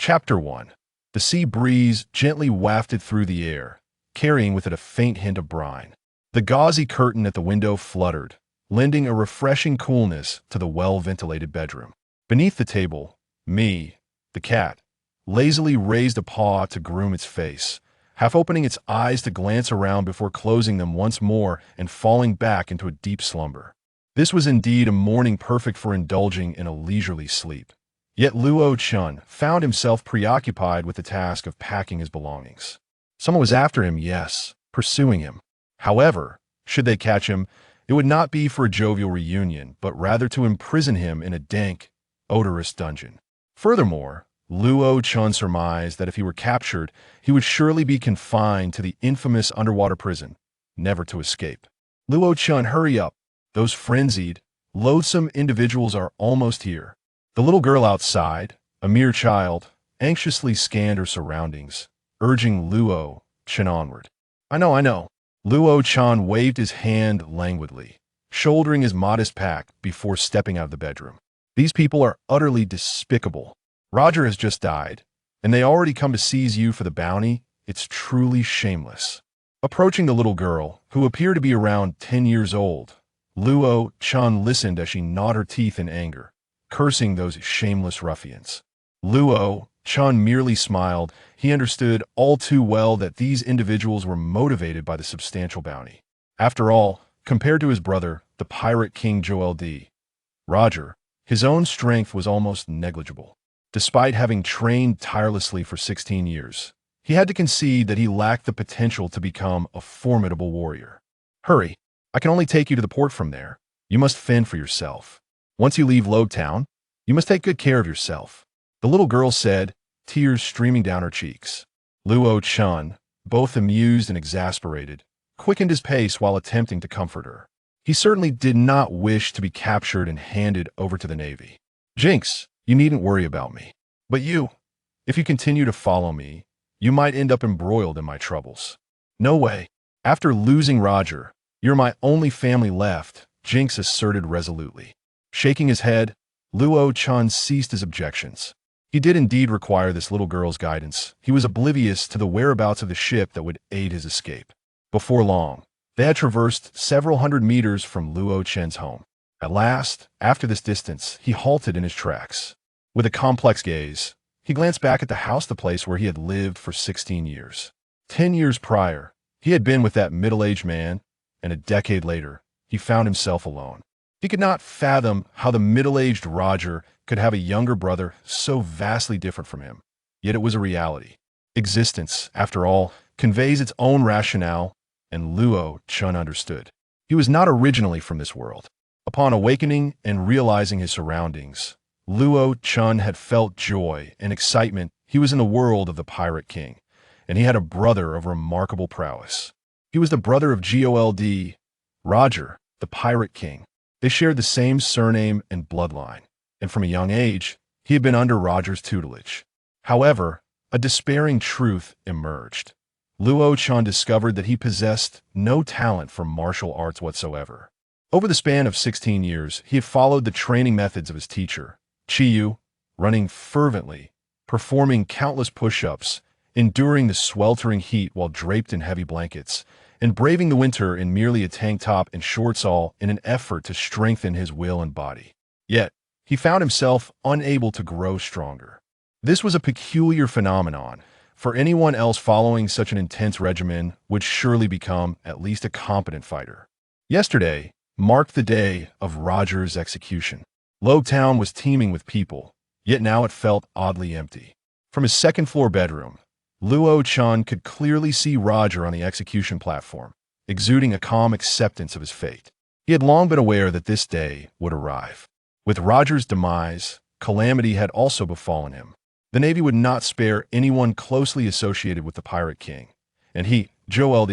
Chapter 1. The sea breeze gently wafted through the air, carrying with it a faint hint of brine. The gauzy curtain at the window fluttered, lending a refreshing coolness to the well-ventilated bedroom. Beneath the table, me, the cat, lazily raised a paw to groom its face, half opening its eyes to glance around before closing them once more and falling back into a deep slumber. This was indeed a morning perfect for indulging in a leisurely sleep. Yet Luo Chun found himself preoccupied with the task of packing his belongings. Someone was after him, yes, pursuing him. However, should they catch him, it would not be for a jovial reunion, but rather to imprison him in a dank, odorous dungeon. Furthermore, Luo Chun surmised that if he were captured, he would surely be confined to the infamous underwater prison, never to escape. Luo Chun, hurry up. Those frenzied, loathsome individuals are almost here. The little girl outside, a mere child, anxiously scanned her surroundings, urging Luo Chun onward. I know. Luo Chun waved his hand languidly, shouldering his modest pack before stepping out of the bedroom. These people are utterly despicable. Roger has just died, and they already come to seize you for the bounty. It's truly shameless. Approaching the little girl, who appeared to be around 10 years old, Luo Chun listened as she gnawed her teeth in anger, cursing those shameless ruffians. Luo Chun merely smiled. He understood all too well that these individuals were motivated by the substantial bounty. After all, compared to his brother, the pirate king Joel D. Roger, his own strength was almost negligible. Despite having trained tirelessly for 16 years, he had to concede that he lacked the potential to become a formidable warrior. Hurry, I can only take you to the port from there. You must fend for yourself. Once you leave Log Town, you must take good care of yourself, the little girl said, tears streaming down her cheeks. Luo Chun, both amused and exasperated, quickened his pace while attempting to comfort her. He certainly did not wish to be captured and handed over to the Navy. Jinx, you needn't worry about me. But if you continue to follow me, you might end up embroiled in my troubles. No way. After losing Roger, you're my only family left, Jinx asserted resolutely. Shaking his head, Luo Chun ceased his objections. He did indeed require this little girl's guidance. He was oblivious to the whereabouts of the ship that would aid his escape. Before long, they had traversed several hundred meters from Luo Chun's home. At last, after this distance, he halted in his tracks. With a complex gaze, he glanced back at the place where he had lived for 16 years. 10 years prior, he had been with that middle-aged man, and a decade later, he found himself alone. He could not fathom how the middle-aged Roger could have a younger brother so vastly different from him. Yet it was a reality. Existence, after all, conveys its own rationale, and Luo Chun understood. He was not originally from this world. Upon awakening and realizing his surroundings, Luo Chun had felt joy and excitement. He was in the world of the Pirate King, and he had a brother of remarkable prowess. He was the brother of Gold Roger, the Pirate King. They shared the same surname and bloodline, and from a young age, he had been under Roger's tutelage. However, a despairing truth emerged. Luo Chun discovered that he possessed no talent for martial arts whatsoever. Over the span of 16 years, he had followed the training methods of his teacher, Chiyu, running fervently, performing countless push-ups, enduring the sweltering heat while draped in heavy blankets, and braving the winter in merely a tank top and shorts, all in an effort to strengthen his will and body. Yet, he found himself unable to grow stronger. This was a peculiar phenomenon, for anyone else following such an intense regimen would surely become at least a competent fighter. Yesterday marked the day of Roger's execution. Log Town was teeming with people, yet now it felt oddly empty. From his second-floor bedroom, Luo Chun could clearly see Roger on the execution platform, exuding a calm acceptance of his fate. He had long been aware that this day would arrive. With Roger's demise, calamity had also befallen him. The Navy would not spare anyone closely associated with the Pirate King, and he, Gold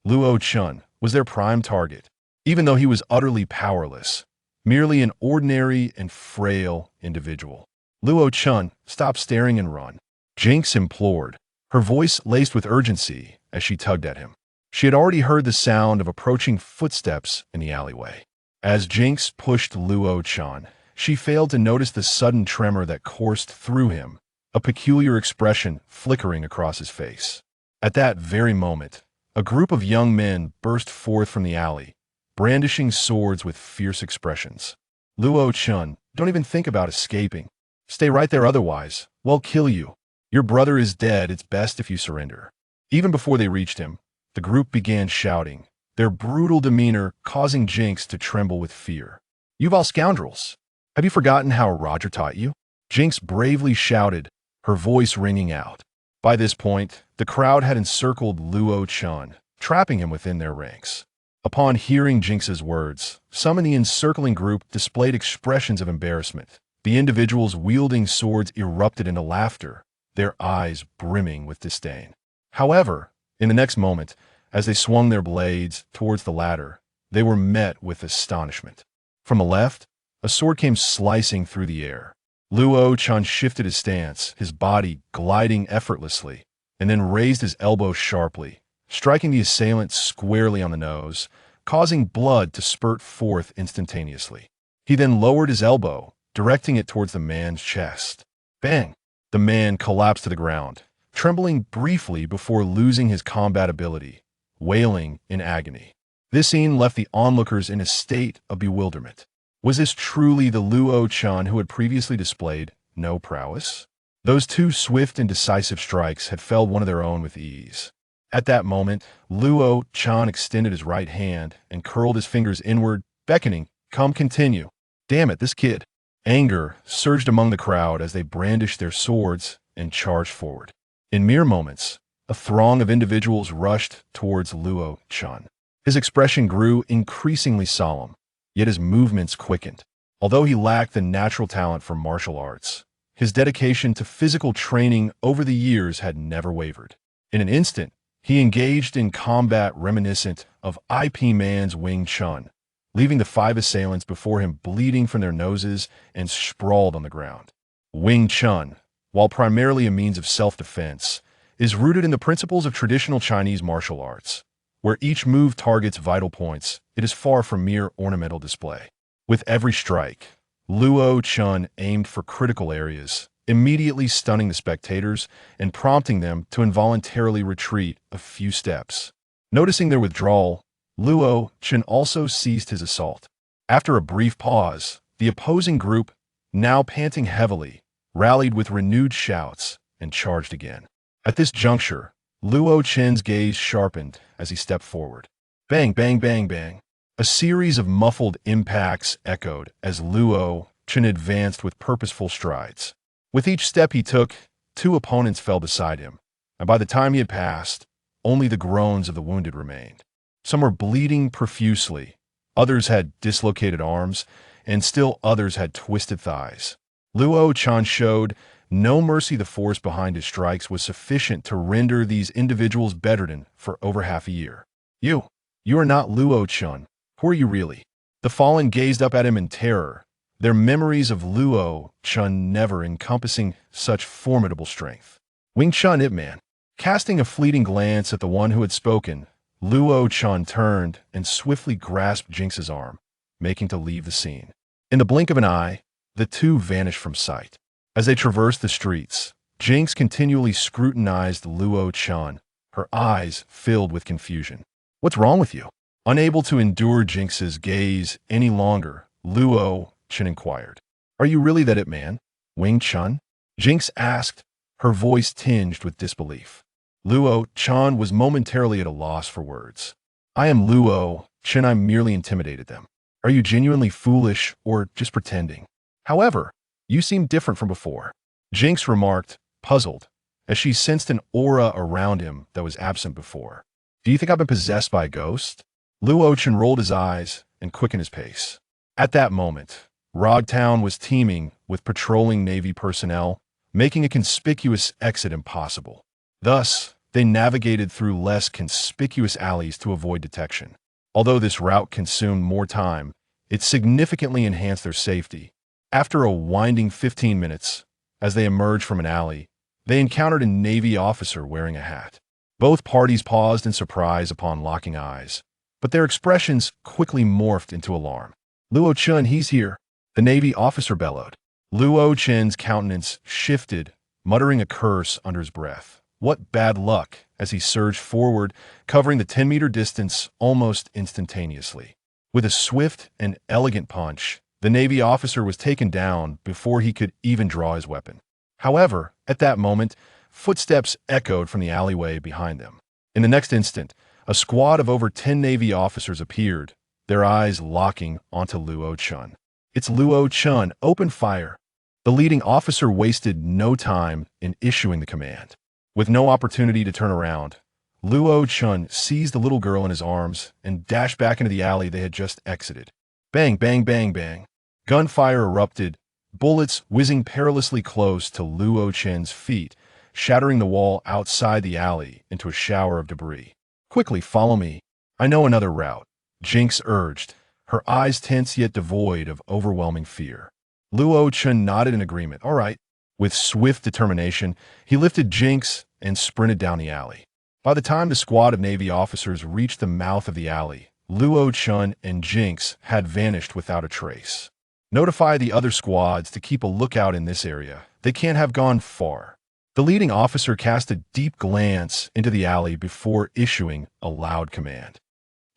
Luo Chun, was their prime target, even though he was utterly powerless, merely an ordinary and frail individual. Luo Chun, stop staring and run, Jinx implored, her voice laced with urgency as she tugged at him. She had already heard the sound of approaching footsteps in the alleyway. As Jinx pushed Luo Chun, she failed to notice the sudden tremor that coursed through him a peculiar expression flickering across his face. At that very moment, a group of young men burst forth from the alley, brandishing swords with fierce expressions. Luo Chun, don't even think about escaping. Stay right there otherwise, we'll kill you. Your brother is dead, it's best if you surrender. Even before they reached him, the group began shouting, their brutal demeanor causing Jinx to tremble with fear. You all scoundrels! Have you forgotten how Roger taught you? Jinx bravely shouted, her voice ringing out. By this point, the crowd had encircled Luo Chun, trapping him within their ranks. Upon hearing Jinx's words, some in the encircling group displayed expressions of embarrassment. The individuals wielding swords erupted into laughter, their eyes brimming with disdain. However, in the next moment, as they swung their blades towards the ladder, they were met with astonishment. From the left, a sword came slicing through the air. Luo Chun shifted his stance, his body gliding effortlessly, and then raised his elbow sharply, striking the assailant squarely on the nose, causing blood to spurt forth instantaneously. He then lowered his elbow, directing it towards the man's chest. Bang! The man collapsed to the ground, trembling briefly before losing his combat ability, wailing in agony. This scene left the onlookers in a state of bewilderment. Was this truly the Luo Chun who had previously displayed no prowess? Those two swift and decisive strikes had felled one of their own with ease. At that moment, Luo Chun extended his right hand and curled his fingers inward, beckoning, "Come, continue." Damn it, this kid. Anger surged among the crowd as they brandished their swords and charged forward. In mere moments, a throng of individuals rushed towards Luo Chun. His expression grew increasingly solemn, yet his movements quickened. Although he lacked the natural talent for martial arts, his dedication to physical training over the years had never wavered. In an instant, he engaged in combat reminiscent of Ip Man's Wing Chun, leaving the 5 assailants before him bleeding from their noses and sprawled on the ground. Wing Chun, while primarily a means of self-defense, is rooted in the principles of traditional Chinese martial arts. Where each move targets vital points, it is far from mere ornamental display. With every strike, Luo Chun aimed for critical areas, immediately stunning the spectators and prompting them to involuntarily retreat a few steps. Noticing their withdrawal, Luo Chun also ceased his assault. After a brief pause, the opposing group, now panting heavily, rallied with renewed shouts and charged again. At this juncture, Luo Chun's gaze sharpened as he stepped forward. Bang, bang, bang, bang. A series of muffled impacts echoed as Luo Chun advanced with purposeful strides. With each step he took, 2 opponents fell beside him, and by the time he had passed, only the groans of the wounded remained. Some were bleeding profusely, others had dislocated arms, and still others had twisted thighs. Luo Chun showed no mercy. The force behind his strikes was sufficient to render these individuals bedridden for over half a year. You are not Luo Chun. Who are you really? The fallen gazed up at him in terror, their memories of Luo Chun never encompassing such formidable strength. Wing Chun Ip Man. Casting a fleeting glance at the one who had spoken, Luo Chun turned and swiftly grasped Jinx's arm, making to leave the scene. In the blink of an eye, the two vanished from sight. As they traversed the streets, Jinx continually scrutinized Luo Chun, her eyes filled with confusion. What's wrong with you? Unable to endure Jinx's gaze any longer, Luo Chun inquired. Are you really that Ip Man, Wing Chun? Jinx asked, her voice tinged with disbelief. Luo Chun was momentarily at a loss for words. I am Luo Chun. I merely intimidated them. Are you genuinely foolish or just pretending? However, you seem different from before, Jinx remarked, puzzled, as she sensed an aura around him that was absent before. Do you think I've been possessed by a ghost? Luo Chun rolled his eyes and quickened his pace. At that moment, Rogtown was teeming with patrolling Navy personnel, making a conspicuous exit impossible. Thus, they navigated through less conspicuous alleys to avoid detection. Although this route consumed more time, it significantly enhanced their safety. After a winding 15 minutes, as they emerged from an alley, they encountered a Navy officer wearing a hat. Both parties paused in surprise upon locking eyes, but their expressions quickly morphed into alarm. Luo Chun, he's here, the Navy officer bellowed. Luo Chun's countenance shifted muttering a curse under his breath. What bad luck, as he surged forward, covering the 10-meter distance almost instantaneously. With a swift and elegant punch, the Navy officer was taken down before he could even draw his weapon. However, at that moment, footsteps echoed from the alleyway behind them. In the next instant, a squad of over 10 Navy officers appeared, their eyes locking onto Luo Chun. "It's Luo Chun, open fire!" The leading officer wasted no time in issuing the command. With no opportunity to turn around, Luo Chun seized the little girl in his arms and dashed back into the alley they had just exited. Bang, bang, bang, bang. Gunfire erupted, bullets whizzing perilously close to Luo Chun's feet, shattering the wall outside the alley into a shower of debris. "Quickly, follow me. I know another route," Jinx urged, her eyes tense yet devoid of overwhelming fear. Luo Chun nodded in agreement. "All right." With swift determination, he lifted Jinx and sprinted down the alley. By the time the squad of Navy officers reached the mouth of the alley, Luo Chun and Jinx had vanished without a trace. "Notify the other squads to keep a lookout in this area. They can't have gone far." The leading officer cast a deep glance into the alley before issuing a loud command.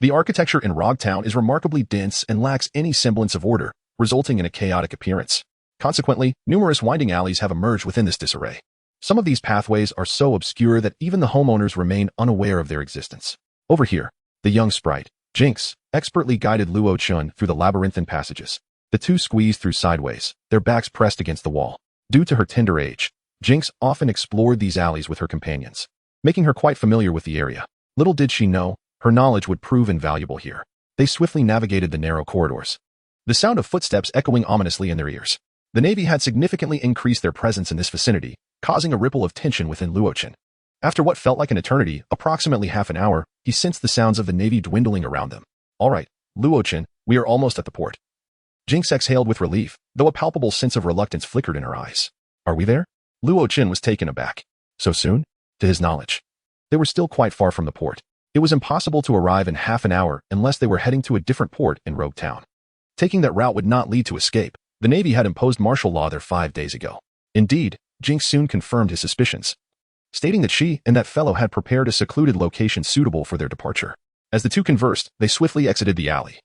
The architecture in Rogtown is remarkably dense and lacks any semblance of order, resulting in a chaotic appearance. Consequently, numerous winding alleys have emerged within this disarray. Some of these pathways are so obscure that even the homeowners remain unaware of their existence. Over here, the young sprite, Jinx, expertly guided Luo Chun through the labyrinthine passages. The two squeezed through sideways, their backs pressed against the wall. Due to her tender age, Jinx often explored these alleys with her companions, making her quite familiar with the area. Little did she know, her knowledge would prove invaluable here. They swiftly navigated the narrow corridors, the sound of footsteps echoing ominously in their ears. The Navy had significantly increased their presence in this vicinity, causing a ripple of tension within Luo Chun. After what felt like an eternity, approximately half an hour, he sensed the sounds of the Navy dwindling around them. "All right, Luo Chun, we are almost at the port." Jinx exhaled with relief, though a palpable sense of reluctance flickered in her eyes. "Are we there?" Luo Chun was taken aback. So soon? To his knowledge, they were still quite far from the port. It was impossible to arrive in half an hour unless they were heading to a different port in Rogue Town. Taking that route would not lead to escape. The Navy had imposed martial law there 5 days ago. Indeed, Jinx soon confirmed his suspicions, stating that she and that fellow had prepared a secluded location suitable for their departure. As the two conversed, they swiftly exited the alley,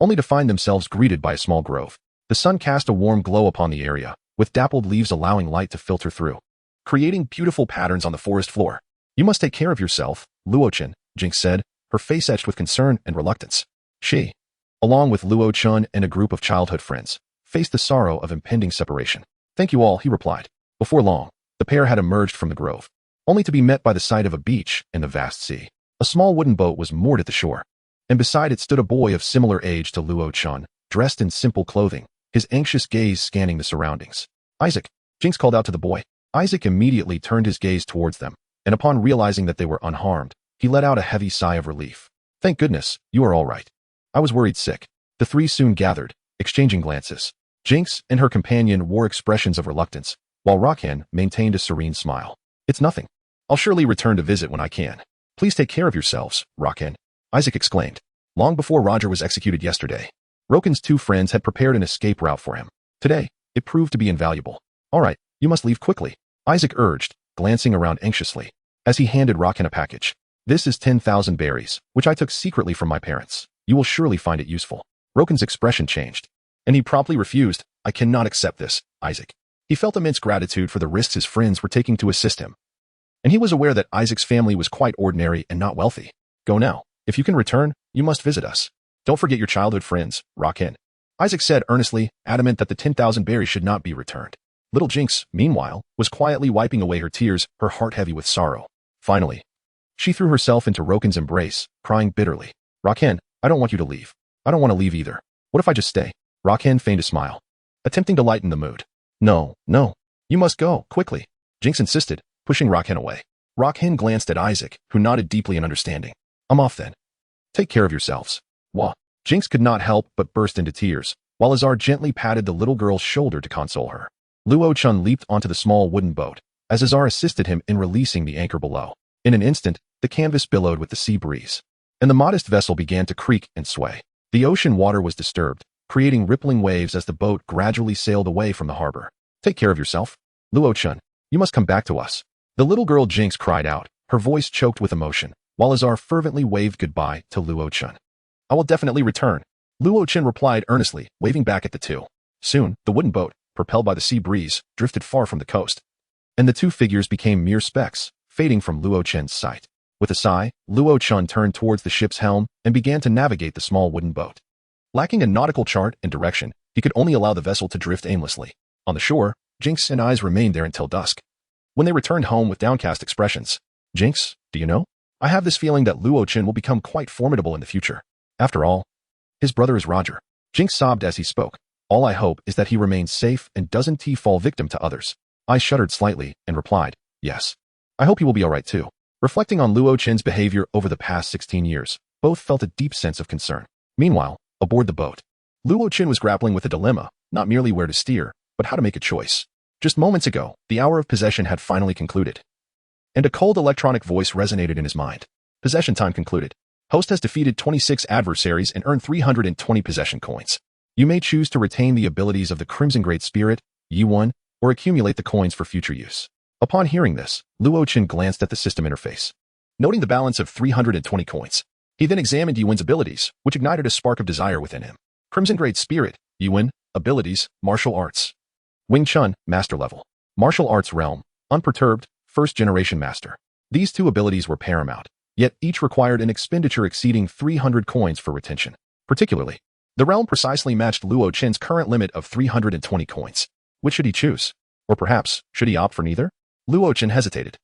only to find themselves greeted by a small grove. The sun cast a warm glow upon the area, with dappled leaves allowing light to filter through, creating beautiful patterns on the forest floor. "You must take care of yourself, Luo Chun," Jinx said, her face etched with concern and reluctance. She, along with Luo Chun and a group of childhood friends, faced the sorrow of impending separation. "Thank you all," he replied. Before long, the pair had emerged from the grove, only to be met by the sight of a beach and the vast sea. A small wooden boat was moored at the shore, and beside it stood a boy of similar age to Luo Chun, dressed in simple clothing, his anxious gaze scanning the surroundings. "Isaac," Jinx called out to the boy. Isaac immediately turned his gaze towards them, and upon realizing that they were unharmed, he let out a heavy sigh of relief. "Thank goodness, you are all right. I was worried sick." The three soon gathered, exchanging glances. Jinx and her companion wore expressions of reluctance, while Rockhan maintained a serene smile. "It's nothing. I'll surely return to visit when I can." "Please take care of yourselves, Rockhan," Isaac exclaimed. Long before Roger was executed yesterday, Rokan's two friends had prepared an escape route for him. Today, it proved to be invaluable. "All right, you must leave quickly," Isaac urged, glancing around anxiously, as he handed Rockhan a package. "This is 10,000 berries, which I took secretly from my parents. You will surely find it useful." Rokan's expression changed, and he promptly refused. "I cannot accept this, Isaac." He felt immense gratitude for the risks his friends were taking to assist him, and he was aware that Isaac's family was quite ordinary and not wealthy. "Go now. If you can return, you must visit us. Don't forget your childhood friends, Rockhan," Isaac said earnestly, adamant that the 10,000 berries should not be returned. Little Jinx, meanwhile, was quietly wiping away her tears, her heart heavy with sorrow. Finally, she threw herself into Rokan's embrace, crying bitterly. "Rockhan, I don't want you to leave. I don't want to leave either. What if I just stay?" Rockhan feigned a smile, attempting to lighten the mood. No, you must go, quickly," Jinx insisted, pushing Rockhan away. Rockhan glanced at Isaac, who nodded deeply in understanding. "I'm off then. Take care of yourselves." "Wah." Jinx could not help but burst into tears, while Azar gently patted the little girl's shoulder to console her. Luo Chun leaped onto the small wooden boat, as Azar assisted him in releasing the anchor below. In an instant, the canvas billowed with the sea breeze, and the modest vessel began to creak and sway. The ocean water was disturbed, creating rippling waves as the boat gradually sailed away from the harbor. "Take care of yourself, Luo Chun," You must come back to us. The little girl Jinx cried out, her voice choked with emotion, while Azar fervently waved goodbye to Luo Chun. I will definitely return, Luo Chen replied earnestly, waving back at the two. Soon, the wooden boat, propelled by the sea breeze, drifted far from the coast, and the two figures became mere specks, fading from Luo Chen's sight. With a sigh, Luo Chen turned towards the ship's helm and began to navigate the small wooden boat. Lacking a nautical chart and direction, he could only allow the vessel to drift aimlessly. On the shore, Jinx and Eyes remained there until dusk. When they returned home with downcast expressions, Jinx, do you know? I have this feeling that Luo Chen will become quite formidable in the future. After all, his brother is Roger. Jinx sobbed as he spoke. All I hope is that he remains safe and doesn't fall victim to others. I shuddered slightly and replied, yes. I hope he will be alright too. Reflecting on Luo Chen's behavior over the past 16 years, both felt a deep sense of concern. Meanwhile, aboard the boat, Luo Chen was grappling with a dilemma, not merely where to steer, but how to make a choice. Just moments ago, the hour of possession had finally concluded, and a cold electronic voice resonated in his mind. Possession time concluded. Host has defeated 26 adversaries and earned 320 possession coins. You may choose to retain the abilities of the Crimson Great Spirit, Yi-1, or accumulate the coins for future use. Upon hearing this, Luo Chen glanced at the system interface, noting the balance of 320 coins. He then examined Yi-1's abilities, which ignited a spark of desire within him. Crimson Great Spirit, Yi-1, abilities, martial arts. Wing Chun, master level. Martial arts realm, unperturbed, first-generation master. These two abilities were paramount, yet each required an expenditure exceeding 300 coins for retention. Particularly, the realm precisely matched Luo Chen's current limit of 320 coins. Which should he choose? Or perhaps, should he opt for neither? Luo Chen hesitated.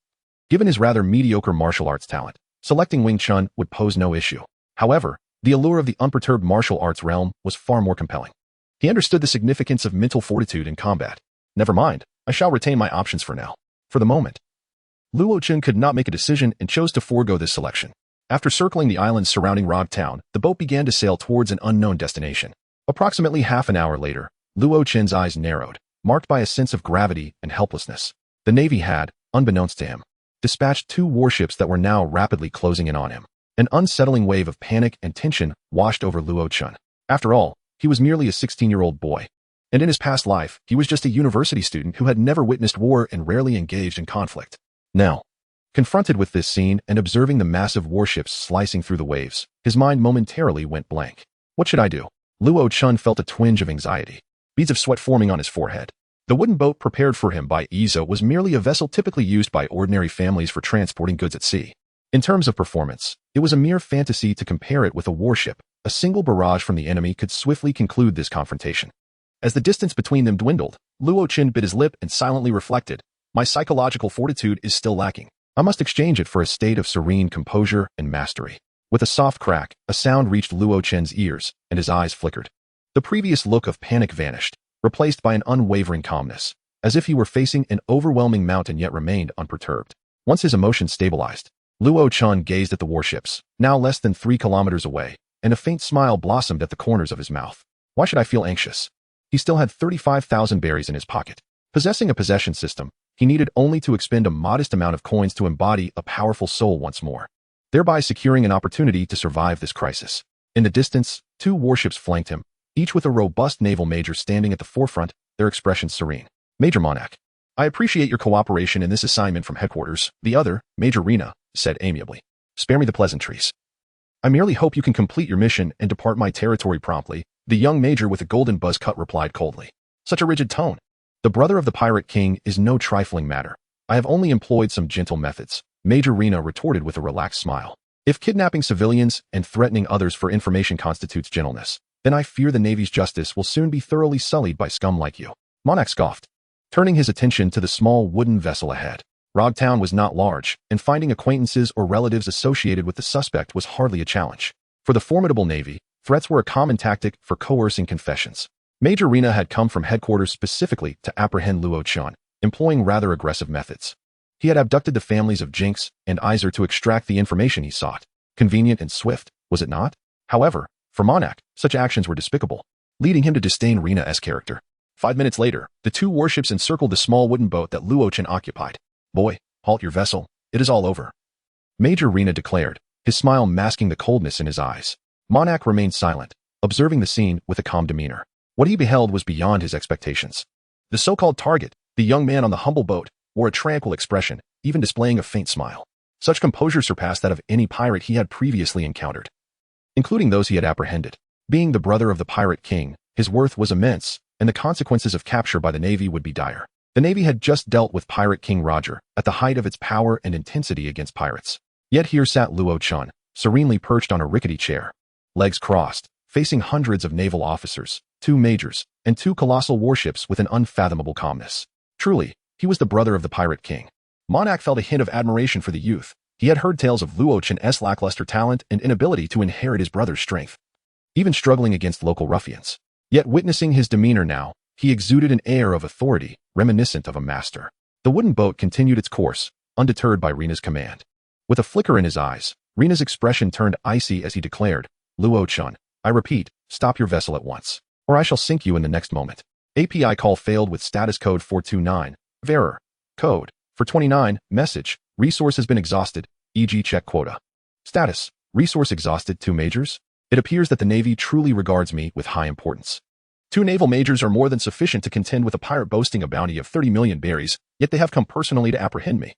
Given his rather mediocre martial arts talent, selecting Wing Chun would pose no issue. However, the allure of the unperturbed martial arts realm was far more compelling. He understood the significance of mental fortitude in combat. Never mind, I shall retain my options for now. For the moment, Luo Chen could not make a decision and chose to forego this selection. After circling the islands surrounding Rog Town, the boat began to sail towards an unknown destination. Approximately half an hour later, Luo Chen's eyes narrowed, marked by a sense of gravity and helplessness. The Navy had, unbeknownst to him, dispatched two warships that were now rapidly closing in on him. An unsettling wave of panic and tension washed over Luo Chen. After all, he was merely a 16-year-old boy, and in his past life, he was just a university student who had never witnessed war and rarely engaged in conflict. Now, confronted with this scene and observing the massive warships slicing through the waves, his mind momentarily went blank. What should I do? Luo Chen felt a twinge of anxiety, beads of sweat forming on his forehead. The wooden boat prepared for him by Izo was merely a vessel typically used by ordinary families for transporting goods at sea. In terms of performance, it was a mere fantasy to compare it with a warship. A single barrage from the enemy could swiftly conclude this confrontation. As the distance between them dwindled, Luo Chen bit his lip and silently reflected, my psychological fortitude is still lacking. I must exchange it for a state of serene composure and mastery. With a soft crack, a sound reached Luo Chen's ears, and his eyes flickered. The previous look of panic vanished, replaced by an unwavering calmness, as if he were facing an overwhelming mountain yet remained unperturbed. Once his emotions stabilized, Luo Chen gazed at the warships, now less than 3 kilometers away, and a faint smile blossomed at the corners of his mouth. Why should I feel anxious? He still had 35,000 berries in his pocket. Possessing a possession system, he needed only to expend a modest amount of coins to embody a powerful soul once more, thereby securing an opportunity to survive this crisis. In the distance, 2 warships flanked him, each with a robust naval major standing at the forefront, their expressions serene. Major Monak, I appreciate your cooperation in this assignment from headquarters. The other, Major Rena, said amiably. Spare me the pleasantries. I merely hope you can complete your mission and depart my territory promptly, the young major with a golden buzz cut replied coldly. Such a rigid tone. The brother of the pirate king is no trifling matter. I have only employed some gentle methods, Major Rena retorted with a relaxed smile. If kidnapping civilians and threatening others for information constitutes gentleness, then I fear the Navy's justice will soon be thoroughly sullied by scum like you. Monak scoffed, turning his attention to the small wooden vessel ahead. Rogtown was not large, and finding acquaintances or relatives associated with the suspect was hardly a challenge. For the formidable Navy, threats were a common tactic for coercing confessions. Major Rena had come from headquarters specifically to apprehend Luo Chen, employing rather aggressive methods. He had abducted the families of Jinx and Izer to extract the information he sought. Convenient and swift, was it not? However, for Monak, such actions were despicable, leading him to disdain Rena's character. 5 minutes later, the 2 warships encircled the small wooden boat that Luo Chen occupied. Boy, halt your vessel. It is all over, Major Rena declared, his smile masking the coldness in his eyes. Monak remained silent, observing the scene with a calm demeanor. What he beheld was beyond his expectations. The so-called target, the young man on the humble boat, wore a tranquil expression, even displaying a faint smile. Such composure surpassed that of any pirate he had previously encountered, including those he had apprehended. Being the brother of the pirate king, his worth was immense, and the consequences of capture by the Navy would be dire. The Navy had just dealt with Pirate King Roger, at the height of its power and intensity against pirates. Yet here sat Luo Chun, serenely perched on a rickety chair, legs crossed, facing hundreds of naval officers, 2 majors, and 2 colossal warships with an unfathomable calmness. Truly, he was the brother of the Pirate King. Monak felt a hint of admiration for the youth. He had heard tales of Luo Chun's lackluster talent and inability to inherit his brother's strength, even struggling against local ruffians. Yet witnessing his demeanor now, he exuded an air of authority, reminiscent of a master. The wooden boat continued its course, undeterred by Rena's command. With a flicker in his eyes, Rena's expression turned icy as he declared, "Luo Chun, I repeat, stop your vessel at once, or I shall sink you in the next moment." API call failed with status code 429, error. Code, for 29, message, resource has been exhausted, e.g. check quota. Status, resource exhausted, 2 majors? It appears that the Navy truly regards me with high importance. 2 naval majors are more than sufficient to contend with a pirate boasting a bounty of 30 million berries, yet they have come personally to apprehend me.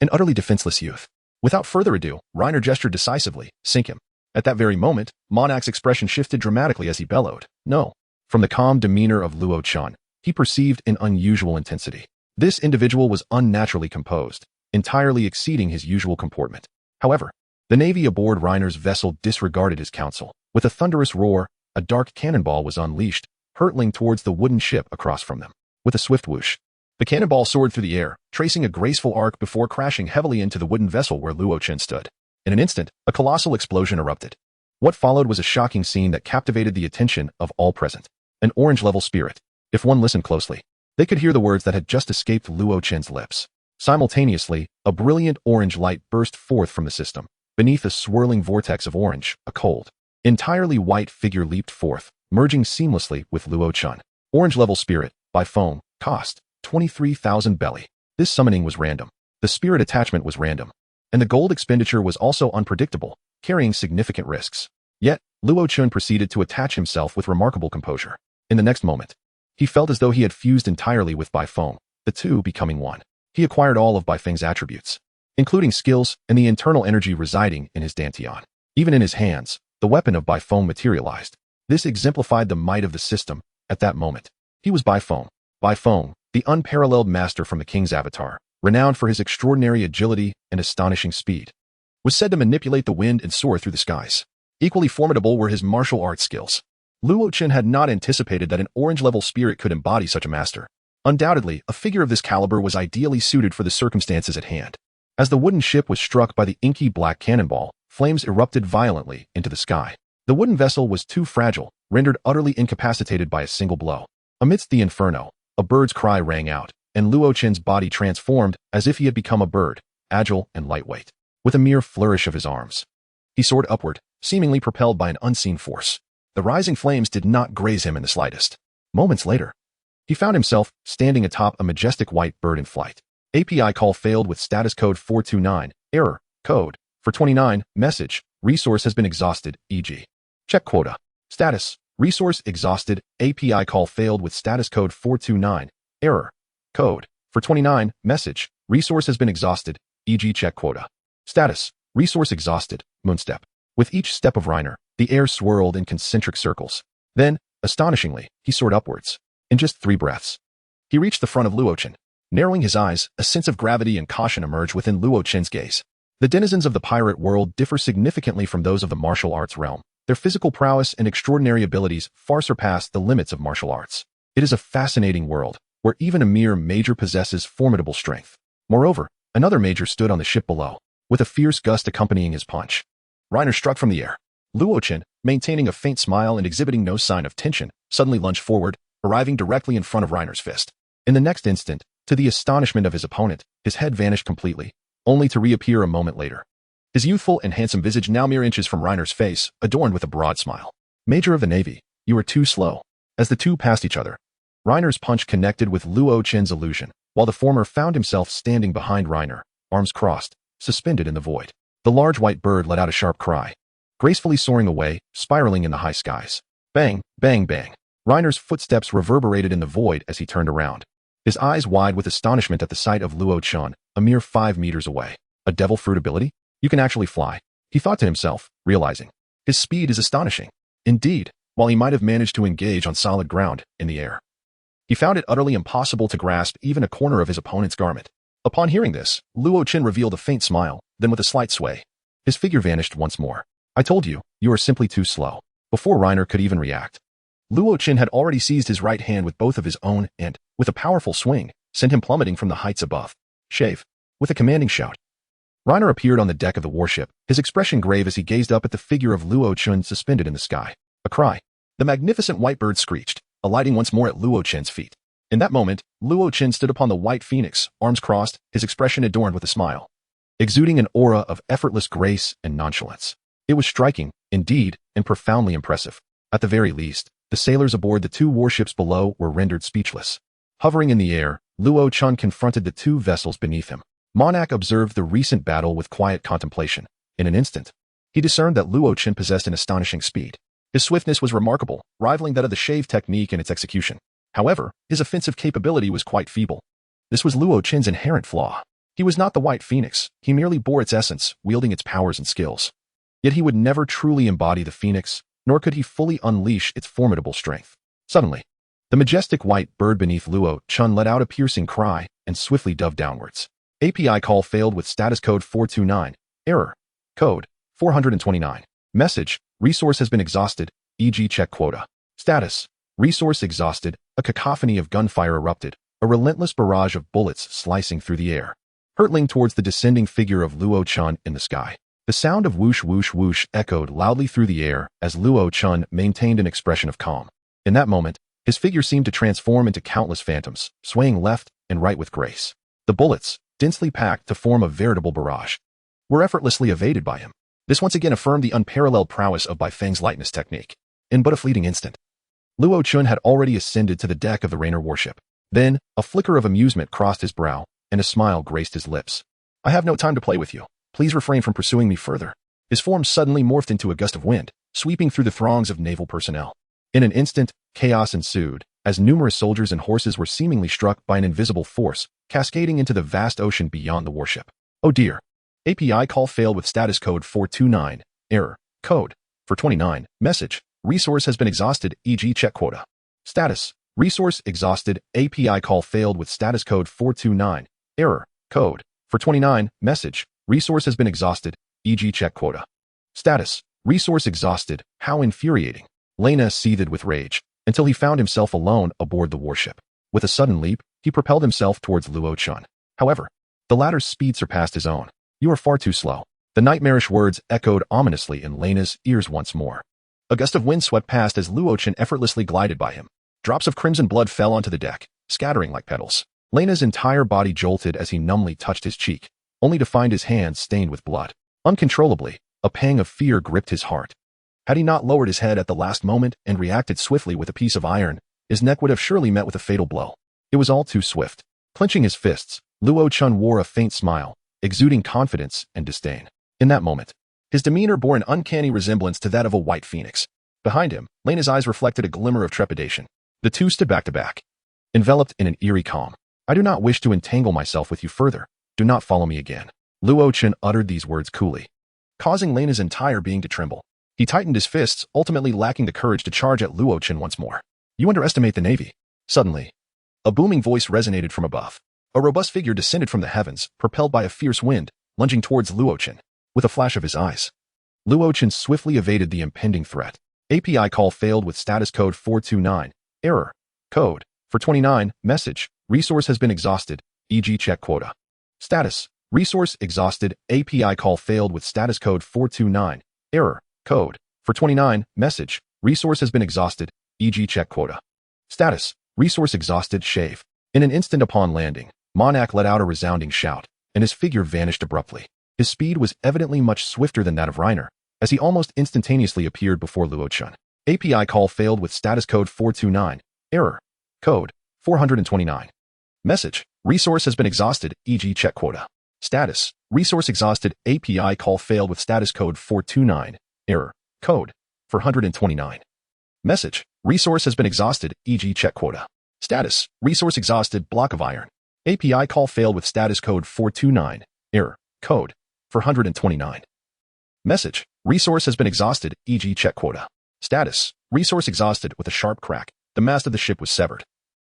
An utterly defenseless youth. Without further ado, Reiner gestured decisively, sink him. At that very moment, Monak's expression shifted dramatically as he bellowed, no. From the calm demeanor of Luo Chun, he perceived an unusual intensity. This individual was unnaturally composed, entirely exceeding his usual comportment. However, the Navy aboard Reiner's vessel disregarded his counsel. With a thunderous roar, a dark cannonball was unleashed, hurtling towards the wooden ship across from them. With a swift whoosh, the cannonball soared through the air, tracing a graceful arc before crashing heavily into the wooden vessel where Luo Chun stood. In an instant, a colossal explosion erupted. What followed was a shocking scene that captivated the attention of all present. An orange-level spirit. If one listened closely, they could hear the words that had just escaped Luo Chun's lips. Simultaneously, a brilliant orange light burst forth from the system. Beneath a swirling vortex of orange, a cold, entirely white figure leaped forth, merging seamlessly with Luo Chun. Orange-level spirit, by foam, cost 23,000 belly. This summoning was random. The spirit attachment was random. And the gold expenditure was also unpredictable, carrying significant risks. Yet, Luo Chun proceeded to attach himself with remarkable composure. In the next moment, he felt as though he had fused entirely with Bai Feng, the two becoming one. He acquired all of Bai Feng's attributes, including skills and the internal energy residing in his dantian. Even in his hands, the weapon of Bai Feng materialized. This exemplified the might of the system. At that moment, he was Bai Feng. Bai Feng, the unparalleled master from the king's avatar, renowned for his extraordinary agility and astonishing speed, was said to manipulate the wind and soar through the skies. Equally formidable were his martial arts skills. Luo Chun had not anticipated that an orange-level spirit could embody such a master. Undoubtedly, a figure of this caliber was ideally suited for the circumstances at hand. As the wooden ship was struck by the inky black cannonball, flames erupted violently into the sky. The wooden vessel was too fragile, rendered utterly incapacitated by a single blow. Amidst the inferno, a bird's cry rang out, and Luo Chun's body transformed as if he had become a bird, agile and lightweight. With a mere flourish of his arms, he soared upward, seemingly propelled by an unseen force. The rising flames did not graze him in the slightest. Moments later, he found himself standing atop a majestic white bird in flight. API call failed with status code 429, error, code, for 29, message, resource has been exhausted, e.g. check quota. Status, resource exhausted, API call failed with status code 429, error, code, for 29, message, resource has been exhausted, e.g. check quota. Status, resource exhausted, moonstep. With each step of Reiner, the air swirled in concentric circles. Then, astonishingly, he soared upwards. In just 3 breaths, he reached the front of Luo Chun. Narrowing his eyes, a sense of gravity and caution emerged within Luo Chun's gaze. The denizens of the pirate world differ significantly from those of the martial arts realm. Their physical prowess and extraordinary abilities far surpass the limits of martial arts. It is a fascinating world, where even a mere major possesses formidable strength. Moreover, another major stood on the ship below, with a fierce gust accompanying his punch. Reiner struck from the air. Luo Chun, maintaining a faint smile and exhibiting no sign of tension, suddenly lunged forward, arriving directly in front of Reiner's fist. In the next instant, to the astonishment of his opponent, his head vanished completely, only to reappear a moment later. His youthful and handsome visage now mere inches from Reiner's face, adorned with a broad smile. Major of the Navy, you are too slow. As the two passed each other, Reiner's punch connected with Luo Chun's illusion, while the former found himself standing behind Reiner, arms crossed, suspended in the void. The large white bird let out a sharp cry, gracefully soaring away, spiraling in the high skies. Bang, bang, bang. Reiner's footsteps reverberated in the void as he turned around. his eyes wide with astonishment at the sight of Luo Chun, a mere 5 meters away. A devil fruit ability? You can actually fly, he thought to himself, realizing. His speed is astonishing. Indeed, while he might have managed to engage on solid ground, in the air, he found it utterly impossible to grasp even a corner of his opponent's garment. Upon hearing this, Luo Chin revealed a faint smile, then with a slight sway, his figure vanished once more. I told you, you are simply too slow. Before Reiner could even react, Luo Chin had already seized his right hand with both of his own and, with a powerful swing, sent him plummeting from the heights above. Shave. With a commanding shout, Reiner appeared on the deck of the warship, his expression grave as he gazed up at the figure of Luo Chun suspended in the sky. A cry. The magnificent white bird screeched, alighting once more at Luo Chin's feet. In that moment, Luo Chin stood upon the white phoenix, arms crossed, his expression adorned with a smile, exuding an aura of effortless grace and nonchalance. It was striking, indeed, and profoundly impressive. At the very least, the sailors aboard the 2 warships below were rendered speechless. Hovering in the air, Luo Chun confronted the 2 vessels beneath him. Monak observed the recent battle with quiet contemplation. In an instant, he discerned that Luo Chin possessed an astonishing speed. His swiftness was remarkable, rivaling that of the shave technique in its execution. However, his offensive capability was quite feeble. This was Luo Chin's inherent flaw. He was not the White Phoenix, he merely bore its essence, wielding its powers and skills. Yet he would never truly embody the Phoenix, nor could he fully unleash its formidable strength. Suddenly, the majestic white bird beneath Luo Chun let out a piercing cry and swiftly dove downwards. API call failed with status code 429. Error. Code 429. Message. Resource has been exhausted, e.g. check quota. Status. Resource exhausted. A cacophony of gunfire erupted, a relentless barrage of bullets slicing through the air, hurtling towards the descending figure of Luo Chun in the sky. The sound of whoosh whoosh whoosh echoed loudly through the air as Luo Chun maintained an expression of calm. In that moment, his figure seemed to transform into countless phantoms, swaying left and right with grace. The bullets, densely packed to form a veritable barrage, were effortlessly evaded by him. This once again affirmed the unparalleled prowess of Bai Feng's lightness technique. In but a fleeting instant, Luo Chun had already ascended to the deck of the Rainer warship. Then, a flicker of amusement crossed his brow, and a smile graced his lips. I have no time to play with you. Please refrain from pursuing me further. His form suddenly morphed into a gust of wind, sweeping through the throngs of naval personnel. In an instant, chaos ensued, as numerous soldiers and horses were seemingly struck by an invisible force, cascading into the vast ocean beyond the warship. Oh dear. API call failed with status code 429. Error. Code 429. Message. Resource has been exhausted, e.g. check quota. Status. Resource exhausted. API call failed with status code 429. Error. Code 429. Message. Resource has been exhausted, e.g. check quota. Status. Resource exhausted. How infuriating. Lena seethed with rage, until he found himself alone aboard the warship. With a sudden leap, he propelled himself towards Luo Chun. However, the latter's speed surpassed his own. You are far too slow. The nightmarish words echoed ominously in Lena's ears once more. A gust of wind swept past as Luo Chun effortlessly glided by him. Drops of crimson blood fell onto the deck, scattering like petals. Lena's entire body jolted as he numbly touched his cheek, only to find his hands stained with blood. Uncontrollably, a pang of fear gripped his heart. Had he not lowered his head at the last moment and reacted swiftly with a piece of iron, his neck would have surely met with a fatal blow. It was all too swift. Clenching his fists, Luo Chun wore a faint smile, exuding confidence and disdain. In that moment, his demeanor bore an uncanny resemblance to that of a white phoenix. Behind him, Lena's eyes reflected a glimmer of trepidation. The two stood back to back, enveloped in an eerie calm. I do not wish to entangle myself with you further. Do not follow me again. Luo Chun uttered these words coolly, causing Lena's entire being to tremble. He tightened his fists, ultimately lacking the courage to charge at Luo Chun once more. You underestimate the Navy. Suddenly, a booming voice resonated from above. A robust figure descended from the heavens, propelled by a fierce wind, lunging towards Luo Chun. With a flash of his eyes, Luo Chun swiftly evaded the impending threat. API call failed with status code 429. Error. Code 429. Message. Resource has been exhausted, e.g. check quota. Status. Resource exhausted. API call failed with status code 429. Error. Code 429. Message. Resource has been exhausted, e.g. check quota. Status. Resource exhausted. Shave. In an instant upon landing, Monak let out a resounding shout, and his figure vanished abruptly. His speed was evidently much swifter than that of Reiner, as he almost instantaneously appeared before Luo Chun. API call failed with status code 429. Error. Code 429. Message. Resource has been exhausted, e.g. check quota. Status. Resource exhausted. API call failed with status code 429. Error. Code 429. Message. Resource has been exhausted, e.g. check quota. Status: resource exhausted, block of iron. API call failed with status code 429. Error. Code 429. Message: resource has been exhausted, e.g. check quota. Status: resource exhausted. With a sharp crack, the mast of the ship was severed.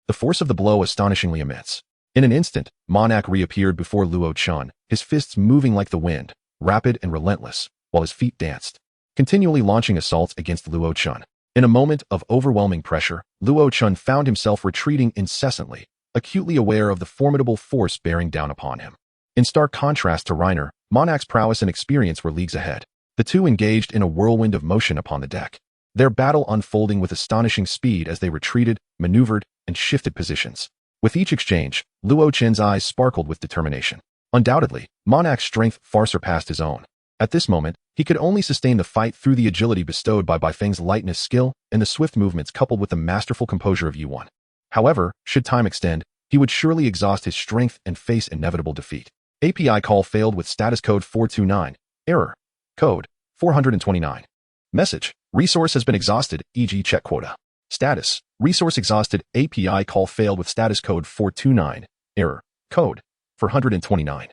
The force of the blow astonishingly immense. In an instant, Monak reappeared before Luo Chun, his fists moving like the wind, rapid and relentless, while his feet danced, continually launching assaults against Luo Chun. In a moment of overwhelming pressure, Luo Chun found himself retreating incessantly, acutely aware of the formidable force bearing down upon him. In stark contrast to Reiner, Monak's prowess and experience were leagues ahead. The two engaged in a whirlwind of motion upon the deck, their battle unfolding with astonishing speed as they retreated, maneuvered, and shifted positions. With each exchange, Luo Chen's eyes sparkled with determination. Undoubtedly, Monak's strength far surpassed his own. At this moment, he could only sustain the fight through the agility bestowed by Baifeng's lightness skill and the swift movements coupled with the masterful composure of Yuan. However, should time extend, he would surely exhaust his strength and face inevitable defeat. API call failed with status code 429. Error. Code 429. Message: resource has been exhausted, e.g. check quota. Status: resource exhausted. API call failed with status code 429. Error. Code 429.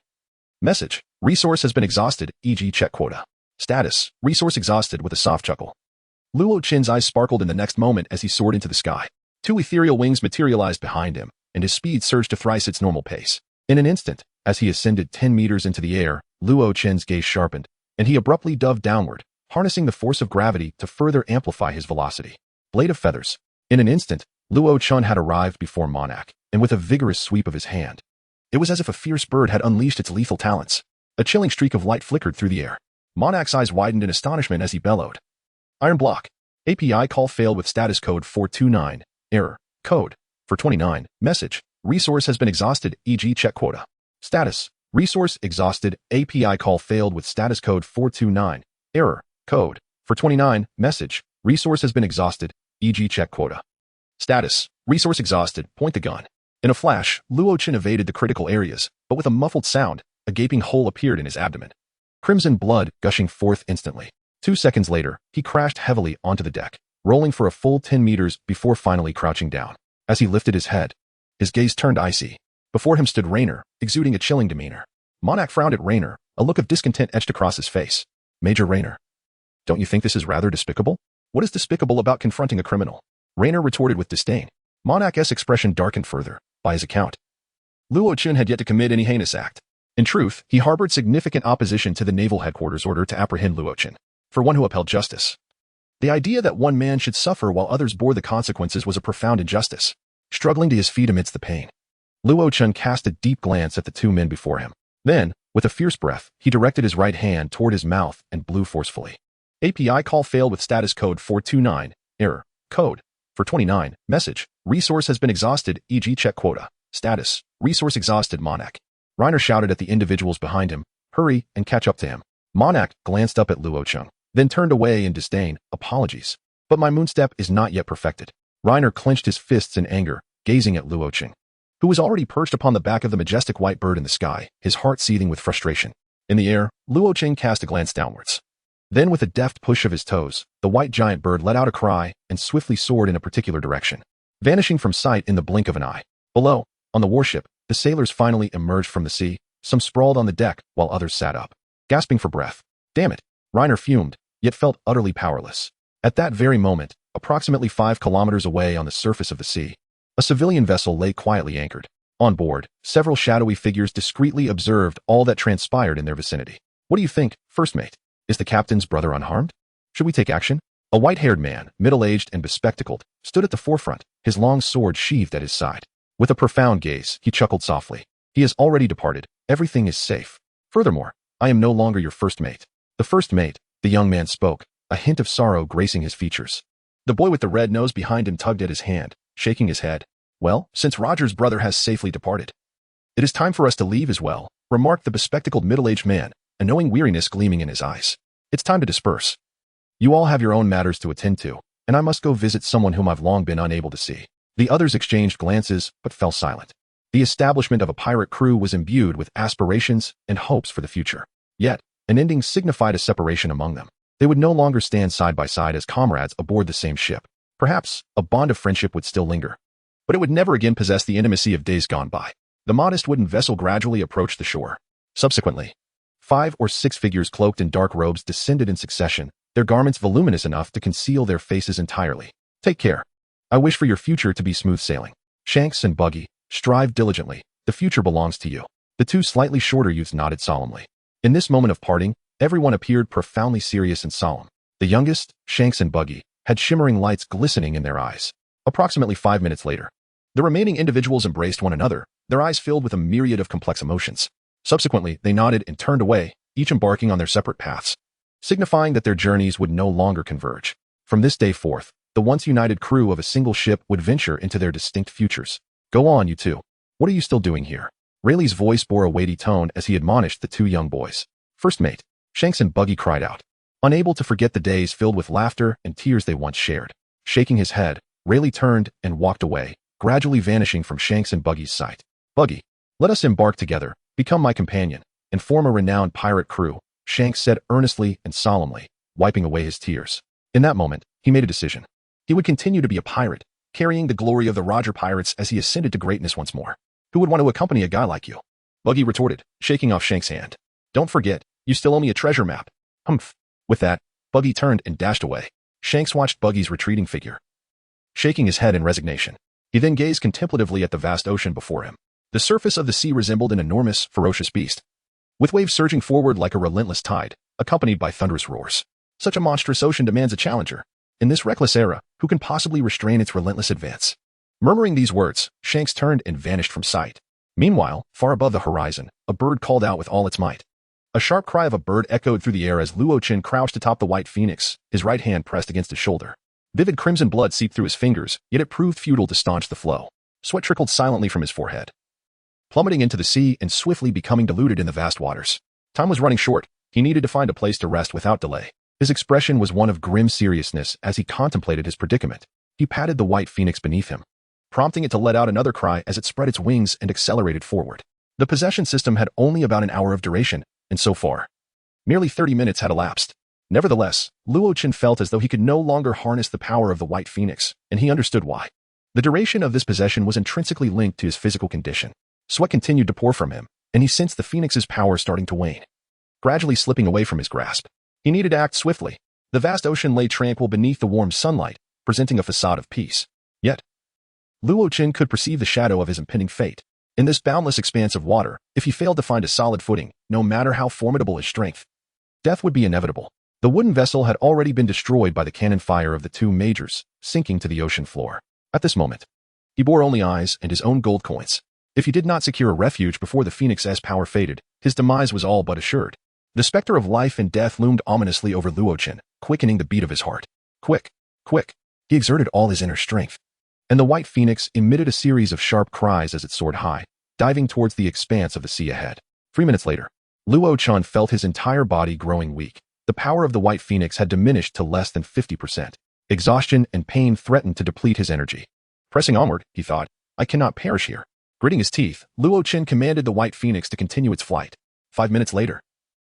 Message: resource has been exhausted, e.g. check quota. Status: resource exhausted. With a soft chuckle, Luo Chen's eyes sparkled in the next moment as he soared into the sky. Two ethereal wings materialized behind him, and his speed surged to thrice its normal pace. In an instant, as he ascended 10 meters into the air, Luo Chen's gaze sharpened, and he abruptly dove downward, harnessing the force of gravity to further amplify his velocity. Blade of feathers. In an instant, Luo Chun had arrived before Monak, and with a vigorous sweep of his hand, it was as if a fierce bird had unleashed its lethal talons. A chilling streak of light flickered through the air. Monak's eyes widened in astonishment as he bellowed. Iron block. API call failed with status code 429. Error. Code 429. Message: resource has been exhausted, e.g. check quota. Status: resource exhausted. API call failed with status code 429. Error. Code 429. Message: resource has been exhausted, e.g. check quota. Status: resource exhausted. Point the gun. In a flash, Luo Chen evaded the critical areas, but with a muffled sound, a gaping hole appeared in his abdomen. Crimson blood gushing forth instantly. 2 seconds later, he crashed heavily onto the deck, rolling for a full 10 meters before finally crouching down. As he lifted his head, his gaze turned icy. Before him stood Rainer, exuding a chilling demeanor. Monak frowned at Rainer, a look of discontent etched across his face. Major Rainer, don't you think this is rather despicable? What is despicable about confronting a criminal? Rainer retorted with disdain. Monak's expression darkened further. By his account, Luo Chun had yet to commit any heinous act. In truth, he harbored significant opposition to the naval headquarters order to apprehend Luo Chun. For one who upheld justice, the idea that one man should suffer while others bore the consequences was a profound injustice. Struggling to his feet amidst the pain, Luo Chun cast a deep glance at the two men before him. Then, with a fierce breath, he directed his right hand toward his mouth and blew forcefully. API call failed with status code 429. Error. Code 429. Message: resource has been exhausted, e.g. check quota. Status: resource exhausted. Monak. Reiner shouted at the individuals behind him, hurry and catch up to him. Monak glanced up at Luo Chun, then turned away in disdain. Apologies, but my moonstep is not yet perfected. Reiner clenched his fists in anger, gazing at Luo Chun, who was already perched upon the back of the majestic white bird in the sky, his heart seething with frustration. In the air, Luo Chun cast a glance downwards. Then with a deft push of his toes, the white giant bird let out a cry and swiftly soared in a particular direction, vanishing from sight in the blink of an eye. Below, on the warship, the sailors finally emerged from the sea, some sprawled on the deck while others sat up, gasping for breath. Damn it, Reiner fumed, yet felt utterly powerless. At that very moment, approximately 5 kilometers away on the surface of the sea, a civilian vessel lay quietly anchored. On board, several shadowy figures discreetly observed all that transpired in their vicinity. What do you think, first mate? Is the captain's brother unharmed? Should we take action? A white-haired man, middle-aged and bespectacled, stood at the forefront, his long sword sheathed at his side. With a profound gaze, he chuckled softly. He has already departed. Everything is safe. Furthermore, I am no longer your first mate. The first mate, the young man spoke, a hint of sorrow gracing his features. The boy with the red nose behind him tugged at his hand, shaking his head. Well, since Roger's brother has safely departed, it is time for us to leave as well, remarked the bespectacled middle-aged man, a knowing weariness gleaming in his eyes. It's time to disperse. You all have your own matters to attend to, and I must go visit someone whom I've long been unable to see. The others exchanged glances, but fell silent. The establishment of a pirate crew was imbued with aspirations and hopes for the future. Yet, an ending signified a separation among them. They would no longer stand side by side as comrades aboard the same ship. Perhaps, a bond of friendship would still linger. but it would never again possess the intimacy of days gone by. The modest wooden vessel gradually approached the shore. Subsequently, 5 or 6 figures cloaked in dark robes descended in succession, their garments voluminous enough to conceal their faces entirely. Take care. I wish for your future to be smooth sailing. Shanks and Buggy, strive diligently. The future belongs to you. The 2 slightly shorter youths nodded solemnly. In this moment of parting, everyone appeared profoundly serious and solemn. The youngest, Shanks and Buggy, had shimmering lights glistening in their eyes. Approximately 5 minutes later, the remaining individuals embraced one another, their eyes filled with a myriad of complex emotions. Subsequently, they nodded and turned away, each embarking on their separate paths, signifying that their journeys would no longer converge. From this day forth, the once united crew of a single ship would venture into their distinct futures. Go on, you two. What are you still doing here? Rayleigh's voice bore a weighty tone as he admonished the 2 young boys. First mate, Shanks and Buggy cried out, unable to forget the days filled with laughter and tears they once shared. Shaking his head, Rayleigh turned and walked away, gradually vanishing from Shanks and Buggy's sight. Buggy, let us embark together, become my companion, and form a renowned pirate crew, Shanks said earnestly and solemnly, wiping away his tears. In that moment, he made a decision. He would continue to be a pirate, carrying the glory of the Roger Pirates as he ascended to greatness once more. Who would want to accompany a guy like you? Buggy retorted, shaking off Shanks' hand. Don't forget, you still owe me a treasure map. Humph. With that, Buggy turned and dashed away. Shanks watched Buggy's retreating figure, shaking his head in resignation. He then gazed contemplatively at the vast ocean before him. The surface of the sea resembled an enormous, ferocious beast, with waves surging forward like a relentless tide, accompanied by thunderous roars. Such a monstrous ocean demands a challenger. In this reckless era, who can possibly restrain its relentless advance? Murmuring these words, Shanks turned and vanished from sight. Meanwhile, far above the horizon, a bird called out with all its might. A sharp cry of a bird echoed through the air as Luo Chen crouched atop the white phoenix, his right hand pressed against his shoulder. Vivid crimson blood seeped through his fingers, yet it proved futile to staunch the flow. Sweat trickled silently from his forehead, plummeting into the sea and swiftly becoming diluted in the vast waters. Time was running short. He needed to find a place to rest without delay. His expression was one of grim seriousness as he contemplated his predicament. He patted the white phoenix beneath him, prompting it to let out another cry as it spread its wings and accelerated forward. The possession system had only about an hour of duration, and so far, nearly 30 minutes had elapsed. Nevertheless, Luo Chen felt as though he could no longer harness the power of the white phoenix, and he understood why. The duration of this possession was intrinsically linked to his physical condition. Sweat continued to pour from him, and he sensed the phoenix's power starting to wane, gradually slipping away from his grasp. He needed to act swiftly. The vast ocean lay tranquil beneath the warm sunlight, presenting a facade of peace. Yet, Luo Chen could perceive the shadow of his impending fate. In this boundless expanse of water, if he failed to find a solid footing, no matter how formidable his strength, death would be inevitable. The wooden vessel had already been destroyed by the cannon fire of the 2 majors, sinking to the ocean floor. At this moment, he bore only eyes and his own gold coins. If he did not secure a refuge before the Phoenix's power faded, his demise was all but assured. The specter of life and death loomed ominously over Luo Chen, quickening the beat of his heart. Quick, quick. He exerted all his inner strength, and the white phoenix emitted a series of sharp cries as it soared high, diving towards the expanse of the sea ahead. 3 minutes later, Luo Chen felt his entire body growing weak. The power of the white phoenix had diminished to less than 50%. Exhaustion and pain threatened to deplete his energy. Pressing onward, he thought, I cannot perish here. Gritting his teeth, Luo Chen commanded the white phoenix to continue its flight. 5 minutes later,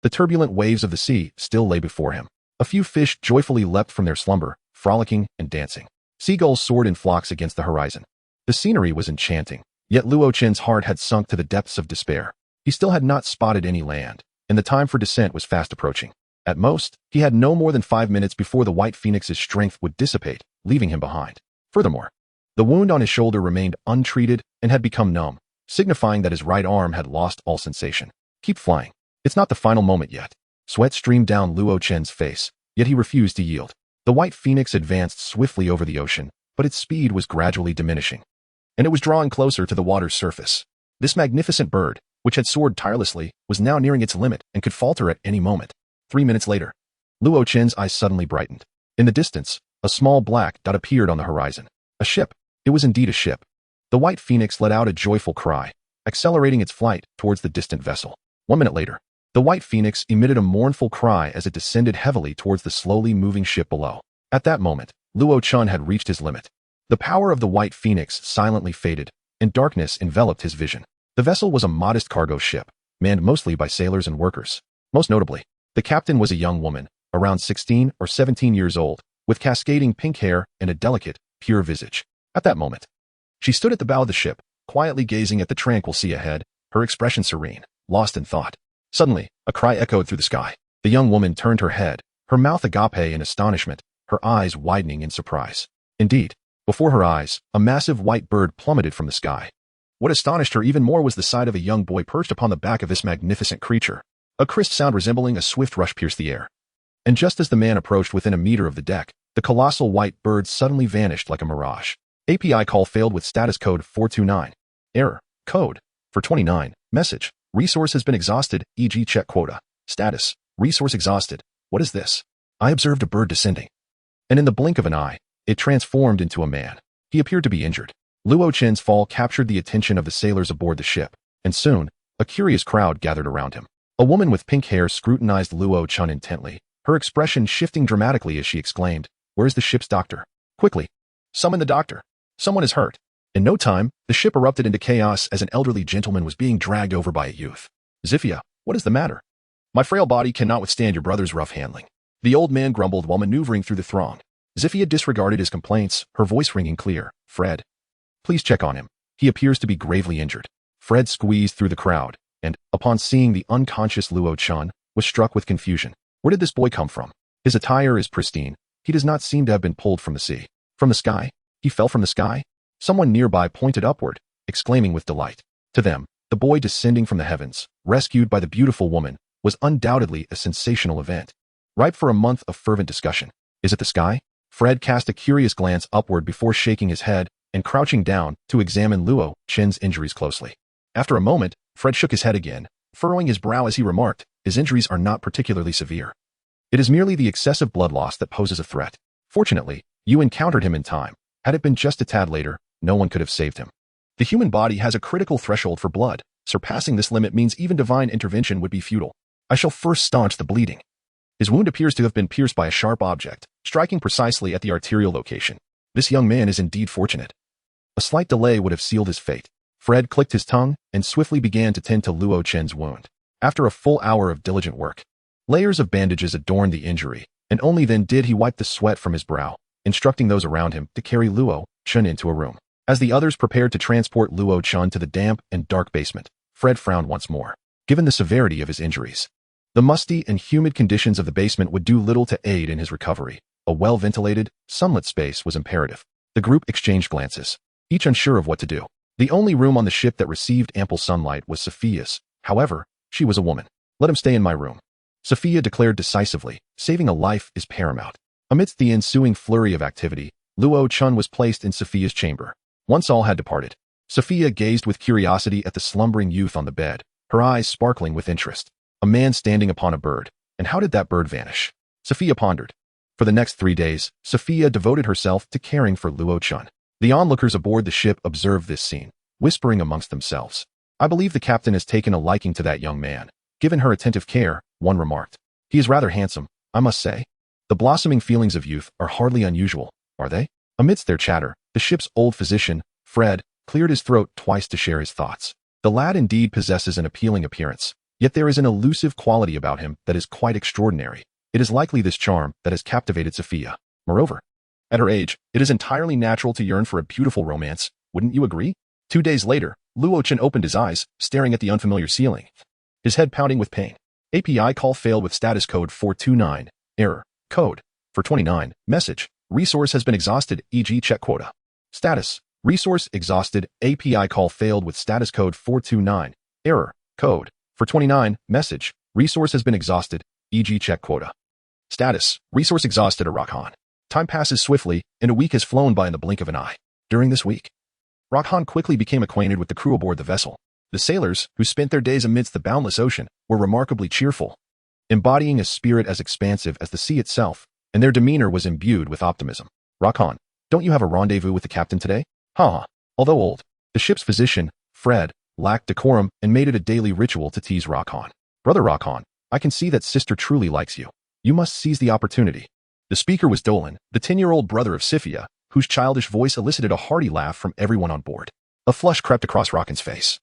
the turbulent waves of the sea still lay before him. A few fish joyfully leapt from their slumber, frolicking and dancing. Seagulls soared in flocks against the horizon. The scenery was enchanting, yet Luo Chen's heart had sunk to the depths of despair. He still had not spotted any land, and the time for descent was fast approaching. At most, he had no more than 5 minutes before the white phoenix's strength would dissipate, leaving him behind. Furthermore, the wound on his shoulder remained untreated and had become numb, signifying that his right arm had lost all sensation. Keep flying. It's not the final moment yet. Sweat streamed down Luo Chen's face, yet he refused to yield. The white phoenix advanced swiftly over the ocean, but its speed was gradually diminishing, and it was drawing closer to the water's surface. This magnificent bird, which had soared tirelessly, was now nearing its limit and could falter at any moment. 3 minutes later, Luo Chen's eyes suddenly brightened. In the distance, a small black dot appeared on the horizon. A ship. It was indeed a ship. The white phoenix let out a joyful cry, accelerating its flight towards the distant vessel. 1 minute later, the white phoenix emitted a mournful cry as it descended heavily towards the slowly moving ship below. At that moment, Luo Chen had reached his limit. The power of the white phoenix silently faded, and darkness enveloped his vision. The vessel was a modest cargo ship, manned mostly by sailors and workers. Most notably, the captain was a young woman, around 16 or 17 years old, with cascading pink hair and a delicate, pure visage. At that moment, She stood at the bow of the ship, quietly gazing at the tranquil sea ahead, her expression serene, lost in thought. Suddenly, a cry echoed through the sky. The young woman turned her head, her mouth agape in astonishment, her eyes widening in surprise. Indeed, before her eyes, a massive white bird plummeted from the sky. What astonished her even more was the sight of a young boy perched upon the back of this magnificent creature. A crisp sound resembling a swift rush pierced the air. And just as the man approached within a meter of the deck, the colossal white bird suddenly vanished like a mirage. API call failed with status code 429. Error. Code. For 29. Message. Resource has been exhausted, e.g. check quota. Status. Resource exhausted. What is this? I observed a bird descending. And in the blink of an eye, it transformed into a man. He appeared to be injured. Luo Chen's fall captured the attention of the sailors aboard the ship, and soon, a curious crowd gathered around him. A woman with pink hair scrutinized Luo Chen intently, her expression shifting dramatically as she exclaimed, "Where's the ship's doctor? Quickly! Summon the doctor! Someone is hurt!" In no time, the ship erupted into chaos as an elderly gentleman was being dragged over by a youth. "Zifia, what is the matter? My frail body cannot withstand your brother's rough handling." The old man grumbled while maneuvering through the throng. Zifia disregarded his complaints, her voice ringing clear. "Fred, please check on him. He appears to be gravely injured." Fred squeezed through the crowd, and, upon seeing the unconscious Luo Chen, was struck with confusion. Where did this boy come from? His attire is pristine. He does not seem to have been pulled from the sea. From the sky? He fell from the sky? Someone nearby pointed upward, exclaiming with delight. To them, the boy descending from the heavens, rescued by the beautiful woman, was undoubtedly a sensational event, ripe for a month of fervent discussion. Is it the sky? Fred cast a curious glance upward before shaking his head and crouching down to examine Luo Chen's injuries closely. After a moment, Fred shook his head again, furrowing his brow as he remarked, "His injuries are not particularly severe. It is merely the excessive blood loss that poses a threat. Fortunately, you encountered him in time. Had it been just a tad later, no one could have saved him. The human body has a critical threshold for blood. Surpassing this limit means even divine intervention would be futile. I shall first staunch the bleeding." His wound appears to have been pierced by a sharp object, striking precisely at the arterial location. This young man is indeed fortunate. A slight delay would have sealed his fate. Fred clicked his tongue and swiftly began to tend to Luo Chen's wound. After a full hour of diligent work, layers of bandages adorned the injury, and only then did he wipe the sweat from his brow, instructing those around him to carry Luo Chen into a room. As the others prepared to transport Luo Chen to the damp and dark basement, Fred frowned once more. Given the severity of his injuries, the musty and humid conditions of the basement would do little to aid in his recovery. A well-ventilated, sunlit space was imperative. The group exchanged glances, each unsure of what to do. The only room on the ship that received ample sunlight was Sophia's. However, she was a woman. "Let him stay in my room," Sophia declared decisively. "Saving a life is paramount." Amidst the ensuing flurry of activity, Luo Chen was placed in Sophia's chamber. Once all had departed, Sophia gazed with curiosity at the slumbering youth on the bed, her eyes sparkling with interest. A man standing upon a bird. And how did that bird vanish? Sophia pondered. For the next 3 days, Sophia devoted herself to caring for Luo Chen. The onlookers aboard the ship observed this scene, whispering amongst themselves. "I believe the captain has taken a liking to that young man. Given her attentive care," one remarked. "He is rather handsome, I must say." The blossoming feelings of youth are hardly unusual, are they? Amidst their chatter, the ship's old physician, Fred, cleared his throat twice to share his thoughts. The lad indeed possesses an appealing appearance, yet there is an elusive quality about him that is quite extraordinary. It is likely this charm that has captivated Sophia. Moreover, at her age, it is entirely natural to yearn for a beautiful romance, wouldn't you agree? 2 days later, Luo Chen opened his eyes, staring at the unfamiliar ceiling, his head pounding with pain. API call failed with status code 429. Error. Code. For 29. Message. Resource has been exhausted, e.g. check quota. Status. Resource exhausted. API call failed with status code 429. Error. Code. For 29. Message. Resource has been exhausted, e.g. check quota. Status. Resource exhausted. Rakhan. Time passes swiftly, and a week has flown by in the blink of an eye. During this week, Rakhan quickly became acquainted with the crew aboard the vessel. The sailors, who spent their days amidst the boundless ocean, were remarkably cheerful, embodying a spirit as expansive as the sea itself, and their demeanor was imbued with optimism. "Rakhan, don't you have a rendezvous with the captain today?" "Ha." Although old, the ship's physician, Fred, lacked decorum and made it a daily ritual to tease Rakhan. "Brother Rakhan, I can see that sister truly likes you. You must seize the opportunity." The speaker was Dolan, the 10-year-old brother of Sifia, whose childish voice elicited a hearty laugh from everyone on board. A flush crept across Rakhan's face,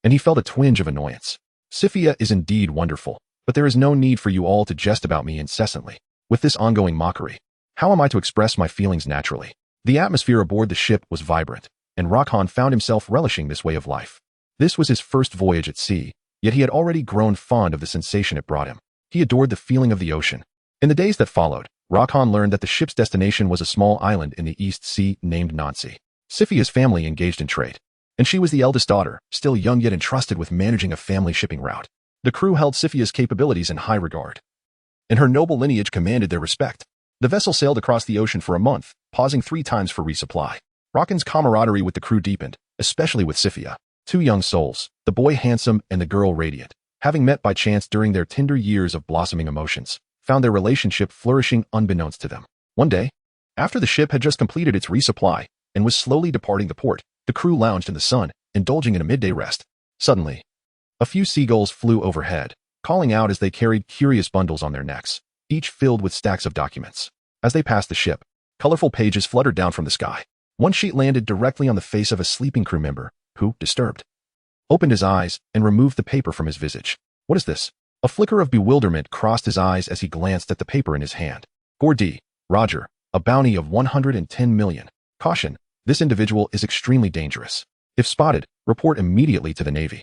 and he felt a twinge of annoyance. "Sifia is indeed wonderful, but there is no need for you all to jest about me incessantly. With this ongoing mockery, how am I to express my feelings naturally?" The atmosphere aboard the ship was vibrant, and Rakhan found himself relishing this way of life. This was his first voyage at sea, yet he had already grown fond of the sensation it brought him. He adored the feeling of the ocean. In the days that followed, Rakhan learned that the ship's destination was a small island in the East Sea named Nancy. Siphia's family engaged in trade, and she was the eldest daughter, still young yet entrusted with managing a family shipping route. The crew held Siphia's capabilities in high regard, and her noble lineage commanded their respect. The vessel sailed across the ocean for a month, pausing 3 times for resupply. Rakhan's camaraderie with the crew deepened, especially with Sifia. 2 young souls, the boy handsome and the girl radiant, having met by chance during their tender years of blossoming emotions, found their relationship flourishing unbeknownst to them. One day, after the ship had just completed its resupply and was slowly departing the port, the crew lounged in the sun, indulging in a midday rest. Suddenly, a few seagulls flew overhead, calling out as they carried curious bundles on their necks, each filled with stacks of documents. As they passed the ship, colorful pages fluttered down from the sky. One sheet landed directly on the face of a sleeping crew member, who, disturbed, opened his eyes and removed the paper from his visage. What is this? A flicker of bewilderment crossed his eyes as he glanced at the paper in his hand. Gordy, Roger, a bounty of 110 million. Caution, this individual is extremely dangerous. If spotted, report immediately to the Navy.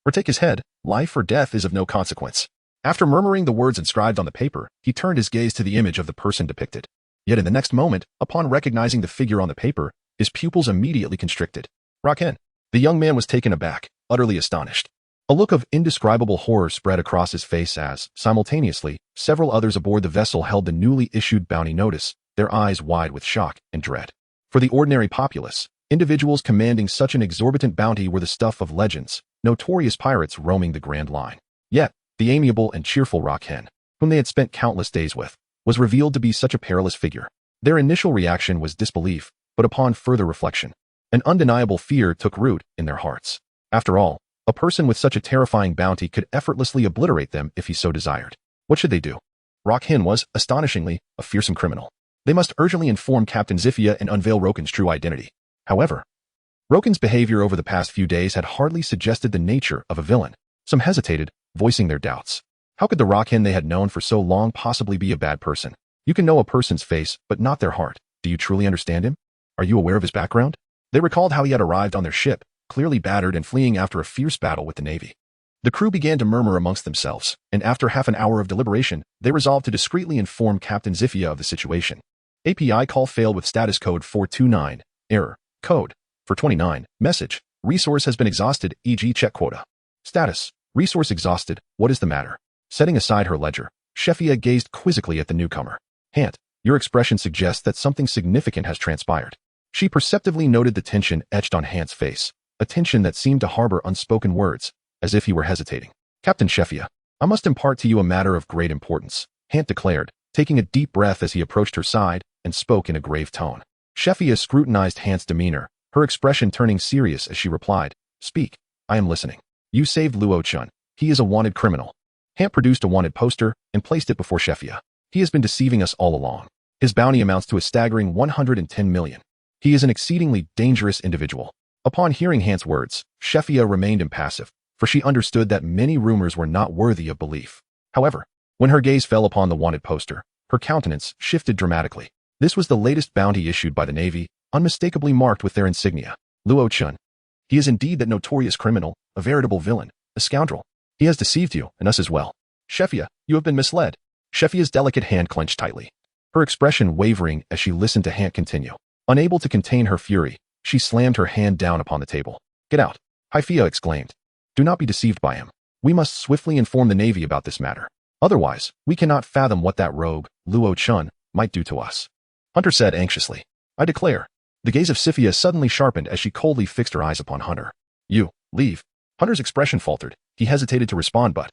Or take his head, life or death is of no consequence. After murmuring the words inscribed on the paper, he turned his gaze to the image of the person depicted. Yet in the next moment, upon recognizing the figure on the paper, his pupils immediately constricted. Rakhan. The young man was taken aback, utterly astonished. A look of indescribable horror spread across his face as, simultaneously, several others aboard the vessel held the newly issued bounty notice, their eyes wide with shock and dread. For the ordinary populace, individuals commanding such an exorbitant bounty were the stuff of legends, notorious pirates roaming the Grand Line. Yet, the amiable and cheerful Rakhan, whom they had spent countless days with, was revealed to be such a perilous figure. Their initial reaction was disbelief, but upon further reflection, an undeniable fear took root in their hearts. After all, a person with such a terrifying bounty could effortlessly obliterate them if he so desired. What should they do? Rakhan was, astonishingly, a fearsome criminal. They must urgently inform Captain Zifia and unveil Rokin's true identity. However, Rokin's behavior over the past few days had hardly suggested the nature of a villain. Some hesitated, voicing their doubts. How could the Rakhan they had known for so long possibly be a bad person? You can know a person's face, but not their heart. Do you truly understand him? Are you aware of his background? They recalled how he had arrived on their ship, clearly battered and fleeing after a fierce battle with the Navy. The crew began to murmur amongst themselves, and after half an hour of deliberation, they resolved to discreetly inform Captain Zifia of the situation. API call failed with status code 429, error, code, 429, message, resource has been exhausted, e.g. check quota. Status, resource exhausted, what is the matter? Setting aside her ledger, Shefia gazed quizzically at the newcomer. Hant, your expression suggests that something significant has transpired. She perceptively noted the tension etched on Hant's face, a tension that seemed to harbor unspoken words, as if he were hesitating. Captain Shefia, I must impart to you a matter of great importance, Hant declared, taking a deep breath as he approached her side and spoke in a grave tone. Shefia scrutinized Hant's demeanor, her expression turning serious as she replied, Speak, I am listening. You saved Luo Chun. He is a wanted criminal. Hant produced a wanted poster and placed it before Shefia. He has been deceiving us all along. His bounty amounts to a staggering 110 million. He is an exceedingly dangerous individual. Upon hearing Hant's words, Shefia remained impassive, for she understood that many rumors were not worthy of belief. However, when her gaze fell upon the wanted poster, her countenance shifted dramatically. This was the latest bounty issued by the Navy, unmistakably marked with their insignia. Luo Chun. He is indeed that notorious criminal, a veritable villain, a scoundrel. He has deceived you, and us as well. Shefia, you have been misled. Shefia's delicate hand clenched tightly, her expression wavering as she listened to Hant continue. Unable to contain her fury, she slammed her hand down upon the table. Get out, Haifia exclaimed. Do not be deceived by him. We must swiftly inform the Navy about this matter. Otherwise, we cannot fathom what that rogue, Luo Chun, might do to us. Hunter said anxiously. I declare. The gaze of Sifia suddenly sharpened as she coldly fixed her eyes upon Hunter. You, leave. Hunter's expression faltered. He hesitated to respond, but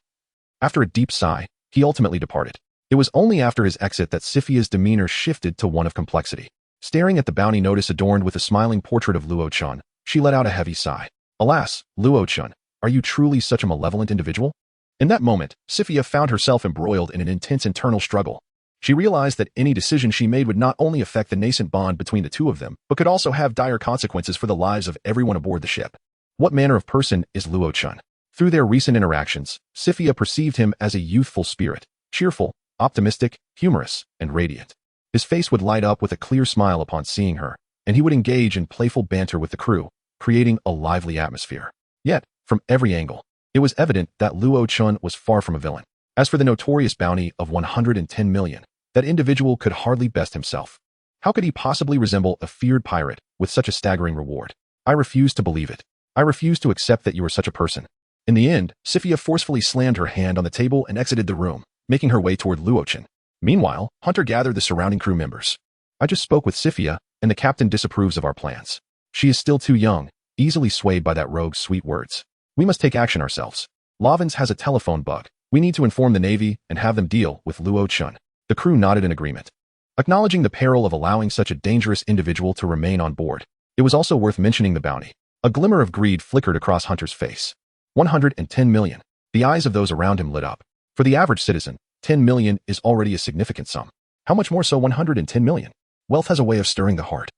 after a deep sigh, he ultimately departed. It was only after his exit that Sifia's demeanor shifted to one of complexity. Staring at the bounty notice adorned with a smiling portrait of Luo Chun, she let out a heavy sigh. Alas, Luo Chun, are you truly such a malevolent individual? In that moment, Sifia found herself embroiled in an intense internal struggle. She realized that any decision she made would not only affect the nascent bond between the two of them, but could also have dire consequences for the lives of everyone aboard the ship. What manner of person is Luo Chun? Through their recent interactions, Sifia perceived him as a youthful spirit, cheerful, optimistic, humorous, and radiant. His face would light up with a clear smile upon seeing her, and he would engage in playful banter with the crew, creating a lively atmosphere. Yet, from every angle, it was evident that Luo Chun was far from a villain. As for the notorious bounty of 110 million, that individual could hardly best himself. How could he possibly resemble a feared pirate with such a staggering reward? I refuse to believe it. I refuse to accept that you are such a person. In the end, Sifia forcefully slammed her hand on the table and exited the room, making her way toward Luochin. Meanwhile, Hunter gathered the surrounding crew members. I just spoke with Sifia, and the captain disapproves of our plans. She is still too young, easily swayed by that rogue's sweet words. We must take action ourselves. Lovins has a telephone bug. We need to inform the Navy and have them deal with Luo Chun. The crew nodded in agreement. Acknowledging the peril of allowing such a dangerous individual to remain on board, it was also worth mentioning the bounty. A glimmer of greed flickered across Hunter's face. 110 million. The eyes of those around him lit up. For the average citizen, 10 million is already a significant sum. How much more so 110 million? Wealth has a way of stirring the heart.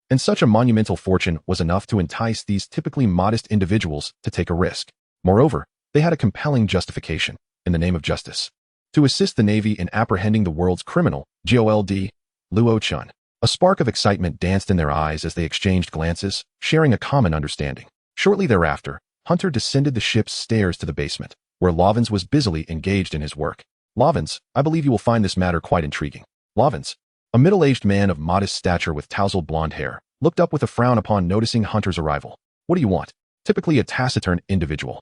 And such a monumental fortune was enough to entice these typically modest individuals to take a risk. Moreover, they had a compelling justification, in the name of justice. To assist the Navy in apprehending the world's criminal, GOLD, Luo Chun. A spark of excitement danced in their eyes as they exchanged glances, sharing a common understanding. Shortly thereafter, Hunter descended the ship's stairs to the basement, where Lovins was busily engaged in his work. Lovins, I believe you will find this matter quite intriguing. Lovins, a middle-aged man of modest stature with tousled blonde hair, looked up with a frown upon noticing Hunter's arrival. What do you want? Typically a taciturn individual.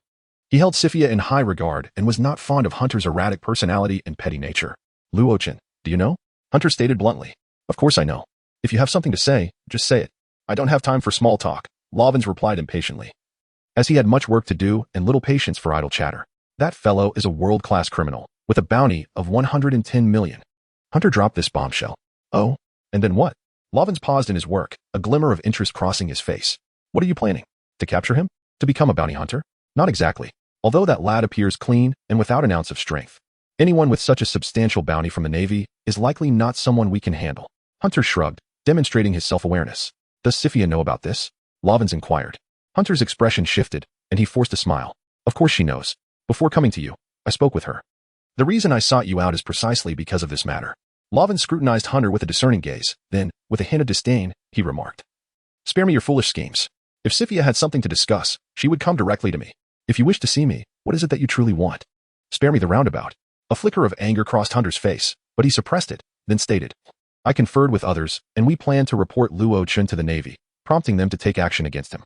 He held Sifia in high regard and was not fond of Hunter's erratic personality and petty nature. Luochin, do you know? Hunter stated bluntly. Of course I know. If you have something to say, just say it. I don't have time for small talk, Lovins replied impatiently. As he had much work to do and little patience for idle chatter. That fellow is a world-class criminal, with a bounty of 110 million. Hunter dropped this bombshell. Oh, and then what? Lovins paused in his work, a glimmer of interest crossing his face. What are you planning? To capture him? To become a bounty hunter? Not exactly. Although that lad appears clean and without an ounce of strength. Anyone with such a substantial bounty from the Navy is likely not someone we can handle. Hunter shrugged, demonstrating his self-awareness. Does Sifia know about this? Lovins inquired. Hunter's expression shifted, and he forced a smile. Of course she knows. Before coming to you, I spoke with her. The reason I sought you out is precisely because of this matter. Lovins scrutinized Hunter with a discerning gaze, then, with a hint of disdain, he remarked. Spare me your foolish schemes. If Sifia had something to discuss, she would come directly to me. If you wish to see me, what is it that you truly want? Spare me the roundabout. A flicker of anger crossed Hunter's face, but he suppressed it, then stated, I conferred with others, and we plan to report Luo Chun to the Navy, prompting them to take action against him.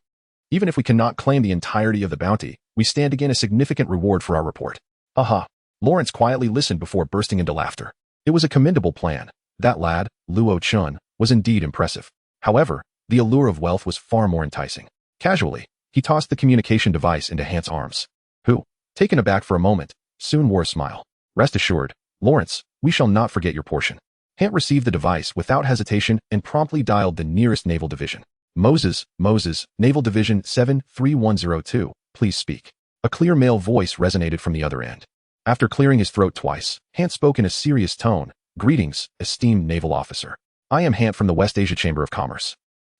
Even if we cannot claim the entirety of the bounty, we stand to gain a significant reward for our report. Aha. Lawrence quietly listened before bursting into laughter. It was a commendable plan. That lad, Luo Chun, was indeed impressive. However, the allure of wealth was far more enticing. Casually, he tossed the communication device into Hant's arms, who, taken aback for a moment, soon wore a smile. Rest assured, Lawrence, we shall not forget your portion. Hant received the device without hesitation and promptly dialed the nearest naval division. Moses, Naval Division 73102, please speak. A clear male voice resonated from the other end. After clearing his throat twice, Hant spoke in a serious tone. Greetings, esteemed naval officer. I am Hant from the West Asia Chamber of Commerce,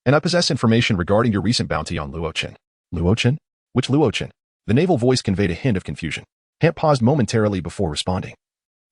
and I possess information regarding your recent bounty on Luochin. Luochin? Which Luochin? The naval voice conveyed a hint of confusion. Hant paused momentarily before responding.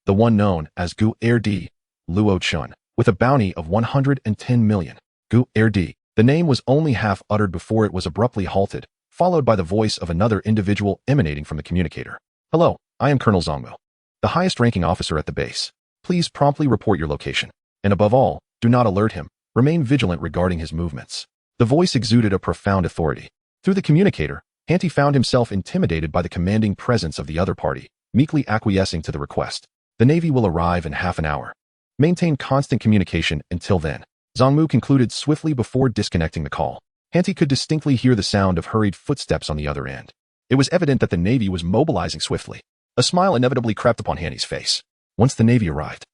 The one known as Gu Erdi, Luo Chun, with a bounty of 110 million. Gu Erdi. The name was only half uttered before it was abruptly halted, followed by the voice of another individual emanating from the communicator. Hello, I am Colonel Zongmo, the highest-ranking officer at the base. Please promptly report your location. And above all, do not alert him. Remain vigilant regarding his movements. The voice exuded a profound authority. Through the communicator, Hanty found himself intimidated by the commanding presence of the other party, meekly acquiescing to the request. The Navy will arrive in half an hour. Maintain constant communication until then. Zongmu concluded swiftly before disconnecting the call. Hanty could distinctly hear the sound of hurried footsteps on the other end. It was evident that the Navy was mobilizing swiftly. A smile inevitably crept upon Hanty's face. Once the Navy arrived,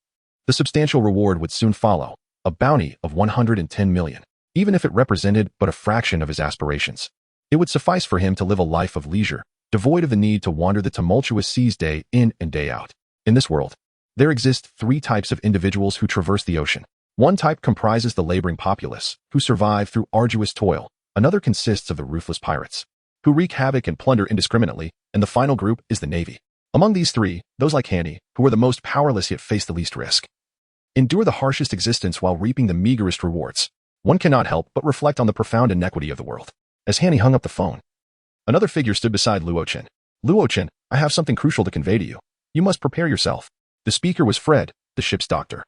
the substantial reward would soon follow, a bounty of 110 million. Even if it represented but a fraction of his aspirations, it would suffice for him to live a life of leisure, devoid of the need to wander the tumultuous seas day in and day out. In this world, there exist three types of individuals who traverse the ocean. One type comprises the laboring populace, who survive through arduous toil. Another consists of the ruthless pirates, who wreak havoc and plunder indiscriminately, and the final group is the Navy. Among these three, those like Handy, who are the most powerless yet face the least risk, endure the harshest existence while reaping the meagerest rewards. One cannot help but reflect on the profound inequity of the world. As Hanny hung up the phone, another figure stood beside Luo Chen. Luo Chen, I have something crucial to convey to you. You must prepare yourself. The speaker was Fred, the ship's doctor.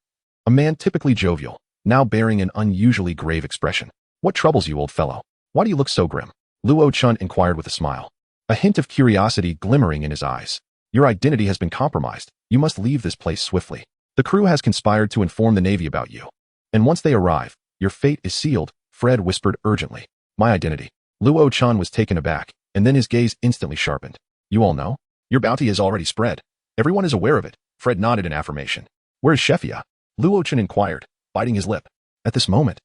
A man typically jovial, now bearing an unusually grave expression. What troubles you, old fellow? Why do you look so grim? Luo Chen inquired with a smile, a hint of curiosity glimmering in his eyes. Your identity has been compromised. You must leave this place swiftly. The crew has conspired to inform the Navy about you. And once they arrive, your fate is sealed, Fred whispered urgently. My identity. Luo Chen was taken aback, and then his gaze instantly sharpened. You all know? Your bounty has already spread. Everyone is aware of it. Fred nodded in affirmation. Where is Shefia? Luo Chen inquired, biting his lip. At this moment,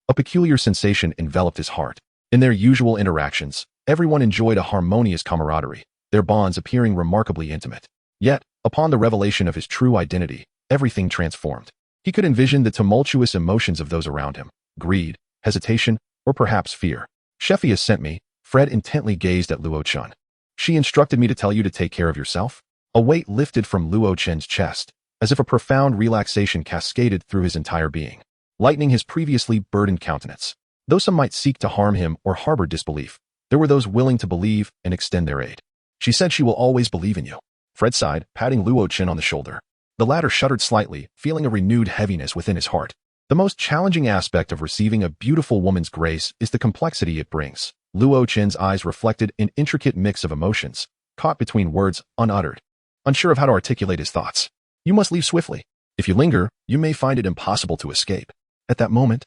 a peculiar sensation enveloped his heart. In their usual interactions, everyone enjoyed a harmonious camaraderie, their bonds appearing remarkably intimate. Yet, upon the revelation of his true identity, everything transformed. He could envision the tumultuous emotions of those around him, greed, hesitation, or perhaps fear. Shefia sent me. Fred intently gazed at Luo Chen. She instructed me to tell you to take care of yourself. A weight lifted from Luo Chen's chest, as if a profound relaxation cascaded through his entire being, lightening his previously burdened countenance. Though some might seek to harm him or harbor disbelief, there were those willing to believe and extend their aid. She said she will always believe in you. Fred sighed, patting Luo Chen on the shoulder. The latter shuddered slightly, feeling a renewed heaviness within his heart. The most challenging aspect of receiving a beautiful woman's grace is the complexity it brings. Luo Chen's eyes reflected an intricate mix of emotions, caught between words unuttered, unsure of how to articulate his thoughts. You must leave swiftly. If you linger, you may find it impossible to escape. At that moment,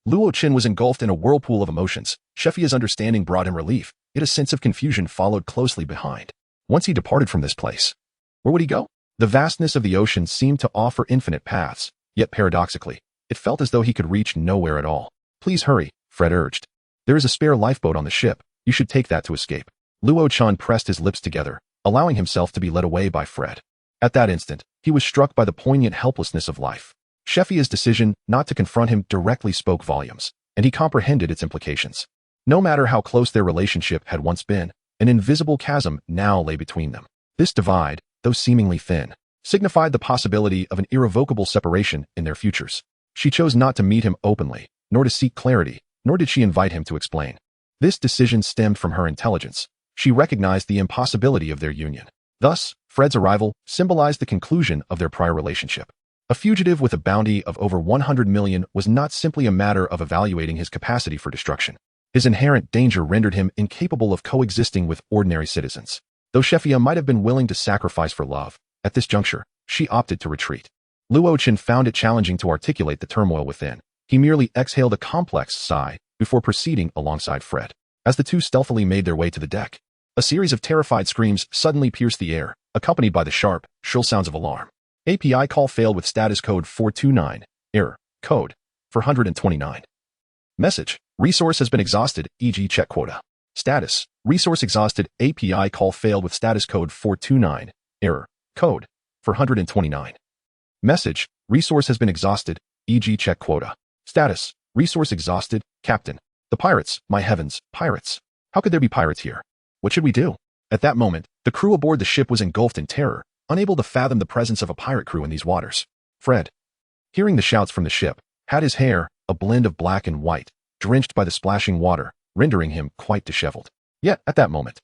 Luo Chen was engulfed in a whirlpool of emotions. Shefia's understanding brought him relief, yet a sense of confusion followed closely behind. Once he departed from this place, where would he go? The vastness of the ocean seemed to offer infinite paths, yet paradoxically, it felt as though he could reach nowhere at all. Please hurry, Fred urged. There is a spare lifeboat on the ship. You should take that to escape. Luo Chen pressed his lips together, allowing himself to be led away by Fred. At that instant, he was struck by the poignant helplessness of life. Shefia's decision not to confront him directly spoke volumes, and he comprehended its implications. No matter how close their relationship had once been, an invisible chasm now lay between them. This divide, though seemingly thin, signified the possibility of an irrevocable separation in their futures. She chose not to meet him openly, nor to seek clarity, nor did she invite him to explain. This decision stemmed from her intelligence. She recognized the impossibility of their union. Thus, Fred's arrival symbolized the conclusion of their prior relationship. A fugitive with a bounty of over 100 million was not simply a matter of evaluating his capacity for destruction. His inherent danger rendered him incapable of coexisting with ordinary citizens. Though Shefia might have been willing to sacrifice for love, at this juncture, she opted to retreat. Luo Chen found it challenging to articulate the turmoil within. He merely exhaled a complex sigh before proceeding alongside Fred. As the two stealthily made their way to the deck, a series of terrified screams suddenly pierced the air, accompanied by the sharp, shrill sounds of alarm. API call failed with status code 429. Error. Code 429. Message. Resource has been exhausted, e.g. check quota. Status. Resource exhausted. API call failed with status code 429. Error. Code 429. Message. Resource has been exhausted, e.g. check quota. Status. Resource exhausted. Captain. The pirates. My heavens, pirates. How could there be pirates here? What should we do? At that moment, the crew aboard the ship was engulfed in terror, unable to fathom the presence of a pirate crew in these waters. Fred, hearing the shouts from the ship, had his hair, a blend of black and white, drenched by the splashing water, rendering him quite disheveled. Yet, at that moment,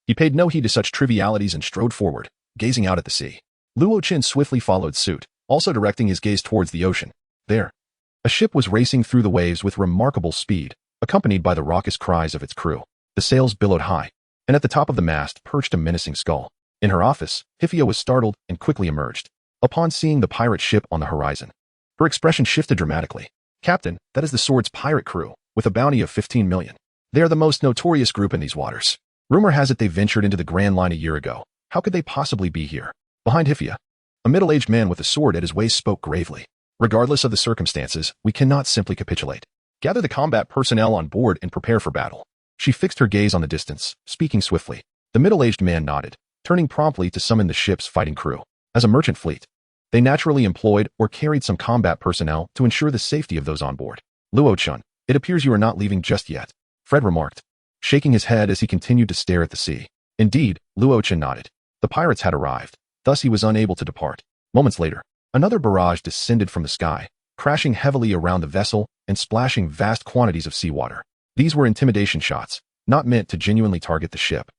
he paid no heed to such trivialities and strode forward, gazing out at the sea. Luo Chen swiftly followed suit, also directing his gaze towards the ocean. There, a ship was racing through the waves with remarkable speed, accompanied by the raucous cries of its crew. The sails billowed high, and at the top of the mast perched a menacing skull. In her office, Hifia was startled and quickly emerged. Upon seeing the pirate ship on the horizon, her expression shifted dramatically. Captain, that is the Sword's pirate crew, with a bounty of 15 million. They are the most notorious group in these waters. Rumor has it they ventured into the Grand Line a year ago. How could they possibly be here? Behind Hifia, a middle-aged man with a sword at his waist spoke gravely. Regardless of the circumstances, we cannot simply capitulate. Gather the combat personnel on board and prepare for battle. She fixed her gaze on the distance, speaking swiftly. The middle-aged man nodded, turning promptly to summon the ship's fighting crew. As a merchant fleet, they naturally employed or carried some combat personnel to ensure the safety of those on board. Luo Chen, it appears you are not leaving just yet, Fred remarked, shaking his head as he continued to stare at the sea. Indeed, Luo Chen nodded. The pirates had arrived, thus he was unable to depart. Moments later, another barrage descended from the sky, crashing heavily around the vessel and splashing vast quantities of seawater. These were intimidation shots, not meant to genuinely target the ship,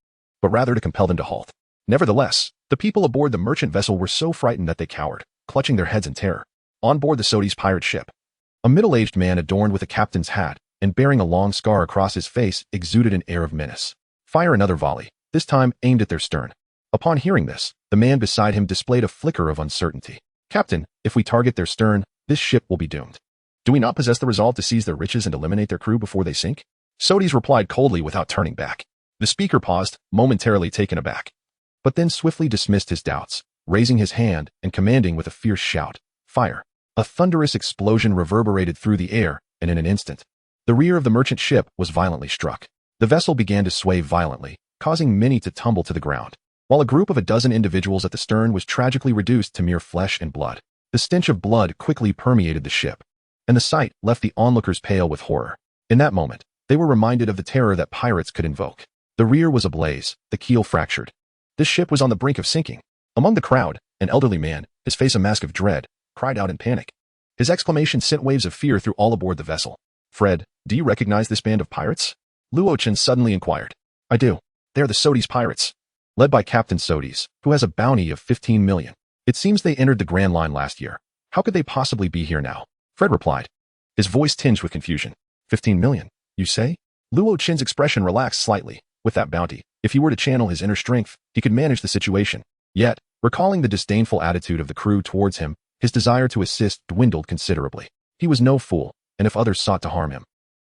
but rather to compel them to halt. Nevertheless, the people aboard the merchant vessel were so frightened that they cowered, clutching their heads in terror. On board the Sodis pirate ship, a middle-aged man adorned with a captain's hat and bearing a long scar across his face exuded an air of menace. Fire another volley, this time aimed at their stern. Upon hearing this, the man beside him displayed a flicker of uncertainty. Captain, if we target their stern, this ship will be doomed. Do we not possess the resolve to seize their riches and eliminate their crew before they sink? Sodis replied coldly without turning back. The speaker paused, momentarily taken aback, but then swiftly dismissed his doubts, raising his hand and commanding with a fierce shout, "Fire!" A thunderous explosion reverberated through the air, and in an instant, the rear of the merchant ship was violently struck. The vessel began to sway violently, causing many to tumble to the ground, while a group of a dozen individuals at the stern was tragically reduced to mere flesh and blood. The stench of blood quickly permeated the ship, and the sight left the onlookers pale with horror. In that moment, they were reminded of the terror that pirates could invoke. The rear was ablaze, the keel fractured. This ship was on the brink of sinking. Among the crowd, an elderly man, his face a mask of dread, cried out in panic. His exclamation sent waves of fear through all aboard the vessel. "Fred, do you recognize this band of pirates?" Luo-Chen suddenly inquired. "I do. They are the Sodis pirates, led by Captain Sodis, who has a bounty of 15 million. It seems they entered the Grand Line last year. How could they possibly be here now?" Fred replied, his voice tinged with confusion. 15 million, you say? Luo-Chen's expression relaxed slightly. With that bounty, if he were to channel his inner strength, he could manage the situation. Yet, recalling the disdainful attitude of the crew towards him, his desire to assist dwindled considerably. He was no fool, and if others sought to harm him,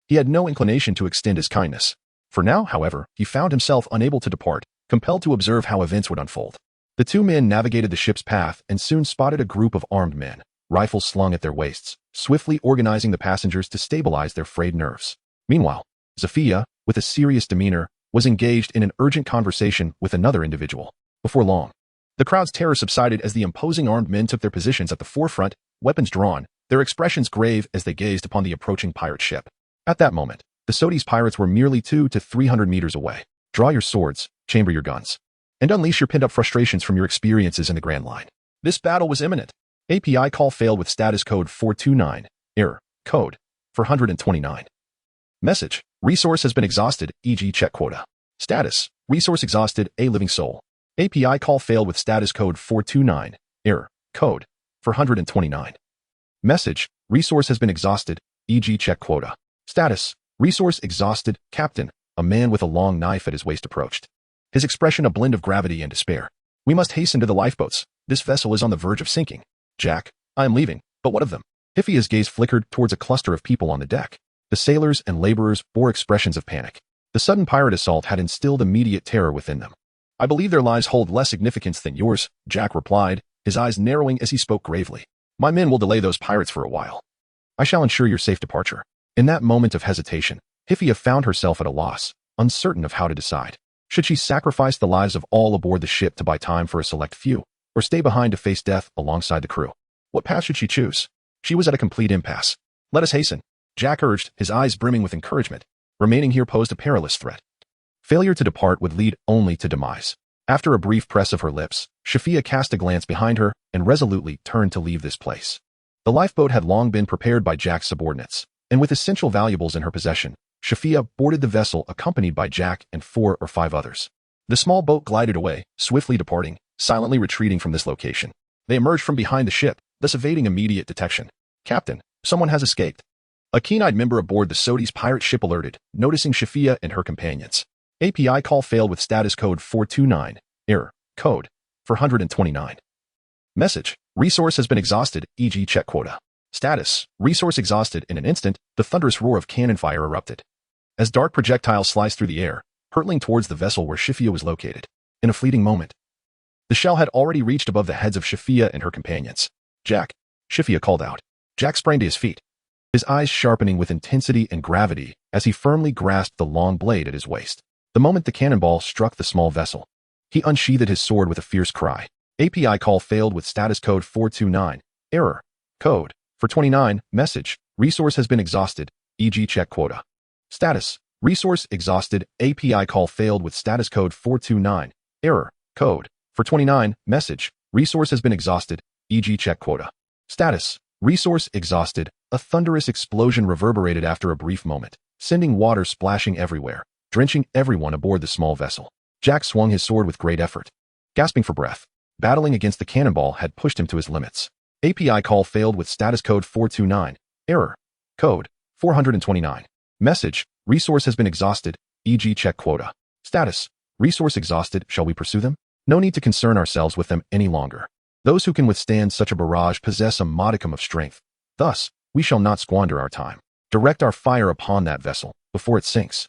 he had no inclination to extend his kindness. For now, however, he found himself unable to depart, compelled to observe how events would unfold. The two men navigated the ship's path and soon spotted a group of armed men, rifles slung at their waists, swiftly organizing the passengers to stabilize their frayed nerves. Meanwhile, Zafia, with a serious demeanor, was engaged in an urgent conversation with another individual. Before long, the crowd's terror subsided as the imposing armed men took their positions at the forefront, weapons drawn, their expressions grave as they gazed upon the approaching pirate ship. At that moment, the Sodis pirates were merely 200 to 300 meters away. Draw your swords, chamber your guns, and unleash your pent-up frustrations from your experiences in the Grand Line. This battle was imminent. API call failed with status code 429. Error. Code 429. Message. Resource has been exhausted, e.g. check quota. Status. Resource exhausted, a living soul. API call failed with status code 429. Error. Code 429. Message. Resource has been exhausted, e.g. check quota. Status. Resource exhausted, Captain. A man with a long knife at his waist approached, his expression a blend of gravity and despair. "We must hasten to the lifeboats. This vessel is on the verge of sinking." "Jack, I am leaving, but what of them?" Hifia's gaze flickered towards a cluster of people on the deck. The sailors and laborers bore expressions of panic. The sudden pirate assault had instilled immediate terror within them. "I believe their lives hold less significance than yours," Jack replied, his eyes narrowing as he spoke gravely. "My men will delay those pirates for a while. I shall ensure your safe departure." In that moment of hesitation, Hifia found herself at a loss, uncertain of how to decide. Should she sacrifice the lives of all aboard the ship to buy time for a select few, or stay behind to face death alongside the crew? What path should she choose? She was at a complete impasse. "Let us hasten," Jack urged, his eyes brimming with encouragement. Remaining here posed a perilous threat. Failure to depart would lead only to demise. After a brief press of her lips, Shafia cast a glance behind her and resolutely turned to leave this place. The lifeboat had long been prepared by Jack's subordinates, and with essential valuables in her possession, Shafia boarded the vessel accompanied by Jack and 4 or 5 others. The small boat glided away, swiftly departing, silently retreating from this location. They emerged from behind the ship, thus evading immediate detection. "Captain, someone has escaped," a keen-eyed member aboard the Sodis pirate ship alerted, noticing Shafia and her companions. API call failed with status code 429. Error. Code 429. Message. Resource has been exhausted, e.g. check quota. Status. Resource exhausted. In an instant, the thunderous roar of cannon fire erupted, as dark projectiles sliced through the air, hurtling towards the vessel where Shafia was located. In a fleeting moment, the shell had already reached above the heads of Shafia and her companions. "Jack," Shafia called out. Jack sprang to his feet, his eyes sharpening with intensity and gravity as he firmly grasped the long blade at his waist. The moment the cannonball struck the small vessel, he unsheathed his sword with a fierce cry. API call failed with status code 429. Error. Code 429. Message. Resource has been exhausted, e.g. check quota. Status. Resource exhausted. API call failed with status code 429. Error. Code 429. Message. Resource has been exhausted, e.g. check quota. Status. Resource exhausted, a thunderous explosion reverberated after a brief moment, sending water splashing everywhere, drenching everyone aboard the small vessel. Jack swung his sword with great effort. Gasping for breath, battling against the cannonball had pushed him to his limits. API call failed with status code 429. Error. Code 429. Message, resource has been exhausted, e.g. check quota. Status, resource exhausted, shall we pursue them? No need to concern ourselves with them any longer. Those who can withstand such a barrage possess a modicum of strength. Thus, we shall not squander our time. Direct our fire upon that vessel, before it sinks.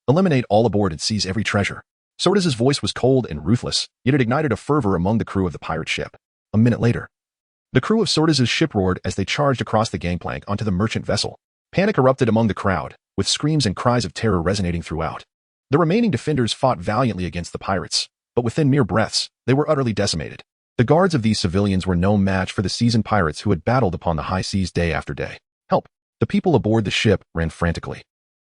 Eliminate all aboard and seize every treasure. Sortis's voice was cold and ruthless, yet it ignited a fervor among the crew of the pirate ship. A minute later, the crew of Sortis's ship roared as they charged across the gangplank onto the merchant vessel. Panic erupted among the crowd, with screams and cries of terror resonating throughout. The remaining defenders fought valiantly against the pirates, but within mere breaths, they were utterly decimated. The guards of these civilians were no match for the seasoned pirates who had battled upon the high seas day after day. Help! The people aboard the ship ran frantically,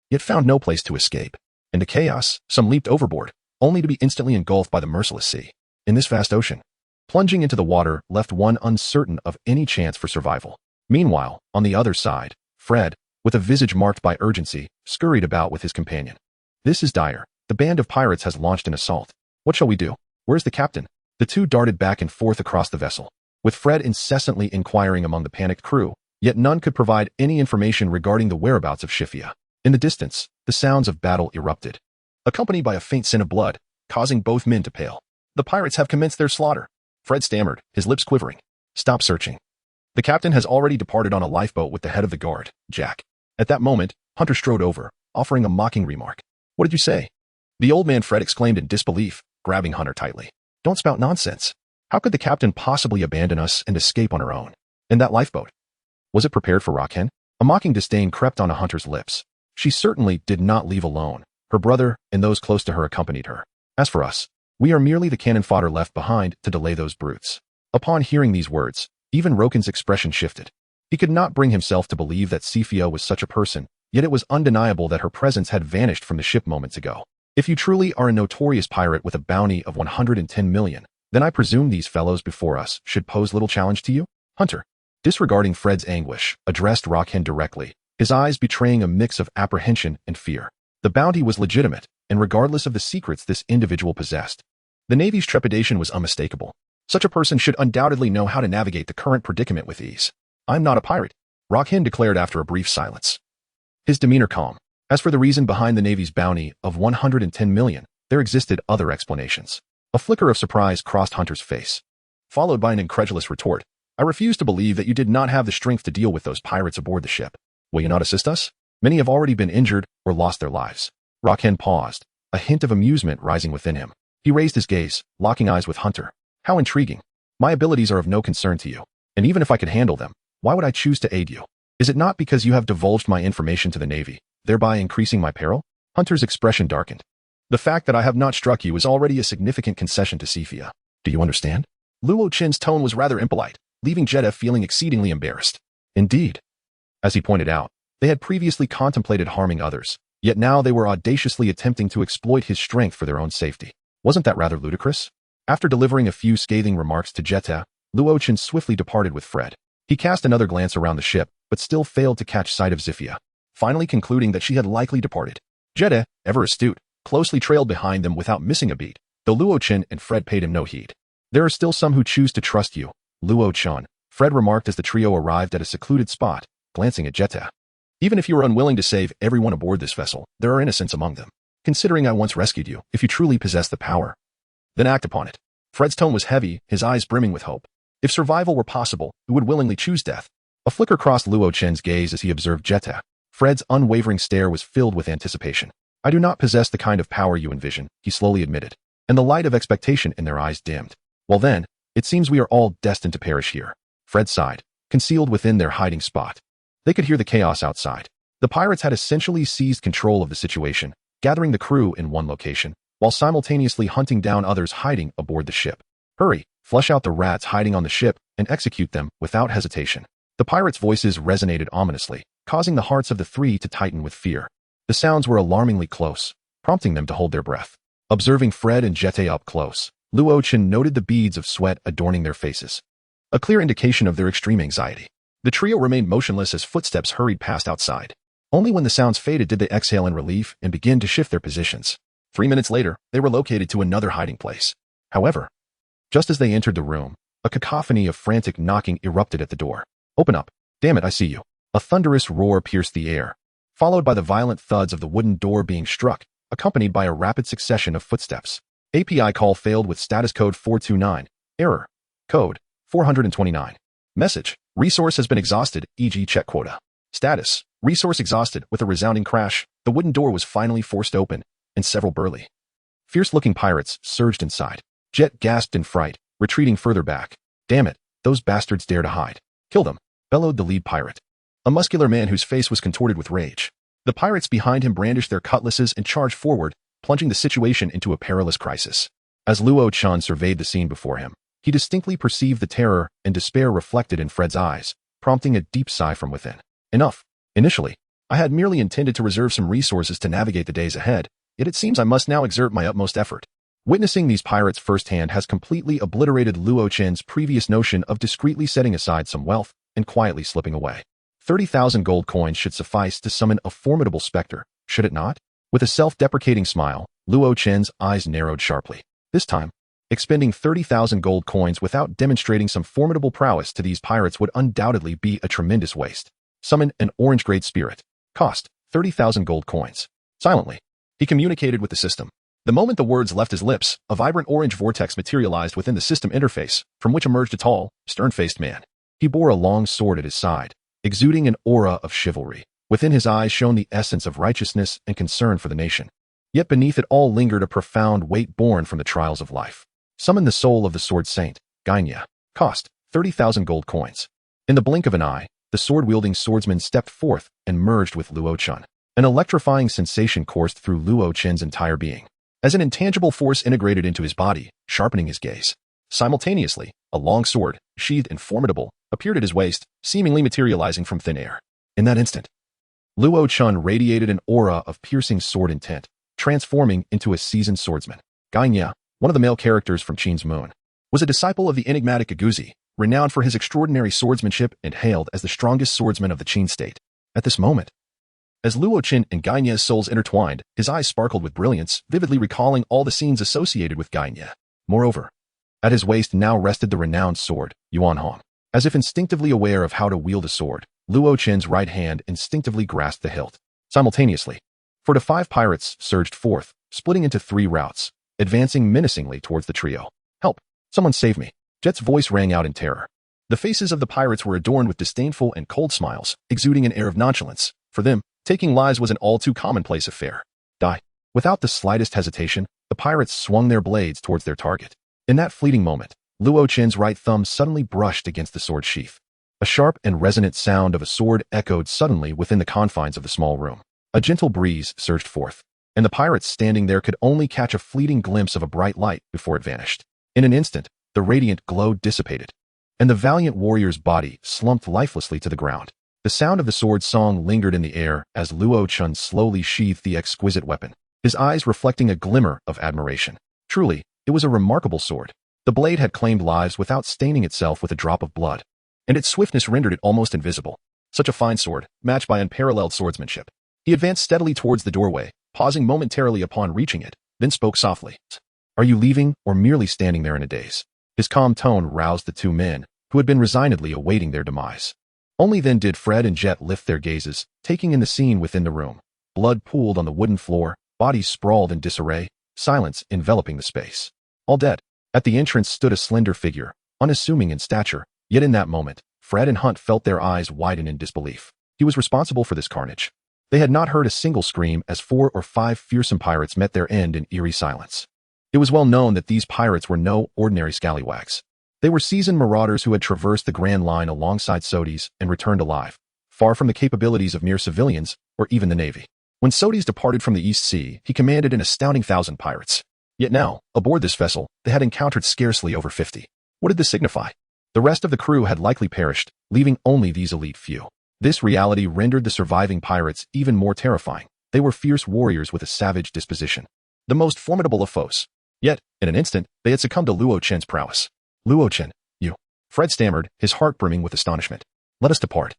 yet found no place to escape. In the chaos, some leaped overboard, only to be instantly engulfed by the merciless sea. In this vast ocean, plunging into the water left one uncertain of any chance for survival. Meanwhile, on the other side, Fred, with a visage marked by urgency, scurried about with his companion. This is dire. The band of pirates has launched an assault. What shall we do? Where's the captain? The two darted back and forth across the vessel, with Fred incessantly inquiring among the panicked crew, yet none could provide any information regarding the whereabouts of Shifia. In the distance, the sounds of battle erupted, accompanied by a faint scent of blood, causing both men to pale. The pirates have commenced their slaughter. Fred stammered, his lips quivering. Stop searching. The captain has already departed on a lifeboat with the head of the guard, Jack. At that moment, Hunter strode over, offering a mocking remark. What did you say? The old man Fred exclaimed in disbelief, grabbing Hunter tightly. Don't spout nonsense. How could the captain possibly abandon us and escape on her own? In that lifeboat? Was it prepared for Rockhen? A mocking disdain crept onto Hunter's lips. She certainly did not leave alone. Her brother and those close to her accompanied her. As for us, we are merely the cannon fodder left behind to delay those brutes. Upon hearing these words, even Roken's expression shifted. He could not bring himself to believe that Sifio was such a person, yet it was undeniable that her presence had vanished from the ship moments ago. If you truly are a notorious pirate with a bounty of 110 million, then I presume these fellows before us should pose little challenge to you? Hunter, disregarding Fred's anguish, addressed Rockhen directly, his eyes betraying a mix of apprehension and fear. The bounty was legitimate, and regardless of the secrets this individual possessed, the Navy's trepidation was unmistakable. Such a person should undoubtedly know how to navigate the current predicament with ease. I'm not a pirate, Rockhen declared after a brief silence, his demeanor calm. As for the reason behind the Navy's bounty of 110 million, there existed other explanations. A flicker of surprise crossed Hunter's face, followed by an incredulous retort. I refuse to believe that you did not have the strength to deal with those pirates aboard the ship. Will you not assist us? Many have already been injured or lost their lives. Rockhen paused, a hint of amusement rising within him. He raised his gaze, locking eyes with Hunter. How intriguing. My abilities are of no concern to you, and even if I could handle them, why would I choose to aid you? Is it not because you have divulged my information to the Navy, thereby increasing my peril? Hunter's expression darkened. The fact that I have not struck you is already a significant concession to Sifia. Do you understand? Luo Chin's tone was rather impolite, leaving Jeddah feeling exceedingly embarrassed. Indeed. As he pointed out, they had previously contemplated harming others, yet now they were audaciously attempting to exploit his strength for their own safety. Wasn't that rather ludicrous? After delivering a few scathing remarks to Jeddah, Luo Chin swiftly departed with Fred. He cast another glance around the ship, but still failed to catch sight of Sifia, finally concluding that she had likely departed. Jeddah, ever astute, closely trailed behind them without missing a beat, though Luo Chin and Fred paid him no heed. There are still some who choose to trust you, Luo Chin, Fred remarked as the trio arrived at a secluded spot, glancing at Jeddah. Even if you are unwilling to save everyone aboard this vessel, there are innocents among them. Considering I once rescued you, if you truly possess the power, then act upon it. Fred's tone was heavy, his eyes brimming with hope. If survival were possible, he would willingly choose death. A flicker crossed Luo Chin's gaze as he observed Jeddah. Fred's unwavering stare was filled with anticipation. I do not possess the kind of power you envision, he slowly admitted, and the light of expectation in their eyes dimmed. Well then, it seems we are all destined to perish here. Fred sighed, concealed within their hiding spot. They could hear the chaos outside. The pirates had essentially seized control of the situation, gathering the crew in one location, while simultaneously hunting down others hiding aboard the ship. Hurry, flush out the rats hiding on the ship and execute them without hesitation. The pirates' voices resonated ominously, causing the hearts of the three to tighten with fear. The sounds were alarmingly close, prompting them to hold their breath. Observing Fred and Jete up close, Luo Chin noted the beads of sweat adorning their faces, a clear indication of their extreme anxiety. The trio remained motionless as footsteps hurried past outside. Only when the sounds faded did they exhale in relief and begin to shift their positions. 3 minutes later, they were located to another hiding place. However, just as they entered the room, a cacophony of frantic knocking erupted at the door. "Open up. Damn it, I see you." A thunderous roar pierced the air, followed by the violent thuds of the wooden door being struck, accompanied by a rapid succession of footsteps. API call failed with status code 429. Error. Code 429. Message. Resource has been exhausted, e.g. check quota. Status. Resource exhausted. With a resounding crash, the wooden door was finally forced open, and several burly, fierce-looking pirates surged inside. Jet gasped in fright, retreating further back. "Damn it, those bastards dare to hide. Kill them," bellowed the lead pirate, a muscular man whose face was contorted with rage. The pirates behind him brandished their cutlasses and charged forward, plunging the situation into a perilous crisis. As Luo Chun surveyed the scene before him, he distinctly perceived the terror and despair reflected in Fred's eyes, prompting a deep sigh from within. "Enough. Initially, I had merely intended to reserve some resources to navigate the days ahead, yet it seems I must now exert my utmost effort." Witnessing these pirates firsthand has completely obliterated Luo Chen's previous notion of discreetly setting aside some wealth and quietly slipping away. 30,000 gold coins should suffice to summon a formidable specter, should it not? With a self-deprecating smile, Luo Chen's eyes narrowed sharply. This time, expending 30,000 gold coins without demonstrating some formidable prowess to these pirates would undoubtedly be a tremendous waste. Summon an orange great spirit. Cost 30,000 gold coins. Silently, he communicated with the system. The moment the words left his lips, a vibrant orange vortex materialized within the system interface, from which emerged a tall, stern-faced man. He bore a long sword at his side, exuding an aura of chivalry. Within his eyes shone the essence of righteousness and concern for the nation. Yet beneath it all lingered a profound weight born from the trials of life. Summon the soul of the sword saint, Gainya. Cost 30,000 gold coins. In the blink of an eye, the sword-wielding swordsman stepped forth and merged with Luo Chun. An electrifying sensation coursed through Luo Chen's entire being, as an intangible force integrated into his body, sharpening his gaze. Simultaneously, a long sword, sheathed and formidable, appeared at his waist, seemingly materializing from thin air. In that instant, Luo Chun radiated an aura of piercing sword intent, transforming into a seasoned swordsman. Gainya, one of the male characters from Qin's Moon, was a disciple of the enigmatic Aguzi, renowned for his extraordinary swordsmanship and hailed as the strongest swordsman of the Qin state. At this moment, as Luo Chin and Gainya's souls intertwined, his eyes sparkled with brilliance, vividly recalling all the scenes associated with Gainya. Moreover, at his waist now rested the renowned sword, Yuan Hong. As if instinctively aware of how to wield a sword, Luo Chin's right hand instinctively grasped the hilt. Simultaneously, 4 to 5 pirates surged forth, splitting into 3 routes, advancing menacingly towards the trio. "Help! Someone save me!" Jet's voice rang out in terror. The faces of the pirates were adorned with disdainful and cold smiles, exuding an air of nonchalance. For them, taking lives was an all-too commonplace affair. Die. Without the slightest hesitation, the pirates swung their blades towards their target. In that fleeting moment, Luo Chen's right thumb suddenly brushed against the sword sheath. A sharp and resonant sound of a sword echoed suddenly within the confines of the small room. A gentle breeze surged forth, and the pirates standing there could only catch a fleeting glimpse of a bright light before it vanished. In an instant, the radiant glow dissipated, and the valiant warrior's body slumped lifelessly to the ground. The sound of the sword song lingered in the air as Luo Chun slowly sheathed the exquisite weapon, his eyes reflecting a glimmer of admiration. Truly, it was a remarkable sword. The blade had claimed lives without staining itself with a drop of blood, and its swiftness rendered it almost invisible. Such a fine sword, matched by unparalleled swordsmanship. He advanced steadily towards the doorway, pausing momentarily upon reaching it, then spoke softly. "Are you leaving or merely standing there in a daze?" His calm tone roused the 2 men, who had been resignedly awaiting their demise. Only then did Fred and Jet lift their gazes, taking in the scene within the room. Blood pooled on the wooden floor, bodies sprawled in disarray, silence enveloping the space. All dead. At the entrance stood a slender figure, unassuming in stature, yet in that moment, Fred and Hunt felt their eyes widen in disbelief. He was responsible for this carnage. They had not heard a single scream as 4 or 5 fearsome pirates met their end in eerie silence. It was well known that these pirates were no ordinary scallywags. They were seasoned marauders who had traversed the Grand Line alongside Sodis and returned alive, far from the capabilities of mere civilians or even the Navy. When Sodis departed from the East Sea, he commanded an astounding 1,000 pirates. Yet now, aboard this vessel, they had encountered scarcely over 50. What did this signify? The rest of the crew had likely perished, leaving only these elite few. This reality rendered the surviving pirates even more terrifying. They were fierce warriors with a savage disposition, the most formidable of foes. Yet, in an instant, they had succumbed to Luo Chen's prowess. "Luo Chen, you." Fred stammered, his heart brimming with astonishment. Let us depart.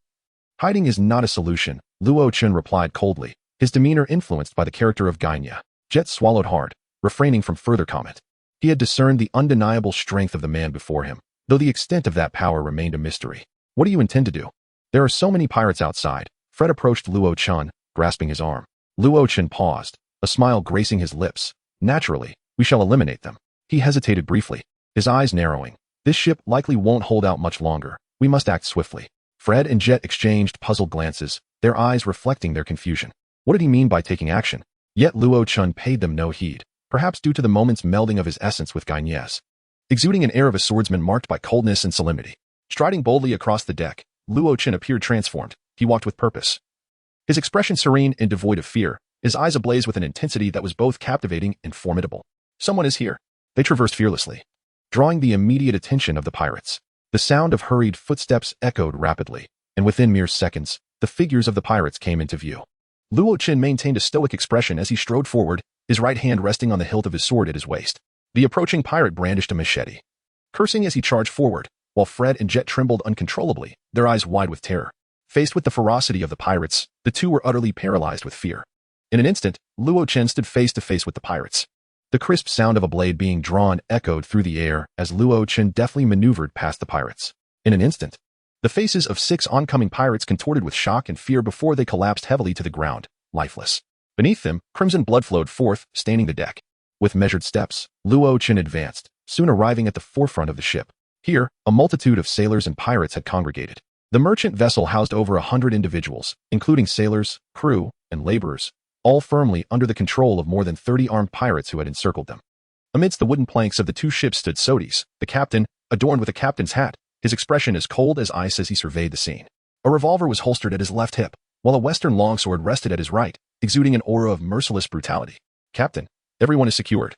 Hiding is not a solution, Luo Chun replied coldly, his demeanor influenced by the character of Gainia. Jet swallowed hard, refraining from further comment. He had discerned the undeniable strength of the man before him, though the extent of that power remained a mystery. What do you intend to do? There are so many pirates outside. Fred approached Luo Chun, grasping his arm. Luo Chun paused, a smile gracing his lips. Naturally, we shall eliminate them. He hesitated briefly, his eyes narrowing. This ship likely won't hold out much longer. We must act swiftly. Fred and Jet exchanged puzzled glances, their eyes reflecting their confusion. What did he mean by taking action? Yet Luo Chun paid them no heed, perhaps due to the moment's melding of his essence with Gainier's. Exuding an air of a swordsman marked by coldness and solemnity. Striding boldly across the deck, Luo Chun appeared transformed. He walked with purpose. His expression serene and devoid of fear, his eyes ablaze with an intensity that was both captivating and formidable. Someone is here. They traversed fearlessly, drawing the immediate attention of the pirates. The sound of hurried footsteps echoed rapidly, and within mere seconds, the figures of the pirates came into view. Luo Chun maintained a stoic expression as he strode forward, his right hand resting on the hilt of his sword at his waist. The approaching pirate brandished a machete, cursing as he charged forward, while Fred and Jet trembled uncontrollably, their eyes wide with terror. Faced with the ferocity of the pirates, the two were utterly paralyzed with fear. In an instant, Luo Chun stood face to face with the pirates. The crisp sound of a blade being drawn echoed through the air as Luo Chun deftly maneuvered past the pirates. In an instant, the faces of 6 oncoming pirates contorted with shock and fear before they collapsed heavily to the ground, lifeless. Beneath them, crimson blood flowed forth, staining the deck. With measured steps, Luo Chun advanced, soon arriving at the forefront of the ship. Here, a multitude of sailors and pirates had congregated. The merchant vessel housed over 100 individuals, including sailors, crew, and laborers, all firmly under the control of more than 30 armed pirates who had encircled them. Amidst the wooden planks of the 2 ships stood Sodis, the captain, adorned with a captain's hat, his expression as cold as ice as he surveyed the scene. A revolver was holstered at his left hip, while a western longsword rested at his right, exuding an aura of merciless brutality. Captain, everyone is secured.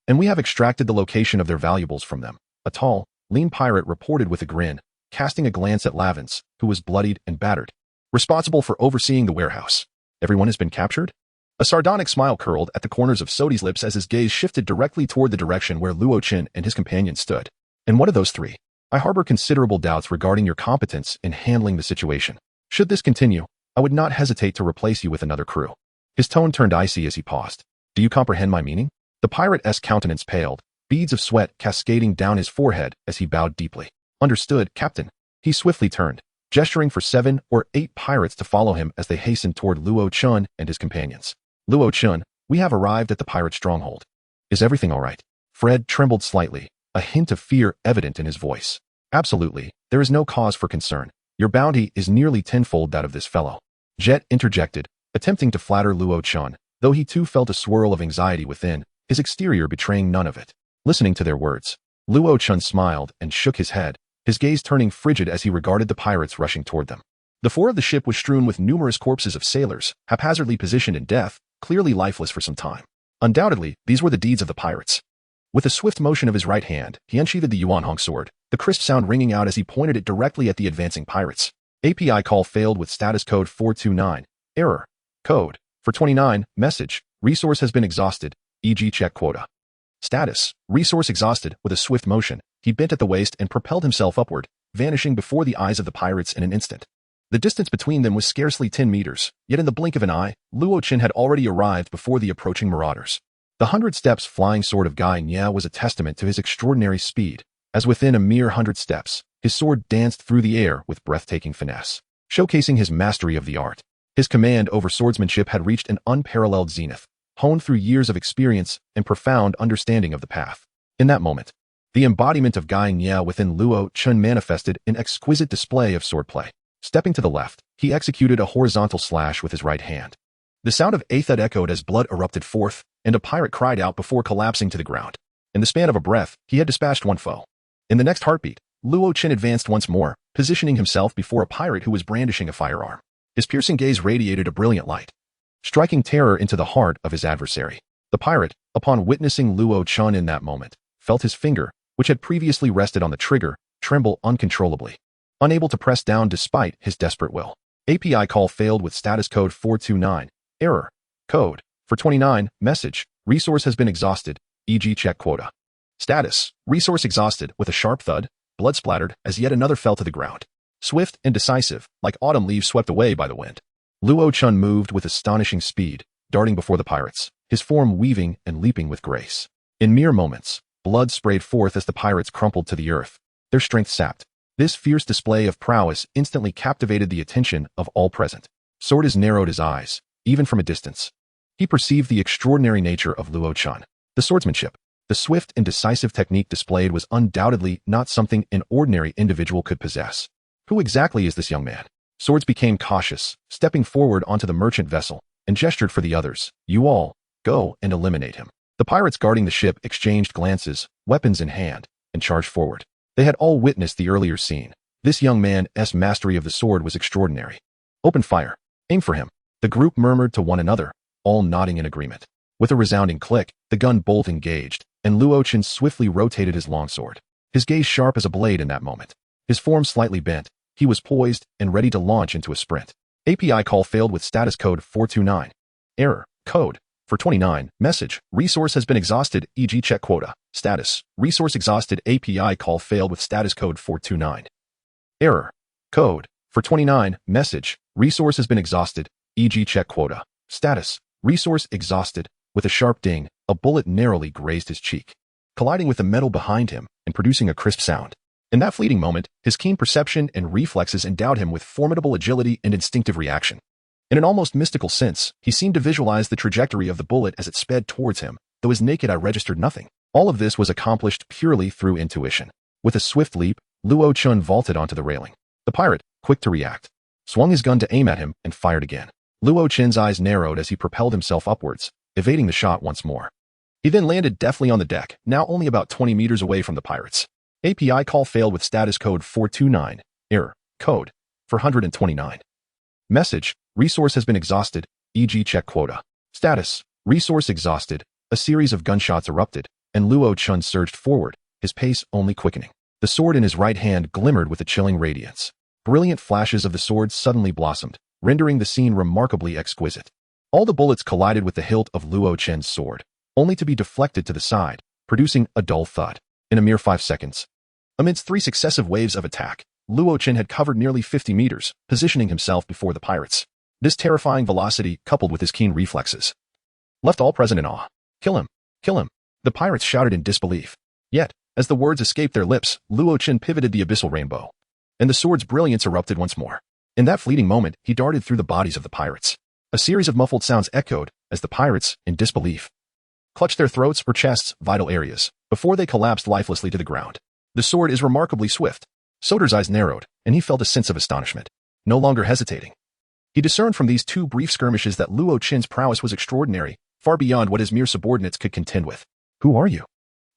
And we have extracted the location of their valuables from them. A tall, lean pirate reported with a grin, casting a glance at Lavins, who was bloodied and battered, responsible for overseeing the warehouse. Everyone has been captured? A sardonic smile curled at the corners of Sodi's lips as his gaze shifted directly toward the direction where Luo Chun and his companion stood. And what of those 3? I harbor considerable doubts regarding your competence in handling the situation. Should this continue, I would not hesitate to replace you with another crew. His tone turned icy as he paused. Do you comprehend my meaning? The pirate's countenance paled, beads of sweat cascading down his forehead as he bowed deeply. Understood, Captain. He swiftly turned, gesturing for 7 or 8 pirates to follow him as they hastened toward Luo Chun and his companions. Luo Chun, we have arrived at the pirate stronghold. Is everything all right? Fred trembled slightly, a hint of fear evident in his voice. Absolutely, there is no cause for concern. Your bounty is nearly tenfold that of this fellow. Jet interjected, attempting to flatter Luo Chun, though he too felt a swirl of anxiety within, his exterior betraying none of it. Listening to their words, Luo Chun smiled and shook his head, his gaze turning frigid as he regarded the pirates rushing toward them. The floor of the ship was strewn with numerous corpses of sailors, haphazardly positioned in death, clearly lifeless for some time. Undoubtedly, these were the deeds of the pirates. With a swift motion of his right hand, he unsheathed the Yuanhong sword, the crisp sound ringing out as he pointed it directly at the advancing pirates. API call failed with status code 429. Error. Code. For 29. Message. Resource has been exhausted. E.g. check quota. Status. Resource exhausted. With a swift motion, he bent at the waist and propelled himself upward, vanishing before the eyes of the pirates in an instant. The distance between them was scarcely 10 meters, yet in the blink of an eye, Luo Chun had already arrived before the approaching marauders. The 100 steps flying sword of Gai Nya was a testament to his extraordinary speed, as within a mere 100 steps, his sword danced through the air with breathtaking finesse, showcasing his mastery of the art. His command over swordsmanship had reached an unparalleled zenith, honed through years of experience and profound understanding of the path. In that moment, the embodiment of Gai Nya within Luo Chun manifested an exquisite display of swordplay. Stepping to the left, he executed a horizontal slash with his right hand. The sound of Aethud echoed as blood erupted forth, and a pirate cried out before collapsing to the ground. In the span of a breath, he had dispatched one foe. In the next heartbeat, Luo Chun advanced once more, positioning himself before a pirate who was brandishing a firearm. His piercing gaze radiated a brilliant light, striking terror into the heart of his adversary. The pirate, upon witnessing Luo Chun in that moment, felt his finger, which had previously rested on the trigger, tremble uncontrollably. Unable to press down despite his desperate will. API call failed with status code 429. Error. Code. For 29. Message. Resource has been exhausted. E.g. check quota. Status. Resource exhausted. With a sharp thud, blood splattered as yet another fell to the ground. swift and decisive, like autumn leaves swept away by the wind. Luo Chun moved with astonishing speed, darting before the pirates, his form weaving and leaping with grace. In mere moments, blood sprayed forth as the pirates crumpled to the earth, their strength sapped. This fierce display of prowess instantly captivated the attention of all present. Swords narrowed his eyes, even from a distance. He perceived the extraordinary nature of Luo Chun. The swordsmanship, the swift and decisive technique displayed was undoubtedly not something an ordinary individual could possess. Who exactly is this young man? Swords became cautious, stepping forward onto the merchant vessel, and gestured for the others. You all, go and eliminate him. The pirates guarding the ship exchanged glances, weapons in hand, and charged forward. They had all witnessed the earlier scene. This young man's mastery of the sword was extraordinary. Open fire. Aim for him. The group murmured to one another, all nodding in agreement. With a resounding click, the gun bolt engaged, and Luo Chun swiftly rotated his longsword. His gaze sharp as a blade in that moment. His form slightly bent, he was poised and ready to launch into a sprint. API call failed with status code 429. Error. Code. 429. Message. Resource has been exhausted, e.g. check quota. Status. Resource exhausted. API call failed with status code 429. Error. Code. 429. Message. Resource has been exhausted, e.g. check quota. Status. Resource exhausted. With a sharp ding, a bullet narrowly grazed his cheek, colliding with the metal behind him and producing a crisp sound. In that fleeting moment, his keen perception and reflexes endowed him with formidable agility and instinctive reaction. In an almost mystical sense, he seemed to visualize the trajectory of the bullet as it sped towards him, though his naked eye registered nothing. All of this was accomplished purely through intuition. With a swift leap, Luo Chun vaulted onto the railing. The pirate, quick to react, swung his gun to aim at him and fired again. Luo Chun's eyes narrowed as he propelled himself upwards, evading the shot once more. He then landed deftly on the deck, now only about 20 meters away from the pirates. API call failed with status code 429. Error. Code. 429. Message. Resource has been exhausted, e.g. check quota. Status. Resource exhausted. A series of gunshots erupted, and Luo Chun surged forward, his pace only quickening. The sword in his right hand glimmered with a chilling radiance. Brilliant flashes of the sword suddenly blossomed, rendering the scene remarkably exquisite. All the bullets collided with the hilt of Luo Chun's sword, only to be deflected to the side, producing a dull thud. In a mere 5 seconds, amidst 3 successive waves of attack, Luo Chun had covered nearly 50 meters, positioning himself before the pirates. This terrifying velocity, coupled with his keen reflexes, left all present in awe. Kill him! Kill him! The pirates shouted in disbelief. Yet, as the words escaped their lips, Luo Chun pivoted the abyssal rainbow, and the sword's brilliance erupted once more. In that fleeting moment, he darted through the bodies of the pirates. A series of muffled sounds echoed as the pirates, in disbelief, clutched their throats or chests, vital areas, before they collapsed lifelessly to the ground. The sword is remarkably swift. Soder's eyes narrowed, and he felt a sense of astonishment. No longer hesitating, he discerned from these 2 brief skirmishes that Luo Chun's prowess was extraordinary, far beyond what his mere subordinates could contend with. Who are you?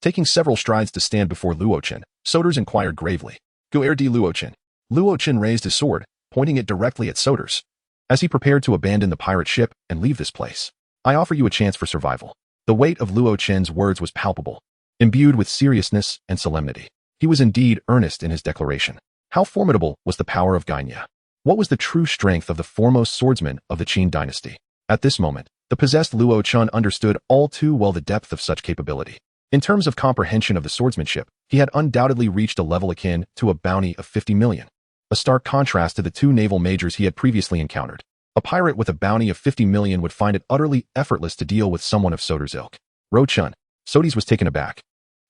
Taking several strides to stand before Luo Chun, Soders inquired gravely. Guerre de Luo Chun. Luo Chun raised his sword, pointing it directly at Soders, as he prepared to abandon the pirate ship and leave this place. I offer you a chance for survival. The weight of Luo Chun's words was palpable, imbued with seriousness and solemnity. He was indeed earnest in his declaration. How formidable was the power of Gainia? What was the true strength of the foremost swordsman of the Qin dynasty? At this moment, the possessed Luo Chun understood all too well the depth of such capability. In terms of comprehension of the swordsmanship, he had undoubtedly reached a level akin to a bounty of 50 million. A stark contrast to the 2 naval majors he had previously encountered. A pirate with a bounty of 50 million would find it utterly effortless to deal with someone of Soder's ilk. Ro Chun. Sodis was taken aback,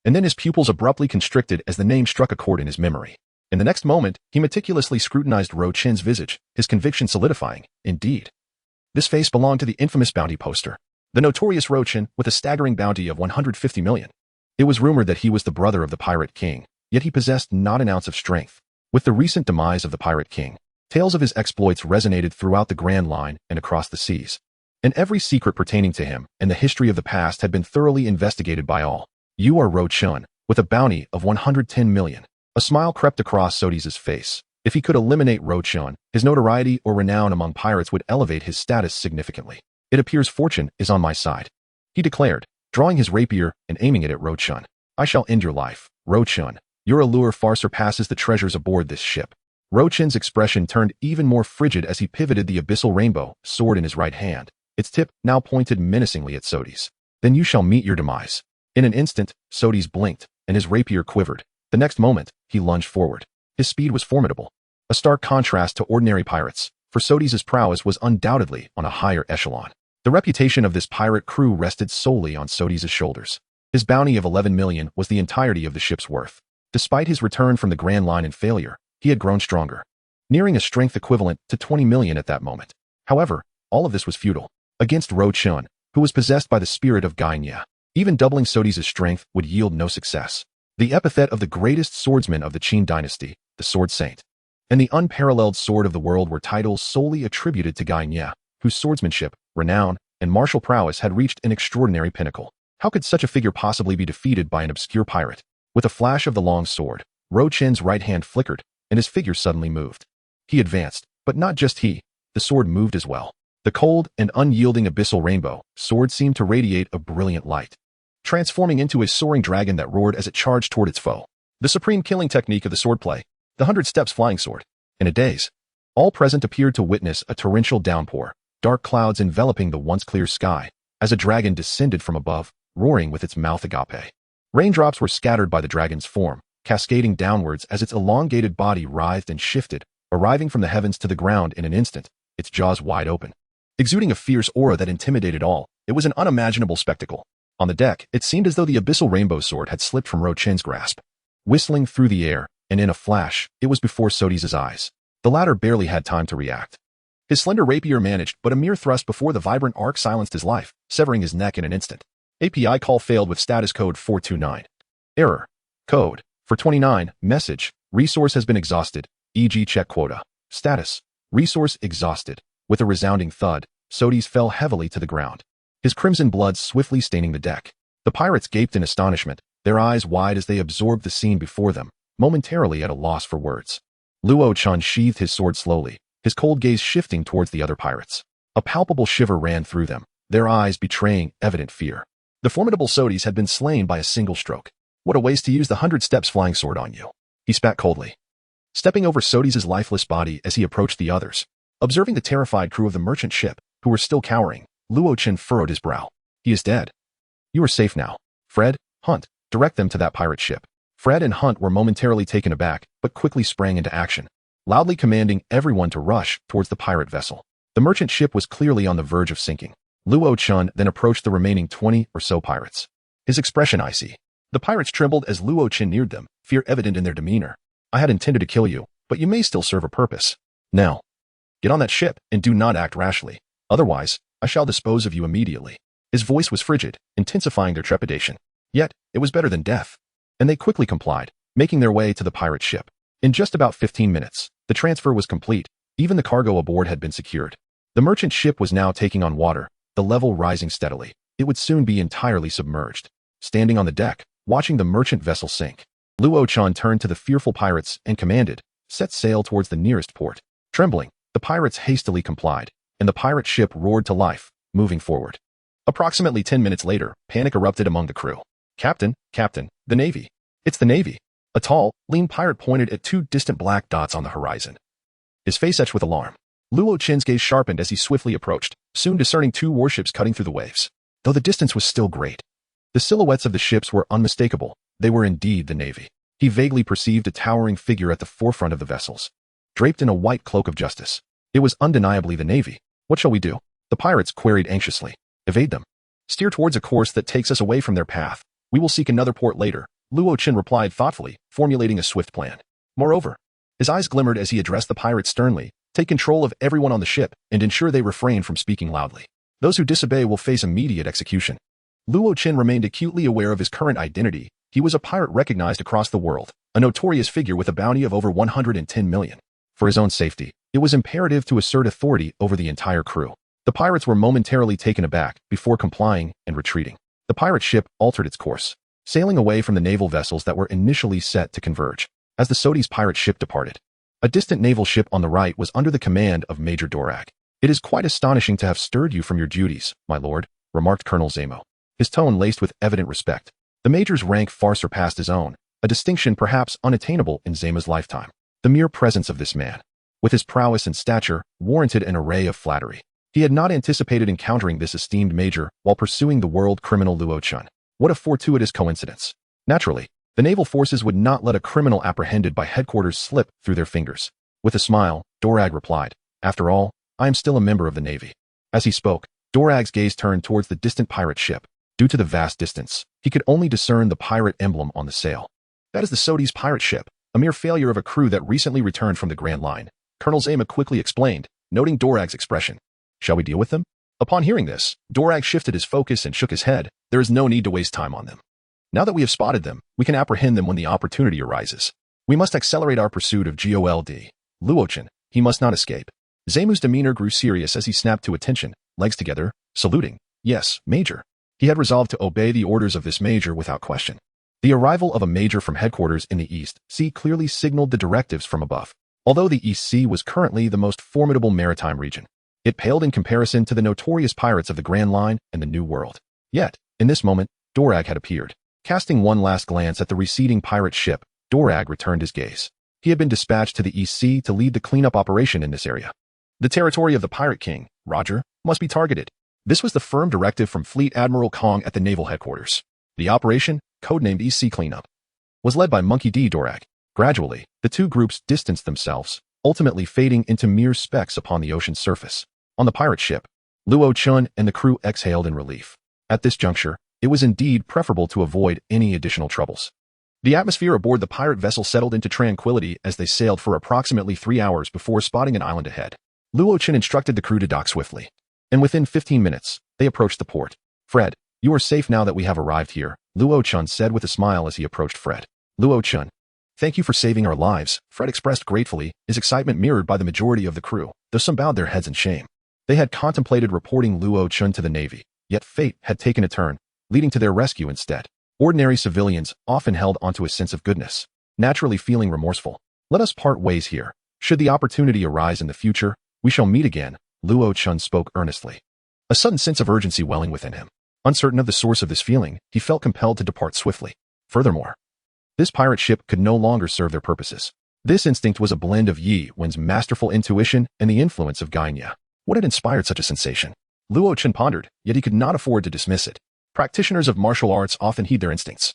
and then his pupils abruptly constricted as the name struck a chord in his memory. In the next moment, he meticulously scrutinized Ro Chun's visage, his conviction solidifying. Indeed, this face belonged to the infamous bounty poster, the notorious Ro Chun, with a staggering bounty of 150 million. It was rumored that he was the brother of the pirate king, yet he possessed not an ounce of strength. With the recent demise of the pirate king, tales of his exploits resonated throughout the Grand Line and across the seas, and every secret pertaining to him and the history of the past had been thoroughly investigated by all. You are Ro Chun, with a bounty of 110 million. A smile crept across Sodis' face. If he could eliminate Ro Chun, his notoriety or renown among pirates would elevate his status significantly. It appears fortune is on my side, he declared, drawing his rapier and aiming it at Ro Chun. I shall end your life, Ro Chun. Your allure far surpasses the treasures aboard this ship. Ro Chun's expression turned even more frigid as he pivoted the abyssal rainbow sword in his right hand, its tip now pointed menacingly at Sodis. Then you shall meet your demise. In an instant, Sodis blinked, and his rapier quivered. The next moment, he lunged forward. His speed was formidable. a stark contrast to ordinary pirates, for Sodys' prowess was undoubtedly on a higher echelon. The reputation of this pirate crew rested solely on Sodys' shoulders. His bounty of 11 million was the entirety of the ship's worth. Despite his return from the Grand Line and failure, he had grown stronger, nearing a strength equivalent to 20 million at that moment. However, all of this was futile. Against Ro Chun, who was possessed by the spirit of Gainya, even doubling Sodys' strength would yield no success. The epithet of the greatest swordsman of the Qin dynasty, the Sword Saint, and the unparalleled sword of the world were titles solely attributed to Gainya, whose swordsmanship, renown, and martial prowess had reached an extraordinary pinnacle. How could such a figure possibly be defeated by an obscure pirate? With a flash of the long sword, Ro Chen's right hand flickered, and his figure suddenly moved. He advanced, but not just he. The sword moved as well. The cold and unyielding abyssal rainbow sword seemed to radiate a brilliant light, transforming into a soaring dragon that roared as it charged toward its foe. The supreme killing technique of the swordplay, the 100 steps flying sword. In a daze, all present appeared to witness a torrential downpour, dark clouds enveloping the once clear sky, as a dragon descended from above, roaring with its mouth agape. Raindrops were scattered by the dragon's form, cascading downwards as its elongated body writhed and shifted, arriving from the heavens to the ground in an instant, its jaws wide open. Exuding a fierce aura that intimidated all, it was an unimaginable spectacle. On the deck, it seemed as though the abyssal rainbow sword had slipped from Ro Chen's grasp. Whistling through the air, and in a flash, it was before Sodys' eyes. The latter barely had time to react. His slender rapier managed but a mere thrust before the vibrant arc silenced his life, severing his neck in an instant. API call failed with status code 429. Error. Code. 429. Message. Resource has been exhausted. E.g. check quota. Status. Resource exhausted. With a resounding thud, Sodys fell heavily to the ground, his crimson blood swiftly staining the deck. The pirates gaped in astonishment, their eyes wide as they absorbed the scene before them, momentarily at a loss for words. Luo Chun sheathed his sword slowly, his cold gaze shifting towards the other pirates. A palpable shiver ran through them, their eyes betraying evident fear. The formidable Sodys had been slain by a single stroke. What a waste to use the 100 steps flying sword on you. He spat coldly, stepping over Sodys' lifeless body as he approached the others. Observing the terrified crew of the merchant ship, who were still cowering, Luo Chen furrowed his brow. He is dead. You are safe now. Fred, Hunt, direct them to that pirate ship. Fred and Hunt were momentarily taken aback, but quickly sprang into action, loudly commanding everyone to rush towards the pirate vessel. The merchant ship was clearly on the verge of sinking. Luo Chun then approached the remaining 20 or so pirates, his expression icy. The pirates trembled as Luo Chen neared them, fear evident in their demeanor. I had intended to kill you, but you may still serve a purpose. Now, get on that ship and do not act rashly. Otherwise, I shall dispose of you immediately. His voice was frigid, intensifying their trepidation. Yet, it was better than death. And they quickly complied, making their way to the pirate ship. In just about 15 minutes, the transfer was complete. Even the cargo aboard had been secured. The merchant ship was now taking on water, the level rising steadily. It would soon be entirely submerged. Standing on the deck, watching the merchant vessel sink, Luo Chun turned to the fearful pirates and commanded, set sail towards the nearest port. Trembling, the pirates hastily complied, and the pirate ship roared to life, moving forward. Approximately 10 minutes later, panic erupted among the crew. Captain, the Navy. It's the Navy. A tall, lean pirate pointed at two distant black dots on the horizon, his face etched with alarm. Luo Chen's gaze sharpened as he swiftly approached, soon discerning two warships cutting through the waves. Though the distance was still great, the silhouettes of the ships were unmistakable. They were indeed the Navy. He vaguely perceived a towering figure at the forefront of the vessels, draped in a white cloak of justice. It was undeniably the Navy. What shall we do? The pirates queried anxiously. Evade them. Steer towards a course that takes us away from their path. We will seek another port later, Luo Chen replied thoughtfully, formulating a swift plan. Moreover, his eyes glimmered as he addressed the pirates sternly. Take control of everyone on the ship and ensure they refrain from speaking loudly. Those who disobey will face immediate execution. Luo Chen remained acutely aware of his current identity. He was a pirate recognized across the world, a notorious figure with a bounty of over 110 million. For his own safety, it was imperative to assert authority over the entire crew. The pirates were momentarily taken aback before complying and retreating. The pirate ship altered its course, sailing away from the naval vessels that were initially set to converge. As the Sodys pirate ship departed, a distant naval ship on the right was under the command of Major Dorak. It is quite astonishing to have stirred you from your duties, my lord, remarked Colonel Zamo, his tone laced with evident respect. The major's rank far surpassed his own, a distinction perhaps unattainable in Zama's lifetime. The mere presence of this man, with his prowess and stature, warranted an array of flattery. He had not anticipated encountering this esteemed major while pursuing the world criminal Luo Chun. What a fortuitous coincidence. Naturally, the naval forces would not let a criminal apprehended by headquarters slip through their fingers. With a smile, Dorag replied, "After all, I am still a member of the Navy." As he spoke, Dorag's gaze turned towards the distant pirate ship. Due to the vast distance, he could only discern the pirate emblem on the sail. "That is the Sodis pirate ship, a mere failure of a crew that recently returned from the Grand Line," Colonel Zama quickly explained, noting Dorag's expression. "Shall we deal with them?" Upon hearing this, Dorag shifted his focus and shook his head. "There is no need to waste time on them. Now that we have spotted them, we can apprehend them when the opportunity arises. We must accelerate our pursuit of Gold. Luochen, he must not escape." Zamu's demeanor grew serious as he snapped to attention, legs together, saluting. "Yes, Major." He had resolved to obey the orders of this major without question. The arrival of a major from headquarters in the East Sea clearly signaled the directives from above. Although the East Sea was currently the most formidable maritime region, it paled in comparison to the notorious pirates of the Grand Line and the New World. Yet, in this moment, Dorag had appeared. Casting one last glance at the receding pirate ship, Dorag returned his gaze. He had been dispatched to the East Sea to lead the cleanup operation in this area. The territory of the Pirate King, Roger, must be targeted. This was the firm directive from Fleet Admiral Kong at the naval headquarters. The operation, codenamed East Sea Cleanup, was led by Monkey D. Dorag. Gradually, the two groups distanced themselves, ultimately fading into mere specks upon the ocean's surface. On the pirate ship, Luo Chun and the crew exhaled in relief. At this juncture, it was indeed preferable to avoid any additional troubles. The atmosphere aboard the pirate vessel settled into tranquility as they sailed for approximately 3 hours before spotting an island ahead. Luo Chun instructed the crew to dock swiftly, and within 15 minutes, they approached the port. "Fred, you are safe now that we have arrived here," Luo Chun said with a smile as he approached Fred. "Luo Chun, thank you for saving our lives," Fred expressed gratefully, his excitement mirrored by the majority of the crew, though some bowed their heads in shame. They had contemplated reporting Luo Chun to the Navy, yet fate had taken a turn, leading to their rescue instead. Ordinary civilians often held onto a sense of goodness, naturally feeling remorseful. "Let us part ways here. Should the opportunity arise in the future, we shall meet again," Luo Chun spoke earnestly, a sudden sense of urgency welling within him. Uncertain of the source of this feeling, he felt compelled to depart swiftly. Furthermore, this pirate ship could no longer serve their purposes. This instinct was a blend of Yi Wen's masterful intuition and the influence of Gainya. What had inspired such a sensation? Luo Chun pondered, yet he could not afford to dismiss it. Practitioners of martial arts often heed their instincts,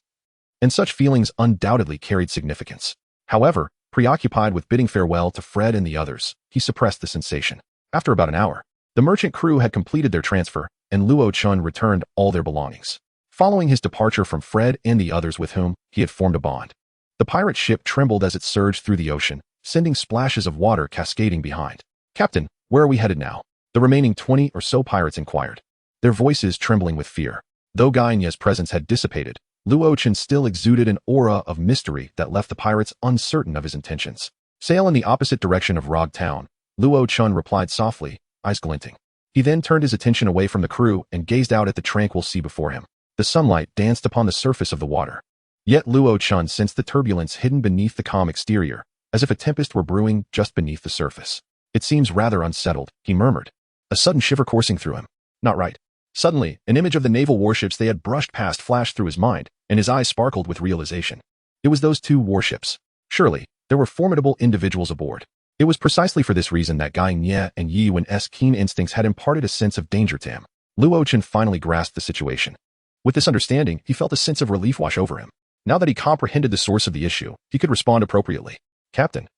and such feelings undoubtedly carried significance. However, preoccupied with bidding farewell to Fred and the others, he suppressed the sensation. After about an hour, the merchant crew had completed their transfer, and Luo Chun returned all their belongings. Following his departure from Fred and the others with whom he had formed a bond, the pirate ship trembled as it surged through the ocean, sending splashes of water cascading behind. "Captain, where are we headed now?" the remaining 20 or so pirates inquired, their voices trembling with fear. Though Gainya's presence had dissipated, Luo Chun still exuded an aura of mystery that left the pirates uncertain of his intentions. "Sail in the opposite direction of Rog Town," Luo Chun replied softly, eyes glinting. He then turned his attention away from the crew and gazed out at the tranquil sea before him. The sunlight danced upon the surface of the water. Yet Luo Chun sensed the turbulence hidden beneath the calm exterior, as if a tempest were brewing just beneath the surface. "It seems rather unsettled," he murmured, a sudden shiver coursing through him. Not right. Suddenly, an image of the naval warships they had brushed past flashed through his mind, and his eyes sparkled with realization. It was those 2 warships. Surely, there were formidable individuals aboard. It was precisely for this reason that Gainya and Yi Wen's keen instincts had imparted a sense of danger to him. Luo Chun finally grasped the situation. With this understanding, he felt a sense of relief wash over him. Now that he comprehended the source of the issue, he could respond appropriately. "Captain,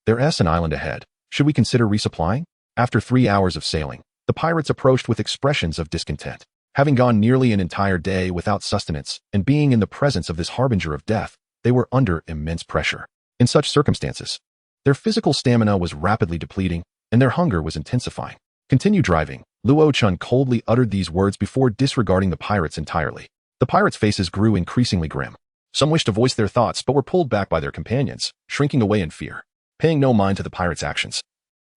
there's an island ahead. Should we consider resupplying?" After 3 hours of sailing, the pirates approached with expressions of discontent. Having gone nearly an entire day without sustenance and being in the presence of this harbinger of death, they were under immense pressure. In such circumstances, their physical stamina was rapidly depleting and their hunger was intensifying. "Continue driving," Luo Chun coldly uttered these words before disregarding the pirates entirely. The pirates' faces grew increasingly grim. Some wished to voice their thoughts but were pulled back by their companions, shrinking away in fear. Paying no mind to the pirates' actions,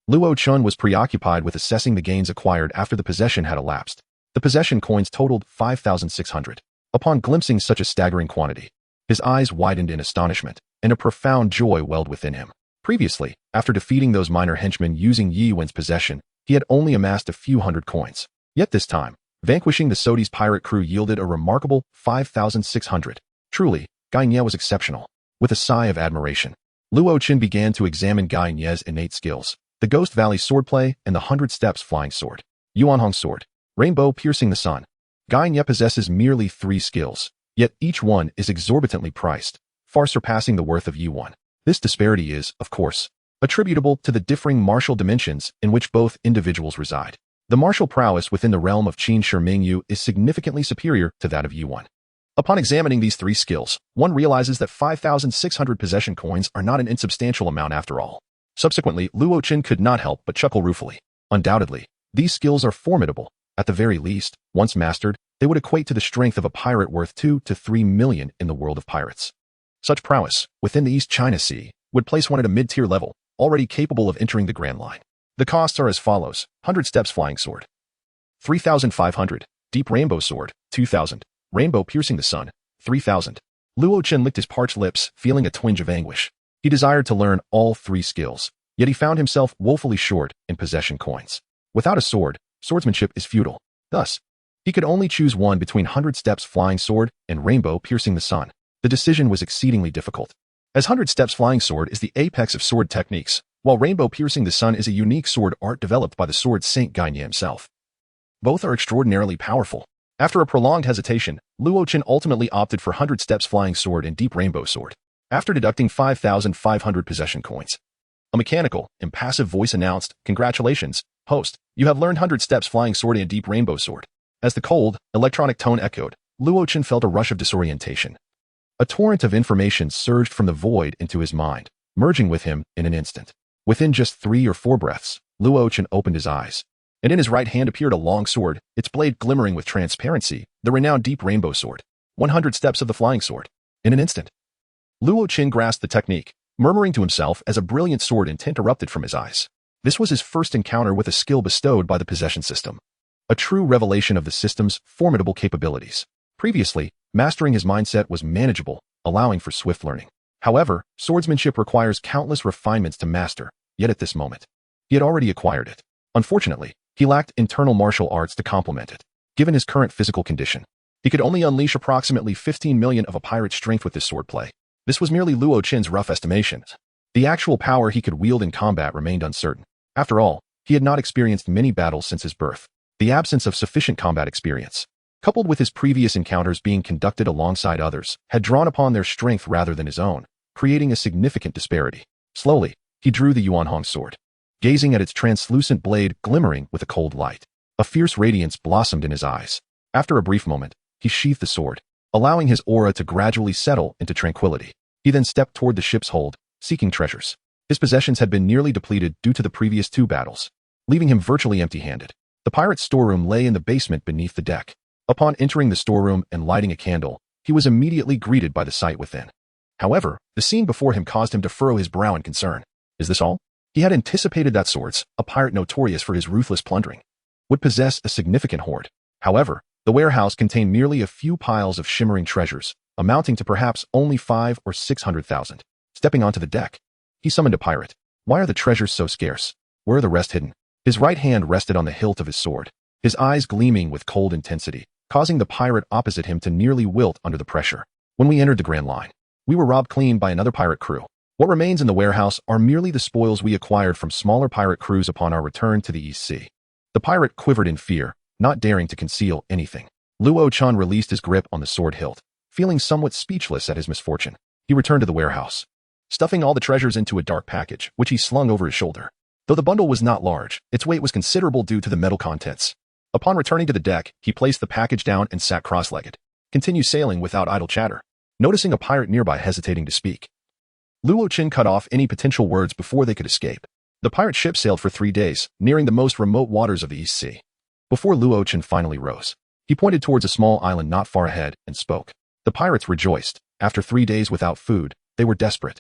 Luo Chun was preoccupied with assessing the gains acquired after the possession had elapsed. The possession coins totaled 5,600. Upon glimpsing such a staggering quantity, his eyes widened in astonishment, and a profound joy welled within him. Previously, after defeating those minor henchmen using Yi Wen's possession, he had only amassed a few hundred coins. Yet this time, vanquishing the Sodi's pirate crew yielded a remarkable 5,600. Truly, Gainya was exceptional. With a sigh of admiration, Luo Chun began to examine Gainya's innate skills. The Ghost Valley swordplay and the 100 Steps flying sword. Yuanhong sword. Rainbow piercing the sun. Gainya possesses merely 3 skills, yet each one is exorbitantly priced, far surpassing the worth of Yuan. This disparity is, of course, attributable to the differing martial dimensions in which both individuals reside. The martial prowess within the realm of Qin Shi Ming Yu is significantly superior to that of Yuan. Upon examining these three skills, one realizes that 5,600 possession coins are not an insubstantial amount after all. Subsequently, Luo Qin could not help but chuckle ruefully. Undoubtedly, these skills are formidable. At the very least, once mastered, they would equate to the strength of a pirate worth 2 to 3 million in the world of pirates. Such prowess, within the East China Sea, would place one at a mid-tier level, already capable of entering the Grand Line. The costs are as follows: 100 steps flying sword, 3,500, deep rainbow sword, 2,000, rainbow piercing the sun, 3,000. Luo Qin licked his parched lips, feeling a twinge of anguish. He desired to learn all three skills, yet he found himself woefully short in possession coins. Without a sword, swordsmanship is futile. Thus, he could only choose one between 100 steps flying sword and rainbow piercing the sun. The decision was exceedingly difficult, as 100 steps flying sword is the apex of sword techniques, while rainbow piercing the sun is a unique sword art developed by the sword Saint Gainye himself. Both are extraordinarily powerful. After a prolonged hesitation, Luo Qin ultimately opted for 100 steps flying sword and deep rainbow sword, after deducting 5,500 possession coins. A mechanical, impassive voice announced, "Congratulations, host, you have learned 100 steps flying sword and deep rainbow sword." As the cold, electronic tone echoed, Luo Qin felt a rush of disorientation. A torrent of information surged from the void into his mind, merging with him in an instant. Within just 3 or 4 breaths, Luo Qin opened his eyes, and in his right hand appeared a long sword, its blade glimmering with transparency, the renowned deep rainbow sword. 100 steps of the flying sword. In an instant, Luo Qin grasped the technique, murmuring to himself as a brilliant sword intent erupted from his eyes. This was his first encounter with a skill bestowed by the possession system, a true revelation of the system's formidable capabilities. Previously, mastering his mindset was manageable, allowing for swift learning. However, swordsmanship requires countless refinements to master, yet at this moment, he had already acquired it. Unfortunately, he lacked internal martial arts to complement it. Given his current physical condition, he could only unleash approximately 15 million of a pirate's strength with this swordplay. This was merely Luo Qin's rough estimations. The actual power he could wield in combat remained uncertain. After all, he had not experienced many battles since his birth. The absence of sufficient combat experience, coupled with his previous encounters being conducted alongside others, had drawn upon their strength rather than his own, creating a significant disparity. Slowly, he drew the Yuanhong sword, gazing at its translucent blade glimmering with a cold light. A fierce radiance blossomed in his eyes. After a brief moment, he sheathed the sword, allowing his aura to gradually settle into tranquility. He then stepped toward the ship's hold, seeking treasures. His possessions had been nearly depleted due to the previous 2 battles, leaving him virtually empty-handed. The pirate's storeroom lay in the basement beneath the deck. Upon entering the storeroom and lighting a candle, he was immediately greeted by the sight within. However, the scene before him caused him to furrow his brow in concern. Is this all? He had anticipated that Swords, a pirate notorious for his ruthless plundering, would possess a significant hoard. However, the warehouse contained merely a few piles of shimmering treasures, amounting to perhaps only 500 or 600,000. Stepping onto the deck, he summoned a pirate. Why are the treasures so scarce? Where are the rest hidden? His right hand rested on the hilt of his sword, his eyes gleaming with cold intensity, causing the pirate opposite him to nearly wilt under the pressure. When we entered the Grand Line, we were robbed clean by another pirate crew. What remains in the warehouse are merely the spoils we acquired from smaller pirate crews upon our return to the East Sea. The pirate quivered in fear, not daring to conceal anything. Luo Qin released his grip on the sword hilt, feeling somewhat speechless at his misfortune. He returned to the warehouse, stuffing all the treasures into a dark package, which he slung over his shoulder. Though the bundle was not large, its weight was considerable due to the metal contents. Upon returning to the deck, he placed the package down and sat cross-legged. Continue sailing without idle chatter. Noticing a pirate nearby hesitating to speak, Luo Qin cut off any potential words before they could escape. The pirate ship sailed for 3 days, nearing the most remote waters of the East Sea. Before Luo Qin finally rose, he pointed towards a small island not far ahead and spoke. The pirates rejoiced. After 3 days without food, they were desperate.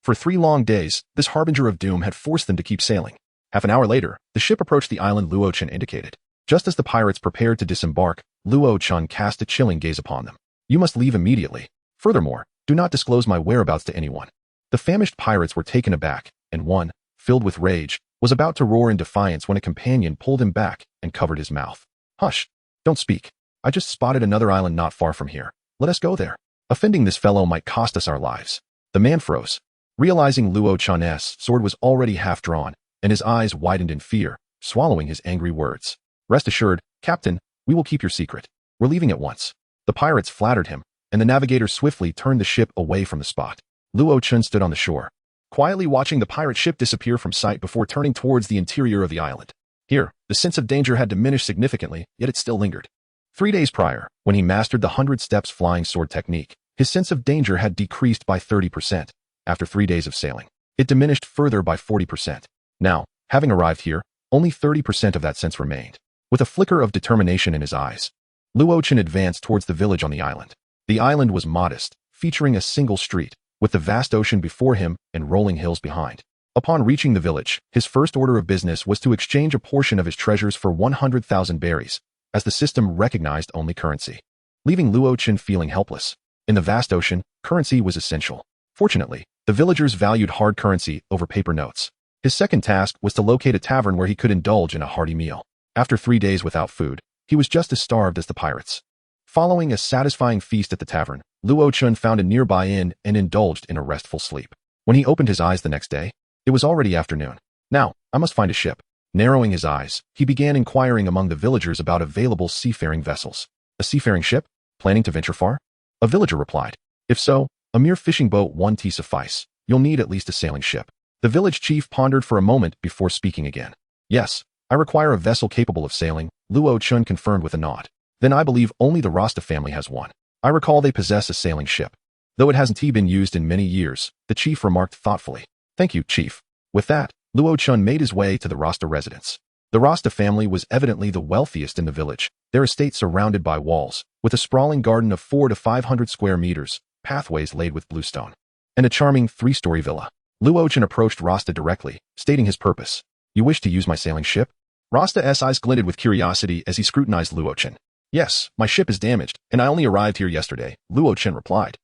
For 3 long days, this harbinger of doom had forced them to keep sailing. Half an hour later, the ship approached the island Luo Qin indicated. Just as the pirates prepared to disembark, Luo Qin cast a chilling gaze upon them. You must leave immediately. Furthermore, do not disclose my whereabouts to anyone. The famished pirates were taken aback, and one, filled with rage, was about to roar in defiance when a companion pulled him back and covered his mouth. Hush! Don't speak. I just spotted another island not far from here. Let us go there. Offending this fellow might cost us our lives. The man froze, realizing Luo Qin's sword was already half drawn, and his eyes widened in fear, swallowing his angry words. Rest assured, Captain, we will keep your secret. We're leaving at once. The pirates flattered him, and the navigator swiftly turned the ship away from the spot. Luo Qin stood on the shore, quietly watching the pirate ship disappear from sight before turning towards the interior of the island. Here, the sense of danger had diminished significantly, yet it still lingered. 3 days prior, when he mastered the 100 steps flying sword technique, his sense of danger had decreased by 30%. After 3 days of sailing, it diminished further by 40%. Now, having arrived here, only 30% of that sense remained. With a flicker of determination in his eyes, Luo Chen advanced towards the village on the island. The island was modest, featuring a single street, with the vast ocean before him and rolling hills behind. Upon reaching the village, his first order of business was to exchange a portion of his treasures for 100,000 berries, as the system recognized only currency, leaving Luo Chen feeling helpless. In the vast ocean, currency was essential. Fortunately, the villagers valued hard currency over paper notes. His second task was to locate a tavern where he could indulge in a hearty meal. After 3 days without food, he was just as starved as the pirates. Following a satisfying feast at the tavern, Luo Chen found a nearby inn and indulged in a restful sleep. When he opened his eyes the next day, it was already afternoon. Now, I must find a ship. Narrowing his eyes, he began inquiring among the villagers about available seafaring vessels. A seafaring ship? Planning to venture far? A villager replied. If so, a mere fishing boat won't suffice. You'll need at least a sailing ship. The village chief pondered for a moment before speaking again. Yes, I require a vessel capable of sailing, Luo Chen confirmed with a nod. Then I believe only the Rasta family has one. I recall they possess a sailing ship. Though it hasn't been used in many years, the chief remarked thoughtfully. Thank you, chief. With that, Luo Chen made his way to the Rasta residence. The Rasta family was evidently the wealthiest in the village, their estate surrounded by walls, with a sprawling garden of 400 to 500 square meters, pathways laid with bluestone, and a charming 3-story villa. Luo Chen approached Rasta directly, stating his purpose. You wish to use my sailing ship? Rasta's eyes glinted with curiosity as he scrutinized Luo Chen. Yes, my ship is damaged, and I only arrived here yesterday, Luo Chen replied.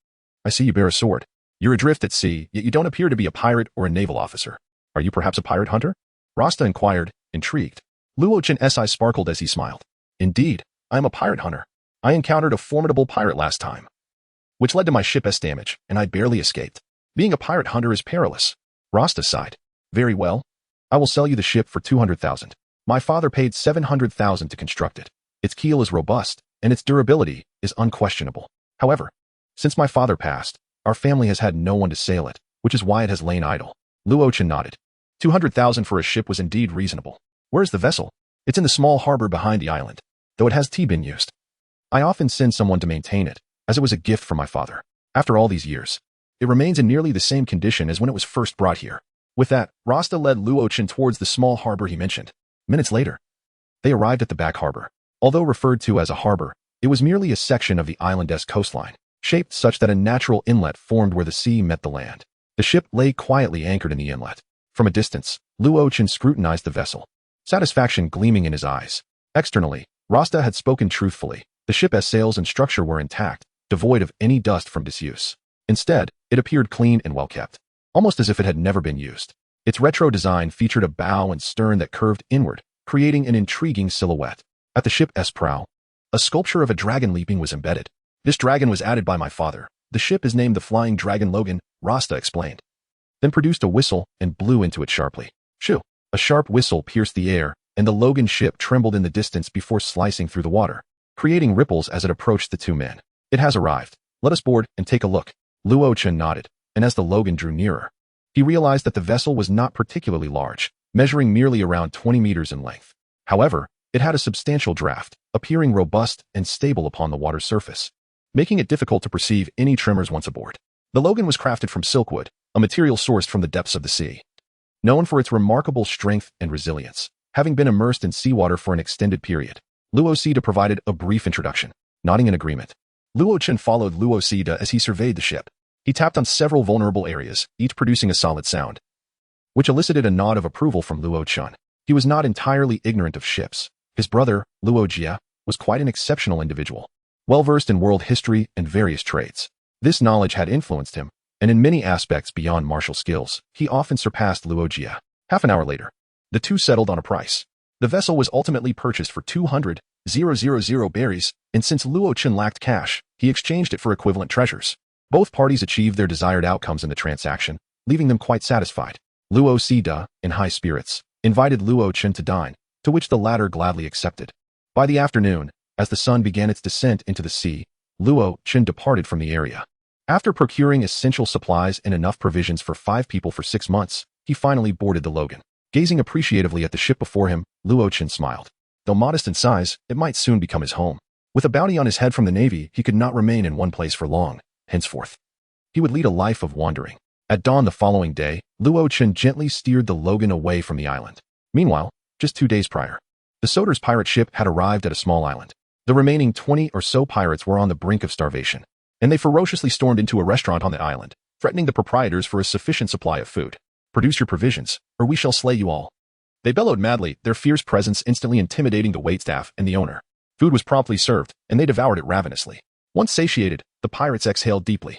I see you bear a sword. You're adrift at sea, yet you don't appear to be a pirate or a naval officer. Are you perhaps a pirate hunter? Rasta inquired, intrigued. Luo Chen's eyes sparkled as he smiled. Indeed, I am a pirate hunter. I encountered a formidable pirate last time, which led to my ship's damage, and I barely escaped. Being a pirate hunter is perilous. Rasta sighed. Very well. I will sell you the ship for 200,000. My father paid 700,000 to construct it. Its keel is robust, and its durability is unquestionable. However, since my father passed, our family has had no one to sail it, which is why it has lain idle. Luo Chen nodded. 200,000 for a ship was indeed reasonable. Where is the vessel? It's in the small harbor behind the island, though it has been used. I often send someone to maintain it, as it was a gift from my father. After all these years, it remains in nearly the same condition as when it was first brought here. With that, Rasta led Luo Chen towards the small harbor he mentioned. Minutes later, they arrived at the back harbor. Although referred to as a harbor, it was merely a section of the island's coastline, shaped such that a natural inlet formed where the sea met the land. The ship lay quietly anchored in the inlet. From a distance, Luo Chen scrutinized the vessel, satisfaction gleaming in his eyes. Externally, Rasta had spoken truthfully. The ship's sails and structure were intact, devoid of any dust from disuse. Instead, it appeared clean and well-kept, almost as if it had never been used. Its retro design featured a bow and stern that curved inward, creating an intriguing silhouette. At the ship's prow, a sculpture of a dragon leaping was embedded. This dragon was added by my father. The ship is named the Flying Dragon Logan, Rasta explained. Then produced a whistle and blew into it sharply. Shoo! A sharp whistle pierced the air, and the Logan ship trembled in the distance before slicing through the water, creating ripples as it approached the two men. It has arrived. Let us board and take a look. Luo Chen nodded, and as the Logan drew nearer, he realized that the vessel was not particularly large, measuring merely around 20 meters in length. However, it had a substantial draft, appearing robust and stable upon the water's surface, making it difficult to perceive any tremors once aboard. The Logan was crafted from silkwood, a material sourced from the depths of the sea. Known for its remarkable strength and resilience, having been immersed in seawater for an extended period, Luo Sida provided a brief introduction. Nodding in agreement, Luo Chen followed Luo Sida as he surveyed the ship. He tapped on several vulnerable areas, each producing a solid sound, which elicited a nod of approval from Luo Chen. He was not entirely ignorant of ships. His brother, Luo Jia, was quite an exceptional individual, well-versed in world history and various trades. This knowledge had influenced him, and in many aspects beyond martial skills, he often surpassed Luo Jia. Half an hour later, the two settled on a price. The vessel was ultimately purchased for 200,000 berries, and since Luo Chen lacked cash, he exchanged it for equivalent treasures. Both parties achieved their desired outcomes in the transaction, leaving them quite satisfied. Luo Sida, in high spirits, invited Luo Chen to dine, to which the latter gladly accepted. By the afternoon, as the sun began its descent into the sea, Luo Chen departed from the area. After procuring essential supplies and enough provisions for 5 people for 6 months, he finally boarded the Logan. Gazing appreciatively at the ship before him, Luo Chen smiled. Though modest in size, it might soon become his home. With a bounty on his head from the Navy, he could not remain in one place for long. Henceforth, he would lead a life of wandering. At dawn the following day, Luo Chen gently steered the Logan away from the island. Meanwhile, just 2 days prior, the Soder's pirate ship had arrived at a small island. The remaining 20 or so pirates were on the brink of starvation, and they ferociously stormed into a restaurant on the island, threatening the proprietors for a sufficient supply of food. "Produce your provisions, or we shall slay you all." They bellowed madly, their fierce presence instantly intimidating the waitstaff and the owner. Food was promptly served, and they devoured it ravenously. Once satiated, the pirates exhaled deeply,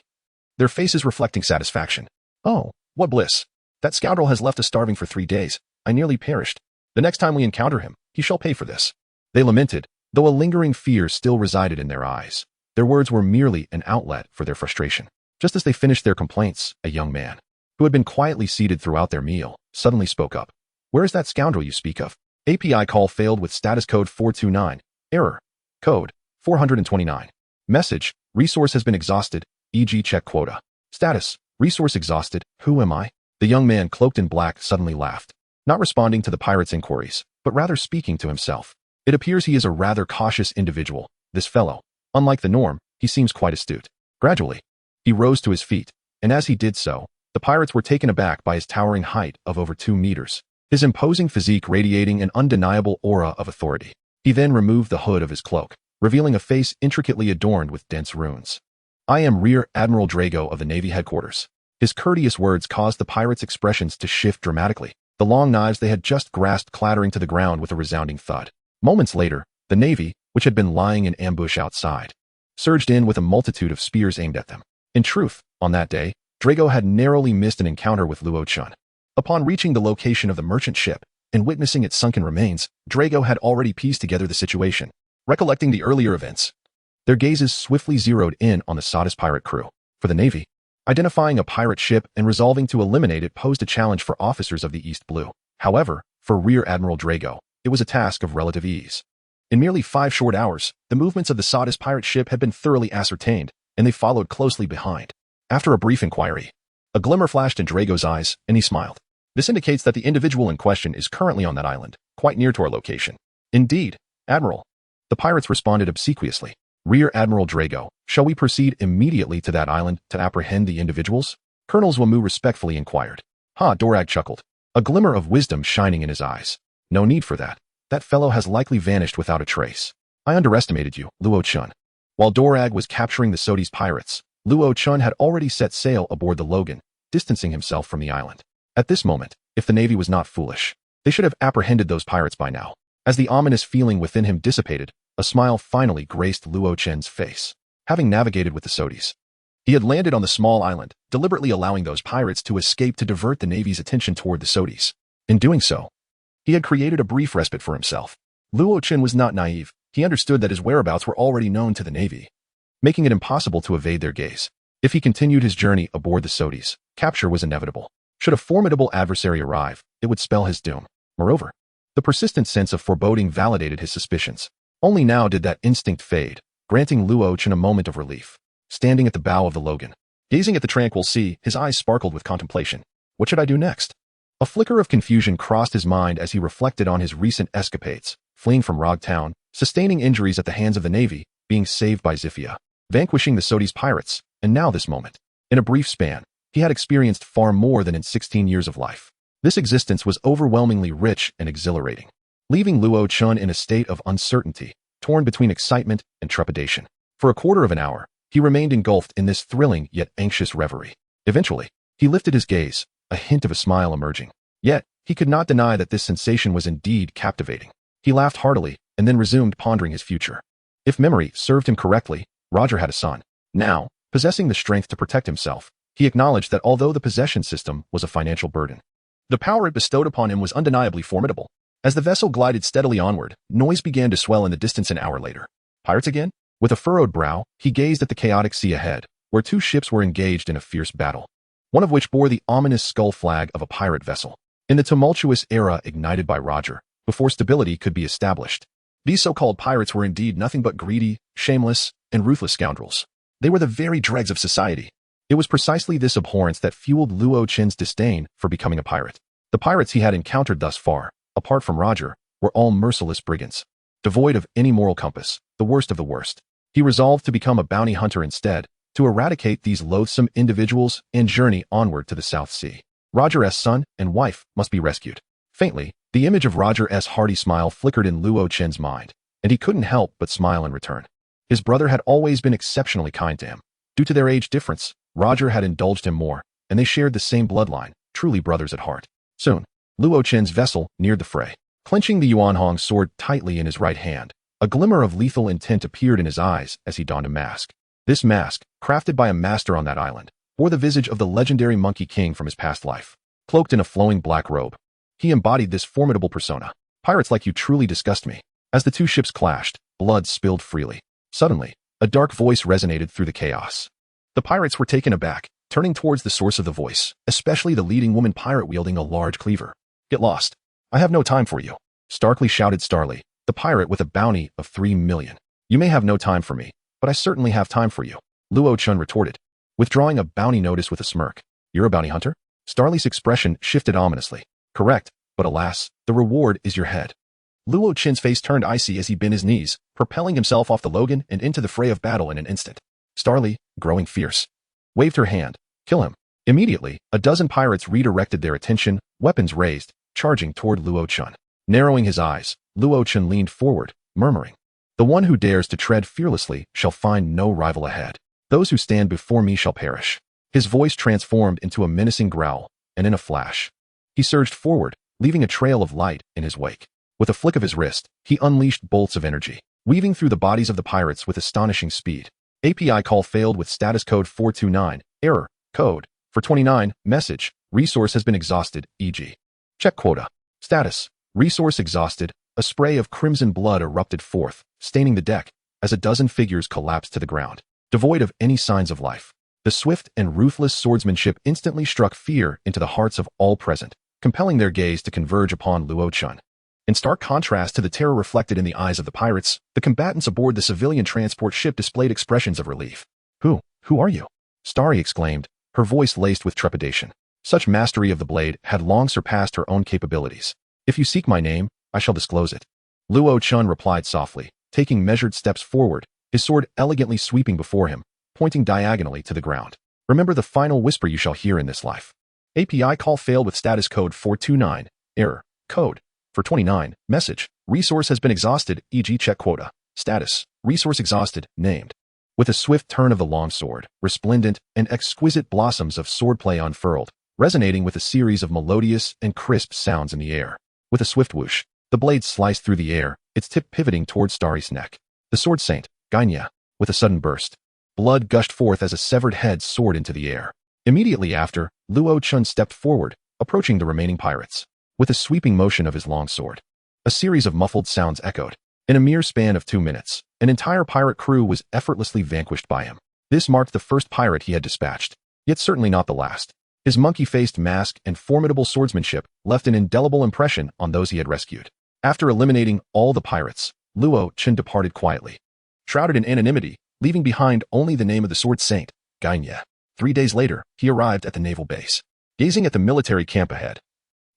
their faces reflecting satisfaction. "Oh, what bliss! That scoundrel has left us starving for 3 days. I nearly perished. The next time we encounter him, he shall pay for this." They lamented, though a lingering fear still resided in their eyes. Their words were merely an outlet for their frustration. Just as they finished their complaints, a young man, who had been quietly seated throughout their meal, suddenly spoke up. "Where is that scoundrel you speak of?" API call failed with status code 429. Error. Code 429. Message. Resource has been exhausted, e.g. check quota. Status. Resource exhausted. Who am I? The young man cloaked in black suddenly laughed, not responding to the pirate's inquiries, but rather speaking to himself. It appears he is a rather cautious individual, this fellow. Unlike the norm, he seems quite astute. Gradually, he rose to his feet, and as he did so, the pirates were taken aback by his towering height of over 2 meters, his imposing physique radiating an undeniable aura of authority. He then removed the hood of his cloak, revealing a face intricately adorned with dense runes. "I am Rear Admiral Drago of the Navy headquarters." His courteous words caused the pirates' expressions to shift dramatically, the long knives they had just grasped clattering to the ground with a resounding thud. Moments later, the Navy, which had been lying in ambush outside, surged in with a multitude of spears aimed at them. In truth, on that day, Drago had narrowly missed an encounter with Luo Chen. Upon reaching the location of the merchant ship and witnessing its sunken remains, Drago had already pieced together the situation. Recollecting the earlier events, their gazes swiftly zeroed in on the Sodus pirate crew. For the Navy, identifying a pirate ship and resolving to eliminate it posed a challenge for officers of the East Blue. However, for Rear Admiral Drago, it was a task of relative ease. In merely 5 short hours, the movements of the Sodus pirate ship had been thoroughly ascertained, and they followed closely behind. After a brief inquiry, a glimmer flashed in Drago's eyes, and he smiled. This indicates that the individual in question is currently on that island, quite near to our location. "Indeed, Admiral." The pirates responded obsequiously. "Rear Admiral Drago, shall we proceed immediately to that island to apprehend the individuals?" Colonel Zwamu respectfully inquired. Dorag chuckled, a glimmer of wisdom shining in his eyes. "No need for that. That fellow has likely vanished without a trace. I underestimated you, Luo Chen." While Dorag was capturing the Sodis pirates, Luo Chen had already set sail aboard the Logan, distancing himself from the island. At this moment, if the Navy was not foolish, they should have apprehended those pirates by now. As the ominous feeling within him dissipated, a smile finally graced Luo Chen's face. Having navigated with the Sodis, he had landed on the small island, deliberately allowing those pirates to escape to divert the Navy's attention toward the Sodis. In doing so, he had created a brief respite for himself. Luo Chen was not naive. He understood that his whereabouts were already known to the Navy, making it impossible to evade their gaze. If he continued his journey aboard the Sodis, capture was inevitable. Should a formidable adversary arrive, it would spell his doom. Moreover, the persistent sense of foreboding validated his suspicions. Only now did that instinct fade, granting Luo Chen a moment of relief. Standing at the bow of the Logan, gazing at the tranquil sea, his eyes sparkled with contemplation. What should I do next? A flicker of confusion crossed his mind as he reflected on his recent escapades, fleeing from Rog Town, sustaining injuries at the hands of the Navy, being saved by Zifia, vanquishing the Sodis pirates, and now this moment. In a brief span, he had experienced far more than in 16 years of life. This existence was overwhelmingly rich and exhilarating, leaving Luo Chen in a state of uncertainty, torn between excitement and trepidation. For a quarter of an hour, he remained engulfed in this thrilling yet anxious reverie. Eventually, he lifted his gaze, a hint of a smile emerging. Yet, he could not deny that this sensation was indeed captivating. He laughed heartily, and then resumed pondering his future. If memory served him correctly, Roger had a son. Now, possessing the strength to protect himself, he acknowledged that although the possession system was a financial burden, the power it bestowed upon him was undeniably formidable. As the vessel glided steadily onward, noise began to swell in the distance an hour later. Pirates again? With a furrowed brow, he gazed at the chaotic sea ahead, where 2 ships were engaged in a fierce battle, one of which bore the ominous skull flag of a pirate vessel. In the tumultuous era ignited by Roger, before stability could be established, these so-called pirates were indeed nothing but greedy, shameless, and ruthless scoundrels. They were the very dregs of society, It was precisely this abhorrence that fueled Luo Qin's disdain for becoming a pirate. The pirates he had encountered thus far, apart from Roger, were all merciless brigands, devoid of any moral compass, the worst of the worst. He resolved to become a bounty hunter instead, to eradicate these loathsome individuals and journey onward to the South Sea. Roger's son and wife must be rescued. Faintly, the image of Roger's hearty smile flickered in Luo Qin's mind, and he couldn't help but smile in return. His brother had always been exceptionally kind to him. Due to their age difference, Roger had indulged him more, and they shared the same bloodline, truly brothers at heart. Soon, Luo Qin's vessel neared the fray. Clenching the Yuanhong sword tightly in his right hand, a glimmer of lethal intent appeared in his eyes as he donned a mask. This mask, crafted by a master on that island, bore the visage of the legendary Monkey King from his past life. Cloaked in a flowing black robe, he embodied this formidable persona. Pirates like you truly disgust me. As the two ships clashed, blood spilled freely. Suddenly, a dark voice resonated through the chaos. The pirates were taken aback, turning towards the source of the voice, especially the leading woman pirate wielding a large cleaver. Get lost. I have no time for you, starkly shouted Starly, the pirate with a bounty of 3 million. You may have no time for me, but I certainly have time for you, Luo Chun retorted, withdrawing a bounty notice with a smirk. You're a bounty hunter? Starly's expression shifted ominously. Correct, but alas, the reward is your head. Luo Chin's face turned icy as he bent his knees, propelling himself off the Logan and into the fray of battle in an instant. Starly, growing fierce, waved her hand. Kill him. Immediately, a dozen pirates redirected their attention, weapons raised, charging toward Luo Chun. Narrowing his eyes, Luo Chun leaned forward, murmuring, The one who dares to tread fearlessly shall find no rival ahead. Those who stand before me shall perish. His voice transformed into a menacing growl, and in a flash, he surged forward, leaving a trail of light in his wake. With a flick of his wrist, he unleashed bolts of energy, weaving through the bodies of the pirates with astonishing speed. API call failed with status code 429, error, code, for 29, message, resource has been exhausted, e.g. Check quota. Status, resource exhausted. A spray of crimson blood erupted forth, staining the deck, as a dozen figures collapsed to the ground, devoid of any signs of life. The swift and ruthless swordsmanship instantly struck fear into the hearts of all present, compelling their gaze to converge upon Luo Chun. In stark contrast to the terror reflected in the eyes of the pirates, the combatants aboard the civilian transport ship displayed expressions of relief. Who are you? Starry exclaimed, her voice laced with trepidation. Such mastery of the blade had long surpassed her own capabilities. If you seek my name, I shall disclose it. Luo Chun replied softly, taking measured steps forward, his sword elegantly sweeping before him, pointing diagonally to the ground. Remember the final whisper you shall hear in this life. API call failed with status code 429, error, code, for 29, message, resource has been exhausted, e.g. check quota. Status, resource exhausted, named. With a swift turn of the long sword, resplendent and exquisite blossoms of swordplay unfurled, resonating with a series of melodious and crisp sounds in the air. With a swift whoosh, the blade sliced through the air, its tip pivoting toward Starry's neck. The sword saint, Gainya, with a sudden burst, blood gushed forth as a severed head soared into the air. Immediately after, Luo Chun stepped forward, approaching the remaining pirates. With a sweeping motion of his long sword, a series of muffled sounds echoed. In a mere span of 2 minutes, an entire pirate crew was effortlessly vanquished by him. This marked the first pirate he had dispatched, yet certainly not the last. His monkey-faced mask and formidable swordsmanship left an indelible impression on those he had rescued. After eliminating all the pirates, Luo Chun departed quietly, shrouded in anonymity, leaving behind only the name of the sword saint, Gainya. 3 days later, he arrived at the naval base. Gazing at the military camp ahead,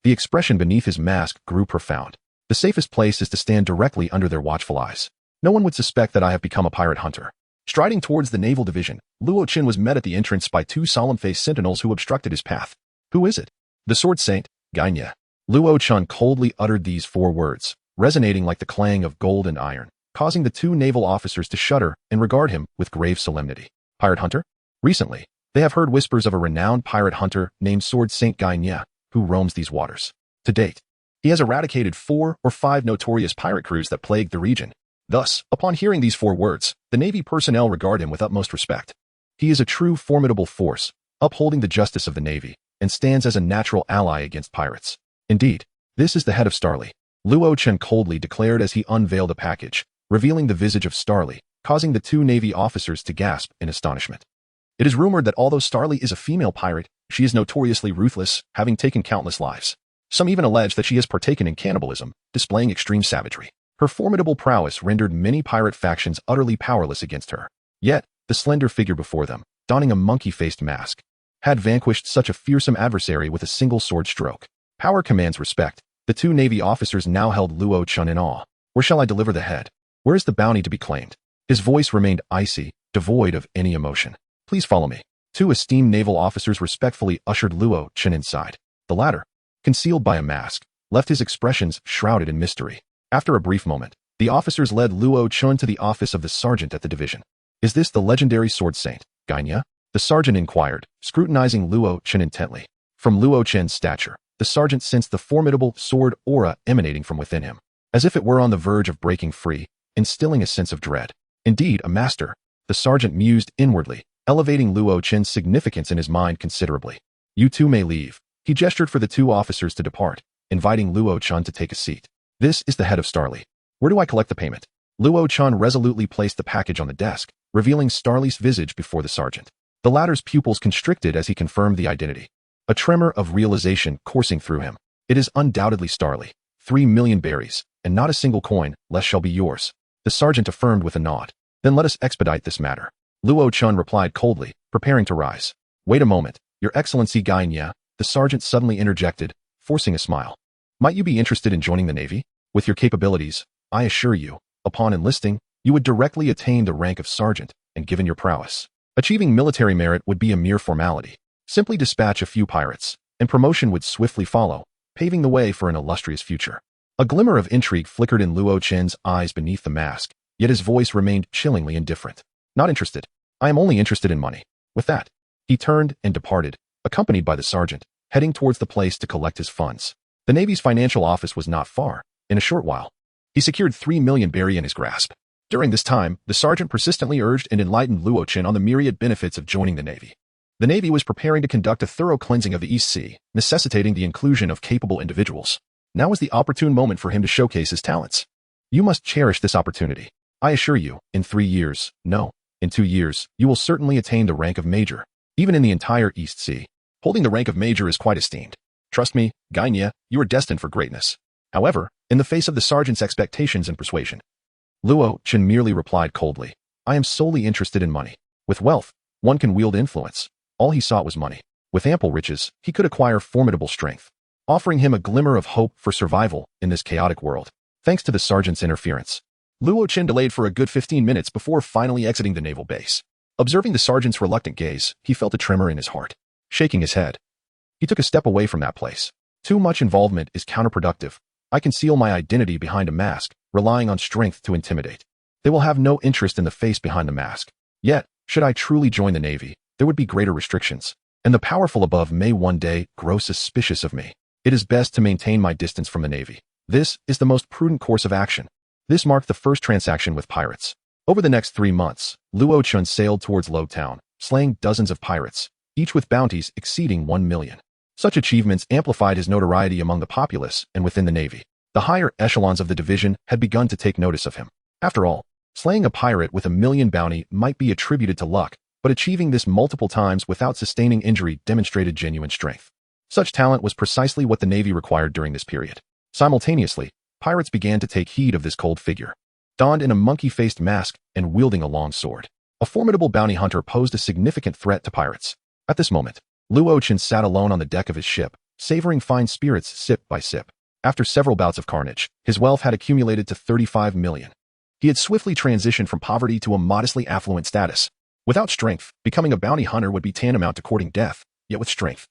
the expression beneath his mask grew profound. The safest place is to stand directly under their watchful eyes. No one would suspect that I have become a pirate hunter. Striding towards the naval division, Luo Chun was met at the entrance by 2 solemn-faced sentinels who obstructed his path. Who is it? The sword saint, Gainya. Luo Chun coldly uttered these 4 words, resonating like the clang of gold and iron, causing the 2 naval officers to shudder and regard him with grave solemnity. Pirate hunter? Recently, they have heard whispers of a renowned pirate hunter named Sword Saint Gainya, who roams these waters. To date, he has eradicated 4 or 5 notorious pirate crews that plagued the region. Thus, upon hearing these 4 words, the Navy personnel regard him with utmost respect. He is a true formidable force, upholding the justice of the Navy, and stands as a natural ally against pirates. Indeed, this is the head of Starly, Luo Chun coldly declared as he unveiled a package, revealing the visage of Starly, causing the 2 Navy officers to gasp in astonishment. It is rumored that although Starly is a female pirate, she is notoriously ruthless, having taken countless lives. Some even allege that she has partaken in cannibalism, displaying extreme savagery. Her formidable prowess rendered many pirate factions utterly powerless against her. Yet, the slender figure before them, donning a monkey-faced mask, had vanquished such a fearsome adversary with a single sword stroke. Power commands respect. The two Navy officers now held Luo Chun in awe. Where shall I deliver the head? Where is the bounty to be claimed? His voice remained icy, devoid of any emotion. Please follow me. Two esteemed naval officers respectfully ushered Luo Chun inside. The latter, concealed by a mask, left his expressions shrouded in mystery. After a brief moment, the officers led Luo Chun to the office of the sergeant at the division. Is this the legendary sword saint, Gainia? The sergeant inquired, scrutinizing Luo Chun intently. From Luo Chun's stature, the sergeant sensed the formidable sword aura emanating from within him, as if it were on the verge of breaking free, instilling a sense of dread. Indeed, a master, the sergeant mused inwardly, elevating Luo Chun's significance in his mind considerably. You two may leave. He gestured for the two officers to depart, inviting Luo Chun to take a seat. This is the head of Starly. Where do I collect the payment? Luo Chun resolutely placed the package on the desk, revealing Starly's visage before the sergeant. The latter's pupils constricted as he confirmed the identity. A tremor of realization coursing through him. It is undoubtedly Starly. 3 million berries, and not a single coin, less shall be yours. The sergeant affirmed with a nod. Then let us expedite this matter. Luo Chun replied coldly, preparing to rise. Wait a moment, Your Excellency Gainia, the sergeant suddenly interjected, forcing a smile. Might you be interested in joining the Navy? With your capabilities, I assure you, upon enlisting, you would directly attain the rank of sergeant, and given your prowess, achieving military merit would be a mere formality. Simply dispatch a few pirates, and promotion would swiftly follow, paving the way for an illustrious future. A glimmer of intrigue flickered in Luo Chen's eyes beneath the mask, yet his voice remained chillingly indifferent. Not interested. I am only interested in money. With that, he turned and departed, accompanied by the sergeant, heading towards the place to collect his funds. The Navy's financial office was not far. In a short while, he secured 3 million berry in his grasp. During this time, the sergeant persistently urged and enlightened Luo Chen on the myriad benefits of joining the Navy. The Navy was preparing to conduct a thorough cleansing of the East Sea, necessitating the inclusion of capable individuals. Now was the opportune moment for him to showcase his talents. You must cherish this opportunity. I assure you, in 3 years, no, in 2 years, you will certainly attain the rank of major. Even in the entire East Sea, holding the rank of major is quite esteemed. Trust me, Gainia, you are destined for greatness. However, in the face of the sergeant's expectations and persuasion, Luo Chen merely replied coldly, I am solely interested in money. With wealth, one can wield influence. All he sought was money. With ample riches, he could acquire formidable strength, offering him a glimmer of hope for survival in this chaotic world. Thanks to the sergeant's interference, Luo Chen delayed for a good 15 minutes before finally exiting the naval base. Observing the sergeant's reluctant gaze, he felt a tremor in his heart. Shaking his head, he took a step away from that place. Too much involvement is counterproductive. I conceal my identity behind a mask, relying on strength to intimidate. They will have no interest in the face behind the mask. Yet, should I truly join the Navy, there would be greater restrictions, and the powerful above may one day grow suspicious of me. It is best to maintain my distance from the Navy. This is the most prudent course of action. This marked the first transaction with pirates. Over the next 3 months, Luo Chun sailed towards Lo Town, slaying dozens of pirates, each with bounties exceeding 1 million. Such achievements amplified his notoriety among the populace and within the Navy. The higher echelons of the division had begun to take notice of him. After all, slaying a pirate with 1 million bounty might be attributed to luck, but achieving this multiple times without sustaining injury demonstrated genuine strength. Such talent was precisely what the Navy required during this period. Simultaneously, pirates began to take heed of this cold figure. Donned in a monkey-faced mask and wielding a long sword, a formidable bounty hunter posed a significant threat to pirates. At this moment, Luo Chen sat alone on the deck of his ship, savoring fine spirits sip by sip. After several bouts of carnage, his wealth had accumulated to 35 million. He had swiftly transitioned from poverty to a modestly affluent status. Without strength, becoming a bounty hunter would be tantamount to courting death, yet with strength,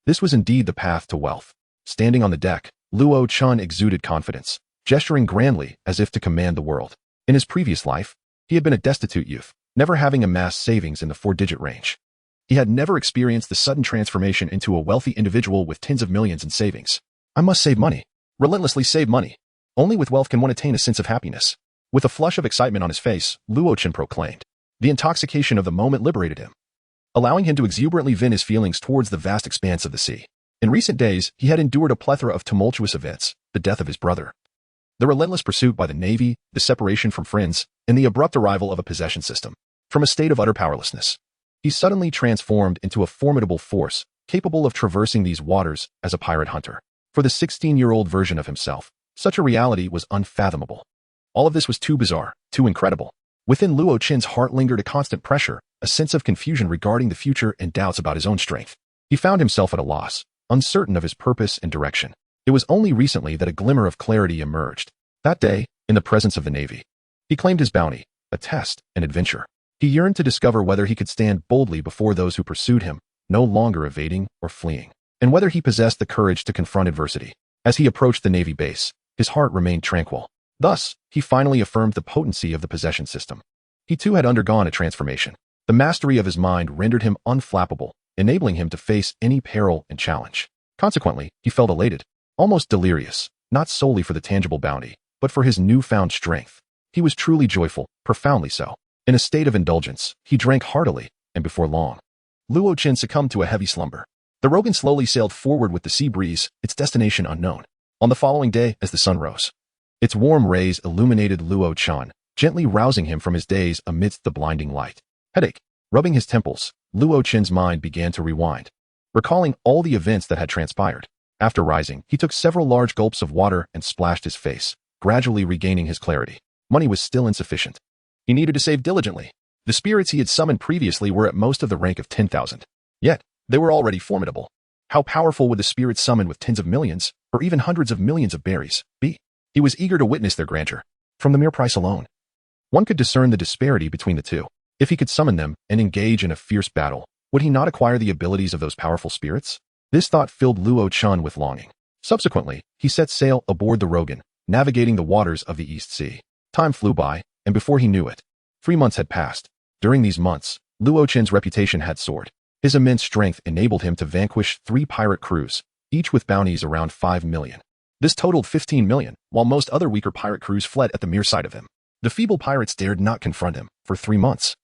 this was indeed the path to wealth. Standing on the deck, Luo Chen exuded confidence, gesturing grandly as if to command the world. In his previous life, he had been a destitute youth, never having amassed savings in the 4-digit range. He had never experienced the sudden transformation into a wealthy individual with tens of millions in savings. I must save money. Relentlessly save money. Only with wealth can one attain a sense of happiness. With a flush of excitement on his face, Luo Chen proclaimed. The intoxication of the moment liberated him, allowing him to exuberantly vent his feelings towards the vast expanse of the sea. In recent days, he had endured a plethora of tumultuous events, the death of his brother, the relentless pursuit by the Navy, the separation from friends, and the abrupt arrival of a possession system. From a state of utter powerlessness, he suddenly transformed into a formidable force, capable of traversing these waters as a pirate hunter. For the 16-year-old version of himself, such a reality was unfathomable. All of this was too bizarre, too incredible. Within Luo Chen's heart lingered a constant pressure, a sense of confusion regarding the future and doubts about his own strength. He found himself at a loss, uncertain of his purpose and direction. It was only recently that a glimmer of clarity emerged. That day, in the presence of the Navy, he claimed his bounty, a test, an adventure. He yearned to discover whether he could stand boldly before those who pursued him, no longer evading or fleeing, and whether he possessed the courage to confront adversity. As he approached the Navy base, his heart remained tranquil. Thus, he finally affirmed the potency of the possession system. He too had undergone a transformation. The mastery of his mind rendered him unflappable, enabling him to face any peril and challenge. Consequently, he felt elated, almost delirious, not solely for the tangible bounty, but for his newfound strength. He was truly joyful, profoundly so. In a state of indulgence, he drank heartily, and before long, Luo Chen succumbed to a heavy slumber. The Rogan slowly sailed forward with the sea breeze, its destination unknown. On the following day, as the sun rose, its warm rays illuminated Luo Chen, gently rousing him from his daze amidst the blinding light. Headache. Rubbing his temples, Luo Chen's mind began to rewind, recalling all the events that had transpired. After rising, he took several large gulps of water and splashed his face, gradually regaining his clarity. Money was still insufficient. He needed to save diligently. The spirits he had summoned previously were at most of the rank of 10,000. Yet, they were already formidable. How powerful would the spirits summoned with tens of millions, or even hundreds of millions of berries, be? He was eager to witness their grandeur. From the mere price alone, one could discern the disparity between the two. If he could summon them and engage in a fierce battle, would he not acquire the abilities of those powerful spirits? This thought filled Luo Chen with longing. Subsequently, he set sail aboard the Rogan, navigating the waters of the East Sea. Time flew by, and before he knew it, 3 months had passed. During these months, Luo Chen's reputation had soared. His immense strength enabled him to vanquish 3 pirate crews, each with bounties around 5 million. This totaled 15 million, while most other weaker pirate crews fled at the mere sight of him. The feeble pirates dared not confront him for 3 months.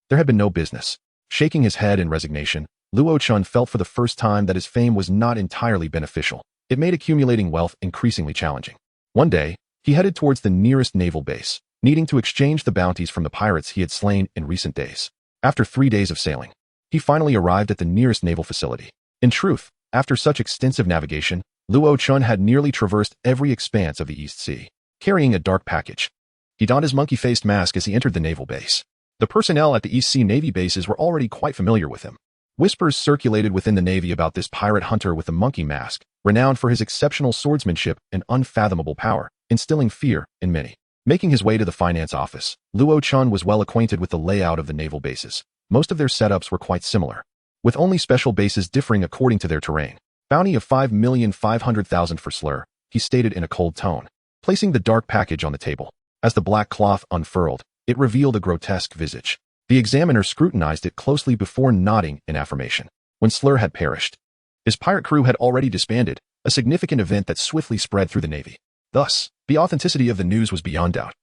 There had been no business. Shaking his head in resignation, Luo Chen felt for the first time that his fame was not entirely beneficial. It made accumulating wealth increasingly challenging. One day, he headed towards the nearest naval base, needing to exchange the bounties from the pirates he had slain in recent days. After 3 days of sailing, he finally arrived at the nearest naval facility. In truth, after such extensive navigation, Luo Chen had nearly traversed every expanse of the East Sea, carrying a dark package. He donned his monkey-faced mask as he entered the naval base. The personnel at the East Sea Navy bases were already quite familiar with him. Whispers circulated within the Navy about this pirate hunter with the monkey mask, renowned for his exceptional swordsmanship and unfathomable power, instilling fear in many. Making his way to the finance office, Luo Chen was well acquainted with the layout of the naval bases. Most of their setups were quite similar, with only special bases differing according to their terrain. Bounty of 5,500,000 for slur, he stated in a cold tone, placing the dark package on the table. As the black cloth unfurled, it revealed a grotesque visage. The examiner scrutinized it closely before nodding in affirmation. When Slur had perished, his pirate crew had already disbanded, a significant event that swiftly spread through the Navy. Thus, the authenticity of the news was beyond doubt.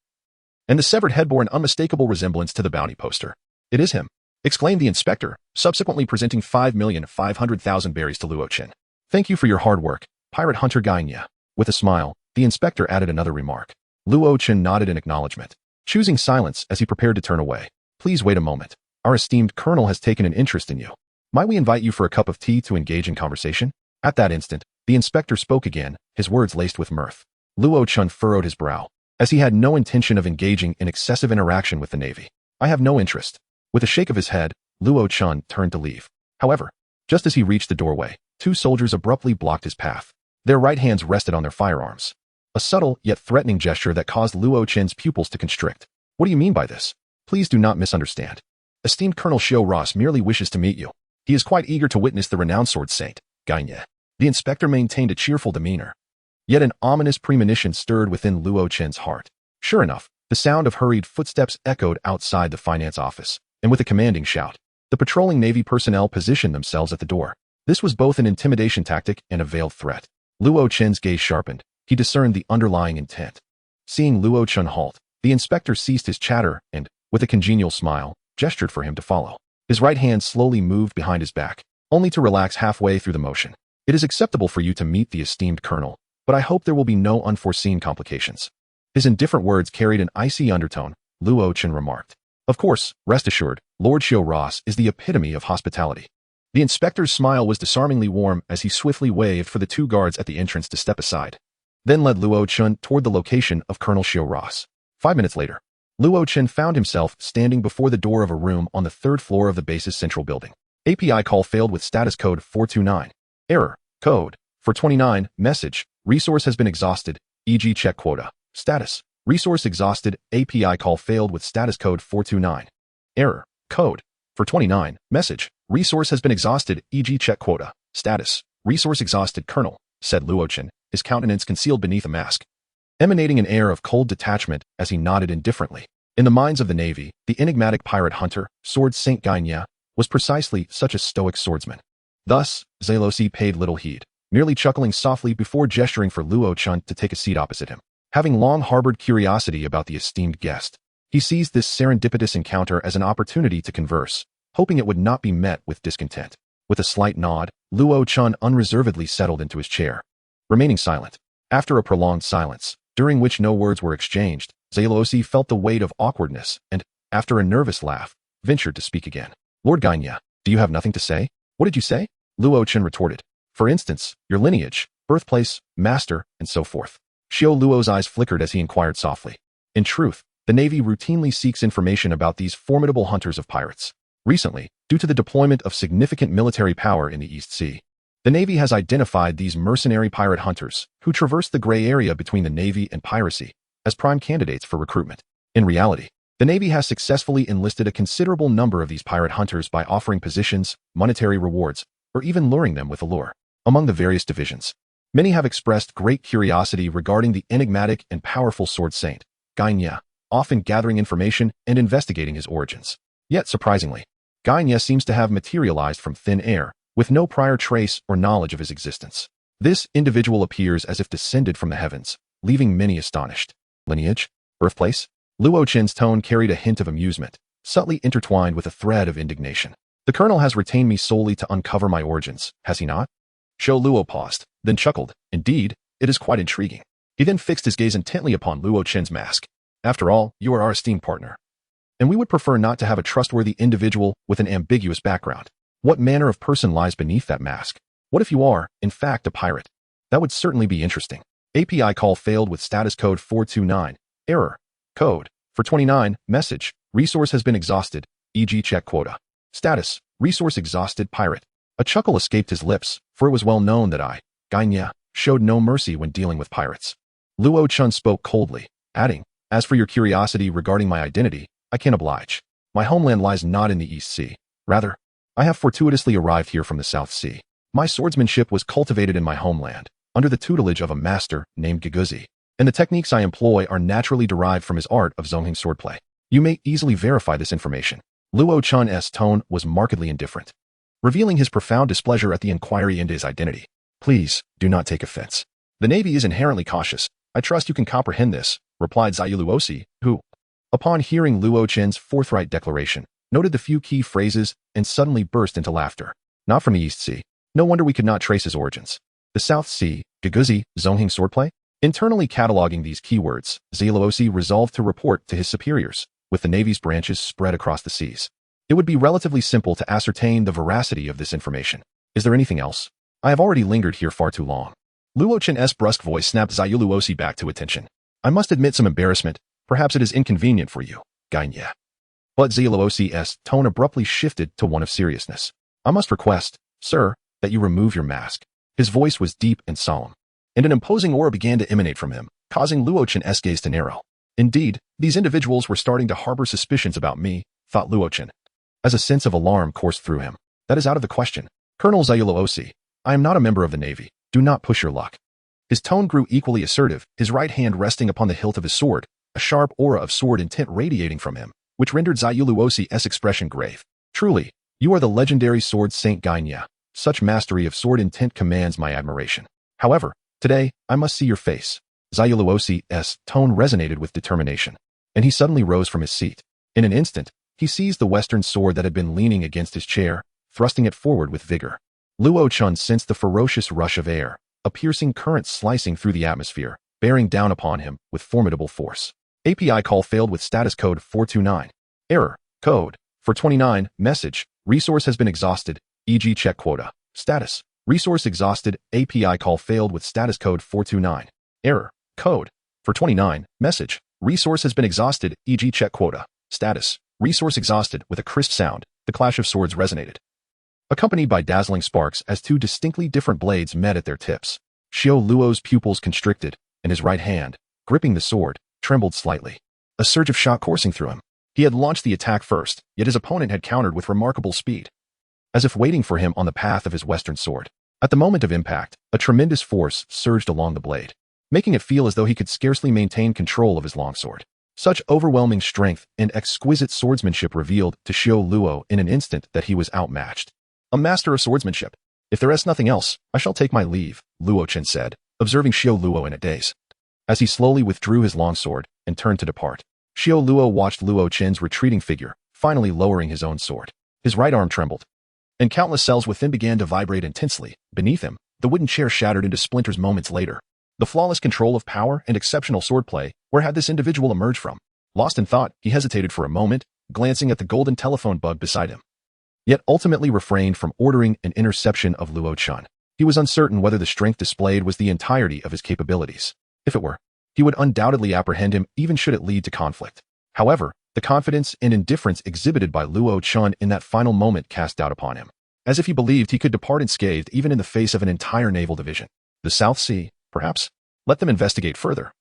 And the severed head bore an unmistakable resemblance to the bounty poster. "It is him," exclaimed the inspector, subsequently presenting 5,500,000 berries to Luo Chen. "Thank you for your hard work, pirate hunter Gainya." With a smile, the inspector added another remark. Luo Chen nodded in acknowledgement, choosing silence as he prepared to turn away. "Please wait a moment. Our esteemed colonel has taken an interest in you. Might we invite you for a cup of tea to engage in conversation?" At that instant, the inspector spoke again, his words laced with mirth. Luo Chen furrowed his brow, as he had no intention of engaging in excessive interaction with the Navy. "I have no interest." With a shake of his head, Luo Chen turned to leave. However, just as he reached the doorway, 2 soldiers abruptly blocked his path. Their right hands rested on their firearms. A subtle yet threatening gesture that caused Luo Chen's pupils to constrict. "What do you mean by this? Please do not misunderstand. Esteemed Colonel Xiu Ross merely wishes to meet you. He is quite eager to witness the renowned sword saint, Gainya." The inspector maintained a cheerful demeanor. Yet an ominous premonition stirred within Luo Chen's heart. Sure enough, the sound of hurried footsteps echoed outside the finance office, and with a commanding shout, the patrolling Navy personnel positioned themselves at the door. This was both an intimidation tactic and a veiled threat. Luo Chen's gaze sharpened. He discerned the underlying intent. Seeing Luo Chen halt, the inspector ceased his chatter and, with a congenial smile, gestured for him to follow. His right hand slowly moved behind his back, only to relax halfway through the motion. "It is acceptable for you to meet the esteemed colonel, but I hope there will be no unforeseen complications." His indifferent words carried an icy undertone, Luo Chen remarked. "Of course, rest assured, Lord Xiu Ross is the epitome of hospitality." The inspector's smile was disarmingly warm as he swiftly waved for the 2 guards at the entrance to step aside, then led Luo Chen toward the location of Colonel Xiu Ross. 5 minutes later, Luo Chen found himself standing before the door of a room on the third floor of the base's central building. API call failed with status code 429. Error. Code 429. Message. Resource has been exhausted. E.g. check quota. Status. Resource exhausted. API call failed with status code 429. Error. Code 429. Message. Resource has been exhausted. E.g. check quota. Status. Resource exhausted. Colonel, said Luo Chen, his countenance concealed beneath a mask, emanating an air of cold detachment as he nodded indifferently. In the minds of the Navy, the enigmatic pirate hunter, Sword Saint Gainia, was precisely such a stoic swordsman. Thus, Zalosi paid little heed, merely chuckling softly before gesturing for Luo Chen to take a seat opposite him. Having long harbored curiosity about the esteemed guest, he seized this serendipitous encounter as an opportunity to converse, hoping it would not be met with discontent. With a slight nod, Luo Chen unreservedly settled into his chair, remaining silent. After a prolonged silence, during which no words were exchanged, Zalosi felt the weight of awkwardness and, after a nervous laugh, ventured to speak again. Lord Gainia, do you have nothing to say? What did you say? Luo Chen retorted. For instance, your lineage, birthplace, master, and so forth. Xiao Luo's eyes flickered as he inquired softly. In truth, the Navy routinely seeks information about these formidable hunters of pirates. Recently, due to the deployment of significant military power in the East Sea, the Navy has identified these mercenary pirate hunters, who traverse the gray area between the Navy and piracy, as prime candidates for recruitment. In reality, the Navy has successfully enlisted a considerable number of these pirate hunters by offering positions, monetary rewards, or even luring them with a lure. Among the various divisions, many have expressed great curiosity regarding the enigmatic and powerful Sword Saint, Gainia, often gathering information and investigating his origins. Yet, surprisingly, Gainia seems to have materialized from thin air, with no prior trace or knowledge of his existence. This individual appears as if descended from the heavens, leaving many astonished. Lineage? Birthplace? Luo Chen's tone carried a hint of amusement, subtly intertwined with a thread of indignation. The colonel has retained me solely to uncover my origins, has he not? Xiao Luo paused, then chuckled. Indeed, it is quite intriguing. He then fixed his gaze intently upon Luo Chen's mask. After all, you are our esteemed partner, and we would prefer not to have a trustworthy individual with an ambiguous background. What manner of person lies beneath that mask? What if you are, in fact, a pirate? That would certainly be interesting. API call failed with status code 429. Error. Code 429. Message. Resource has been exhausted. E.g. check quota. Status. Resource exhausted. Pirate. A chuckle escaped his lips, for it was well known that I, Gainia, showed no mercy when dealing with pirates. Luo Chen spoke coldly, adding, as for your curiosity regarding my identity, I can oblige. My homeland lies not in the East Sea. Rather, I have fortuitously arrived here from the South Sea. My swordsmanship was cultivated in my homeland, under the tutelage of a master named Giguzi, and the techniques I employ are naturally derived from his art of Zongheng swordplay. You may easily verify this information. Luo Chen's tone was markedly indifferent, revealing his profound displeasure at the inquiry into his identity. Please, do not take offense. The Navy is inherently cautious. I trust you can comprehend this, replied Zailuosi, who, upon hearing Luo Chen's forthright declaration, noted the few key phrases and suddenly burst into laughter. Not from the East Sea. No wonder we could not trace his origins. The South Sea, Giguzi, Zongheng swordplay? Internally cataloging these keywords, Zailuosi resolved to report to his superiors, with the Navy's branches spread across the seas. It would be relatively simple to ascertain the veracity of this information. Is there anything else? I have already lingered here far too long. Luo Chen's brusque voice snapped Zailuosi back to attention. I must admit some embarrassment. Perhaps it is inconvenient for you, Gainia. But Zailuosi's tone abruptly shifted to one of seriousness. I must request, sir, that you remove your mask. His voice was deep and solemn, and an imposing aura began to emanate from him, causing Luo Chen's gaze to narrow. Indeed, these individuals were starting to harbor suspicions about me, thought Luo Chen, as a sense of alarm coursed through him. That is out of the question. Colonel Zailuosi, I am not a member of the Navy. Do not push your luck. His tone grew equally assertive, his right hand resting upon the hilt of his sword, a sharp aura of sword intent radiating from him, which rendered Zailuosi's expression grave. Truly, you are the legendary Sword Saint Gainia. Such mastery of sword intent commands my admiration. However, today, I must see your face. Zailuosi's tone resonated with determination, and he suddenly rose from his seat. In an instant, he seized the western sword that had been leaning against his chair, thrusting it forward with vigor. Luo Chen sensed the ferocious rush of air, a piercing current slicing through the atmosphere, bearing down upon him with formidable force. API call failed with status code 429. Error. Code 429. Message. Resource has been exhausted. E.g. check quota. Status. Resource exhausted. API call failed with status code 429. Error. Code 429. Message. Resource has been exhausted, e.g. check quota. Status. Resource exhausted. With a crisp sound, the clash of swords resonated, accompanied by dazzling sparks as two distinctly different blades met at their tips. Xiao Luo's pupils constricted, and his right hand, gripping the sword, trembled slightly. A surge of shock coursing through him. He had launched the attack first, yet his opponent had countered with remarkable speed, as if waiting for him on the path of his western sword. At the moment of impact, a tremendous force surged along the blade, making it feel as though he could scarcely maintain control of his longsword. Such overwhelming strength and exquisite swordsmanship revealed to Xiao Luo in an instant that he was outmatched. A master of swordsmanship. If there is nothing else, I shall take my leave, Luo Chen said, observing Xiao Luo in a daze. As he slowly withdrew his longsword and turned to depart, Xiao Luo watched Luo Chen's retreating figure, finally lowering his own sword. His right arm trembled, and countless cells within began to vibrate intensely. Beneath him, the wooden chair shattered into splinters moments later. The flawless control of power and exceptional swordplay, where had this individual emerged from? Lost in thought, he hesitated for a moment, glancing at the golden telephone bug beside him, yet ultimately refrained from ordering an interception of Luo Chen. He was uncertain whether the strength displayed was the entirety of his capabilities. If it were, he would undoubtedly apprehend him even should it lead to conflict. However, the confidence and indifference exhibited by Luo Chen in that final moment cast doubt upon him, as if he believed he could depart unscathed even in the face of an entire naval division. The South Sea, perhaps? Let them investigate further.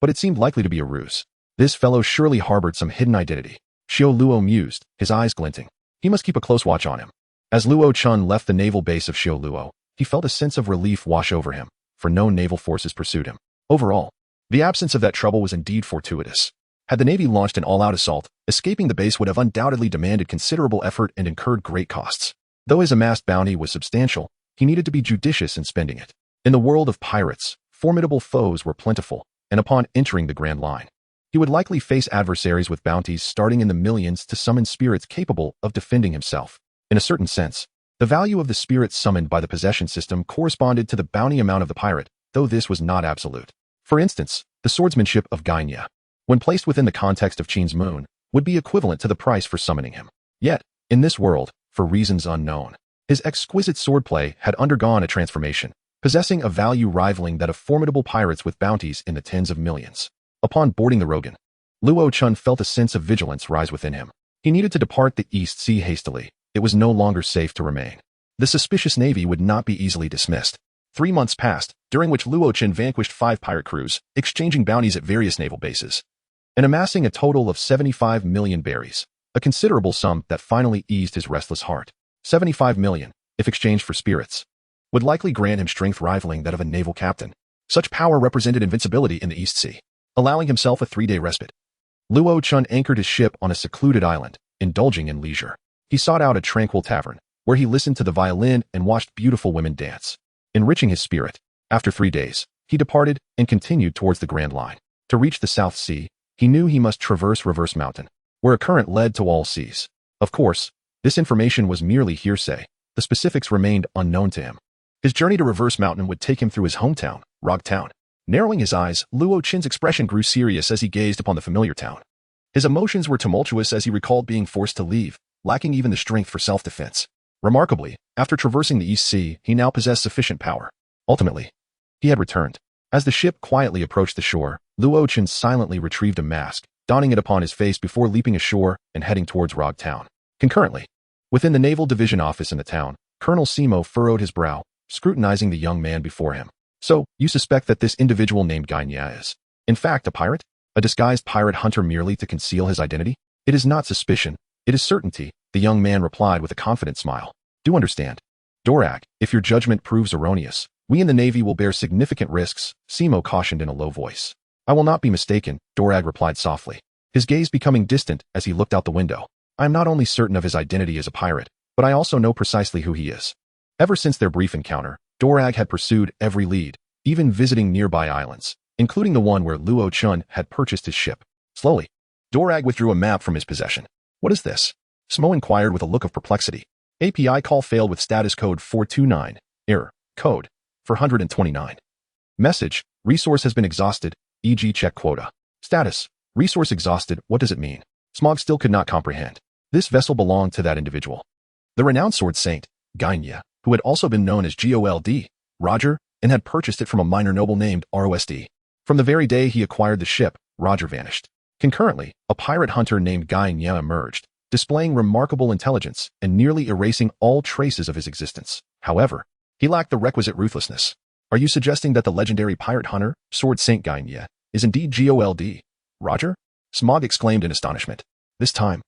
But it seemed likely to be a ruse. This fellow surely harbored some hidden identity. Xiao Luo mused, his eyes glinting. He must keep a close watch on him. As Luo Chen left the naval base of Xiao Luo, he felt a sense of relief wash over him, for no naval forces pursued him. Overall, the absence of that trouble was indeed fortuitous. Had the Navy launched an all-out assault, escaping the base would have undoubtedly demanded considerable effort and incurred great costs. Though his amassed bounty was substantial, he needed to be judicious in spending it. In the world of pirates, formidable foes were plentiful, and upon entering the Grand Line, he would likely face adversaries with bounties starting in the millions to summon spirits capable of defending himself. In a certain sense, the value of the spirits summoned by the possession system corresponded to the bounty amount of the pirate, though this was not absolute. For instance, the swordsmanship of Gainia, when placed within the context of Qin's moon, would be equivalent to the price for summoning him. Yet, in this world, for reasons unknown, his exquisite swordplay had undergone a transformation, possessing a value rivaling that of formidable pirates with bounties in the tens of millions. Upon boarding the Rogan, Luo Chen felt a sense of vigilance rise within him. He needed to depart the East Sea hastily. It was no longer safe to remain. The suspicious navy would not be easily dismissed. 3 months passed, during which Luo Chen vanquished 5 pirate crews, exchanging bounties at various naval bases, and amassing a total of 75 million berries, a considerable sum that finally eased his restless heart. 75 million, if exchanged for spirits, would likely grant him strength rivaling that of a naval captain. Such power represented invincibility in the East Sea, allowing himself a 3-day respite. Luo Chen anchored his ship on a secluded island, indulging in leisure. He sought out a tranquil tavern, where he listened to the violin and watched beautiful women dance, enriching his spirit. After 3 days, he departed and continued towards the Grand Line. To reach the South Sea, he knew he must traverse Reverse Mountain, where a current led to all seas. Of course, this information was merely hearsay. The specifics remained unknown to him. His journey to Reverse Mountain would take him through his hometown, Rog Town. Narrowing his eyes, Luo Chen's expression grew serious as he gazed upon the familiar town. His emotions were tumultuous as he recalled being forced to leave, lacking even the strength for self-defense. Remarkably, after traversing the East Sea, he now possessed sufficient power. Ultimately, he had returned. As the ship quietly approached the shore, Luo Chen silently retrieved a mask, donning it upon his face before leaping ashore and heading towards Rog Town. Concurrently, within the Naval Division office in the town, Colonel Simo furrowed his brow, scrutinizing the young man before him. So, you suspect that this individual named Gainia is, in fact, a pirate? A disguised pirate hunter merely to conceal his identity? It is not suspicion, it is certainty, the young man replied with a confident smile. Do understand, Dorag, if your judgment proves erroneous, we in the Navy will bear significant risks, Simo cautioned in a low voice. I will not be mistaken, Dorag replied softly, his gaze becoming distant as he looked out the window. I am not only certain of his identity as a pirate, but I also know precisely who he is. Ever since their brief encounter, Dorag had pursued every lead, even visiting nearby islands, including the one where Luo Chen had purchased his ship. Slowly, Dorag withdrew a map from his possession. What is this? Smo inquired with a look of perplexity. API call failed with status code 429. Error. Code 429. Message. Resource has been exhausted, e.g. check quota. Status. Resource exhausted. What does it mean? Smog still could not comprehend. This vessel belonged to that individual, the renowned sword saint, Gainia, who had also been known as Gold, Roger, and had purchased it from a minor noble named Rosd. From the very day he acquired the ship, Roger vanished. Concurrently, a pirate hunter named Guy Nya emerged, displaying remarkable intelligence and nearly erasing all traces of his existence. However, he lacked the requisite ruthlessness. Are you suggesting that the legendary pirate hunter, Sword Saint Guy Nya, is indeed Gold? Roger? Smog exclaimed in astonishment. This time,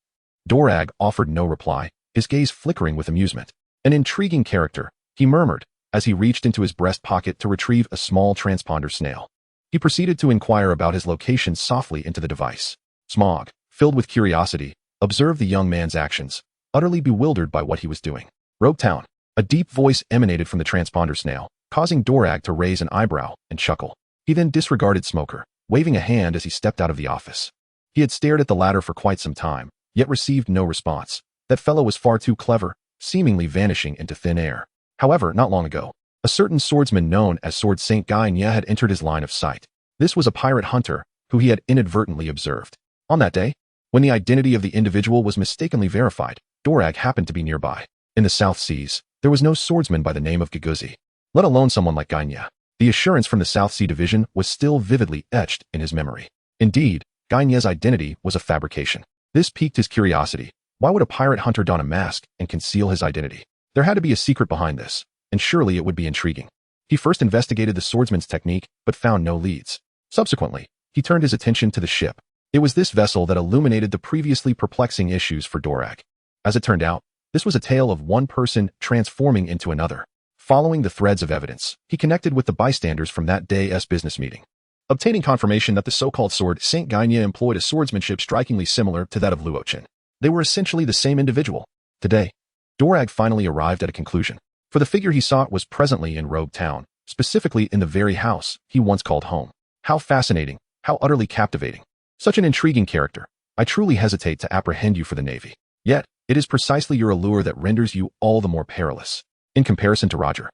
Dorag offered no reply, his gaze flickering with amusement. An intriguing character, he murmured, as he reached into his breast pocket to retrieve a small transponder snail. He proceeded to inquire about his location softly into the device. Smog, filled with curiosity, observed the young man's actions, utterly bewildered by what he was doing. Roguetown. A deep voice emanated from the transponder snail, causing Dorag to raise an eyebrow and chuckle. He then disregarded Smoker, waving a hand as he stepped out of the office. He had stared at the latter for quite some time, yet received no response. That fellow was far too clever, seemingly vanishing into thin air. However, not long ago, a certain swordsman known as Sword Saint Guy Nya had entered his line of sight. This was a pirate hunter who he had inadvertently observed. On that day, when the identity of the individual was mistakenly verified, Dorag happened to be nearby. In the South Seas, there was no swordsman by the name of Giguzi, let alone someone like Guy Nya. The assurance from the South Sea Division was still vividly etched in his memory. Indeed, Guy Nya's identity was a fabrication. This piqued his curiosity. Why would a pirate hunter don a mask and conceal his identity? There had to be a secret behind this, and surely it would be intriguing. He first investigated the swordsman's technique, but found no leads. Subsequently, he turned his attention to the ship. It was this vessel that illuminated the previously perplexing issues for Dorag. As it turned out, this was a tale of one person transforming into another. Following the threads of evidence, he connected with the bystanders from that day's business meeting, obtaining confirmation that the so-called Sword Saint Guy Nya employed a swordsmanship strikingly similar to that of Luochin. They were essentially the same individual. Today, Dorag finally arrived at a conclusion, for the figure he sought was presently in Roguetown, specifically in the very house he once called home. How fascinating, how utterly captivating. Such an intriguing character. I truly hesitate to apprehend you for the Navy. Yet, it is precisely your allure that renders you all the more perilous. In comparison to Roger,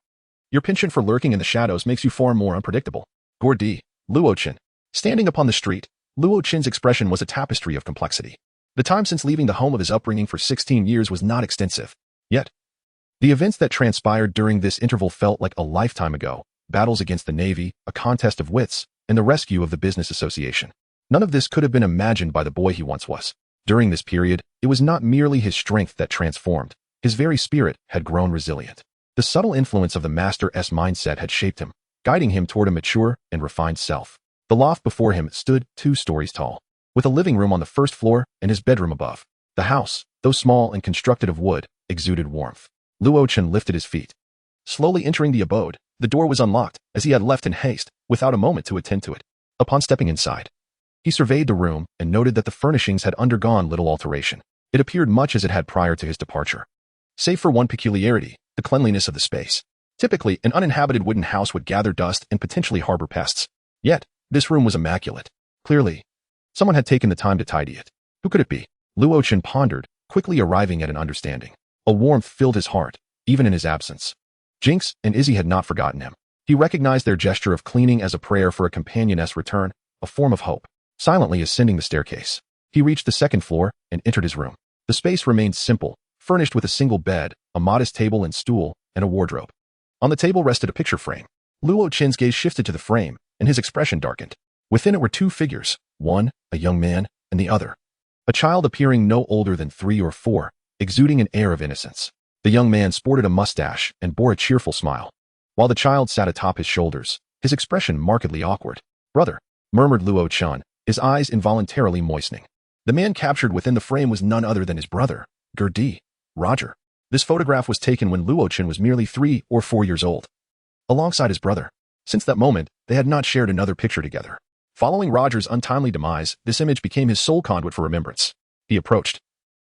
your penchant for lurking in the shadows makes you far more unpredictable. Gordy, Luochin. Standing upon the street, Luochin's expression was a tapestry of complexity. The time since leaving the home of his upbringing for 16 years was not extensive. Yet, the events that transpired during this interval felt like a lifetime ago. Battles against the Navy, a contest of wits, and the rescue of the business association. None of this could have been imagined by the boy he once was. During this period, it was not merely his strength that transformed. His very spirit had grown resilient. The subtle influence of the Master's mindset had shaped him, guiding him toward a mature and refined self. The loft before him stood 2 stories tall, with a living room on the first floor and his bedroom above. The house, though small and constructed of wood, exuded warmth. Luochin lifted his feet. Slowly entering the abode, the door was unlocked, as he had left in haste, without a moment to attend to it. Upon stepping inside, he surveyed the room and noted that the furnishings had undergone little alteration. It appeared much as it had prior to his departure. Save for one peculiarity, the cleanliness of the space. Typically, an uninhabited wooden house would gather dust and potentially harbor pests. Yet, this room was immaculate. Clearly, someone had taken the time to tidy it. Who could it be? Luochin pondered, quickly arriving at an understanding. A warmth filled his heart, even in his absence. Jinx and Izzy had not forgotten him. He recognized their gesture of cleaning as a prayer for a companioness return, a form of hope. Silently ascending the staircase, he reached the 2nd floor and entered his room. The space remained simple, furnished with a single bed, a modest table and stool, and a wardrobe. On the table rested a picture frame. Luochin's gaze shifted to the frame, and his expression darkened. Within it were 2 figures, one, a young man, and the other, a child appearing no older than 3 or 4, exuding an air of innocence. The young man sported a mustache and bore a cheerful smile, while the child sat atop his shoulders, his expression markedly awkward. "Brother," murmured Luochin, his eyes involuntarily moistening. The man captured within the frame was none other than his brother, Gerdi, Roger. This photograph was taken when Luochin was merely 3 or 4 years old, alongside his brother. Since that moment, they had not shared another picture together. Following Roger's untimely demise, this image became his sole conduit for remembrance. He approached,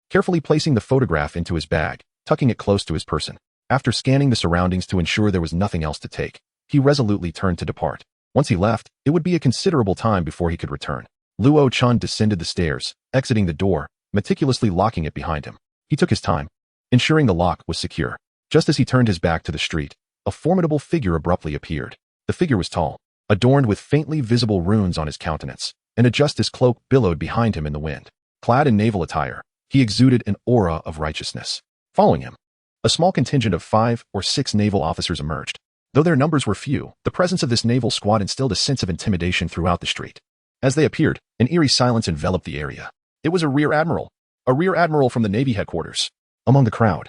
carefully placing the photograph into his bag, tucking it close to his person. After scanning the surroundings to ensure there was nothing else to take, he resolutely turned to depart. Once he left, it would be a considerable time before he could return. Luochin descended the stairs, exiting the door, meticulously locking it behind him. He took his time, ensuring the lock was secure. Just as he turned his back to the street, a formidable figure abruptly appeared. The figure was tall, adorned with faintly visible runes on his countenance, and a justice cloak billowed behind him in the wind. Clad in naval attire, he exuded an aura of righteousness. Following him, a small contingent of 5 or 6 naval officers emerged. Though their numbers were few, the presence of this naval squad instilled a sense of intimidation throughout the street. As they appeared, an eerie silence enveloped the area. It was a rear admiral from the Navy headquarters. Among the crowd,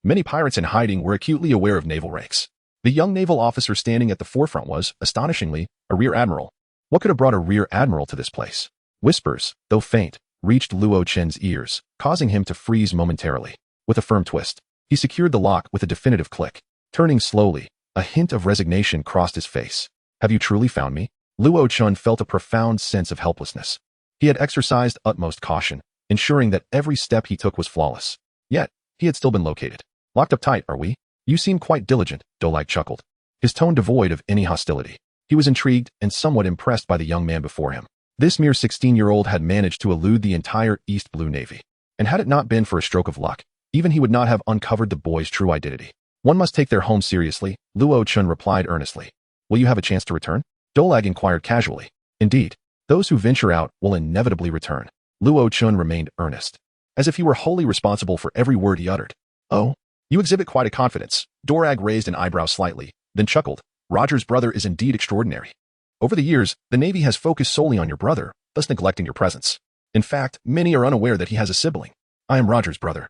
many pirates in hiding were acutely aware of naval ranks. The young naval officer standing at the forefront was, astonishingly, a rear admiral. What could have brought a rear admiral to this place? Whispers, though faint, reached Luo Chen's ears, causing him to freeze momentarily. With a firm twist, he secured the lock with a definitive click. Turning slowly, a hint of resignation crossed his face. Have you truly found me? Luo Chen felt a profound sense of helplessness. He had exercised utmost caution, ensuring that every step he took was flawless. Yet, he had still been located. Locked up tight, are we? You seem quite diligent, Dolag chuckled, his tone devoid of any hostility. He was intrigued and somewhat impressed by the young man before him. This mere 16-year-old had managed to elude the entire East Blue Navy. And had it not been for a stroke of luck, even he would not have uncovered the boy's true identity. One must take their home seriously, Luo Chen replied earnestly. Will you have a chance to return? Dolag inquired casually. Indeed, those who venture out will inevitably return. Luo Chen remained earnest, as if he were wholly responsible for every word he uttered. Oh, you exhibit quite a confidence. Dorag raised an eyebrow slightly, then chuckled. Roger's brother is indeed extraordinary. Over the years, the Navy has focused solely on your brother, thus neglecting your presence. In fact, many are unaware that he has a sibling. I am Roger's brother.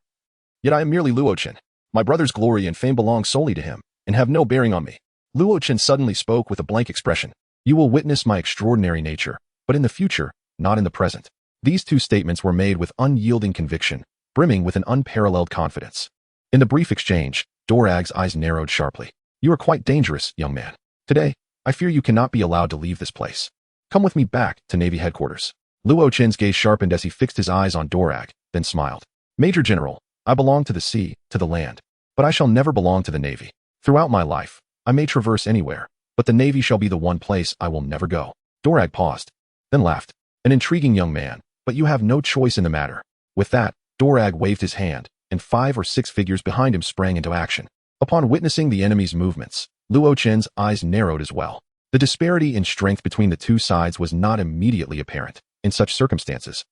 Yet I am merely Luo Chen. My brother's glory and fame belong solely to him, and have no bearing on me. Luo Chen suddenly spoke with a blank expression. You will witness my extraordinary nature, but in the future, not in the present. These two statements were made with unyielding conviction, brimming with an unparalleled confidence. In the brief exchange, Dorag's eyes narrowed sharply. You are quite dangerous, young man. Today, I fear you cannot be allowed to leave this place. Come with me back to Navy headquarters. Luo Chen's gaze sharpened as he fixed his eyes on Dorag, then smiled. Major General, I belong to the sea, to the land, but I shall never belong to the Navy. Throughout my life, I may traverse anywhere, but the Navy shall be the one place I will never go. Dorag paused, then laughed. An intriguing young man, but you have no choice in the matter. With that, Dorag waved his hand, and 5 or 6 figures behind him sprang into action. Upon witnessing the enemy's movements, Luo Chen's eyes narrowed as well. The disparity in strength between the two sides was not immediately apparent in such circumstances.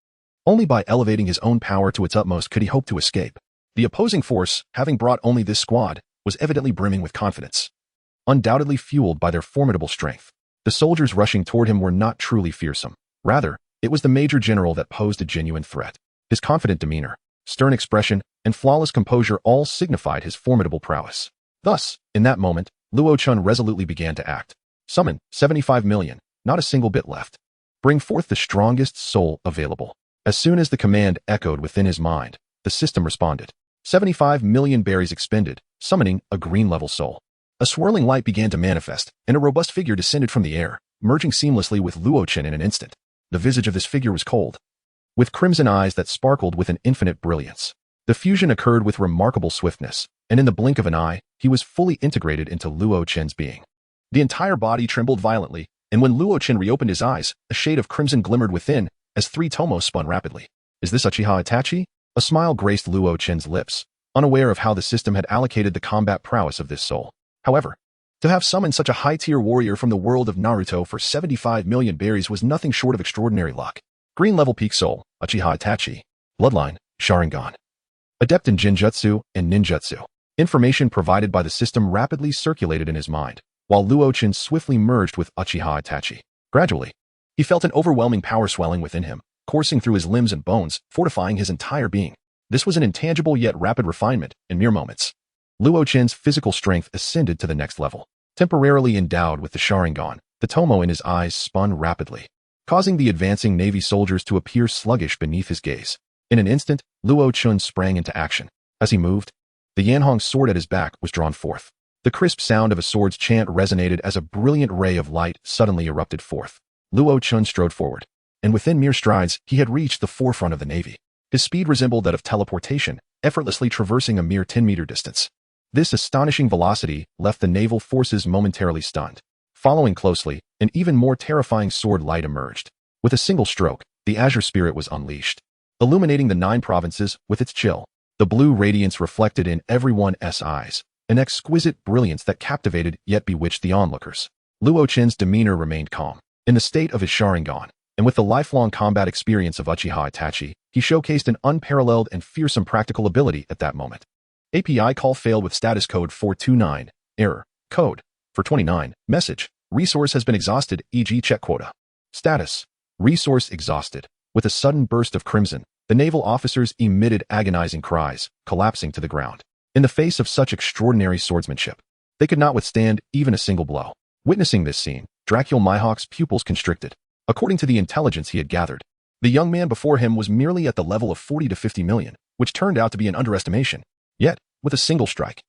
Only by elevating his own power to its utmost could he hope to escape. The opposing force, having brought only this squad, was evidently brimming with confidence, undoubtedly fueled by their formidable strength. The soldiers rushing toward him were not truly fearsome. Rather, it was the Major General that posed a genuine threat. His confident demeanor, stern expression, and flawless composure all signified his formidable prowess. Thus, in that moment, Luo Chen resolutely began to act. Summon 75 million, not a single bit left. Bring forth the strongest soul available. As soon as the command echoed within his mind, the system responded. 75 million berries expended, summoning a green-level soul. A swirling light began to manifest, and a robust figure descended from the air, merging seamlessly with Luo Chen in an instant. The visage of this figure was cold, with crimson eyes that sparkled with an infinite brilliance. The fusion occurred with remarkable swiftness, and in the blink of an eye, he was fully integrated into Luo Chen's being. The entire body trembled violently, and when Luo Chen reopened his eyes, a shade of crimson glimmered within, as 3 tomos spun rapidly. Is this Uchiha Itachi? A smile graced Luo Chen's lips, unaware of how the system had allocated the combat prowess of this soul. However, to have summoned such a high-tier warrior from the world of Naruto for 75 million berries was nothing short of extraordinary luck. Green-level peak soul, Uchiha Itachi. Bloodline, Sharingan. Adept in Jinjutsu and Ninjutsu. Information provided by the system rapidly circulated in his mind, while Luo Chen swiftly merged with Uchiha Itachi. Gradually, he felt an overwhelming power swelling within him, coursing through his limbs and bones, fortifying his entire being. This was an intangible yet rapid refinement in mere moments. Luo Chen's physical strength ascended to the next level. Temporarily endowed with the Sharingan, the tomo in his eyes spun rapidly, causing the advancing Navy soldiers to appear sluggish beneath his gaze. In an instant, Luo Chen sprang into action. As he moved, the Yanhong sword at his back was drawn forth. The crisp sound of a sword's chant resonated as a brilliant ray of light suddenly erupted forth. Luo Chen strode forward, and within mere strides, he had reached the forefront of the Navy. His speed resembled that of teleportation, effortlessly traversing a mere 10-meter distance. This astonishing velocity left the naval forces momentarily stunned. Following closely, an even more terrifying sword light emerged. With a single stroke, the Azure Spirit was unleashed, illuminating the 9 provinces with its chill. The blue radiance reflected in everyone's eyes, an exquisite brilliance that captivated yet bewitched the onlookers. Luo Chen's demeanor remained calm. In the state of his Sharingan, and with the lifelong combat experience of Uchiha Itachi, he showcased an unparalleled and fearsome practical ability at that moment. API call failed with status code 429, error, code, 429, message, resource has been exhausted, e.g. check quota. Status, Resource exhausted. With a sudden burst of crimson, the naval officers emitted agonizing cries, collapsing to the ground. In the face of such extraordinary swordsmanship, they could not withstand even a single blow. Witnessing this scene, Dracul Mihawk's pupils constricted. According to the intelligence he had gathered, the young man before him was merely at the level of 40 to 50 million, which turned out to be an underestimation. Yet, with a single strike,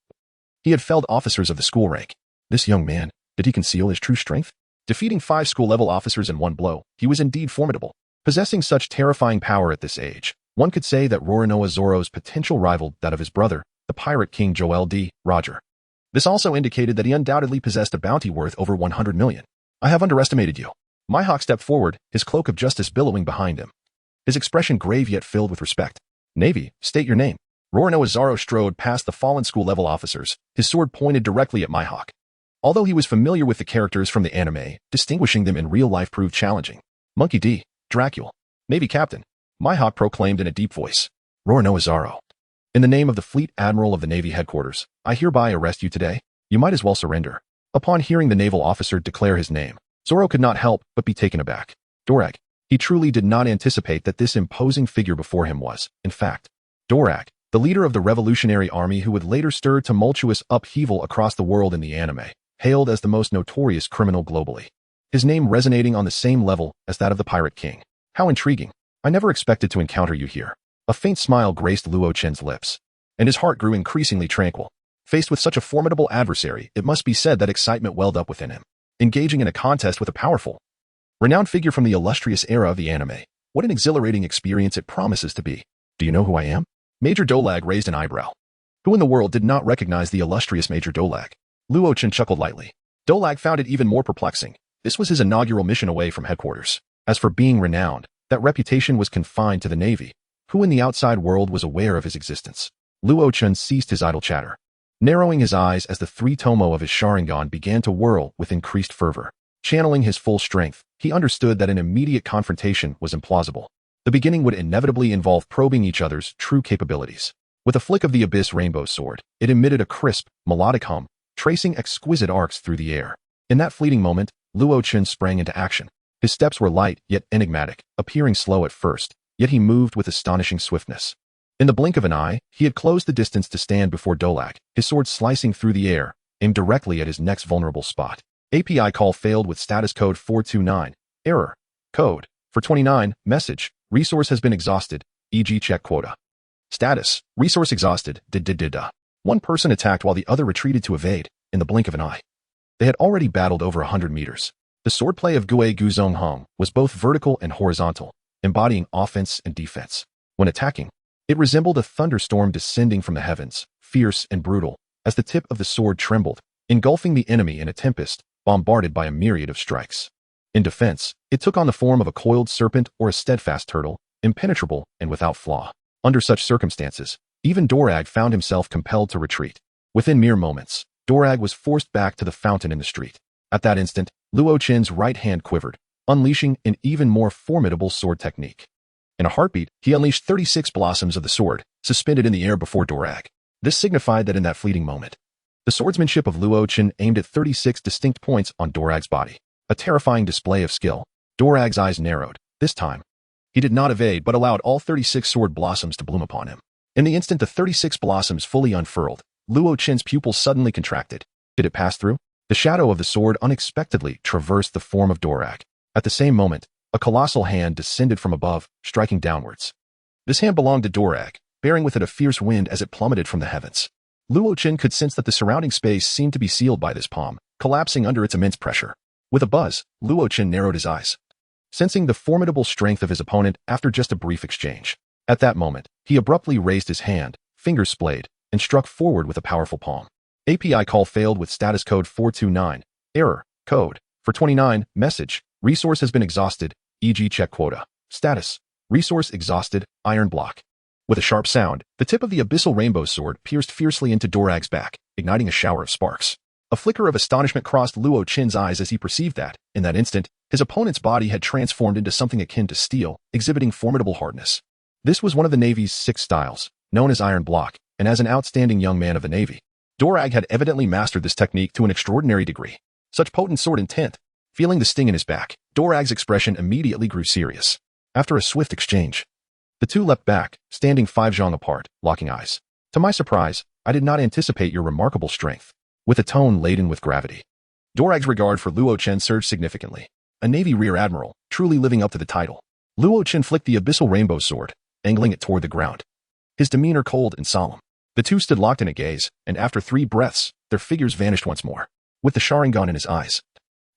he had felled officers of the school rank. This young man, did he conceal his true strength? Defeating 5 school-level officers in one blow, he was indeed formidable. Possessing such terrifying power at this age, one could say that Roronoa Zoro's potential rivaled that of his brother, the Pirate King Joel D. Roger. This also indicated that he undoubtedly possessed a bounty worth over 100 million. I have underestimated you. Mihawk stepped forward, his cloak of justice billowing behind him. His expression grave yet filled with respect. Navy, state your name. Roronoa Zoro strode past the fallen school-level officers, his sword pointed directly at Mihawk. Although he was familiar with the characters from the anime, distinguishing them in real life proved challenging. Monkey D. Dracul. Navy Captain. Mihawk proclaimed in a deep voice. Roronoa Zoro. In the name of the Fleet Admiral of the Navy Headquarters, I hereby arrest you today. You might as well surrender. Upon hearing the naval officer declare his name, Zoro could not help but be taken aback. Dorag. He truly did not anticipate that this imposing figure before him was, in fact, Dorag, the leader of the Revolutionary Army who would later stir tumultuous upheaval across the world in the anime, hailed as the most notorious criminal globally. His name resonating on the same level as that of the Pirate King. How intriguing. I never expected to encounter you here. A faint smile graced Luo Chen's lips, and his heart grew increasingly tranquil. Faced with such a formidable adversary, it must be said that excitement welled up within him. Engaging in a contest with a powerful, renowned figure from the illustrious era of the anime. What an exhilarating experience it promises to be. Do you know who I am? Major Dolag raised an eyebrow. Who in the world did not recognize the illustrious Major Dolag? Luo Chen chuckled lightly. Dolag found it even more perplexing. This was his inaugural mission away from headquarters. As for being renowned, that reputation was confined to the Navy. Who in the outside world was aware of his existence? Luo Chen ceased his idle chatter, narrowing his eyes as the 3 tomo of his Sharingan began to whirl with increased fervor. Channeling his full strength, he understood that an immediate confrontation was implausible. The beginning would inevitably involve probing each other's true capabilities. With a flick of the Abyss Rainbow Sword, it emitted a crisp, melodic hum, tracing exquisite arcs through the air. In that fleeting moment, Luo Chen sprang into action. His steps were light yet enigmatic, appearing slow at first, yet he moved with astonishing swiftness. In the blink of an eye, he had closed the distance to stand before Dolag, his sword slicing through the air, aimed directly at his next vulnerable spot. API call failed with status code 429. Error. Code. For 29. Message. Resource has been exhausted. E.g. check quota. Status. Resource exhausted. One person attacked while the other retreated to evade, in the blink of an eye. They had already battled over 100 meters. The swordplay of Gue Guzong Hong was both vertical and horizontal, embodying offense and defense. When attacking, it resembled a thunderstorm descending from the heavens, fierce and brutal, as the tip of the sword trembled, engulfing the enemy in a tempest, bombarded by a myriad of strikes. In defense, it took on the form of a coiled serpent or a steadfast turtle, impenetrable and without flaw. Under such circumstances, even Dorag found himself compelled to retreat. Within mere moments, Dorag was forced back to the fountain in the street. At that instant, Luo Chen's right hand quivered, unleashing an even more formidable sword technique. In a heartbeat, he unleashed 36 blossoms of the sword, suspended in the air before Dorag. This signified that in that fleeting moment, the swordsmanship of Luo Chen aimed at 36 distinct points on Dorag's body. A terrifying display of skill. Dorag's eyes narrowed. This time, he did not evade but allowed all 36 sword blossoms to bloom upon him. In the instant the 36 blossoms fully unfurled, Luo Chen's pupils suddenly contracted. Did it pass through? The shadow of the sword unexpectedly traversed the form of Dorag. At the same moment, a colossal hand descended from above, striking downwards. This hand belonged to Dorag, bearing with it a fierce wind as it plummeted from the heavens. Luo Chen could sense that the surrounding space seemed to be sealed by this palm, collapsing under its immense pressure. With a buzz, Luo Chen narrowed his eyes, sensing the formidable strength of his opponent after just a brief exchange. At that moment, he abruptly raised his hand, fingers splayed, and struck forward with a powerful palm. API call failed with status code 429. Error. Code. For 29. Message. Resource has been exhausted. E.g. check quota. Status. Resource exhausted. Iron block. With a sharp sound, the tip of the abyssal rainbow sword pierced fiercely into Dorag's back, igniting a shower of sparks. A flicker of astonishment crossed Luo Chen's eyes as he perceived that, in that instant, his opponent's body had transformed into something akin to steel, exhibiting formidable hardness. This was one of the Navy's 6 styles, known as iron block, and as an outstanding young man of the Navy, Dorag had evidently mastered this technique to an extraordinary degree. Such potent sword intent, Feeling the sting in his back, Dorag's expression immediately grew serious. After a swift exchange, the two leapt back, standing 5 zhang apart, locking eyes. To my surprise, I did not anticipate your remarkable strength. With a tone laden with gravity, Dorag's regard for Luo Chen surged significantly. A Navy Rear Admiral, truly living up to the title. Luo Chen flicked the abyssal rainbow sword, angling it toward the ground. His demeanor cold and solemn. The two stood locked in a gaze, and after 3 breaths, their figures vanished once more. With the Sharingan in his eyes,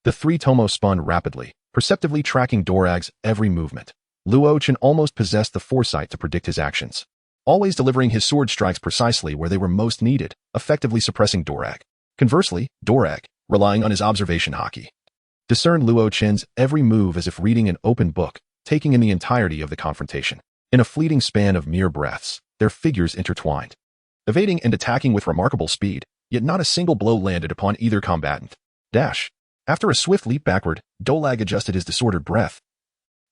the 3 Tomo spun rapidly, perceptively tracking Dorag's every movement. Luo Chen almost possessed the foresight to predict his actions, always delivering his sword strikes precisely where they were most needed, effectively suppressing Dorag. Conversely, Dorag, relying on his observation haki, discerned Luo Chen's every move as if reading an open book, taking in the entirety of the confrontation. In a fleeting span of mere breaths, their figures intertwined, evading and attacking with remarkable speed, yet not a single blow landed upon either combatant. Dash. After a swift leap backward, Dolag adjusted his disordered breath,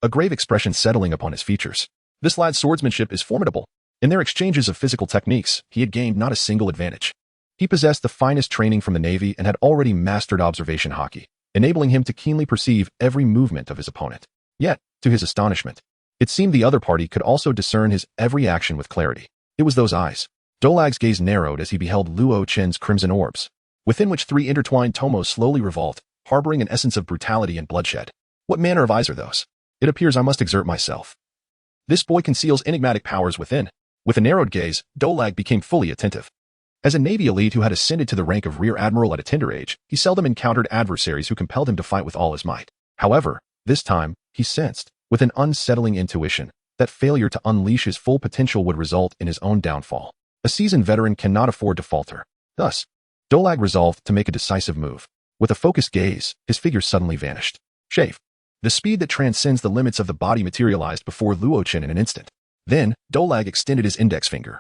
a grave expression settling upon his features. This lad's swordsmanship is formidable. In their exchanges of physical techniques, he had gained not a single advantage. He possessed the finest training from the Navy and had already mastered observation haki, enabling him to keenly perceive every movement of his opponent. Yet, to his astonishment, it seemed the other party could also discern his every action with clarity. It was those eyes. Dolag's gaze narrowed as he beheld Luo Chen's crimson orbs, within which 3 intertwined tomos slowly revolved, harboring an essence of brutality and bloodshed. What manner of eyes are those? It appears I must exert myself. This boy conceals enigmatic powers within. With a narrowed gaze, Dolag became fully attentive. As a Navy elite who had ascended to the rank of Rear Admiral at a tender age, he seldom encountered adversaries who compelled him to fight with all his might. However, this time, he sensed, with an unsettling intuition, that failure to unleash his full potential would result in his own downfall. A seasoned veteran cannot afford to falter. Thus, Dolag resolved to make a decisive move. With a focused gaze, his figure suddenly vanished. Shave. The speed that transcends the limits of the body materialized before Luo Chen in an instant. Then, Dolag extended his index finger,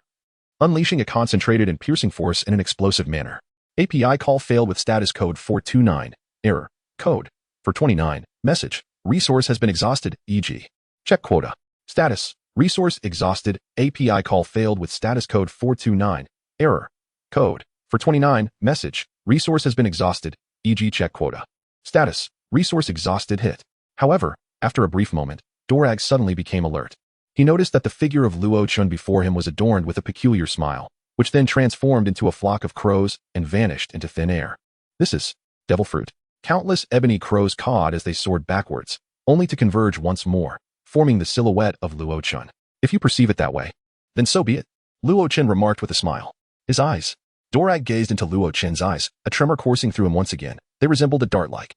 unleashing a concentrated and piercing force in an explosive manner. API call failed with status code 429. Error. Code. For 29. Message. Resource has been exhausted, e.g. Check quota. Status. Resource exhausted. API call failed with status code 429. Error. Code. For 29. Message. Resource has been exhausted, e.g. check quota. Status. Resource exhausted hit. However, after a brief moment, Dorag suddenly became alert. He noticed that the figure of Luo Chen before him was adorned with a peculiar smile, which then transformed into a flock of crows and vanished into thin air. This is devil fruit. Countless ebony crows cawed as they soared backwards, only to converge once more, forming the silhouette of Luo Chen. If you perceive it that way, then so be it, Luo Chen remarked with a smile. His eyes. Dorag gazed into Luo Chen's eyes, a tremor coursing through him once again. They resembled a dart-like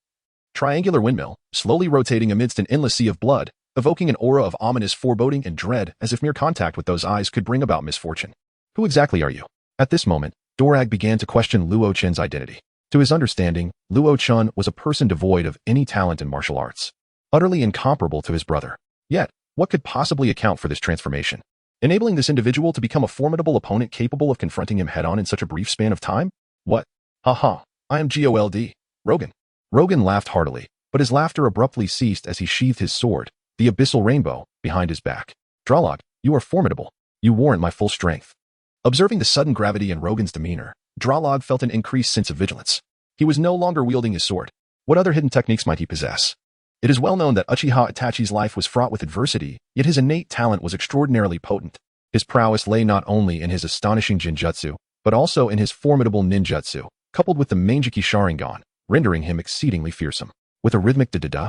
triangular windmill, slowly rotating amidst an endless sea of blood, evoking an aura of ominous foreboding and dread as if mere contact with those eyes could bring about misfortune. Who exactly are you? At this moment, Dorag began to question Luo Chen's identity. To his understanding, Luo Chen was a person devoid of any talent in martial arts, utterly incomparable to his brother. Yet, what could possibly account for this transformation, enabling this individual to become a formidable opponent capable of confronting him head-on in such a brief span of time? What? Haha, I am Gold. Rogan. Rogan laughed heartily, but his laughter abruptly ceased as he sheathed his sword, the abyssal rainbow, behind his back. Dralog, you are formidable. You warrant my full strength. Observing the sudden gravity in Rogan's demeanor, Dralog felt an increased sense of vigilance. He was no longer wielding his sword. What other hidden techniques might he possess? It is well known that Uchiha Itachi's life was fraught with adversity, yet his innate talent was extraordinarily potent. His prowess lay not only in his astonishing Jinjutsu, but also in his formidable ninjutsu, coupled with the Mangeki Sharingan, rendering him exceedingly fearsome. With a rhythmic da-da-da,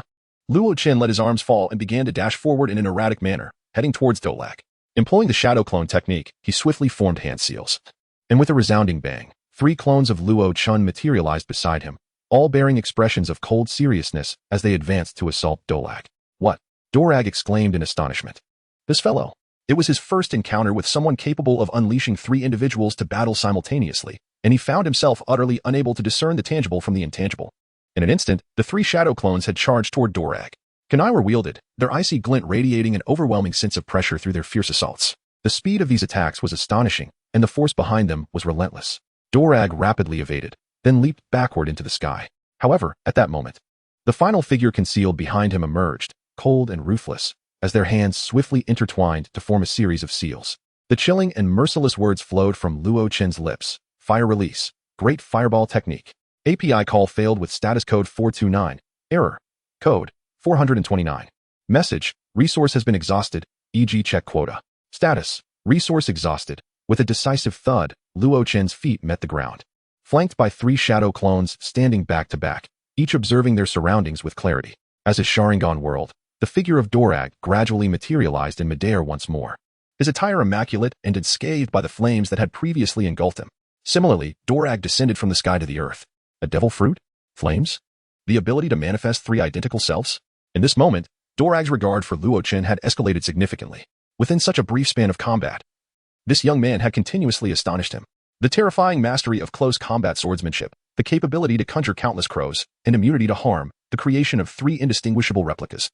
Luo Chen let his arms fall and began to dash forward in an erratic manner, heading towards Dolag. Employing the shadow clone technique, he swiftly formed hand seals. And with a resounding bang, 3 clones of Luo Chen materialized beside him, all bearing expressions of cold seriousness as they advanced to assault Dolag. What? Dorag exclaimed in astonishment. This fellow. It was his first encounter with someone capable of unleashing 3 individuals to battle simultaneously, and he found himself utterly unable to discern the tangible from the intangible. In an instant, the 3 shadow clones had charged toward Dorag. Kunai were wielded, their icy glint radiating an overwhelming sense of pressure through their fierce assaults. The speed of these attacks was astonishing, and the force behind them was relentless. Dorag rapidly evaded, then leaped backward into the sky. However, at that moment, the final figure concealed behind him emerged, cold and ruthless, as their hands swiftly intertwined to form a series of seals. The chilling and merciless words flowed from Luo Chen's lips. Fire release. Great fireball technique. API call failed with status code 429. Error. Code. 429. Message. Resource has been exhausted, e.g. check quota. Status. Resource exhausted. With a decisive thud, Luo Chen's feet met the ground. Flanked by 3 shadow clones standing back to back, each observing their surroundings with clarity. As his Sharingan whirled, the figure of Dorag gradually materialized in midair once more. His attire immaculate and unscathed by the flames that had previously engulfed him. Similarly, Dorag descended from the sky to the earth. A devil fruit? Flames? The ability to manifest 3 identical selves? In this moment, Dorag's regard for Luo Chen had escalated significantly. Within such a brief span of combat, this young man had continuously astonished him. The terrifying mastery of close combat swordsmanship, the capability to conjure countless crows, and immunity to harm, the creation of 3 indistinguishable replicas.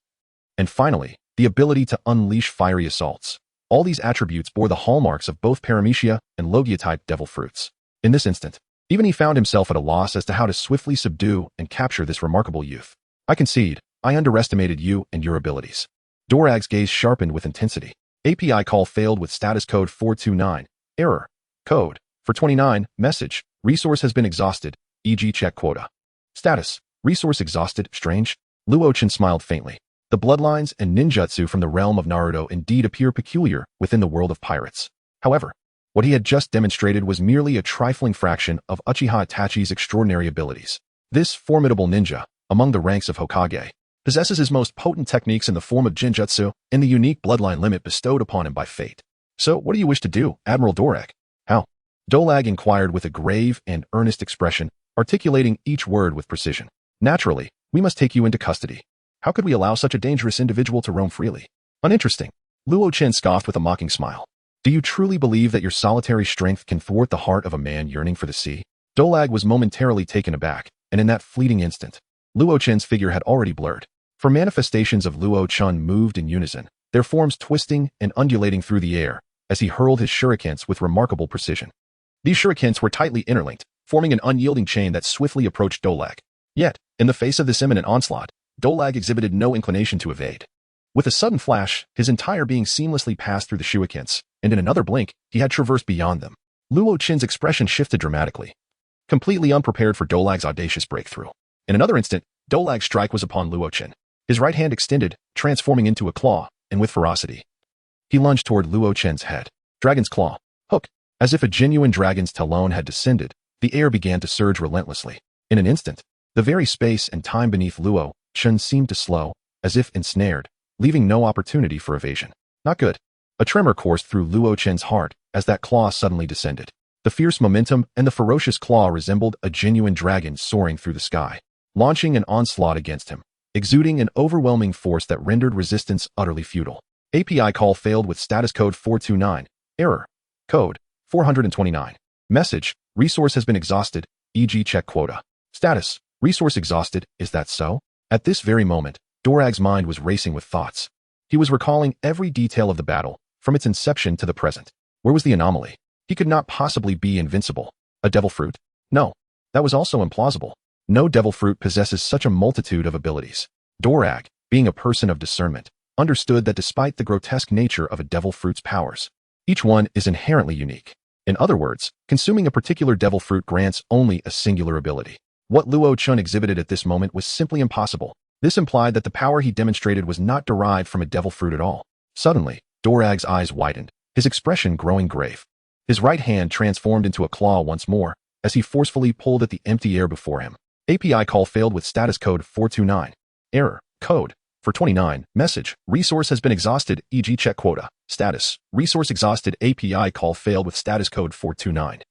And finally, the ability to unleash fiery assaults. All these attributes bore the hallmarks of both Paramecia and Logia-type devil fruits. In this instant, even he found himself at a loss as to how to swiftly subdue and capture this remarkable youth. I concede, I underestimated you and your abilities. Dorag's gaze sharpened with intensity. API call failed with status code 429. Error. Code. 429. Message. Resource has been exhausted, e.g. check quota. Status. Resource exhausted. Strange. Luo Chen smiled faintly. The bloodlines and ninjutsu from the realm of Naruto indeed appear peculiar within the world of pirates. However, what he had just demonstrated was merely a trifling fraction of Uchiha Itachi's extraordinary abilities. This formidable ninja, among the ranks of Hokage, possesses his most potent techniques in the form of Jinjutsu and the unique bloodline limit bestowed upon him by fate. So, what do you wish to do, Admiral Dorag? How? Dolag inquired with a grave and earnest expression, articulating each word with precision. Naturally, we must take you into custody. How could we allow such a dangerous individual to roam freely? Uninteresting. Luo Chen scoffed with a mocking smile. Do you truly believe that your solitary strength can thwart the heart of a man yearning for the sea? Dolag was momentarily taken aback, and in that fleeting instant, Luo Chen's figure had already blurred. For manifestations of Luo Chen moved in unison, their forms twisting and undulating through the air as he hurled his shurikens with remarkable precision. These shurikens were tightly interlinked, forming an unyielding chain that swiftly approached Dolag. Yet, in the face of this imminent onslaught, Dolag exhibited no inclination to evade. With a sudden flash, his entire being seamlessly passed through the shurikens, and in another blink, he had traversed beyond them. Luo Chen's expression shifted dramatically, completely unprepared for Dolag's audacious breakthrough. In another instant, Dolag's strike was upon Luo Chen. His right hand extended, transforming into a claw, and with ferocity, he lunged toward Luo Chen's head. Dragon's claw. Hook. As if a genuine dragon's talon had descended, the air began to surge relentlessly. In an instant, the very space and time beneath Luo Chen seemed to slow, as if ensnared, leaving no opportunity for evasion. Not good. A tremor coursed through Luo Chen's heart as that claw suddenly descended. The fierce momentum and the ferocious claw resembled a genuine dragon soaring through the sky, launching an onslaught against him, exuding an overwhelming force that rendered resistance utterly futile. API call failed with status code 429. Error. Code. 429. Message. Resource has been exhausted, e.g. check quota. Status. Resource exhausted. Is that so? At this very moment, Dorag's mind was racing with thoughts. He was recalling every detail of the battle, from its inception to the present. Where was the anomaly? He could not possibly be invincible. A devil fruit? No. That was also implausible. No devil fruit possesses such a multitude of abilities. Dorag, being a person of discernment, understood that despite the grotesque nature of a devil fruit's powers, each one is inherently unique. In other words, consuming a particular devil fruit grants only a singular ability. What Luo Chen exhibited at this moment was simply impossible. This implied that the power he demonstrated was not derived from a devil fruit at all. Suddenly, Dorag's eyes widened, his expression growing grave. His right hand transformed into a claw once more, as he forcefully pulled at the empty air before him. API call failed with status code 429. Error. Code. 429. Message. Resource has been exhausted, e.g. check quota. Status. Resource exhausted. API call failed with status code 429.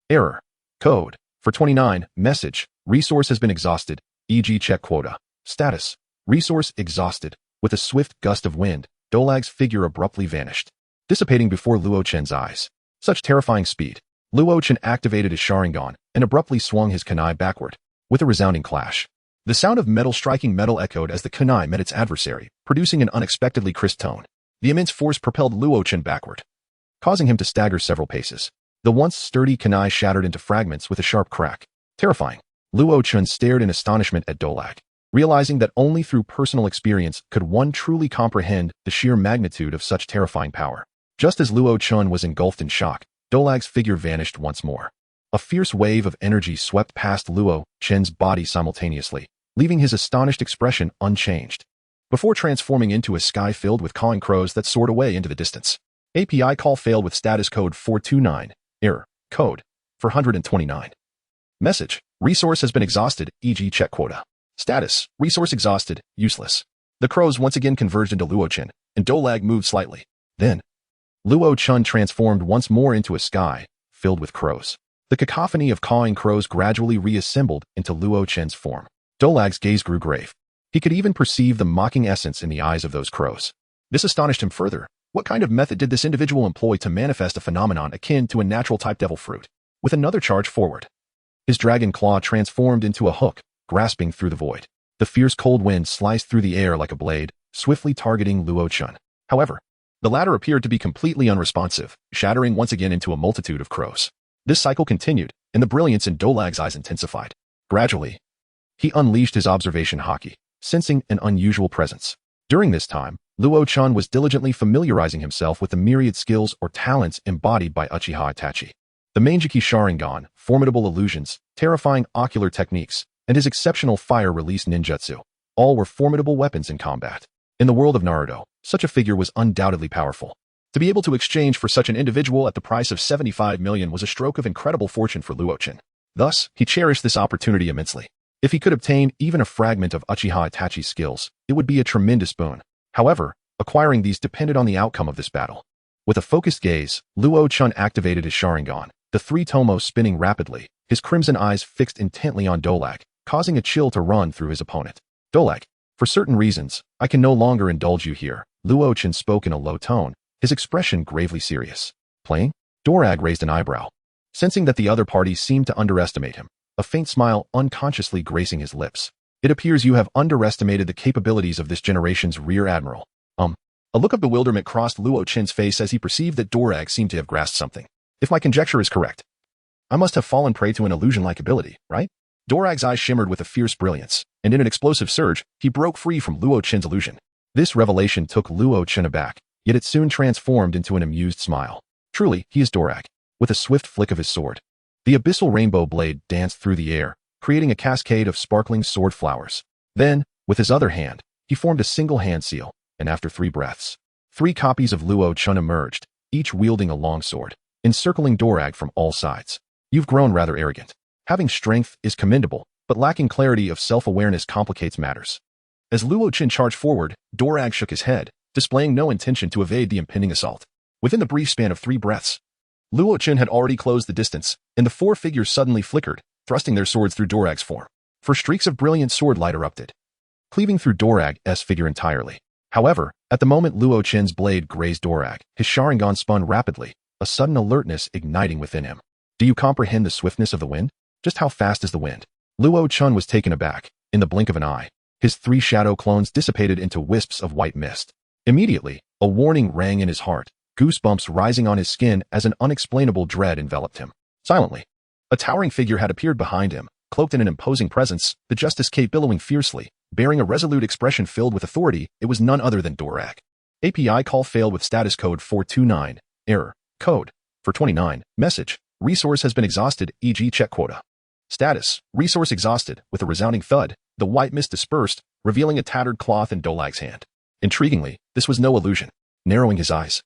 Error. Code. 429. Message. Resource has been exhausted, e.g. check quota. Status. Resource exhausted. With a swift gust of wind, Dolag's figure abruptly vanished, dissipating before Luo Chen's eyes. Such terrifying speed. Luo Chen activated his Sharingan and abruptly swung his kunai backward. With a resounding clash, the sound of metal striking metal echoed as the kunai met its adversary, producing an unexpectedly crisp tone. The immense force propelled Luo Chen backward, causing him to stagger several paces. The once sturdy kunai shattered into fragments with a sharp crack. Terrifying. Luo Chen stared in astonishment at Dolag, realizing that only through personal experience could one truly comprehend the sheer magnitude of such terrifying power. Just as Luo Chen was engulfed in shock, Dolag's figure vanished once more. A fierce wave of energy swept past Luo Chen's body simultaneously, leaving his astonished expression unchanged. Before transforming into a sky filled with cawing crows that soared away into the distance. API call failed with status code 429, error, code, 429. Message, resource has been exhausted, e.g. check quota. Status, resource exhausted, useless. The crows once again converged into Luo Chen, and Dolag moved slightly. Then, Luo Chen transformed once more into a sky, filled with crows. The cacophony of cawing crows gradually reassembled into Luo Chen's form. Dolag's gaze grew grave. He could even perceive the mocking essence in the eyes of those crows. This astonished him further. What kind of method did this individual employ to manifest a phenomenon akin to a natural-type devil fruit? With another charge forward, his dragon claw transformed into a hook, grasping through the void. The fierce cold wind sliced through the air like a blade, swiftly targeting Luo Chen. However, the latter appeared to be completely unresponsive, shattering once again into a multitude of crows. This cycle continued, and the brilliance in Dolag's eyes intensified. Gradually, he unleashed his observation haki, sensing an unusual presence. During this time, Luo Chen was diligently familiarizing himself with the myriad skills or talents embodied by Uchiha Itachi. The Manjiki Sharingan, formidable illusions, terrifying ocular techniques, and his exceptional fire-release ninjutsu, all were formidable weapons in combat. In the world of Naruto, such a figure was undoubtedly powerful. To be able to exchange for such an individual at the price of 75 million was a stroke of incredible fortune for Luo Chen. Thus, he cherished this opportunity immensely. If he could obtain even a fragment of Uchiha Itachi's skills, it would be a tremendous boon. However, acquiring these depended on the outcome of this battle. With a focused gaze, Luo Chen activated his Sharingan, the three tomos spinning rapidly, his crimson eyes fixed intently on Dolag, causing a chill to run through his opponent. Dolag, for certain reasons, I can no longer indulge you here, Luo Chen spoke in a low tone, his expression gravely serious. Playing? Dorag raised an eyebrow. Sensing that the other party seemed to underestimate him, a faint smile unconsciously gracing his lips. It appears you have underestimated the capabilities of this generation's rear admiral. A look of bewilderment crossed Luo Chen's face as he perceived that Dorag seemed to have grasped something. If my conjecture is correct, I must have fallen prey to an illusion-like ability, right? Dorag's eyes shimmered with a fierce brilliance, and in an explosive surge, he broke free from Luo Chen's illusion. This revelation took Luo Chen aback, yet it soon transformed into an amused smile. Truly, he is Dorag. With a swift flick of his sword, the abyssal rainbow blade danced through the air, creating a cascade of sparkling sword flowers. Then, with his other hand, he formed a single hand seal, and after 3 breaths, 3 copies of Luo Chen emerged, each wielding a long sword, encircling Dorag from all sides. You've grown rather arrogant. Having strength is commendable, but lacking clarity of self-awareness complicates matters. As Luo Chen charged forward, Dorag shook his head, displaying no intention to evade the impending assault. Within the brief span of 3 breaths, Luo Chen had already closed the distance, and the 4 figures suddenly flickered, thrusting their swords through Dorag's form. For streaks of brilliant sword light erupted, cleaving through Dorag's figure entirely. However, at the moment Luo Chen's blade grazed Dorag, his Sharingan spun rapidly, a sudden alertness igniting within him. Do you comprehend the swiftness of the wind? Just how fast is the wind? Luo Chen was taken aback. In the blink of an eye, his 3 shadow clones dissipated into wisps of white mist. Immediately, a warning rang in his heart, goosebumps rising on his skin as an unexplainable dread enveloped him. Silently, a towering figure had appeared behind him, cloaked in an imposing presence, the Justice Cape billowing fiercely, bearing a resolute expression filled with authority. It was none other than Dorag. API call failed with status code 429, error, code, 429, message, resource has been exhausted, e.g. check quota. Status, resource exhausted. With a resounding thud, the white mist dispersed, revealing a tattered cloth in Dolag's hand. Intriguingly, this was no illusion. Narrowing his eyes,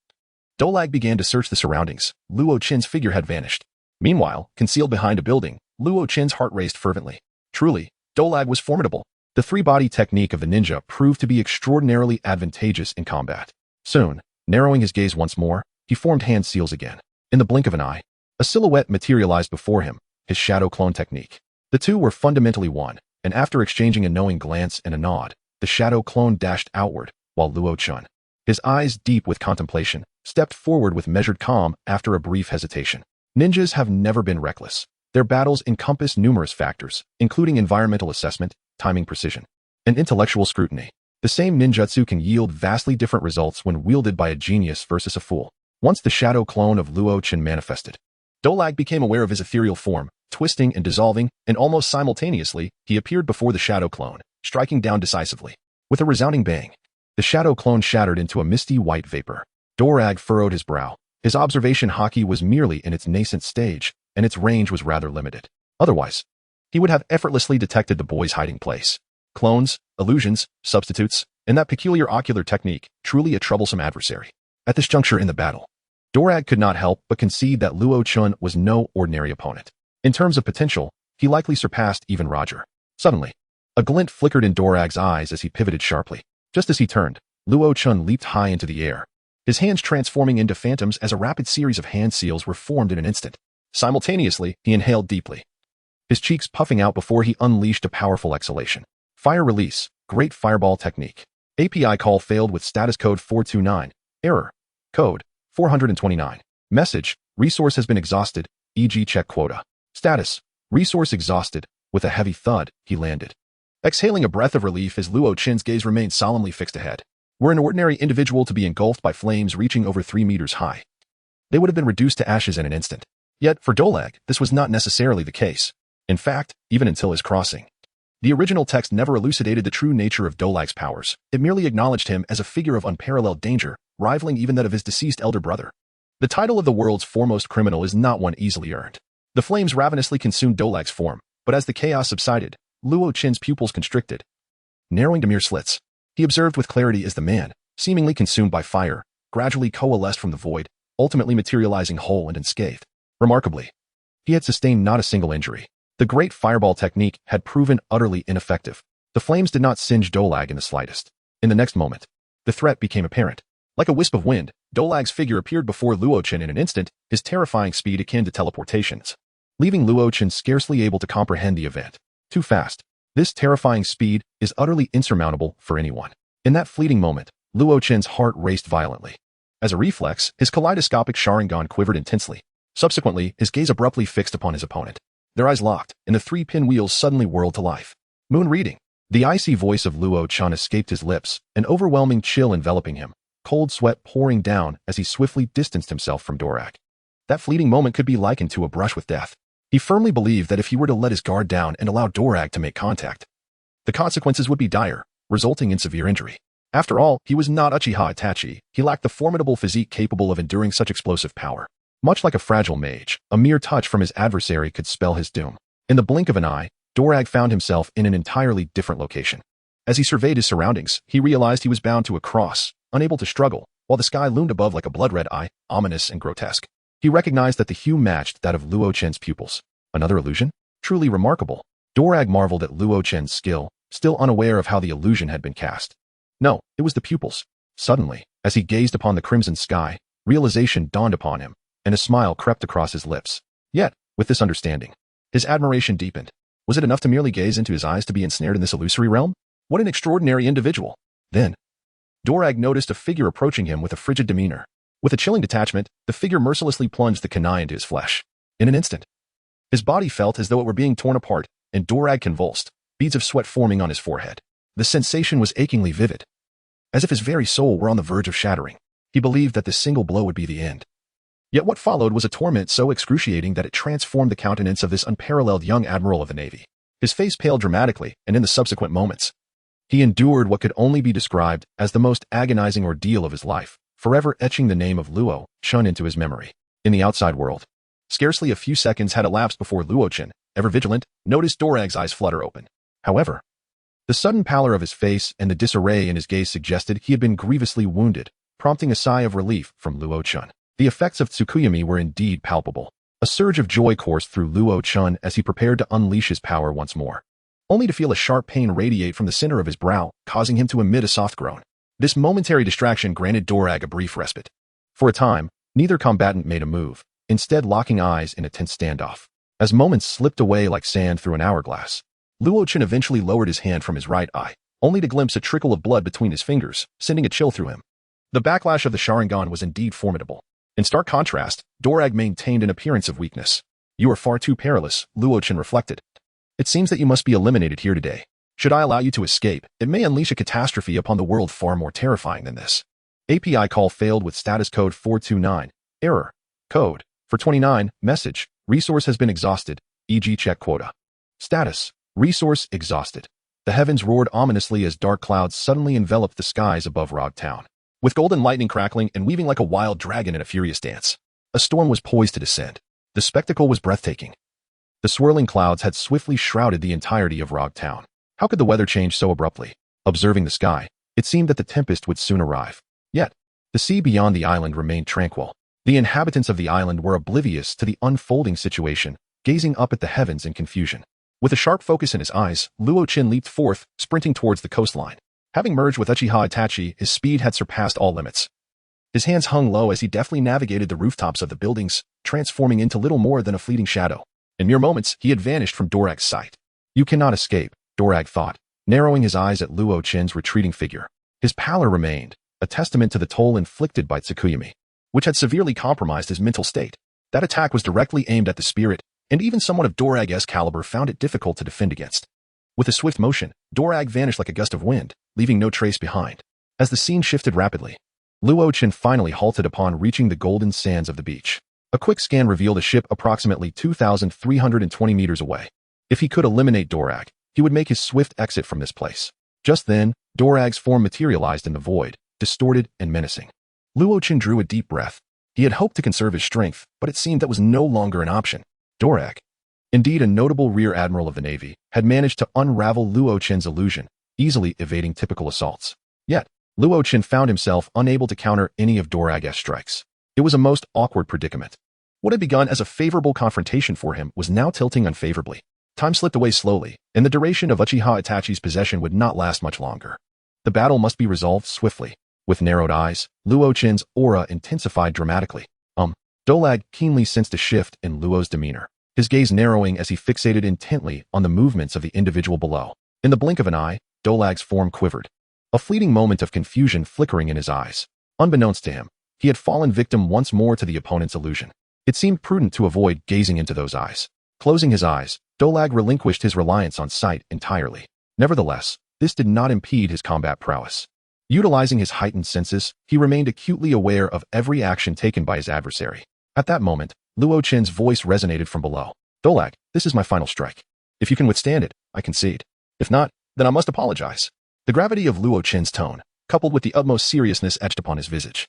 Dolag began to search the surroundings. Luo Chen's figure had vanished. Meanwhile, concealed behind a building, Luo Chen's heart raced fervently. Truly, Dolag was formidable. The 3-body technique of the ninja proved to be extraordinarily advantageous in combat. Soon, narrowing his gaze once more, he formed hand seals again. In the blink of an eye, a silhouette materialized before him, his shadow clone technique. The two were fundamentally one, and after exchanging a knowing glance and a nod, the shadow clone dashed outward, while Luo Chen, his eyes deep with contemplation, stepped forward with measured calm after a brief hesitation. Ninjas have never been reckless. Their battles encompass numerous factors, including environmental assessment, timing precision, and intellectual scrutiny. The same ninjutsu can yield vastly different results when wielded by a genius versus a fool. Once the shadow clone of Luo Chen manifested, Dolag became aware of his ethereal form, twisting and dissolving, and almost simultaneously, he appeared before the shadow clone, striking down decisively. With a resounding bang, the shadow clone shattered into a misty white vapor. Dorag furrowed his brow. His observation haki was merely in its nascent stage, and its range was rather limited. Otherwise, he would have effortlessly detected the boy's hiding place. clones, illusions, substitutes, and that peculiar ocular technique, truly a troublesome adversary. At this juncture in the battle, Dorag could not help but concede that Luo Chun was no ordinary opponent. In terms of potential, he likely surpassed even Roger. Suddenly, a glint flickered in Dorag's eyes as he pivoted sharply. Just as he turned, Luo Chun leaped high into the air, his hands transforming into phantoms as a rapid series of hand seals were formed in an instant. Simultaneously, he inhaled deeply, his cheeks puffing out before he unleashed a powerful exhalation. Fire release, great fireball technique. API call failed with status code 429. Error. Code 429. Message, resource has been exhausted, e.g. check quota. Status, resource exhausted. With a heavy thud, he landed, exhaling a breath of relief as Luo Chin's gaze remained solemnly fixed ahead. Were an ordinary individual to be engulfed by flames reaching over 3 meters high, they would have been reduced to ashes in an instant. Yet, for Dolag, this was not necessarily the case. In fact, even until his crossing, the original text never elucidated the true nature of Dolag's powers. It merely acknowledged him as a figure of unparalleled danger, rivaling even that of his deceased elder brother. The title of the world's foremost criminal is not one easily earned. The flames ravenously consumed Dolag's form, but as the chaos subsided, Luo Chin's pupils constricted, narrowing to mere slits. He observed with clarity as the man, seemingly consumed by fire, gradually coalesced from the void, ultimately materializing whole and unscathed. Remarkably, he had sustained not a single injury. The great fireball technique had proven utterly ineffective. The flames did not singe Dolag in the slightest. In the next moment, the threat became apparent. Like a wisp of wind, Dolag's figure appeared before Luo Chin in an instant, his terrifying speed akin to teleportations, leaving Luo Chin scarcely able to comprehend the event. Too fast. This terrifying speed is utterly insurmountable for anyone. In that fleeting moment, Luo Chin's heart raced violently. As a reflex, his kaleidoscopic Sharingan quivered intensely. Subsequently, his gaze abruptly fixed upon his opponent. Their eyes locked, and the 3-pin wheels suddenly whirled to life. Moon reading. The icy voice of Luo Chan escaped his lips, an overwhelming chill enveloping him, cold sweat pouring down as he swiftly distanced himself from Dorag. That fleeting moment could be likened to a brush with death. He firmly believed that if he were to let his guard down and allow Dorag to make contact, the consequences would be dire, resulting in severe injury. After all, he was not Uchiha Itachi. He lacked the formidable physique capable of enduring such explosive power. Much like a fragile mage, a mere touch from his adversary could spell his doom. In the blink of an eye, Dorag found himself in an entirely different location. As he surveyed his surroundings, he realized he was bound to a cross, unable to struggle, while the sky loomed above like a blood-red eye, ominous and grotesque. He recognized that the hue matched that of Luo Chen's pupils. Another illusion? Truly remarkable. Dorag marveled at Luo Chen's skill, still unaware of how the illusion had been cast. No, it was the pupils. Suddenly, as he gazed upon the crimson sky, realization dawned upon him, and a smile crept across his lips. Yet, with this understanding, his admiration deepened. Was it enough to merely gaze into his eyes to be ensnared in this illusory realm? What an extraordinary individual! Then, Dorag noticed a figure approaching him with a frigid demeanor. With a chilling detachment, the figure mercilessly plunged the kunai into his flesh. In an instant, his body felt as though it were being torn apart, and Dorag convulsed, beads of sweat forming on his forehead. The sensation was achingly vivid, as if his very soul were on the verge of shattering. He believed that this single blow would be the end. Yet what followed was a torment so excruciating that it transformed the countenance of this unparalleled young admiral of the Navy. His face paled dramatically, and in the subsequent moments, he endured what could only be described as the most agonizing ordeal of his life, forever etching the name of Luo Chun into his memory. In the outside world, scarcely a few seconds had elapsed before Luo Chun, ever vigilant, noticed Dorag's eyes flutter open. However, the sudden pallor of his face and the disarray in his gaze suggested he had been grievously wounded, prompting a sigh of relief from Luo Chun. The effects of Tsukuyami were indeed palpable. A surge of joy coursed through Luo Chun as he prepared to unleash his power once more, only to feel a sharp pain radiate from the center of his brow, causing him to emit a soft groan. This momentary distraction granted Dorag a brief respite. For a time, neither combatant made a move, instead locking eyes in a tense standoff. As moments slipped away like sand through an hourglass, Luo Chun eventually lowered his hand from his right eye, only to glimpse a trickle of blood between his fingers, sending a chill through him. The backlash of the Sharingan was indeed formidable. In stark contrast, Dorag maintained an appearance of weakness. You are far too perilous, Luo Chun reflected. It seems that you must be eliminated here today. Should I allow you to escape, it may unleash a catastrophe upon the world far more terrifying than this. API call failed with status code 429. Error. Code 429. Message. Resource has been exhausted, e.g. check quota. Status. Resource exhausted. The heavens roared ominously as dark clouds suddenly enveloped the skies above Rog Town. With golden lightning crackling and weaving like a wild dragon in a furious dance, a storm was poised to descend. The spectacle was breathtaking. The swirling clouds had swiftly shrouded the entirety of Rog Town. How could the weather change so abruptly? Observing the sky, it seemed that the tempest would soon arrive. Yet, the sea beyond the island remained tranquil. The inhabitants of the island were oblivious to the unfolding situation, gazing up at the heavens in confusion. With a sharp focus in his eyes, Luo Qin leaped forth, sprinting towards the coastline. Having merged with Uchiha Itachi, his speed had surpassed all limits. His hands hung low as he deftly navigated the rooftops of the buildings, transforming into little more than a fleeting shadow. In mere moments, he had vanished from Dorag's sight. You cannot escape, Dorag thought, narrowing his eyes at Luo Qin's retreating figure. His pallor remained, a testament to the toll inflicted by Tsukuyami, which had severely compromised his mental state. That attack was directly aimed at the spirit, and even someone of Dorag's caliber found it difficult to defend against. With a swift motion, Dorag vanished like a gust of wind, leaving no trace behind. As the scene shifted rapidly, Luo Qin finally halted upon reaching the golden sands of the beach. A quick scan revealed a ship approximately 2,320 meters away. If he could eliminate Dorag, he would make his swift exit from this place. Just then, Dorag's form materialized in the void, distorted and menacing. Luo Qin drew a deep breath. He had hoped to conserve his strength, but it seemed that was no longer an option. Dorag, indeed a notable rear admiral of the Navy, had managed to unravel Luo Qin's illusion, easily evading typical assaults. Yet, Luo Qin found himself unable to counter any of Dorag's strikes. It was a most awkward predicament. What had begun as a favorable confrontation for him was now tilting unfavorably. Time slipped away slowly, and the duration of Uchiha Itachi's possession would not last much longer. The battle must be resolved swiftly. With narrowed eyes, Luo Qin's aura intensified dramatically. Dorag keenly sensed a shift in Luo's demeanor, his gaze narrowing as he fixated intently on the movements of the individual below. In the blink of an eye, Dorag's form quivered, a fleeting moment of confusion flickering in his eyes. Unbeknownst to him, he had fallen victim once more to the opponent's illusion. It seemed prudent to avoid gazing into those eyes. Closing his eyes, Dorag relinquished his reliance on sight entirely. Nevertheless, this did not impede his combat prowess. Utilizing his heightened senses, he remained acutely aware of every action taken by his adversary. At that moment, Luo Qin's voice resonated from below. Dorag, this is my final strike. If you can withstand it, I concede. If not, then I must apologize. The gravity of Luo Qin's tone, coupled with the utmost seriousness etched upon his visage,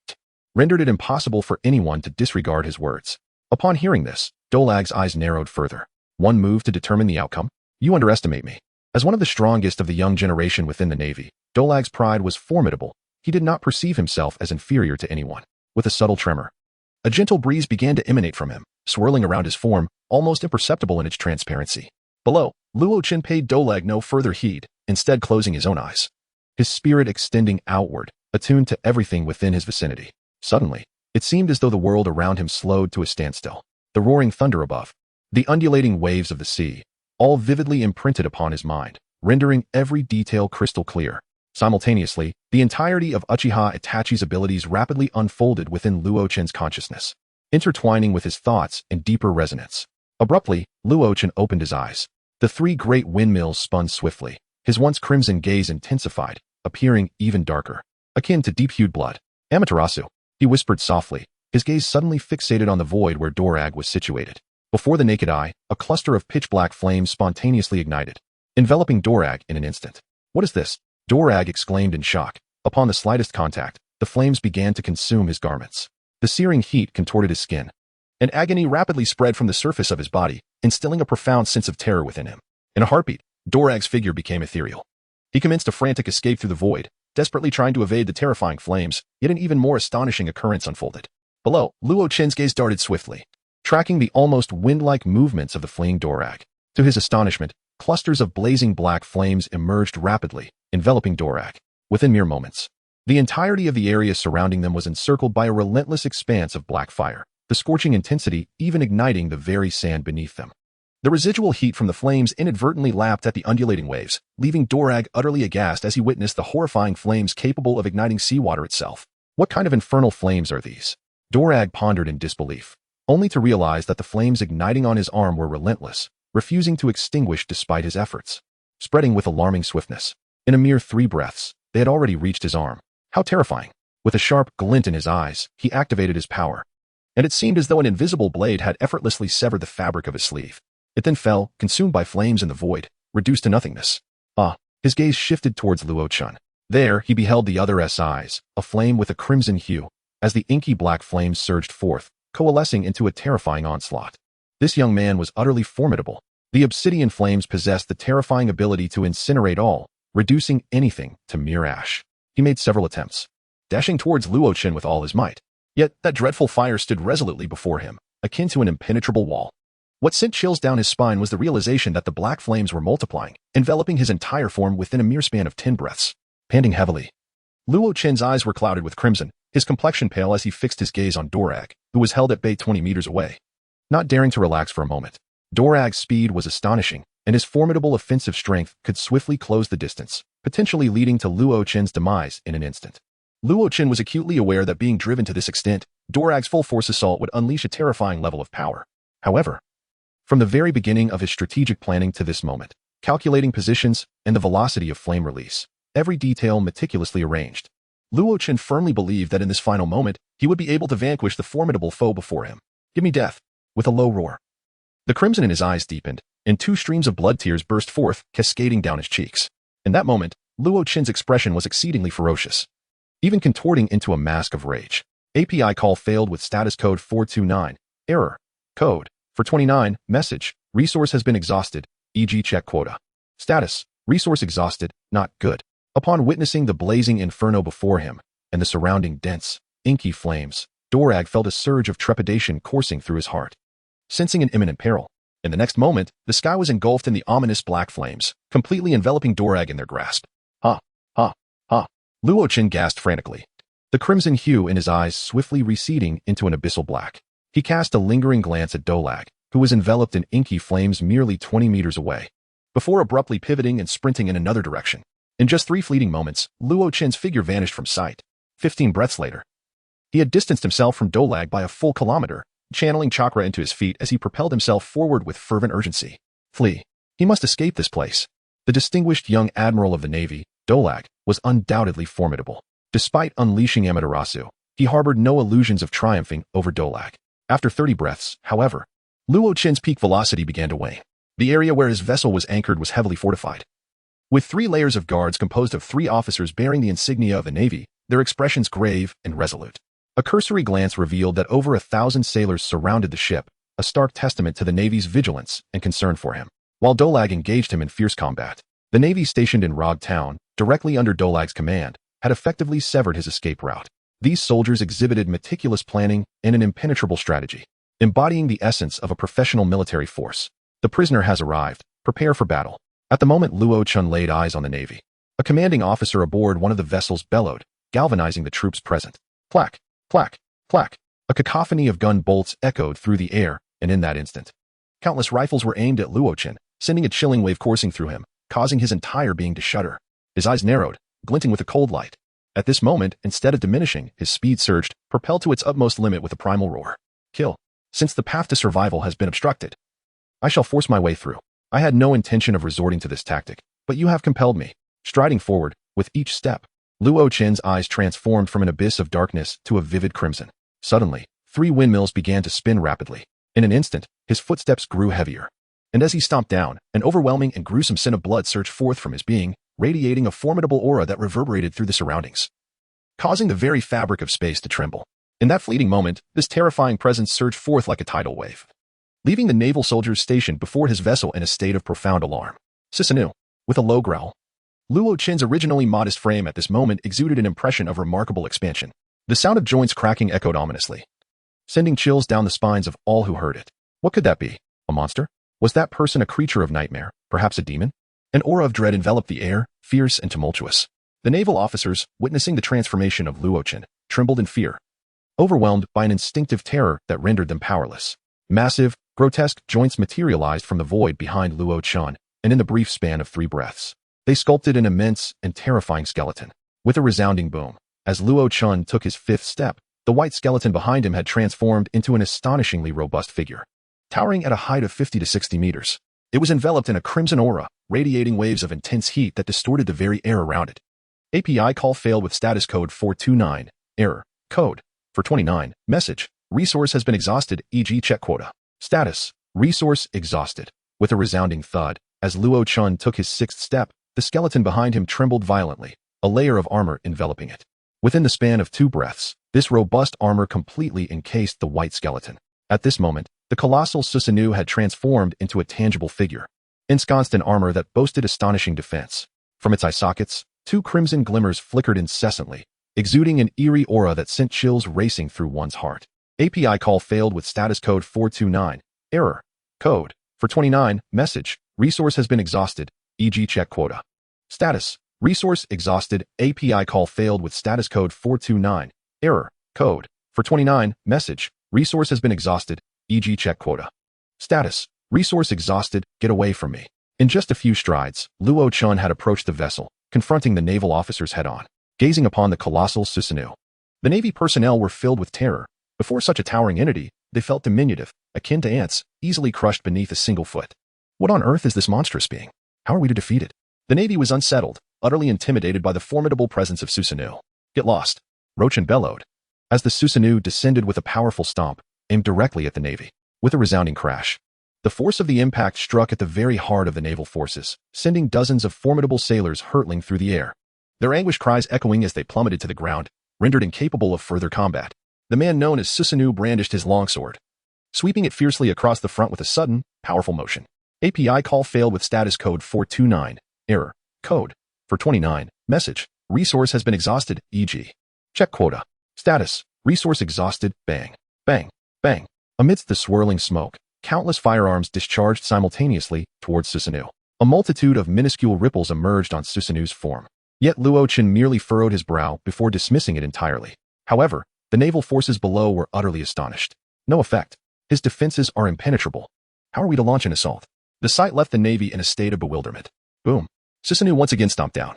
rendered it impossible for anyone to disregard his words. Upon hearing this, Dorag's eyes narrowed further. One move to determine the outcome? You underestimate me. As one of the strongest of the young generation within the Navy, Dorag's pride was formidable. He did not perceive himself as inferior to anyone. With a subtle tremor, a gentle breeze began to emanate from him, swirling around his form, almost imperceptible in its transparency. Below, Luo Qin paid Dorag no further heed, instead closing his own eyes, his spirit extending outward, attuned to everything within his vicinity. Suddenly, it seemed as though the world around him slowed to a standstill. The roaring thunder above, the undulating waves of the sea, all vividly imprinted upon his mind, rendering every detail crystal clear. Simultaneously, the entirety of Uchiha Itachi's abilities rapidly unfolded within Luo Qin's consciousness, intertwining with his thoughts in deeper resonance. Abruptly, Luo Qin opened his eyes. The three great windmills spun swiftly. His once crimson gaze intensified, appearing even darker, akin to deep-hued blood. Amaterasu, he whispered softly, his gaze suddenly fixated on the void where Dorag was situated. Before the naked eye, a cluster of pitch-black flames spontaneously ignited, enveloping Dorag in an instant. What is this? Dorag exclaimed in shock. Upon the slightest contact, the flames began to consume his garments. The searing heat contorted his skin. An agony rapidly spread from the surface of his body, instilling a profound sense of terror within him. In a heartbeat, Dorag's figure became ethereal. He commenced a frantic escape through the void, desperately trying to evade the terrifying flames, yet an even more astonishing occurrence unfolded. Below, Luo Qin's gaze darted swiftly, tracking the almost wind-like movements of the fleeing Dorag. To his astonishment, clusters of blazing black flames emerged rapidly, enveloping Dorag. Within mere moments, the entirety of the area surrounding them was encircled by a relentless expanse of black fire, the scorching intensity even igniting the very sand beneath them. The residual heat from the flames inadvertently lapped at the undulating waves, leaving Dorag utterly aghast as he witnessed the horrifying flames capable of igniting seawater itself. What kind of infernal flames are these? Dorag pondered in disbelief, only to realize that the flames igniting on his arm were relentless, refusing to extinguish despite his efforts, spreading with alarming swiftness. In a mere 3 breaths, they had already reached his arm. How terrifying! With a sharp glint in his eyes, he activated his power, and it seemed as though an invisible blade had effortlessly severed the fabric of his sleeve. It then fell, consumed by flames in the void, reduced to nothingness. His gaze shifted towards Luo Qin. There, he beheld the other's eyes, aflame with a crimson hue, as the inky black flames surged forth, coalescing into a terrifying onslaught. This young man was utterly formidable. The obsidian flames possessed the terrifying ability to incinerate all, reducing anything to mere ash. He made several attempts, dashing towards Luo Chen with all his might. Yet that dreadful fire stood resolutely before him, akin to an impenetrable wall. What sent chills down his spine was the realization that the black flames were multiplying, enveloping his entire form within a mere span of 10 breaths. Panting heavily, Luo Chen's eyes were clouded with crimson, his complexion pale as he fixed his gaze on Dorag, who was held at bay 20 meters away. Not daring to relax for a moment, Dorag's speed was astonishing, and his formidable offensive strength could swiftly close the distance, potentially leading to Luo Chen's demise in an instant. Luo Chen was acutely aware that being driven to this extent, Dorag's full force assault would unleash a terrifying level of power. However, from the very beginning of his strategic planning to this moment, calculating positions and the velocity of flame release, every detail meticulously arranged, Luo Chen firmly believed that in this final moment, he would be able to vanquish the formidable foe before him. Give me death, with a low roar. The crimson in his eyes deepened, and 2 streams of blood tears burst forth, cascading down his cheeks. In that moment, Luo Chen's expression was exceedingly ferocious, even contorting into a mask of rage. API call failed with status code 429, error, code, for 29, message, resource has been exhausted, e.g. check quota. Status, resource exhausted, not good. Upon witnessing the blazing inferno before him, and the surrounding dense, inky flames, Dorag felt a surge of trepidation coursing through his heart. Sensing an imminent peril, in the next moment, the sky was engulfed in the ominous black flames, completely enveloping Dorag in their grasp. Ha, ha, ha. Luo Chen gasped frantically, the crimson hue in his eyes swiftly receding into an abyssal black. He cast a lingering glance at Dorag, who was enveloped in inky flames merely 20 meters away, before abruptly pivoting and sprinting in another direction. In just 3 fleeting moments, Luo Chen's figure vanished from sight. 15 breaths later, he had distanced himself from Dorag by a full kilometer, channeling chakra into his feet as he propelled himself forward with fervent urgency. Flee. He must escape this place. The distinguished young admiral of the Navy, Dorag, was undoubtedly formidable. Despite unleashing Amaterasu, he harbored no illusions of triumphing over Dorag. After 30 breaths, however, Luo Chen's peak velocity began to wane. The area where his vessel was anchored was heavily fortified, with 3 layers of guards composed of 3 officers bearing the insignia of the Navy, their expressions grave and resolute. A cursory glance revealed that over 1,000 sailors surrounded the ship, a stark testament to the Navy's vigilance and concern for him. While Dorag engaged him in fierce combat, the Navy stationed in Rog Town, directly under Dolag's command, had effectively severed his escape route. These soldiers exhibited meticulous planning and an impenetrable strategy, embodying the essence of a professional military force. The prisoner has arrived. Prepare for battle. At the moment Luo Chen laid eyes on the Navy, a commanding officer aboard one of the vessels bellowed, galvanizing the troops present. Clack, clack, clack. A cacophony of gun bolts echoed through the air, and in that instant, countless rifles were aimed at Luo Chen, sending a chilling wave coursing through him, causing his entire being to shudder. His eyes narrowed, glinting with a cold light. At this moment, instead of diminishing, his speed surged, propelled to its utmost limit with a primal roar. Kill. Since the path to survival has been obstructed, I shall force my way through. I had no intention of resorting to this tactic, but you have compelled me. Striding forward, with each step, Luo Chen's eyes transformed from an abyss of darkness to a vivid crimson. Suddenly, 3 windmills began to spin rapidly. In an instant, his footsteps grew heavier. And as he stomped down, an overwhelming and gruesome scent of blood surged forth from his being, radiating a formidable aura that reverberated through the surroundings, causing the very fabric of space to tremble. In that fleeting moment, this terrifying presence surged forth like a tidal wave, leaving the naval soldiers stationed before his vessel in a state of profound alarm. Sisanu, with a low growl. Luo Chen's originally modest frame at this moment exuded an impression of remarkable expansion. The sound of joints cracking echoed ominously, sending chills down the spines of all who heard it. What could that be? A monster? Was that person a creature of nightmare, perhaps a demon? An aura of dread enveloped the air, fierce and tumultuous. The naval officers, witnessing the transformation of Luo Chen, trembled in fear, overwhelmed by an instinctive terror that rendered them powerless. Massive, grotesque joints materialized from the void behind Luo Chen, and in the brief span of 3 breaths, they sculpted an immense and terrifying skeleton. With a resounding boom, as Luo Chen took his 5th step, the white skeleton behind him had transformed into an astonishingly robust figure, towering at a height of 50 to 60 meters. It was enveloped in a crimson aura, radiating waves of intense heat that distorted the very air around it. API call failed with status code 429, error, code, for 29, message, resource has been exhausted, e.g. check quota. Status, resource exhausted. With a resounding thud, as Luo Chen took his 6th step, the skeleton behind him trembled violently, a layer of armor enveloping it. Within the span of 2 breaths, this robust armor completely encased the white skeleton. At this moment, The colossal Susanoo had transformed into a tangible figure, ensconced in armor that boasted astonishing defense. From its eye sockets, two crimson glimmers flickered incessantly, exuding an eerie aura that sent chills racing through one's heart. API call failed with status code 429. Error. Code. For 29. Message. Resource has been exhausted, e.g. check quota. Status. Resource exhausted. API call failed with status code 429. Error. Code. For 29. Message. Resource has been exhausted, e.g. check quota. Status. Resource exhausted. Get away from me. In just a few strides, Luo Chun had approached the vessel, confronting the naval officers head-on, gazing upon the colossal Susanoo. The Navy personnel were filled with terror. Before such a towering entity, they felt diminutive, akin to ants, easily crushed beneath a single foot. What on earth is this monstrous being? How are we to defeat it? The Navy was unsettled, utterly intimidated by the formidable presence of Susanoo. Get lost. Rochin bellowed. As the Susanoo descended with a powerful stomp, aimed directly at the Navy. With a resounding crash, the force of the impact struck at the very heart of the naval forces, sending dozens of formidable sailors hurtling through the air. Their anguished cries echoing as they plummeted to the ground, rendered incapable of further combat. The man known as Susanoo brandished his longsword, sweeping it fiercely across the front with a sudden, powerful motion. API call failed with status code 429. Error. Code. For 29. Message. Resource has been exhausted, e.g. check quota. Status. Resource exhausted. Bang. Bang. Bang. Amidst the swirling smoke, countless firearms discharged simultaneously towards Susanoo. A multitude of minuscule ripples emerged on Susanoo's form. Yet Luo Chen merely furrowed his brow before dismissing it entirely. However, the naval forces below were utterly astonished. No effect. His defenses are impenetrable. How are we to launch an assault? The sight left the Navy in a state of bewilderment. Boom. Susanoo once again stomped down.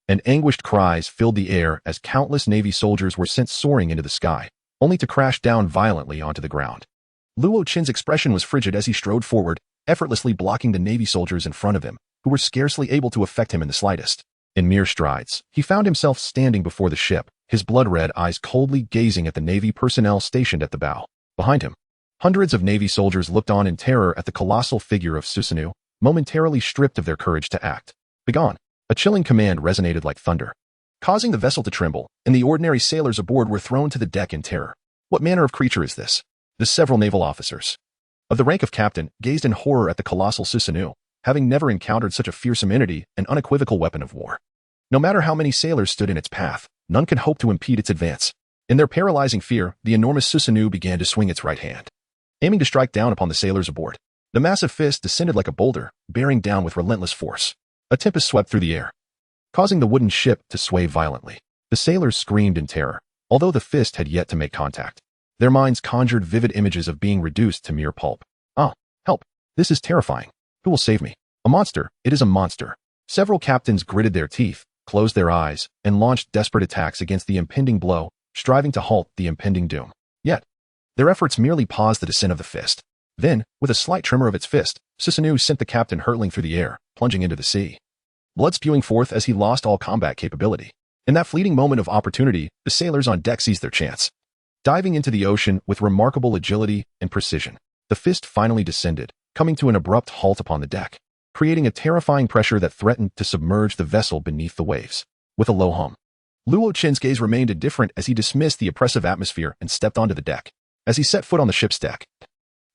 And anguished cries filled the air as countless Navy soldiers were sent soaring into the sky, only to crash down violently onto the ground. Luo Chen's expression was frigid as he strode forward, effortlessly blocking the Navy soldiers in front of him, who were scarcely able to affect him in the slightest. In mere strides, he found himself standing before the ship, his blood-red eyes coldly gazing at the Navy personnel stationed at the bow. Behind him, hundreds of Navy soldiers looked on in terror at the colossal figure of Susanoo, momentarily stripped of their courage to act. Begone! A chilling command resonated like thunder, causing the vessel to tremble, and the ordinary sailors aboard were thrown to the deck in terror. What manner of creature is this? The several naval officers, of the rank of captain, gazed in horror at the colossal Susanoo, having never encountered such a fearsome entity and unequivocal weapon of war. No matter how many sailors stood in its path, none could hope to impede its advance. In their paralyzing fear, the enormous Susanoo began to swing its right hand, aiming to strike down upon the sailors aboard. The massive fist descended like a boulder, bearing down with relentless force. A tempest swept through the air, causing the wooden ship to sway violently. The sailors screamed in terror, although the fist had yet to make contact. Their minds conjured vivid images of being reduced to mere pulp. Ah, help! This is terrifying. Who will save me? A monster! It is a monster! Several captains gritted their teeth, closed their eyes, and launched desperate attacks against the impending blow, striving to halt the impending doom. Yet, their efforts merely paused the descent of the fist. Then, with a slight tremor of its fist, Susanoo sent the captain hurtling through the air, plunging into the sea. Blood spewing forth as he lost all combat capability. In that fleeting moment of opportunity, the sailors on deck seized their chance, diving into the ocean with remarkable agility and precision. The fist finally descended, coming to an abrupt halt upon the deck, creating a terrifying pressure that threatened to submerge the vessel beneath the waves. With a low hum, Luo Chen's gaze remained indifferent as he dismissed the oppressive atmosphere and stepped onto the deck. As he set foot on the ship's deck,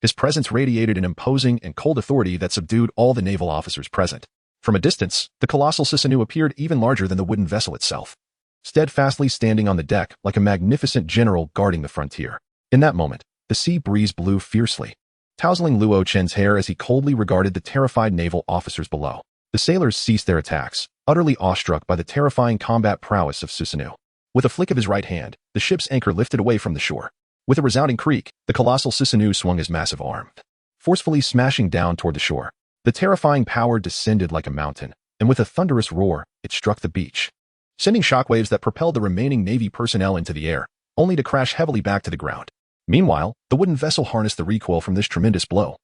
his presence radiated an imposing and cold authority that subdued all the naval officers present. From a distance, the colossal Susanoo appeared even larger than the wooden vessel itself, steadfastly standing on the deck like a magnificent general guarding the frontier. In that moment, the sea breeze blew fiercely, tousling Luo Chen's hair as he coldly regarded the terrified naval officers below. The sailors ceased their attacks, utterly awestruck by the terrifying combat prowess of Susanoo. With a flick of his right hand, the ship's anchor lifted away from the shore. With a resounding creak, the colossal Susanoo swung his massive arm, forcefully smashing down toward the shore. The terrifying power descended like a mountain, and with a thunderous roar, it struck the beach, sending shockwaves that propelled the remaining Navy personnel into the air, only to crash heavily back to the ground. Meanwhile, the wooden vessel harnessed the recoil from this tremendous blow,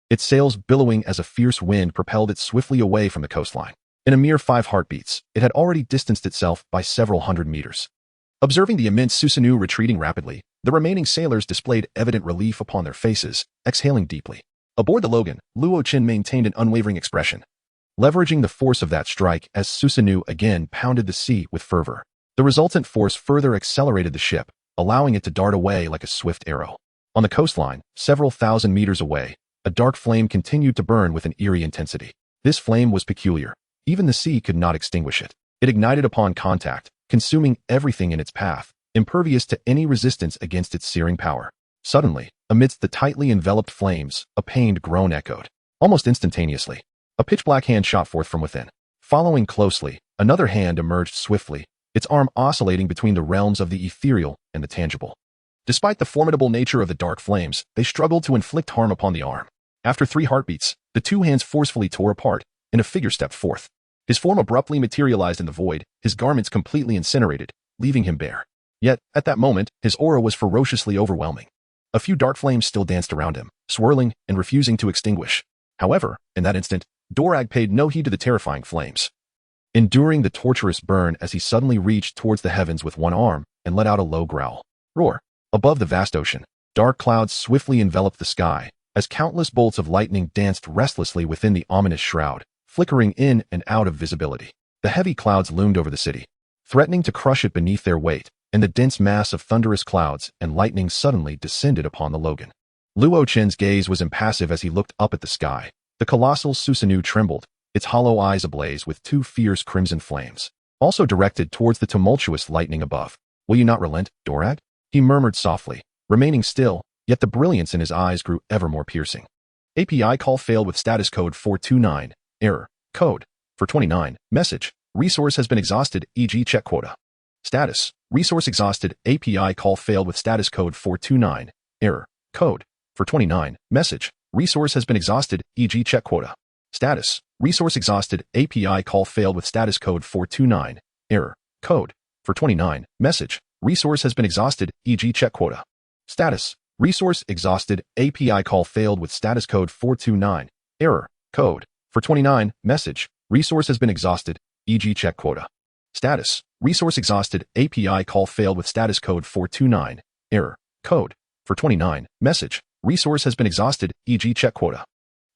its sails billowing as a fierce wind propelled it swiftly away from the coastline. In a mere 5 heartbeats, it had already distanced itself by several hundred meters. Observing the immense Susanoo retreating rapidly, the remaining sailors displayed evident relief upon their faces, exhaling deeply. Aboard the Logan, Luo Chen maintained an unwavering expression, leveraging the force of that strike as Susanoo again pounded the sea with fervor. The resultant force further accelerated the ship, allowing it to dart away like a swift arrow. On the coastline, several thousand meters away, a dark flame continued to burn with an eerie intensity. This flame was peculiar. Even the sea could not extinguish it. It ignited upon contact, consuming everything in its path, impervious to any resistance against its searing power. Suddenly, amidst the tightly enveloped flames, a pained groan echoed. Almost instantaneously, a pitch-black hand shot forth from within. Following closely, another hand emerged swiftly, its arm oscillating between the realms of the ethereal and the tangible. Despite the formidable nature of the dark flames, they struggled to inflict harm upon the arm. After 3 heartbeats, the 2 hands forcefully tore apart, and a figure stepped forth. His form abruptly materialized in the void, his garments completely incinerated, leaving him bare. Yet, at that moment, his aura was ferociously overwhelming. A few dark flames still danced around him, swirling and refusing to extinguish. However, in that instant, Dorag paid no heed to the terrifying flames, enduring the torturous burn as he suddenly reached towards the heavens with one arm and let out a low growl. Roar! Above the vast ocean, dark clouds swiftly enveloped the sky, as countless bolts of lightning danced restlessly within the ominous shroud, flickering in and out of visibility. The heavy clouds loomed over the city, threatening to crush it beneath their weight, and the dense mass of thunderous clouds and lightning suddenly descended upon the Logan. Luo Chen's gaze was impassive as he looked up at the sky. The colossal Susanoo trembled, its hollow eyes ablaze with 2 fierce crimson flames, also directed towards the tumultuous lightning above. "Will you not relent, Dorag?" he murmured softly, remaining still, yet the brilliance in his eyes grew ever more piercing. API call failed with status code 429, error, code, for 29, message, resource has been exhausted, e.g. check quota. Status, resource exhausted, API call failed with status code 429, error, code, for 29, message, resource has been exhausted, e.g. check quota. Status, resource exhausted, API call failed with status code 429, error, code, for 29, message, resource has been exhausted, e.g. check quota. Status, resource exhausted, API call failed with status code 429, error, code, for 29, message, resource has been exhausted, e.g. check quota. Status, resource exhausted, API call failed with status code 429, error, code, for 29, message, resource has been exhausted, e.g. check quota.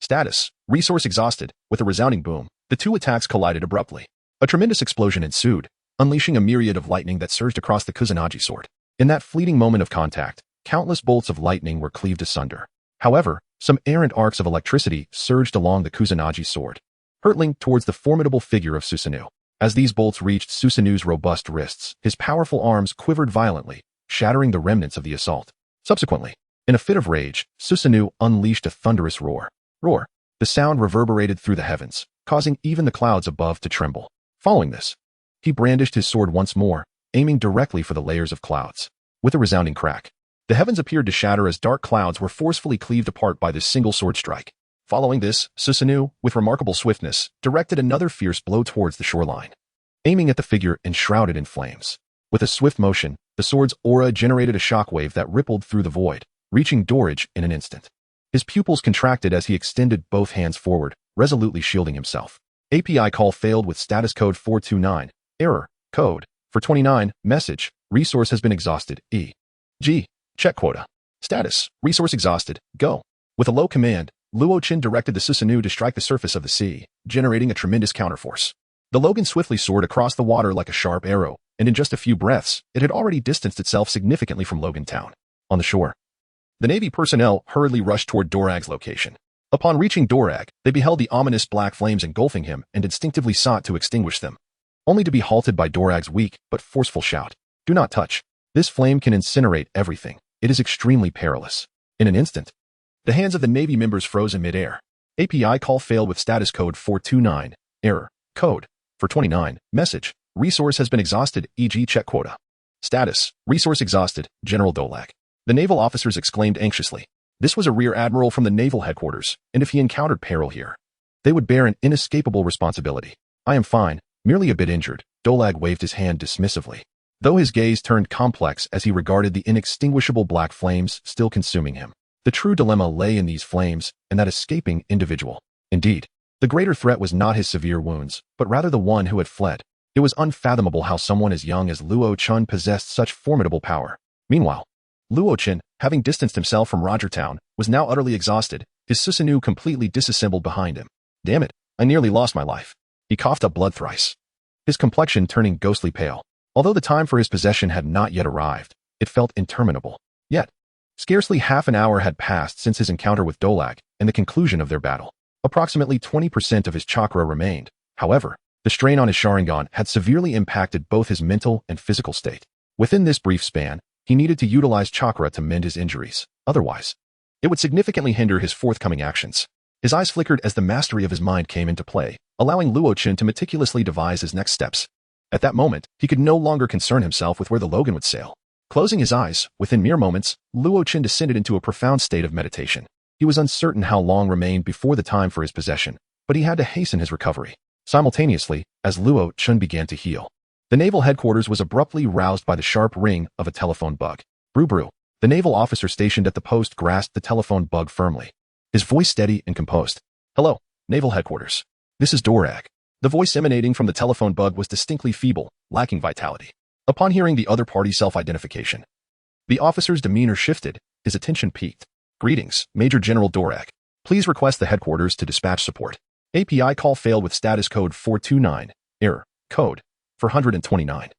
Status, resource exhausted. With a resounding boom, the 2 attacks collided abruptly. A tremendous explosion ensued, unleashing a myriad of lightning that surged across the Kusanagi sword. In that fleeting moment of contact, countless bolts of lightning were cleaved asunder. However, some errant arcs of electricity surged along the Kusanagi sword, hurtling towards the formidable figure of Susanoo. As these bolts reached Susanoo's robust wrists, his powerful arms quivered violently, shattering the remnants of the assault. Subsequently, in a fit of rage, Susanoo unleashed a thunderous roar. Roar! The sound reverberated through the heavens, causing even the clouds above to tremble. Following this, he brandished his sword once more, aiming directly for the layers of clouds. With a resounding crack, the heavens appeared to shatter as dark clouds were forcefully cleaved apart by this single sword strike. Following this, Susanoo, with remarkable swiftness, directed another fierce blow towards the shoreline, aiming at the figure enshrouded in flames. With a swift motion, the sword's aura generated a shockwave that rippled through the void, reaching Dorage in an instant. His pupils contracted as he extended both hands forward, resolutely shielding himself. API call failed with status code 429, error, code, for 29, message, resource has been exhausted, e.g. check quota. Status, resource exhausted, go. With a low command, Luo Chen directed the Susanoo to strike the surface of the sea, generating a tremendous counterforce. The Logan swiftly soared across the water like a sharp arrow, and in just a few breaths, it had already distanced itself significantly from Logan Town. On the shore, the Navy personnel hurriedly rushed toward Dorag's location. Upon reaching Dorag, they beheld the ominous black flames engulfing him and instinctively sought to extinguish them, only to be halted by Dorag's weak but forceful shout. "Do not touch. This flame can incinerate everything. It is extremely perilous." In an instant, the hands of the Navy members froze in midair. API call failed with status code 429, error, code, for 29, message, resource has been exhausted, e.g. check quota. Status, resource exhausted, General Dolag. The naval officers exclaimed anxiously. This was a rear admiral from the naval headquarters, and if he encountered peril here, they would bear an inescapable responsibility. "I am fine, merely a bit injured," Dolag waved his hand dismissively, though his gaze turned complex as he regarded the inextinguishable black flames still consuming him. The true dilemma lay in these flames and that escaping individual. Indeed, the greater threat was not his severe wounds, but rather the one who had fled. It was unfathomable how someone as young as Luo Chen possessed such formidable power. Meanwhile, Luo Chen, having distanced himself from Roger Town, was now utterly exhausted, his Susanoo completely disassembled behind him. "Damn it, I nearly lost my life." He coughed up blood thrice, his complexion turning ghostly pale. Although the time for his possession had not yet arrived, it felt interminable. Yet, Scarcely half an hour had passed since his encounter with Dolag and the conclusion of their battle. Approximately 20% of his chakra remained. However, the strain on his Sharingan had severely impacted both his mental and physical state. Within this brief span, he needed to utilize chakra to mend his injuries. Otherwise, it would significantly hinder his forthcoming actions. His eyes flickered as the mastery of his mind came into play, allowing Luo Chen to meticulously devise his next steps. At that moment, he could no longer concern himself with where the Logan would sail. Closing his eyes, within mere moments, Luo Chen descended into a profound state of meditation. He was uncertain how long remained before the time for his possession, but he had to hasten his recovery. Simultaneously, as Luo Chen began to heal, the naval headquarters was abruptly roused by the sharp ring of a telephone bug. Brew brew. The naval officer stationed at the post grasped the telephone bug firmly, his voice steady and composed. "Hello, naval headquarters. This is Dorag." The voice emanating from the telephone bug was distinctly feeble, lacking vitality. Upon hearing the other party's self-identification, the officer's demeanor shifted, his attention peaked. "Greetings, Major General Dorag. Please request the headquarters to dispatch support. API call failed with status code 429, error, code 429.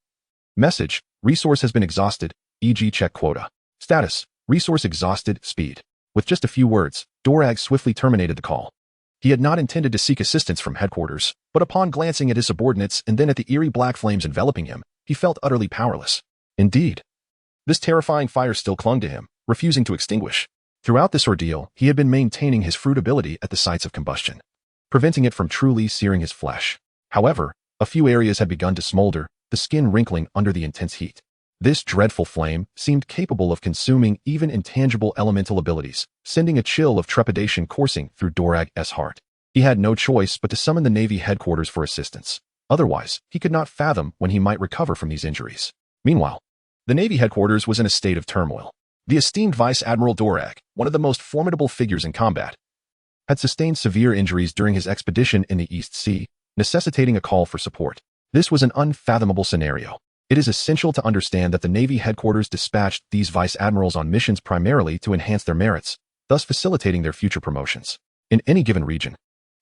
Message, resource has been exhausted, e.g. check quota. Status, resource exhausted, speed." With just a few words, Dorag swiftly terminated the call. He had not intended to seek assistance from headquarters, but upon glancing at his subordinates and then at the eerie black flames enveloping him, he felt utterly powerless. Indeed, this terrifying fire still clung to him, refusing to extinguish. Throughout this ordeal, he had been maintaining his fruitability at the sites of combustion, preventing it from truly searing his flesh. However, a few areas had begun to smolder, the skin wrinkling under the intense heat. This dreadful flame seemed capable of consuming even intangible elemental abilities, sending a chill of trepidation coursing through Dorag's heart. He had no choice but to summon the Navy headquarters for assistance. Otherwise, he could not fathom when he might recover from these injuries. Meanwhile, the Navy headquarters was in a state of turmoil. The esteemed Vice Admiral Dorag, one of the most formidable figures in combat, had sustained severe injuries during his expedition in the East Sea, necessitating a call for support. This was an unfathomable scenario. It is essential to understand that the Navy headquarters dispatched these vice admirals on missions primarily to enhance their merits, thus facilitating their future promotions. In any given region,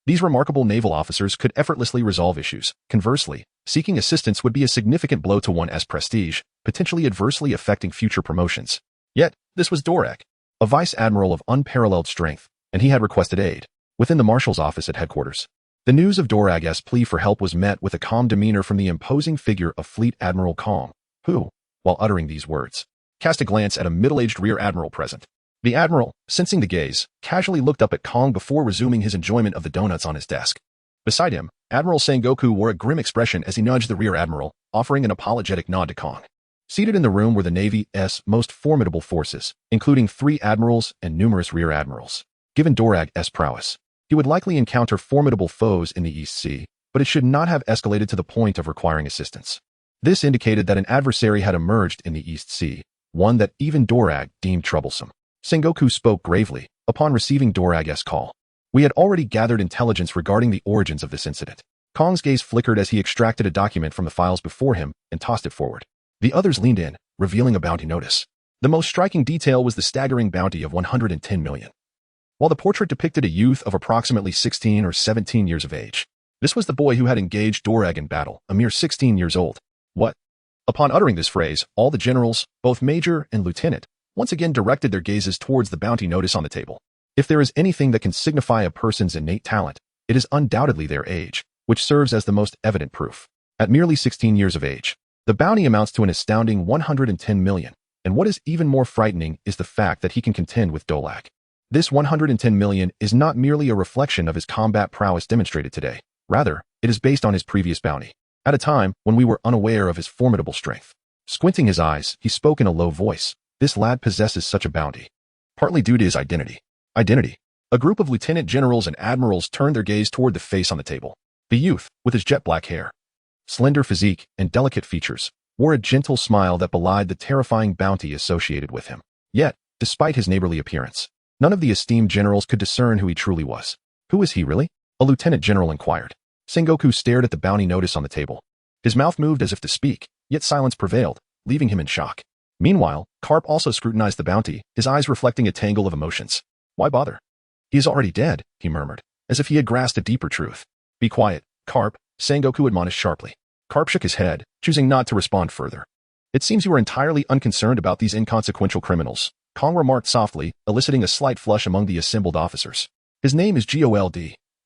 these remarkable naval officers could effortlessly resolve issues. Conversely, seeking assistance would be a significant blow to one's prestige, potentially adversely affecting future promotions. Yet, this was Dorag, a vice admiral of unparalleled strength, and he had requested aid. Within the marshal's office at headquarters, the news of Dorag's plea for help was met with a calm demeanor from the imposing figure of Fleet Admiral Kong, who, while uttering these words, cast a glance at a middle-aged rear admiral present. The admiral, sensing the gaze, casually looked up at Kong before resuming his enjoyment of the donuts on his desk. Beside him, Admiral Sengoku wore a grim expression as he nudged the rear admiral, offering an apologetic nod to Kong. Seated in the room were the Navy's most formidable forces, including 3 admirals and numerous rear admirals. Given Dorag's prowess, he would likely encounter formidable foes in the East Sea, but it should not have escalated to the point of requiring assistance. This indicated that an adversary had emerged in the East Sea, one that even Dorag deemed troublesome. Sengoku spoke gravely upon receiving Dorag's call. We had already gathered intelligence regarding the origins of this incident. Kong's gaze flickered as he extracted a document from the files before him and tossed it forward. The others leaned in, revealing a bounty notice. The most striking detail was the staggering bounty of 110 million. While the portrait depicted a youth of approximately 16 or 17 years of age, this was the boy who had engaged Dorag in battle, a mere 16 years old. What? Upon uttering this phrase, all the generals, both major and lieutenant, once again directed their gazes towards the bounty notice on the table. If there is anything that can signify a person's innate talent, it is undoubtedly their age, which serves as the most evident proof. At merely 16 years of age, the bounty amounts to an astounding 110 million, and what is even more frightening is the fact that he can contend with Dolag. This 110 million is not merely a reflection of his combat prowess demonstrated today. Rather, it is based on his previous bounty, at a time when we were unaware of his formidable strength. Squinting his eyes, he spoke in a low voice. This lad possesses such a bounty, partly due to his identity. Identity. A group of lieutenant generals and admirals turned their gaze toward the face on the table. The youth, with his jet black hair, slender physique, and delicate features, wore a gentle smile that belied the terrifying bounty associated with him. Yet, despite his neighborly appearance, none of the esteemed generals could discern who he truly was. Who is he really? A lieutenant general inquired. Sengoku stared at the bounty notice on the table. His mouth moved as if to speak, yet silence prevailed, leaving him in shock. Meanwhile, Karp also scrutinized the bounty, his eyes reflecting a tangle of emotions. Why bother? He is already dead, he murmured, as if he had grasped a deeper truth. Be quiet, Karp, Sengoku admonished sharply. Karp shook his head, choosing not to respond further. It seems you are entirely unconcerned about these inconsequential criminals, Kong remarked softly, eliciting a slight flush among the assembled officers. His name is Gold.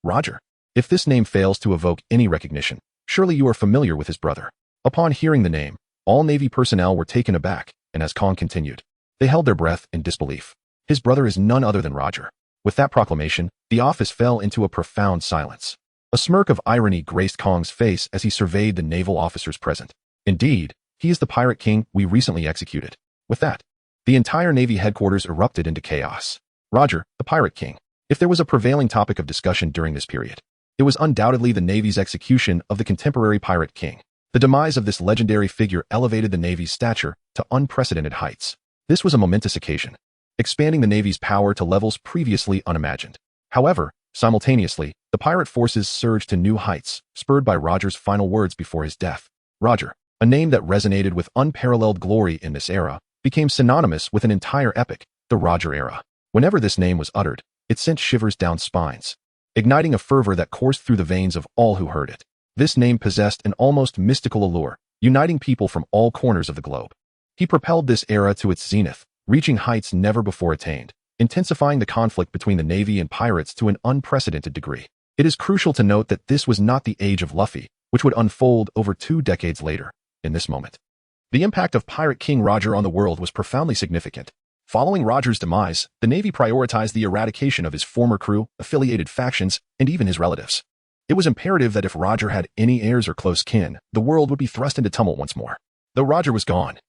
Roger. If this name fails to evoke any recognition, surely you are familiar with his brother. Upon hearing the name, all Navy personnel were taken aback, and as Kong continued, they held their breath in disbelief. His brother is none other than Roger. With that proclamation, the office fell into a profound silence. A smirk of irony graced Kong's face as he surveyed the naval officers present. Indeed, he is the pirate king we recently executed. With that, the entire Navy headquarters erupted into chaos. Roger, the pirate king. If there was a prevailing topic of discussion during this period, it was undoubtedly the Navy's execution of the contemporary pirate king. The demise of this legendary figure elevated the Navy's stature to unprecedented heights. This was a momentous occasion, expanding the Navy's power to levels previously unimagined. However, simultaneously, the pirate forces surged to new heights, spurred by Roger's final words before his death. Roger, a name that resonated with unparalleled glory in this era, became synonymous with an entire epoch, the Roger era. Whenever this name was uttered, it sent shivers down spines, igniting a fervor that coursed through the veins of all who heard it. This name possessed an almost mystical allure, uniting people from all corners of the globe. He propelled this era to its zenith, reaching heights never before attained, intensifying the conflict between the Navy and pirates to an unprecedented degree. It is crucial to note that this was not the age of Luffy, which would unfold over 2 decades later. In this moment, the impact of Pirate King Roger on the world was profoundly significant. Following Roger's demise, the Navy prioritized the eradication of his former crew, affiliated factions, and even his relatives. It was imperative that if Roger had any heirs or close kin, the world would be thrust into tumult once more. Though Roger was gone,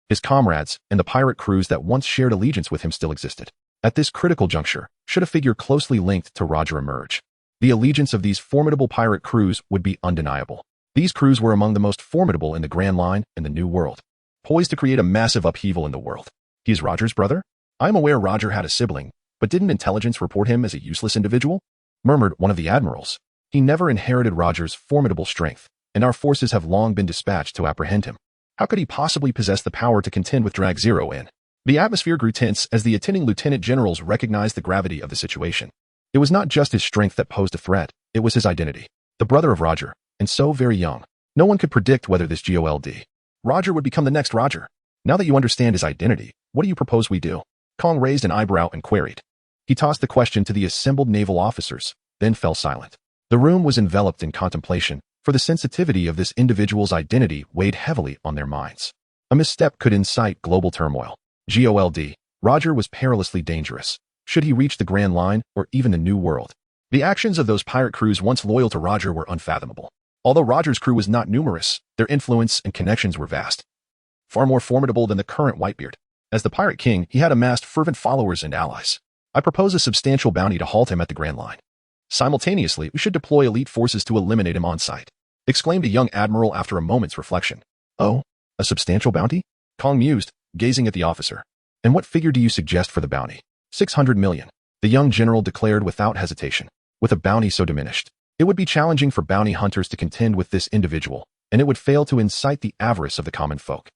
his comrades and the pirate crews that once shared allegiance with him still existed. At this critical juncture, should a figure closely linked to Roger emerge, the allegiance of these formidable pirate crews would be undeniable. These crews were among the most formidable in the Grand Line and the New World, poised to create a massive upheaval in the world. He is Roger's brother? I am aware Roger had a sibling, but didn't intelligence report him as a useless individual? Murmured one of the admirals. He never inherited Roger's formidable strength, and our forces have long been dispatched to apprehend him. How could he possibly possess the power to contend with Drag Zero in? The atmosphere grew tense as the attending lieutenant generals recognized the gravity of the situation. It was not just his strength that posed a threat, it was his identity. The brother of Roger, and so very young. No one could predict whether this Gold. Roger would become the next Roger. Now that you understand his identity, what do you propose we do? Kong raised an eyebrow and queried. He tossed the question to the assembled naval officers, then fell silent. The room was enveloped in contemplation, for the sensitivity of this individual's identity weighed heavily on their minds. A misstep could incite global turmoil. Gold. Roger was perilously dangerous. Should he reach the Grand Line or even the New World? The actions of those pirate crews once loyal to Roger were unfathomable. Although Roger's crew was not numerous, their influence and connections were vast, far more formidable than the current Whitebeard. As the Pirate King, he had amassed fervent followers and allies. I propose a substantial bounty to halt him at the Grand Line. Simultaneously, we should deploy elite forces to eliminate him on sight, exclaimed a young admiral after a moment's reflection. Oh, a substantial bounty? Kong mused, gazing at the officer. And what figure do you suggest for the bounty? 600 million, the young general declared without hesitation. With a bounty so diminished, it would be challenging for bounty hunters to contend with this individual, and it would fail to incite the avarice of the common folk.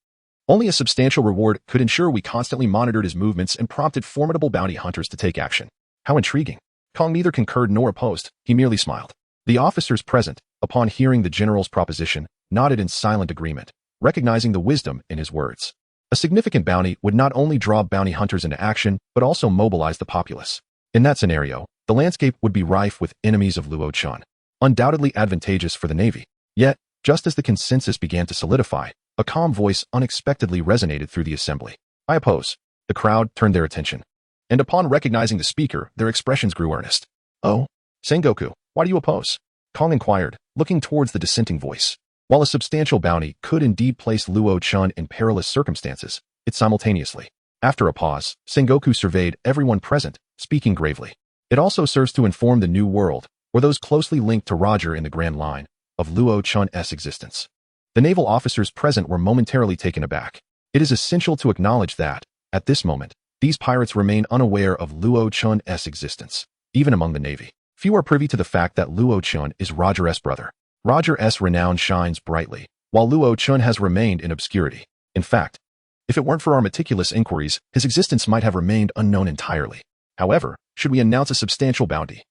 Only a substantial reward could ensure we constantly monitored his movements and prompted formidable bounty hunters to take action. How intriguing. Kong neither concurred nor opposed, he merely smiled. The officers present, upon hearing the general's proposition, nodded in silent agreement, recognizing the wisdom in his words. A significant bounty would not only draw bounty hunters into action, but also mobilize the populace. In that scenario, the landscape would be rife with enemies of Luo Chun, undoubtedly advantageous for the Navy. Yet, just as the consensus began to solidify, a calm voice unexpectedly resonated through the assembly. I oppose. The crowd turned their attention, and upon recognizing the speaker, their expressions grew earnest. Oh, Sengoku, why do you oppose? Kong inquired, looking towards the dissenting voice. While a substantial bounty could indeed place Luo Chun in perilous circumstances, it simultaneously. After a pause, Sengoku surveyed everyone present, speaking gravely. It also serves to inform the New World, or those closely linked to Roger in the Grand Line, of Luo Chun's existence. The naval officers present were momentarily taken aback. It is essential to acknowledge that, at this moment, these pirates remain unaware of Luo Chun's existence, even among the Navy. Few are privy to the fact that Luo Chun is Roger's brother. Roger's renown shines brightly, while Luo Chun has remained in obscurity. In fact, if it weren't for our meticulous inquiries, his existence might have remained unknown entirely. However, should we announce a substantial bounty,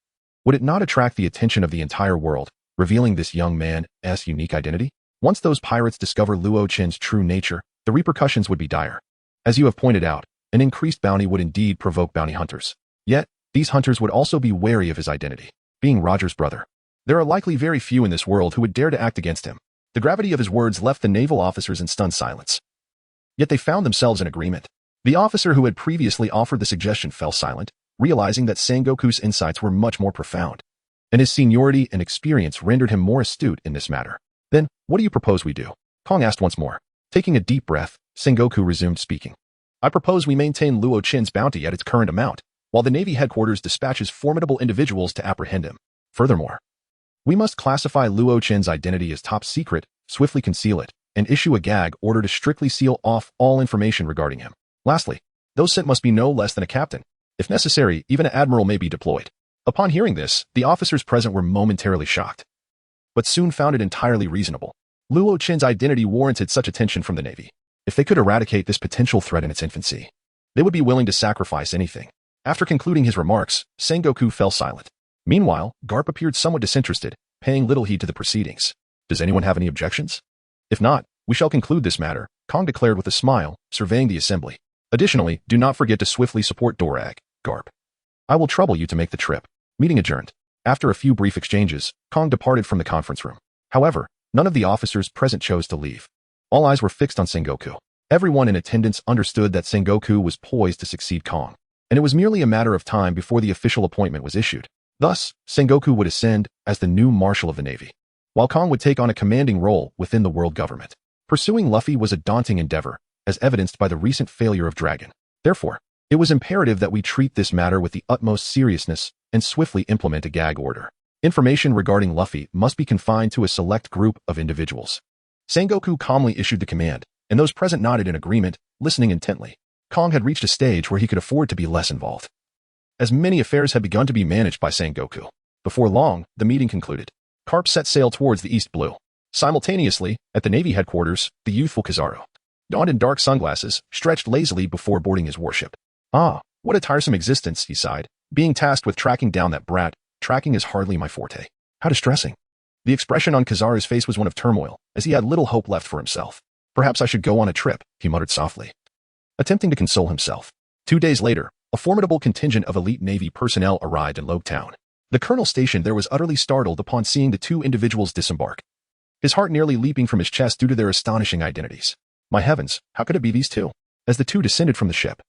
would it not attract the attention of the entire world, revealing this young man's unique identity? Once those pirates discover Luo Chun's true nature, the repercussions would be dire. As you have pointed out, An increased bounty would indeed provoke bounty hunters. Yet, these hunters would also be wary of his identity, being Roger's brother. There are likely very few in this world who would dare to act against him. The gravity of his words left the naval officers in stunned silence. Yet they found themselves in agreement. The officer who had previously offered the suggestion fell silent, realizing that Sengoku's insights were much more profound, and his seniority and experience rendered him more astute in this matter. Then, what do you propose we do? Kong asked once more. Taking a deep breath, Sengoku resumed speaking. I propose we maintain Luo Qin's bounty at its current amount, while the Navy headquarters dispatches formidable individuals to apprehend him. Furthermore, we must classify Luo Qin's identity as top secret, swiftly conceal it, and issue a gag order to strictly seal off all information regarding him. Lastly, those sent must be no less than a captain. If necessary, even an admiral may be deployed. Upon hearing this, the officers present were momentarily shocked, but soon found it entirely reasonable. Luo Qin's identity warranted such attention from the Navy. If they could eradicate this potential threat in its infancy, they would be willing to sacrifice anything. After concluding his remarks, Sengoku fell silent. Meanwhile, Garp appeared somewhat disinterested, paying little heed to the proceedings. Does anyone have any objections? If not, we shall conclude this matter, Kong declared with a smile, surveying the assembly. Additionally, do not forget to swiftly support Dorag, Garp. I will trouble you to make the trip. Meeting adjourned. After a few brief exchanges, Kong departed from the conference room. However, none of the officers present chose to leave. All eyes were fixed on Sengoku. Everyone in attendance understood that Sengoku was poised to succeed Kong, and it was merely a matter of time before the official appointment was issued. Thus, Sengoku would ascend as the new Marshal of the Navy, while Kong would take on a commanding role within the world government. Pursuing Luffy was a daunting endeavor, as evidenced by the recent failure of Dragon. Therefore, it was imperative that we treat this matter with the utmost seriousness and swiftly implement a gag order. Information regarding Luffy must be confined to a select group of individuals. Sengoku calmly issued the command, and those present nodded in agreement, listening intently. Kong had reached a stage where he could afford to be less involved, as many affairs had begun to be managed by Sengoku. Before long, the meeting concluded. Garp set sail towards the East Blue. Simultaneously, at the Navy headquarters, the youthful Kizaru, donned in dark sunglasses, stretched lazily before boarding his warship. Ah, what a tiresome existence, he sighed. Being tasked with tracking down that brat, tracking is hardly my forte. How distressing. The expression on Kizaru's face was one of turmoil, as he had little hope left for himself. Perhaps I should go on a trip, he muttered softly, attempting to console himself. 2 days later, a formidable contingent of elite Navy personnel arrived in Town. The colonel stationed there was utterly startled upon seeing the two individuals disembark, his heart nearly leaping from his chest due to their astonishing identities. My heavens, how could it be these two? As the two descended from the ship,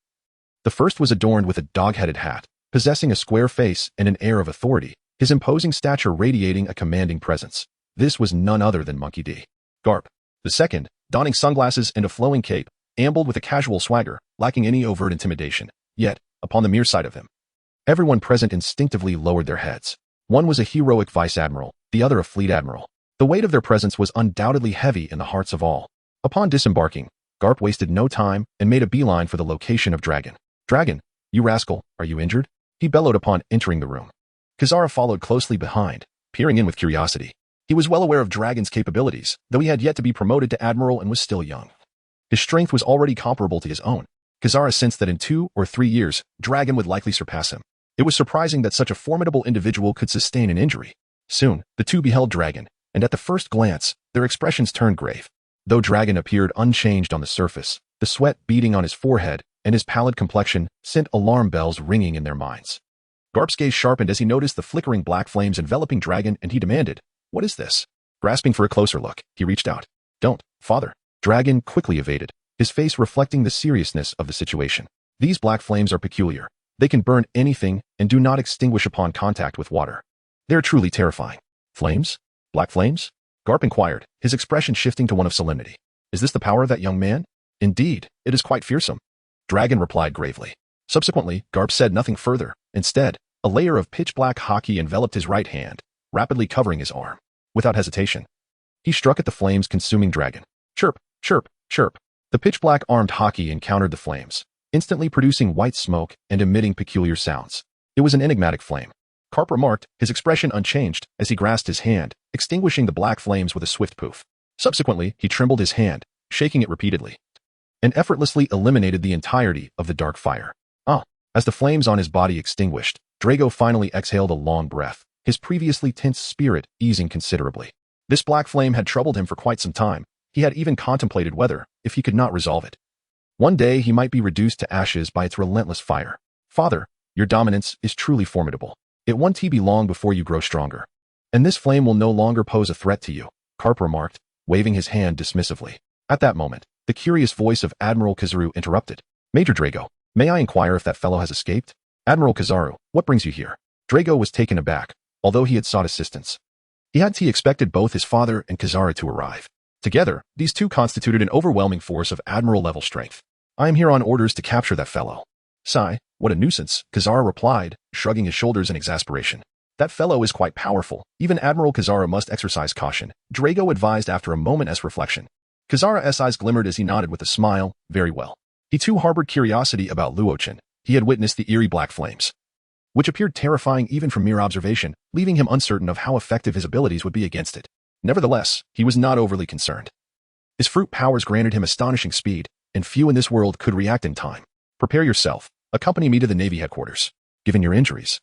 the first was adorned with a dog-headed hat, possessing a square face and an air of authority, his imposing stature radiating a commanding presence. This was none other than Monkey D. Garp. The second, donning sunglasses and a flowing cape, ambled with a casual swagger, lacking any overt intimidation. Yet, upon the mere sight of him, everyone present instinctively lowered their heads. One was a heroic vice admiral, the other a fleet admiral. The weight of their presence was undoubtedly heavy in the hearts of all. Upon disembarking, Garp wasted no time and made a beeline for the location of Dragon. Dragon, you rascal, are you injured? He bellowed upon entering the room. Kizaru followed closely behind, peering in with curiosity. He was well aware of Dragon's capabilities, though he had yet to be promoted to admiral and was still young. His strength was already comparable to his own. Kizaru sensed that in 2 or 3 years, Dragon would likely surpass him. It was surprising that such a formidable individual could sustain an injury. Soon, the two beheld Dragon, and at the first glance, their expressions turned grave. Though Dragon appeared unchanged on the surface, the sweat beading on his forehead and his pallid complexion sent alarm bells ringing in their minds. Garp's gaze sharpened as he noticed the flickering black flames enveloping Dragon, and he demanded, "What is this?" Grasping for a closer look, he reached out. "Don't, father." Dragon quickly evaded, his face reflecting the seriousness of the situation. These black flames are peculiar. They can burn anything and do not extinguish upon contact with water. They are truly terrifying. Flames? Black flames? Garp inquired, his expression shifting to one of solemnity. Is this the power of that young man? Indeed, it is quite fearsome. Dragon replied gravely. Subsequently, Garp said nothing further. Instead, a layer of pitch-black haki enveloped his right hand, rapidly covering his arm. Without hesitation, he struck at the flames-consuming Dragon. Chirp, chirp, chirp. The pitch-black armed haki encountered the flames, instantly producing white smoke and emitting peculiar sounds. It was an enigmatic flame. Garp remarked, his expression unchanged, as he grasped his hand, extinguishing the black flames with a swift poof. Subsequently, he trembled his hand, shaking it repeatedly, and effortlessly eliminated the entirety of the dark fire. As the flames on his body extinguished, Drago finally exhaled a long breath, his previously tense spirit easing considerably. This black flame had troubled him for quite some time. He had even contemplated whether, if he could not resolve it, One day he might be reduced to ashes by its relentless fire. Father, your dominance is truly formidable. It won't be long before you grow stronger. And this flame will no longer pose a threat to you, Karp remarked, waving his hand dismissively. At that moment, the curious voice of Admiral Kizaru interrupted. Major Drago, may I inquire if that fellow has escaped? Admiral Kizaru, what brings you here? Drago was taken aback, although he had sought assistance. He expected both his father and Kizaru to arrive. Together, these two constituted an overwhelming force of admiral-level strength. I am here on orders to capture that fellow. Sigh, what a nuisance, Kizaru replied, shrugging his shoulders in exasperation. That fellow is quite powerful. Even Admiral Kizaru must exercise caution, Drago advised after a moment's reflection. Kizaru's eyes glimmered as he nodded with a smile. Very well. He too harbored curiosity about Luochen. He had witnessed the eerie black flames, which appeared terrifying even from mere observation, leaving him uncertain of how effective his abilities would be against it. Nevertheless, he was not overly concerned. His fruit powers granted him astonishing speed, and few in this world could react in time. Prepare yourself. Accompany me to the Navy headquarters. Given your injuries,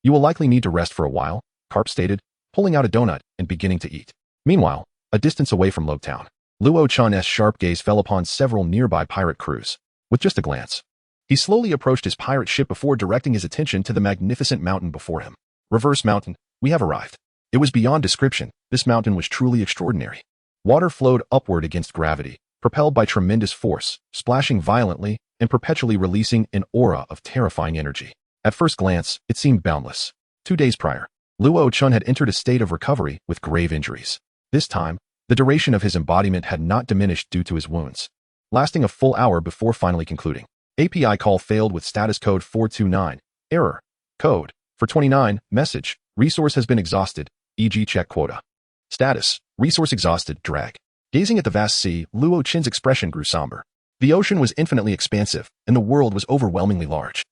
you will likely need to rest for a while, Karp stated, pulling out a donut and beginning to eat. Meanwhile, a distance away from Logtown, Luo-chan's sharp gaze fell upon several nearby pirate crews. With just a glance, he slowly approached his pirate ship before directing his attention to the magnificent mountain before him. Reverse mountain, we have arrived. It was beyond description. This mountain was truly extraordinary. Water flowed upward against gravity, propelled by tremendous force, splashing violently and perpetually releasing an aura of terrifying energy. At first glance, it seemed boundless. 2 days prior, Luo-chan had entered a state of recovery with grave injuries. This time, the duration of his embodiment had not diminished due to his wounds, lasting a full hour before finally concluding. API call failed with status code 429. Error. Code. For 29. Message. Resource has been exhausted. E.g. check quota. Status. Resource exhausted. Drag. Gazing at the vast sea, Luo-chan's expression grew somber. The ocean was infinitely expansive, and the world was overwhelmingly large.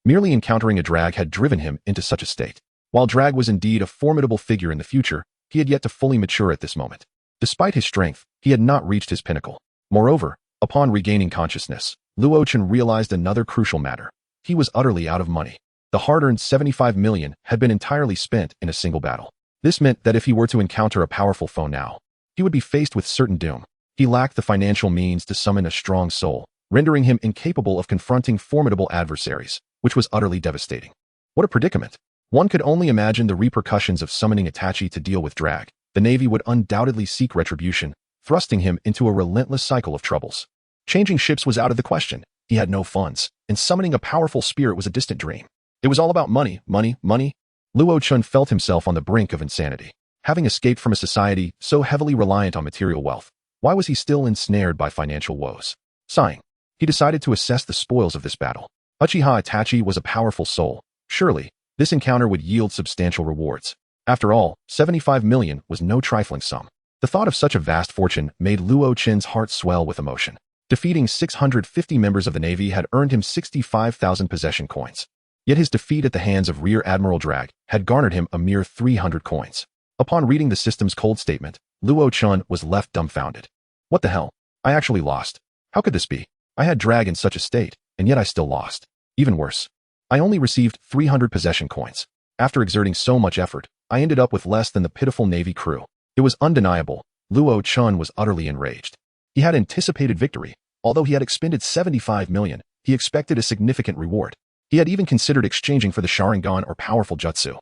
Merely encountering a drag had driven him into such a state. While Drag was indeed a formidable figure in the future, he had yet to fully mature at this moment. Despite his strength, he had not reached his pinnacle. Moreover, upon regaining consciousness, Luo-chan realized another crucial matter. He was utterly out of money. The hard-earned 75 million had been entirely spent in a single battle. This meant that if he were to encounter a powerful foe now, he would be faced with certain doom. He lacked the financial means to summon a strong soul, rendering him incapable of confronting formidable adversaries, which was utterly devastating. What a predicament! One could only imagine the repercussions of summoning Itachi to deal with Drag. The Navy would undoubtedly seek retribution, thrusting him into a relentless cycle of troubles. Changing ships was out of the question. He had no funds, and summoning a powerful spirit was a distant dream. It was all about money, money, money. Luo-chan felt himself on the brink of insanity. Having escaped from a society so heavily reliant on material wealth, why was he still ensnared by financial woes? Sighing, he decided to assess the spoils of this battle. Uchiha Itachi was a powerful soul. Surely, this encounter would yield substantial rewards. After all, 75 million was no trifling sum. The thought of such a vast fortune made Luo-chan's heart swell with emotion. Defeating 650 members of the Navy had earned him 65,000 possession coins. Yet his defeat at the hands of Rear Admiral Drag had garnered him a mere 300 coins. Upon reading the system's cold statement, Luo-chan was left dumbfounded. What the hell? I actually lost. How could this be? I had Drag in such a state, and yet I still lost. Even worse, I only received 300 possession coins. After exerting so much effort, I ended up with less than the pitiful Navy crew. It was undeniable. Luo-chan was utterly enraged. He had anticipated victory. Although he had expended 75 million, he expected a significant reward. He had even considered exchanging for the Sharingan or powerful jutsu.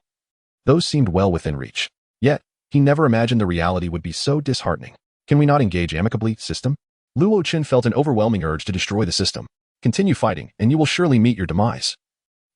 Those seemed well within reach. Yet, he never imagined the reality would be so disheartening. Can we not engage amicably, system? Luo-chan felt an overwhelming urge to destroy the system. Continue fighting, and you will surely meet your demise.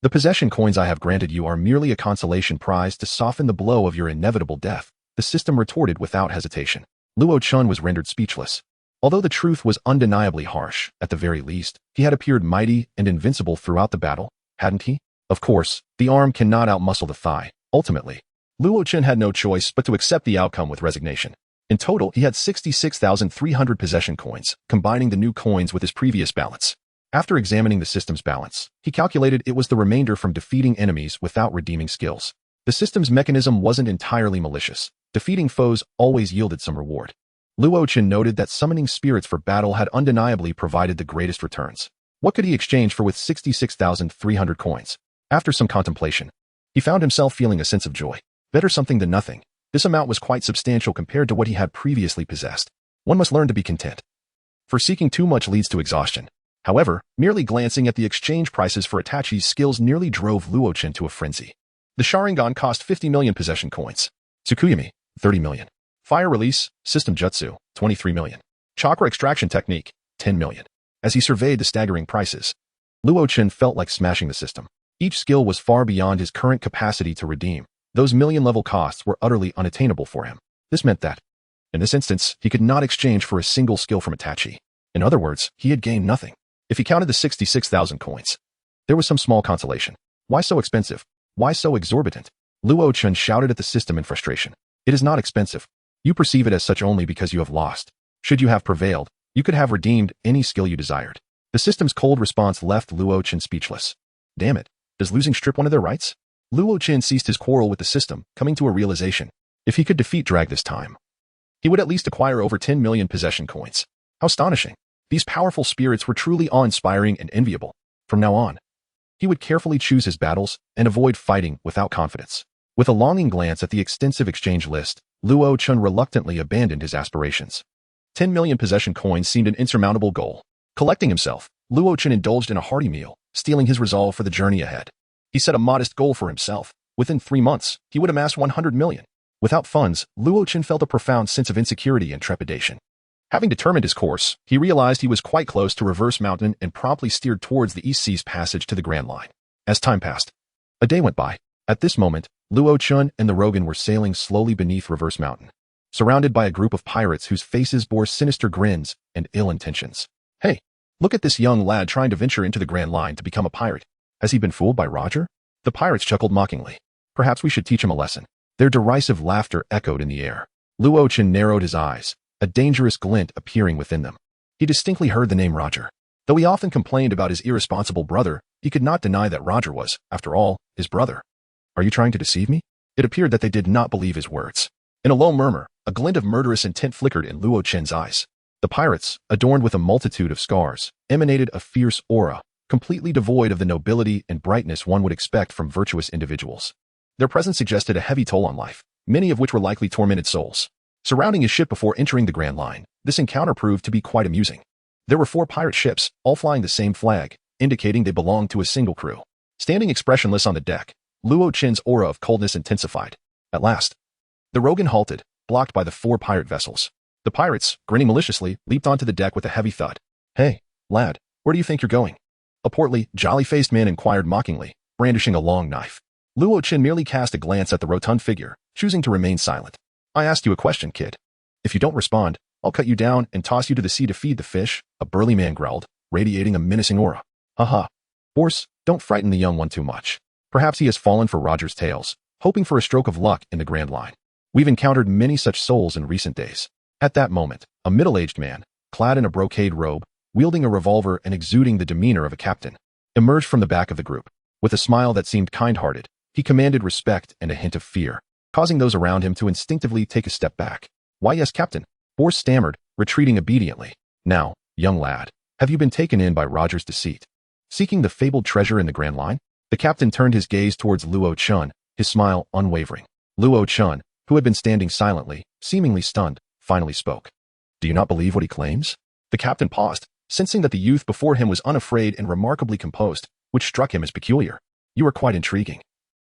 The possession coins I have granted you are merely a consolation prize to soften the blow of your inevitable death, the system retorted without hesitation. Luo-chan was rendered speechless. Although the truth was undeniably harsh, at the very least, he had appeared mighty and invincible throughout the battle, hadn't he? Of course, the arm cannot outmuscle the thigh. Ultimately, Luo-chan had no choice but to accept the outcome with resignation. In total, he had 66,300 possession coins, combining the new coins with his previous balance. After examining the system's balance, he calculated it was the remainder from defeating enemies without redeeming skills. The system's mechanism wasn't entirely malicious. Defeating foes always yielded some reward. Luo-chan noted that summoning spirits for battle had undeniably provided the greatest returns. What could he exchange for with 66,300 coins? After some contemplation, he found himself feeling a sense of joy. Better something than nothing. This amount was quite substantial compared to what he had previously possessed. One must learn to be content. For seeking too much leads to exhaustion. However, merely glancing at the exchange prices for Itachi's skills nearly drove Luo-chan to a frenzy. The Sharingan cost 50 million possession coins. Tsukuyami, 30 million. Fire Release, System Jutsu, 23 million. Chakra Extraction Technique, 10 million. As he surveyed the staggering prices, Luo-chan felt like smashing the system. Each skill was far beyond his current capacity to redeem. Those million-level costs were utterly unattainable for him. This meant that, in this instance, he could not exchange for a single skill from Itachi. In other words, he had gained nothing. If he counted the 66,000 coins, there was some small consolation. Why so expensive? Why so exorbitant? Luo-chan shouted at the system in frustration. It is not expensive. You perceive it as such only because you have lost. Should you have prevailed, you could have redeemed any skill you desired. The system's cold response left Luo-chan speechless. Damn it. Does losing strip one of their rights? Luo-chan ceased his quarrel with the system, coming to a realization. If he could defeat Drag this time, he would at least acquire over 10 million possession coins. How astonishing. These powerful spirits were truly awe-inspiring and enviable. From now on, he would carefully choose his battles and avoid fighting without confidence. With a longing glance at the extensive exchange list, Luo-chan reluctantly abandoned his aspirations. 10 million possession coins seemed an insurmountable goal. Collecting himself, Luo-chan indulged in a hearty meal, steeling his resolve for the journey ahead. He set a modest goal for himself. Within 3 months, he would amass 100 million. Without funds, Luo-chan felt a profound sense of insecurity and trepidation. Having determined his course, he realized he was quite close to Reverse Mountain and promptly steered towards the East Sea's passage to the Grand Line. As time passed, a day went by. At this moment, Luo-chan and the Rogan were sailing slowly beneath Reverse Mountain, surrounded by a group of pirates whose faces bore sinister grins and ill intentions. Hey, look at this young lad trying to venture into the Grand Line to become a pirate. Has he been fooled by Roger? The pirates chuckled mockingly. Perhaps we should teach him a lesson. Their derisive laughter echoed in the air. Luo-chan narrowed his eyes, a dangerous glint appearing within them. He distinctly heard the name Roger. Though he often complained about his irresponsible brother, he could not deny that Roger was, after all, his brother. Are you trying to deceive me? It appeared that they did not believe his words. In a low murmur, a glint of murderous intent flickered in Luo-chan's eyes. The pirates, adorned with a multitude of scars, emanated a fierce aura, completely devoid of the nobility and brightness one would expect from virtuous individuals. Their presence suggested a heavy toll on life, many of which were likely tormented souls. Surrounding his ship before entering the Grand Line, this encounter proved to be quite amusing. There were 4 pirate ships, all flying the same flag, indicating they belonged to a single crew. Standing expressionless on the deck, Luo-chan's aura of coldness intensified. At last, the Rogan halted, blocked by the 4 pirate vessels. The pirates, grinning maliciously, leaped onto the deck with a heavy thud. Hey, lad, where do you think you're going? A portly, jolly-faced man inquired mockingly, brandishing a long knife. Luo-chan merely cast a glance at the rotund figure, choosing to remain silent. I asked you a question, kid. If you don't respond, I'll cut you down and toss you to the sea to feed the fish, a burly man growled, radiating a menacing aura. Haha. Horse, don't frighten the young one too much. Perhaps he has fallen for Roger's tales, hoping for a stroke of luck in the Grand Line. We've encountered many such souls in recent days. At that moment, a middle-aged man, clad in a brocade robe, wielding a revolver and exuding the demeanor of a captain, emerged from the back of the group. With a smile that seemed kind-hearted, he commanded respect and a hint of fear, causing those around him to instinctively take a step back. Why yes, Captain, Boris stammered, retreating obediently. Now, young lad, have you been taken in by Roger's deceit? Seeking the fabled treasure in the Grand Line? The captain turned his gaze towards Luo-chan, his smile unwavering. Luo-chan, who had been standing silently, seemingly stunned, finally spoke. Do you not believe what he claims? The captain paused, sensing that the youth before him was unafraid and remarkably composed, which struck him as peculiar. You are quite intriguing,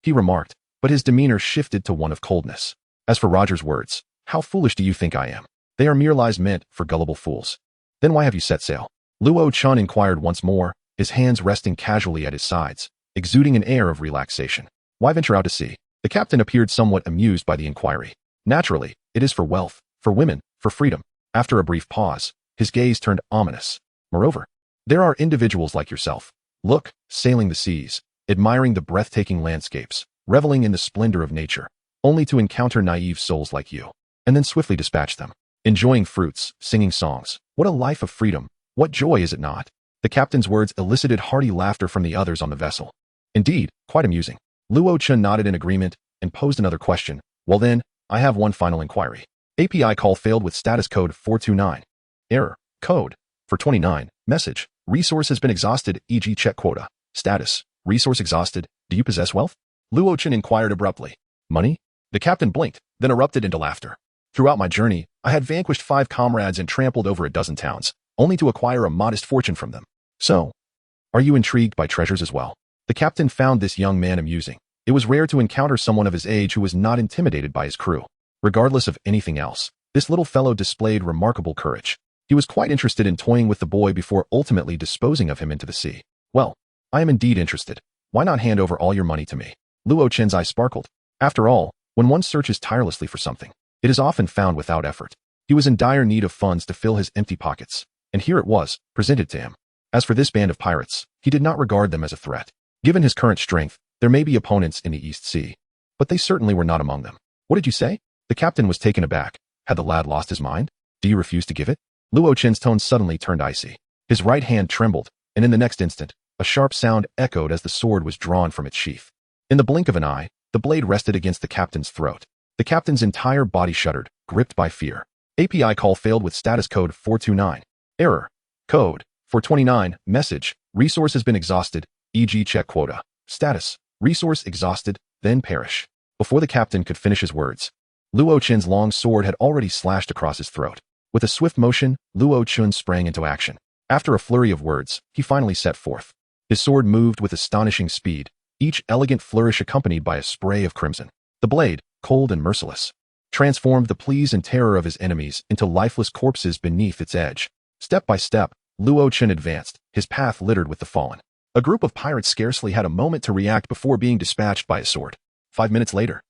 he remarked, but his demeanor shifted to one of coldness. As for Roger's words, how foolish do you think I am? They are mere lies meant for gullible fools. Then why have you set sail? Luo-chan inquired once more, his hands resting casually at his sides, exuding an air of relaxation. Why venture out to sea? The captain appeared somewhat amused by the inquiry. Naturally, it is for wealth, for women, for freedom. After a brief pause, his gaze turned ominous. Moreover, there are individuals like yourself. Look, sailing the seas, admiring the breathtaking landscapes, reveling in the splendor of nature, only to encounter naive souls like you, and then swiftly dispatch them. Enjoying fruits, singing songs. What a life of freedom. What joy, is it not? The captain's words elicited hearty laughter from the others on the vessel. Indeed, quite amusing. Luo-chan nodded in agreement and posed another question. Well then, I have one final inquiry. API call failed with status code 429. Error. Code. For 29. Message. Resource has been exhausted, e.g. check quota. Status. Resource exhausted. Do you possess wealth? Luo-chan inquired abruptly. Money? The captain blinked, then erupted into laughter. Throughout my journey, I had vanquished 5 comrades and trampled over a dozen towns, only to acquire a modest fortune from them. So, are you intrigued by treasures as well? The captain found this young man amusing. It was rare to encounter someone of his age who was not intimidated by his crew. Regardless of anything else, this little fellow displayed remarkable courage. He was quite interested in toying with the boy before ultimately disposing of him into the sea. Well, I am indeed interested. Why not hand over all your money to me? Luo Chen's eyes sparkled. After all, when one searches tirelessly for something, it is often found without effort. He was in dire need of funds to fill his empty pockets, and here it was, presented to him. As for this band of pirates, he did not regard them as a threat. Given his current strength, there may be opponents in the East Sea, but they certainly were not among them. What did you say? The captain was taken aback. Had the lad lost his mind? Do you refuse to give it? Luo Chen's tone suddenly turned icy. His right hand trembled, and in the next instant, a sharp sound echoed as the sword was drawn from its sheath. In the blink of an eye, the blade rested against the captain's throat. The captain's entire body shuddered, gripped by fear. API call failed with status code 429. Error. Code 429. Message. Resource has been exhausted, e.g. check quota. Status. Resource exhausted, then perish. Before the captain could finish his words, Luo Chen's long sword had already slashed across his throat. With a swift motion, Luo Chen sprang into action. After a flurry of words, he finally set forth. His sword moved with astonishing speed, each elegant flourish accompanied by a spray of crimson. The blade, cold and merciless, transformed the pleas and terror of his enemies into lifeless corpses beneath its edge. Step by step, Luo Chen advanced, his path littered with the fallen. A group of pirates scarcely had a moment to react before being dispatched by a sword. 5 minutes later,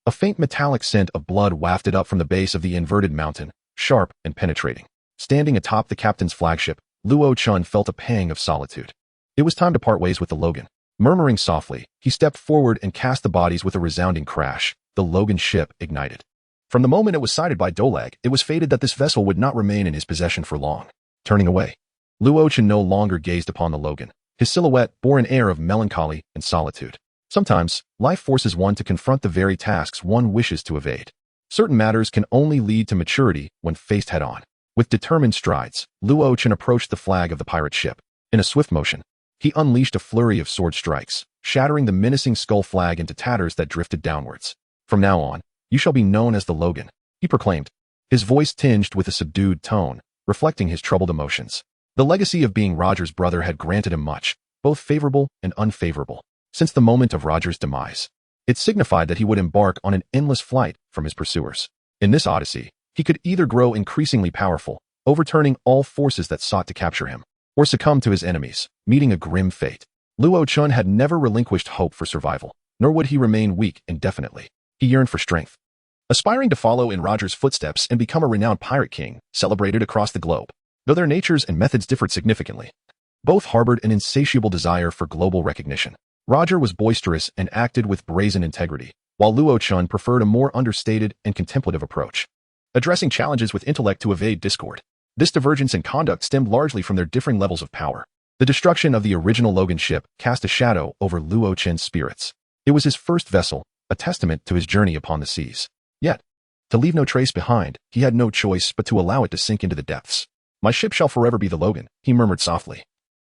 a faint metallic scent of blood wafted up from the base of the inverted mountain, sharp and penetrating. Standing atop the captain's flagship, Luo Chen felt a pang of solitude. It was time to part ways with the Logan. Murmuring softly, he stepped forward and cast the bodies with a resounding crash. The Logan ship ignited. From the moment it was sighted by Dolag, it was fated that this vessel would not remain in his possession for long. Turning away, Luo Chen no longer gazed upon the Logan. His silhouette bore an air of melancholy and solitude. Sometimes, life forces one to confront the very tasks one wishes to evade. Certain matters can only lead to maturity when faced head-on. With determined strides, Luo Chen approached the flag of the pirate ship. In a swift motion, he unleashed a flurry of sword strikes, shattering the menacing skull flag into tatters that drifted downwards. From now on, you shall be known as the Logan, he proclaimed, his voice tinged with a subdued tone, reflecting his troubled emotions. The legacy of being Roger's brother had granted him much, both favorable and unfavorable. Since the moment of Roger's demise, it signified that he would embark on an endless flight from his pursuers. In this odyssey, he could either grow increasingly powerful, overturning all forces that sought to capture him, or succumb to his enemies, meeting a grim fate. Luo Chen had never relinquished hope for survival, nor would he remain weak indefinitely. He yearned for strength. Aspiring to follow in Roger's footsteps and become a renowned pirate king, celebrated across the globe. Though their natures and methods differed significantly, both harbored an insatiable desire for global recognition. Roger was boisterous and acted with brazen integrity, while Luo Chen preferred a more understated and contemplative approach, addressing challenges with intellect to evade discord. This divergence in conduct stemmed largely from their differing levels of power. The destruction of the original Logan ship cast a shadow over Luo Chen's spirits. It was his first vessel, a testament to his journey upon the seas. Yet, to leave no trace behind, he had no choice but to allow it to sink into the depths. My ship shall forever be the Logan, he murmured softly,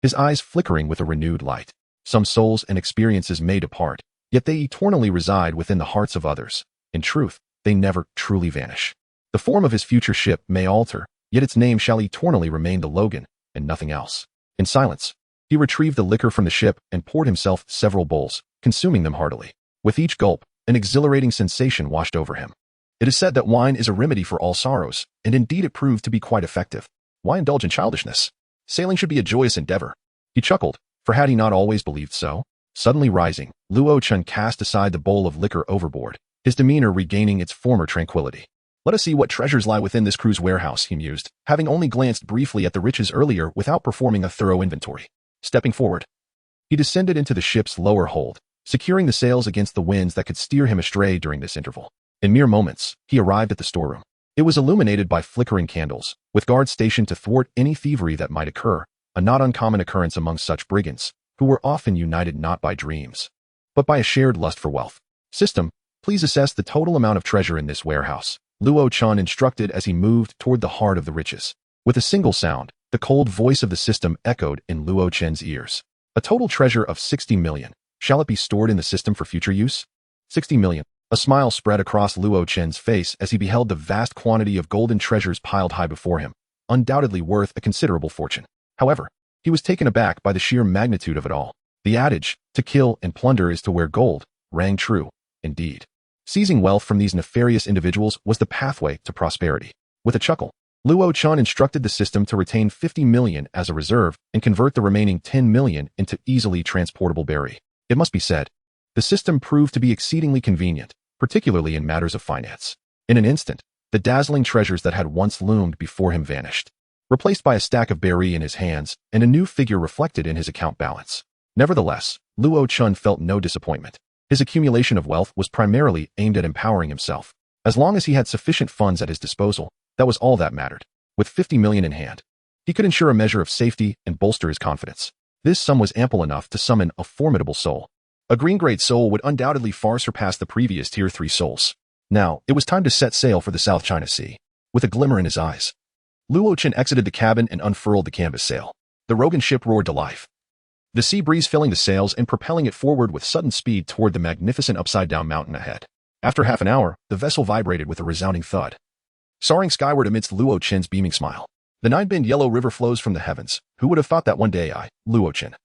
his eyes flickering with a renewed light. Some souls and experiences may depart, yet they eternally reside within the hearts of others. In truth, they never truly vanish. The form of his future ship may alter, yet its name shall eternally remain the Logan, and nothing else. In silence, he retrieved the liquor from the ship and poured himself several bowls, consuming them heartily. With each gulp, an exhilarating sensation washed over him. It is said that wine is a remedy for all sorrows, and indeed it proved to be quite effective. Why indulge in childishness? Sailing should be a joyous endeavor. He chuckled, for had he not always believed so? Suddenly rising, Luo Chen cast aside the bowl of liquor overboard, his demeanor regaining its former tranquility. Let us see what treasures lie within this crew's warehouse, he mused, having only glanced briefly at the riches earlier without performing a thorough inventory. Stepping forward, he descended into the ship's lower hold, securing the sails against the winds that could steer him astray during this interval. In mere moments, he arrived at the storeroom. It was illuminated by flickering candles, with guards stationed to thwart any thievery that might occur, a not uncommon occurrence among such brigands, who were often united not by dreams, but by a shared lust for wealth. System, please assess the total amount of treasure in this warehouse, Luo Chen instructed as he moved toward the heart of the riches. With a single sound, the cold voice of the system echoed in Luo Chen's ears. A total treasure of 60 million. Shall it be stored in the system for future use? 60 million. A smile spread across Luo Chen's face as he beheld the vast quantity of golden treasures piled high before him, undoubtedly worth a considerable fortune. However, He was taken aback by the sheer magnitude of it all. The adage, to kill and plunder is to wear gold, rang true, indeed. Seizing wealth from these nefarious individuals was the pathway to prosperity. With a chuckle, Luo Chun instructed the system to retain 50 million as a reserve and convert the remaining 10 million into easily transportable berry. It must be said, the system proved to be exceedingly convenient, particularly in matters of finance. In an instant, the dazzling treasures that had once loomed before him vanished, replaced by a stack of berry in his hands and a new figure reflected in his account balance. Nevertheless, Luo Chun felt no disappointment. His accumulation of wealth was primarily aimed at empowering himself. As long as he had sufficient funds at his disposal, that was all that mattered. With 50 million in hand, he could ensure a measure of safety and bolster his confidence. This sum was ample enough to summon a formidable soul. A green-grade soul would undoubtedly far surpass the previous Tier 3 souls. Now, it was time to set sail for the South China Sea. With a glimmer in his eyes, Luo Chun exited the cabin and unfurled the canvas sail. The Rogan ship roared to life, the sea breeze filling the sails and propelling it forward with sudden speed toward the magnificent upside-down mountain ahead. After half an hour, the vessel vibrated with a resounding thud, soaring skyward amidst Luo Chen's beaming smile. The nine-binned yellow river flows from the heavens. Who would have thought that one day I, Luo Chen,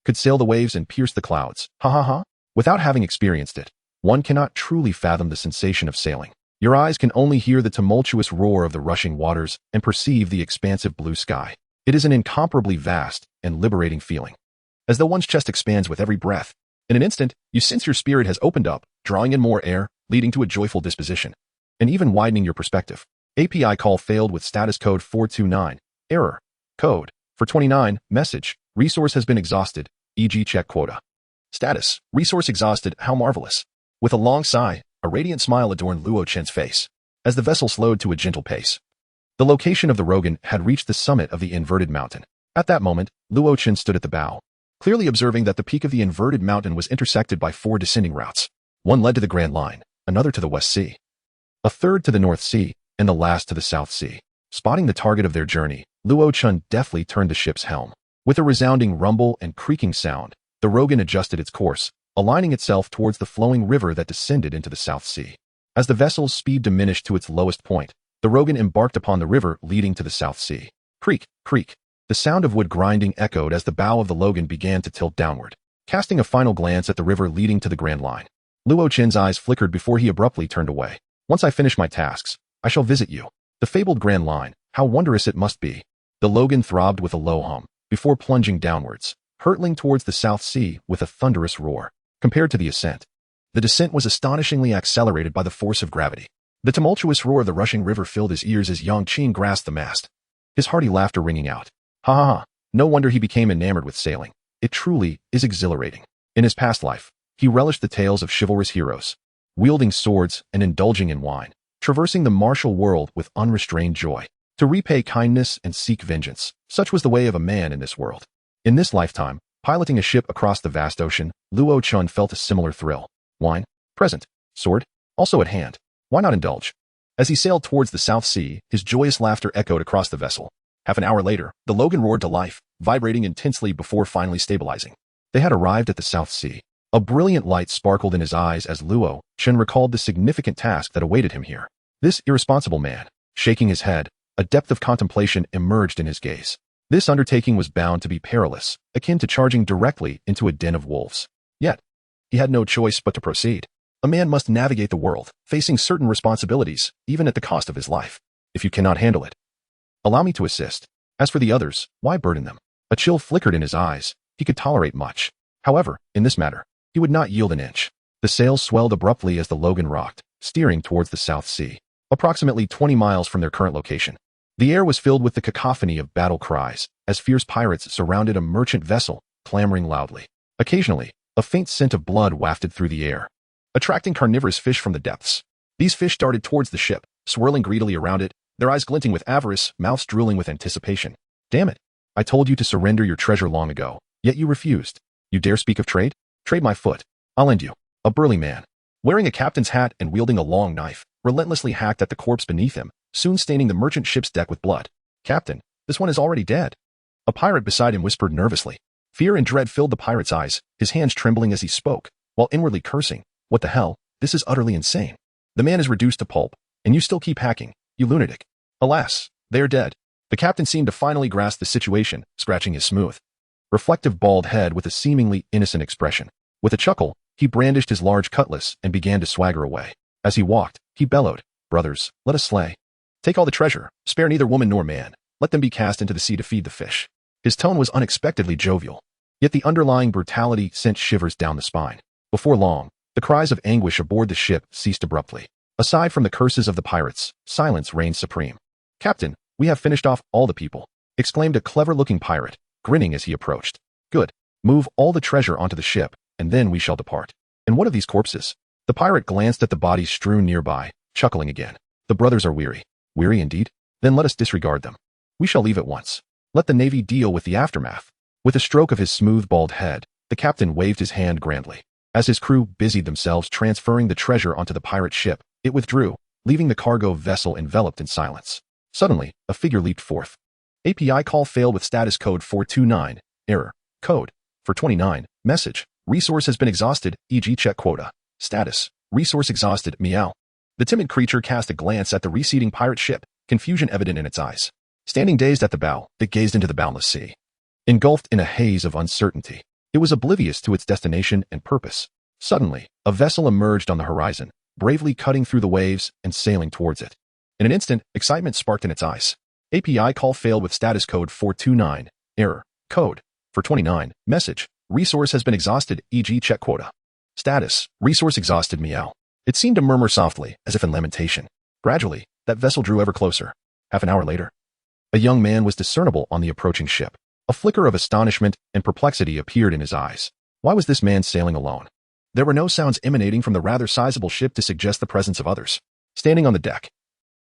could sail the waves and pierce the clouds? Ha ha ha. Without having experienced it, one cannot truly fathom the sensation of sailing. Your eyes can only hear the tumultuous roar of the rushing waters and perceive the expansive blue sky. It is an incomparably vast and liberating feeling. As though one's chest expands with every breath, in an instant, you sense your spirit has opened up, drawing in more air, leading to a joyful disposition, and even widening your perspective. API call failed with status code 429. Error. Code. For 29. Message. Resource has been exhausted, e.g. check quota. Status. Resource exhausted. How marvelous. With a long sigh, a radiant smile adorned Luo Chen's face, as the vessel slowed to a gentle pace. The location of the Rogan had reached the summit of the inverted mountain. At that moment, Luo Chen stood at the bow, clearly observing that the peak of the inverted mountain was intersected by 4 descending routes. One led to the Grand Line, another to the West Sea, a third to the North Sea, and the last to the South Sea. Spotting the target of their journey, Luo Chun deftly turned the ship's helm. With a resounding rumble and creaking sound, the Rogan adjusted its course, aligning itself towards the flowing river that descended into the South Sea. As the vessel's speed diminished to its lowest point, the Rogan embarked upon the river leading to the South Sea. Creak, creak. The sound of wood grinding echoed as the bow of the Logan began to tilt downward. Casting a final glance at the river leading to the Grand Line, Luo Chen's eyes flickered before he abruptly turned away. Once I finish my tasks, I shall visit you. The fabled Grand Line, how wondrous it must be. The Logan throbbed with a low hum, before plunging downwards, hurtling towards the South Sea with a thunderous roar. Compared to the ascent, the descent was astonishingly accelerated by the force of gravity. The tumultuous roar of the rushing river filled his ears as Yang Qing grasped the mast, his hearty laughter ringing out. Ha ha ha. No wonder he became enamored with sailing. It truly is exhilarating. In his past life, he relished the tales of chivalrous heroes, wielding swords and indulging in wine, traversing the martial world with unrestrained joy. To repay kindness and seek vengeance, such was the way of a man in this world. In this lifetime, piloting a ship across the vast ocean, Luo Chun felt a similar thrill. Wine, present, sword, also at hand. Why not indulge? As he sailed towards the South Sea, his joyous laughter echoed across the vessel. Half an hour later, the Logan roared to life, vibrating intensely before finally stabilizing. They had arrived at the South Sea. A brilliant light sparkled in his eyes as Luo Chen recalled the significant task that awaited him here. This irresponsible man, shaking his head, a depth of contemplation emerged in his gaze. This undertaking was bound to be perilous, akin to charging directly into a den of wolves. Yet, he had no choice but to proceed. A man must navigate the world, facing certain responsibilities, even at the cost of his life. If you cannot handle it, allow me to assist. As for the others, why burden them? A chill flickered in his eyes. He could tolerate much. However, in this matter, he would not yield an inch. The sails swelled abruptly as the Logan rocked, steering towards the South Sea, approximately 20 miles from their current location. The air was filled with the cacophony of battle cries, as fierce pirates surrounded a merchant vessel, clamoring loudly. Occasionally, a faint scent of blood wafted through the air, attracting carnivorous fish from the depths. These fish darted towards the ship, swirling greedily around it, their eyes glinting with avarice, mouths drooling with anticipation. Damn it! I told you to surrender your treasure long ago, yet you refused. You dare speak of trade? Trade my foot. I'll end you. A burly man, wearing a captain's hat and wielding a long knife, relentlessly hacked at the corpse beneath him, soon staining the merchant ship's deck with blood. Captain, this one is already dead. A pirate beside him whispered nervously. Fear and dread filled the pirate's eyes, his hands trembling as he spoke, while inwardly cursing. What the hell? This is utterly insane. The man is reduced to pulp, and you still keep hacking, you lunatic. Alas, they are dead. The captain seemed to finally grasp the situation, scratching his smooth, reflective bald head with a seemingly innocent expression. With a chuckle, he brandished his large cutlass and began to swagger away. As he walked, he bellowed, "Brothers, let us slay. Take all the treasure, spare neither woman nor man. Let them be cast into the sea to feed the fish." His tone was unexpectedly jovial, yet the underlying brutality sent shivers down the spine. Before long, the cries of anguish aboard the ship ceased abruptly. Aside from the curses of the pirates, silence reigned supreme. "Captain, we have finished off all the people," exclaimed a clever-looking pirate, grinning as he approached. "Good. Move all the treasure onto the ship, and then we shall depart." "And what of these corpses?" The pirate glanced at the bodies strewn nearby, chuckling again. "The brothers are weary." "Weary indeed? Then let us disregard them. We shall leave at once. Let the Navy deal with the aftermath." With a stroke of his smooth bald head, the captain waved his hand grandly. As his crew busied themselves transferring the treasure onto the pirate ship, it withdrew, leaving the cargo vessel enveloped in silence. Suddenly, a figure leaped forth. "API call failed with status code 429. Error. Code 429. Message. Resource has been exhausted, e.g. check quota. Status. Resource exhausted, meow." The timid creature cast a glance at the receding pirate ship, confusion evident in its eyes. Standing dazed at the bow, it gazed into the boundless sea. Engulfed in a haze of uncertainty, it was oblivious to its destination and purpose. Suddenly, a vessel emerged on the horizon, bravely cutting through the waves and sailing towards it. In an instant, excitement sparked in its eyes. "API call failed with status code 429. Error. Code 429. Message. Resource has been exhausted, e.g. check quota. Status. Resource exhausted, meow." It seemed to murmur softly, as if in lamentation. Gradually, that vessel drew ever closer. Half an hour later, a young man was discernible on the approaching ship. A flicker of astonishment and perplexity appeared in his eyes. Why was this man sailing alone? There were no sounds emanating from the rather sizable ship to suggest the presence of others. Standing on the deck,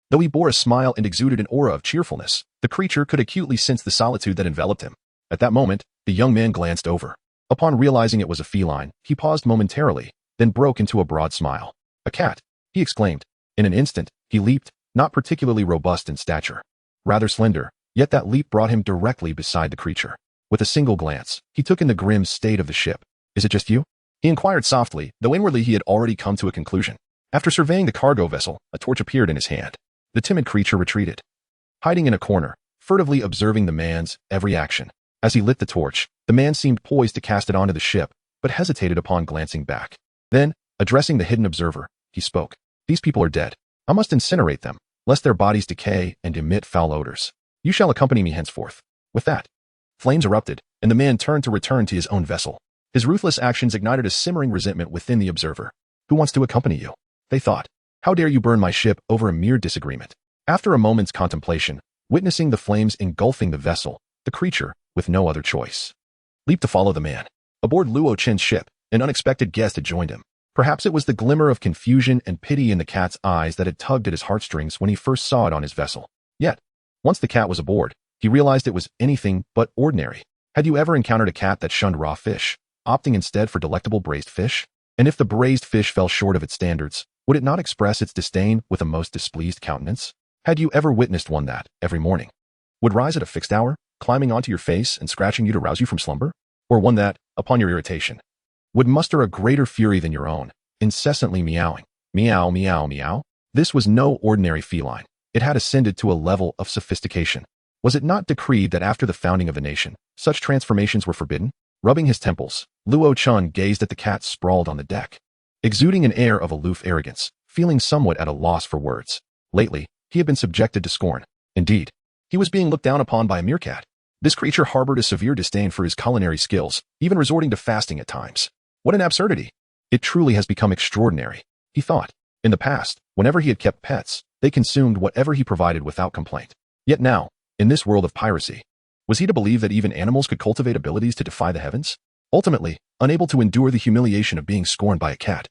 though he bore a smile and exuded an aura of cheerfulness, the creature could acutely sense the solitude that enveloped him. At that moment, the young man glanced over. Upon realizing it was a feline, he paused momentarily, then broke into a broad smile. "A cat," he exclaimed. In an instant, he leaped, not particularly robust in stature. Rather slender, yet that leap brought him directly beside the creature. With a single glance, he took in the grim state of the ship. "Is it just you?" he inquired softly, though inwardly he had already come to a conclusion. After surveying the cargo vessel, a torch appeared in his hand. The timid creature retreated, hiding in a corner, furtively observing the man's every action. As he lit the torch, the man seemed poised to cast it onto the ship, but hesitated upon glancing back. Then, addressing the hidden observer, he spoke. "These people are dead. I must incinerate them, lest their bodies decay and emit foul odors. You shall accompany me henceforth." With that, flames erupted, and the man turned to return to his own vessel. His ruthless actions ignited a simmering resentment within the observer. "Who wants to accompany you?" they thought. "How dare you burn my ship over a mere disagreement?" After a moment's contemplation, witnessing the flames engulfing the vessel, the creature, with no other choice, leaped to follow the man. Aboard Luo Chen's ship, an unexpected guest had joined him. Perhaps it was the glimmer of confusion and pity in the cat's eyes that had tugged at his heartstrings when he first saw it on his vessel. Yet, once the cat was aboard, he realized it was anything but ordinary. Had you ever encountered a cat that shunned raw fish, opting instead for delectable braised fish? And if the braised fish fell short of its standards, would it not express its disdain with a most displeased countenance? Had you ever witnessed one that, every morning, would rise at a fixed hour, climbing onto your face and scratching you to rouse you from slumber? Or one that, upon your irritation, would muster a greater fury than your own, incessantly meowing? Meow, meow, meow. This was no ordinary feline. It had ascended to a level of sophistication. Was it not decreed that after the founding of the nation, such transformations were forbidden? Rubbing his temples, Luo Chun gazed at the cat sprawled on the deck, exuding an air of aloof arrogance, feeling somewhat at a loss for words. Lately, he had been subjected to scorn. Indeed, he was being looked down upon by a meerkat. This creature harbored a severe disdain for his culinary skills, even resorting to fasting at times. What an absurdity! It truly has become extraordinary, he thought. In the past, whenever he had kept pets, they consumed whatever he provided without complaint. Yet now, in this world of piracy, was he to believe that even animals could cultivate abilities to defy the heavens? Ultimately, unable to endure the humiliation of being scorned by a cat,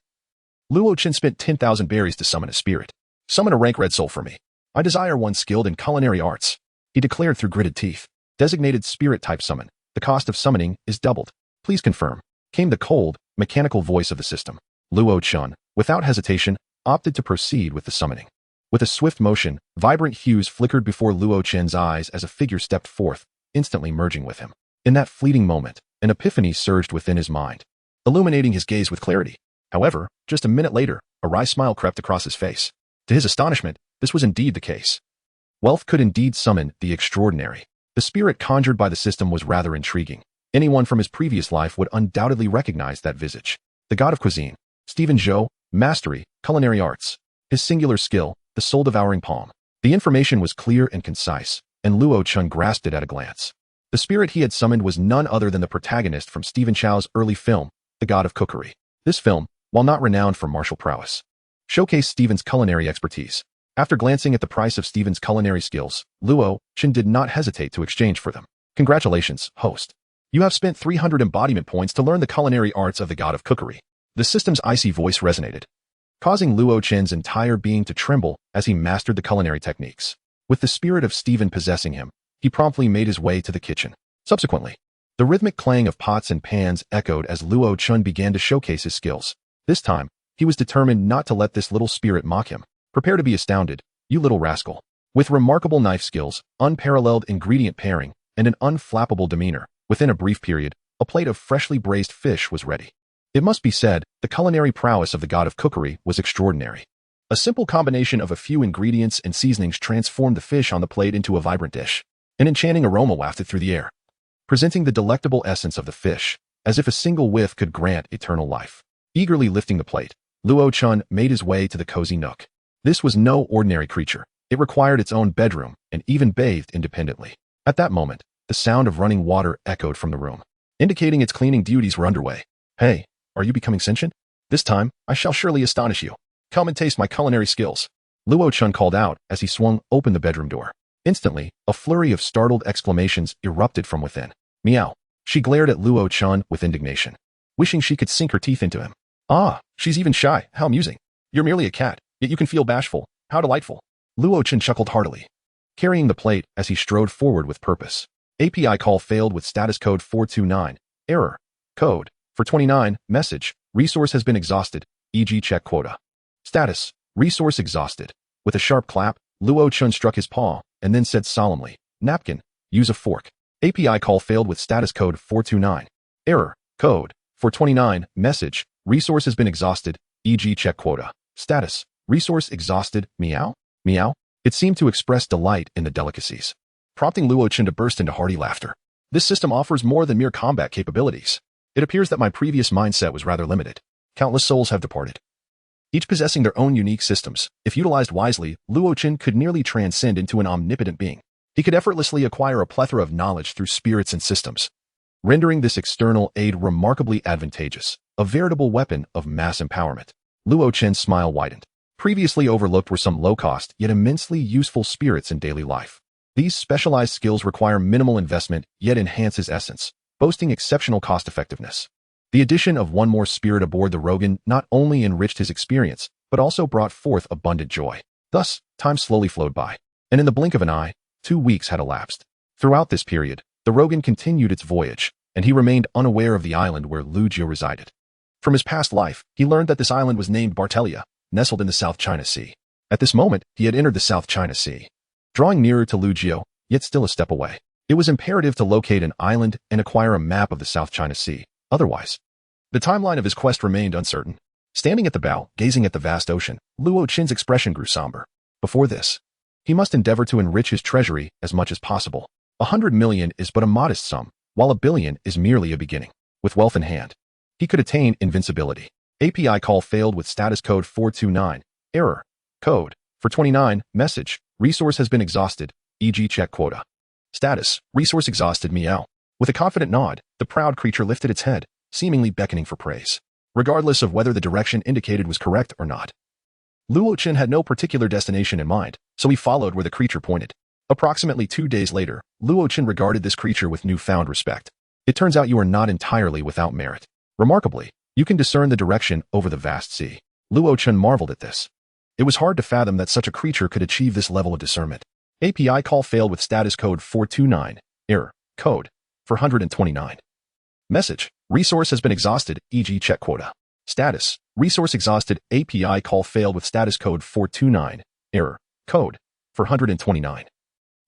Luo Chen spent 10,000 berries to summon a spirit. "Summon a rank red soul for me. I desire one skilled in culinary arts," he declared through gritted teeth. "Designated spirit type summon. The cost of summoning is doubled. Please confirm," came the cold, mechanical voice of the system. Luo Chun, without hesitation, opted to proceed with the summoning. With a swift motion, vibrant hues flickered before Luo Chen's eyes as a figure stepped forth, instantly merging with him. In that fleeting moment, an epiphany surged within his mind, illuminating his gaze with clarity. However, just a minute later, a wry smile crept across his face. To his astonishment, this was indeed the case. Wealth could indeed summon the extraordinary. The spirit conjured by the system was rather intriguing. Anyone from his previous life would undoubtedly recognize that visage. The god of cuisine, Stephen Zhou, mastery, culinary arts. His singular skill, the soul-devouring palm. The information was clear and concise, and Luo Chun grasped it at a glance. The spirit he had summoned was none other than the protagonist from Stephen Chow's early film, The God of Cookery. This film, while not renowned for martial prowess, showcased Stephen's culinary expertise. After glancing at the price of Stephen's culinary skills, Luo Chun did not hesitate to exchange for them. Congratulations, host. You have spent 300 embodiment points to learn the culinary arts of the God of Cookery. The system's icy voice resonated, causing Luo Chen's entire being to tremble as he mastered the culinary techniques. With the spirit of Stephen possessing him, he promptly made his way to the kitchen. Subsequently, the rhythmic clang of pots and pans echoed as Luo Chun began to showcase his skills. This time, he was determined not to let this little spirit mock him. Prepare to be astounded, you little rascal. With remarkable knife skills, unparalleled ingredient pairing, and an unflappable demeanor, within a brief period, a plate of freshly braised fish was ready. It must be said, the culinary prowess of the God of Cookery was extraordinary. A simple combination of a few ingredients and seasonings transformed the fish on the plate into a vibrant dish. An enchanting aroma wafted through the air, presenting the delectable essence of the fish, as if a single whiff could grant eternal life. Eagerly lifting the plate, Luo Chun made his way to the cozy nook. This was no ordinary creature. It required its own bedroom and even bathed independently. At that moment, the sound of running water echoed from the room, indicating its cleaning duties were underway. Hey, are you becoming sentient? This time, I shall surely astonish you. Come and taste my culinary skills. Luo Chun called out as he swung open the bedroom door. Instantly, a flurry of startled exclamations erupted from within. Meow. She glared at Luo Chun with indignation, wishing she could sink her teeth into him. Ah, she's even shy. How amusing. You're merely a cat, yet you can feel bashful. How delightful. Luo Chun chuckled heartily, carrying the plate as he strode forward with purpose. API call failed with status code 429. Error. Code. For 29. Message. Resource has been exhausted. E.g. check quota. Status. Resource exhausted. With a sharp clap, Luo Chun struck his paw, and then said solemnly, Napkin. Use a fork. API call failed with status code 429. Error. Code. For 29. Message. Resource has been exhausted. E.g. check quota. Status. Resource exhausted. Meow? Meow? It seemed to express delight in the delicacies, prompting Luo Chun to burst into hearty laughter. This system offers more than mere combat capabilities. It appears that my previous mindset was rather limited. Countless souls have departed, each possessing their own unique systems. If utilized wisely, Luo Chun could nearly transcend into an omnipotent being. He could effortlessly acquire a plethora of knowledge through spirits and systems, rendering this external aid remarkably advantageous, a veritable weapon of mass empowerment. Luo Chun's smile widened. Previously overlooked were some low-cost, yet immensely useful spirits in daily life. These specialized skills require minimal investment, yet enhance his essence, boasting exceptional cost-effectiveness. The addition of one more spirit aboard the Rogan not only enriched his experience, but also brought forth abundant joy. Thus, time slowly flowed by, and in the blink of an eye, 2 weeks had elapsed. Throughout this period, the Rogan continued its voyage, and he remained unaware of the island where Lu Jiu resided. From his past life, he learned that this island was named Bartelia, nestled in the South China Sea. At this moment, he had entered the South China Sea. Drawing nearer to Lu Jiu, yet still a step away, it was imperative to locate an island and acquire a map of the South China Sea. Otherwise, the timeline of his quest remained uncertain. Standing at the bow, gazing at the vast ocean, Luo Chin's expression grew somber. Before this, he must endeavor to enrich his treasury as much as possible. 100 million is but a modest sum, while 1 billion is merely a beginning. With wealth in hand, he could attain invincibility. API call failed with status code 429. Error. Code. For 29. Message. Resource has been exhausted. E.g. check quota. Status. Resource exhausted. Meow. With a confident nod, the proud creature lifted its head, seemingly beckoning for praise, regardless of whether the direction indicated was correct or not. Luo Chin had no particular destination in mind, so he followed where the creature pointed. Approximately 2 days later, Luo Chin regarded this creature with newfound respect. It turns out you are not entirely without merit. Remarkably, you can discern the direction over the vast sea. Luo Chin marveled at this. It was hard to fathom that such a creature could achieve this level of discernment. API call failed with status code 429. Error. Code. For 129. Message. Resource has been exhausted, e.g. check quota. Status. Resource exhausted. API call failed with status code 429. Error. Code. For 129.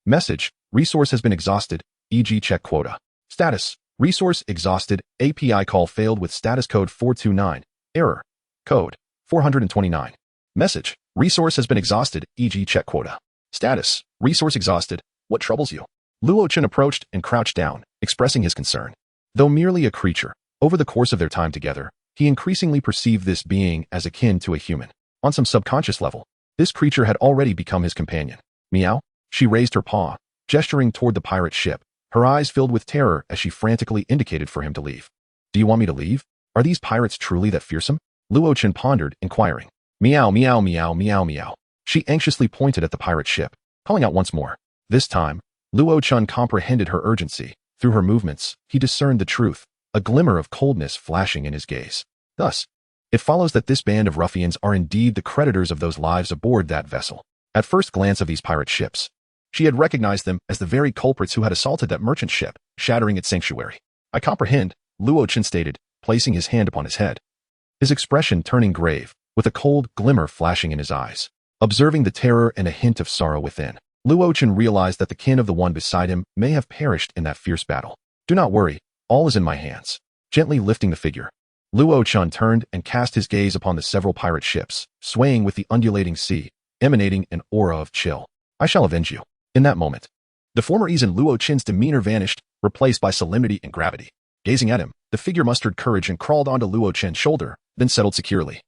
Message. Resource has been exhausted, e.g. check quota. Status. Resource exhausted. API call failed with status code 429. Error. Code. 429. Message. Resource has been exhausted, e.g. check quota. Status. Resource exhausted. What troubles you? Luo Chen approached and crouched down, expressing his concern. Though merely a creature, over the course of their time together, he increasingly perceived this being as akin to a human. On some subconscious level, this creature had already become his companion. Meow? She raised her paw, gesturing toward the pirate ship, her eyes filled with terror as she frantically indicated for him to leave. Do you want me to leave? Are these pirates truly that fearsome? Luo Chen pondered, inquiring. Meow, meow, meow, meow, meow. She anxiously pointed at the pirate ship, calling out once more. This time, Luo Chen comprehended her urgency. Through her movements, he discerned the truth, a glimmer of coldness flashing in his gaze. Thus, it follows that this band of ruffians are indeed the creditors of those lives aboard that vessel. At first glance of these pirate ships, she had recognized them as the very culprits who had assaulted that merchant ship, shattering its sanctuary. I comprehend, Luo Chen stated, placing his hand upon his head. His expression turning grave, with a cold glimmer flashing in his eyes. Observing the terror and a hint of sorrow within, Luo Chen realized that the kin of the one beside him may have perished in that fierce battle. Do not worry, all is in my hands. Gently lifting the figure, Luo Chen turned and cast his gaze upon the several pirate ships, swaying with the undulating sea, emanating an aura of chill. I shall avenge you. In that moment, the former ease in Luo Chen's demeanor vanished, replaced by solemnity and gravity. Gazing at him, the figure mustered courage and crawled onto Luo Chen's shoulder, then settled securely,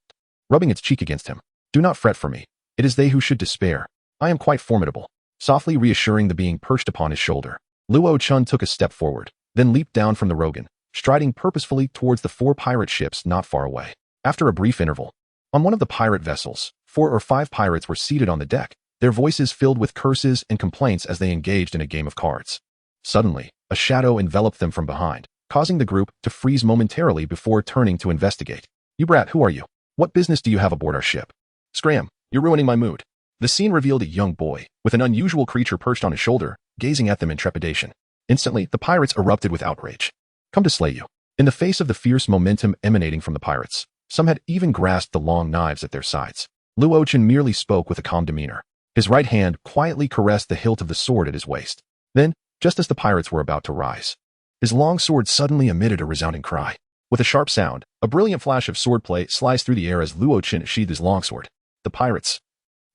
rubbing its cheek against him. Do not fret for me. It is they who should despair. I am quite formidable. Softly reassuring the being perched upon his shoulder, Luo Chen took a step forward, then leaped down from the Rogan, striding purposefully towards the 4 pirate ships not far away. After a brief interval, on one of the pirate vessels, 4 or 5 pirates were seated on the deck, their voices filled with curses and complaints as they engaged in a game of cards. Suddenly, a shadow enveloped them from behind, causing the group to freeze momentarily before turning to investigate. You brat, who are you? What business do you have aboard our ship? Scram, you're ruining my mood. The scene revealed a young boy, with an unusual creature perched on his shoulder, gazing at them in trepidation. Instantly, the pirates erupted with outrage. Come to slay you. In the face of the fierce momentum emanating from the pirates, some had even grasped the long knives at their sides. Luo Chen merely spoke with a calm demeanor. His right hand quietly caressed the hilt of the sword at his waist. Then, just as the pirates were about to rise, his long sword suddenly emitted a resounding cry. With a sharp sound, a brilliant flash of swordplay sliced through the air as Luo Chen sheathed his longsword. The pirates,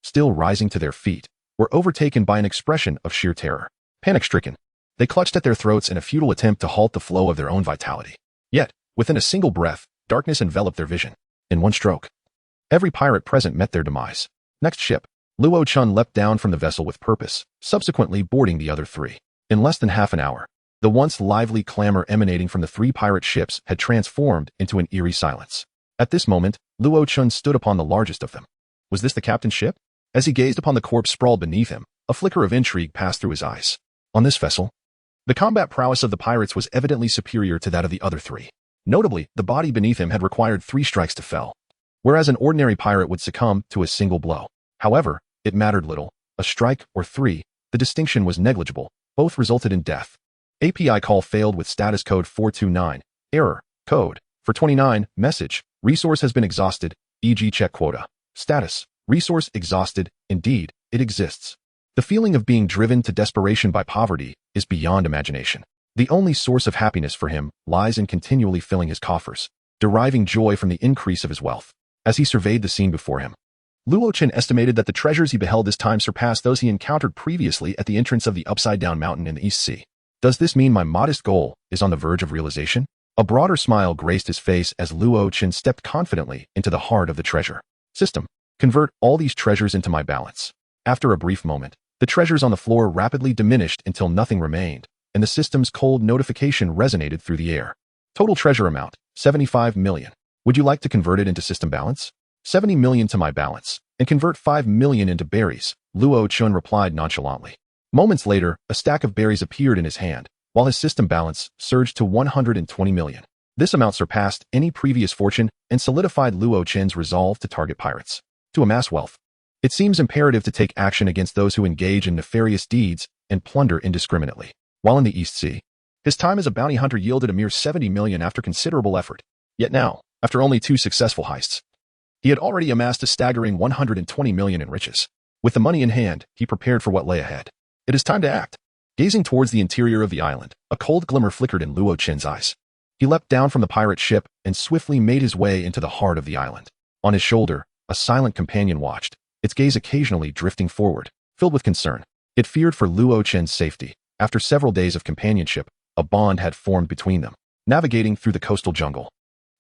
still rising to their feet, were overtaken by an expression of sheer terror. Panic-stricken, they clutched at their throats in a futile attempt to halt the flow of their own vitality. Yet, within a single breath, darkness enveloped their vision. In one stroke, every pirate present met their demise. Next ship, Luo Chen leapt down from the vessel with purpose, subsequently boarding the other 3. In less than half an hour, the once lively clamor emanating from the 3 pirate ships had transformed into an eerie silence. At this moment, Luo Chen stood upon the largest of them. Was this the captain's ship? As he gazed upon the corpse sprawled beneath him, a flicker of intrigue passed through his eyes. On this vessel, the combat prowess of the pirates was evidently superior to that of the other 3. Notably, the body beneath him had required 3 strikes to fell, whereas an ordinary pirate would succumb to a single blow. However, it mattered little. A strike or 3, the distinction was negligible. Both resulted in death. API call failed with status code 429. Error. Code. For 29. Message. Resource has been exhausted. E.g. check quota. Status. Resource exhausted. Indeed, it exists. The feeling of being driven to desperation by poverty is beyond imagination. The only source of happiness for him lies in continually filling his coffers, deriving joy from the increase of his wealth. As he surveyed the scene before him, Luo Chen estimated that the treasures he beheld this time surpassed those he encountered previously at the entrance of the upside-down mountain in the East Sea. Does this mean my modest goal is on the verge of realization? A broader smile graced his face as Luo Chen stepped confidently into the heart of the treasure. System, convert all these treasures into my balance. After a brief moment, the treasures on the floor rapidly diminished until nothing remained, and the system's cold notification resonated through the air. Total treasure amount, 75 million. Would you like to convert it into system balance? 70 million to my balance, and convert 5 million into berries, Luo Chen replied nonchalantly. Moments later, a stack of berries appeared in his hand, while his system balance surged to 120 million. This amount surpassed any previous fortune and solidified Luo Chen's resolve to target pirates. To amass wealth, it seems imperative to take action against those who engage in nefarious deeds and plunder indiscriminately. While in the East Sea, his time as a bounty hunter yielded a mere 70 million after considerable effort. Yet now, after only 2 successful heists, he had already amassed a staggering 120 million in riches. With the money in hand, he prepared for what lay ahead. It is time to act. Gazing towards the interior of the island, a cold glimmer flickered in Luo Chen's eyes. He leapt down from the pirate ship and swiftly made his way into the heart of the island. On his shoulder, a silent companion watched, its gaze occasionally drifting forward, filled with concern. It feared for Luo Chen's safety. After several days of companionship, a bond had formed between them, navigating through the coastal jungle.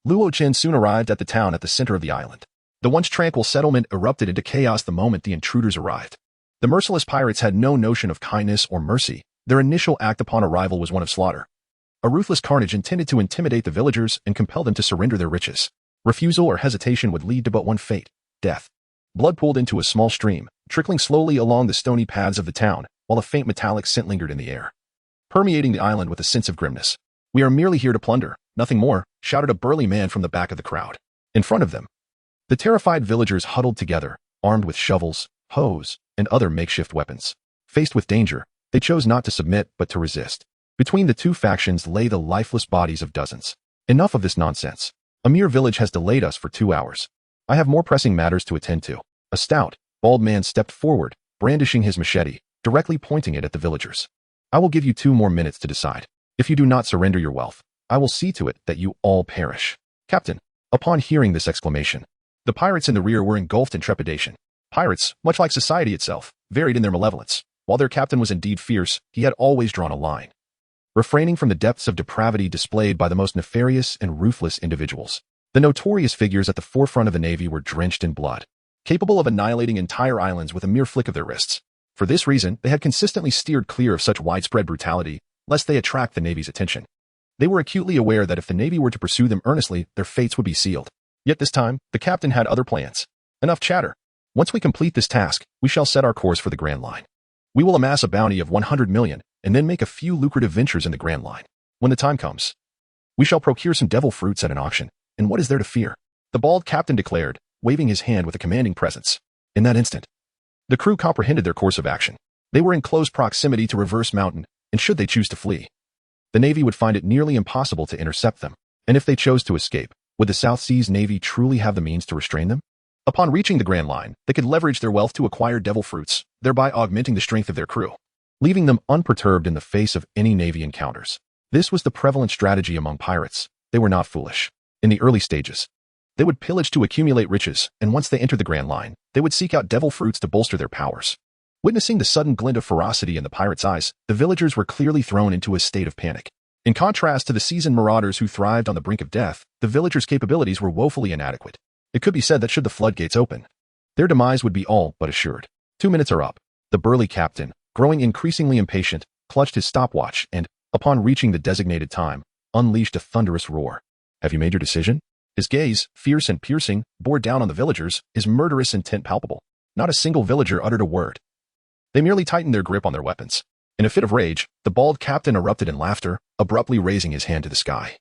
Luo Chen soon arrived at the town at the center of the island. The once tranquil settlement erupted into chaos the moment the intruders arrived. The merciless pirates had no notion of kindness or mercy. Their initial act upon arrival was one of slaughter. A ruthless carnage intended to intimidate the villagers and compel them to surrender their riches. Refusal or hesitation would lead to but one fate: death. Blood pooled into a small stream, trickling slowly along the stony paths of the town, while a faint metallic scent lingered in the air, permeating the island with a sense of grimness. "We are merely here to plunder, nothing more," shouted a burly man from the back of the crowd. In front of them, the terrified villagers huddled together, armed with shovels, hoes, and other makeshift weapons. Faced with danger, they chose not to submit but to resist. Between the two factions lay the lifeless bodies of dozens. "Enough of this nonsense. A mere village has delayed us for 2 hours. I have more pressing matters to attend to." A stout, bald man stepped forward, brandishing his machete, directly pointing it at the villagers. "I will give you 2 more minutes to decide. If you do not surrender your wealth, I will see to it that you all perish." "Captain." Upon hearing this exclamation, the pirates in the rear were engulfed in trepidation. Pirates, much like society itself, varied in their malevolence. While their captain was indeed fierce, he had always drawn a line, refraining from the depths of depravity displayed by the most nefarious and ruthless individuals. The notorious figures at the forefront of the navy were drenched in blood, capable of annihilating entire islands with a mere flick of their wrists. For this reason, they had consistently steered clear of such widespread brutality, lest they attract the navy's attention. They were acutely aware that if the navy were to pursue them earnestly, their fates would be sealed. Yet this time, the captain had other plans. "Enough chatter. Once we complete this task, we shall set our course for the Grand Line. We will amass a bounty of 100 million, and then make a few lucrative ventures in the Grand Line. When the time comes, we shall procure some devil fruits at an auction, and what is there to fear?" the bald captain declared, waving his hand with a commanding presence. In that instant, the crew comprehended their course of action. They were in close proximity to Reverse Mountain, and should they choose to flee, the Navy would find it nearly impossible to intercept them. And if they chose to escape, would the South Seas Navy truly have the means to restrain them? Upon reaching the Grand Line, they could leverage their wealth to acquire devil fruits, thereby augmenting the strength of their crew, leaving them unperturbed in the face of any Navy encounters. This was the prevalent strategy among pirates. They were not foolish. In the early stages, they would pillage to accumulate riches, and once they entered the Grand Line, they would seek out devil fruits to bolster their powers. Witnessing the sudden glint of ferocity in the pirates' eyes, the villagers were clearly thrown into a state of panic. In contrast to the seasoned marauders who thrived on the brink of death, the villagers' capabilities were woefully inadequate. It could be said that should the floodgates open, their demise would be all but assured. 2 minutes are up. The burly captain, growing increasingly impatient, clutched his stopwatch and, upon reaching the designated time, unleashed a thunderous roar. "Have you made your decision?" His gaze, fierce and piercing, bore down on the villagers, his murderous intent palpable. Not a single villager uttered a word. They merely tightened their grip on their weapons. In a fit of rage, the bald captain erupted in laughter, abruptly raising his hand to the sky,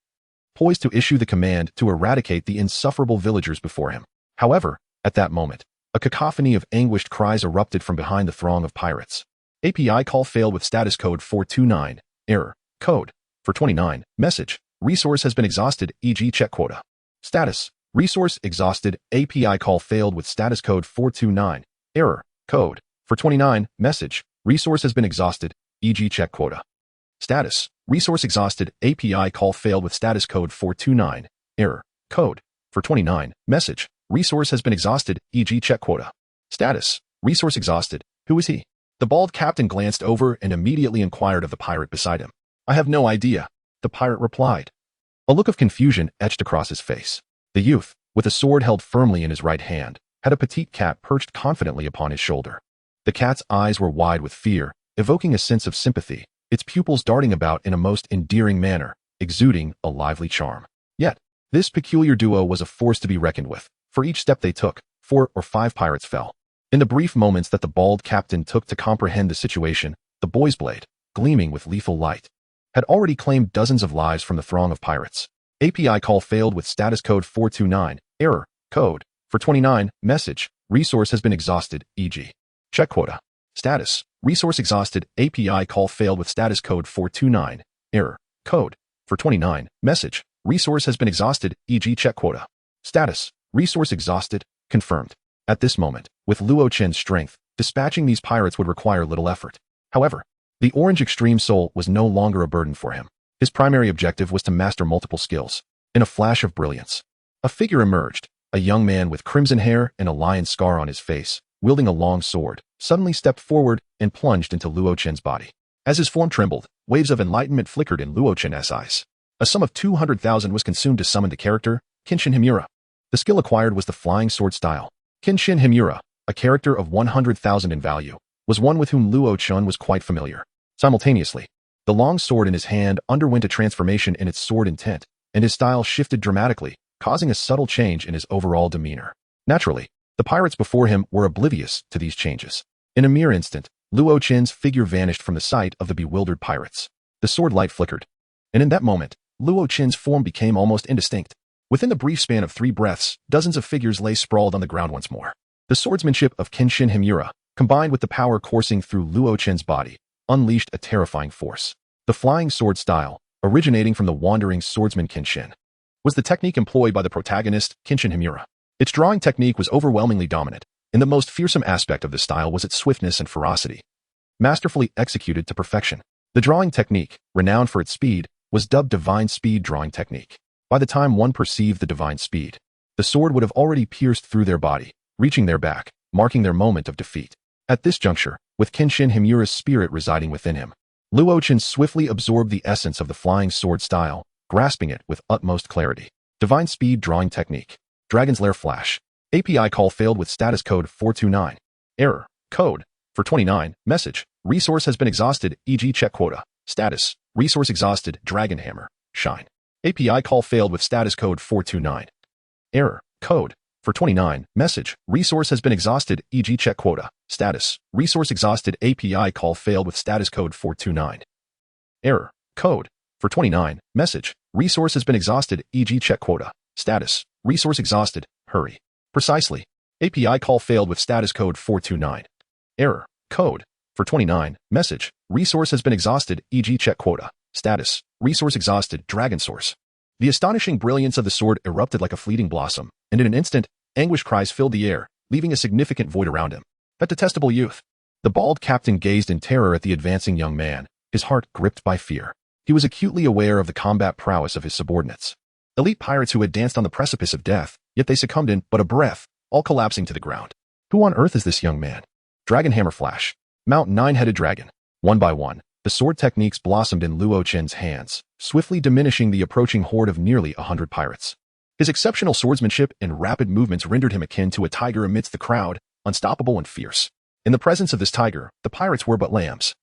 poised to issue the command to eradicate the insufferable villagers before him. However, at that moment, a cacophony of anguished cries erupted from behind the throng of pirates. "API call failed with status code 429. Error. Code 429. Message. Resource has been exhausted, e.g. check quota. Status. Resource exhausted. API call failed with status code 429. Error. Code 429. Message. Resource has been exhausted, e.g. check quota. Status. Resource exhausted. API call failed with status code 429. Error. Code 429. Message. Resource has been exhausted, e.g. check quota. Status. Resource exhausted. Who is he? The bald captain glanced over and immediately inquired of the pirate beside him. "I have no idea," the pirate replied. A look of confusion etched across his face. The youth, with a sword held firmly in his right hand, had a petite cat perched confidently upon his shoulder. The cat's eyes were wide with fear, evoking a sense of sympathy, its pupils darting about in a most endearing manner, exuding a lively charm. Yet, this peculiar duo was a force to be reckoned with. For each step they took, 4 or 5 pirates fell. In the brief moments that the bald captain took to comprehend the situation, the boy's blade, gleaming with lethal light, had already claimed dozens of lives from the throng of pirates. API call failed with status code 429. Error. Code 429. Message. Resource has been exhausted, e.g. check quota. Status. Resource exhausted. API call failed with status code 429. Error. Code 429. Message. Resource has been exhausted, e.g. check quota. Status. Resource exhausted. Confirmed. At this moment, with Luo Chen's strength, dispatching these pirates would require little effort. However, the Orange Extreme Soul was no longer a burden for him. His primary objective was to master multiple skills. In a flash of brilliance, a figure emerged, a young man with crimson hair and a lion's scar on his face, wielding a long sword, suddenly stepped forward and plunged into Luo Chen's body. As his form trembled, waves of enlightenment flickered in Luo Chen's eyes. A sum of 200,000 was consumed to summon the character, Kenshin Himura. The skill acquired was the flying sword style. Kenshin Himura, a character of 100,000 in value, was one with whom Luo Chen was quite familiar. Simultaneously, the long sword in his hand underwent a transformation in its sword intent, and his style shifted dramatically, causing a subtle change in his overall demeanor. Naturally, the pirates before him were oblivious to these changes. In a mere instant, Luo Chen's figure vanished from the sight of the bewildered pirates. The sword light flickered, and in that moment, Luo Chen's form became almost indistinct. Within the brief span of 3 breaths, dozens of figures lay sprawled on the ground once more. The swordsmanship of Kenshin Himura, combined with the power coursing through Luo Chen's body, unleashed a terrifying force. The flying sword style, originating from the wandering swordsman Kenshin, was the technique employed by the protagonist, Kenshin Himura. Its drawing technique was overwhelmingly dominant, and the most fearsome aspect of the style was its swiftness and ferocity. Masterfully executed to perfection, the drawing technique, renowned for its speed, was dubbed Divine Speed Drawing Technique. By the time one perceived the divine speed, the sword would have already pierced through their body, reaching their back, marking their moment of defeat. At this juncture, with Kenshin Himura's spirit residing within him, Luo Chen swiftly absorbed the essence of the flying sword style, grasping it with utmost clarity. Divine Speed Drawing Technique. Dragon's Lair Flash. API call failed with status code 429. Error. Code. For 29. Message. Resource has been exhausted, e.g. check quota. Status. Resource exhausted, Dragon Hammer. Shine. API call failed with status code 429. Error. Code. For 29. Message. Resource has been exhausted, e.g. check quota. Status. Resource exhausted, API call failed with status code 429. Error. Code. For 29. Message. Resource has been exhausted, e.g. check quota. Status. Resource exhausted, hurry. Precisely. API call failed with status code 429. Error. Code. For 29. Message. Resource has been exhausted, e.g. check quota. Status. Resource exhausted, Dragon Source. The astonishing brilliance of the sword erupted like a fleeting blossom, and in an instant, anguish cries filled the air, leaving a significant void around him. That detestable youth. The bald captain gazed in terror at the advancing young man, his heart gripped by fear. He was acutely aware of the combat prowess of his subordinates. Elite pirates who had danced on the precipice of death, yet they succumbed in but a breath, all collapsing to the ground. Who on earth is this young man? Dragon Hammer Flash. Mount 9-headed dragon. One by one, the sword techniques blossomed in Luo Chen's hands, swiftly diminishing the approaching horde of nearly 100 pirates. His exceptional swordsmanship and rapid movements rendered him akin to a tiger amidst the crowd, unstoppable and fierce. In the presence of this tiger, the pirates were but lambs.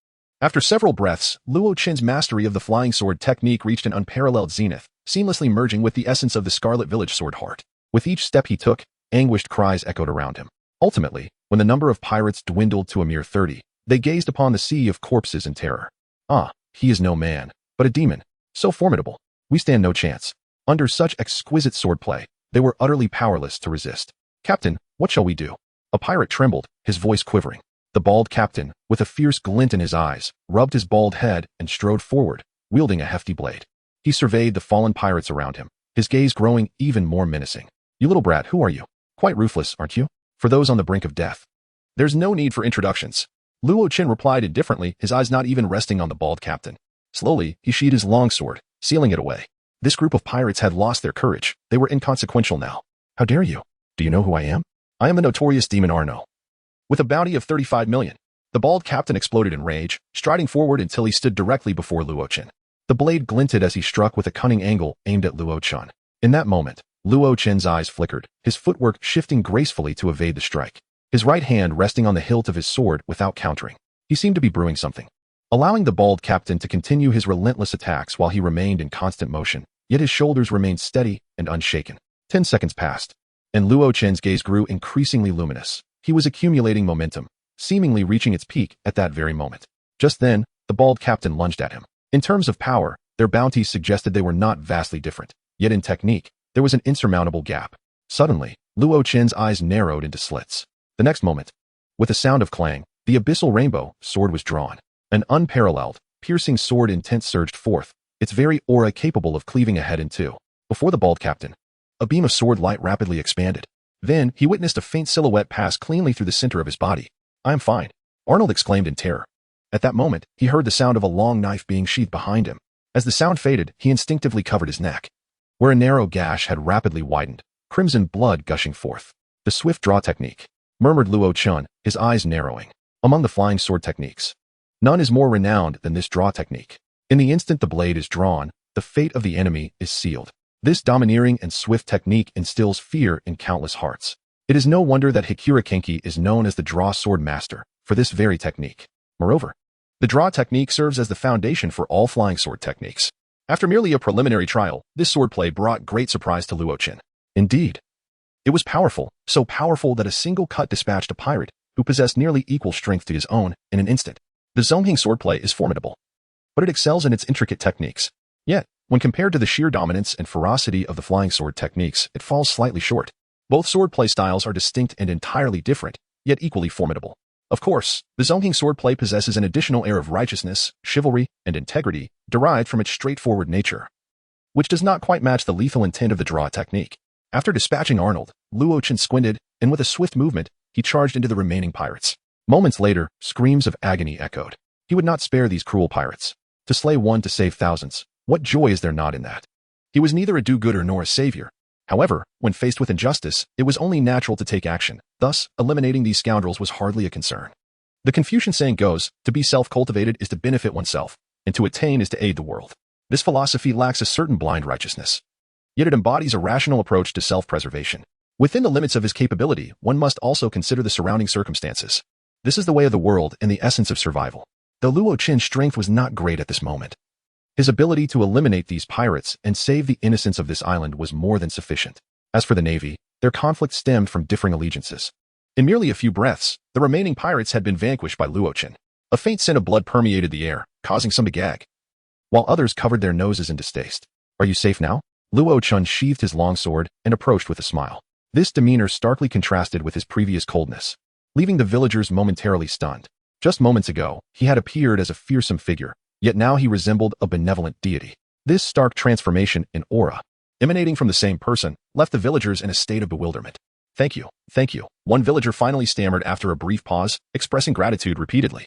After several breaths, Luo Chen's mastery of the flying sword technique reached an unparalleled zenith, seamlessly merging with the essence of the Scarlet Village sword heart. With each step he took, anguished cries echoed around him. Ultimately, when the number of pirates dwindled to a mere 30, they gazed upon the sea of corpses in terror. Ah, he is no man, but a demon. So formidable. We stand no chance. Under such exquisite swordplay, they were utterly powerless to resist. Captain, what shall we do? A pirate trembled, his voice quivering. The bald captain, with a fierce glint in his eyes, rubbed his bald head and strode forward, wielding a hefty blade. He surveyed the fallen pirates around him, his gaze growing even more menacing. You little brat, who are you? Quite ruthless, aren't you? For those on the brink of death. There's no need for introductions. Luo Chen replied indifferently, his eyes not even resting on the bald captain. Slowly, he sheathed his longsword, sealing it away. This group of pirates had lost their courage. They were inconsequential now. How dare you? Do you know who I am? I am the notorious demon Arno. With a bounty of 35 million, the bald captain exploded in rage, striding forward until he stood directly before Luo Chen. The blade glinted as he struck with a cunning angle aimed at Luo Chen. In that moment, Luo Chen's eyes flickered, his footwork shifting gracefully to evade the strike. His right hand resting on the hilt of his sword without countering. He seemed to be brewing something, allowing the bald captain to continue his relentless attacks while he remained in constant motion, yet his shoulders remained steady and unshaken. 10 seconds passed, and Luo Chen's gaze grew increasingly luminous. He was accumulating momentum, seemingly reaching its peak at that very moment. Just then, the bald captain lunged at him. In terms of power, their bounties suggested they were not vastly different, yet in technique, there was an insurmountable gap. Suddenly, Luo Chen's eyes narrowed into slits. The next moment, with a sound of clang, the abyssal rainbow sword was drawn. An unparalleled, piercing sword intent surged forth, its very aura capable of cleaving a head in two. Before the bald captain, a beam of sword light rapidly expanded. Then, he witnessed a faint silhouette pass cleanly through the center of his body. I am fine, Arnold exclaimed in terror. At that moment, he heard the sound of a long knife being sheathed behind him. As the sound faded, he instinctively covered his neck, where a narrow gash had rapidly widened, crimson blood gushing forth. The swift draw technique, murmured Luo Chen, his eyes narrowing. Among the flying sword techniques, none is more renowned than this draw technique. In the instant the blade is drawn, the fate of the enemy is sealed. This domineering and swift technique instills fear in countless hearts. It is no wonder that Hikura Kenki is known as the draw sword master for this very technique. Moreover, the draw technique serves as the foundation for all flying sword techniques. After merely a preliminary trial, this swordplay brought great surprise to Luo Qin. Indeed, it was powerful, so powerful that a single cut dispatched a pirate who possessed nearly equal strength to his own in an instant. The Zonghing swordplay is formidable, but it excels in its intricate techniques. Yet, when compared to the sheer dominance and ferocity of the flying sword techniques, it falls slightly short. Both swordplay styles are distinct and entirely different, yet equally formidable. Of course, the Zonghing swordplay possesses an additional air of righteousness, chivalry, and integrity derived from its straightforward nature, which does not quite match the lethal intent of the draw technique. After dispatching Arnold, Luo Qin squinted, and with a swift movement, he charged into the remaining pirates. Moments later, screams of agony echoed. He would not spare these cruel pirates. To slay one to save thousands, what joy is there not in that? He was neither a do-gooder nor a savior. However, when faced with injustice, it was only natural to take action. Thus, eliminating these scoundrels was hardly a concern. The Confucian saying goes, to be self-cultivated is to benefit oneself, and to attain is to aid the world. This philosophy lacks a certain blind righteousness, yet it embodies a rational approach to self-preservation. Within the limits of his capability, one must also consider the surrounding circumstances. This is the way of the world and the essence of survival. Though Luo Qin's strength was not great at this moment, his ability to eliminate these pirates and save the innocents of this island was more than sufficient. As for the navy, their conflict stemmed from differing allegiances. In merely a few breaths, the remaining pirates had been vanquished by Luo Qin. A faint scent of blood permeated the air, causing some to gag, while others covered their noses in distaste. Are you safe now? Luo Qin sheathed his long sword and approached with a smile. This demeanor starkly contrasted with his previous coldness, leaving the villagers momentarily stunned. Just moments ago, he had appeared as a fearsome figure, yet now he resembled a benevolent deity. This stark transformation in aura, emanating from the same person, left the villagers in a state of bewilderment. Thank you, one villager finally stammered after a brief pause, expressing gratitude repeatedly.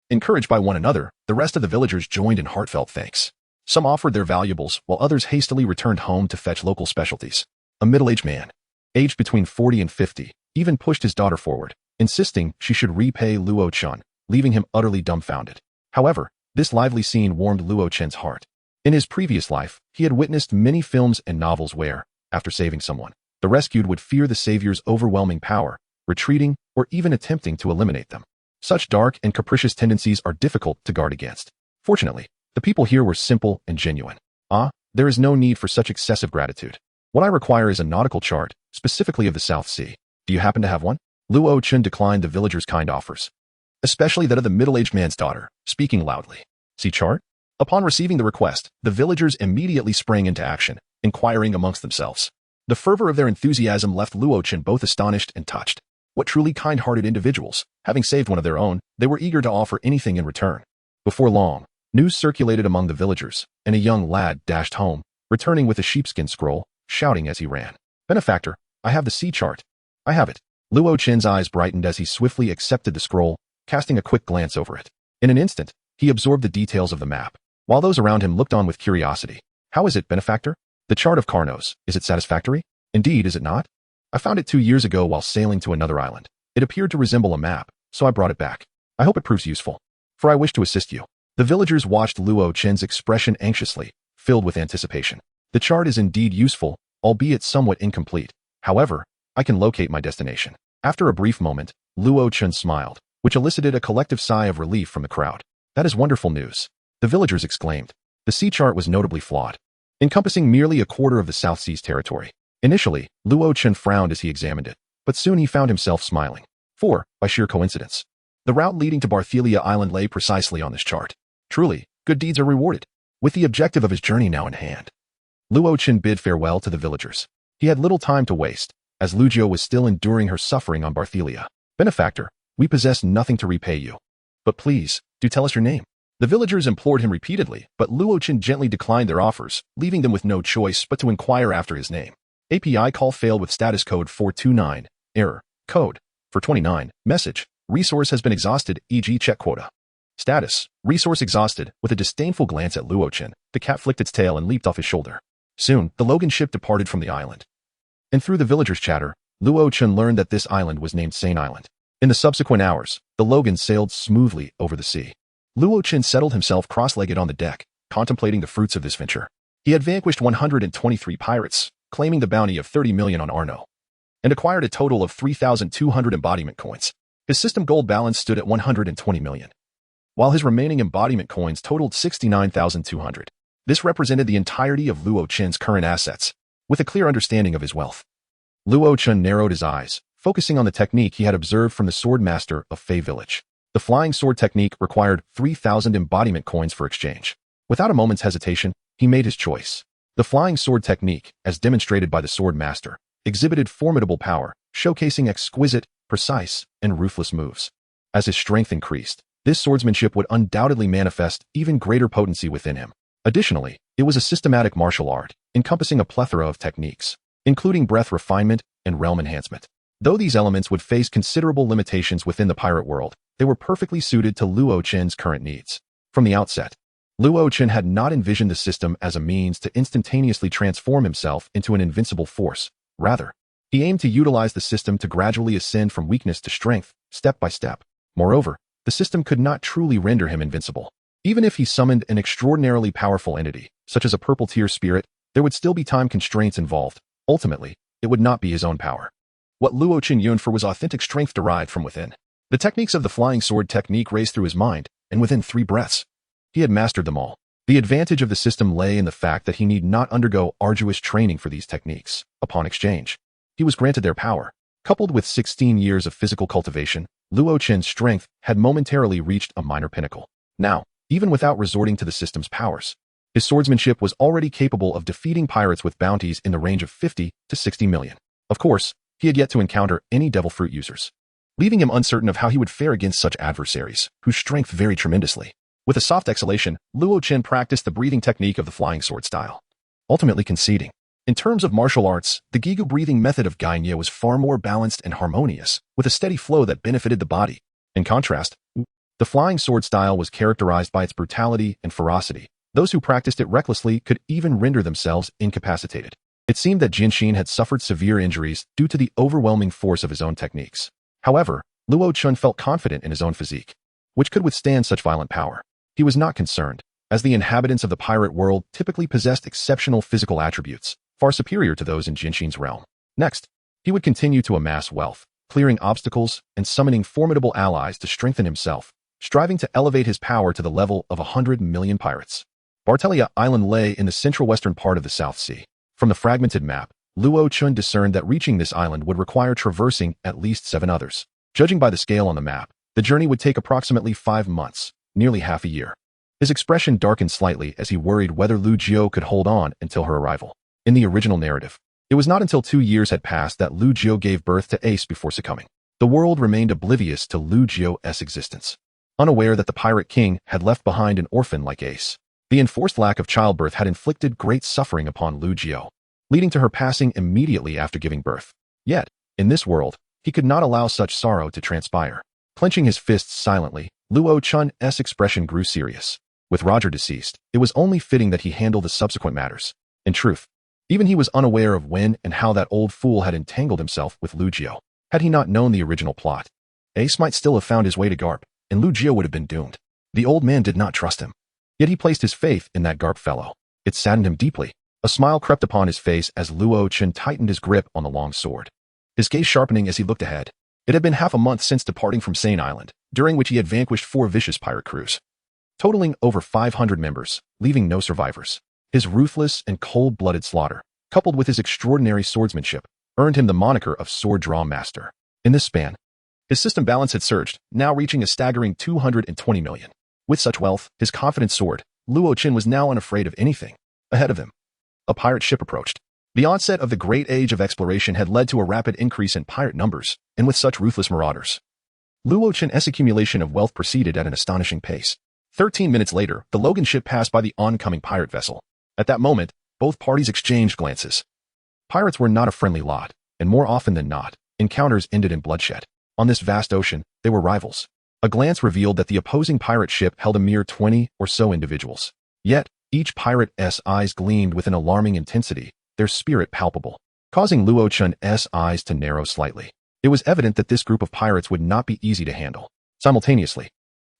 Encouraged by one another, the rest of the villagers joined in heartfelt thanks. Some offered their valuables, while others hastily returned home to fetch local specialties. A middle-aged man, aged between 40 and 50, even pushed his daughter forward, insisting she should repay Luo Qin, leaving him utterly dumbfounded. However, this lively scene warmed Luo Qin's heart. In his previous life, he had witnessed many films and novels where, after saving someone, the rescued would fear the savior's overwhelming power, retreating, or even attempting to eliminate them. Such dark and capricious tendencies are difficult to guard against. Fortunately, the people here were simple and genuine. There is no need for such excessive gratitude. What I require is a nautical chart, specifically of the South Sea. Do you happen to have one? Luo Qin declined the villagers' kind offers, especially that of the middle-aged man's daughter, speaking loudly. See chart? Upon receiving the request, the villagers immediately sprang into action, inquiring amongst themselves. The fervor of their enthusiasm left Luo Qin both astonished and touched. What truly kind-hearted individuals. Having saved one of their own, they were eager to offer anything in return. Before long, news circulated among the villagers, and a young lad dashed home, returning with a sheepskin scroll, shouting as he ran. Benefactor, I have the sea chart. I have it. Luo Qin's eyes brightened as he swiftly accepted the scroll, casting a quick glance over it. In an instant, he absorbed the details of the map, while those around him looked on with curiosity. How is it, benefactor? The chart of Karnos, is it satisfactory? Indeed, is it not? I found it 2 years ago while sailing to another island. It appeared to resemble a map, so I brought it back. I hope it proves useful, for I wish to assist you. The villagers watched Luo Qin's expression anxiously, filled with anticipation. The chart is indeed useful, albeit somewhat incomplete. However, I can locate my destination. After a brief moment, Luo Qin smiled, which elicited a collective sigh of relief from the crowd. That is wonderful news, the villagers exclaimed. The sea chart was notably flawed, encompassing merely a quarter of the South Sea's territory. Initially, Luo Qin frowned as he examined it, but soon he found himself smiling. For, by sheer coincidence, the route leading to Barthelia Island lay precisely on this chart. Truly, good deeds are rewarded. With the objective of his journey now in hand, Luo Qin bid farewell to the villagers. He had little time to waste, as Lugio was still enduring her suffering on Barthelia. Benefactor, we possess nothing to repay you. But please, do tell us your name. The villagers implored him repeatedly, but Luo Qin gently declined their offers, leaving them with no choice but to inquire after his name. API call failed with status code 429. Error. Code. 429. Message. Resource has been exhausted, e.g. check quota. Status. Resource exhausted. With a disdainful glance at Luo Qin, the cat flicked its tail and leaped off his shoulder. Soon, the Logan ship departed from the island. And through the villagers' chatter, Luo Qin learned that this island was named Sane Island. In the subsequent hours, the Logan sailed smoothly over the sea. Luo Qin settled himself cross-legged on the deck, contemplating the fruits of this venture. He had vanquished 123 pirates, claiming the bounty of 30 million on Arno, and acquired a total of 3,200 embodiment coins. His system gold balance stood at 120 million, while his remaining embodiment coins totaled 69,200. This represented the entirety of Luo Qin's current assets, with a clear understanding of his wealth. Luo Qin narrowed his eyes, focusing on the technique he had observed from the sword master of Fei Village. The flying sword technique required 3,000 embodiment coins for exchange. Without a moment's hesitation, he made his choice. The flying sword technique, as demonstrated by the sword master, exhibited formidable power, showcasing exquisite, precise, and ruthless moves. As his strength increased, this swordsmanship would undoubtedly manifest even greater potency within him. Additionally, it was a systematic martial art, encompassing a plethora of techniques, including breath refinement and realm enhancement. Though these elements would face considerable limitations within the pirate world, they were perfectly suited to Luo Qin's current needs. From the outset, Luo Qin had not envisioned the system as a means to instantaneously transform himself into an invincible force. Rather, he aimed to utilize the system to gradually ascend from weakness to strength, step by step. Moreover, the system could not truly render him invincible. Even if he summoned an extraordinarily powerful entity, such as a purple tier spirit, there would still be time constraints involved. Ultimately, it would not be his own power. What Luo Qin yearned for was authentic strength derived from within. The techniques of the flying sword technique raced through his mind, and within 3 breaths, he had mastered them all. The advantage of the system lay in the fact that he need not undergo arduous training for these techniques. Upon exchange, he was granted their power. Coupled with 16 years of physical cultivation, Luo Qin's strength had momentarily reached a minor pinnacle. Now, even without resorting to the system's powers, his swordsmanship was already capable of defeating pirates with bounties in the range of 50 to 60 million. Of course, he had yet to encounter any devil fruit users, leaving him uncertain of how he would fare against such adversaries, whose strength varied tremendously. With a soft exhalation, Luo Qin practiced the breathing technique of the flying sword style, ultimately conceding. In terms of martial arts, the Gigu breathing method of Gainye was far more balanced and harmonious, with a steady flow that benefited the body. In contrast, the flying sword style was characterized by its brutality and ferocity. Those who practiced it recklessly could even render themselves incapacitated. It seemed that Jinshin had suffered severe injuries due to the overwhelming force of his own techniques. However, Luo Qin felt confident in his own physique, which could withstand such violent power. He was not concerned, as the inhabitants of the pirate world typically possessed exceptional physical attributes, far superior to those in Jinshin's realm. Next, he would continue to amass wealth, clearing obstacles and summoning formidable allies to strengthen himself, striving to elevate his power to the level of 100 million pirates. Bartelia Island lay in the central western part of the South Sea. From the fragmented map, Luo Qin discerned that reaching this island would require traversing at least 7 others. Judging by the scale on the map, the journey would take approximately 5 months, nearly half a year. His expression darkened slightly as he worried whether Lu Jiu could hold on until her arrival. In the original narrative, it was not until 2 years had passed that Lu Jiu gave birth to Ace before succumbing. The world remained oblivious to Lu Jiu's existence, unaware that the pirate king had left behind an orphan like Ace. The enforced lack of childbirth had inflicted great suffering upon Lu Jiu, leading to her passing immediately after giving birth. Yet, in this world, he could not allow such sorrow to transpire. Clenching his fists silently, Luo Qin's expression grew serious. With Roger deceased, it was only fitting that he handle the subsequent matters. In truth, even he was unaware of when and how that old fool had entangled himself with Lu Jiu. Had he not known the original plot, Ace might still have found his way to Garp, and Lu Jiu would have been doomed. The old man did not trust him. Yet he placed his faith in that Garp fellow. It saddened him deeply. A smile crept upon his face as Luo Qin tightened his grip on the long sword, his gaze sharpening as he looked ahead. It had been half a month since departing from Sane Island, during which he had vanquished 4 vicious pirate crews, totaling over 500 members, leaving no survivors. His ruthless and cold-blooded slaughter, coupled with his extraordinary swordsmanship, earned him the moniker of Sword Draw Master. In this span, his system balance had surged, now reaching a staggering 220 million. With such wealth, his confident sword, Luo Qin was now unafraid of anything. Ahead of him, a pirate ship approached. The onset of the great age of exploration had led to a rapid increase in pirate numbers, and with such ruthless marauders, Luo Qin's accumulation of wealth proceeded at an astonishing pace. 13 minutes later, the Logan ship passed by the oncoming pirate vessel. At that moment, both parties exchanged glances. Pirates were not a friendly lot, and more often than not, encounters ended in bloodshed. On this vast ocean, they were rivals. A glance revealed that the opposing pirate ship held a mere 20 or so individuals. Yet, each pirate's eyes gleamed with an alarming intensity, their spirit palpable, causing Luo Qin's eyes to narrow slightly. It was evident that this group of pirates would not be easy to handle. Simultaneously,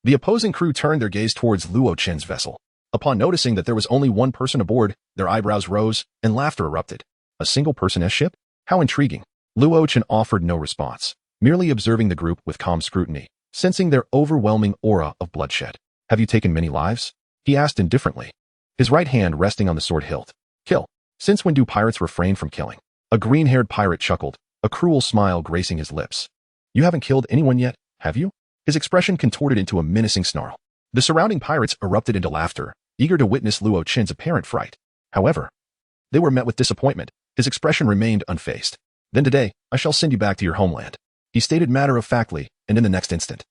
the opposing crew turned their gaze towards Luo Chen's vessel. Upon noticing that there was only one person aboard, their eyebrows rose and laughter erupted. A single-person ship? How intriguing. Luo Chen offered no response, merely observing the group with calm scrutiny, sensing their overwhelming aura of bloodshed. Have you taken many lives? He asked indifferently, his right hand resting on the sword hilt. Kill. Since when do pirates refrain from killing? A green-haired pirate chuckled, a cruel smile gracing his lips. You haven't killed anyone yet, have you? His expression contorted into a menacing snarl. The surrounding pirates erupted into laughter, eager to witness Luo Chen's apparent fright. However, they were met with disappointment. His expression remained unfazed. Then today, I shall send you back to your homeland, he stated matter-of-factly, and in the next instant,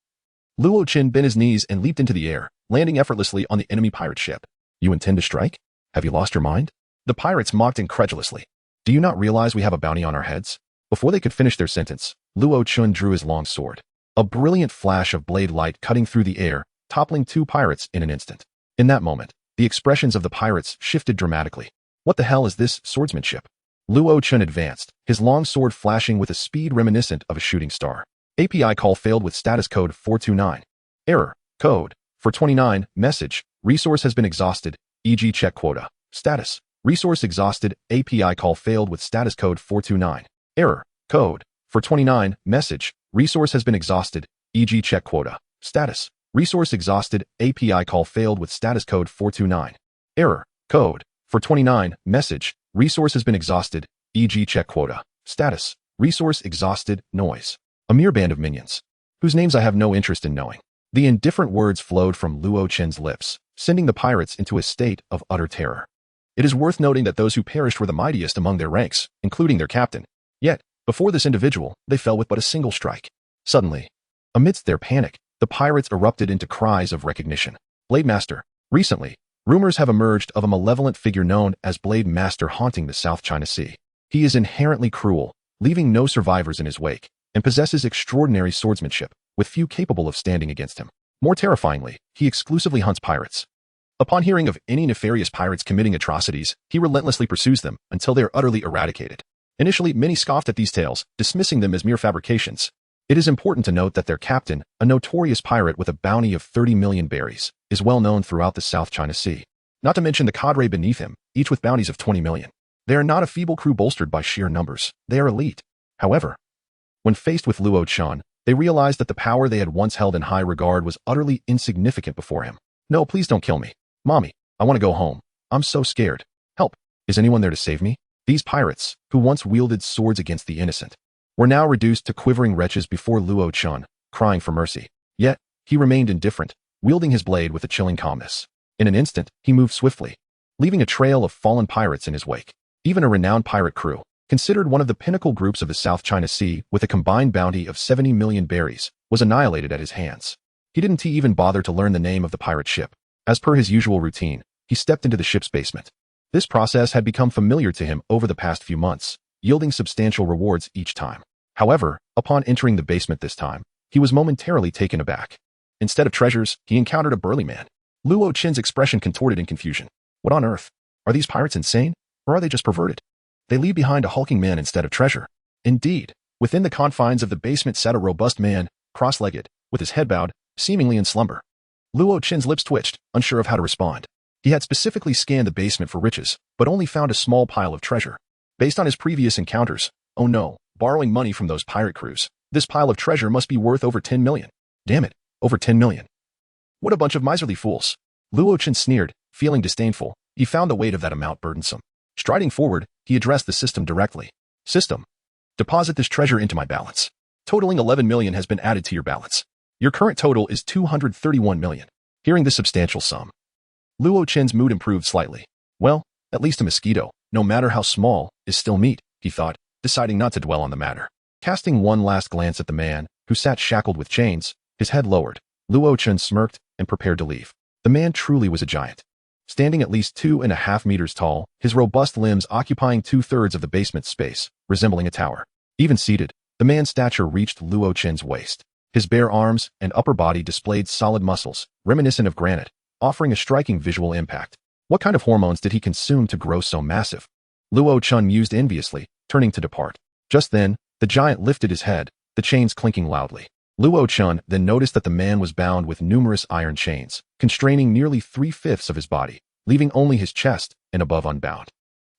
Luo Chen bent his knees and leaped into the air, landing effortlessly on the enemy pirate ship. You intend to strike? Have you lost your mind? The pirates mocked incredulously. Do you not realize we have a bounty on our heads? Before they could finish their sentence, Luo Chen drew his long sword. A brilliant flash of blade light cutting through the air, toppling two pirates in an instant. In that moment, the expressions of the pirates shifted dramatically. What the hell is this swordsmanship? Luo Chen advanced, his long sword flashing with a speed reminiscent of a shooting star. API call failed with status code 429. Error. Code 429. Message. Resource has been exhausted, e.g. check quota. Status. Resource exhausted. API call failed with status code 429. Error. Code 429. Message. Resource has been exhausted, e.g. check quota. Status. Resource exhausted. API call failed with status code 429. Error. Code 429. Message. Resource has been exhausted, e.g. check quota. Status. Resource exhausted. Noise. A mere band of minions, whose names I have no interest in knowing. The indifferent words flowed from Luo Chen's lips, sending the pirates into a state of utter terror. It is worth noting that those who perished were the mightiest among their ranks, including their captain. Yet, before this individual, they fell with but a single strike. Suddenly, amidst their panic, the pirates erupted into cries of recognition. Blade Master. Recently, rumors have emerged of a malevolent figure known as Blade Master haunting the South China Sea. He is inherently cruel, leaving no survivors in his wake, and possesses extraordinary swordsmanship, with few capable of standing against him. More terrifyingly, he exclusively hunts pirates. Upon hearing of any nefarious pirates committing atrocities, he relentlessly pursues them until they are utterly eradicated. Initially, many scoffed at these tales, dismissing them as mere fabrications. It is important to note that their captain, a notorious pirate with a bounty of 30 million berries, is well known throughout the South China Sea. Not to mention the cadre beneath him, each with bounties of 20 million. They are not a feeble crew bolstered by sheer numbers. They are elite. However, when faced with Luo Chen, they realized that the power they had once held in high regard was utterly insignificant before him. No, please don't kill me. Mommy, I want to go home. I'm so scared. Help. Is anyone there to save me? These pirates, who once wielded swords against the innocent, were now reduced to quivering wretches before Luo Chen, crying for mercy. Yet, he remained indifferent, wielding his blade with a chilling calmness. In an instant, he moved swiftly, leaving a trail of fallen pirates in his wake. Even a renowned pirate crew, considered one of the pinnacle groups of the South China Sea with a combined bounty of 70 million berries, was annihilated at his hands. He didn't even bother to learn the name of the pirate ship. As per his usual routine, he stepped into the ship's basement. This process had become familiar to him over the past few months, yielding substantial rewards each time. However, upon entering the basement this time, he was momentarily taken aback. Instead of treasures, he encountered a burly man. Luo Chen's expression contorted in confusion. What on earth? Are these pirates insane? Or are they just perverted? They leave behind a hulking man instead of treasure. Indeed, within the confines of the basement sat a robust man, cross-legged, with his head bowed, seemingly in slumber. Luo Chen's lips twitched, unsure of how to respond. He had specifically scanned the basement for riches, but only found a small pile of treasure. Based on his previous encounters, oh no, borrowing money from those pirate crews, this pile of treasure must be worth over 10 million. Damn it, over 10 million. What a bunch of miserly fools. Luo Chen sneered, feeling disdainful. He found the weight of that amount burdensome. Striding forward, he addressed the system directly. System, deposit this treasure into my balance. Totaling 11 million has been added to your balance. Your current total is 231 million. Hearing this substantial sum, Luo Chen's mood improved slightly. Well, at least a mosquito, no matter how small, is still meat, he thought, deciding not to dwell on the matter. Casting one last glance at the man, who sat shackled with chains, his head lowered, Luo Chen smirked and prepared to leave. The man truly was a giant. Standing at least 2.5 meters tall, his robust limbs occupying 2/3 of the basement's space, resembling a tower. Even seated, the man's stature reached Luo Chen's waist. His bare arms and upper body displayed solid muscles, reminiscent of granite, offering a striking visual impact. What kind of hormones did he consume to grow so massive? Luo Chen mused enviously, turning to depart. Just then, the giant lifted his head, the chains clinking loudly. Luo Chun then noticed that the man was bound with numerous iron chains, constraining nearly 3/5 of his body, leaving only his chest and above unbound.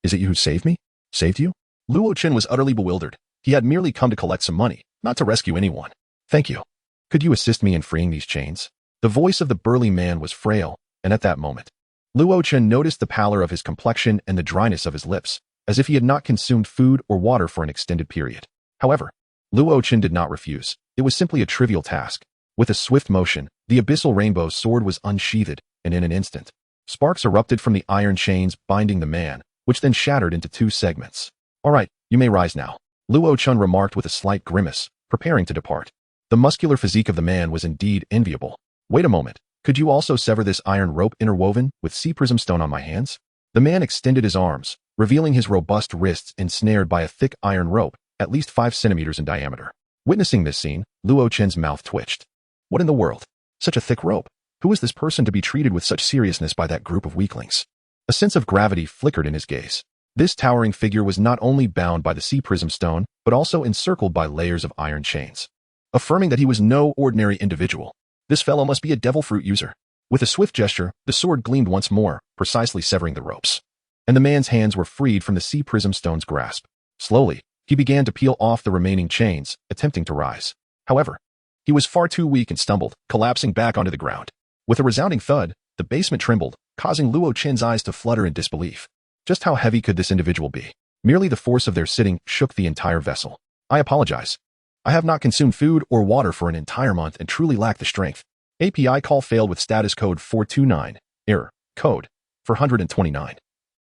Is it you who saved me? Saved you? Luo Chun was utterly bewildered. He had merely come to collect some money, not to rescue anyone. Thank you. Could you assist me in freeing these chains? The voice of the burly man was frail, and at that moment, Luo Chun noticed the pallor of his complexion and the dryness of his lips, as if he had not consumed food or water for an extended period. However, Luo Chun did not refuse. It was simply a trivial task. With a swift motion, the abyssal rainbow sword was unsheathed, and in an instant, sparks erupted from the iron chains binding the man, which then shattered into 2 segments. All right, you may rise now, Luo Chun remarked with a slight grimace, preparing to depart. The muscular physique of the man was indeed enviable. Wait a moment, could you also sever this iron rope interwoven with sea prism stone on my hands? The man extended his arms, revealing his robust wrists ensnared by a thick iron rope, at least 5 centimeters in diameter. Witnessing this scene, Luo Chen's mouth twitched. What in the world? Such a thick rope. Who is this person to be treated with such seriousness by that group of weaklings? A sense of gravity flickered in his gaze. This towering figure was not only bound by the sea prism stone, but also encircled by layers of iron chains, affirming that he was no ordinary individual. This fellow must be a devil fruit user. With a swift gesture, the sword gleamed once more, precisely severing the ropes. And the man's hands were freed from the sea prism stone's grasp. Slowly, he began to peel off the remaining chains, attempting to rise. However, he was far too weak and stumbled, collapsing back onto the ground. With a resounding thud, the basement trembled, causing Luo Chen's eyes to flutter in disbelief. Just how heavy could this individual be? Merely the force of their sitting shook the entire vessel. I apologize. I have not consumed food or water for an entire month and truly lack the strength. API call failed with status code 429. Error. Code 429.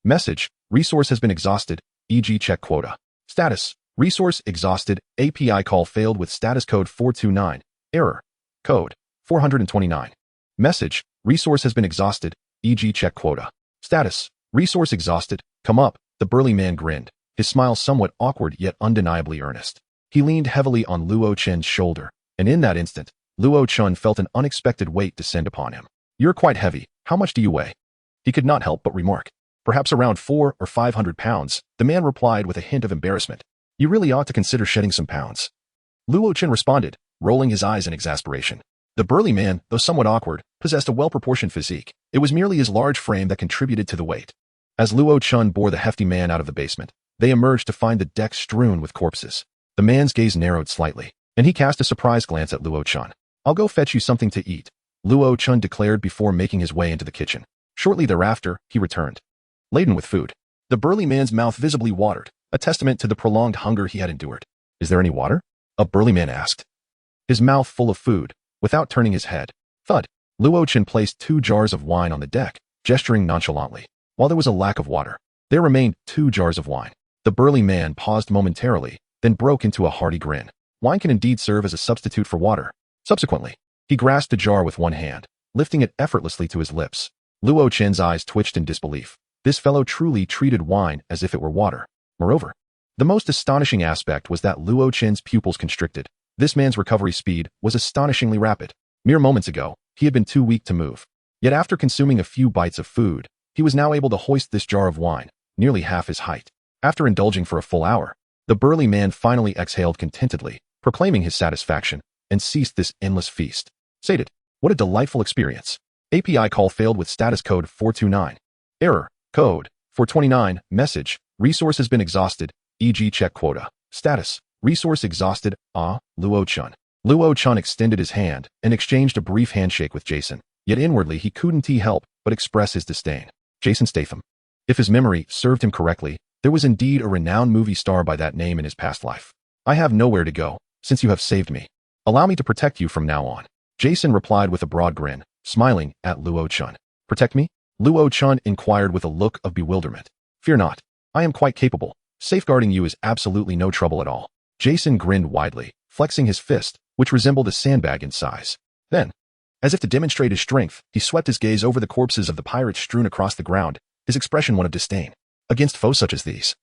Message. Resource has been exhausted. E.g. check quota. Status. Resource exhausted. API call failed with status code 429. Error. Code 429. Message. Resource has been exhausted. E.g. check quota. Status. Resource exhausted. Come up. The burly man grinned, his smile somewhat awkward yet undeniably earnest. He leaned heavily on Luo Chen's shoulder, and in that instant, Luo Chen felt an unexpected weight descend upon him. You're quite heavy. How much do you weigh? He could not help but remark. Perhaps around 400 or 500 pounds, the man replied with a hint of embarrassment. You really ought to consider shedding some pounds. Luo Chen responded, rolling his eyes in exasperation. The burly man, though somewhat awkward, possessed a well-proportioned physique. It was merely his large frame that contributed to the weight. As Luo Chen bore the hefty man out of the basement, they emerged to find the deck strewn with corpses. The man's gaze narrowed slightly, and he cast a surprised glance at Luo Chen. I'll go fetch you something to eat, Luo Chen declared before making his way into the kitchen. Shortly thereafter, he returned, laden with food. The burly man's mouth visibly watered, a testament to the prolonged hunger he had endured. Is there any water? A burly man asked, his mouth full of food, without turning his head. Thud. Luo Chen placed 2 jars of wine on the deck, gesturing nonchalantly. While there was a lack of water, there remained 2 jars of wine. The burly man paused momentarily, then broke into a hearty grin. Wine can indeed serve as a substitute for water. Subsequently, he grasped the jar with one hand, lifting it effortlessly to his lips. Luo Chen's eyes twitched in disbelief. This fellow truly treated wine as if it were water. Moreover, the most astonishing aspect was that Luo Chen's pupils constricted. This man's recovery speed was astonishingly rapid. Mere moments ago, he had been too weak to move. Yet after consuming a few bites of food, he was now able to hoist this jar of wine, nearly half his height. After indulging for a full hour, the burly man finally exhaled contentedly, proclaiming his satisfaction, and ceased this endless feast. Sated. What a delightful experience. API call failed with status code 429. Error. Code 429. Message. Resource has been exhausted. E.g. check quota. Status. Resource exhausted. Luo Chen. Luo Chen extended his hand and exchanged a brief handshake with Jason, yet inwardly he couldn't help but express his disdain. Jason Statham. If his memory served him correctly, there was indeed a renowned movie star by that name in his past life. I have nowhere to go, since you have saved me. Allow me to protect you from now on. Jason replied with a broad grin, smiling at Luo Chen. Protect me? Luo Chen inquired with a look of bewilderment. Fear not. I am quite capable. Safeguarding you is absolutely no trouble at all. Jason grinned widely, flexing his fist, which resembled a sandbag in size. Then, as if to demonstrate his strength, he swept his gaze over the corpses of the pirates strewn across the ground, his expression one of disdain. Against foes such as these,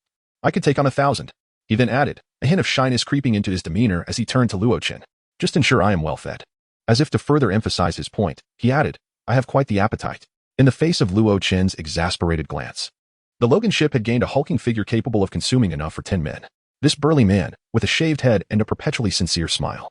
I could take on 1,000. He then added, a hint of shyness creeping into his demeanor as he turned to Luo Chen. Just ensure I am well fed. As if to further emphasize his point, he added, I have quite the appetite. In the face of Luo Chen's exasperated glance, the Logan ship had gained a hulking figure capable of consuming enough for 10 men. This burly man, with a shaved head and a perpetually sincere smile,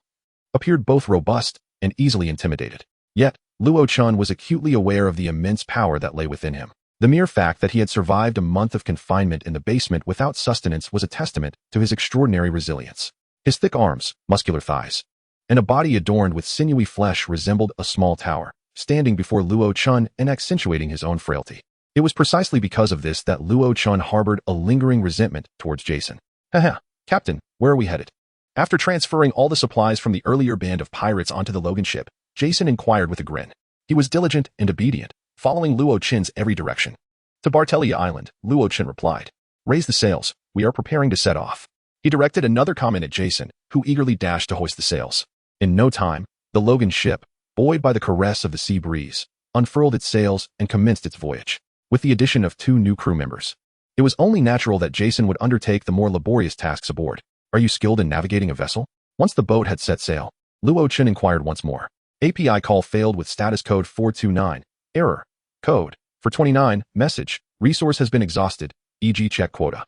appeared both robust and easily intimidated. Yet, Luo Chun was acutely aware of the immense power that lay within him. The mere fact that he had survived a month of confinement in the basement without sustenance was a testament to his extraordinary resilience. His thick arms, muscular thighs, and a body adorned with sinewy flesh resembled a small tower, standing before Luo Chun and accentuating his own frailty. It was precisely because of this that Luo Chun harbored a lingering resentment towards Jason. Haha, Captain, where are we headed? After transferring all the supplies from the earlier band of pirates onto the Logan ship, Jason inquired with a grin. He was diligent and obedient, following Luo Chin's every direction. To Bartelia Island, Luo Chin replied. Raise the sails, we are preparing to set off. He directed another comment at Jason, who eagerly dashed to hoist the sails. In no time, the Logan ship, buoyed by the caress of the sea breeze, unfurled its sails and commenced its voyage. With the addition of 2 new crew members, it was only natural that Jason would undertake the more laborious tasks aboard. Are you skilled in navigating a vessel? Once the boat had set sail, Luo Chin inquired once more. API call failed with status code 429. Error. Code. For 29. Message. Resource has been exhausted. E.g. check quota.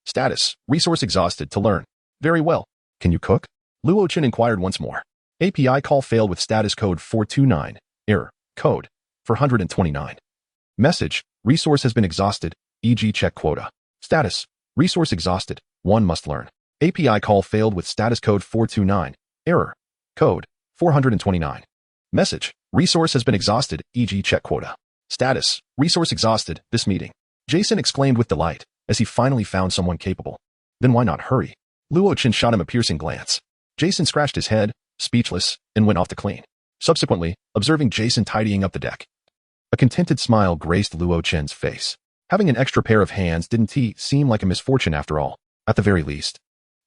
Status. Resource exhausted. To learn. Very well. Can you cook? Luo Chin inquired once more. API call failed with status code 429. Error. Code. For 129. Message. Resource has been exhausted. E.g. check quota. Status. Resource exhausted. 1 must learn. API call failed with status code 429. Error. Code. 429. Message. Resource has been exhausted. E.g. check quota. Status. Resource exhausted. This meeting. Jason exclaimed with delight as he finally found someone capable. Then why not hurry? Luo Chin shot him a piercing glance. Jason scratched his head, speechless, and went off to clean. Subsequently, observing Jason tidying up the deck, a contented smile graced Luo Chin's face. Having an extra pair of hands didn't seem like a misfortune after all. At the very least,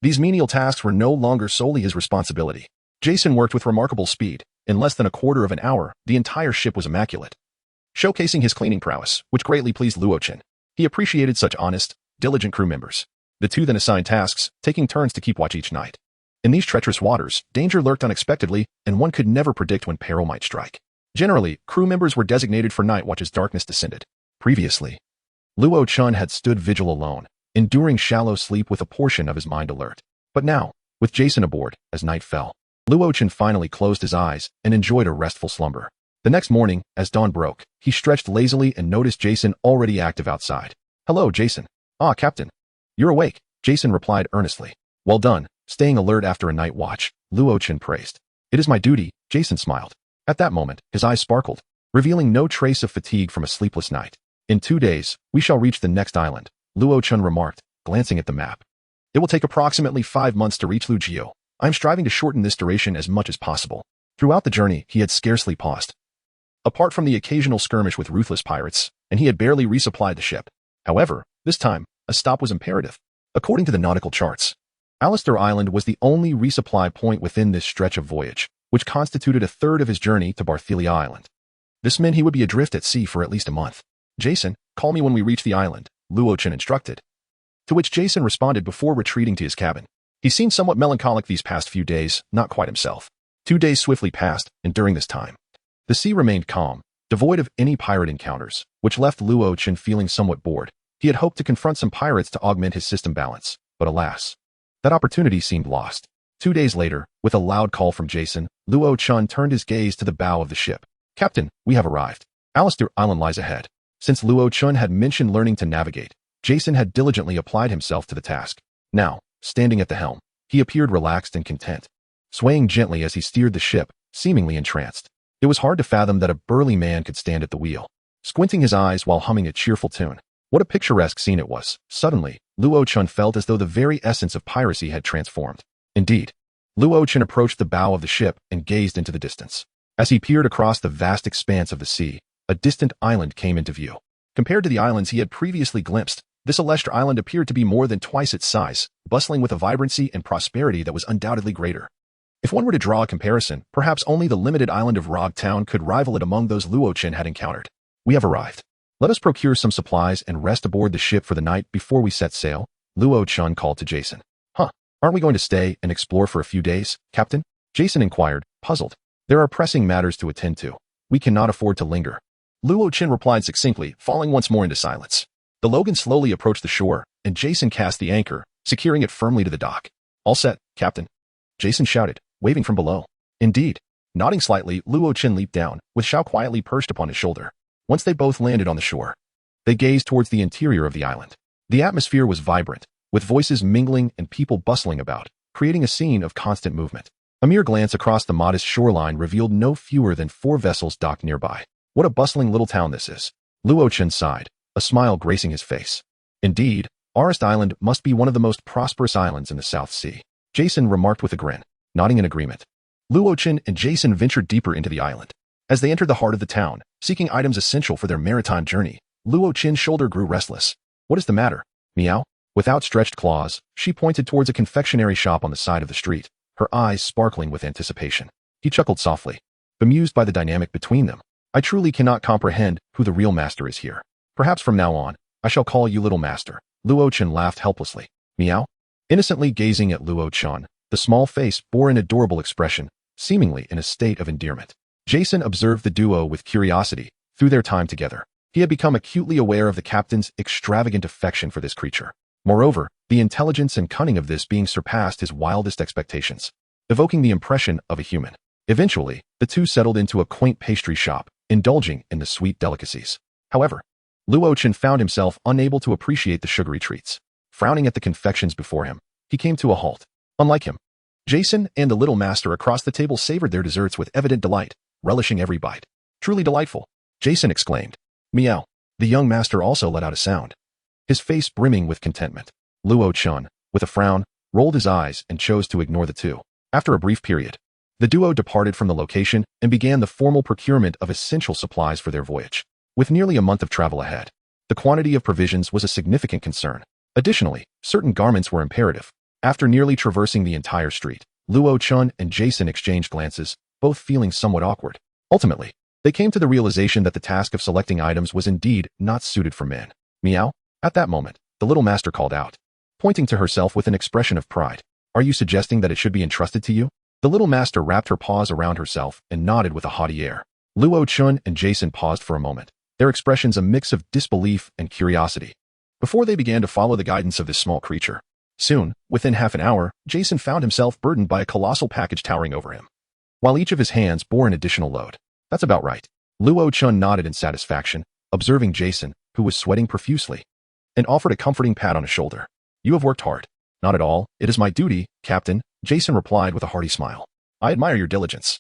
these menial tasks were no longer solely his responsibility. Jason worked with remarkable speed. In less than a quarter of an hour, the entire ship was immaculate, showcasing his cleaning prowess, which greatly pleased Luo Chin. He appreciated such honest, diligent crew members. The 2 then assigned tasks, taking turns to keep watch each night. In these treacherous waters, danger lurked unexpectedly, and one could never predict when peril might strike. Generally, crew members were designated for night watch as darkness descended. Previously, Luo Chun had stood vigil alone, enduring shallow sleep with a portion of his mind alert. But now, with Jason aboard, as night fell, Luo Chin finally closed his eyes and enjoyed a restful slumber. The next morning, as dawn broke, he stretched lazily and noticed Jason already active outside. Hello, Jason. Ah, Captain. You're awake, Jason replied earnestly. Well done, staying alert after a night watch, Luo Chin praised. It is my duty, Jason smiled. At that moment, his eyes sparkled, revealing no trace of fatigue from a sleepless night. In 2 days, we shall reach the next island, Luo Chin remarked, glancing at the map. It will take approximately 5 months to reach Lugio. I am striving to shorten this duration as much as possible. Throughout the journey, he had scarcely paused. Apart from the occasional skirmish with ruthless pirates, and he had barely resupplied the ship. However, this time, a stop was imperative. According to the nautical charts, Alistair Island was the only resupply point within this stretch of voyage, which constituted a third of his journey to Barthelia Island. This meant he would be adrift at sea for at least a month. Jason, call me when we reach the island, Luo Chin instructed. To which Jason responded before retreating to his cabin. He seemed somewhat melancholic these past few days, not quite himself. 2 days swiftly passed, and during this time, the sea remained calm, devoid of any pirate encounters, which left Luo Chin feeling somewhat bored. He had hoped to confront some pirates to augment his system balance, but alas, that opportunity seemed lost. 2 days later, with a loud call from Jason, Luo Chun turned his gaze to the bow of the ship. Captain, we have arrived. Alistair Island lies ahead. Since Luo Chun had mentioned learning to navigate, Jason had diligently applied himself to the task. Now, standing at the helm, he appeared relaxed and content, swaying gently as he steered the ship, seemingly entranced. It was hard to fathom that a burly man could stand at the wheel, squinting his eyes while humming a cheerful tune. What a picturesque scene it was. Suddenly, Luo Chun felt as though the very essence of piracy had transformed. Indeed, Luo Chun approached the bow of the ship and gazed into the distance. As he peered across the vast expanse of the sea, a distant island came into view. Compared to the islands he had previously glimpsed, this Alestra Island appeared to be more than twice its size, bustling with a vibrancy and prosperity that was undoubtedly greater. If one were to draw a comparison, perhaps only the limited island of Rog Town could rival it among those Luo Chin had encountered. We have arrived. Let us procure some supplies and rest aboard the ship for the night before we set sail, Luo Chun called to Jason. Huh, aren't we going to stay and explore for a few days, Captain? Jason inquired, puzzled. There are pressing matters to attend to. We cannot afford to linger. Luo Chin replied succinctly, falling once more into silence. The Logan slowly approached the shore, and Jason cast the anchor, securing it firmly to the dock. "All set, Captain," Jason shouted, waving from below. "Indeed." Nodding slightly, Luo Chen leaped down, with Xiao quietly perched upon his shoulder. Once they both landed on the shore, they gazed towards the interior of the island. The atmosphere was vibrant, with voices mingling and people bustling about, creating a scene of constant movement. A mere glance across the modest shoreline revealed no fewer than 4 vessels docked nearby. "What a bustling little town this is," Luo Chen sighed, a smile gracing his face. "Indeed, Arist Island must be one of the most prosperous islands in the South Sea," Jason remarked with a grin, nodding in agreement. Luo Chen and Jason ventured deeper into the island. As they entered the heart of the town, seeking items essential for their maritime journey, Luo Chen's shoulder grew restless. "What is the matter, Meow?" With outstretched claws, she pointed towards a confectionery shop on the side of the street, her eyes sparkling with anticipation. He chuckled softly, bemused by the dynamic between them. "I truly cannot comprehend who the real master is here. Perhaps from now on, I shall call you Little Master." Luo Chen laughed helplessly. "Meow?" Innocently gazing at Luo Chen, the small face bore an adorable expression, seemingly in a state of endearment. Jason observed the duo with curiosity through their time together. He had become acutely aware of the captain's extravagant affection for this creature. Moreover, the intelligence and cunning of this being surpassed his wildest expectations, evoking the impression of a human. Eventually, the two settled into a quaint pastry shop, indulging in the sweet delicacies. However, Luo Chen found himself unable to appreciate the sugary treats. Frowning at the confections before him, he came to a halt. Unlike him, Jason and the little master across the table savored their desserts with evident delight, relishing every bite. "Truly delightful," Jason exclaimed. "Meow." The young master also let out a sound, his face brimming with contentment. Luo Chen, with a frown, rolled his eyes and chose to ignore the two. After a brief period, the duo departed from the location and began the formal procurement of essential supplies for their voyage. With nearly a month of travel ahead, the quantity of provisions was a significant concern. Additionally, certain garments were imperative. After nearly traversing the entire street, Luo Chen and Jason exchanged glances, both feeling somewhat awkward. Ultimately, they came to the realization that the task of selecting items was indeed not suited for men. "Meow?" At that moment, the little master called out, pointing to herself with an expression of pride. "Are you suggesting that it should be entrusted to you?" The little master wrapped her paws around herself and nodded with a haughty air. Luo Chen and Jason paused for a moment, their expressions a mix of disbelief and curiosity, before they began to follow the guidance of this small creature. Soon, within half an hour, Jason found himself burdened by a colossal package towering over him, while each of his hands bore an additional load. "That's about right." Luo Chen nodded in satisfaction, observing Jason, who was sweating profusely, and offered a comforting pat on his shoulder. "You have worked hard." "Not at all. It is my duty, Captain," Jason replied with a hearty smile. "I admire your diligence.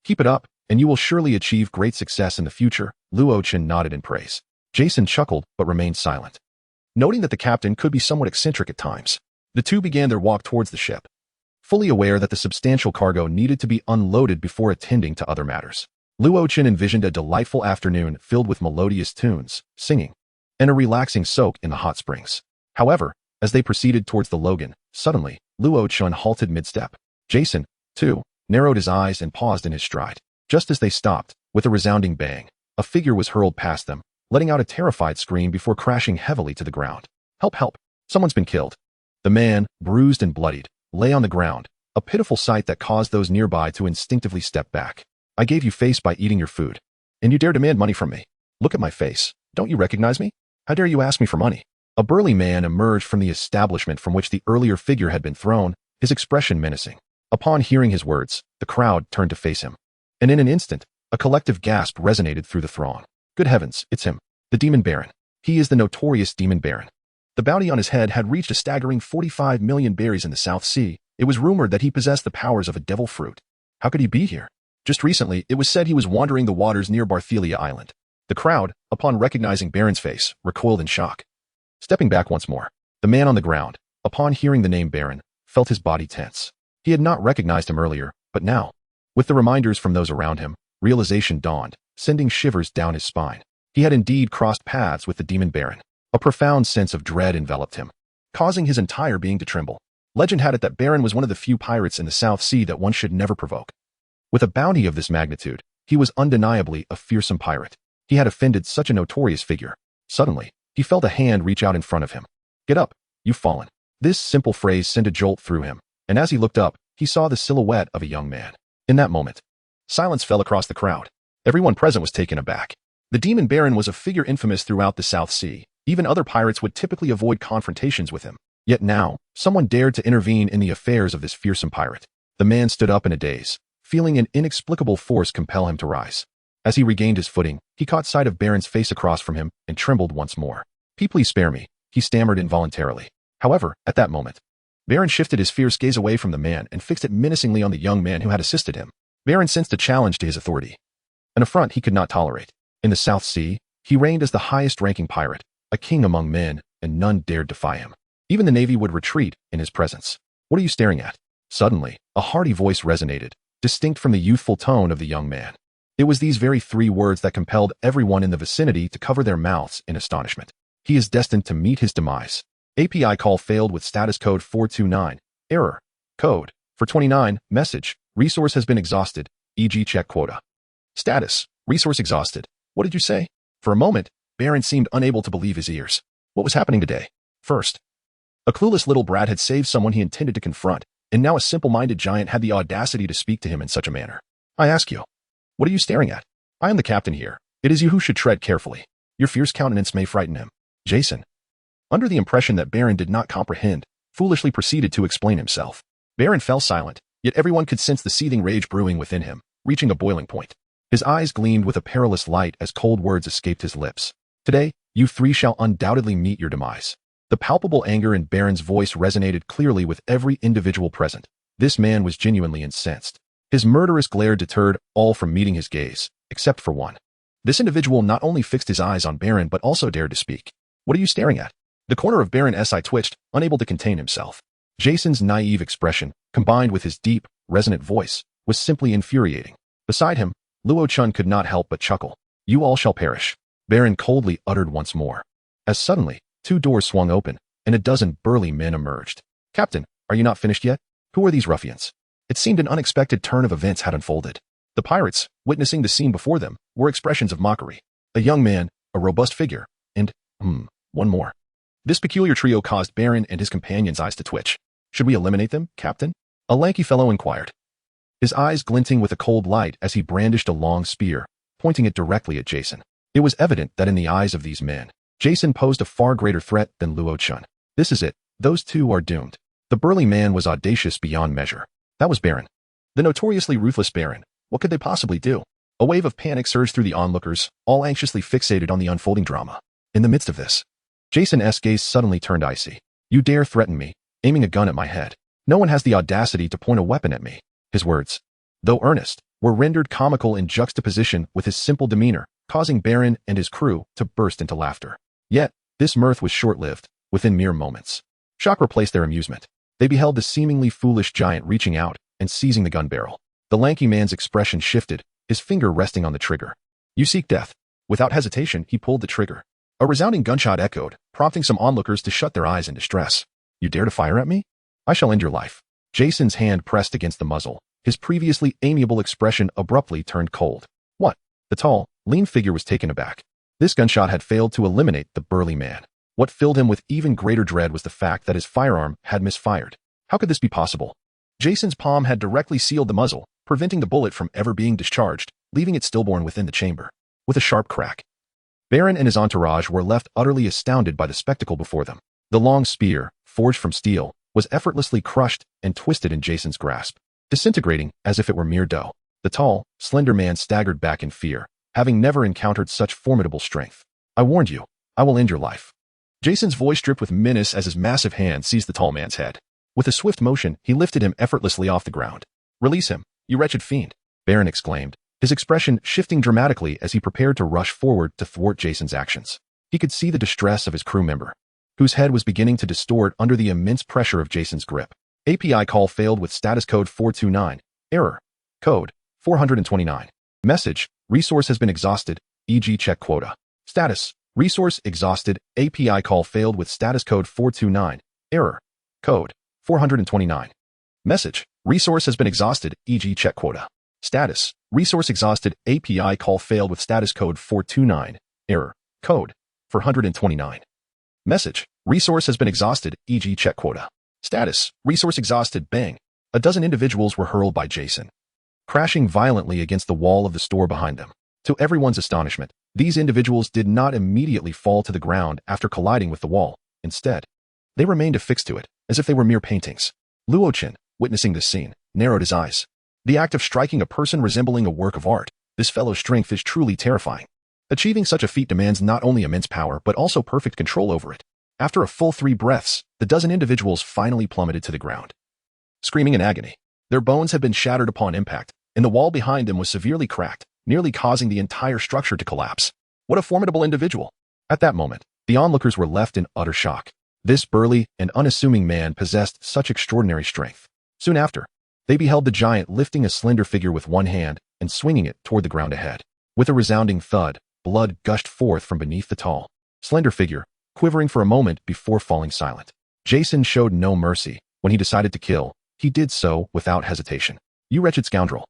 Keep it up, and you will surely achieve great success in the future." Luo Chen nodded in praise. Jason chuckled but remained silent, noting that the captain could be somewhat eccentric at times. The two began their walk towards the ship, fully aware that the substantial cargo needed to be unloaded before attending to other matters. Luo Chen envisioned a delightful afternoon filled with melodious tunes, singing, and a relaxing soak in the hot springs. However, as they proceeded towards the Logan, suddenly, Luo Chen halted mid-step. Jason, too, narrowed his eyes and paused in his stride. Just as they stopped, with a resounding bang, a figure was hurled past them, letting out a terrified scream before crashing heavily to the ground. "Help, help! Someone's been killed." The man, bruised and bloodied, lay on the ground, a pitiful sight that caused those nearby to instinctively step back. "I gave you face by eating your food, and you dare demand money from me? Look at my face. Don't you recognize me? How dare you ask me for money?" A burly man emerged from the establishment from which the earlier figure had been thrown, his expression menacing. Upon hearing his words, the crowd turned to face him, and in an instant, a collective gasp resonated through the throng. "Good heavens, it's him, the Demon Baron. He is the notorious Demon Baron." The bounty on his head had reached a staggering 45 million berries in the South Sea. It was rumored that he possessed the powers of a devil fruit. How could he be here? Just recently, it was said he was wandering the waters near Barthelia Island. The crowd, upon recognizing Baron's face, recoiled in shock. Stepping back once more, the man on the ground, upon hearing the name Baron, felt his body tense. He had not recognized him earlier, but now, with the reminders from those around him, realization dawned, sending shivers down his spine. He had indeed crossed paths with the Demon Baron. A profound sense of dread enveloped him, causing his entire being to tremble. Legend had it that Baron was one of the few pirates in the South Sea that one should never provoke. With a bounty of this magnitude, he was undeniably a fearsome pirate. He had offended such a notorious figure. Suddenly, he felt a hand reach out in front of him. "Get up, you've fallen." This simple phrase sent a jolt through him, and as he looked up, he saw the silhouette of a young man. In that moment, silence fell across the crowd. Everyone present was taken aback. The Demon Baron was a figure infamous throughout the South Sea. Even other pirates would typically avoid confrontations with him. Yet now, someone dared to intervene in the affairs of this fearsome pirate. The man stood up in a daze, feeling an inexplicable force compel him to rise. As he regained his footing, he caught sight of Baron's face across from him and trembled once more. Please spare me, he stammered involuntarily. However, at that moment, Baron shifted his fierce gaze away from the man and fixed it menacingly on the young man who had assisted him. Baron sensed a challenge to his authority, an affront he could not tolerate. In the South Sea, he reigned as the highest-ranking pirate, a king among men, and none dared defy him. Even the Navy would retreat in his presence. What are you staring at? Suddenly, a hearty voice resonated, distinct from the youthful tone of the young man. It was these very three words that compelled everyone in the vicinity to cover their mouths in astonishment. He is destined to meet his demise. API call failed with status code 429. Error. Code 429. Message. Resource has been exhausted. E.g. check quota. Status. Resource exhausted. What did you say? For a moment, Baron seemed unable to believe his ears. What was happening today? First, a clueless little brat had saved someone he intended to confront, and now a simple-minded giant had the audacity to speak to him in such a manner. I ask you, what are you staring at? I am the captain here. It is you who should tread carefully. Your fierce countenance may frighten him. Jason, under the impression that Baron did not comprehend, foolishly proceeded to explain himself. Baron fell silent, yet everyone could sense the seething rage brewing within him, reaching a boiling point. His eyes gleamed with a perilous light as cold words escaped his lips. Today, you three shall undoubtedly meet your demise. The palpable anger in Baron's voice resonated clearly with every individual present. This man was genuinely incensed. His murderous glare deterred all from meeting his gaze, except for one. This individual not only fixed his eyes on Baron but also dared to speak. What are you staring at? The corner of Baron's eye twitched, unable to contain himself. Jason's naive expression, combined with his deep, resonant voice, was simply infuriating. Beside him, Luo Chun could not help but chuckle. You all shall perish. Baron coldly uttered once more. As suddenly, two doors swung open, and a dozen burly men emerged. Captain, are you not finished yet? Who are these ruffians? It seemed an unexpected turn of events had unfolded. The pirates, witnessing the scene before them, were expressions of mockery. A young man, a robust figure, and, one more. This peculiar trio caused Baron and his companions' eyes to twitch. Should we eliminate them, Captain? A lanky fellow inquired, his eyes glinting with a cold light as he brandished a long spear, pointing it directly at Jason. It was evident that in the eyes of these men, Jason posed a far greater threat than Luo Chun. This is it. Those two are doomed. The burly man was audacious beyond measure. That was Baron. The notoriously ruthless Baron. What could they possibly do? A wave of panic surged through the onlookers, all anxiously fixated on the unfolding drama. In the midst of this, Jason's gaze suddenly turned icy. You dare threaten me, aiming a gun at my head. No one has the audacity to point a weapon at me. His words, though earnest, were rendered comical in juxtaposition with his simple demeanor, causing Baron and his crew to burst into laughter. Yet, this mirth was short-lived, within mere moments. Shock replaced their amusement. They beheld the seemingly foolish giant reaching out and seizing the gun barrel. The lanky man's expression shifted, his finger resting on the trigger. You seek death. Without hesitation, he pulled the trigger. A resounding gunshot echoed, prompting some onlookers to shut their eyes in distress. You dare to fire at me? I shall end your life. Jason's hand pressed against the muzzle. His previously amiable expression abruptly turned cold. What? The tall, lean figure was taken aback. This gunshot had failed to eliminate the burly man. What filled him with even greater dread was the fact that his firearm had misfired. How could this be possible? Jason's palm had directly sealed the muzzle, preventing the bullet from ever being discharged, leaving it stillborn within the chamber. With a sharp crack, Baron and his entourage were left utterly astounded by the spectacle before them. The long spear, forged from steel, was effortlessly crushed and twisted in Jason's grasp, disintegrating as if it were mere dough. The tall, slender man staggered back in fear, having never encountered such formidable strength. I warned you. I will end your life. Jason's voice dripped with menace as his massive hand seized the tall man's head. With a swift motion, he lifted him effortlessly off the ground. Release him, you wretched fiend, Baron exclaimed, his expression shifting dramatically as he prepared to rush forward to thwart Jason's actions. He could see the distress of his crew member, whose head was beginning to distort under the immense pressure of Jason's grip. API call failed with status code 429. Error. Code 429. Message. Resource has been exhausted. E.g. check quota. Status. Resource exhausted. API call failed with status code 429. Error. Code 429. Message. Resource has been exhausted. E.g. check quota. Status. Resource exhausted. API call failed with status code 429. Error. Code 429. Message. Resource has been exhausted. E.g. check quota. Status. Resource exhausted. Bang. A dozen individuals were hurled by Jason, crashing violently against the wall of the store behind them. To everyone's astonishment, these individuals did not immediately fall to the ground after colliding with the wall. Instead, They remained affixed to it, as if they were mere paintings. Luo Chen, witnessing this scene, narrowed his eyes. The act of striking a person resembling a work of art, this fellow's strength is truly terrifying. Achieving such a feat demands not only immense power but also perfect control over it. After a full 3 breaths, the dozen individuals finally plummeted to the ground. Screaming in agony, their bones had been shattered upon impact, and the wall behind them was severely cracked, nearly causing the entire structure to collapse. What a formidable individual! At that moment, the onlookers were left in utter shock. This burly and unassuming man possessed such extraordinary strength. Soon after, they beheld the giant lifting a slender figure with one hand and swinging it toward the ground ahead. With a resounding thud, blood gushed forth from beneath the tall, slender figure, quivering for a moment before falling silent. Jason showed no mercy. When he decided to kill, he did so without hesitation. You wretched scoundrel.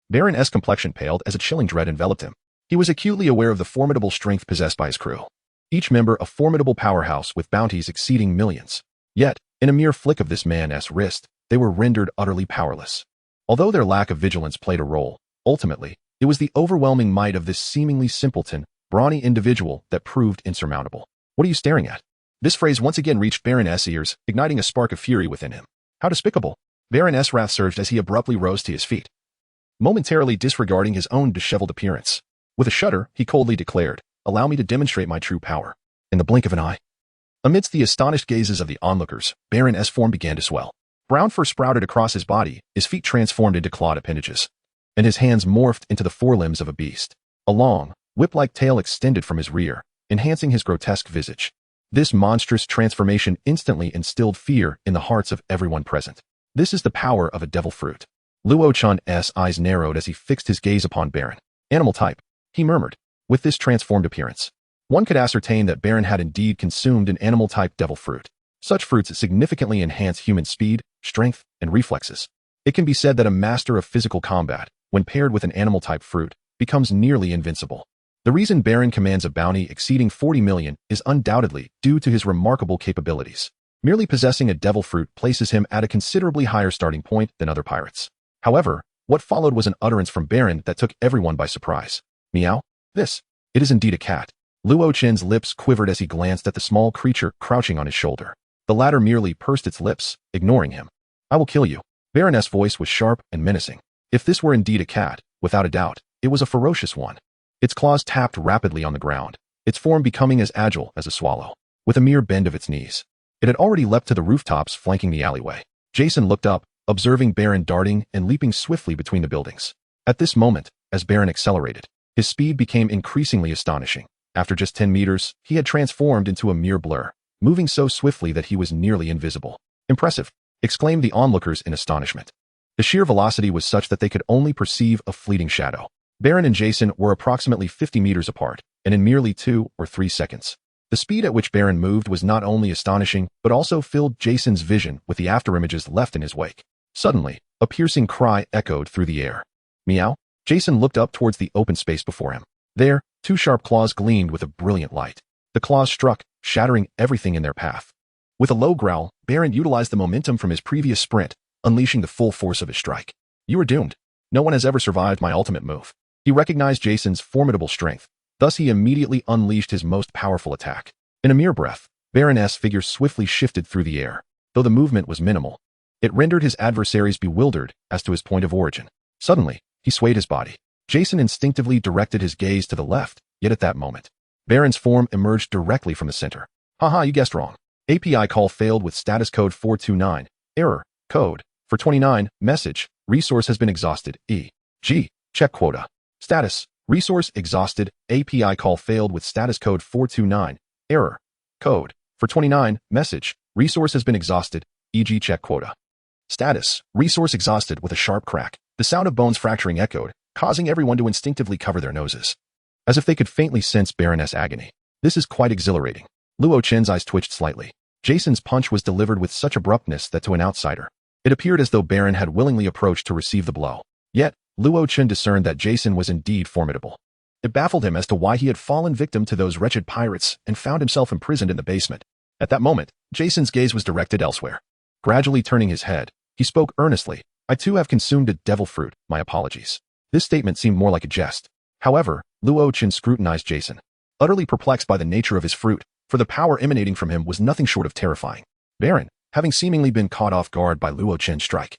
Baron S. complexion paled as a chilling dread enveloped him. He was acutely aware of the formidable strength possessed by his crew. Each member a formidable powerhouse with bounties exceeding millions. Yet, in a mere flick of this man's wrist, they were rendered utterly powerless. Although their lack of vigilance played a role, ultimately, it was the overwhelming might of this seemingly simpleton, brawny individual that proved insurmountable. What are you staring at? This phrase once again reached Baron S.'s ears, igniting a spark of fury within him. How despicable! Baron S. wrath surged as he abruptly rose to his feet, momentarily disregarding his own disheveled appearance. With a shudder, he coldly declared, "Allow me to demonstrate my true power." In the blink of an eye, amidst the astonished gazes of the onlookers, Baron S. form began to swell. Brown fur sprouted across his body, his feet transformed into clawed appendages, and his hands morphed into the forelimbs of a beast. A long, whip-like tail extended from his rear, enhancing his grotesque visage. This monstrous transformation instantly instilled fear in the hearts of everyone present. This is the power of a devil fruit. Luo Chan's eyes narrowed as he fixed his gaze upon Baron. Animal type, he murmured. With this transformed appearance, one could ascertain that Baron had indeed consumed an animal-type devil fruit. Such fruits significantly enhance human speed, strength, and reflexes. It can be said that a master of physical combat, when paired with an animal-type fruit, becomes nearly invincible. The reason Baron commands a bounty exceeding 40 million is undoubtedly due to his remarkable capabilities. Merely possessing a devil fruit places him at a considerably higher starting point than other pirates. However, what followed was an utterance from Baron that took everyone by surprise. Meow? This. It is indeed a cat. Luo Chen's lips quivered as he glanced at the small creature crouching on his shoulder. The latter merely pursed its lips, ignoring him. I will kill you. Baroness' voice was sharp and menacing. If this were indeed a cat, without a doubt, it was a ferocious one. Its claws tapped rapidly on the ground, its form becoming as agile as a swallow. With a mere bend of its knees, it had already leapt to the rooftops flanking the alleyway. Jason looked up, observing Baron darting and leaping swiftly between the buildings. At this moment, as Baron accelerated, his speed became increasingly astonishing. After just 10 meters, he had transformed into a mere blur, moving so swiftly that he was nearly invisible. Impressive, exclaimed the onlookers in astonishment. The sheer velocity was such that they could only perceive a fleeting shadow. Baron and Jason were approximately 50 meters apart, and in merely 2 or 3 seconds. The speed at which Baron moved was not only astonishing, but also filled Jason's vision with the afterimages left in his wake. Suddenly, a piercing cry echoed through the air. Meow? Jason looked up towards the open space before him. There, 2 sharp claws gleamed with a brilliant light. The claws struck, shattering everything in their path. With a low growl, Baron utilized the momentum from his previous sprint, unleashing the full force of his strike. You are doomed. No one has ever survived my ultimate move. He recognized Jason's formidable strength, thus he immediately unleashed his most powerful attack. In a mere breath, Baroness' figure swiftly shifted through the air. Though the movement was minimal, it rendered his adversaries bewildered as to his point of origin. Suddenly, he swayed his body. Jason instinctively directed his gaze to the left, yet at that moment, Baron's form emerged directly from the center. Haha, you guessed wrong. API call failed with status code 429. Error. Code. For 29. Message. Resource has been exhausted. E.G. Check quota. Status. Resource exhausted. API call failed with status code 429. Error. Code. For 29. Message. Resource has been exhausted. E.g. check quota. Status. Resource exhausted. With a sharp crack, the sound of bones fracturing echoed, causing everyone to instinctively cover their noses, as if they could faintly sense Baroness' agony. This is quite exhilarating. Luo Chen's eyes twitched slightly. Jason's punch was delivered with such abruptness that to an outsider, it appeared as though Baron had willingly approached to receive the blow. Yet, Luo Chen discerned that Jason was indeed formidable. It baffled him as to why he had fallen victim to those wretched pirates and found himself imprisoned in the basement. At that moment, Jason's gaze was directed elsewhere. Gradually turning his head, he spoke earnestly. I too have consumed a devil fruit, my apologies. This statement seemed more like a jest. However, Luo Chen scrutinized Jason, utterly perplexed by the nature of his fruit, for the power emanating from him was nothing short of terrifying. Baron, having seemingly been caught off guard by Luo Chen's strike,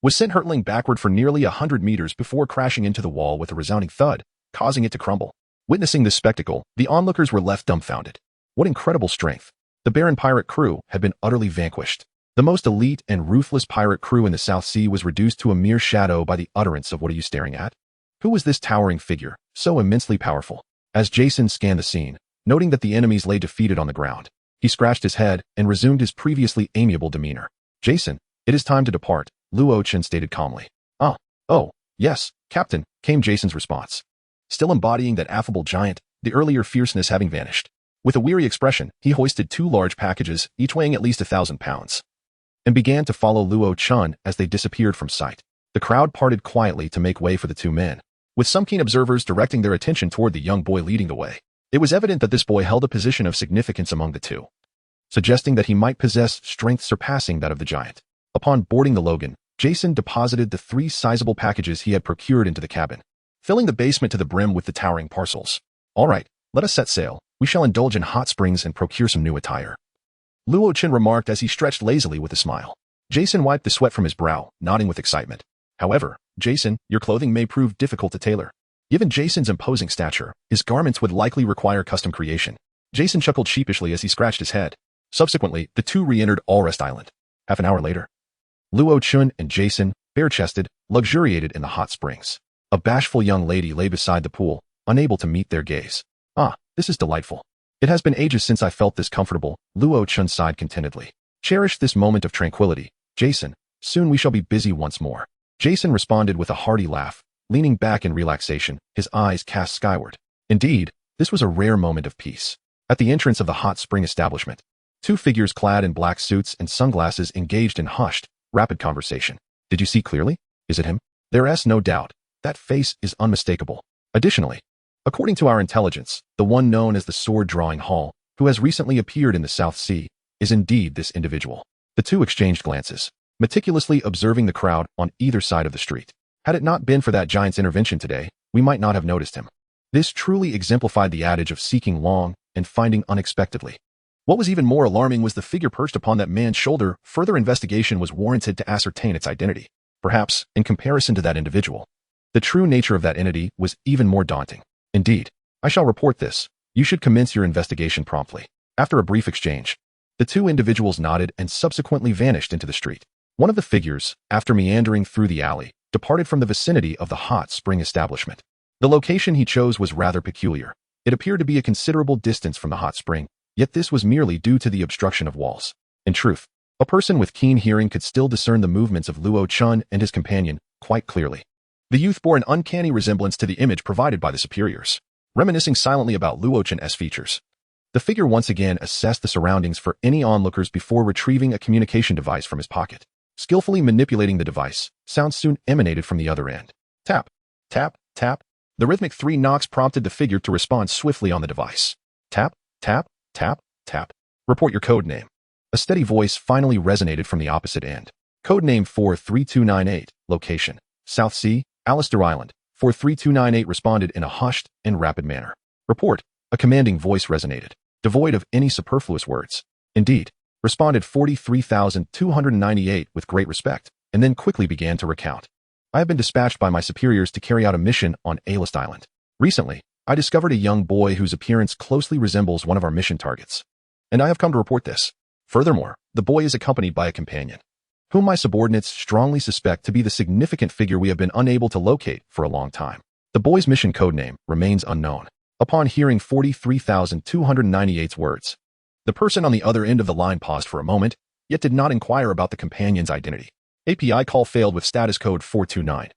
was sent hurtling backward for nearly 100 meters before crashing into the wall with a resounding thud, causing it to crumble. Witnessing this spectacle, the onlookers were left dumbfounded. What incredible strength! The Baron pirate crew had been utterly vanquished. The most elite and ruthless pirate crew in the South Sea was reduced to a mere shadow by the utterance of "What are you staring at?" Who was this towering figure, so immensely powerful? As Jason scanned the scene, noting that the enemies lay defeated on the ground, he scratched his head and resumed his previously amiable demeanor. "Jason, it is time to depart," Luo Chen stated calmly. Oh, yes, Captain," came Jason's response, still embodying that affable giant, the earlier fierceness having vanished. With a weary expression, he hoisted 2 large packages, each weighing at least 1,000 pounds, and began to follow Luo Chen as they disappeared from sight. The crowd parted quietly to make way for the 2 men, with some keen observers directing their attention toward the young boy leading the way. It was evident that this boy held a position of significance among the 2, suggesting that he might possess strength surpassing that of the giant. Upon boarding the Logan, Jason deposited the 3 sizable packages he had procured into the cabin, filling the basement to the brim with the towering parcels. "All right, let us set sail. We shall indulge in hot springs and procure some new attire," Luo Chen remarked as he stretched lazily with a smile. Jason wiped the sweat from his brow, nodding with excitement. "However, Jason, your clothing may prove difficult to tailor." Given Jason's imposing stature, his garments would likely require custom creation. Jason chuckled sheepishly as he scratched his head. Subsequently, the 2 re-entered Allrest Island. Half an hour later, Luo Chen and Jason, bare-chested, luxuriated in the hot springs. A bashful young lady lay beside the pool, unable to meet their gaze. This is delightful. It has been ages since I felt this comfortable," Luo Chen sighed contentedly. "Cherish this moment of tranquility, Jason. Soon we shall be busy once more." Jason responded with a hearty laugh, leaning back in relaxation, his eyes cast skyward. Indeed, this was a rare moment of peace. At the entrance of the hot spring establishment, 2 figures clad in black suits and sunglasses engaged in hushed, rapid conversation. "Did you see clearly? Is it him?" "There's no doubt. That face is unmistakable. Additionally, according to our intelligence, the one known as the sword-drawing Hall, who has recently appeared in the South Sea, is indeed this individual." The 2 exchanged glances, meticulously observing the crowd on either side of the street. Had it not been for that giant's intervention today, we might not have noticed him. This truly exemplified the adage of seeking long and finding unexpectedly. What was even more alarming was the figure perched upon that man's shoulder. Further investigation was warranted to ascertain its identity. Perhaps, in comparison to that individual, the true nature of that entity was even more daunting. "Indeed, I shall report this. You should commence your investigation promptly." After a brief exchange, the 2 individuals nodded and subsequently vanished into the street. One of the figures, after meandering through the alley, departed from the vicinity of the hot spring establishment. The location he chose was rather peculiar. It appeared to be a considerable distance from the hot spring, yet this was merely due to the obstruction of walls. In truth, a person with keen hearing could still discern the movements of Luo Chen and his companion quite clearly. The youth bore an uncanny resemblance to the image provided by the superiors, reminiscing silently about Luo Chen's features. The figure once again assessed the surroundings for any onlookers before retrieving a communication device from his pocket. Skillfully manipulating the device, sounds soon emanated from the other end. Tap, tap, tap. The rhythmic 3 knocks prompted the figure to respond swiftly on the device. Tap, tap, tap, tap. "Report your code name." A steady voice finally resonated from the opposite end. Codename 43298, location, South Sea, Alistair Island. 43298 responded in a hushed and rapid manner. "Report," a commanding voice resonated, devoid of any superfluous words. "Indeed," responded 43,298 with great respect, and then quickly began to recount. "I have been dispatched by my superiors to carry out a mission on Alistair Island. Recently, I discovered a young boy whose appearance closely resembles one of our mission targets, and I have come to report this. Furthermore, the boy is accompanied by a companion, whom my subordinates strongly suspect to be the significant figure we have been unable to locate for a long time. The boy's mission codename remains unknown." Upon hearing 43,298's words, the person on the other end of the line paused for a moment, yet did not inquire about the companion's identity. API call failed with status code 429.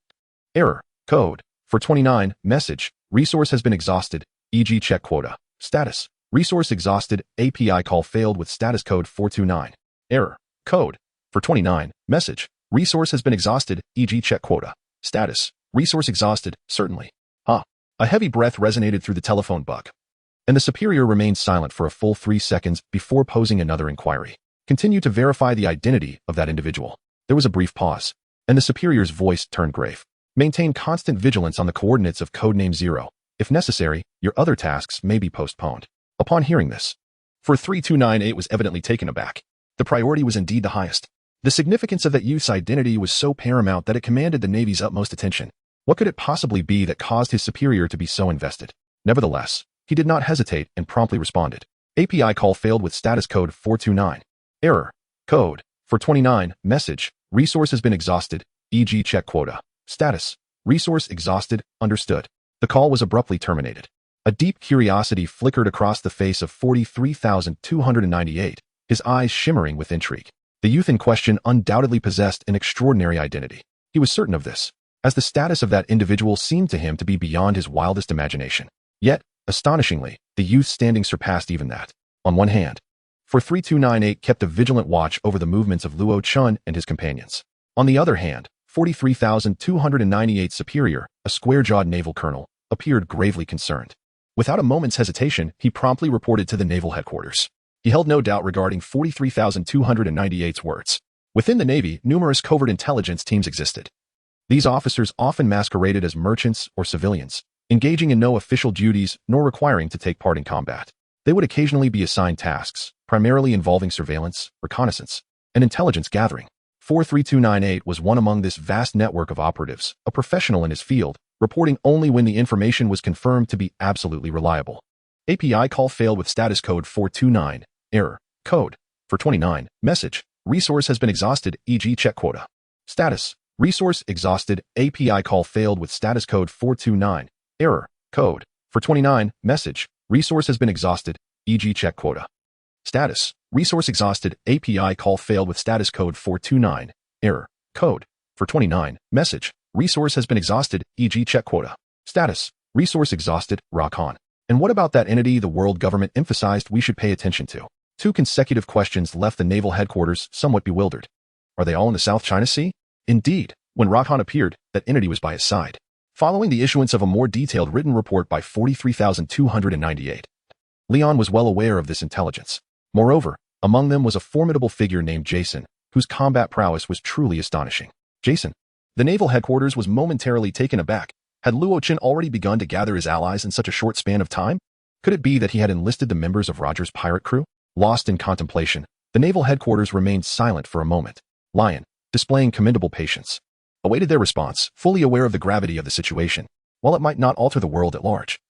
Error. Code 429. Message. Resource has been exhausted, e.g. check quota. Status. Resource exhausted. API call failed with status code 429. Error. Code 429. Message. Resource has been exhausted, e.g. check quota. Status. Resource exhausted, certainly. A heavy breath resonated through the telephone bug, and the superior remained silent for a full 3 seconds before posing another inquiry. "Continue to verify the identity of that individual." There was a brief pause, and the superior's voice turned grave. "Maintain constant vigilance on the coordinates of codename 0. If necessary, your other tasks may be postponed." Upon hearing this, 43298 was evidently taken aback. The priority was indeed the highest. The significance of that youth's identity was so paramount that it commanded the Navy's utmost attention. What could it possibly be that caused his superior to be so invested? Nevertheless, he did not hesitate and promptly responded. API call failed with status code 429. Error. Code. 429. Message. Resource has been exhausted, e.g. check quota. Status. Resource exhausted, understood. The call was abruptly terminated. A deep curiosity flickered across the face of 43,298, his eyes shimmering with intrigue. The youth in question undoubtedly possessed an extraordinary identity. He was certain of this, as the status of that individual seemed to him to be beyond his wildest imagination. Yet, astonishingly, the youth's standing surpassed even that. On one hand, 43298 kept a vigilant watch over the movements of Luo Chun and his companions. On the other hand, 43,298 superior, a square-jawed naval colonel, appeared gravely concerned. Without a moment's hesitation, he promptly reported to the naval headquarters. He held no doubt regarding 43,298's words. Within the Navy, numerous covert intelligence teams existed. These officers often masqueraded as merchants or civilians, engaging in no official duties nor requiring to take part in combat. They would occasionally be assigned tasks, primarily involving surveillance, reconnaissance, and intelligence gathering. 43298 was one among this vast network of operatives, a professional in his field, reporting only when the information was confirmed to be absolutely reliable. API call failed with status code 429. Error. Code. 429. Message. Resource has been exhausted, e.g. check quota. Status. Resource exhausted. API call failed with status code 429. Error. Code. 429. Message. Resource has been exhausted, e.g. check quota. Status. Resource exhausted. API call failed with status code 429. Error. Code. 429. Message. Resource has been exhausted, e.g. check quota. Status. Resource exhausted, rock on. And what about that entity the world government emphasized we should pay attention to? Two consecutive questions left the naval headquarters somewhat bewildered. Are they all in the South China Sea? Indeed, when Rakhan appeared, that entity was by his side. Following the issuance of a more detailed written report by 43,298, Leon was well aware of this intelligence. Moreover, among them was a formidable figure named Jason, whose combat prowess was truly astonishing. Jason. The naval headquarters was momentarily taken aback. Had Luo Chen already begun to gather his allies in such a short span of time? Could it be that he had enlisted the members of Roger's pirate crew? Lost in contemplation, the naval headquarters remained silent for a moment. Lion, displaying commendable patience, awaited their response, fully aware of the gravity of the situation, while it might not alter the world at large.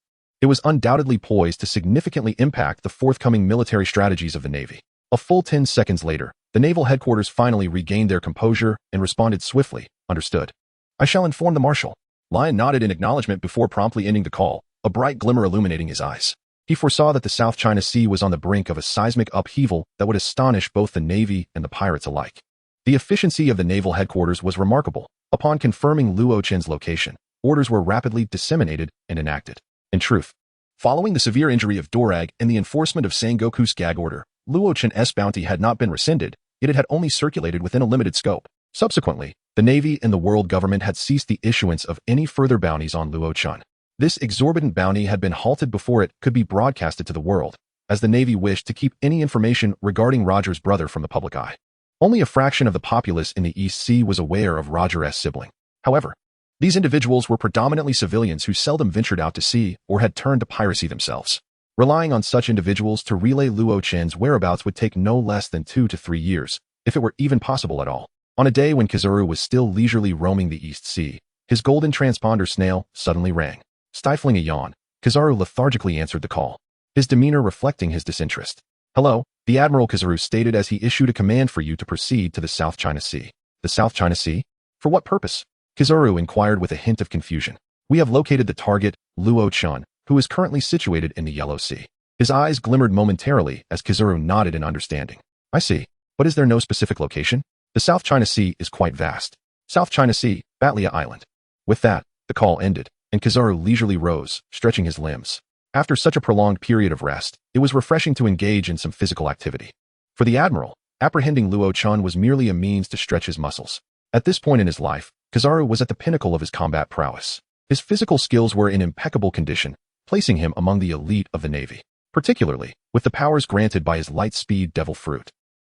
It was undoubtedly poised to significantly impact the forthcoming military strategies of the Navy. A full 10 seconds later, the naval headquarters finally regained their composure and responded swiftly. Understood. I shall inform the Marshal. Lion nodded in acknowledgement before promptly ending the call, a bright glimmer illuminating his eyes. He foresaw that the South China Sea was on the brink of a seismic upheaval that would astonish both the Navy and the pirates alike. The efficiency of the naval headquarters was remarkable. Upon confirming Luo Chen's location, orders were rapidly disseminated and enacted. In truth, following the severe injury of Dorag and the enforcement of Sangoku's gag order, Luo Chen's bounty had not been rescinded, yet it had only circulated within a limited scope. Subsequently, the Navy and the world government had ceased the issuance of any further bounties on Luo Chen. This exorbitant bounty had been halted before it could be broadcasted to the world, as the Navy wished to keep any information regarding Roger's brother from the public eye. Only a fraction of the populace in the East Sea was aware of Roger's sibling. However, these individuals were predominantly civilians who seldom ventured out to sea or had turned to piracy themselves. Relying on such individuals to relay Luo Chen's whereabouts would take no less than 2 to 3 years, if it were even possible at all. On a day when Kizaru was still leisurely roaming the East Sea, his golden transponder snail suddenly rang. Stifling a yawn, Kizaru lethargically answered the call, his demeanor reflecting his disinterest. Hello, the Admiral Kizaru stated as he issued a command for you to proceed to the South China Sea. The South China Sea? For what purpose? Kizaru inquired with a hint of confusion. We have located the target, Luo Chen, who is currently situated in the Yellow Sea. His eyes glimmered momentarily as Kizaru nodded in understanding. I see, but is there no specific location? The South China Sea is quite vast. South China Sea, Batlia Island. With that, the call ended, and Kizaru leisurely rose, stretching his limbs. After such a prolonged period of rest, it was refreshing to engage in some physical activity. For the Admiral, apprehending Luo Chen was merely a means to stretch his muscles. At this point in his life, Kizaru was at the pinnacle of his combat prowess. His physical skills were in impeccable condition, placing him among the elite of the Navy, particularly with the powers granted by his light-speed devil fruit.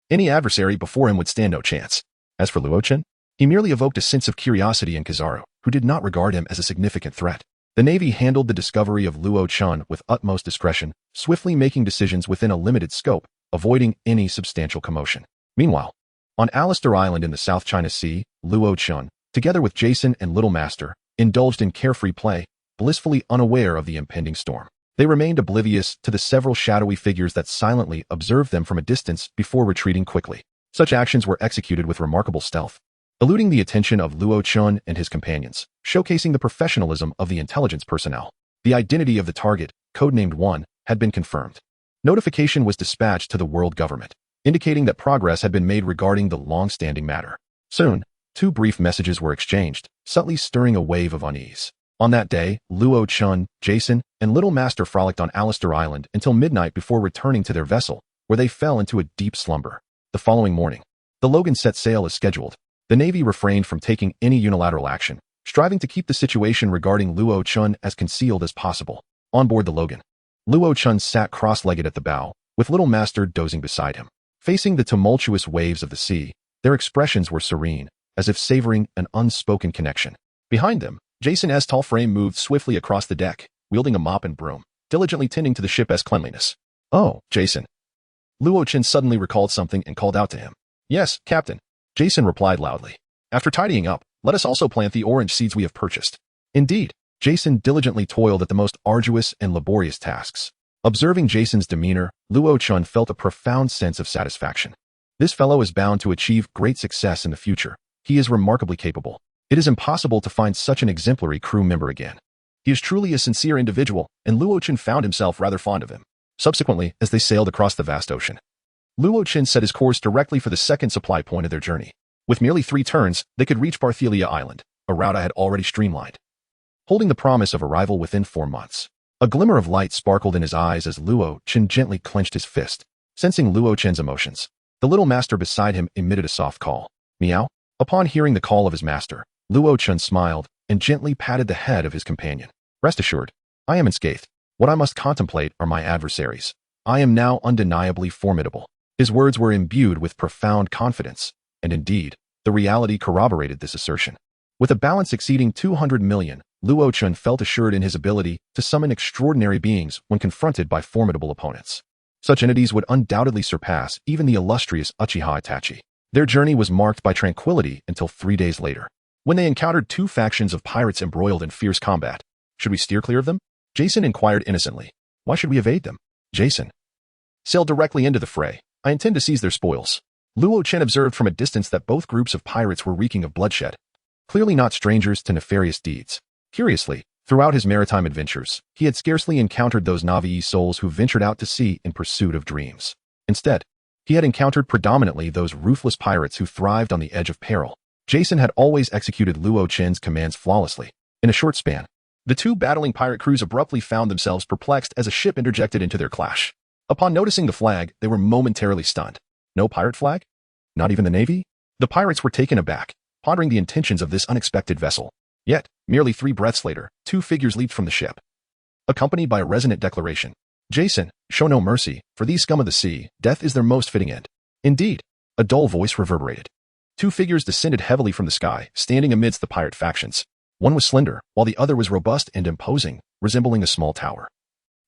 Any adversary before him would stand no chance. As for Luo Chen, he merely evoked a sense of curiosity in Kizaru, who did not regard him as a significant threat. The Navy handled the discovery of Luo Chen with utmost discretion, swiftly making decisions within a limited scope, avoiding any substantial commotion. Meanwhile, on Alistair Island in the South China Sea, Luo Chun, together with Jason and Little Master, indulged in carefree play, blissfully unaware of the impending storm. They remained oblivious to the several shadowy figures that silently observed them from a distance before retreating quickly. Such actions were executed with remarkable stealth, eluding the attention of Luo Chun and his companions, showcasing the professionalism of the intelligence personnel. The identity of the target, codenamed One, had been confirmed. Notification was dispatched to the world government, indicating that progress had been made regarding the long-standing matter. Soon, 2 brief messages were exchanged, subtly stirring a wave of unease. On that day, Luo Chun, Jason, and Little Master frolicked on Alistair Island until midnight before returning to their vessel, where they fell into a deep slumber. The following morning, the Logan set sail as scheduled. The Navy refrained from taking any unilateral action, striving to keep the situation regarding Luo Chun as concealed as possible. On board the Logan, Luo Chun sat cross-legged at the bow, with Little Master dozing beside him. Facing the tumultuous waves of the sea, their expressions were serene, as if savoring an unspoken connection. Behind them, Jason's tall frame moved swiftly across the deck, wielding a mop and broom, diligently tending to the ship's cleanliness. "Oh, Jason." Luo Chun suddenly recalled something and called out to him. "Yes, Captain," Jason replied loudly. "After tidying up, let us also plant the orange seeds we have purchased." Indeed, Jason diligently toiled at the most arduous and laborious tasks. Observing Jason's demeanor, Luo Chun felt a profound sense of satisfaction. This fellow is bound to achieve great success in the future. He is remarkably capable. It is impossible to find such an exemplary crew member again. He is truly a sincere individual, and Luo Chun found himself rather fond of him. Subsequently, as they sailed across the vast ocean, Luo Chun set his course directly for the second supply point of their journey. With merely 3 turns, they could reach Barthelia Island, a route I had already streamlined, holding the promise of arrival within 4 months. A glimmer of light sparkled in his eyes as Luo Chun gently clenched his fist. Sensing Luo Chun's emotions, the little master beside him emitted a soft call. Meow. Upon hearing the call of his master, Luo Chun smiled and gently patted the head of his companion. "Rest assured, I am unscathed. What I must contemplate are my adversaries. I am now undeniably formidable." His words were imbued with profound confidence, and indeed, the reality corroborated this assertion. With a balance exceeding 200 million, Luo Chun felt assured in his ability to summon extraordinary beings when confronted by formidable opponents. Such entities would undoubtedly surpass even the illustrious Uchiha Itachi. Their journey was marked by tranquility until 3 days later, when they encountered 2 factions of pirates embroiled in fierce combat. "Should we steer clear of them?" Jason inquired innocently. "Why should we evade them?" Jason. "Sail directly into the fray. I intend to seize their spoils." Luo Chun observed from a distance that both groups of pirates were reeking of bloodshed, clearly not strangers to nefarious deeds. Curiously, throughout his maritime adventures, he had scarcely encountered those Nava'i souls who ventured out to sea in pursuit of dreams. Instead, he had encountered predominantly those ruthless pirates who thrived on the edge of peril. Jason had always executed Luo Chun's commands flawlessly. In a short span, the 2 battling pirate crews abruptly found themselves perplexed as a ship interjected into their clash. Upon noticing the flag, they were momentarily stunned. No pirate flag? Not even the Navy? The pirates were taken aback, pondering the intentions of this unexpected vessel. Yet, merely 3 breaths later, 2 figures leaped from the ship, accompanied by a resonant declaration. "Jason, show no mercy, for these scum of the sea, death is their most fitting end." Indeed, a dull voice reverberated. 2 figures descended heavily from the sky, standing amidst the pirate factions. One was slender, while the other was robust and imposing, resembling a small tower.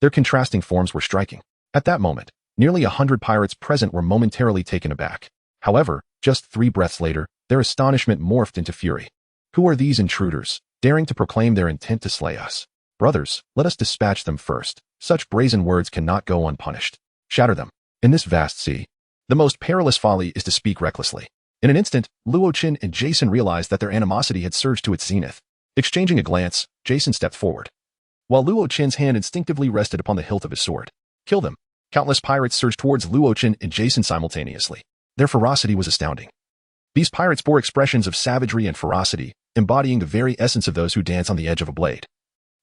Their contrasting forms were striking. At that moment, nearly 100 pirates present were momentarily taken aback. However, just 3 breaths later, their astonishment morphed into fury. "Who are these intruders, daring to proclaim their intent to slay us? Brothers, let us dispatch them first. Such brazen words cannot go unpunished. Shatter them. In this vast sea, the most perilous folly is to speak recklessly." In an instant, Luo Chun and Jason realized that their animosity had surged to its zenith. Exchanging a glance, Jason stepped forward, while Luo Chun's hand instinctively rested upon the hilt of his sword. "Kill them." Countless pirates surged towards Luo Chun and Jason simultaneously. Their ferocity was astounding. These pirates bore expressions of savagery and ferocity, embodying the very essence of those who dance on the edge of a blade.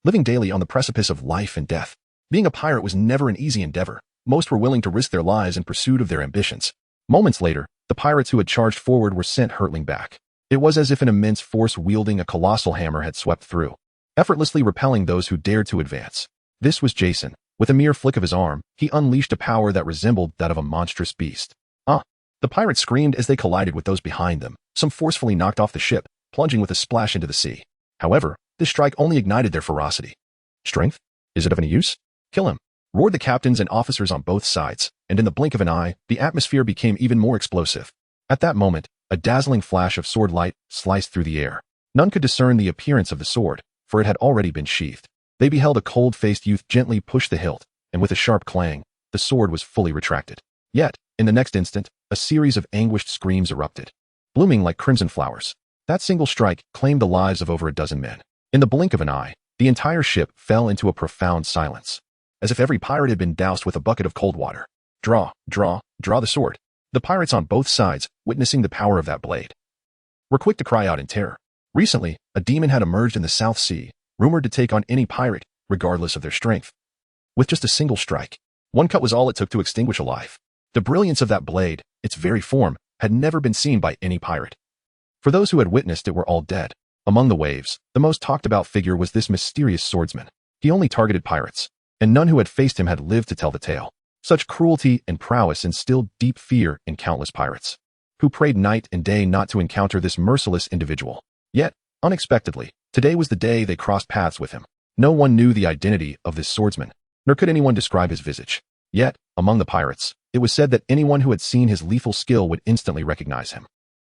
Living daily on the precipice of life and death, being a pirate was never an easy endeavor. Most were willing to risk their lives in pursuit of their ambitions. Moments later, the pirates who had charged forward were sent hurtling back. It was as if an immense force wielding a colossal hammer had swept through, effortlessly repelling those who dared to advance. This was Jason. With a mere flick of his arm, he unleashed a power that resembled that of a monstrous beast. "Ah!" The pirates screamed as they collided with those behind them. Some forcefully knocked off the ship, plunging with a splash into the sea. However, this strike only ignited their ferocity. "Strength? Is it of any use? Kill him!" roared the captains and officers on both sides, and in the blink of an eye, the atmosphere became even more explosive. At that moment, a dazzling flash of sword light sliced through the air. None could discern the appearance of the sword, for it had already been sheathed. They beheld a cold-faced youth gently push the hilt, and with a sharp clang, the sword was fully retracted. Yet, in the next instant, a series of anguished screams erupted, blooming like crimson flowers. That single strike claimed the lives of over a dozen men. In the blink of an eye, the entire ship fell into a profound silence, as if every pirate had been doused with a bucket of cold water. Draw the sword. The pirates on both sides, witnessing the power of that blade, were quick to cry out in terror. Recently, a demon had emerged in the South Sea, rumored to take on any pirate, regardless of their strength. With just a single strike, one cut was all it took to extinguish a life. The brilliance of that blade, its very form, had never been seen by any pirate. For those who had witnessed it were all dead. Among the waves, the most talked-about figure was this mysterious swordsman. He only targeted pirates, and none who had faced him had lived to tell the tale. Such cruelty and prowess instilled deep fear in countless pirates, who prayed night and day not to encounter this merciless individual. Yet, unexpectedly, today was the day they crossed paths with him. No one knew the identity of this swordsman, nor could anyone describe his visage. Yet, among the pirates, it was said that anyone who had seen his lethal skill would instantly recognize him.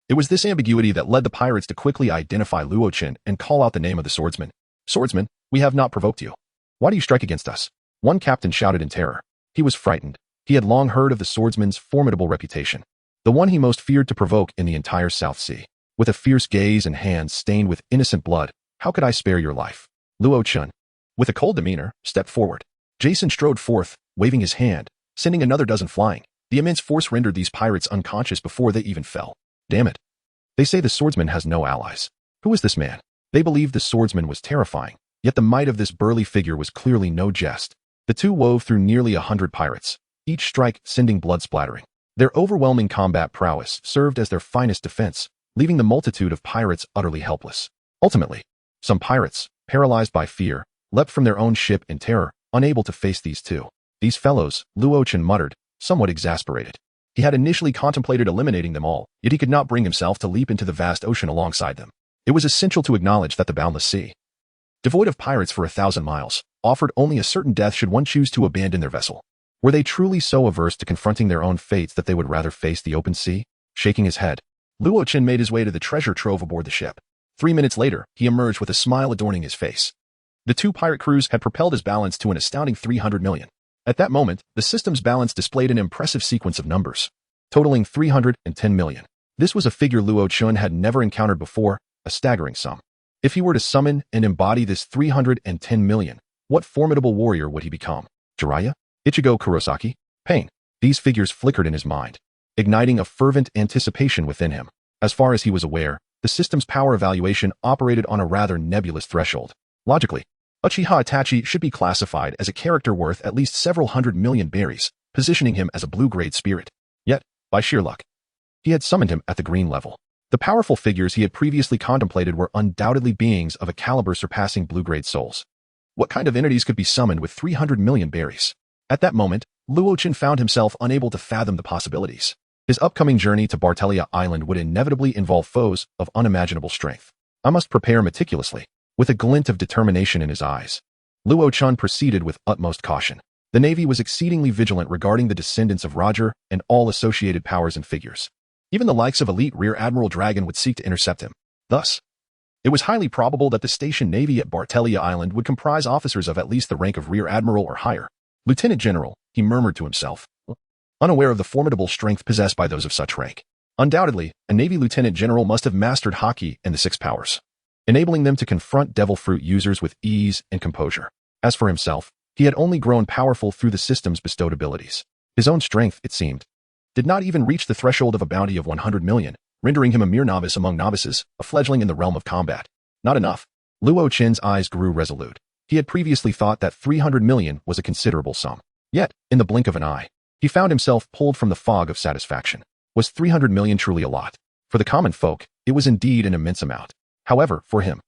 It was this ambiguity that led the pirates to quickly identify Luo Chen and call out the name of the swordsman. "Swordsman, we have not provoked you. Why do you strike against us?" One captain shouted in terror. He was frightened. He had long heard of the swordsman's formidable reputation, the one he most feared to provoke in the entire South Sea. With a fierce gaze and hands stained with innocent blood, "How could I spare your life?" Luo Chen, with a cold demeanor, stepped forward. Jason strode forth, waving his hand, sending another dozen flying. The immense force rendered these pirates unconscious before they even fell. Damn it. They say the swordsman has no allies. Who is this man? They believed the swordsman was terrifying, yet the might of this burly figure was clearly no jest. The two wove through nearly 100 pirates, each strike sending blood splattering. Their overwhelming combat prowess served as their finest defense, leaving the multitude of pirates utterly helpless. Ultimately, some pirates, paralyzed by fear, leapt from their own ship in terror, unable to face these two. "These fellows," Luo Chen muttered, somewhat exasperated. He had initially contemplated eliminating them all, yet he could not bring himself to leap into the vast ocean alongside them. It was essential to acknowledge that the boundless sea, devoid of pirates for 1,000 miles, offered only a certain death should one choose to abandon their vessel. Were they truly so averse to confronting their own fates that they would rather face the open sea? Shaking his head, Luo Chen made his way to the treasure trove aboard the ship. 3 minutes later, he emerged with a smile adorning his face. The two pirate crews had propelled his balance to an astounding 300 million. At that moment, the system's balance displayed an impressive sequence of numbers, totaling 310 million. This was a figure Luo Chen had never encountered before, a staggering sum. If he were to summon and embody this 310 million, what formidable warrior would he become? Jiraiya? Ichigo Kurosaki? Pain. These figures flickered in his mind, igniting a fervent anticipation within him. As far as he was aware, the system's power evaluation operated on a rather nebulous threshold. Logically, Uchiha Itachi should be classified as a character worth at least several hundred million berries, positioning him as a blue-grade spirit. Yet, by sheer luck, he had summoned him at the green level. The powerful figures he had previously contemplated were undoubtedly beings of a caliber surpassing blue-grade souls. What kind of entities could be summoned with 300 million berries? At that moment, Luo Chen found himself unable to fathom the possibilities. His upcoming journey to Bartelia Island would inevitably involve foes of unimaginable strength. I must prepare meticulously. With a glint of determination in his eyes, Luo Chen proceeded with utmost caution. The Navy was exceedingly vigilant regarding the descendants of Roger and all associated powers and figures. Even the likes of elite Rear Admiral Dragon would seek to intercept him. Thus, it was highly probable that the station Navy at Bartelia Island would comprise officers of at least the rank of Rear Admiral or higher. Lieutenant General, he murmured to himself, unaware of the formidable strength possessed by those of such rank. Undoubtedly, a Navy Lieutenant General must have mastered Haki and the Six Powers, enabling them to confront Devil Fruit users with ease and composure. As for himself, he had only grown powerful through the system's bestowed abilities. His own strength, it seemed, did not even reach the threshold of a bounty of 100 million, rendering him a mere novice among novices, a fledgling in the realm of combat. Not enough. Luo Chen's eyes grew resolute. He had previously thought that 300 million was a considerable sum. Yet, in the blink of an eye, he found himself pulled from the fog of satisfaction. Was 300 million truly a lot? For the common folk, it was indeed an immense amount. However, for him,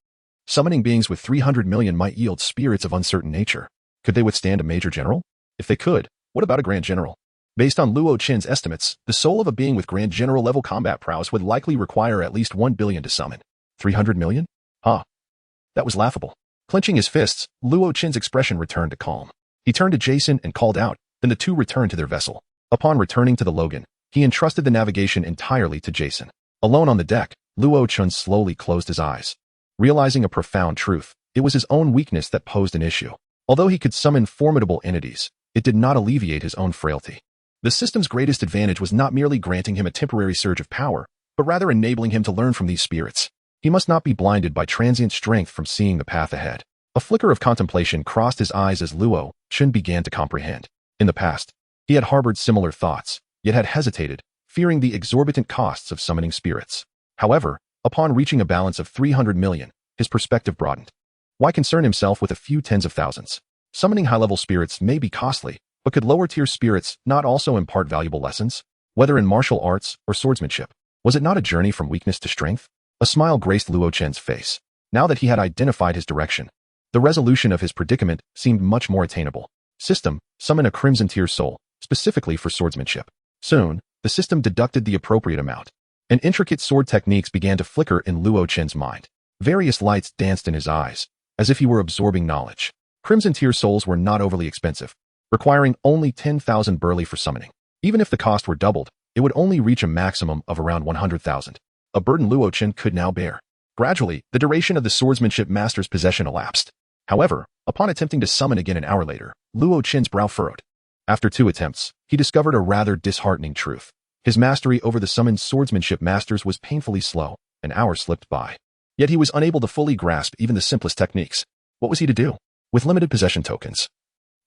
summoning beings with 300 million might yield spirits of uncertain nature. Could they withstand a major general? If they could, what about a grand general? Based on Luo Chen's estimates, the soul of a being with grand general level combat prowess would likely require at least 1 billion to summon. 300 million? That was laughable. Clenching his fists, Luo Chen's expression returned to calm. He turned to Jason and called out, then the two returned to their vessel. Upon returning to the Logan, He entrusted the navigation entirely to Jason. Alone on the deck, Luo Chun slowly closed his eyes. Realizing a profound truth, it was his own weakness that posed an issue. Although he could summon formidable entities, it did not alleviate his own frailty. The system's greatest advantage was not merely granting him a temporary surge of power, but rather enabling him to learn from these spirits. He must not be blinded by transient strength from seeing the path ahead. A flicker of contemplation crossed his eyes as Luo Chun began to comprehend. In the past, he had harbored similar thoughts, yet had hesitated, fearing the exorbitant costs of summoning spirits. However, upon reaching a balance of 300 million, his perspective broadened. Why concern himself with a few tens of thousands? Summoning high-level spirits may be costly, but could lower-tier spirits not also impart valuable lessons? Whether in martial arts or swordsmanship, was it not a journey from weakness to strength? A smile graced Luo Chen's face. Now that he had identified his direction, the resolution of his predicament seemed much more attainable. System, summon a crimson tier soul, specifically for swordsmanship. Soon, the system deducted the appropriate amount, and intricate sword techniques began to flicker in Luo Chen's mind. Various lights danced in his eyes, as if he were absorbing knowledge. Crimson tier souls were not overly expensive, requiring only 10,000 burly for summoning. Even if the cost were doubled, it would only reach a maximum of around 100,000. A burden Luo Chen could now bear. Gradually, the duration of the swordsmanship master's possession elapsed. However, upon attempting to summon again an hour later, Luo Chen's brow furrowed. After 2 attempts, he discovered a rather disheartening truth. His mastery over the summoned swordsmanship masters was painfully slow. An hour slipped by. Yet he was unable to fully grasp even the simplest techniques. What was he to do? With limited possession tokens,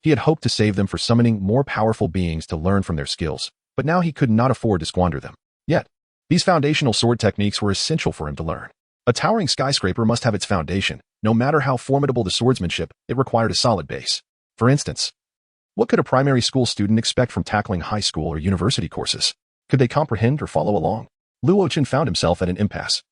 he had hoped to save them for summoning more powerful beings to learn from their skills, but now he could not afford to squander them. Yet, these foundational sword techniques were essential for him to learn. A towering skyscraper must have its foundation. No matter how formidable the swordsmanship, it required a solid base. For instance, what could a primary school student expect from tackling high school or university courses? Could they comprehend or follow along? Luo Chen found himself at an impasse,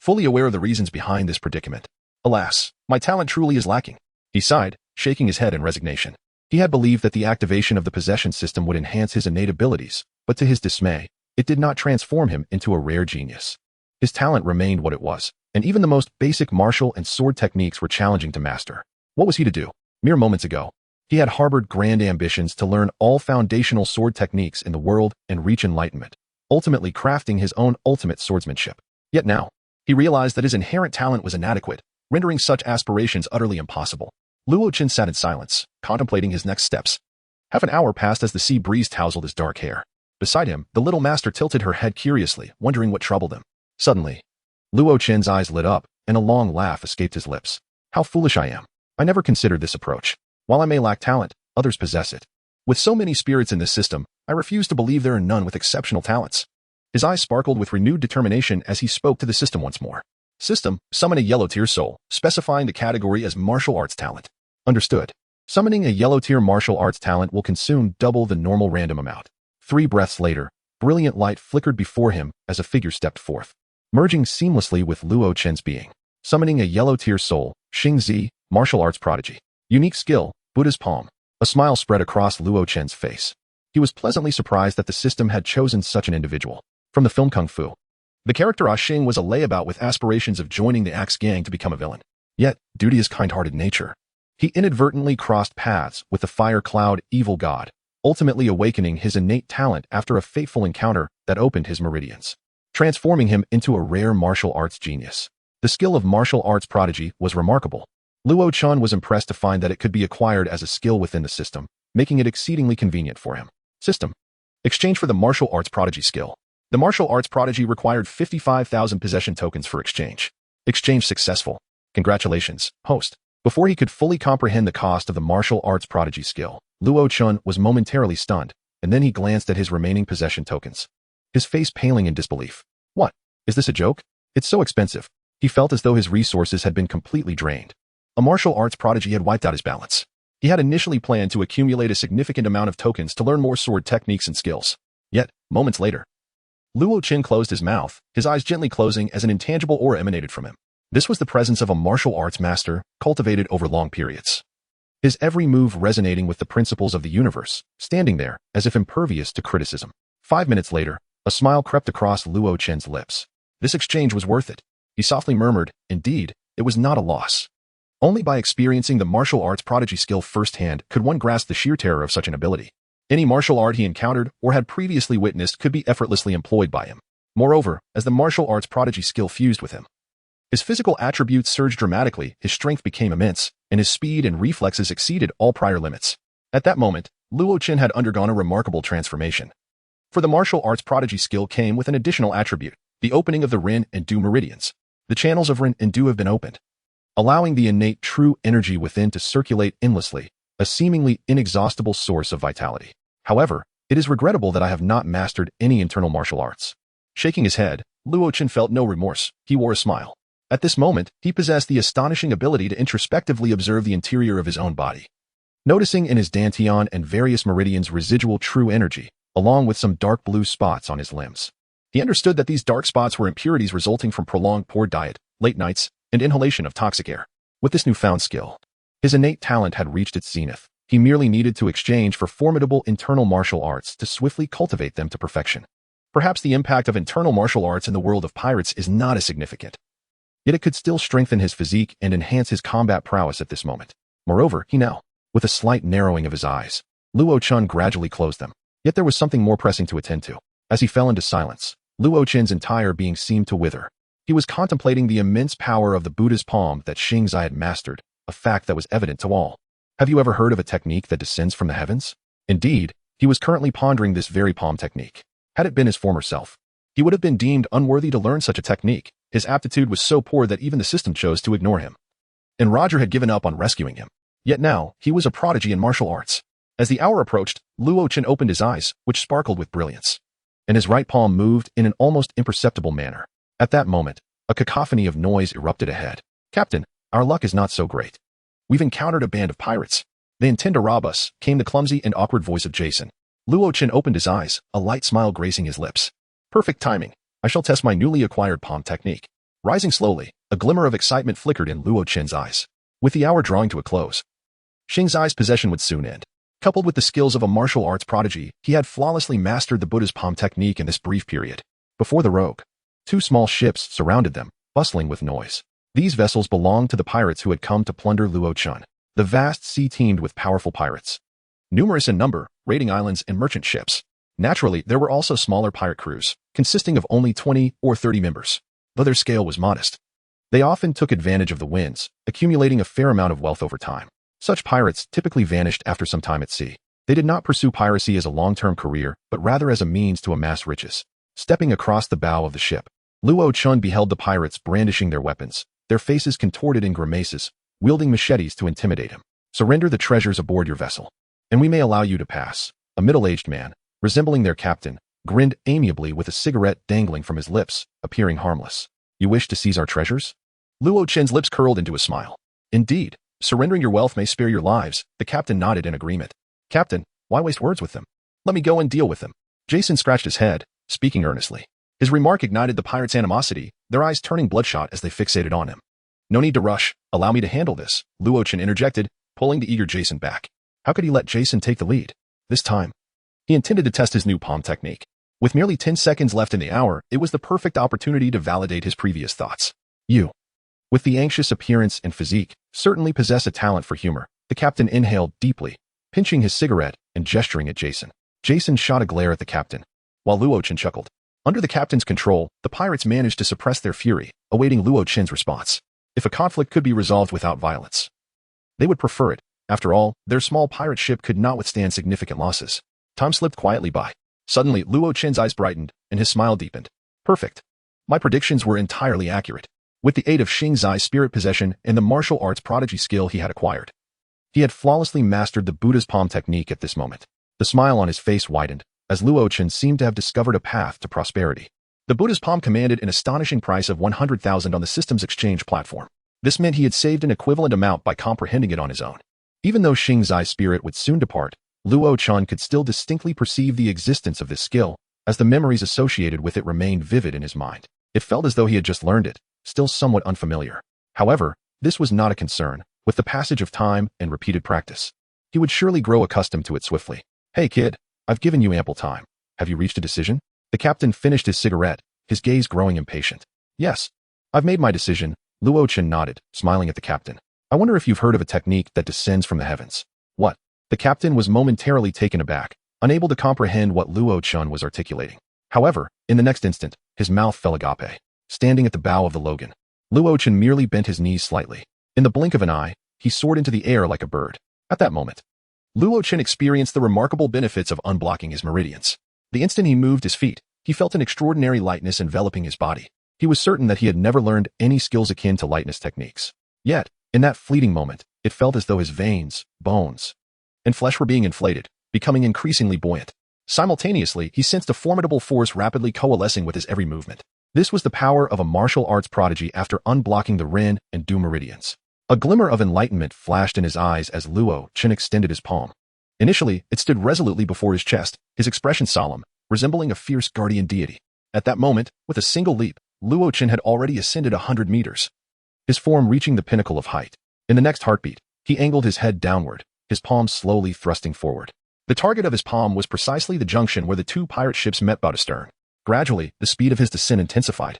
fully aware of the reasons behind this predicament. Alas, my talent truly is lacking. He sighed, shaking his head in resignation. He had believed that the activation of the possession system would enhance his innate abilities, but to his dismay, it did not transform him into a rare genius. His talent remained what it was, and even the most basic martial and sword techniques were challenging to master. What was he to do? Mere moments ago, he had harbored grand ambitions to learn all foundational sword techniques in the world and reach enlightenment, ultimately crafting his own ultimate swordsmanship. Yet now, he realized that his inherent talent was inadequate, rendering such aspirations utterly impossible. Luo Chen sat in silence, contemplating his next steps. Half an hour passed as the sea breeze tousled his dark hair. Beside him, the little master tilted her head curiously, wondering what troubled him. Suddenly, Luo Chen's eyes lit up, and a long laugh escaped his lips. How foolish I am. I never considered this approach. While I may lack talent, others possess it. With so many spirits in this system, I refuse to believe there are none with exceptional talents. His eyes sparkled with renewed determination as he spoke to the system once more. System, summon a yellow-tier soul, specifying the category as martial arts talent. Understood. Summoning a yellow-tier martial arts talent will consume double the normal random amount. 3 breaths later, brilliant light flickered before him as a figure stepped forth, merging seamlessly with Luo Chen's being. Summoning a yellow-tier soul, Xing Zi, martial arts prodigy. Unique skill, Buddha's palm. A smile spread across Luo Chen's face. He was pleasantly surprised that the system had chosen such an individual. From the film Kung Fu, the character Ah Xing was a layabout with aspirations of joining the Axe gang to become a villain. Yet, due to his kind-hearted nature, he inadvertently crossed paths with the fire cloud evil god, ultimately awakening his innate talent after a fateful encounter that opened his meridians, transforming him into a rare martial arts genius. The skill of martial arts prodigy was remarkable. Luo Chen was impressed to find that it could be acquired as a skill within the system, making it exceedingly convenient for him. System. Exchange for the martial arts prodigy skill. The martial arts prodigy required 55,000 possession tokens for exchange. Exchange successful. Congratulations, host. Before he could fully comprehend the cost of the martial arts prodigy skill, Luo Chen was momentarily stunned, and then he glanced at his remaining possession tokens, his face paling in disbelief. What? Is this a joke? It's so expensive. He felt as though his resources had been completely drained. A martial arts prodigy had wiped out his balance. He had initially planned to accumulate a significant amount of tokens to learn more sword techniques and skills. Yet, moments later, Luo Chen closed his mouth, his eyes gently closing as an intangible aura emanated from him. This was the presence of a martial arts master, cultivated over long periods. His every move resonating with the principles of the universe, standing there as if impervious to criticism. 5 minutes later, a smile crept across Luo Chen's lips. This exchange was worth it. He softly murmured, indeed, it was not a loss. Only by experiencing the martial arts prodigy skill firsthand could one grasp the sheer terror of such an ability. Any martial art he encountered or had previously witnessed could be effortlessly employed by him. Moreover, as the martial arts prodigy skill fused with him, his physical attributes surged dramatically, his strength became immense, and his speed and reflexes exceeded all prior limits. At that moment, Luo Chen had undergone a remarkable transformation. For the martial arts prodigy skill came with an additional attribute, the opening of the Ren and Du meridians. The channels of Ren and Du have been opened, allowing the innate true energy within to circulate endlessly, a seemingly inexhaustible source of vitality. However, it is regrettable that I have not mastered any internal martial arts. Shaking his head, Luo Chen felt no remorse. He wore a smile. At this moment, he possessed the astonishing ability to introspectively observe the interior of his own body. Noticing in his dantian and various meridians residual true energy, along with some dark blue spots on his limbs. He understood that these dark spots were impurities resulting from prolonged poor diet, late nights, and inhalation of toxic air. With this newfound skill, his innate talent had reached its zenith. He merely needed to exchange for formidable internal martial arts to swiftly cultivate them to perfection. Perhaps the impact of internal martial arts in the world of pirates is not as significant. Yet it could still strengthen his physique and enhance his combat prowess at this moment. Moreover, he now, with a slight narrowing of his eyes, Luo Chen gradually closed them. Yet there was something more pressing to attend to. As he fell into silence, Luo Chen's entire being seemed to wither. He was contemplating the immense power of the Buddha's palm that Xingzai had mastered, a fact that was evident to all. Have you ever heard of a technique that descends from the heavens? Indeed, he was currently pondering this very palm technique. Had it been his former self, he would have been deemed unworthy to learn such a technique. His aptitude was so poor that even the system chose to ignore him. And Roger had given up on rescuing him. Yet now, he was a prodigy in martial arts. As the hour approached, Luo Chen opened his eyes, which sparkled with brilliance, and his right palm moved in an almost imperceptible manner. At that moment, a cacophony of noise erupted ahead. "Captain, our luck is not so great. We've encountered a band of pirates. They intend to rob us," came the clumsy and awkward voice of Jason. Luo Chen opened his eyes, a light smile gracing his lips. "Perfect timing. I shall test my newly acquired palm technique." Rising slowly, a glimmer of excitement flickered in Luo Chen's eyes. With the hour drawing to a close, Xingzai's possession would soon end. Coupled with the skills of a martial arts prodigy, he had flawlessly mastered the Buddha's palm technique in this brief period. Before the rogue, two small ships surrounded them, bustling with noise. These vessels belonged to the pirates who had come to plunder Luo Chen. The vast sea teemed with powerful pirates, numerous in number, raiding islands and merchant ships. Naturally, there were also smaller pirate crews, consisting of only 20 or 30 members, though their scale was modest. They often took advantage of the winds, accumulating a fair amount of wealth over time. Such pirates typically vanished after some time at sea. They did not pursue piracy as a long-term career, but rather as a means to amass riches. Stepping across the bow of the ship, Luo Chen beheld the pirates brandishing their weapons, their faces contorted in grimaces, wielding machetes to intimidate him. "Surrender the treasures aboard your vessel, and we may allow you to pass." A middle-aged man, resembling their captain, grinned amiably with a cigarette dangling from his lips, appearing harmless. "You wish to seize our treasures?" Luo Chen's lips curled into a smile. "Indeed. Surrendering your wealth may spare your lives." The captain nodded in agreement. "Captain, why waste words with them? Let me go and deal with them." Jason scratched his head, speaking earnestly. His remark ignited the pirates' animosity, their eyes turning bloodshot as they fixated on him. "No need to rush. Allow me to handle this," Luo Chen interjected, pulling the eager Jason back. How could he let Jason take the lead? This time, he intended to test his new palm technique. With merely 10 seconds left in the hour, it was the perfect opportunity to validate his previous thoughts. "You, with the anxious appearance and physique, certainly possess a talent for humor." The captain inhaled deeply, pinching his cigarette and gesturing at Jason. Jason shot a glare at the captain, while Luo Chen chuckled. Under the captain's control, the pirates managed to suppress their fury, awaiting Luo Chen's response. If a conflict could be resolved without violence, they would prefer it. After all, their small pirate ship could not withstand significant losses. Time slipped quietly by. Suddenly, Luo Chen's eyes brightened, and his smile deepened. "Perfect. My predictions were entirely accurate." With the aid of Xingzai's spirit possession and the martial arts prodigy skill he had acquired, he had flawlessly mastered the Buddha's palm technique at this moment. The smile on his face widened, as Luo Chen seemed to have discovered a path to prosperity. The Buddha's palm commanded an astonishing price of 100,000 on the system's exchange platform. This meant he had saved an equivalent amount by comprehending it on his own. Even though Xingzai's spirit would soon depart, Luo Chen could still distinctly perceive the existence of this skill, as the memories associated with it remained vivid in his mind. It felt as though he had just learned it, still somewhat unfamiliar. However, this was not a concern. With the passage of time and repeated practice, he would surely grow accustomed to it swiftly. "Hey kid, I've given you ample time. Have you reached a decision?" The captain finished his cigarette, his gaze growing impatient. "Yes, I've made my decision." Luo Chen nodded, smiling at the captain. "I wonder if you've heard of a technique that descends from the heavens." "What?" The captain was momentarily taken aback, unable to comprehend what Luo Chun was articulating. However, in the next instant, his mouth fell agape. Standing at the bow of the Logan, Luo Chun merely bent his knees slightly. In the blink of an eye, he soared into the air like a bird. At that moment, Luo Chun experienced the remarkable benefits of unblocking his meridians. The instant he moved his feet, he felt an extraordinary lightness enveloping his body. He was certain that he had never learned any skills akin to lightness techniques. Yet, in that fleeting moment, it felt as though his veins, bones, and flesh were being inflated, becoming increasingly buoyant. Simultaneously, he sensed a formidable force rapidly coalescing with his every movement. This was the power of a martial arts prodigy after unblocking the Ren and Du meridians. A glimmer of enlightenment flashed in his eyes as Luo Chun extended his palm. Initially, it stood resolutely before his chest, his expression solemn, resembling a fierce guardian deity. At that moment, with a single leap, Luo Chun had already ascended 100 meters, his form reaching the pinnacle of height. In the next heartbeat, he angled his head downward, his palm slowly thrusting forward. The target of his palm was precisely the junction where the two pirate ships met bow to stern. Gradually, the speed of his descent intensified,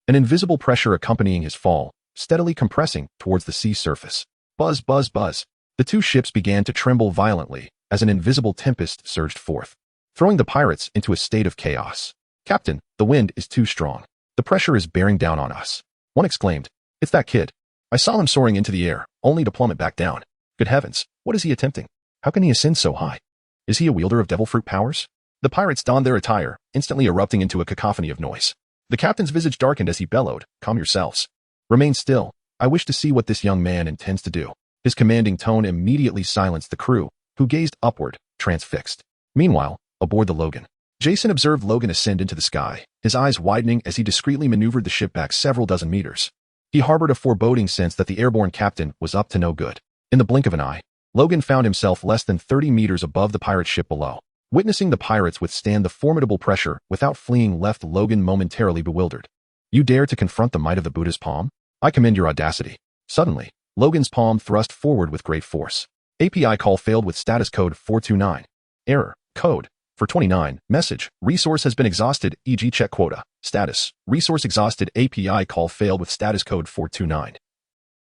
an invisible pressure accompanying his fall, steadily compressing towards the sea surface. Buzz, buzz, buzz. The two ships began to tremble violently as an invisible tempest surged forth, throwing the pirates into a state of chaos. "Captain, the wind is too strong. The pressure is bearing down on us," one exclaimed. "It's that kid. I saw him soaring into the air, only to plummet back down. Good heavens, what is he attempting? How can he ascend so high? Is he a wielder of devil fruit powers?" The pirates donned their attire, instantly erupting into a cacophony of noise. The captain's visage darkened as he bellowed, "Calm yourselves. Remain still. I wish to see what this young man intends to do." His commanding tone immediately silenced the crew, who gazed upward, transfixed. Meanwhile, aboard the Logan, Jason observed Logan ascend into the sky, his eyes widening as he discreetly maneuvered the ship back several dozen meters. He harbored a foreboding sense that the airborne captain was up to no good. In the blink of an eye, Logan found himself less than 30 meters above the pirate ship below. Witnessing the pirates withstand the formidable pressure without fleeing left Logan momentarily bewildered. "You dare to confront the might of the Buddha's palm? I commend your audacity." Suddenly, Logan's palm thrust forward with great force. API call failed with status code 429. Error. Code. For 29. Message. Resource has been exhausted, e.g. check quota. Status. Resource exhausted. API call failed with status code 429.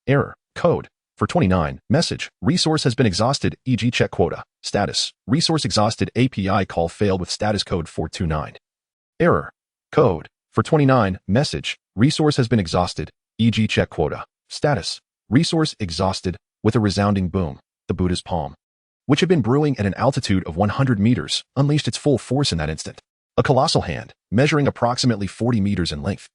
Error. Code. For 29. Message. Resource has been exhausted, e.g. check quota. Status. Resource exhausted. API call failed with status code 429. Error. Code. For 29. Message. Resource has been exhausted, e.g. check quota. Status. Resource exhausted. With a resounding boom, the Buddha's palm, which had been brewing at an altitude of 100 meters, unleashed its full force in that instant. A colossal hand, measuring approximately 40 meters in length,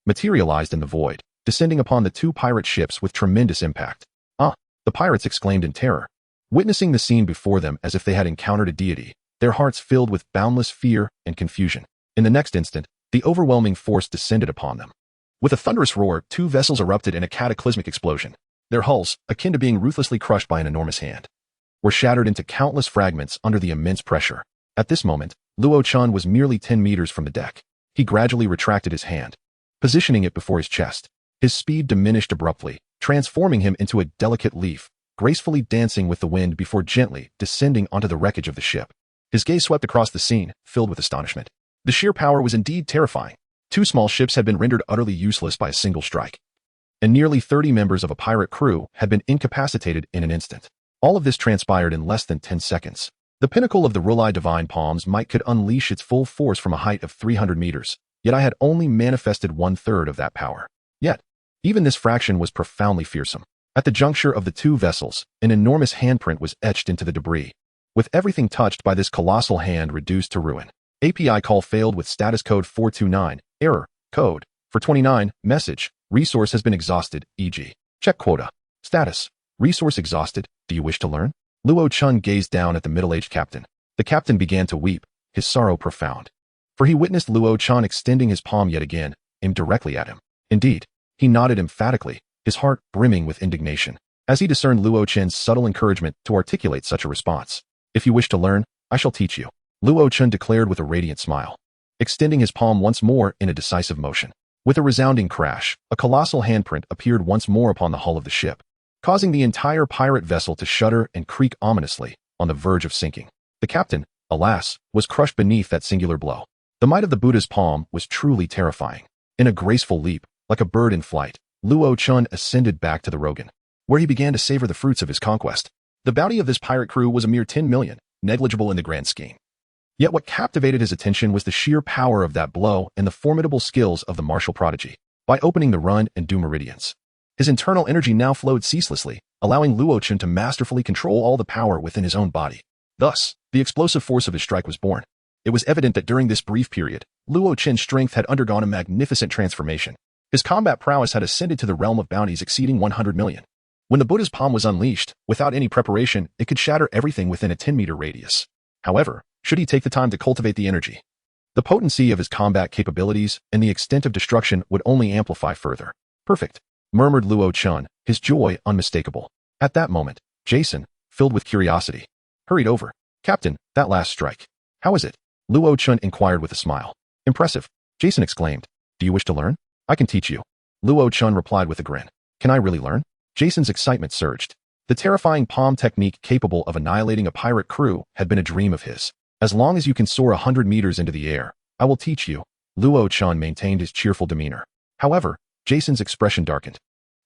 materialized in the void, descending upon the two pirate ships with tremendous impact. "Ah!" the pirates exclaimed in terror. Witnessing the scene before them as if they had encountered a deity, their hearts filled with boundless fear and confusion. In the next instant, the overwhelming force descended upon them. With a thunderous roar, two vessels erupted in a cataclysmic explosion. Their hulls, akin to being ruthlessly crushed by an enormous hand, were shattered into countless fragments under the immense pressure. At this moment, Luo Chun was merely 10 meters from the deck. He gradually retracted his hand, positioning it before his chest. His speed diminished abruptly, transforming him into a delicate leaf, gracefully dancing with the wind before gently descending onto the wreckage of the ship. His gaze swept across the scene, filled with astonishment. The sheer power was indeed terrifying. Two small ships had been rendered utterly useless by a single strike, and nearly 30 members of a pirate crew had been incapacitated in an instant. All of this transpired in less than 10 seconds. The pinnacle of the Rulai Divine Palms might could unleash its full force from a height of 300 meters, yet I had only manifested 1/3 of that power. Yet, even this fraction was profoundly fearsome. At the juncture of the two vessels, an enormous handprint was etched into the debris, with everything touched by this colossal hand reduced to ruin. API call failed with status code 429. Error. Code. For 29. Message. Resource has been exhausted, e.g. check quota. Status. Resource exhausted. Do you wish to learn? Luo Chun gazed down at the middle-aged captain. The captain began to weep, his sorrow profound. For he witnessed Luo Chun extending his palm yet again, aimed directly at him. Indeed, he nodded emphatically, his heart brimming with indignation, as he discerned Luo Chun's subtle encouragement to articulate such a response. "If you wish to learn, I shall teach you," Luo Chun declared with a radiant smile, extending his palm once more in a decisive motion. With a resounding crash, a colossal handprint appeared once more upon the hull of the ship, causing the entire pirate vessel to shudder and creak ominously, on the verge of sinking. The captain, alas, was crushed beneath that singular blow. The might of the Buddha's palm was truly terrifying. In a graceful leap, like a bird in flight, Luo Chun ascended back to the Rogan, where he began to savor the fruits of his conquest. The bounty of this pirate crew was a mere 10 million, negligible in the grand scheme. Yet what captivated his attention was the sheer power of that blow and the formidable skills of the martial prodigy. By opening the run and do meridians, his internal energy now flowed ceaselessly, allowing Luo Chen to masterfully control all the power within his own body. Thus, the explosive force of his strike was born. It was evident that during this brief period, Luo Chen's strength had undergone a magnificent transformation. His combat prowess had ascended to the realm of bounties exceeding 100 million. When the Buddha's palm was unleashed, without any preparation, it could shatter everything within a 10-meter radius. However, should he take the time to cultivate the energy, the potency of his combat capabilities and the extent of destruction would only amplify further. Perfect, murmured Luo Chen, his joy unmistakable. At that moment, Jason, filled with curiosity, hurried over. Captain, that last strike. How is it? Luo Chen inquired with a smile. Impressive, Jason exclaimed. Do you wish to learn? I can teach you. Luo Chen replied with a grin. Can I really learn? Jason's excitement surged. The terrifying palm technique capable of annihilating a pirate crew had been a dream of his. As long as you can soar 100 meters into the air, I will teach you. Luo Chen maintained his cheerful demeanor. However, Jason's expression darkened.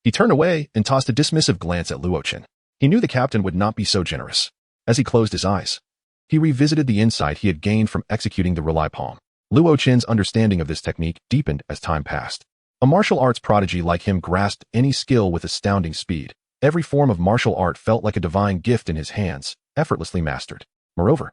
He turned away and tossed a dismissive glance at Luo Chen. He knew the captain would not be so generous. As he closed his eyes, he revisited the insight he had gained from executing the Relay Palm. Luo Chen's understanding of this technique deepened as time passed. A martial arts prodigy like him grasped any skill with astounding speed. Every form of martial art felt like a divine gift in his hands, effortlessly mastered. Moreover,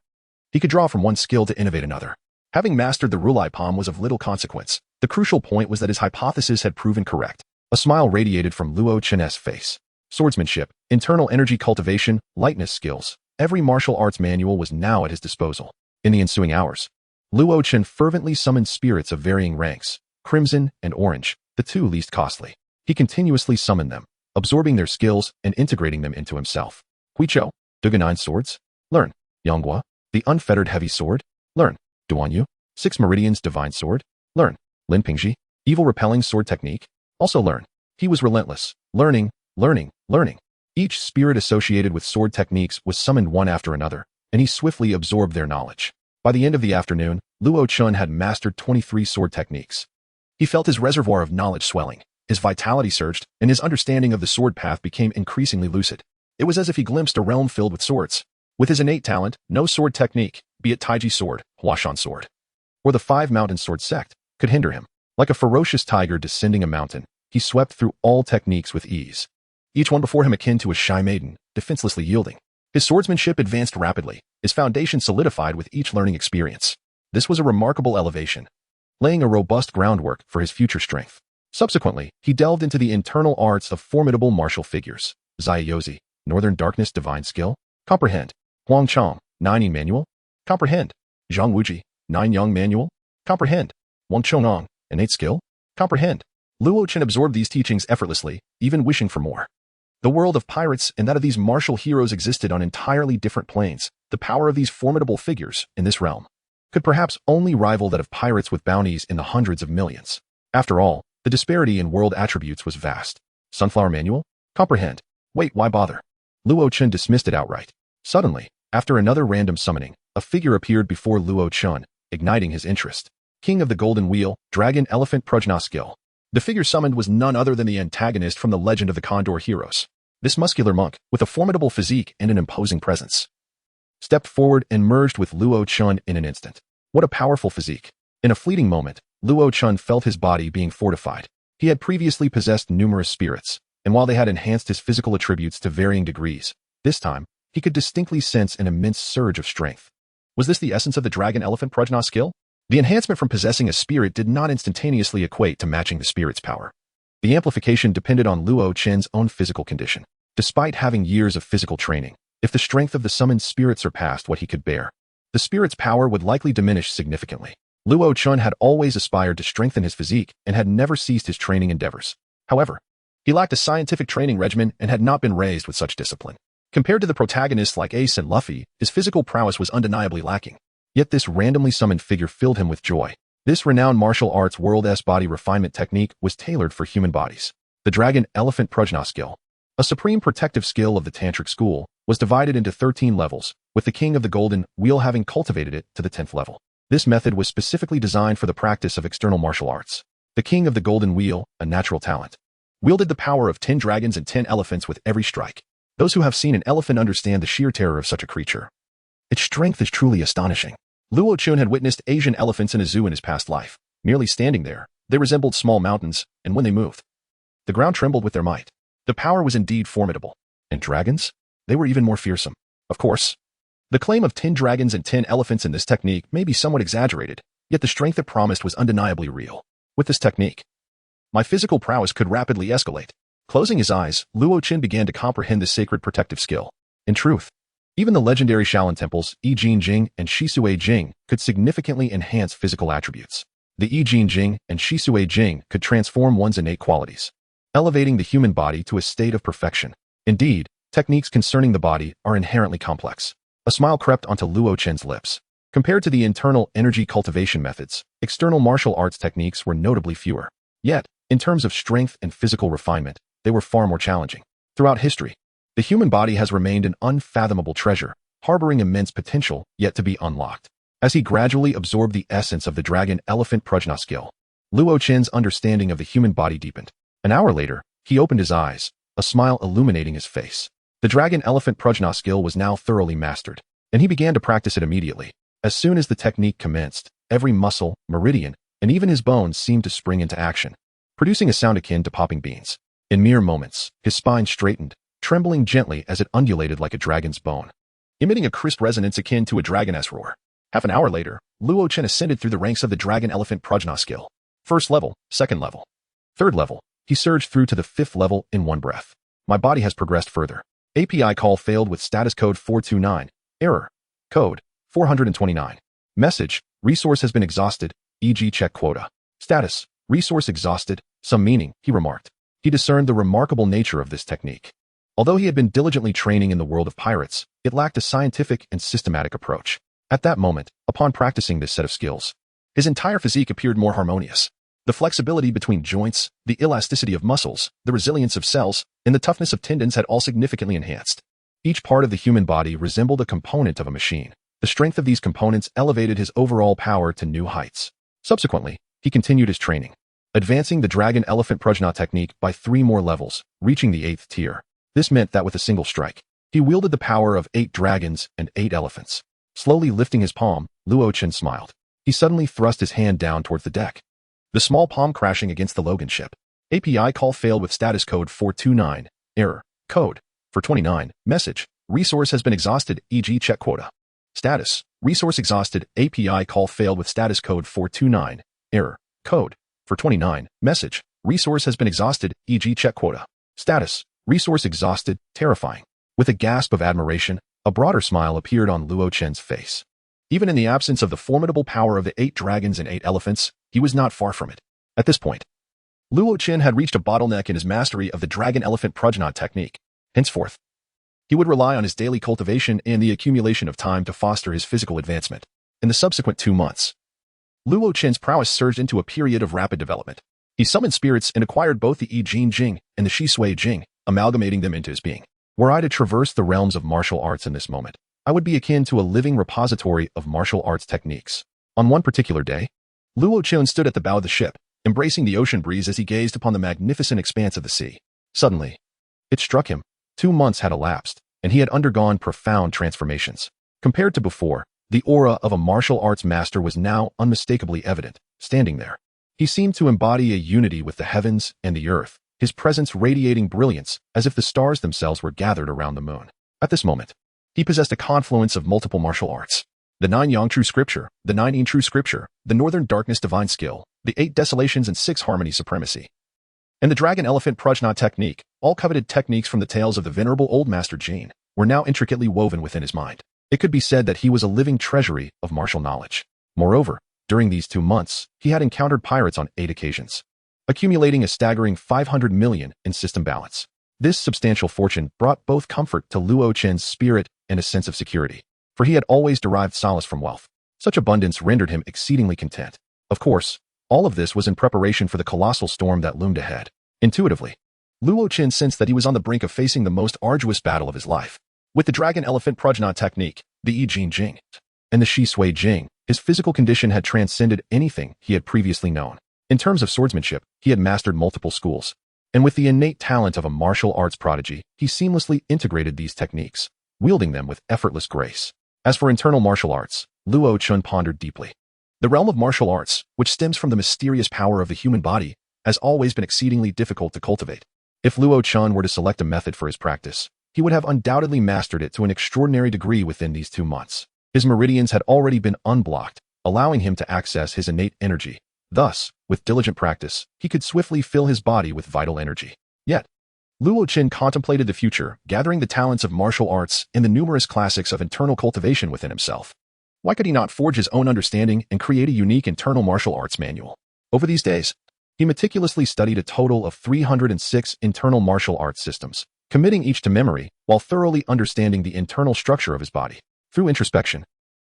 he could draw from one skill to innovate another. Having mastered the Relay Palm was of little consequence. The crucial point was that his hypothesis had proven correct. A smile radiated from Luo Chen's face. Swordsmanship, internal energy cultivation, lightness skills. Every martial arts manual was now at his disposal. In the ensuing hours, Luo Chen fervently summoned spirits of varying ranks, crimson and orange, the two least costly. He continuously summoned them, absorbing their skills and integrating them into himself. Huichou, Duganine swords. Learn. Yonghua, the unfettered heavy sword. Learn. Duanyu, 6 meridians divine sword. Learn. Lin Pingji, evil repelling sword technique. Also learn. He was relentless, learning. Each spirit associated with sword techniques was summoned one after another, and he swiftly absorbed their knowledge. By the end of the afternoon, Luo Chen had mastered 23 sword techniques. He felt his reservoir of knowledge swelling, his vitality surged, and his understanding of the sword path became increasingly lucid. It was as if he glimpsed a realm filled with swords. With his innate talent, no sword technique, be it Taiji sword, Huashan sword, or the 5 mountain sword sect, could hinder him. Like a ferocious tiger descending a mountain, he swept through all techniques with ease. Each one before him akin to a shy maiden, defenselessly yielding. His swordsmanship advanced rapidly, his foundation solidified with each learning experience. This was a remarkable elevation, laying a robust groundwork for his future strength. Subsequently, he delved into the internal arts of formidable martial figures. Zaiyozi, Northern Darkness Divine Skill. Comprehend. Huang Chong, 9 Yin Manual. Comprehend. Zhang Wuji, 9 Yang Manual. Comprehend. Wang Chonong, Innate Skill. Comprehend. Luo Chen absorbed these teachings effortlessly, even wishing for more. The world of pirates and that of these martial heroes existed on entirely different planes. The power of these formidable figures in this realm could perhaps only rival that of pirates with bounties in the hundreds of millions. After all, the disparity in world attributes was vast. Sunflower Manual? Comprehend. Wait, why bother? Luo Chen dismissed it outright. Suddenly, after another random summoning, a figure appeared before Luo Chen, igniting his interest. King of the Golden Wheel, Dragon Elephant Prajna Skill. The figure summoned was none other than the antagonist from the Legend of the Condor Heroes. This muscular monk, with a formidable physique and an imposing presence, stepped forward and merged with Luo Chen in an instant. What a powerful physique. In a fleeting moment, Luo Chen felt his body being fortified. He had previously possessed numerous spirits, and while they had enhanced his physical attributes to varying degrees, this time, he could distinctly sense an immense surge of strength. Was this the essence of the Dragon Elephant Prajna skill? The enhancement from possessing a spirit did not instantaneously equate to matching the spirit's power. The amplification depended on Luo Chen's own physical condition. Despite having years of physical training, if the strength of the summoned spirit surpassed what he could bear, the spirit's power would likely diminish significantly. Luo Chen had always aspired to strengthen his physique and had never ceased his training endeavors. However, he lacked a scientific training regimen and had not been raised with such discipline. Compared to the protagonists like Ace and Luffy, his physical prowess was undeniably lacking. Yet this randomly summoned figure filled him with joy. This renowned martial arts world-S body refinement technique was tailored for human bodies. The Dragon Elephant Prajna skill, a supreme protective skill of the Tantric school, was divided into 13 levels, with the King of the Golden Wheel having cultivated it to the 10th level. This method was specifically designed for the practice of external martial arts. The King of the Golden Wheel, a natural talent, wielded the power of 10 dragons and 10 elephants with every strike. Those who have seen an elephant understand the sheer terror of such a creature. Its strength is truly astonishing. Luo Chun had witnessed Asian elephants in a zoo in his past life. Merely standing there, they resembled small mountains, and when they moved, the ground trembled with their might. The power was indeed formidable. And dragons? They were even more fearsome. Of course, the claim of 10 dragons and 10 elephants in this technique may be somewhat exaggerated, yet the strength it promised was undeniably real. With this technique, my physical prowess could rapidly escalate. Closing his eyes, Luo Qin began to comprehend the sacred protective skill. In truth, even the legendary Shaolin temples, Yi Jin Jing and Shi Sui Jing, could significantly enhance physical attributes. The Yi Jin Jing and Shi Sui Jing could transform one's innate qualities, elevating the human body to a state of perfection. Indeed, techniques concerning the body are inherently complex. A smile crept onto Luo Qin's lips. Compared to the internal energy cultivation methods, external martial arts techniques were notably fewer. Yet, in terms of strength and physical refinement, they were far more challenging. Throughout history, the human body has remained an unfathomable treasure, harboring immense potential yet to be unlocked. As he gradually absorbed the essence of the dragon-elephant prajna skill, Luo Qin's understanding of the human body deepened. An hour later, he opened his eyes, a smile illuminating his face. The dragon-elephant prajna skill was now thoroughly mastered, and he began to practice it immediately. As soon as the technique commenced, every muscle, meridian, and even his bones seemed to spring into action, producing a sound akin to popping beans. In mere moments, his spine straightened, trembling gently as it undulated like a dragon's bone, emitting a crisp resonance akin to a dragon's roar. Half an hour later, Luo Qin ascended through the ranks of the dragon-elephant prajna skill. First level, second level, third level. He surged through to the fifth level in one breath. My body has progressed further. API call failed with status code 429. Error. Code 429. Message. Resource has been exhausted, e.g. check quota. Status. Resource exhausted. Some meaning, he remarked. He discerned the remarkable nature of this technique. Although he had been diligently training in the world of pirates, it lacked a scientific and systematic approach. At that moment, upon practicing this set of skills, his entire physique appeared more harmonious. The flexibility between joints, the elasticity of muscles, the resilience of cells, and the toughness of tendons had all significantly enhanced. Each part of the human body resembled a component of a machine. The strength of these components elevated his overall power to new heights. Subsequently, he continued his training, advancing the dragon-elephant prajna technique by 3 more levels, reaching the 8th tier. This meant that with a single strike, he wielded the power of 8 dragons and 8 elephants. Slowly lifting his palm, Luo Qin smiled. He suddenly thrust his hand down towards the deck, the small palm crashing against the Logan ship. API call failed with status code 429. Error. Code 429. Message. Resource has been exhausted, e.g. check quota. Status. Resource exhausted. API call failed with status code 429. Error. Code 429. Message. Resource has been exhausted, e.g. check quota. Status. Resource exhausted. Terrifying. With a gasp of admiration, a broader smile appeared on Luo Qin's face. Even in the absence of the formidable power of the 8 dragons and 8 elephants, he was not far from it. At this point, Luo Qin had reached a bottleneck in his mastery of the dragon-elephant prajna technique. Henceforth, he would rely on his daily cultivation and the accumulation of time to foster his physical advancement. In the subsequent 2 months, Luo Qin's prowess surged into a period of rapid development. He summoned spirits and acquired both the Yi Jin Jing and the Shi Sui Jing, amalgamating them into his being. Were I to traverse the realms of martial arts in this moment, I would be akin to a living repository of martial arts techniques. On one particular day, Luo Qin stood at the bow of the ship, embracing the ocean breeze as he gazed upon the magnificent expanse of the sea. Suddenly, it struck him. 2 months had elapsed, and he had undergone profound transformations. Compared to before, the aura of a martial arts master was now unmistakably evident. Standing there, he seemed to embody a unity with the heavens and the earth, his presence radiating brilliance as if the stars themselves were gathered around the moon. At this moment, he possessed a confluence of multiple martial arts. The 9 Yang True Scripture, the 9 Yin True Scripture, the Northern Darkness Divine Skill, the 8 Desolations and 6 Harmony Supremacy, and the Dragon-Elephant Prajna Technique, all coveted techniques from the tales of the venerable Old Master Jin, were now intricately woven within his mind. It could be said that he was a living treasury of martial knowledge. Moreover, during these 2 months, he had encountered pirates on 8 occasions, accumulating a staggering 500 million in system balance. This substantial fortune brought both comfort to Luo Qin's spirit and a sense of security, for he had always derived solace from wealth. Such abundance rendered him exceedingly content. Of course, all of this was in preparation for the colossal storm that loomed ahead. Intuitively, Luo Qin sensed that he was on the brink of facing the most arduous battle of his life. With the Dragon-Elephant Prajna Technique, the Yi Jin Jing, and the Shi Sui Jing, his physical condition had transcended anything he had previously known. In terms of swordsmanship, he had mastered multiple schools, and with the innate talent of a martial arts prodigy, he seamlessly integrated these techniques, wielding them with effortless grace. As for internal martial arts, Luo Chun pondered deeply. The realm of martial arts, which stems from the mysterious power of the human body, has always been exceedingly difficult to cultivate. If Luo Chun were to select a method for his practice, he would have undoubtedly mastered it to an extraordinary degree within these 2 months. His meridians had already been unblocked, allowing him to access his innate energy. Thus, with diligent practice, he could swiftly fill his body with vital energy. Yet, Luo Qin contemplated the future, gathering the talents of martial arts and the numerous classics of internal cultivation within himself. Why could he not forge his own understanding and create a unique internal martial arts manual? Over these days, he meticulously studied a total of 306 internal martial arts systems, committing each to memory while thoroughly understanding the internal structure of his body. Through introspection,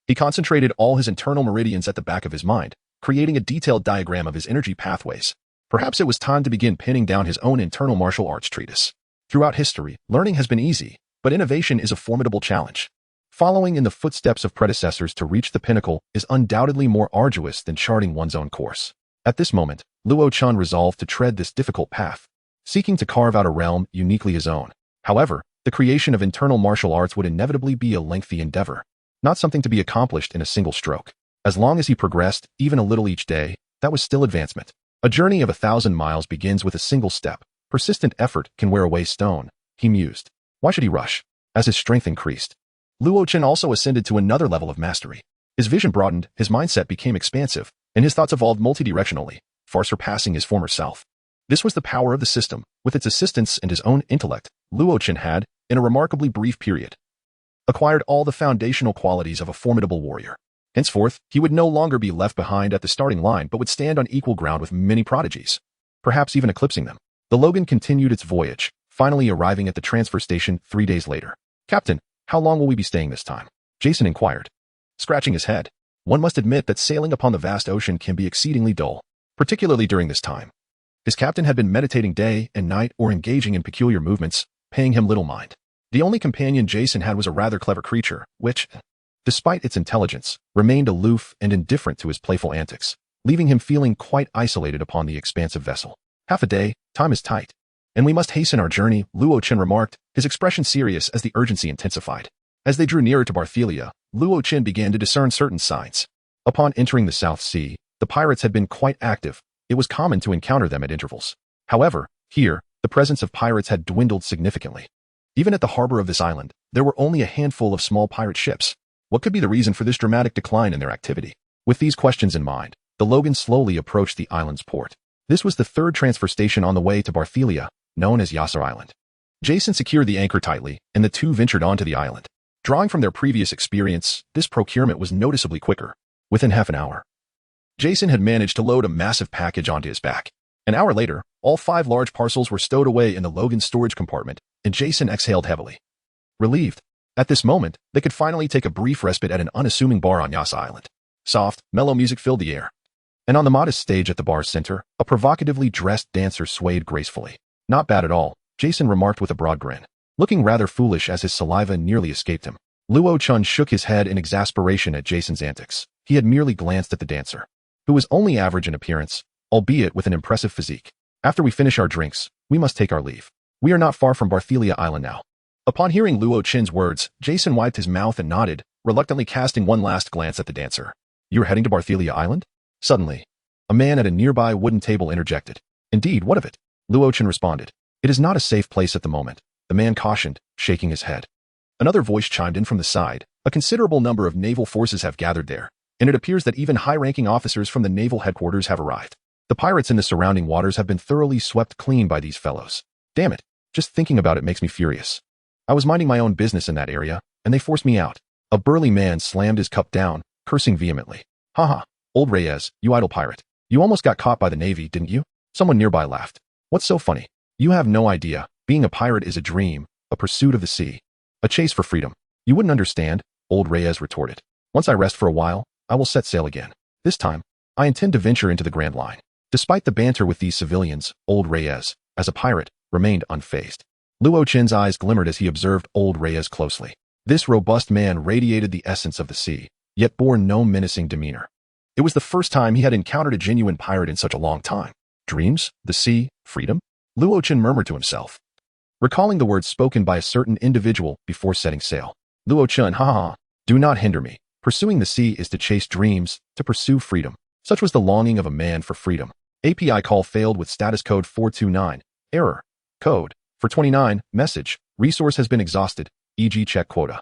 he concentrated all his internal meridians at the back of his mind, creating a detailed diagram of his energy pathways. Perhaps it was time to begin pinning down his own internal martial arts treatise. Throughout history, learning has been easy, but innovation is a formidable challenge. Following in the footsteps of predecessors to reach the pinnacle is undoubtedly more arduous than charting one's own course. At this moment, Luo Chun resolved to tread this difficult path, seeking to carve out a realm uniquely his own. However, the creation of internal martial arts would inevitably be a lengthy endeavor, not something to be accomplished in a single stroke. As long as he progressed, even a little each day, that was still advancement. A journey of 1,000 miles begins with a single step. Persistent effort can wear away stone, he mused. Why should he rush? As his strength increased, Luo Qin also ascended to another level of mastery. His vision broadened, his mindset became expansive, and his thoughts evolved multidirectionally, far surpassing his former self. This was the power of the system. With its assistance and his own intellect, Luo Qin had, in a remarkably brief period, acquired all the foundational qualities of a formidable warrior. Henceforth, he would no longer be left behind at the starting line but would stand on equal ground with many prodigies, perhaps even eclipsing them. The Logan continued its voyage, finally arriving at the transfer station 3 days later. Captain, how long will we be staying this time? Jason inquired, scratching his head. One must admit that sailing upon the vast ocean can be exceedingly dull, particularly during this time. His captain had been meditating day and night or engaging in peculiar movements, paying him little mind. The only companion Jason had was a rather clever creature, which, despite its intelligence, remained aloof and indifferent to his playful antics, leaving him feeling quite isolated upon the expansive vessel. Half a day, time is tight, and we must hasten our journey, Luo Qin remarked, his expression serious as the urgency intensified. As they drew nearer to Barthelia, Luo Qin began to discern certain signs. Upon entering the South Sea, the pirates had been quite active. It was common to encounter them at intervals. However, here, the presence of pirates had dwindled significantly. Even at the harbor of this island, there were only a handful of small pirate ships. What could be the reason for this dramatic decline in their activity? With these questions in mind, the Logan slowly approached the island's port. This was the third transfer station on the way to Barthelia, known as Yasser Island. Jason secured the anchor tightly, and the two ventured onto the island. Drawing from their previous experience, this procurement was noticeably quicker. Within half an hour, Jason had managed to load a massive package onto his back. An hour later, all 5 large parcels were stowed away in the Logan's storage compartment, and Jason exhaled heavily. Relieved. At this moment, they could finally take a brief respite at an unassuming bar on Yas Island. Soft, mellow music filled the air. And on the modest stage at the bar's center, a provocatively dressed dancer swayed gracefully. Not bad at all, Jason remarked with a broad grin, looking rather foolish as his saliva nearly escaped him. Luo Chun shook his head in exasperation at Jason's antics. He had merely glanced at the dancer, who was only average in appearance, albeit with an impressive physique. After we finish our drinks, we must take our leave. We are not far from Barthelia Island now. Upon hearing Luo Chin's words, Jason wiped his mouth and nodded, reluctantly casting one last glance at the dancer. You are heading to Barthelia Island? Suddenly, a man at a nearby wooden table interjected. Indeed, what of it? Luo Chin responded. It is not a safe place at the moment, the man cautioned, shaking his head. Another voice chimed in from the side. A considerable number of naval forces have gathered there, and it appears that even high-ranking officers from the naval headquarters have arrived. The pirates in the surrounding waters have been thoroughly swept clean by these fellows. Damn it, just thinking about it makes me furious. I was minding my own business in that area, and they forced me out. A burly man slammed his cup down, cursing vehemently. Haha, old Reyes, you idle pirate. You almost got caught by the Navy, didn't you? Someone nearby laughed. What's so funny? You have no idea. Being a pirate is a dream, a pursuit of the sea, a chase for freedom. You wouldn't understand, old Reyes retorted. Once I rest for a while, I will set sail again. This time, I intend to venture into the Grand Line. Despite the banter with these civilians, old Reyes, as a pirate, remained unfazed. Luo Chin's eyes glimmered as he observed old Reyes closely. This robust man radiated the essence of the sea, yet bore no menacing demeanor. It was the first time he had encountered a genuine pirate in such a long time. Dreams, the sea, freedom? Luo Chin murmured to himself, recalling the words spoken by a certain individual before setting sail. Luo Chin, ha ha ha, do not hinder me. Pursuing the sea is to chase dreams, to pursue freedom. Such was the longing of a man for freedom. API call failed with status code 429. Error. Code. For 29. Message. Resource has been exhausted, e.g. check quota.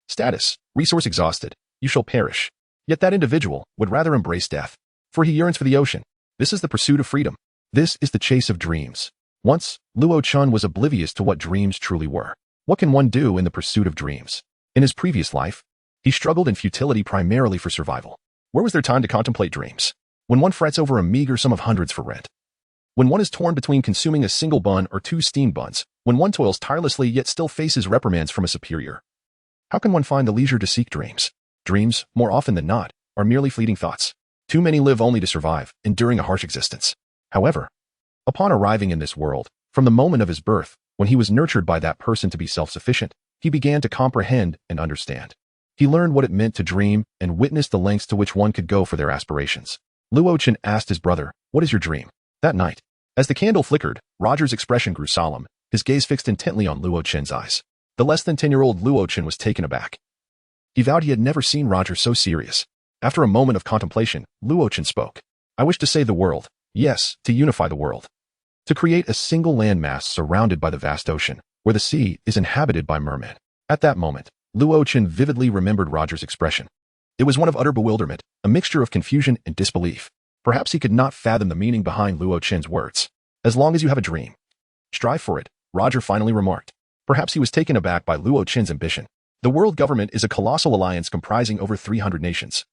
Status. Resource exhausted. You shall perish. Yet that individual would rather embrace death, for he yearns for the ocean. This is the pursuit of freedom. This is the chase of dreams. Once, Luo Chun was oblivious to what dreams truly were. What can one do in the pursuit of dreams? In his previous life, he struggled in futility primarily for survival. Where was there time to contemplate dreams? When one frets over a meager sum of hundreds for rent. When one is torn between consuming a single bun or 2 steamed buns. When one toils tirelessly yet still faces reprimands from a superior. How can one find the leisure to seek dreams? Dreams, more often than not, are merely fleeting thoughts. Too many live only to survive, enduring a harsh existence. However, upon arriving in this world, from the moment of his birth, when he was nurtured by that person to be self-sufficient, he began to comprehend and understand. He learned what it meant to dream and witnessed the lengths to which one could go for their aspirations. Luo Chen asked his brother, "What is your dream?" That night, as the candle flickered, Roger's expression grew solemn, his gaze fixed intently on Luo Chen's eyes. The less than 10-year-old Luo Chen was taken aback. He vowed he had never seen Roger so serious. After a moment of contemplation, Luo Chen spoke. "I wish to save the world. Yes, to unify the world. To create a single landmass surrounded by the vast ocean, where the sea is inhabited by mermen." At that moment, Luo Chen vividly remembered Roger's expression. It was one of utter bewilderment, a mixture of confusion and disbelief. Perhaps he could not fathom the meaning behind Luo Chen's words. "As long as you have a dream, strive for it," Roger finally remarked. Perhaps he was taken aback by Luo Chen's ambition. The world government is a colossal alliance comprising over 300 nations,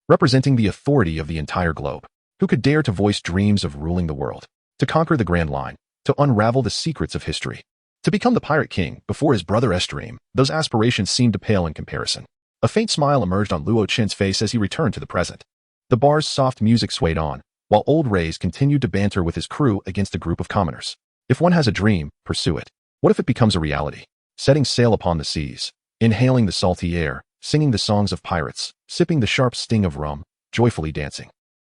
representing the authority of the entire globe. Who could dare to voice dreams of ruling the world, to conquer the Grand Line, to unravel the secrets of history? To become the Pirate King before his brother's dream, those aspirations seemed to pale in comparison. A faint smile emerged on Luo Chen's face as he returned to the present. The bar's soft music swayed on, while old Reyes continued to banter with his crew against a group of commoners. If one has a dream, pursue it. What if it becomes a reality? Setting sail upon the seas, inhaling the salty air, singing the songs of pirates, sipping the sharp sting of rum, joyfully dancing.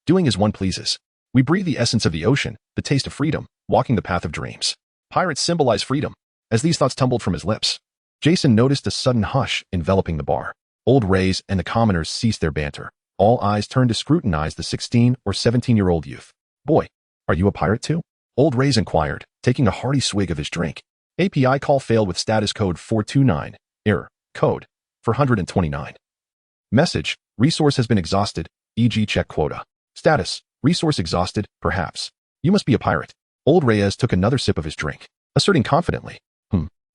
Doing as one pleases. We breathe the essence of the ocean, the taste of freedom, walking the path of dreams. Pirates symbolize freedom. As these thoughts tumbled from his lips, Jason noticed a sudden hush enveloping the bar. Old Reyes and the commoners ceased their banter. All eyes turned to scrutinize the 16 or 17-year-old youth. "Boy, are you a pirate too?" Old Reyes inquired, taking a hearty swig of his drink. API call failed with status code 429. Error. Code. For 129. Message. Resource has been exhausted, e.g. check quota. Status. Resource exhausted, perhaps. You must be a pirate. Old Reyes took another sip of his drink, asserting confidently.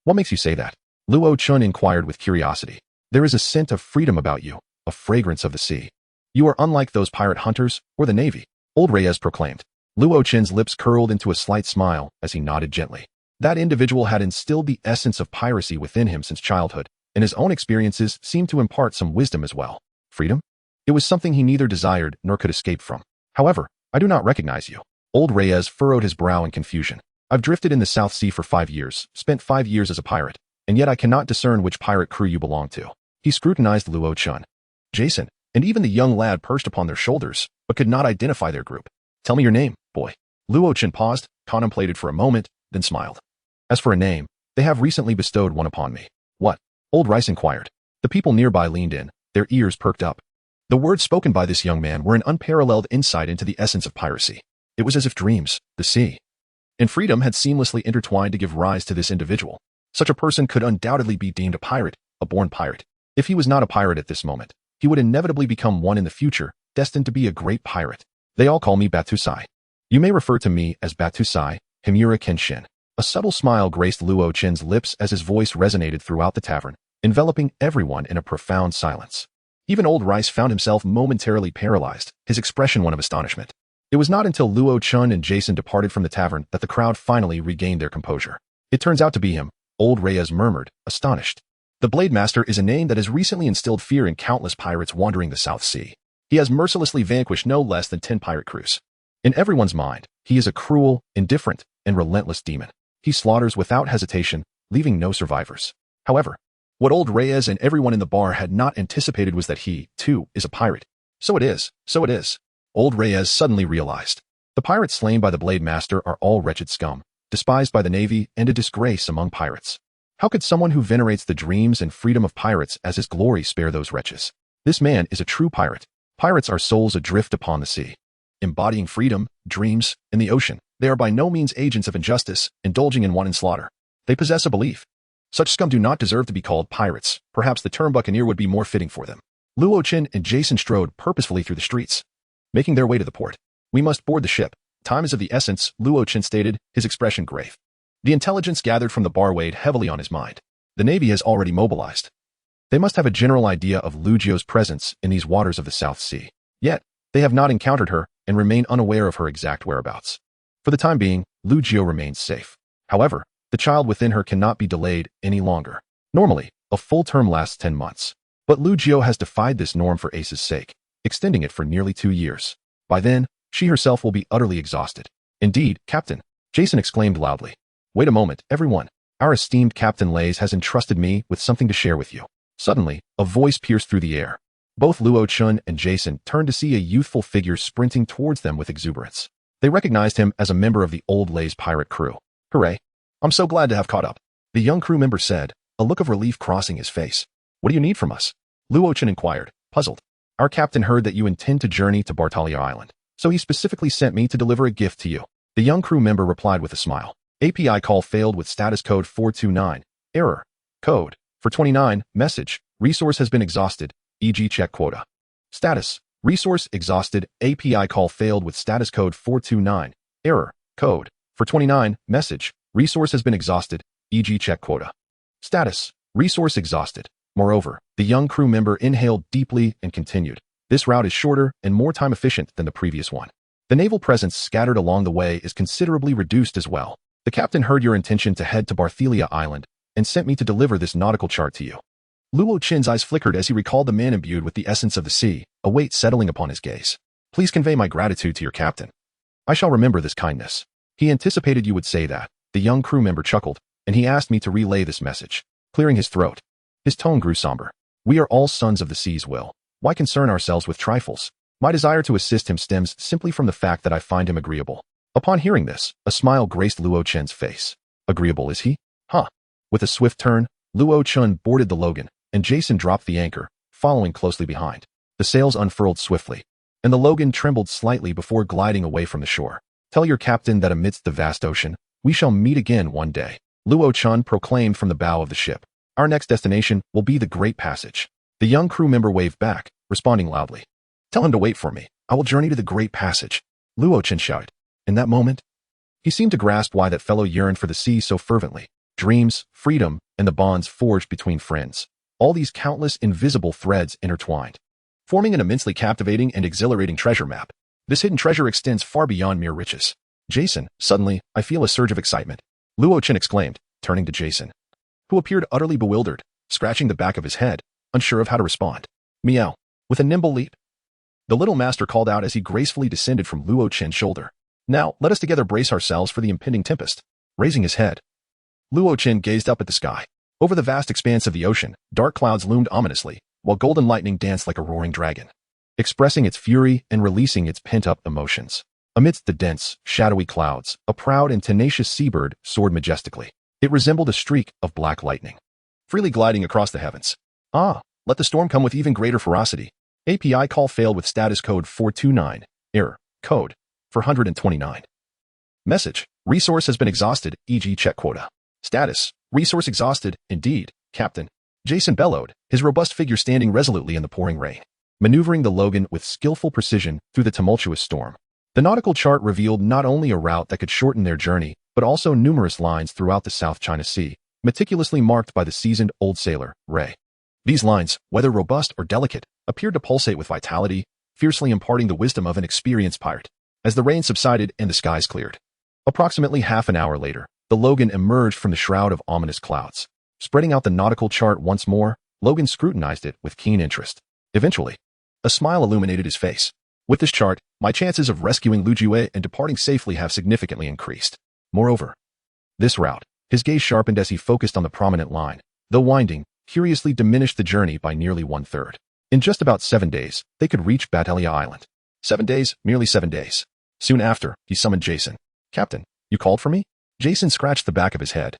What makes you say that?" Luo Chun inquired with curiosity. "There is a scent of freedom about you, a fragrance of the sea. You are unlike those pirate hunters or the Navy," Old Reyes proclaimed. Luo Chen's lips curled into a slight smile as he nodded gently. That individual had instilled the essence of piracy within him since childhood, and his own experiences seemed to impart some wisdom as well. Freedom? It was something he neither desired nor could escape from. "However, I do not recognize you." Old Reyes furrowed his brow in confusion. "I've drifted in the South Sea for 5 years, spent 5 years as a pirate, and yet I cannot discern which pirate crew you belong to." He scrutinized Luo Chun, Jason, and even the young lad perched upon their shoulders, but could not identify their group. "Tell me your name, boy." Luo Chun paused, contemplated for a moment, then smiled. "As for a name, they have recently bestowed one upon me." "What?" Old Rice inquired. The people nearby leaned in, their ears perked up. The words spoken by this young man were an unparalleled insight into the essence of piracy. It was as if dreams, the sea, and freedom had seamlessly intertwined to give rise to this individual. Such a person could undoubtedly be deemed a pirate, a born pirate. If he was not a pirate at this moment, he would inevitably become one in the future, destined to be a great pirate. "They all call me Batusai. You may refer to me as Batusai, Himura Kenshin." A subtle smile graced Luo Chen's lips as his voice resonated throughout the tavern, enveloping everyone in a profound silence. Even Old Rice found himself momentarily paralyzed, his expression one of astonishment. It was not until Luo Chun and Jason departed from the tavern that the crowd finally regained their composure. "It turns out to be him," Old Reyes murmured, astonished. "The Blade Master is a name that has recently instilled fear in countless pirates wandering the South Sea. He has mercilessly vanquished no less than 10 pirate crews. In everyone's mind, he is a cruel, indifferent, and relentless demon. He slaughters without hesitation, leaving no survivors." However, what Old Reyes and everyone in the bar had not anticipated was that he, too, is a pirate. So it is. Old Reyes suddenly realized. The pirates slain by the Blade Master are all wretched scum, despised by the Navy and a disgrace among pirates. How could someone who venerates the dreams and freedom of pirates as his glory spare those wretches? This man is a true pirate. Pirates are souls adrift upon the sea, embodying freedom, dreams, and the ocean. They are by no means agents of injustice, indulging in wanton slaughter. They possess a belief. Such scum do not deserve to be called pirates. Perhaps the term buccaneer would be more fitting for them. Luo Chen and Jason strode purposefully through the streets, making their way to the port. We must board the ship. Time is of the essence, Luo Chen stated, his expression grave. The intelligence gathered from the bar weighed heavily on his mind. The Navy has already mobilized. They must have a general idea of Lu Jio's presence in these waters of the South Sea. Yet, they have not encountered her and remain unaware of her exact whereabouts. For the time being, Lu Jio remains safe. However, the child within her cannot be delayed any longer. Normally, a full term lasts 10 months. But Lu Jio has defied this norm for Ace's sake, extending it for nearly 2 years. By then, she herself will be utterly exhausted. Indeed, Captain, Jason exclaimed loudly. Wait a moment, everyone. Our esteemed Captain Lays has entrusted me with something to share with you. Suddenly, a voice pierced through the air. Both Luo Chun and Jason turned to see a youthful figure sprinting towards them with exuberance. They recognized him as a member of the old Lays pirate crew. Hooray! I'm so glad to have caught up, the young crew member said, a look of relief crossing his face. What do you need from us? Luo Chun inquired, puzzled. Our captain heard that you intend to journey to Bartalia Island, so he specifically sent me to deliver a gift to you. The young crew member replied with a smile. API call failed with status code 429. Error. Code. For 29. Message. Resource has been exhausted. E.g. check quota. Status. Resource exhausted. API call failed with status code 429. Error. Code. For 29. Message. Resource has been exhausted. E.g. check quota. Status. Resource exhausted. Moreover, the young crew member inhaled deeply and continued. This route is shorter and more time efficient than the previous one. The naval presence scattered along the way is considerably reduced as well. The captain heard your intention to head to Barthelia Island and sent me to deliver this nautical chart to you. Luo Chin's eyes flickered as he recalled the man imbued with the essence of the sea, a weight settling upon his gaze. Please convey my gratitude to your captain. I shall remember this kindness. He anticipated you would say that. The young crew member chuckled, and he asked me to relay this message, clearing his throat. His tone grew somber. We are all sons of the sea's will. Why concern ourselves with trifles? My desire to assist him stems simply from the fact that I find him agreeable. Upon hearing this, a smile graced Luo Chen's face. Agreeable, is he? Huh. With a swift turn, Luo Chen boarded the Logan, and Jason dropped the anchor, following closely behind. The sails unfurled swiftly, and the Logan trembled slightly before gliding away from the shore. Tell your captain that amidst the vast ocean, we shall meet again one day, Luo Chen proclaimed from the bow of the ship. Our next destination will be the Great Passage. The young crew member waved back, responding loudly. Tell him to wait for me. I will journey to the Great Passage, Luo Chen shouted. In that moment, he seemed to grasp why that fellow yearned for the sea so fervently. Dreams, freedom, and the bonds forged between friends. All these countless invisible threads intertwined, forming an immensely captivating and exhilarating treasure map. This hidden treasure extends far beyond mere riches. Jason, suddenly, I feel a surge of excitement, Luo Chen exclaimed, turning to Jason, who appeared utterly bewildered, scratching the back of his head, unsure of how to respond. Meow. With a nimble leap, the little master called out as he gracefully descended from Luo Chen's shoulder. Now, let us together brace ourselves for the impending tempest. Raising his head, Luo Chen gazed up at the sky. Over the vast expanse of the ocean, dark clouds loomed ominously, while golden lightning danced like a roaring dragon, expressing its fury and releasing its pent-up emotions. Amidst the dense, shadowy clouds, a proud and tenacious seabird soared majestically. It resembled a streak of black lightning, freely gliding across the heavens. Ah, let the storm come with even greater ferocity. API call failed with status code 429. Error. Code. 429. Message. Resource has been exhausted, e.g. check quota. Status. Resource exhausted, indeed, Captain. Jason bellowed, his robust figure standing resolutely in the pouring rain, maneuvering the Logan with skillful precision through the tumultuous storm. The nautical chart revealed not only a route that could shorten their journey, but also numerous lines throughout the South China Sea, meticulously marked by the seasoned old sailor, Ray. These lines, whether robust or delicate, appeared to pulsate with vitality, fiercely imparting the wisdom of an experienced pirate. As the rain subsided and the skies cleared, approximately half an hour later, the Logan emerged from the shroud of ominous clouds. Spreading out the nautical chart once more, Logan scrutinized it with keen interest. Eventually, a smile illuminated his face. With this chart, my chances of rescuing Lu Jue and departing safely have significantly increased. Moreover, this route, his gaze sharpened as he focused on the prominent line, though winding, curiously diminished the journey by nearly 1/3. In just about 7 days, they could reach Batelia Island. 7 days, merely 7 days. Soon after, he summoned Jason. Captain, you called for me? Jason scratched the back of his head,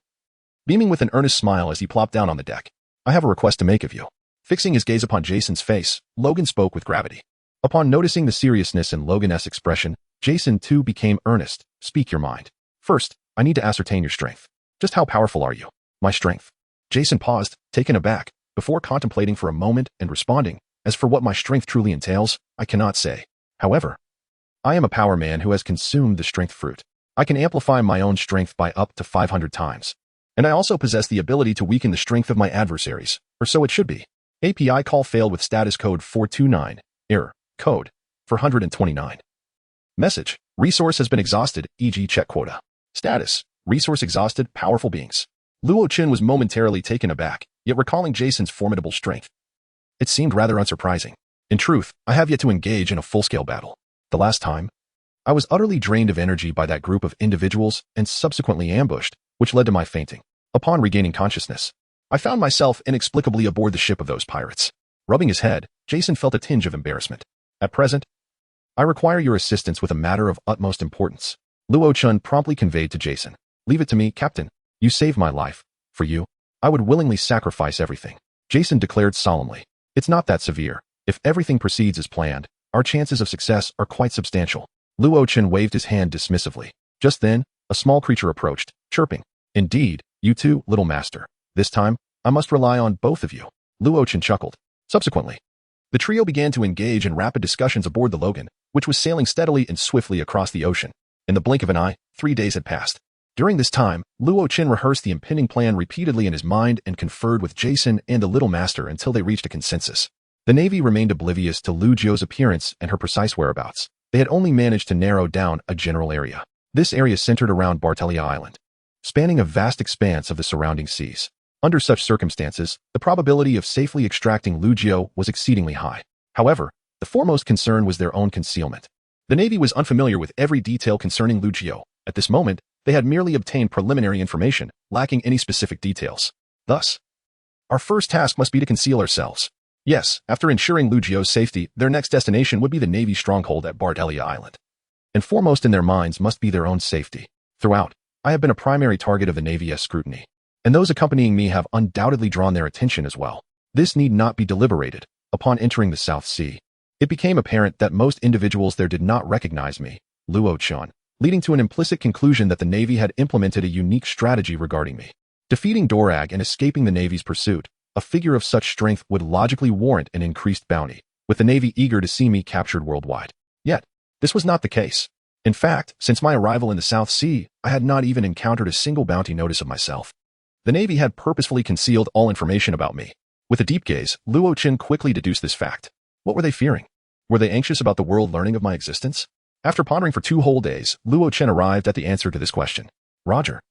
beaming with an earnest smile as he plopped down on the deck. I have a request to make of you. Fixing his gaze upon Jason's face, Logan spoke with gravity. Upon noticing the seriousness in Logan's expression, Jason too became earnest. Speak your mind. First, I need to ascertain your strength. Just how powerful are you? My strength. Jason paused, taken aback, before contemplating for a moment and responding, as for what my strength truly entails, I cannot say. However, I am a power man who has consumed the strength fruit. I can amplify my own strength by up to 500 times. And I also possess the ability to weaken the strength of my adversaries, or so it should be. API call failed with status code 429, error, code 429. Message, resource has been exhausted, e.g. check quota. Status, resource exhausted, powerful beings. Luo Chen was momentarily taken aback, yet recalling Jason's formidable strength. It seemed rather unsurprising. In truth, I have yet to engage in a full-scale battle. The last time, I was utterly drained of energy by that group of individuals and subsequently ambushed, which led to my fainting. Upon regaining consciousness, I found myself inexplicably aboard the ship of those pirates. Rubbing his head, Jason felt a tinge of embarrassment. At present, I require your assistance with a matter of utmost importance. Luo Chen promptly conveyed to Jason. Leave it to me, Captain. You saved my life. For you, I would willingly sacrifice everything. Jason declared solemnly. It's not that severe. If everything proceeds as planned, our chances of success are quite substantial. Luo Chen waved his hand dismissively. Just then, a small creature approached, chirping. Indeed, you too, little master. This time, I must rely on both of you. Luo Chen chuckled. Subsequently, the trio began to engage in rapid discussions aboard the Logan, which was sailing steadily and swiftly across the ocean. In the blink of an eye, 3 days had passed. During this time, Luo Chen rehearsed the impending plan repeatedly in his mind and conferred with Jason and the little master until they reached a consensus. The Navy remained oblivious to Lu Jiu's appearance and her precise whereabouts. They had only managed to narrow down a general area. This area centered around Bartelia Island, spanning a vast expanse of the surrounding seas. Under such circumstances, the probability of safely extracting Lu Jiu was exceedingly high. However, the foremost concern was their own concealment. The Navy was unfamiliar with every detail concerning Lu Jiu. At this moment, they had merely obtained preliminary information, lacking any specific details. Thus, our first task must be to conceal ourselves. Yes, after ensuring Lu Jiu's safety, their next destination would be the Navy stronghold at Bartelia Island. And foremost in their minds must be their own safety. Throughout, I have been a primary target of the Navy's scrutiny, and those accompanying me have undoubtedly drawn their attention as well. This need not be deliberated. Upon entering the South Sea, it became apparent that most individuals there did not recognize me, Luo Chen, leading to an implicit conclusion that the Navy had implemented a unique strategy regarding me. Defeating Dorag and escaping the Navy's pursuit, a figure of such strength would logically warrant an increased bounty, with the Navy eager to see me captured worldwide. Yet, this was not the case. In fact, since my arrival in the South Sea, I had not even encountered a single bounty notice of myself. The Navy had purposefully concealed all information about me. With a deep gaze, Luo Chen quickly deduced this fact. What were they fearing? Were they anxious about the world learning of my existence? After pondering for 2 whole days, Luo Chen arrived at the answer to this question. Roger.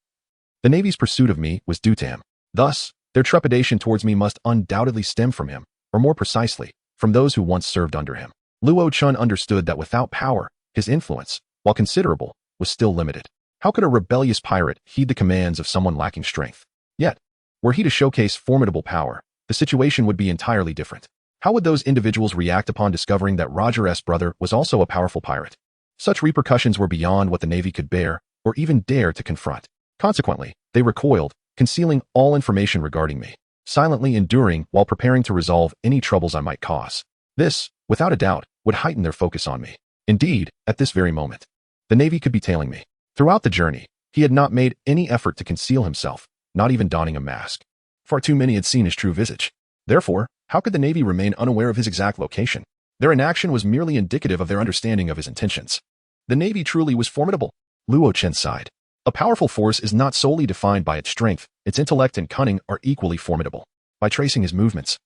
The Navy's pursuit of me was due to him. Thus, their trepidation towards me must undoubtedly stem from him, or more precisely, from those who once served under him. Luo Chen understood that without power, his influence, while considerable, was still limited. How could a rebellious pirate heed the commands of someone lacking strength? Yet, were he to showcase formidable power, the situation would be entirely different. How would those individuals react upon discovering that Roger's brother was also a powerful pirate? Such repercussions were beyond what the Navy could bear, or even dare to confront. Consequently, they recoiled, concealing all information regarding me, silently enduring while preparing to resolve any troubles I might cause. This, without a doubt, would heighten their focus on me. Indeed, at this very moment, the Navy could be tailing me. Throughout the journey, he had not made any effort to conceal himself, not even donning a mask. Far too many had seen his true visage. Therefore, how could the Navy remain unaware of his exact location? Their inaction was merely indicative of their understanding of his intentions. The Navy truly was formidable. Luo Chen sighed. A powerful force is not solely defined by its strength, its intellect and cunning are equally formidable. By tracing his movements,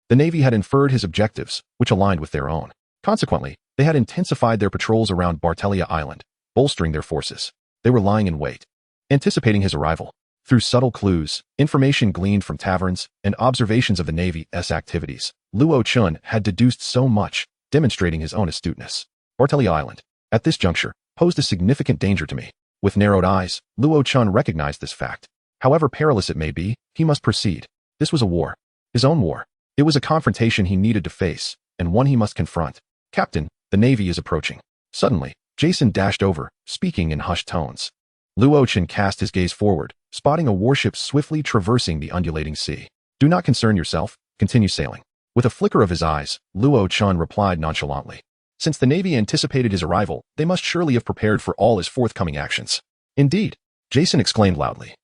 the Navy had inferred his objectives, which aligned with their own. Consequently, they had intensified their patrols around Bartelia Island, bolstering their forces. They were lying in wait, anticipating his arrival. Through subtle clues, information gleaned from taverns, and observations of the Navy's activities, Luo Chen had deduced so much, demonstrating his own astuteness. Bartelia Island, at this juncture, posed a significant danger to me. With narrowed eyes, Luo Chen recognized this fact. However perilous it may be, he must proceed. This was a war. His own war. It was a confrontation he needed to face, and one he must confront. Captain, the Navy is approaching. Suddenly, Jason dashed over, speaking in hushed tones. Luo Chen cast his gaze forward, spotting a warship swiftly traversing the undulating sea. Do not concern yourself, continue sailing. With a flicker of his eyes, Luo Chun replied nonchalantly. Since the Navy anticipated his arrival, they must surely have prepared for all his forthcoming actions. Indeed, Jason exclaimed loudly,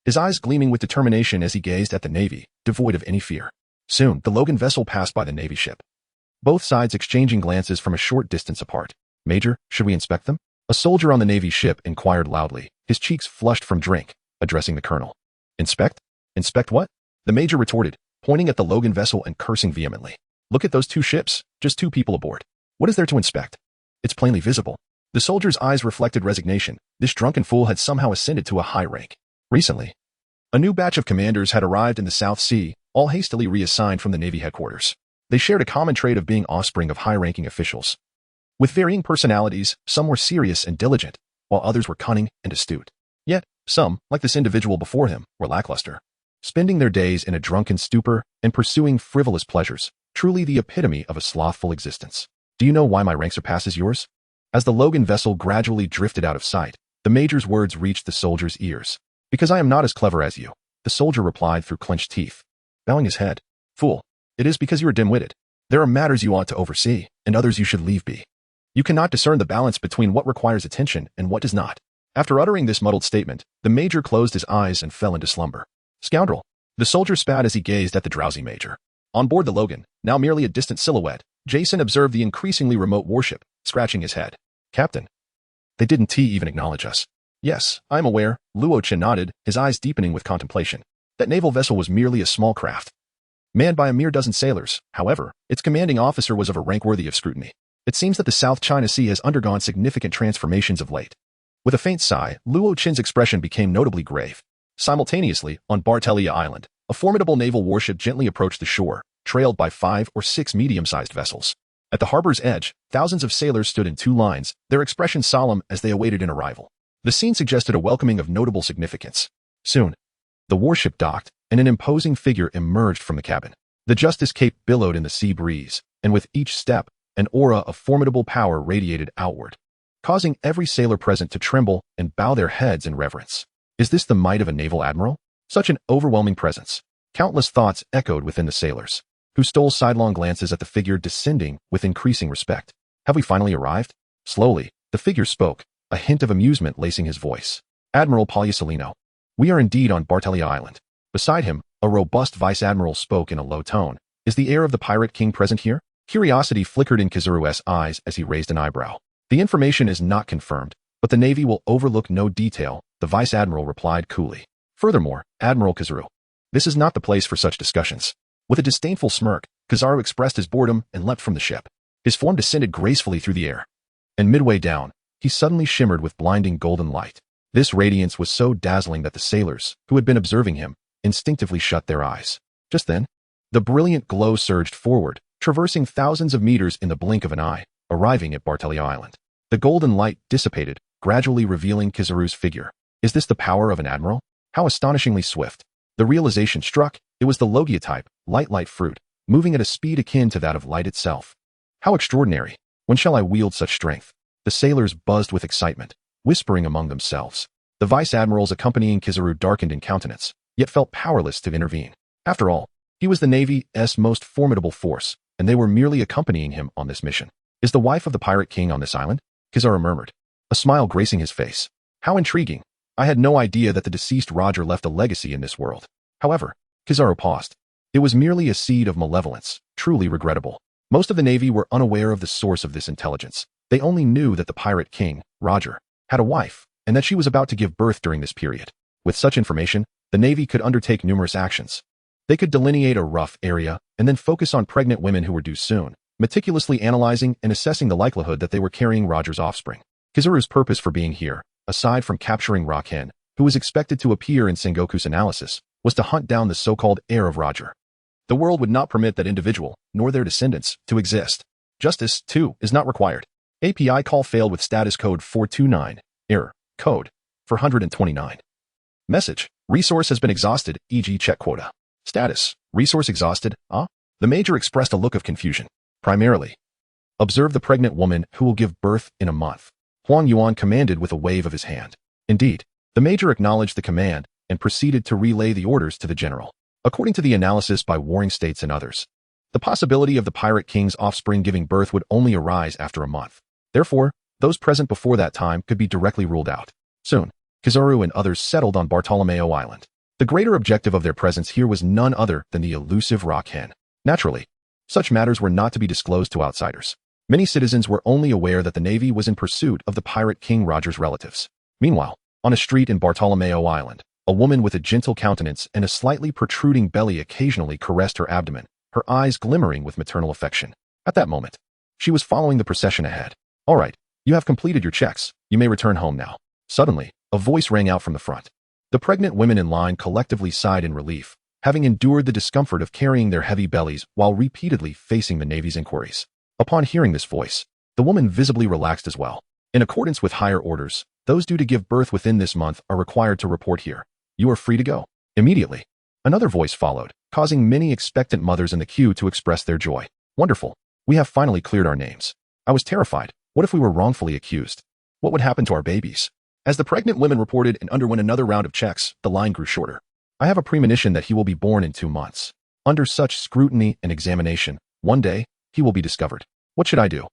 his eyes gleaming with determination as he gazed at the Navy, devoid of any fear. Soon, the Logan vessel passed by the Navy ship, both sides exchanging glances from a short distance apart. Major, should we inspect them? A soldier on the Navy ship inquired loudly, his cheeks flushed from drink, addressing the colonel. Inspect? Inspect what? The major retorted, pointing at the Logan vessel and cursing vehemently. Look at those two ships, just two people aboard. What is there to inspect? It's plainly visible. The soldier's eyes reflected resignation. This drunken fool had somehow ascended to a high rank. Recently, a new batch of commanders had arrived in the South Sea, all hastily reassigned from the Navy headquarters. They shared a common trait of being offspring of high-ranking officials. With varying personalities, some were serious and diligent, while others were cunning and astute. Yet, some, like this individual before him, were lackluster, spending their days in a drunken stupor and pursuing frivolous pleasures, truly the epitome of a slothful existence. Do you know why my rank surpasses yours? As the Logan vessel gradually drifted out of sight, the major's words reached the soldier's ears. Because I am not as clever as you, the soldier replied through clenched teeth, bowing his head. Fool, it is because you are dim-witted. There are matters you ought to oversee, and others you should leave be. You cannot discern the balance between what requires attention and what does not. After uttering this muddled statement, the major closed his eyes and fell into slumber. Scoundrel! The soldier spat as he gazed at the drowsy major. On board the Logan, now merely a distant silhouette, Jason observed the increasingly remote warship, scratching his head. Captain. They didn't even acknowledge us. Yes, I am aware, Luo Chen nodded, his eyes deepening with contemplation. That naval vessel was merely a small craft, manned by a mere dozen sailors. However, its commanding officer was of a rank worthy of scrutiny. It seems that the South China Sea has undergone significant transformations of late. With a faint sigh, Luo Chen's expression became notably grave. Simultaneously, on Bartelia Island, a formidable naval warship gently approached the shore, trailed by 5 or 6 medium-sized vessels. At the harbor's edge, thousands of sailors stood in 2 lines, their expressions solemn as they awaited an arrival. The scene suggested a welcoming of notable significance. Soon, the warship docked, and an imposing figure emerged from the cabin. The Justice Cape billowed in the sea breeze, and with each step, an aura of formidable power radiated outward, causing every sailor present to tremble and bow their heads in reverence. Is this the might of a naval admiral? Such an overwhelming presence. Countless thoughts echoed within the sailors, who stole sidelong glances at the figure descending with increasing respect. Have we finally arrived? Slowly, the figure spoke, a hint of amusement lacing his voice. Admiral Paulicelino. We are indeed on Bartelia Island. Beside him, a robust vice-admiral spoke in a low tone. Is the heir of the pirate king present here? Curiosity flickered in Kizaru's eyes as he raised an eyebrow. The information is not confirmed, but the Navy will overlook no detail, the vice-admiral replied coolly. Furthermore, Admiral Kizaru, this is not the place for such discussions. With a disdainful smirk, Kizaru expressed his boredom and leapt from the ship. His form descended gracefully through the air, and midway down, he suddenly shimmered with blinding golden light. This radiance was so dazzling that the sailors, who had been observing him, instinctively shut their eyes. Just then, the brilliant glow surged forward, traversing thousands of meters in the blink of an eye, arriving at Bartelia Island. The golden light dissipated, gradually revealing Kizaru's figure. Is this the power of an admiral? How astonishingly swift. The realization struck, it was the Logia type, light fruit, moving at a speed akin to that of light itself. How extraordinary. When shall I wield such strength? The sailors buzzed with excitement, whispering among themselves. The vice-admirals accompanying Kizaru darkened in countenance, yet felt powerless to intervene. After all, he was the Navy's most formidable force, and they were merely accompanying him on this mission. Is the wife of the pirate king on this island? Kizaru murmured, a smile gracing his face. How intriguing. I had no idea that the deceased Roger left a legacy in this world. However, Kizaru paused. It was merely a seed of malevolence, truly regrettable. Most of the Navy were unaware of the source of this intelligence. They only knew that the pirate king, Roger, had a wife, and that she was about to give birth during this period. With such information, the Navy could undertake numerous actions. They could delineate a rough area, and then focus on pregnant women who were due soon, meticulously analyzing and assessing the likelihood that they were carrying Roger's offspring. Kizaru's purpose for being here, aside from capturing Raken, who was expected to appear in Sengoku's analysis, was to hunt down the so-called heir of Roger. The world would not permit that individual, nor their descendants, to exist. Justice, too, is not required. API call failed with status code 429, error, code 429. Message, resource has been exhausted, e.g. check quota. Status, resource exhausted, The major expressed a look of confusion. Primarily, observe the pregnant woman who will give birth in a month. Huang Yuan commanded with a wave of his hand. Indeed, the major acknowledged the command and proceeded to relay the orders to the general. According to the analysis by warring states and others, The possibility of the Pirate King's offspring giving birth would only arise after a month. Therefore, those present before that time could be directly ruled out. Soon, Kizaru and others settled on Bartolomeo Island. The greater objective of their presence here was none other than the elusive rock hen. Naturally, such matters were not to be disclosed to outsiders. Many citizens were only aware that the Navy was in pursuit of the Pirate King Roger's relatives. Meanwhile, on a street in Bartolomeo Island, a woman with a gentle countenance and a slightly protruding belly occasionally caressed her abdomen, her eyes glimmering with maternal affection. At that moment, she was following the procession ahead. "All right, you have completed your checks. You may return home now." Suddenly, a voice rang out from the front. The pregnant women in line collectively sighed in relief, having endured the discomfort of carrying their heavy bellies while repeatedly facing the Navy's inquiries. Upon hearing this voice, the woman visibly relaxed as well. In accordance with higher orders, those due to give birth within this month are required to report here. You are free to go. Immediately, another voice followed, causing many expectant mothers in the queue to express their joy. "Wonderful. We have finally cleared our names. I was terrified. What if we were wrongfully accused? What would happen to our babies?" As the pregnant women reported and underwent another round of checks, the line grew shorter. "I have a premonition that he will be born in 2 months. Under such scrutiny and examination, one day, he will be discovered. What should I do?"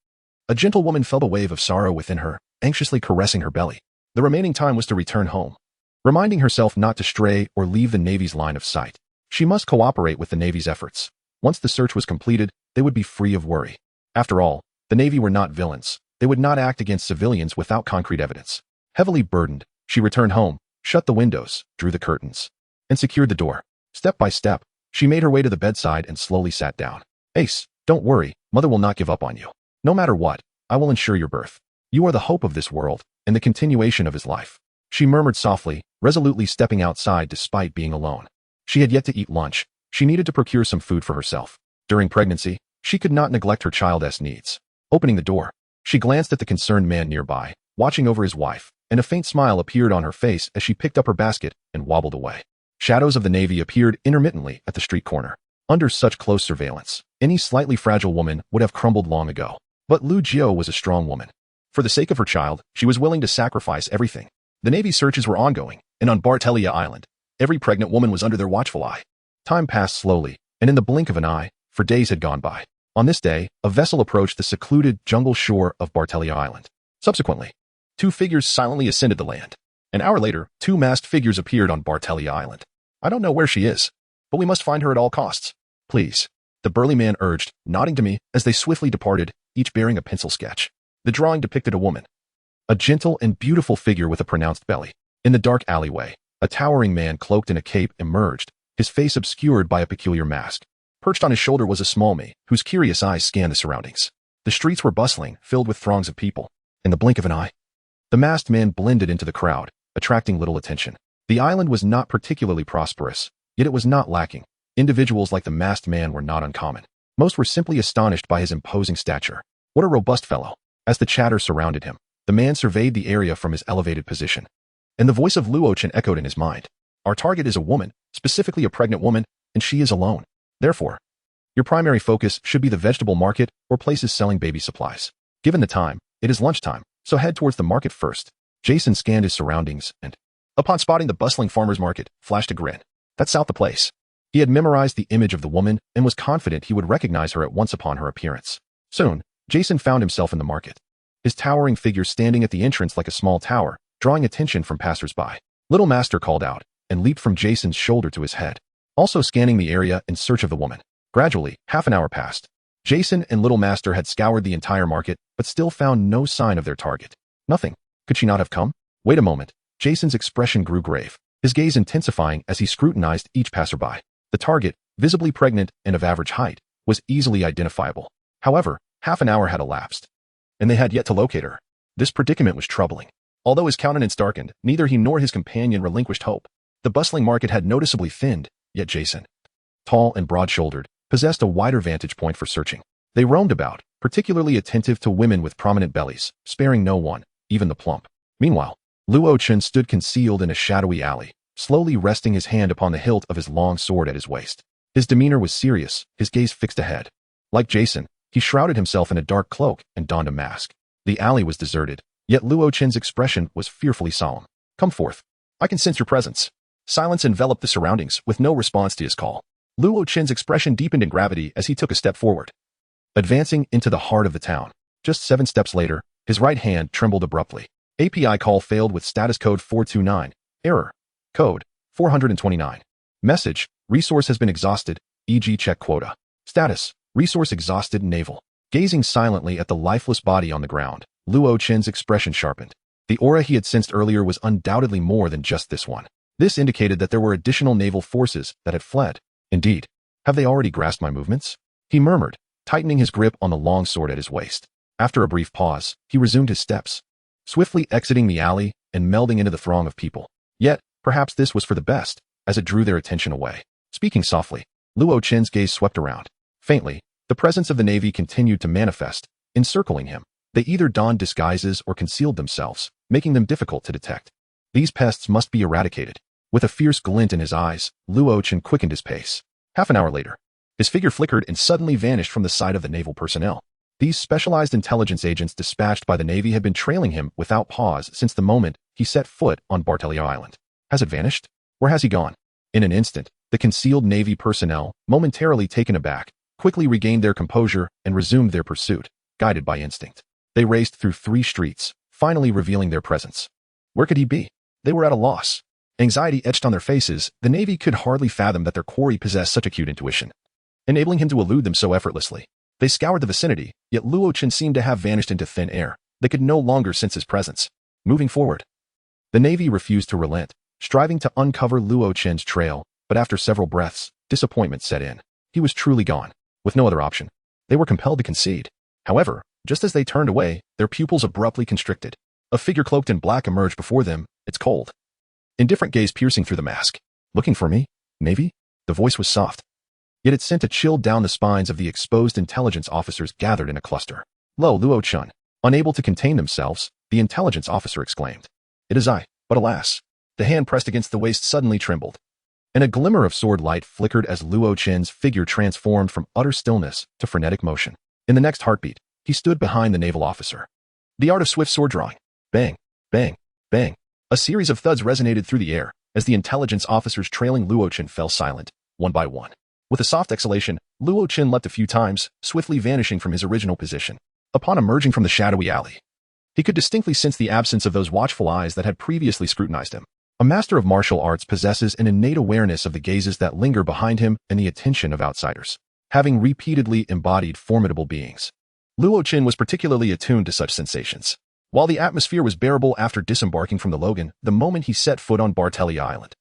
A gentle woman felt a wave of sorrow within her, anxiously caressing her belly. The remaining time was to return home. Reminding herself not to stray or leave the Navy's line of sight. She must cooperate with the Navy's efforts. Once the search was completed, they would be free of worry. After all, the Navy were not villains. They would not act against civilians without concrete evidence. Heavily burdened, she returned home, shut the windows, drew the curtains, and secured the door. Step by step, she made her way to the bedside and slowly sat down. "Ace, don't worry, Mother will not give up on you. No matter what, I will ensure your birth. You are the hope of this world and the continuation of his life," she murmured softly, resolutely stepping outside despite being alone. She had yet to eat lunch. She needed to procure some food for herself. During pregnancy, she could not neglect her child's needs. Opening the door, she glanced at the concerned man nearby, watching over his wife, and a faint smile appeared on her face as she picked up her basket and wobbled away. Shadows of the Navy appeared intermittently at the street corner. Under such close surveillance, any slightly fragile woman would have crumbled long ago. But Lu Jiao was a strong woman. For the sake of her child, she was willing to sacrifice everything. The Navy searches were ongoing, and on Bartolomeo Island, every pregnant woman was under their watchful eye. Time passed slowly, and in the blink of an eye, for days had gone by. On this day, a vessel approached the secluded jungle shore of Bartolomeo Island. Subsequently, 2 figures silently ascended the land. An hour later, 2 masked figures appeared on Bartolomeo Island. "I don't know where she is, but we must find her at all costs. Please," the burly man urged, nodding to me as they swiftly departed, each bearing a pencil sketch. The drawing depicted a woman, a gentle and beautiful figure with a pronounced belly. In the dark alleyway, a towering man cloaked in a cape emerged, his face obscured by a peculiar mask. Perched on his shoulder was a small me, whose curious eyes scanned the surroundings. The streets were bustling, filled with throngs of people. In the blink of an eye, the masked man blended into the crowd, attracting little attention. The island was not particularly prosperous, yet it was not lacking. Individuals like the masked man were not uncommon. Most were simply astonished by his imposing stature. What a robust fellow. As the chatter surrounded him, the man surveyed the area from his elevated position. And the voice of Luochen echoed in his mind. "Our target is a woman, specifically a pregnant woman, and she is alone. Therefore, your primary focus should be the vegetable market or places selling baby supplies. Given the time, it is lunchtime, so head towards the market first." Jason scanned his surroundings and, upon spotting the bustling farmer's market, flashed a grin. That's out the place. He had memorized the image of the woman and was confident he would recognize her at once upon her appearance. Soon, Jason found himself in the market. His towering figure standing at the entrance like a small tower, drawing attention from passers-by. Little Master called out and leaped from Jason's shoulder to his head, also scanning the area in search of the woman. Gradually, half an hour passed. Jason and Little Master had scoured the entire market, but still found no sign of their target. Nothing. Could she not have come? Wait a moment. Jason's expression grew grave, his gaze intensifying as he scrutinized each passerby. The target, visibly pregnant and of average height, was easily identifiable. However, half an hour had elapsed, and they had yet to locate her. This predicament was troubling. Although his countenance darkened, neither he nor his companion relinquished hope. The bustling market had noticeably thinned, yet Jason, tall and broad-shouldered, possessed a wider vantage point for searching. They roamed about, particularly attentive to women with prominent bellies, sparing no one, even the plump. Meanwhile, Luo Chen stood concealed in a shadowy alley, slowly resting his hand upon the hilt of his long sword at his waist. His demeanor was serious, his gaze fixed ahead. Like Jason, he shrouded himself in a dark cloak and donned a mask. The alley was deserted, yet Luo Chen's expression was fearfully solemn. "Come forth. I can sense your presence." Silence enveloped the surroundings, with no response to his call. Luo Qin's expression deepened in gravity as he took a step forward, advancing into the heart of the town. Just 7 steps later, his right hand trembled abruptly. API call failed with status code 429. Error. Code 429. Message. Resource has been exhausted, e.g. check quota. Status. Resource exhausted naval. Gazing silently at the lifeless body on the ground, Luo Qin's expression sharpened. The aura he had sensed earlier was undoubtedly more than just this one. This indicated that there were additional naval forces that had fled. Indeed. Have they already grasped my movements? He murmured, tightening his grip on the long sword at his waist. After a brief pause, he resumed his steps, swiftly exiting the alley and melding into the throng of people. Yet, perhaps this was for the best, as it drew their attention away. Speaking softly, Luo Qin's gaze swept around. Faintly, the presence of the Navy continued to manifest, encircling him. They either donned disguises or concealed themselves, making them difficult to detect. These pests must be eradicated. With a fierce glint in his eyes, Luo Qin quickened his pace. Half an hour later, his figure flickered and suddenly vanished from the sight of the naval personnel. These specialized intelligence agents dispatched by the Navy had been trailing him without pause since the moment he set foot on Bartelia Island. Has it vanished? Where has he gone? In an instant, the concealed Navy personnel, momentarily taken aback, quickly regained their composure and resumed their pursuit, guided by instinct. They raced through 3 streets, finally revealing their presence. Where could he be? They were at a loss. Anxiety etched on their faces. The Navy could hardly fathom that their quarry possessed such acute intuition, enabling him to elude them so effortlessly. They scoured the vicinity, yet Luo Qin seemed to have vanished into thin air. They could no longer sense his presence. Moving forward, the Navy refused to relent, striving to uncover Luo Qin's trail, but after several breaths, disappointment set in. He was truly gone. With no other option, they were compelled to concede. However, just as they turned away, their pupils abruptly constricted. A figure cloaked in black emerged before them, its cold, indifferent gaze piercing through the mask. Looking for me, Navy? The voice was soft, yet it sent a chill down the spines of the exposed intelligence officers gathered in a cluster. Lo, Luo Qin. Unable to contain themselves, the intelligence officer exclaimed. It is I, but alas. The hand pressed against the waist suddenly trembled, and a glimmer of sword light flickered as Luo Qin's figure transformed from utter stillness to frenetic motion. In the next heartbeat, he stood behind the naval officer. The art of swift sword drawing. Bang, bang, bang. A series of thuds resonated through the air as the intelligence officers trailing Luo Qin fell silent, one by one. With a soft exhalation, Luo Qin leapt a few times, swiftly vanishing from his original position. Upon emerging from the shadowy alley, he could distinctly sense the absence of those watchful eyes that had previously scrutinized him. A master of martial arts possesses an innate awareness of the gazes that linger behind him and the attention of outsiders. Having repeatedly embodied formidable beings, Luo Qin was particularly attuned to such sensations. While the atmosphere was bearable after disembarking from the Logan, the moment he set foot on Bartelia Island,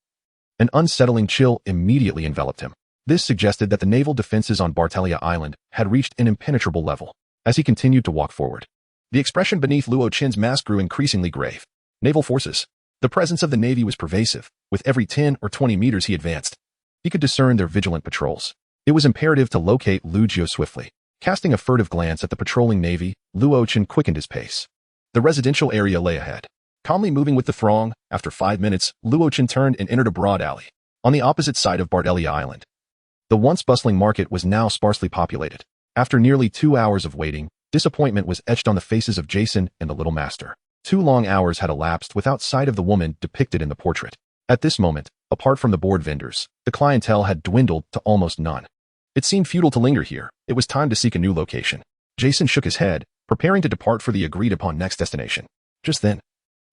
an unsettling chill immediately enveloped him. This suggested that the naval defenses on Bartelia Island had reached an impenetrable level. As he continued to walk forward, the expression beneath Luo Qin's mask grew increasingly grave. Naval forces. The presence of the Navy was pervasive. With every 10 or 20 meters he advanced, he could discern their vigilant patrols. It was imperative to locate Lu Jiu swiftly. Casting a furtive glance at the patrolling Navy, Luo Qin quickened his pace. The residential area lay ahead. Calmly moving with the throng, after 5 minutes, Luo Qin turned and entered a broad alley. On the opposite side of Bartelia Island, the once bustling market was now sparsely populated. After nearly 2 hours of waiting, disappointment was etched on the faces of Jason and the little master. 2 long hours had elapsed without sight of the woman depicted in the portrait. At this moment, apart from the board vendors, the clientele had dwindled to almost none. It seemed futile to linger here. It was time to seek a new location. Jason shook his head, preparing to depart for the agreed-upon next destination. Just then,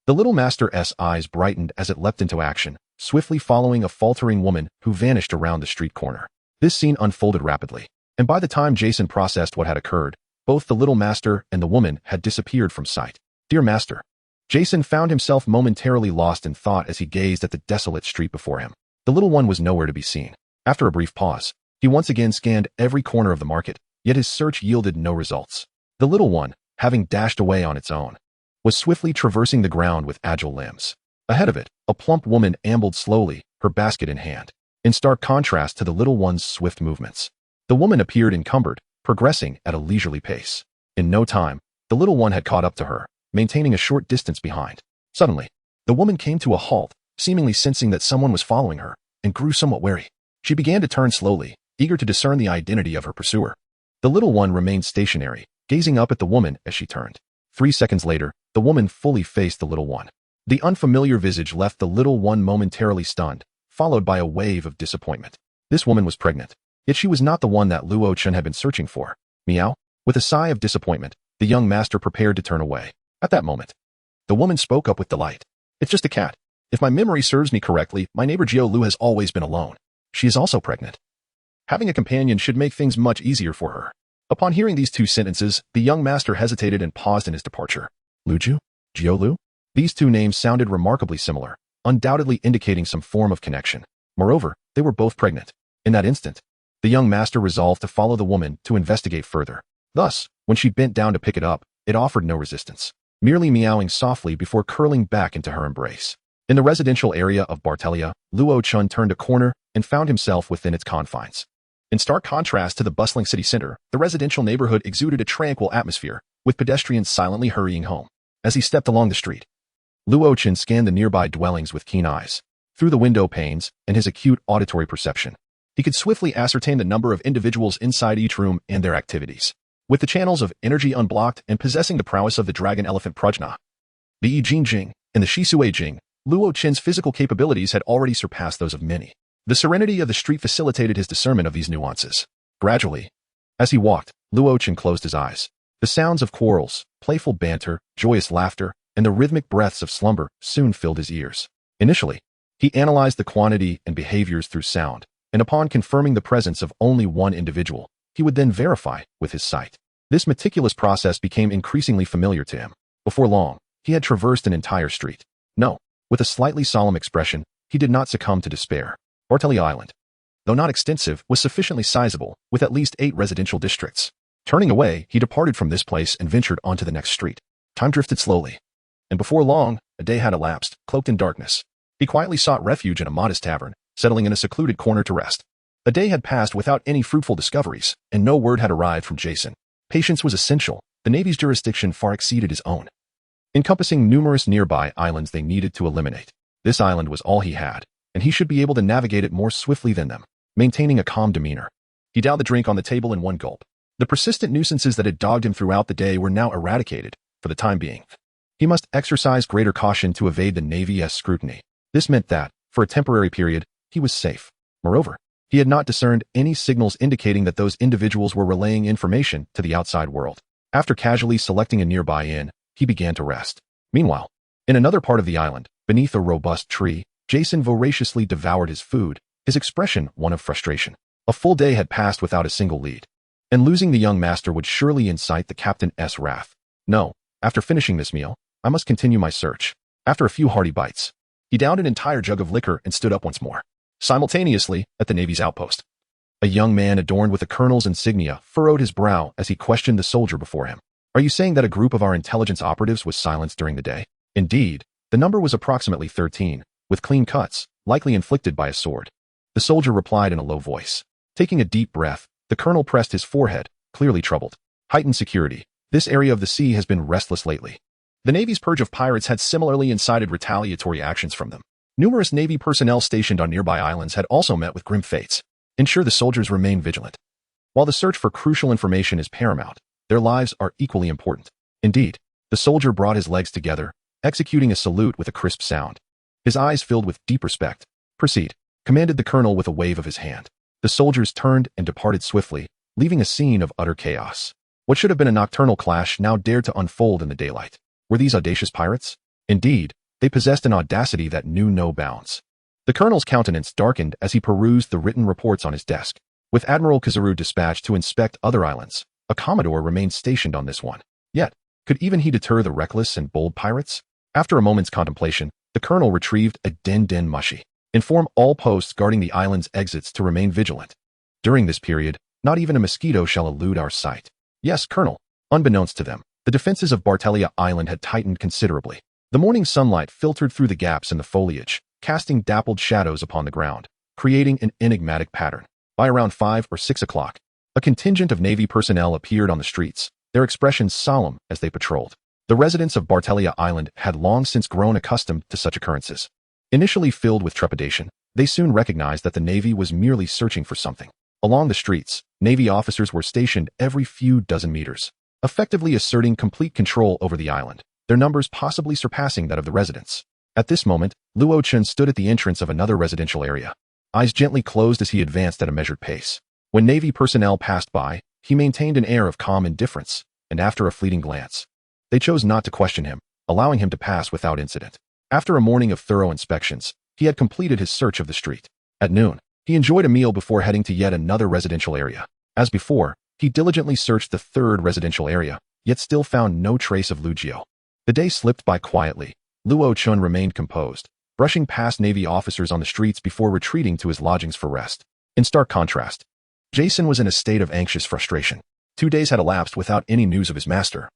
the little master's eyes brightened as it leapt into action, swiftly following a faltering woman who vanished around the street corner. This scene unfolded rapidly, and by the time Jason processed what had occurred, both the little master and the woman had disappeared from sight. Dear master, Jason found himself momentarily lost in thought as he gazed at the desolate street before him. The little one was nowhere to be seen. After a brief pause, he once again scanned every corner of the market, yet his search yielded no results. The little one, having dashed away on its own, was swiftly traversing the ground with agile limbs. Ahead of it, a plump woman ambled slowly, her basket in hand, in stark contrast to the little one's swift movements. The woman appeared encumbered, progressing at a leisurely pace. In no time, the little one had caught up to her, maintaining a short distance behind. Suddenly, the woman came to a halt, seemingly sensing that someone was following her, and grew somewhat wary. She began to turn slowly, eager to discern the identity of her pursuer. The little one remained stationary, gazing up at the woman as she turned. 3 seconds later, the woman fully faced the little one. The unfamiliar visage left the little one momentarily stunned, followed by a wave of disappointment. This woman was pregnant. Yet she was not the one that Luo Chen had been searching for. Meow. With a sigh of disappointment, the young master prepared to turn away. At that moment, the woman spoke up with delight. It's just a cat. If my memory serves me correctly, my neighbor Jiao Lu has always been alone. She is also pregnant. Having a companion should make things much easier for her. Upon hearing these two sentences, the young master hesitated and paused in his departure. Luju? Jiao Lu? These two names sounded remarkably similar, undoubtedly indicating some form of connection. Moreover, they were both pregnant. In that instant, the young master resolved to follow the woman to investigate further. Thus, when she bent down to pick it up, it offered no resistance, merely meowing softly before curling back into her embrace. In the residential area of Bartelia, Luo Chun turned a corner and found himself within its confines. In stark contrast to the bustling city center, the residential neighborhood exuded a tranquil atmosphere, with pedestrians silently hurrying home. As he stepped along the street, Luo Chen scanned the nearby dwellings with keen eyes. Through the window panes and his acute auditory perception, he could swiftly ascertain the number of individuals inside each room and their activities. With the channels of energy unblocked and possessing the prowess of the dragon elephant Prajna, the Yi Jing Jing, and the Shisui Jing, Luo Chen's physical capabilities had already surpassed those of many. The serenity of the street facilitated his discernment of these nuances. Gradually, as he walked, Luo Chen closed his eyes. The sounds of quarrels, playful banter, joyous laughter, and the rhythmic breaths of slumber soon filled his ears. Initially, he analyzed the quantity and behaviors through sound, and upon confirming the presence of only one individual, he would then verify with his sight. This meticulous process became increasingly familiar to him. Before long, he had traversed an entire street. No, with a slightly solemn expression, he did not succumb to despair. Bartelia Island, though not extensive, was sufficiently sizable, with at least 8 residential districts. Turning away, he departed from this place and ventured onto the next street. Time drifted slowly, and before long, a day had elapsed, cloaked in darkness. He quietly sought refuge in a modest tavern, settling in a secluded corner to rest. A day had passed without any fruitful discoveries, and no word had arrived from Jason. Patience was essential. The Navy's jurisdiction far exceeded his own, encompassing numerous nearby islands they needed to eliminate. This island was all he had, and he should be able to navigate it more swiftly than them, maintaining a calm demeanor. He downed the drink on the table in one gulp. The persistent nuisances that had dogged him throughout the day were now eradicated, for the time being. He must exercise greater caution to evade the Navy's scrutiny. This meant that, for a temporary period, he was safe. Moreover, he had not discerned any signals indicating that those individuals were relaying information to the outside world. After casually selecting a nearby inn, he began to rest. Meanwhile, in another part of the island, beneath a robust tree, Jason voraciously devoured his food, his expression one of frustration. A full day had passed without a single lead, and losing the young master would surely incite the captain's wrath. No, after finishing this meal, I must continue my search. After a few hearty bites, he downed an entire jug of liquor and stood up once more. Simultaneously, at the Navy's outpost, a young man adorned with a colonel's insignia furrowed his brow as he questioned the soldier before him. Are you saying that a group of our intelligence operatives was silenced during the day? Indeed, the number was approximately 13, with clean cuts, likely inflicted by a sword. The soldier replied in a low voice. Taking a deep breath, the colonel pressed his forehead, clearly troubled. Heightened security. This area of the sea has been restless lately. The Navy's purge of pirates had similarly incited retaliatory actions from them. Numerous Navy personnel stationed on nearby islands had also met with grim fates. Ensure the soldiers remain vigilant. While the search for crucial information is paramount, their lives are equally important. Indeed, the soldier brought his legs together, executing a salute with a crisp sound. His eyes filled with deep respect. Proceed, commanded the colonel with a wave of his hand. The soldiers turned and departed swiftly, leaving a scene of utter chaos. What should have been a nocturnal clash now dared to unfold in the daylight. Were these audacious pirates? Indeed, they possessed an audacity that knew no bounds. The colonel's countenance darkened as he perused the written reports on his desk. With Admiral Kazaru dispatched to inspect other islands, a commodore remained stationed on this one. Yet, could even he deter the reckless and bold pirates? After a moment's contemplation, the colonel retrieved a den mushi. Inform all posts guarding the island's exits to remain vigilant. During this period, not even a mosquito shall elude our sight. Yes, Colonel. Unbeknownst to them, the defenses of Bartelia Island had tightened considerably. The morning sunlight filtered through the gaps in the foliage, casting dappled shadows upon the ground, creating an enigmatic pattern. By around 5 or 6 o'clock, a contingent of Navy personnel appeared on the streets, their expressions solemn as they patrolled. The residents of Bartelia Island had long since grown accustomed to such occurrences. Initially filled with trepidation, they soon recognized that the Navy was merely searching for something. Along the streets, Navy officers were stationed every few dozen meters, effectively asserting complete control over the island, their numbers possibly surpassing that of the residents. At this moment, Luo Chen stood at the entrance of another residential area. eyes gently closed as he advanced at a measured pace. When Navy personnel passed by, he maintained an air of calm indifference, and after a fleeting glance, they chose not to question him, allowing him to pass without incident. After a morning of thorough inspections, he had completed his search of the street. At noon, he enjoyed a meal before heading to yet another residential area. As before, he diligently searched the third residential area, yet still found no trace of Lu Jiao. The day slipped by quietly. Luo Chun remained composed, brushing past Navy officers on the streets before retreating to his lodgings for rest. In stark contrast, Jason was in a state of anxious frustration. 2 days had elapsed without any news of his master,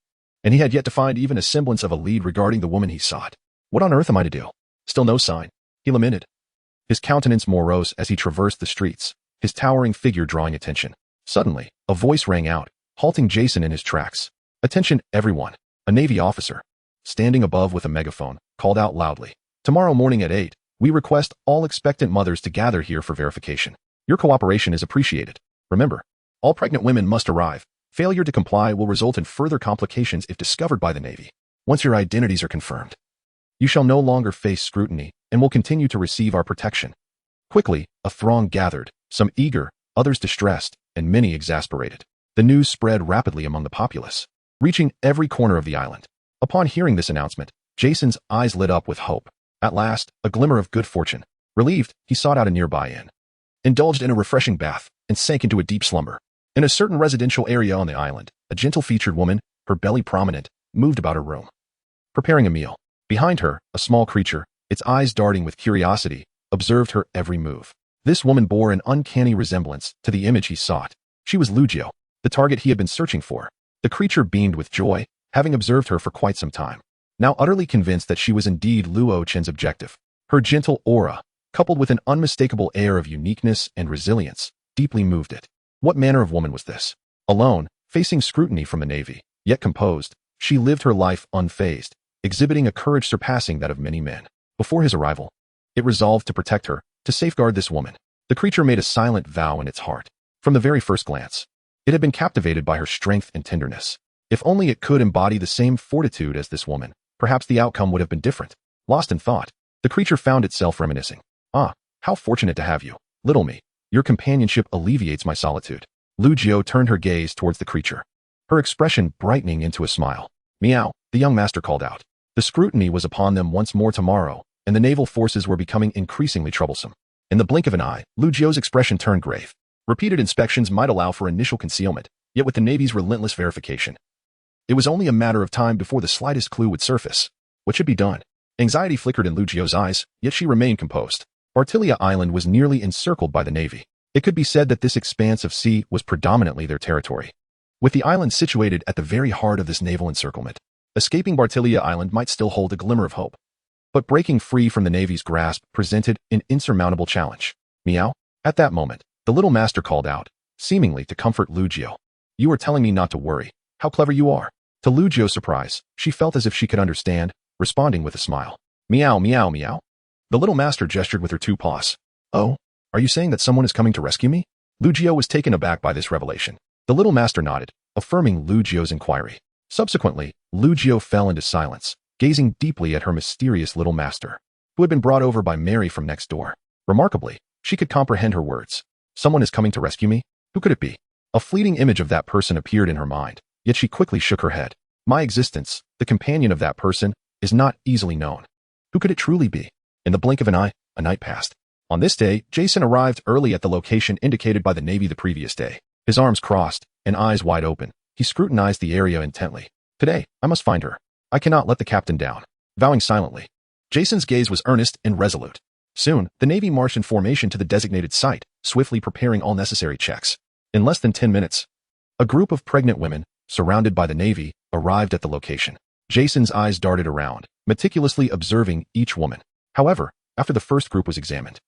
and he had yet to find even a semblance of a lead regarding the woman he sought. What on earth am I to do? Still no sign, he lamented, his countenance morose as he traversed the streets, his towering figure drawing attention. Suddenly, a voice rang out, halting Jason in his tracks. Attention, everyone. A Navy officer, standing above with a megaphone, called out loudly. Tomorrow morning at 8, we request all expectant mothers to gather here for verification. Your cooperation is appreciated. Remember, all pregnant women must arrive. Failure to comply will result in further complications if discovered by the Navy. Once your identities are confirmed, you shall no longer face scrutiny and will continue to receive our protection. Quickly, a throng gathered, some eager, others distressed, and many exasperated. The news spread rapidly among the populace, reaching every corner of the island. Upon hearing this announcement, Jason's eyes lit up with hope. At last, a glimmer of good fortune. Relieved, he sought out a nearby inn, indulged in a refreshing bath, and sank into a deep slumber. In a certain residential area on the island, a gentle-featured woman, her belly prominent, moved about her room, preparing a meal. Behind her, a small creature, its eyes darting with curiosity, observed her every move. This woman bore an uncanny resemblance to the image he sought. She was Lu Jiao, the target he had been searching for. The creature beamed with joy, having observed her for quite some time. Now utterly convinced that she was indeed Luo Chen's objective. Her gentle aura, coupled with an unmistakable air of uniqueness and resilience, deeply moved it. What manner of woman was this? Alone, facing scrutiny from the Navy, yet composed, she lived her life unfazed, exhibiting a courage surpassing that of many men. Before his arrival, it resolved to protect her, to safeguard this woman. The creature made a silent vow in its heart. From the very first glance, it had been captivated by her strength and tenderness. If only it could embody the same fortitude as this woman, perhaps the outcome would have been different. Lost in thought, the creature found itself reminiscing. Ah, how fortunate to have you, little me. Your companionship alleviates my solitude. Lu Jiao turned her gaze towards the creature, her expression brightening into a smile. Meow, the young master called out. The scrutiny was upon them once more tomorrow, and the naval forces were becoming increasingly troublesome. In the blink of an eye, Lu Jiao's expression turned grave. Repeated inspections might allow for initial concealment, yet with the Navy's relentless verification, it was only a matter of time before the slightest clue would surface. What should be done? Anxiety flickered in Lu Jiao's eyes, yet she remained composed. Bartilia Island was nearly encircled by the Navy. It could be said that this expanse of sea was predominantly their territory. With the island situated at the very heart of this naval encirclement, escaping Bartilia Island might still hold a glimmer of hope. But breaking free from the Navy's grasp presented an insurmountable challenge. Meow. At that moment, the little master called out, seemingly to comfort Lu Jiao. You are telling me not to worry. How clever you are. To Lu Jiao's surprise, she felt as if she could understand, responding with a smile. Meow, meow, meow. The little master gestured with her 2 paws. Oh, are you saying that someone is coming to rescue me? Lu Jiao was taken aback by this revelation. The little master nodded, affirming Lu Jiao's inquiry. Subsequently, Lu Jiao fell into silence, gazing deeply at her mysterious little master, who had been brought over by Mary from next door. Remarkably, she could comprehend her words. Someone is coming to rescue me? Who could it be? A fleeting image of that person appeared in her mind, yet she quickly shook her head. My existence, the companion of that person, is not easily known. Who could it truly be? In the blink of an eye, a night passed. On this day, Jason arrived early at the location indicated by the Navy the previous day. His arms crossed, and eyes wide open, he scrutinized the area intently. Today, I must find her. I cannot let the captain down. Vowing silently, Jason's gaze was earnest and resolute. Soon, the Navy marched in formation to the designated site, swiftly preparing all necessary checks. In less than 10 minutes, a group of pregnant women, surrounded by the Navy, arrived at the location. Jason's eyes darted around, meticulously observing each woman. However, after the first group was examined,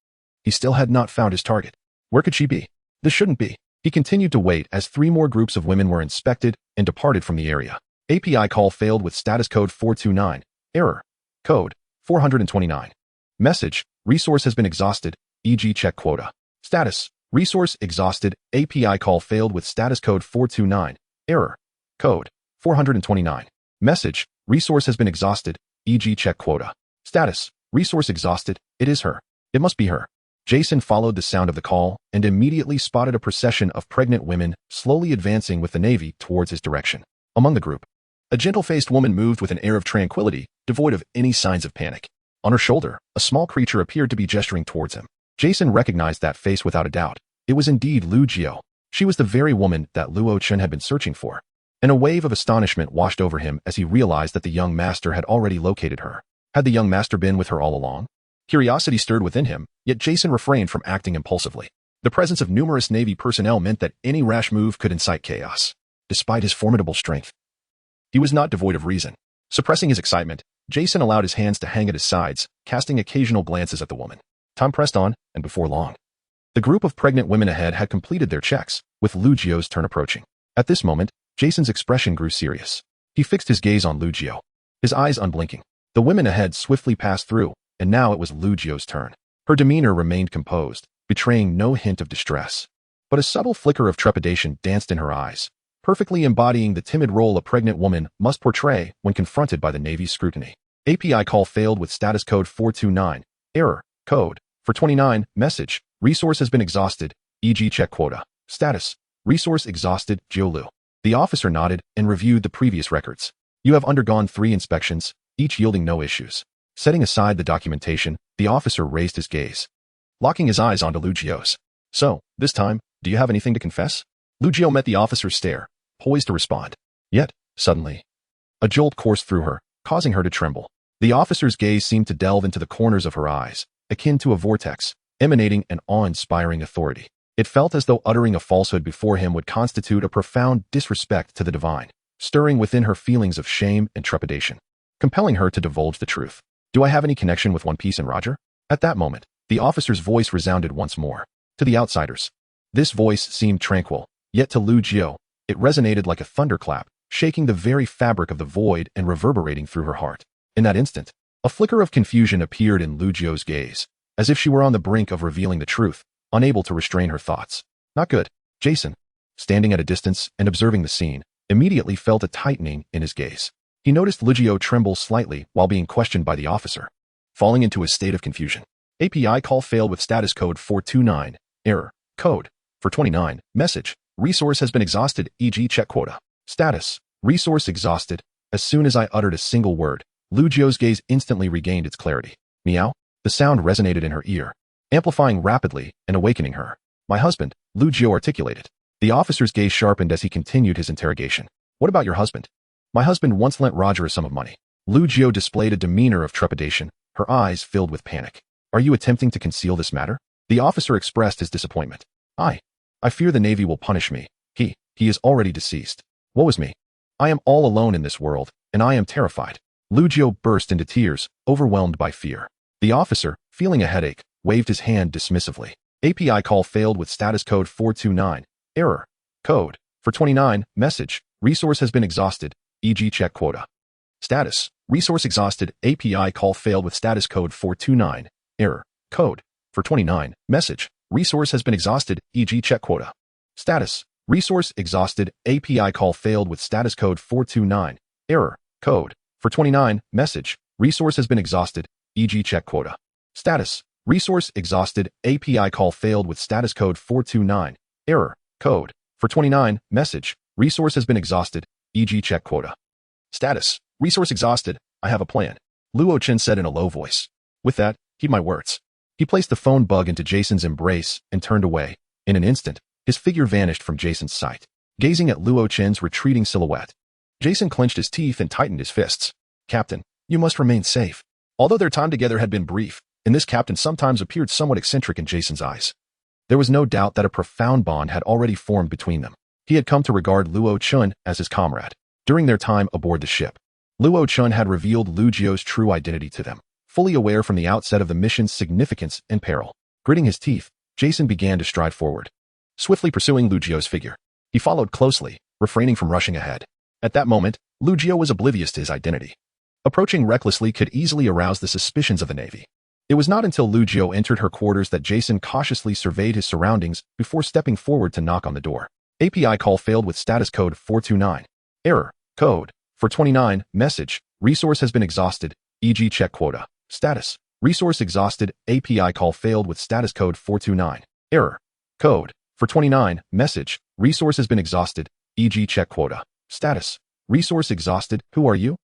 he still had not found his target. Where could she be? This shouldn't be. He continued to wait as 3 more groups of women were inspected and departed from the area. API call failed with status code 429. Error. Code 429. Message. Resource has been exhausted, e.g. check quota. Status. Resource exhausted. API call failed with status code 429. Error. Code 429. Message. Resource has been exhausted, e.g. check quota. Status. Resource exhausted. It is her. It must be her. Jason followed the sound of the call and immediately spotted a procession of pregnant women slowly advancing with the Navy towards his direction. Among the group, a gentle-faced woman moved with an air of tranquility, devoid of any signs of panic. On her shoulder, a small creature appeared to be gesturing towards him. Jason recognized that face without a doubt. It was indeed Lu Jiao. She was the very woman that Luo Chen had been searching for. And a wave of astonishment washed over him as he realized that the young master had already located her. Had the young master been with her all along? Curiosity stirred within him, yet Jason refrained from acting impulsively. The presence of numerous Navy personnel meant that any rash move could incite chaos. Despite his formidable strength, he was not devoid of reason. Suppressing his excitement, Jason allowed his hands to hang at his sides, casting occasional glances at the woman. Time pressed on, and before long, the group of pregnant women ahead had completed their checks, with Lu Jiao's turn approaching. At this moment, Jason's expression grew serious. He fixed his gaze on Lu Jiao, his eyes unblinking. The women ahead swiftly passed through, and now it was Lu Jiao's turn. Her demeanor remained composed, betraying no hint of distress. But a subtle flicker of trepidation danced in her eyes, perfectly embodying the timid role a pregnant woman must portray when confronted by the Navy's scrutiny. API call failed with status code 429. Error. Code. For 29. Message. Resource has been exhausted. E.g. check quota. Status. Resource exhausted. Jiolu. The officer nodded and reviewed the previous records. You have undergone 3 inspections, each yielding no issues. Setting aside the documentation, the officer raised his gaze, locking his eyes onto Lu Jiao's. So, this time, do you have anything to confess? Lu Jiao met the officer's stare, poised to respond. Yet, suddenly, a jolt coursed through her, causing her to tremble. The officer's gaze seemed to delve into the corners of her eyes, akin to a vortex, emanating an awe-inspiring authority. It felt as though uttering a falsehood before him would constitute a profound disrespect to the divine, stirring within her feelings of shame and trepidation, compelling her to divulge the truth. Do I have any connection with One Piece and Roger? At that moment, the officer's voice resounded once more. To the outsiders, this voice seemed tranquil, yet to Lu Jiao, it resonated like a thunderclap, shaking the very fabric of the void and reverberating through her heart. In that instant, a flicker of confusion appeared in Lu Jiao's gaze, as if she were on the brink of revealing the truth, unable to restrain her thoughts. Not good. Jason, standing at a distance and observing the scene, immediately felt a tightening in his gaze. He noticed Lu Jiao tremble slightly while being questioned by the officer, falling into a state of confusion. API call failed with status code 429. Error. Code. For 29. Message. Resource has been exhausted, e.g. check quota. Status. Resource exhausted. As soon as I uttered a single word, Lu Jiao's gaze instantly regained its clarity. Meow. The sound resonated in her ear, amplifying rapidly and awakening her. My husband, Lu Jiao articulated. The officer's gaze sharpened as he continued his interrogation. What about your husband? My husband once lent Roger a sum of money. Lu Jiao displayed a demeanor of trepidation, her eyes filled with panic. Are you attempting to conceal this matter? The officer expressed his disappointment. I fear the Navy will punish me. He is already deceased. Woe is me. I am all alone in this world, and I am terrified. Lu Jiao burst into tears, overwhelmed by fear. The officer, feeling a headache, waved his hand dismissively. API call failed with status code 429. Error. Code. For 29. Message. Resource has been exhausted. E.g. check quota. Status. Resource exhausted. API call failed with status code 429. Error. Code. For 29. Message. Resource has been exhausted. E.g. check quota. Status. Resource exhausted. API call failed with status code 429. Error. Code. For 29. Message. Resource has been exhausted. E.g. check quota. Status. Resource exhausted. API call failed with status code 429. Error. Code. For 29. Message. Resource has been exhausted. E.g. check quota. Status. Resource exhausted. I have a plan. Luo Chen said in a low voice. With that, heed my words. He placed the phone bug into Jason's embrace and turned away. In an instant, his figure vanished from Jason's sight. Gazing at Luo Chen's retreating silhouette, Jason clenched his teeth and tightened his fists. Captain, you must remain safe. Although their time together had been brief, and this captain sometimes appeared somewhat eccentric in Jason's eyes, there was no doubt that a profound bond had already formed between them. He had come to regard Luo Chen as his comrade. During their time aboard the ship, Luo Chen had revealed Lu Jiao's true identity to them, fully aware from the outset of the mission's significance and peril. Gritting his teeth, Jason began to stride forward, swiftly pursuing Lu Jiao's figure. He followed closely, refraining from rushing ahead. At that moment, Lu Jiao was oblivious to his identity. Approaching recklessly could easily arouse the suspicions of the Navy. It was not until Lu Jiao entered her quarters that Jason cautiously surveyed his surroundings before stepping forward to knock on the door. API call failed with status code 429. Error. Code. For 29. Message. Resource has been exhausted. E.g. check quota. Status. Resource exhausted. API call failed with status code 429. Error. Code. For 29. Message. Resource has been exhausted. E.g. check quota. Status. Resource exhausted. Who are you?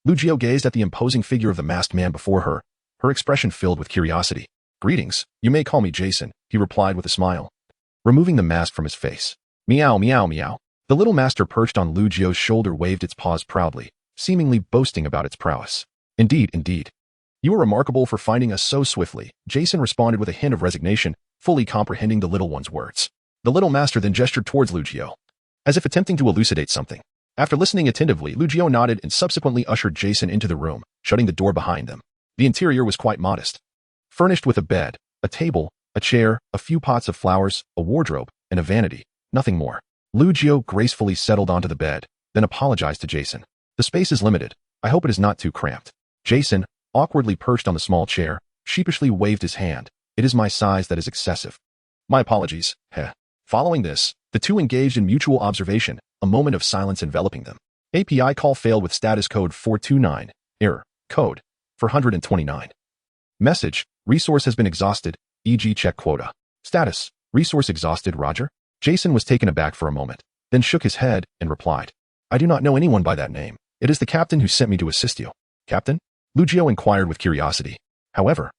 Lugio gazed at the imposing figure of the masked man before her, her expression filled with curiosity. Greetings. You may call me Jason, he replied with a smile, removing the mask from his face. Meow, meow, meow. The little master perched on Lugio's shoulder waved its paws proudly, seemingly boasting about its prowess. Indeed, indeed. You are remarkable for finding us so swiftly, Jason responded with a hint of resignation, fully comprehending the little one's words. The little master then gestured towards Lugio, as if attempting to elucidate something. After listening attentively, Lugio nodded and subsequently ushered Jason into the room, shutting the door behind them. The interior was quite modest, furnished with a bed, a table, a chair, a few pots of flowers, a wardrobe, and a vanity, nothing more. Lugio gracefully settled onto the bed, then apologized to Jason. The space is limited. I hope it is not too cramped. Jason, awkwardly perched on the small chair, sheepishly waved his hand. It is my size that is excessive. My apologies. Heh. Following this, the two engaged in mutual observation, a moment of silence enveloping them. API call failed with status code 429. Error. Code. 429. Message. Resource has been exhausted. E.g. check quota. Status. Resource exhausted, Roger? Jason was taken aback for a moment, then shook his head and replied, I do not know anyone by that name. It is the captain who sent me to assist you. Captain? Lugio inquired with curiosity. However,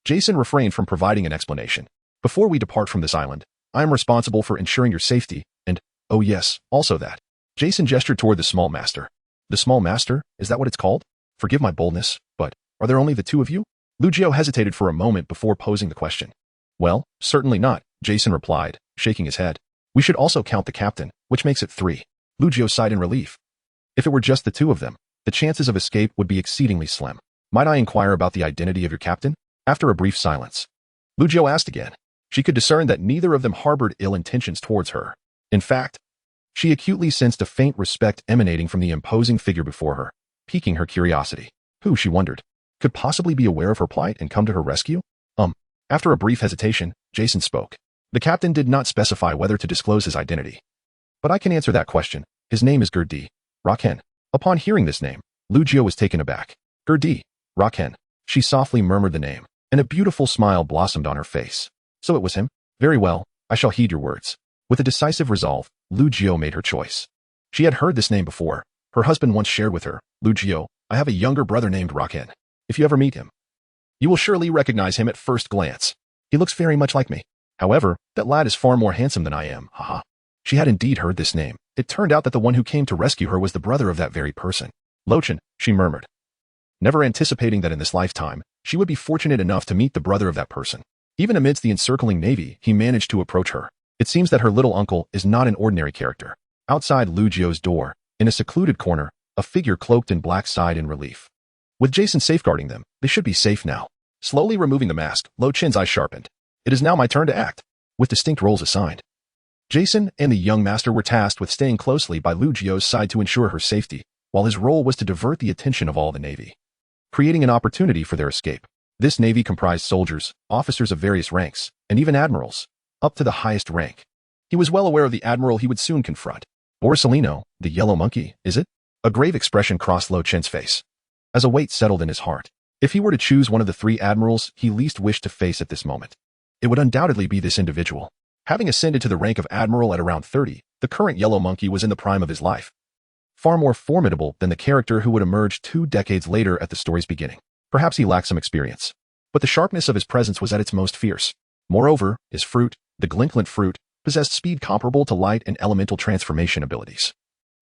Jason refrained from providing an explanation. Before we depart from this island, I am responsible for ensuring your safety, and, oh yes, also that. Jason gestured toward the small master. The small master? Is that what it's called? Forgive my boldness, but are there only the two of you? Lugio hesitated for a moment before posing the question. Well, certainly not, Jason replied, shaking his head. We should also count the captain, which makes it 3. Lugio sighed in relief. If it were just the two of them, the chances of escape would be exceedingly slim. Might I inquire about the identity of your captain? After a brief silence, Lugio asked again. She could discern that neither of them harbored ill intentions towards her. In fact, she acutely sensed a faint respect emanating from the imposing figure before her, piquing her curiosity. Who, she wondered, could possibly be aware of her plight and come to her rescue? After a brief hesitation, Jason spoke. The captain did not specify whether to disclose his identity. But I can answer that question. His name is Gurdi. Raken. Upon hearing this name, Lugio was taken aback. Gurdi. Raken. She softly murmured the name, and a beautiful smile blossomed on her face. So it was him? Very well, I shall heed your words. With a decisive resolve, Lugio made her choice. She had heard this name before. Her husband once shared with her, Lugio, I have a younger brother named Raken. If you ever meet him, you will surely recognize him at first glance. He looks very much like me. However, that lad is far more handsome than I am, haha. She had indeed heard this name. It turned out that the one who came to rescue her was the brother of that very person. Lochin, she murmured, never anticipating that in this lifetime, she would be fortunate enough to meet the brother of that person. Even amidst the encircling navy, he managed to approach her. It seems that her little uncle is not an ordinary character. Outside Lugio's door, in a secluded corner, a figure cloaked in black sighed in relief. With Jason safeguarding them, they should be safe now. Slowly removing the mask, Lochin's eyes sharpened. It is now my turn to act, with distinct roles assigned. Jason and the young master were tasked with staying closely by Lugio's side to ensure her safety, while his role was to divert the attention of all the navy, creating an opportunity for their escape. This navy comprised soldiers, officers of various ranks, and even admirals, up to the highest rank. He was well aware of the admiral he would soon confront. Borsalino, the yellow monkey, is it? A grave expression crossed Lochin's face, as a weight settled in his heart. If he were to choose one of the 3 admirals he least wished to face at this moment, it would undoubtedly be this individual. Having ascended to the rank of admiral at around 30, the current yellow monkey was in the prime of his life, far more formidable than the character who would emerge 2 decades later at the story's beginning. Perhaps he lacked some experience, but the sharpness of his presence was at its most fierce. Moreover, his fruit, the Glinklant fruit, possessed speed comparable to light and elemental transformation abilities,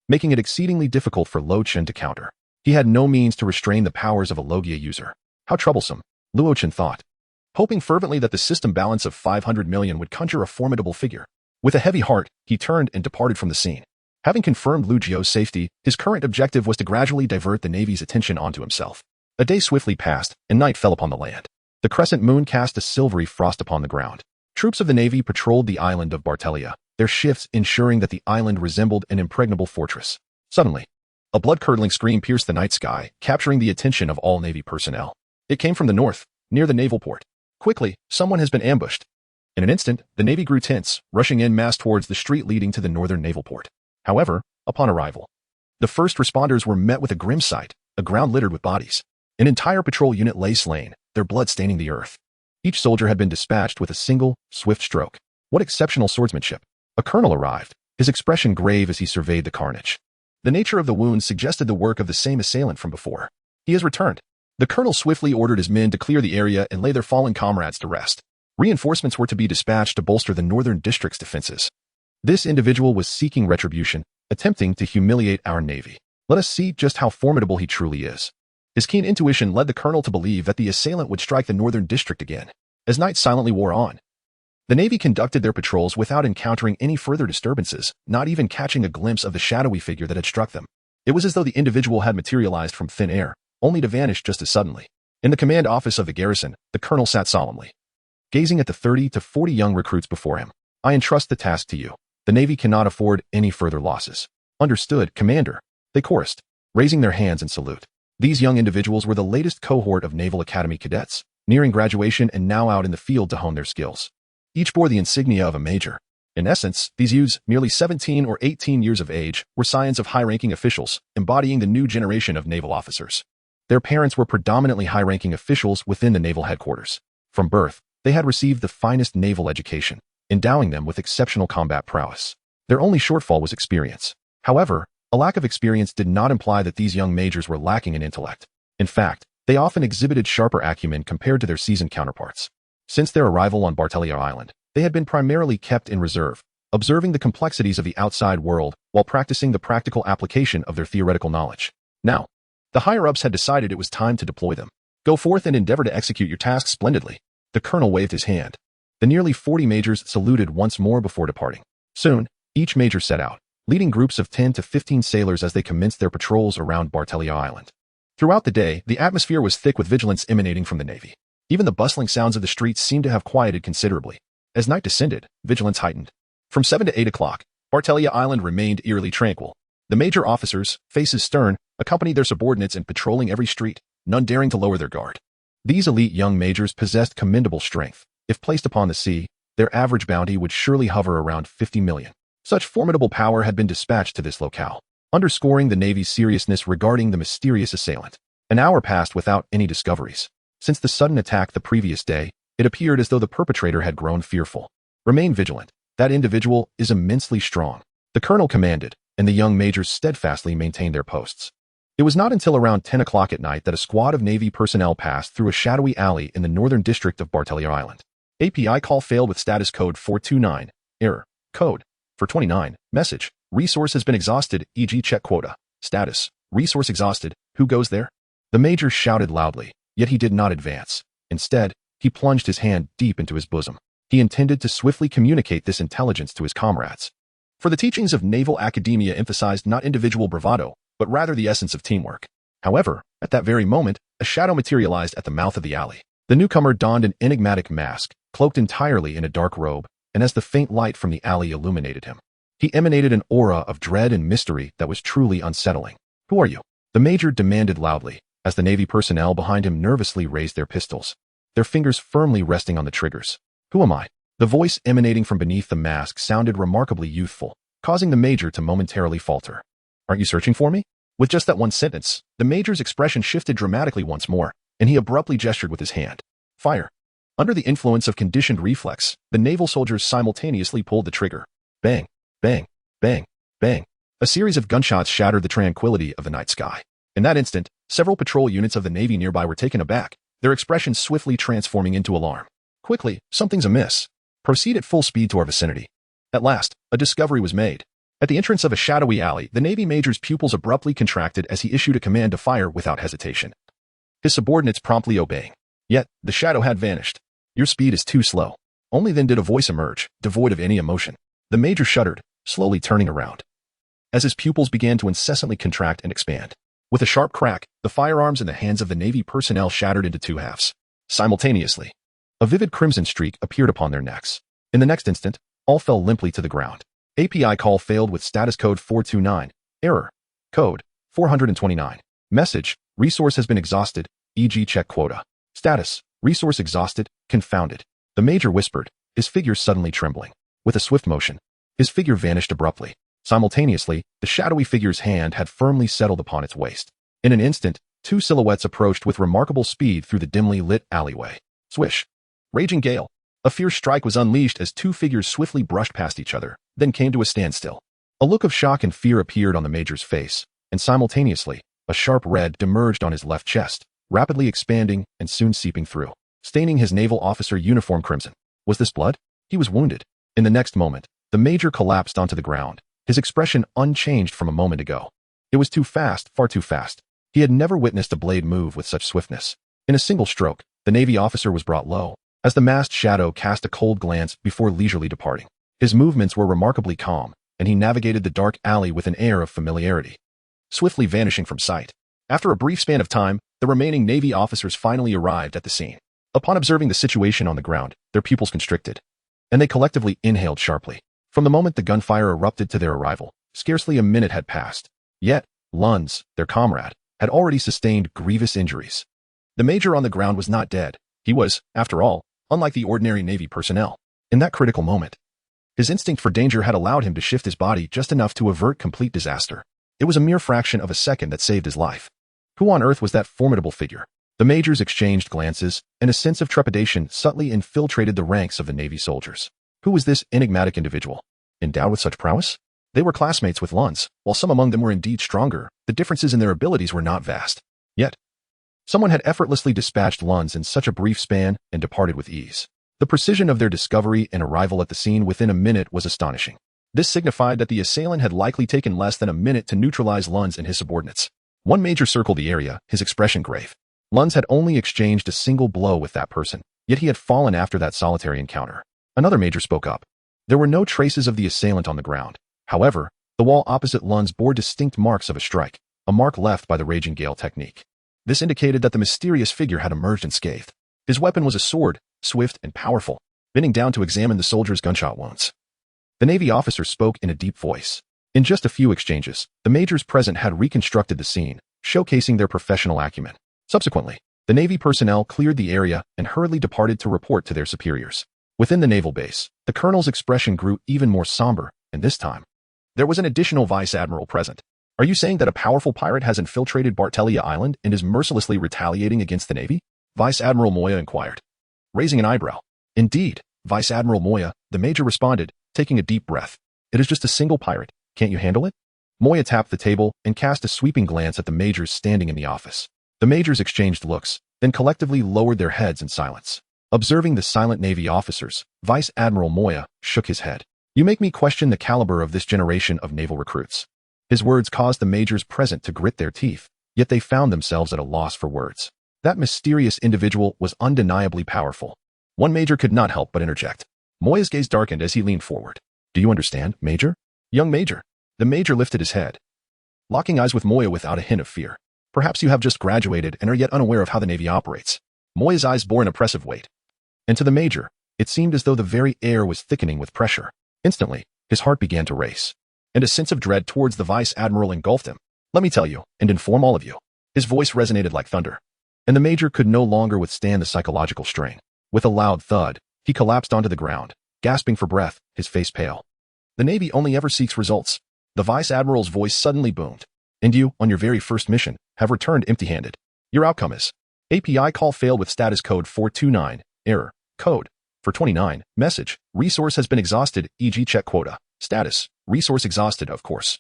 making it exceedingly difficult for Lochin to counter. He had no means to restrain the powers of a Logia user. How troublesome, Lochin thought, hoping fervently that the system balance of 500 million would conjure a formidable figure. With a heavy heart, he turned and departed from the scene. Having confirmed Lugio's safety, his current objective was to gradually divert the Navy's attention onto himself. A day swiftly passed, and night fell upon the land. The crescent moon cast a silvery frost upon the ground. Troops of the Navy patrolled the island of Bartelia, their shifts ensuring that the island resembled an impregnable fortress. Suddenly, a blood-curdling scream pierced the night sky, capturing the attention of all Navy personnel. It came from the north, near the naval port. Quickly, someone has been ambushed. In an instant, the Navy grew tense, rushing en masse towards the street leading to the northern naval port. However, upon arrival, the first responders were met with a grim sight, a ground littered with bodies. An entire patrol unit lay slain, their blood staining the earth. Each soldier had been dispatched with a single, swift stroke. What exceptional swordsmanship! A colonel arrived, his expression grave as he surveyed the carnage. The nature of the wounds suggested the work of the same assailant from before. He has returned. The colonel swiftly ordered his men to clear the area and lay their fallen comrades to rest. Reinforcements were to be dispatched to bolster the northern district's defenses. This individual was seeking retribution, attempting to humiliate our navy. Let us see just how formidable he truly is. His keen intuition led the colonel to believe that the assailant would strike the northern district again. As night silently wore on, the Navy conducted their patrols without encountering any further disturbances, not even catching a glimpse of the shadowy figure that had struck them. It was as though the individual had materialized from thin air, only to vanish just as suddenly. In the command office of the garrison, the colonel sat solemnly, gazing at the 30 to 40 young recruits before him. I entrust the task to you. The Navy cannot afford any further losses. Understood, Commander. They chorused, raising their hands in salute. These young individuals were the latest cohort of Naval Academy cadets, nearing graduation and now out in the field to hone their skills. Each bore the insignia of a major. In essence, these youths, merely 17 or 18 years of age, were scions of high-ranking officials, embodying the new generation of naval officers. Their parents were predominantly high-ranking officials within the naval headquarters. From birth, they had received the finest naval education, endowing them with exceptional combat prowess. Their only shortfall was experience. However, a lack of experience did not imply that these young majors were lacking in intellect. In fact, they often exhibited sharper acumen compared to their seasoned counterparts. Since their arrival on Barthelme Island, they had been primarily kept in reserve, observing the complexities of the outside world while practicing the practical application of their theoretical knowledge. Now, the higher-ups had decided it was time to deploy them. Go forth and endeavor to execute your task splendidly. The colonel waved his hand. The nearly 40 majors saluted once more before departing. Soon, each major set out, leading groups of 10 to 15 sailors as they commenced their patrols around Barthelme Island. Throughout the day, the atmosphere was thick with vigilance emanating from the Navy. Even the bustling sounds of the streets seemed to have quieted considerably. As night descended, vigilance heightened. From 7 to 8 o'clock, Barthelme Island remained eerily tranquil. The major officers, faces stern, accompanied their subordinates in patrolling every street, none daring to lower their guard. These elite young majors possessed commendable strength. If placed upon the sea, their average bounty would surely hover around 50 million. Such formidable power had been dispatched to this locale, underscoring the Navy's seriousness regarding the mysterious assailant. An hour passed without any discoveries. Since the sudden attack the previous day, it appeared as though the perpetrator had grown fearful. Remain vigilant. That individual is immensely strong. The colonel commanded, and the young majors steadfastly maintained their posts. It was not until around 10 o'clock at night that a squad of Navy personnel passed through a shadowy alley in the northern district of Barthelme Island. API call failed with status code 429. Error. Code 429. Message. Resource has been exhausted, e.g. check quota. Status. Resource exhausted. Who goes there? The major shouted loudly, yet he did not advance. Instead, he plunged his hand deep into his bosom. He intended to swiftly communicate this intelligence to his comrades. For the teachings of naval academia emphasized not individual bravado, but rather the essence of teamwork. However, at that very moment, a shadow materialized at the mouth of the alley. The newcomer donned an enigmatic mask, cloaked entirely in a dark robe, and as the faint light from the alley illuminated him, he emanated an aura of dread and mystery that was truly unsettling. Who are you? The major demanded loudly, as the Navy personnel behind him nervously raised their pistols, their fingers firmly resting on the triggers. Who am I? The voice emanating from beneath the mask sounded remarkably youthful, causing the major to momentarily falter. Aren't you searching for me? With just that one sentence, the major's expression shifted dramatically once more, and he abruptly gestured with his hand. Fire. Under the influence of conditioned reflex, the naval soldiers simultaneously pulled the trigger. Bang, bang, bang, bang. A series of gunshots shattered the tranquility of the night sky. In that instant, several patrol units of the Navy nearby were taken aback, their expressions swiftly transforming into alarm. Quickly, something's amiss. Proceed at full speed to our vicinity. At last, a discovery was made. At the entrance of a shadowy alley, the Navy major's pupils abruptly contracted as he issued a command to fire without hesitation. His subordinates promptly obeying. Yet, the shadow had vanished. Your speed is too slow. Only then did a voice emerge, devoid of any emotion. The major shuddered, slowly turning around, as his pupils began to incessantly contract and expand. With a sharp crack, the firearms in the hands of the Navy personnel shattered into two halves. Simultaneously, a vivid crimson streak appeared upon their necks. In the next instant, all fell limply to the ground. API call failed with status code 429. Error. Code 429. Message. Resource has been exhausted, e.g. check quota. Status. Resource exhausted, confounded. The major whispered, his figure suddenly trembling. With a swift motion, his figure vanished abruptly. Simultaneously, the shadowy figure's hand had firmly settled upon its waist. In an instant, Two silhouettes approached with remarkable speed through the dimly lit alleyway. Swish. Raging gale. A fierce strike was unleashed as two figures swiftly brushed past each other, then came to a standstill. A look of shock and fear appeared on the Major's face, and simultaneously, a sharp red emerged on his left chest, rapidly expanding and soon seeping through, staining his naval officer uniform crimson. Was this blood? He was wounded. In the next moment, the Major collapsed onto the ground, his expression unchanged from a moment ago. It was too fast, far too fast. He had never witnessed a blade move with such swiftness. In a single stroke, the Navy officer was brought low, as the masked shadow cast a cold glance before leisurely departing. His movements were remarkably calm, and he navigated the dark alley with an air of familiarity, swiftly vanishing from sight. After a brief span of time, the remaining Navy officers finally arrived at the scene. Upon observing the situation on the ground, their pupils constricted, and they collectively inhaled sharply. From the moment the gunfire erupted to their arrival, scarcely a minute had passed. Yet, Lunds, their comrade, had already sustained grievous injuries. The Major on the ground was not dead. He was, after all, unlike the ordinary Navy personnel. In that critical moment, his instinct for danger had allowed him to shift his body just enough to avert complete disaster. It was a mere fraction of a second that saved his life. Who on earth was that formidable figure? The Majors exchanged glances, and a sense of trepidation subtly infiltrated the ranks of the Navy soldiers. Who was this enigmatic individual? Endowed with such prowess? They were classmates with Lunds. While some among them were indeed stronger, the differences in their abilities were not vast. Yet, someone had effortlessly dispatched Lunds in such a brief span and departed with ease. The precision of their discovery and arrival at the scene within a minute was astonishing. This signified that the assailant had likely taken less than a minute to neutralize Lunds and his subordinates. One Major circled the area, his expression grave. Lunds had only exchanged a single blow with that person, yet he had fallen after that solitary encounter. Another Major spoke up. There were no traces of the assailant on the ground. However, the wall opposite Lunds bore distinct marks of a strike, a mark left by the raging gale technique. This indicated that the mysterious figure had emerged unscathed. His weapon was a sword, swift and powerful, bending down to examine the soldier's gunshot wounds. The Navy officer spoke in a deep voice. In just a few exchanges, the Majors present had reconstructed the scene, showcasing their professional acumen. Subsequently, the Navy personnel cleared the area and hurriedly departed to report to their superiors. Within the naval base, the colonel's expression grew even more somber, and this time, there was an additional vice admiral present. Are you saying that a powerful pirate has infiltrated Bartelia Island and is mercilessly retaliating against the Navy? Vice Admiral Moya inquired, raising an eyebrow. Indeed, Vice Admiral Moya, the Major responded, taking a deep breath. It is just a single pirate. Can't you handle it? Moya tapped the table and cast a sweeping glance at the Majors standing in the office. The Majors exchanged looks, then collectively lowered their heads in silence. Observing the silent Navy officers, Vice Admiral Moya shook his head. You make me question the caliber of this generation of naval recruits. His words caused the Majors present to grit their teeth, yet they found themselves at a loss for words. That mysterious individual was undeniably powerful. One Major could not help but interject. Moya's gaze darkened as he leaned forward. Do you understand, Major? Young Major. The Major lifted his head, locking eyes with Moya without a hint of fear. Perhaps you have just graduated and are yet unaware of how the Navy operates. Moya's eyes bore an oppressive weight. And to the Major, it seemed as though the very air was thickening with pressure. Instantly, his heart began to race, and a sense of dread towards the Vice Admiral engulfed him. Let me tell you, and inform all of you. His voice resonated like thunder, and the Major could no longer withstand the psychological strain. With a loud thud, he collapsed onto the ground, gasping for breath, his face pale. The Navy only ever seeks results. The Vice Admiral's voice suddenly boomed. And you, on your very first mission, have returned empty-handed. Your outcome is API call failed with status code 429, error, code 429, message, resource has been exhausted, e.g. check quota, status, resource exhausted, of course.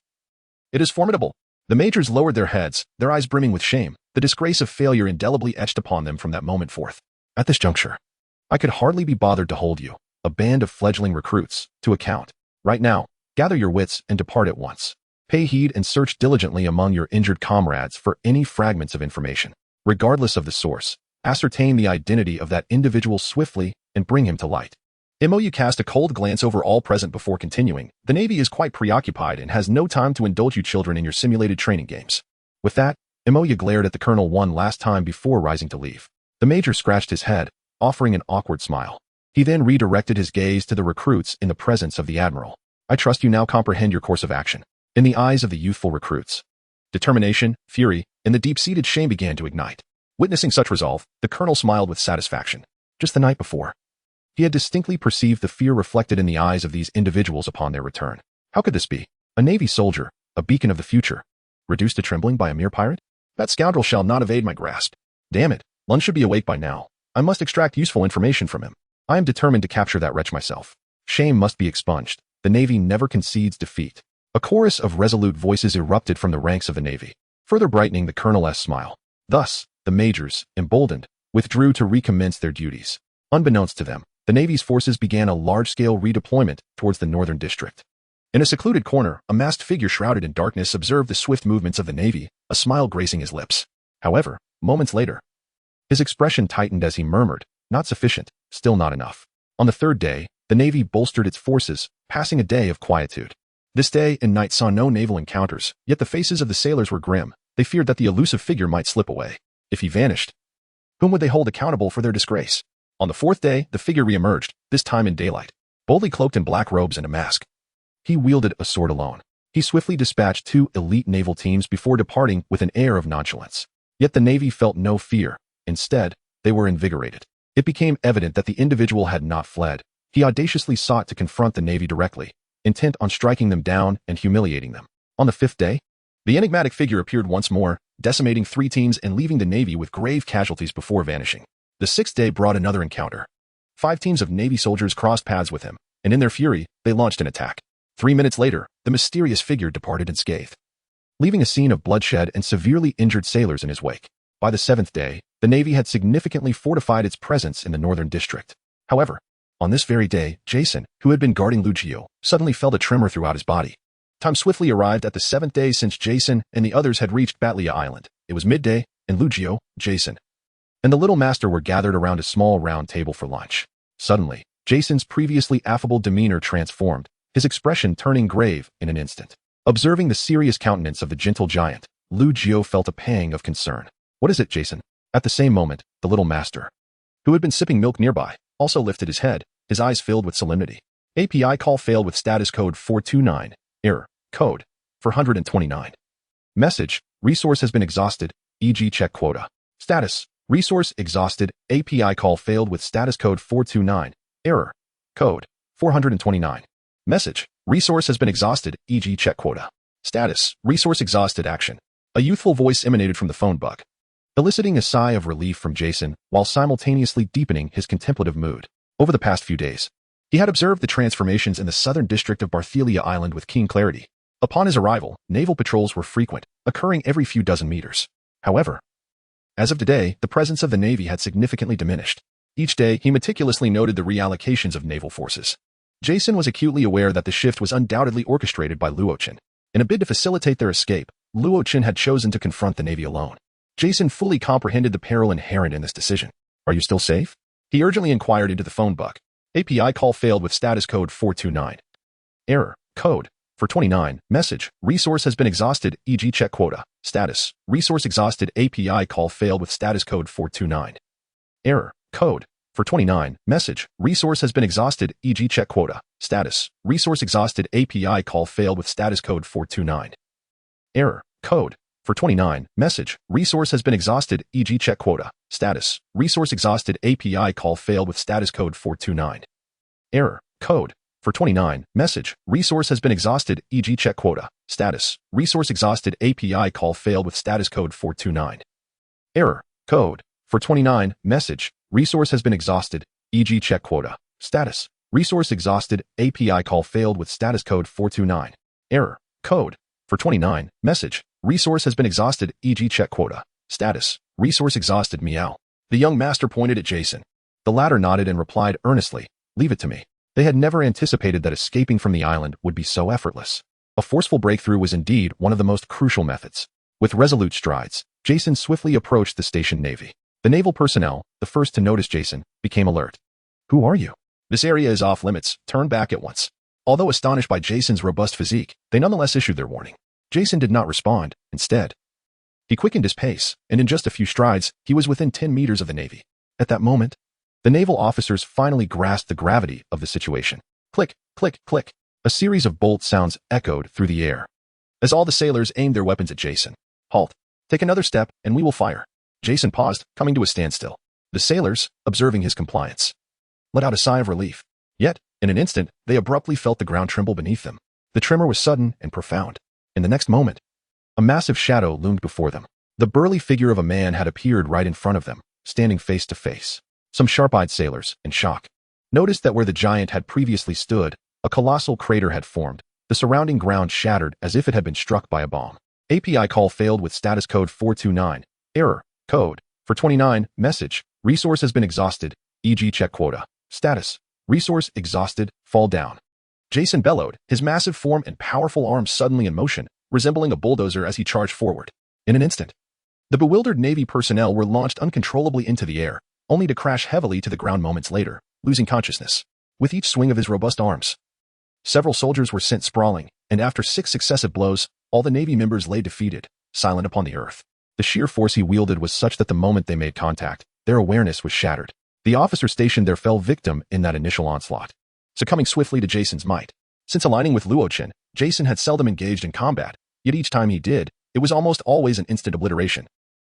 It is formidable. The Majors lowered their heads, their eyes brimming with shame, the disgrace of failure indelibly etched upon them from that moment forth. At this juncture, I could hardly be bothered to hold you, a band of fledgling recruits, to account. Right now, gather your wits and depart at once. Pay heed and search diligently among your injured comrades for any fragments of information. Regardless of the source, ascertain the identity of that individual swiftly and bring him to light. MOU cast a cold glance over all present before continuing. The Navy is quite preoccupied and has no time to indulge you children in your simulated training games. With that, MOU glared at the colonel one last time before rising to leave. The Major scratched his head, offering an awkward smile. He then redirected his gaze to the recruits in the presence of the Admiral. I trust you now comprehend your course of action. In the eyes of the youthful recruits, determination, fury, and the deep-seated shame began to ignite. Witnessing such resolve, the colonel smiled with satisfaction. Just the night before, he had distinctly perceived the fear reflected in the eyes of these individuals upon their return. How could this be? A Navy soldier, a beacon of the future, reduced to trembling by a mere pirate? That scoundrel shall not evade my grasp. Damn it, Lund should be awake by now. I must extract useful information from him. I am determined to capture that wretch myself. Shame must be expunged. The Navy never concedes defeat. A chorus of resolute voices erupted from the ranks of the Navy, further brightening the Colonel's smile. Thus, the majors, emboldened, withdrew to recommence their duties. Unbeknownst to them, the Navy's forces began a large-scale redeployment towards the northern district. In a secluded corner, a masked figure shrouded in darkness observed the swift movements of the Navy, a smile gracing his lips. However, moments later, his expression tightened as he murmured, "Not sufficient, still not enough." On the third day, the Navy bolstered its forces, passing a day of quietude. This day and night saw no naval encounters, yet the faces of the sailors were grim. They feared that the elusive figure might slip away. If he vanished, whom would they hold accountable for their disgrace? On the fourth day, the figure reemerged, this time in daylight, boldly cloaked in black robes and a mask. He wielded a sword alone. He swiftly dispatched 2 elite naval teams before departing with an air of nonchalance. Yet the Navy felt no fear. Instead, they were invigorated. It became evident that the individual had not fled. He audaciously sought to confront the Navy directly, intent on striking them down and humiliating them. On the fifth day, the enigmatic figure appeared once more, decimating 3 teams and leaving the Navy with grave casualties before vanishing. The sixth day brought another encounter. 5 teams of Navy soldiers crossed paths with him, and in their fury, they launched an attack. 3 minutes later, the mysterious figure departed unscathed, leaving a scene of bloodshed and severely injured sailors in his wake. By the 7th day, the Navy had significantly fortified its presence in the northern district. However, on this very day, Jason, who had been guarding Lucio, suddenly felt a tremor throughout his body. Time swiftly arrived at the 7th day since Jason and the others had reached Batlia Island. It was midday, and Lucio, Jason, and the little master were gathered around a small round table for lunch. Suddenly, Jason's previously affable demeanor transformed, his expression turning grave in an instant. Observing the serious countenance of the gentle giant, Lucio felt a pang of concern. "What is it, Jason?" At the same moment, the little master, who had been sipping milk nearby, also lifted his head, his eyes filled with solemnity. API call failed with status code 429. Error. Code 429. Message. Resource has been exhausted, e.g. check quota. Status. Resource exhausted. API call failed with status code 429. Error. Code 429. Message. Resource has been exhausted, e.g. check quota. Status. Resource exhausted action. A youthful voice emanated from the phone book, eliciting a sigh of relief from Jason while simultaneously deepening his contemplative mood. Over the past few days, he had observed the transformations in the southern district of Barthelia Island with keen clarity. Upon his arrival, naval patrols were frequent, occurring every few dozen meters. However, as of today, the presence of the Navy had significantly diminished. Each day, he meticulously noted the reallocations of naval forces. Jason was acutely aware that the shift was undoubtedly orchestrated by Luochin. In a bid to facilitate their escape, Luochin had chosen to confront the Navy alone. Jason fully comprehended the peril inherent in this decision. "Are you still safe?" He urgently inquired into the phone book. API call failed with status code 429. Error. Code 429. Message. Resource has been exhausted, e.g. check quota. Status. Resource exhausted. API call failed with status code 429. Error. Code 429. Message. Resource has been exhausted, e.g. check quota. Status. Resource exhausted. API call failed with status code 429. Error. Code 429. Message. Resource has been exhausted, e.g. check quota. Status. Resource exhausted. API call failed with status code 429. Error. Code 429. Message. Resource has been exhausted, e.g. check quota. Status. Resource exhausted. API call failed with status code 429. Error. Code 429. Message. Resource has been exhausted, e.g. check quota. Status. Resource exhausted. API call failed with status code 429. Error. Code 429. Message. Resource has been exhausted, e.g. check quota. Status. Resource exhausted. Meow. The young master pointed at Jason. The latter nodded and replied earnestly, "Leave it to me." They had never anticipated that escaping from the island would be so effortless. A forceful breakthrough was indeed one of the most crucial methods. With resolute strides, Jason swiftly approached the stationed Navy. The naval personnel, the first to notice Jason, became alert. "Who are you?" "This area is off limits. Turn back at once." Although astonished by Jason's robust physique, they nonetheless issued their warning. Jason did not respond. Instead, he quickened his pace, and in just a few strides, he was within 10 meters of the Navy. At that moment, the naval officers finally grasped the gravity of the situation. Click, click, click. A series of bolt sounds echoed through the air, as all the sailors aimed their weapons at Jason. "Halt. Take another step, and we will fire." Jason paused, coming to a standstill. The sailors, observing his compliance, let out a sigh of relief. Yet, in an instant, they abruptly felt the ground tremble beneath them. The tremor was sudden and profound. In the next moment, a massive shadow loomed before them. The burly figure of a man had appeared right in front of them, standing face to face. Some sharp-eyed sailors, in shock, noticed that where the giant had previously stood, a colossal crater had formed. The surrounding ground shattered as if it had been struck by a bomb. API call failed with status code 429. Error. Code. For 29. Message. Resource has been exhausted. E.g. check quota. Status. Resource exhausted. Fall down. Jason bellowed, his massive form and powerful arms suddenly in motion, resembling a bulldozer as he charged forward. In an instant, the bewildered Navy personnel were launched uncontrollably into the air, only to crash heavily to the ground moments later, losing consciousness. With each swing of his robust arms, several soldiers were sent sprawling, and after 6 successive blows, all the Navy members lay defeated, silent upon the earth. The sheer force he wielded was such that the moment they made contact, their awareness was shattered. The officer stationed there fell victim in that initial onslaught, succumbing swiftly to Jason's might. Since aligning with Luo-Chin, Jason had seldom engaged in combat, yet each time he did, it was almost always an instant obliteration.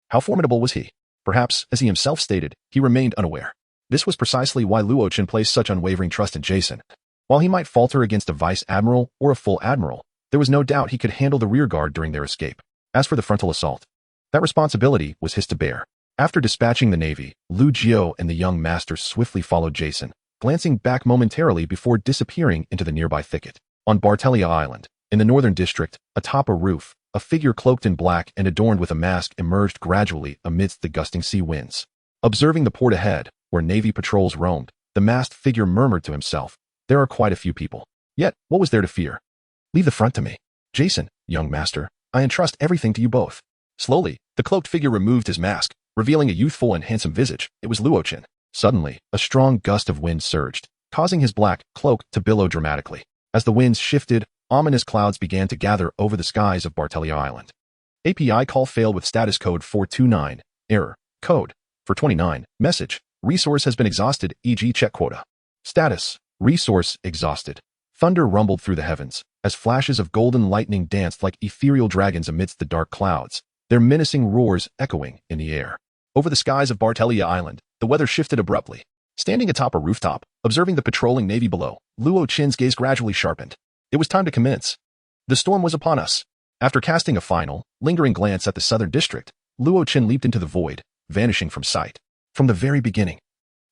How formidable was he? Perhaps, as he himself stated, he remained unaware. This was precisely why Luo-Chin placed such unwavering trust in Jason. While he might falter against a vice admiral or a full admiral, there was no doubt he could handle the rear guard during their escape. As for the frontal assault, that responsibility was his to bear. After dispatching the Navy, Lu Jiao and the young master swiftly followed Jason, glancing back momentarily before disappearing into the nearby thicket. On Bartelia Island, in the northern district, atop a roof, a figure cloaked in black and adorned with a mask emerged gradually amidst the gusting sea winds. Observing the port ahead, where Navy patrols roamed, the masked figure murmured to himself, "There are quite a few people. Yet, what was there to fear? Leave the front to me. Jason, young master, I entrust everything to you both." Slowly, the cloaked figure removed his mask, revealing a youthful and handsome visage. It was Luo-Chin. Suddenly, a strong gust of wind surged, causing his black cloak to billow dramatically. As the winds shifted, ominous clouds began to gather over the skies of Bartelia Island. API call failed with status code 429. Error. Code. For 29. Message. Resource has been exhausted, e.g. check quota. Status. Resource exhausted. Thunder rumbled through the heavens, as flashes of golden lightning danced like ethereal dragons amidst the dark clouds, their menacing roars echoing in the air. Over the skies of Bartelia Island, the weather shifted abruptly. Standing atop a rooftop, observing the patrolling Navy below, Luo-Chin's gaze gradually sharpened. It was time to commence. The storm was upon us. After casting a final, lingering glance at the southern district, Luo-Chin leaped into the void, vanishing from sight. From the very beginning,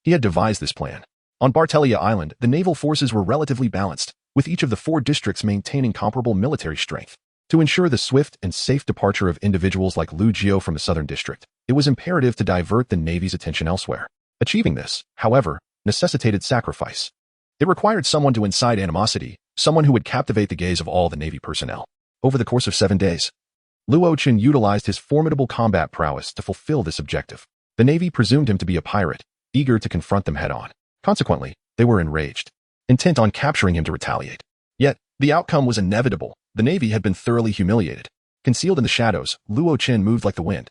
he had devised this plan. On Bartelia Island, the naval forces were relatively balanced, with each of the 4 districts maintaining comparable military strength. To ensure the swift and safe departure of individuals like Lu Jiao from the southern district, it was imperative to divert the Navy's attention elsewhere. Achieving this, however, necessitated sacrifice. It required someone to incite animosity, someone who would captivate the gaze of all the Navy personnel. Over the course of 7 days, Luo-Chin utilized his formidable combat prowess to fulfill this objective. The Navy presumed him to be a pirate, eager to confront them head-on. Consequently, they were enraged, intent on capturing him to retaliate. Yet, the outcome was inevitable. The Navy had been thoroughly humiliated. Concealed in the shadows, Luo-Chin moved like the wind,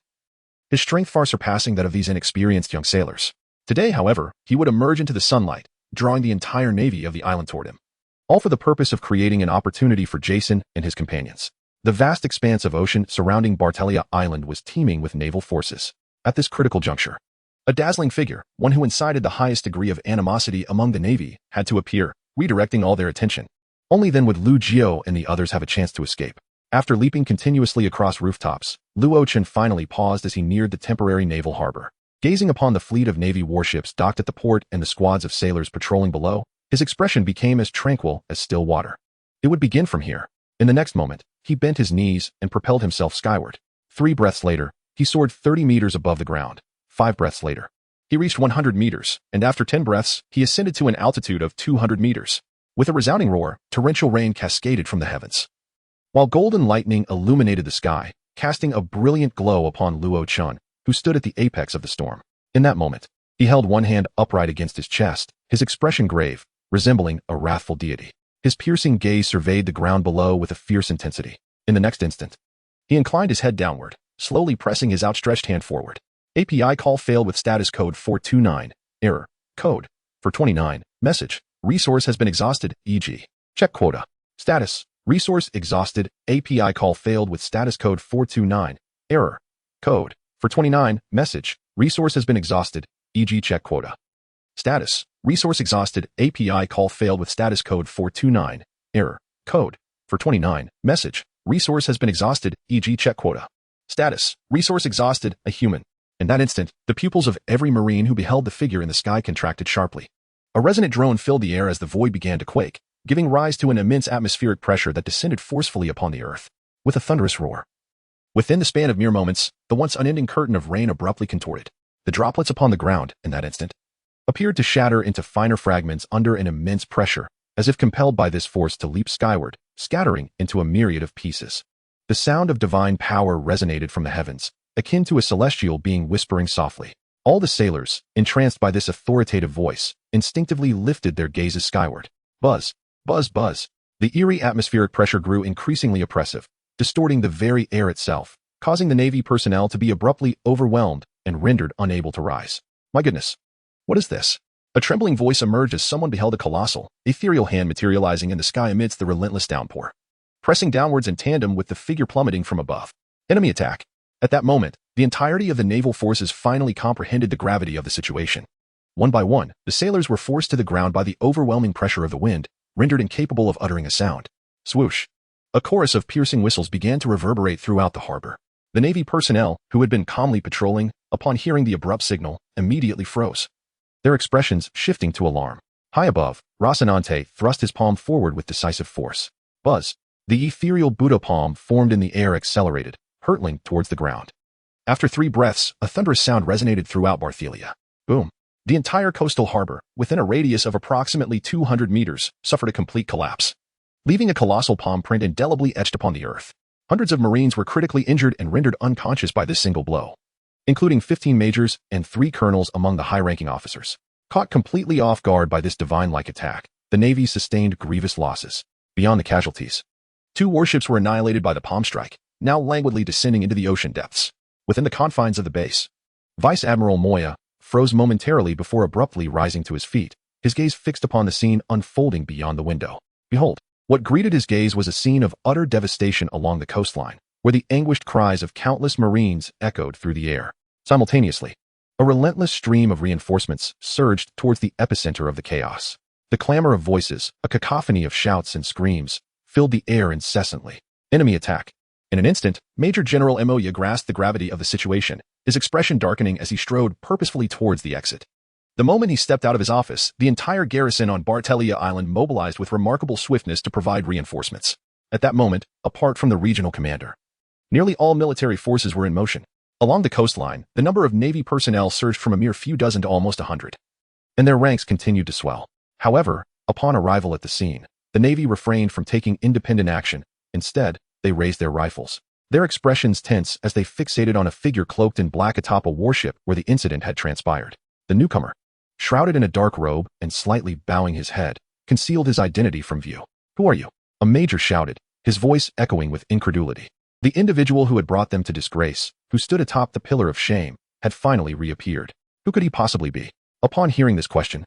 his strength far surpassing that of these inexperienced young sailors. Today, however, he would emerge into the sunlight, drawing the entire Navy of the island toward him, all for the purpose of creating an opportunity for Jason and his companions. The vast expanse of ocean surrounding Bartelia Island was teeming with naval forces. At this critical juncture, a dazzling figure, one who incited the highest degree of animosity among the Navy, had to appear, redirecting all their attention. Only then would Lu Jiao and the others have a chance to escape. After leaping continuously across rooftops, Luo-Chin finally paused as he neared the temporary naval harbor. Gazing upon the fleet of Navy warships docked at the port and the squads of sailors patrolling below, his expression became as tranquil as still water. It would begin from here. In the next moment, he bent his knees and propelled himself skyward. 3 breaths later, he soared 30 meters above the ground. 5 breaths later, he reached 100 meters, and after 10 breaths, he ascended to an altitude of 200 meters. With a resounding roar, torrential rain cascaded from the heavens, while golden lightning illuminated the sky, casting a brilliant glow upon Luo-Chin, who stood at the apex of the storm. In that moment, he held one hand upright against his chest, his expression grave, resembling a wrathful deity. His piercing gaze surveyed the ground below with a fierce intensity. In the next instant, he inclined his head downward, slowly pressing his outstretched hand forward. API call failed with status code 429. Error. Code. For 29. Message. Resource has been exhausted, e.g. check quota. Status. Resource exhausted. API call failed with status code 429. Error. Code. For 29. Message. Resource has been exhausted, e.g. check quota. Status. Resource exhausted. API call failed with status code 429. Error. Code. For 29. Message. Resource has been exhausted, e.g. check quota. Status: resource exhausted, a human. In that instant, the pupils of every Marine who beheld the figure in the sky contracted sharply. A resonant drone filled the air as the void began to quake, giving rise to an immense atmospheric pressure that descended forcefully upon the earth. With a thunderous roar. Within the span of mere moments, the once unending curtain of rain abruptly contorted. The droplets upon the ground, in that instant, appeared to shatter into finer fragments under an immense pressure, as if compelled by this force to leap skyward, scattering into a myriad of pieces. The sound of divine power resonated from the heavens, akin to a celestial being whispering softly. All the sailors, entranced by this authoritative voice, instinctively lifted their gazes skyward. Buzz, buzz, buzz. The eerie atmospheric pressure grew increasingly oppressive, distorting the very air itself, causing the Navy personnel to be abruptly overwhelmed and rendered unable to rise. My goodness. What is this? A trembling voice emerged as someone beheld a colossal, ethereal hand materializing in the sky amidst the relentless downpour, pressing downwards in tandem with the figure plummeting from above. Enemy attack. At that moment, the entirety of the naval forces finally comprehended the gravity of the situation. One by one, the sailors were forced to the ground by the overwhelming pressure of the wind, rendered incapable of uttering a sound. Swoosh. A chorus of piercing whistles began to reverberate throughout the harbor. The Navy personnel, who had been calmly patrolling, upon hearing the abrupt signal, immediately froze, their expressions shifting to alarm. High above, Rocinante thrust his palm forward with decisive force. Buzz. The ethereal Buddha palm formed in the air accelerated, hurtling towards the ground. After 3 breaths, a thunderous sound resonated throughout Barthelia. Boom. The entire coastal harbor, within a radius of approximately 200 meters, suffered a complete collapse, leaving a colossal palm print indelibly etched upon the earth. Hundreds of Marines were critically injured and rendered unconscious by this single blow, including 15 majors and 3 colonels among the high-ranking officers. Caught completely off guard by this divine-like attack, the Navy sustained grievous losses. Beyond the casualties, 2 warships were annihilated by the palm strike, now languidly descending into the ocean depths. Within the confines of the base, Vice Admiral Moya froze momentarily before abruptly rising to his feet, his gaze fixed upon the scene unfolding beyond the window. Behold, what greeted his gaze was a scene of utter devastation along the coastline, where the anguished cries of countless Marines echoed through the air. Simultaneously, a relentless stream of reinforcements surged towards the epicenter of the chaos. The clamor of voices, a cacophony of shouts and screams, filled the air incessantly. Enemy attack. In an instant, Major General Moya grasped the gravity of the situation, his expression darkening as he strode purposefully towards the exit. The moment he stepped out of his office, the entire garrison on Bartelia Island mobilized with remarkable swiftness to provide reinforcements. At that moment, apart from the regional commander, nearly all military forces were in motion. Along the coastline, the number of Navy personnel surged from a mere few dozen to almost 100, and their ranks continued to swell. However, upon arrival at the scene, the Navy refrained from taking independent action. Instead, they raised their rifles, their expressions tense as they fixated on a figure cloaked in black atop a warship where the incident had transpired. The newcomer, shrouded in a dark robe and slightly bowing his head, concealed his identity from view. "Who are you?" a major shouted, his voice echoing with incredulity. The individual who had brought them to disgrace, who stood atop the pillar of shame, had finally reappeared. Who could he possibly be? Upon hearing this question,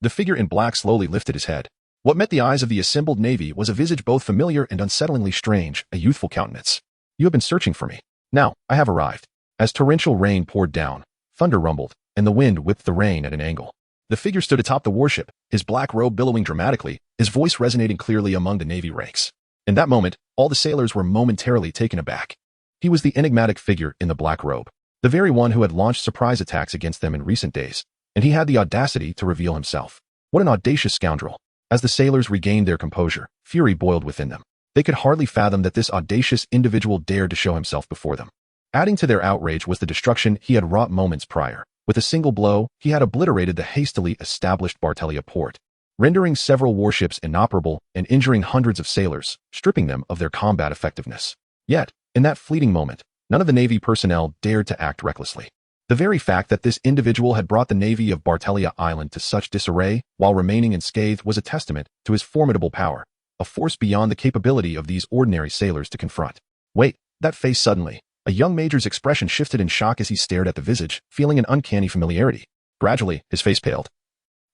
the figure in black slowly lifted his head. What met the eyes of the assembled Navy was a visage both familiar and unsettlingly strange, a youthful countenance. "You have been searching for me. Now, I have arrived." As torrential rain poured down, thunder rumbled, and the wind whipped the rain at an angle. The figure stood atop the warship, his black robe billowing dramatically, his voice resonating clearly among the Navy ranks. In that moment, all the sailors were momentarily taken aback. He was the enigmatic figure in the black robe, the very one who had launched surprise attacks against them in recent days, and he had the audacity to reveal himself. What an audacious scoundrel! As the sailors regained their composure, fury boiled within them. They could hardly fathom that this audacious individual dared to show himself before them. Adding to their outrage was the destruction he had wrought moments prior. With a single blow, he had obliterated the hastily established Bartelia port, rendering several warships inoperable and injuring hundreds of sailors, stripping them of their combat effectiveness. Yet, in that fleeting moment, none of the Navy personnel dared to act recklessly. The very fact that this individual had brought the Navy of Bartelia Island to such disarray while remaining unscathed was a testament to his formidable power, a force beyond the capability of these ordinary sailors to confront. Wait, that face suddenly. A young major's expression shifted in shock as he stared at the visage, feeling an uncanny familiarity. Gradually, his face paled,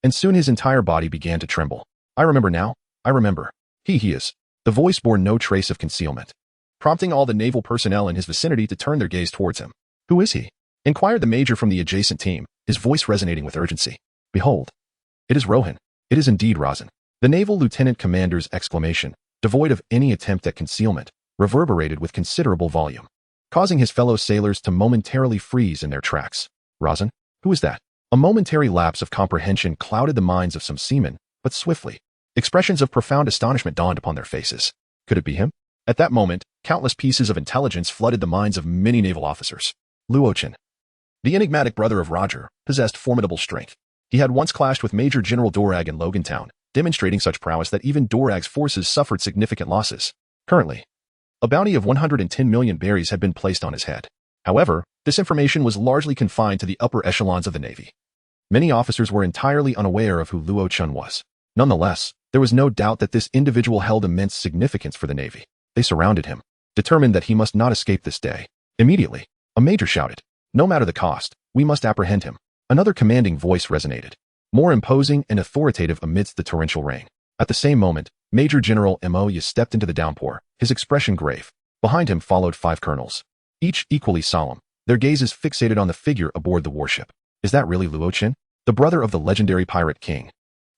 and soon his entire body began to tremble. "I remember now. I remember. He is." The voice bore no trace of concealment, prompting all the naval personnel in his vicinity to turn their gaze towards him. "Who is he?" inquired the major from the adjacent team, his voice resonating with urgency. "Behold, it is Rohan. It is indeed Razin." The naval lieutenant commander's exclamation, devoid of any attempt at concealment, reverberated with considerable volume. causing his fellow sailors to momentarily freeze in their tracks. Rosin? Who is that? A momentary lapse of comprehension clouded the minds of some seamen, but swiftly, expressions of profound astonishment dawned upon their faces. Could it be him? At that moment, countless pieces of intelligence flooded the minds of many naval officers. Luochen, the enigmatic brother of Roger, possessed formidable strength. He had once clashed with Major General Dorag in Logantown, demonstrating such prowess that even Dorag's forces suffered significant losses. Currently, a bounty of 110 million berries had been placed on his head. However, this information was largely confined to the upper echelons of the Navy. Many officers were entirely unaware of who Luochen was. Nonetheless, there was no doubt that this individual held immense significance for the Navy. They surrounded him, determined that he must not escape this day. Immediately, a major shouted, "No matter the cost, we must apprehend him." Another commanding voice resonated, more imposing and authoritative amidst the torrential rain. At the same moment, Major General Moya stepped into the downpour, his expression grave. Behind him followed 5 colonels, each equally solemn, their gazes fixated on the figure aboard the warship. Is that really Luochen, the brother of the legendary pirate king,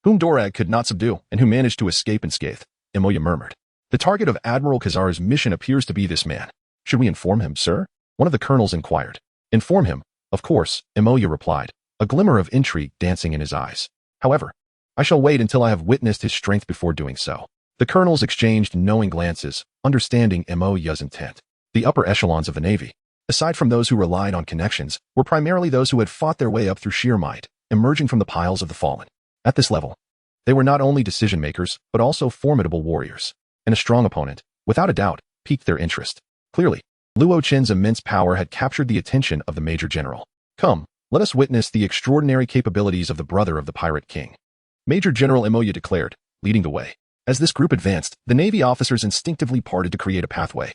whom Dorag could not subdue and who managed to escape unscathed? Moya murmured. The target of Admiral Khazar's mission appears to be this man. Should we inform him, sir? One of the colonels inquired. Inform him? Of course, Moya replied, a glimmer of intrigue dancing in his eyes. However, I shall wait until I have witnessed his strength before doing so. The colonels exchanged knowing glances, understanding Moya's intent. The upper echelons of the Navy, aside from those who relied on connections, were primarily those who had fought their way up through sheer might, emerging from the piles of the fallen. At this level, they were not only decision-makers, but also formidable warriors. And a strong opponent, without a doubt, piqued their interest. Clearly, Luochen's immense power had captured the attention of the Major General. Come, let us witness the extraordinary capabilities of the brother of the Pirate King. Major General Moya declared, leading the way. As this group advanced, the Navy officers instinctively parted to create a pathway,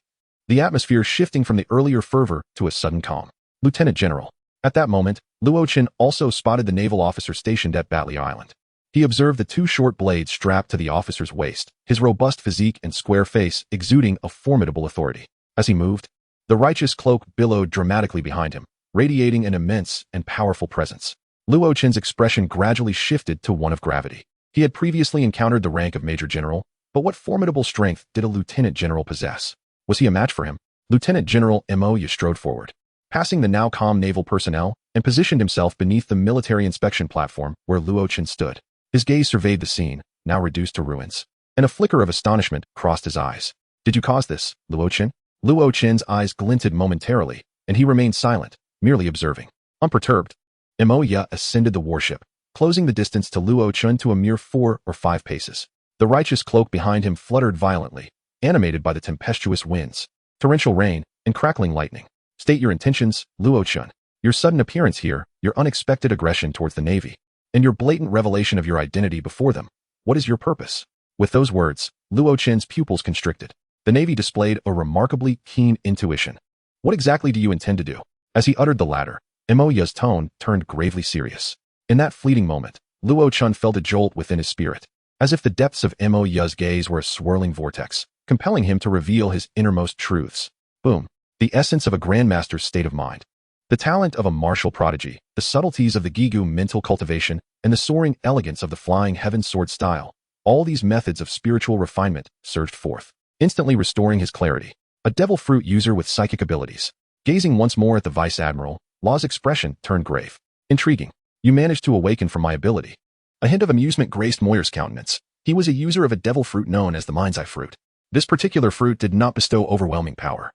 the atmosphere shifting from the earlier fervor to a sudden calm. Lieutenant General. At that moment, Luochen also spotted the naval officer stationed at Batley Island. He observed the 2 short blades strapped to the officer's waist, his robust physique and square face exuding a formidable authority. As he moved, the righteous cloak billowed dramatically behind him, radiating an immense and powerful presence. Luochen's expression gradually shifted to one of gravity. He had previously encountered the rank of Major General, but what formidable strength did a Lieutenant General possess? Was he a match for him? Lieutenant General Moya strode forward, passing the now calm naval personnel, and positioned himself beneath the military inspection platform where Luochen stood. His gaze surveyed the scene, now reduced to ruins, and a flicker of astonishment crossed his eyes. Did you cause this, Luochen? Luochen's eyes glinted momentarily, and he remained silent, merely observing. Unperturbed, Moya ascended the warship, closing the distance to Luochen to a mere 4 or 5 paces. The righteous cloak behind him fluttered violently, animated by the tempestuous winds, torrential rain, and crackling lightning. State your intentions, Luochen. Your sudden appearance here, your unexpected aggression towards the Navy, and your blatant revelation of your identity before them. What is your purpose? With those words, Luochen's pupils constricted. The Navy displayed a remarkably keen intuition. What exactly do you intend to do? As he uttered the latter, Moya's tone turned gravely serious. In that fleeting moment, Luochen felt a jolt within his spirit, as if the depths of Moya's gaze were a swirling vortex, compelling him to reveal his innermost truths. Boom. The essence of a grandmaster's state of mind. The talent of a martial prodigy, the subtleties of the Gigu mental cultivation, and the soaring elegance of the flying heaven sword style. All these methods of spiritual refinement surged forth, instantly restoring his clarity. A devil fruit user with psychic abilities. Gazing once more at the Vice Admiral, Law's expression turned grave. Intriguing. You managed to awaken from my ability. A hint of amusement graced Moyer's countenance. He was a user of a devil fruit known as the Mind's Eye fruit. This particular fruit did not bestow overwhelming power,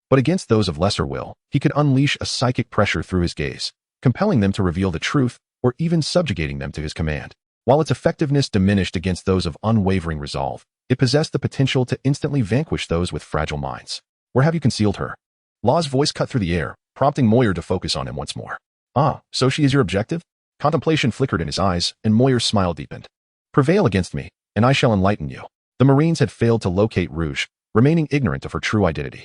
but against those of lesser will, he could unleash a psychic pressure through his gaze, compelling them to reveal the truth or even subjugating them to his command. While its effectiveness diminished against those of unwavering resolve, it possessed the potential to instantly vanquish those with fragile minds. Where have you concealed her? Law's voice cut through the air, prompting Moyer to focus on him once more. Ah, so she is your objective? Contemplation flickered in his eyes, and Moyer's smile deepened. Prevail against me, and I shall enlighten you. The Marines had failed to locate Rouge, remaining ignorant of her true identity.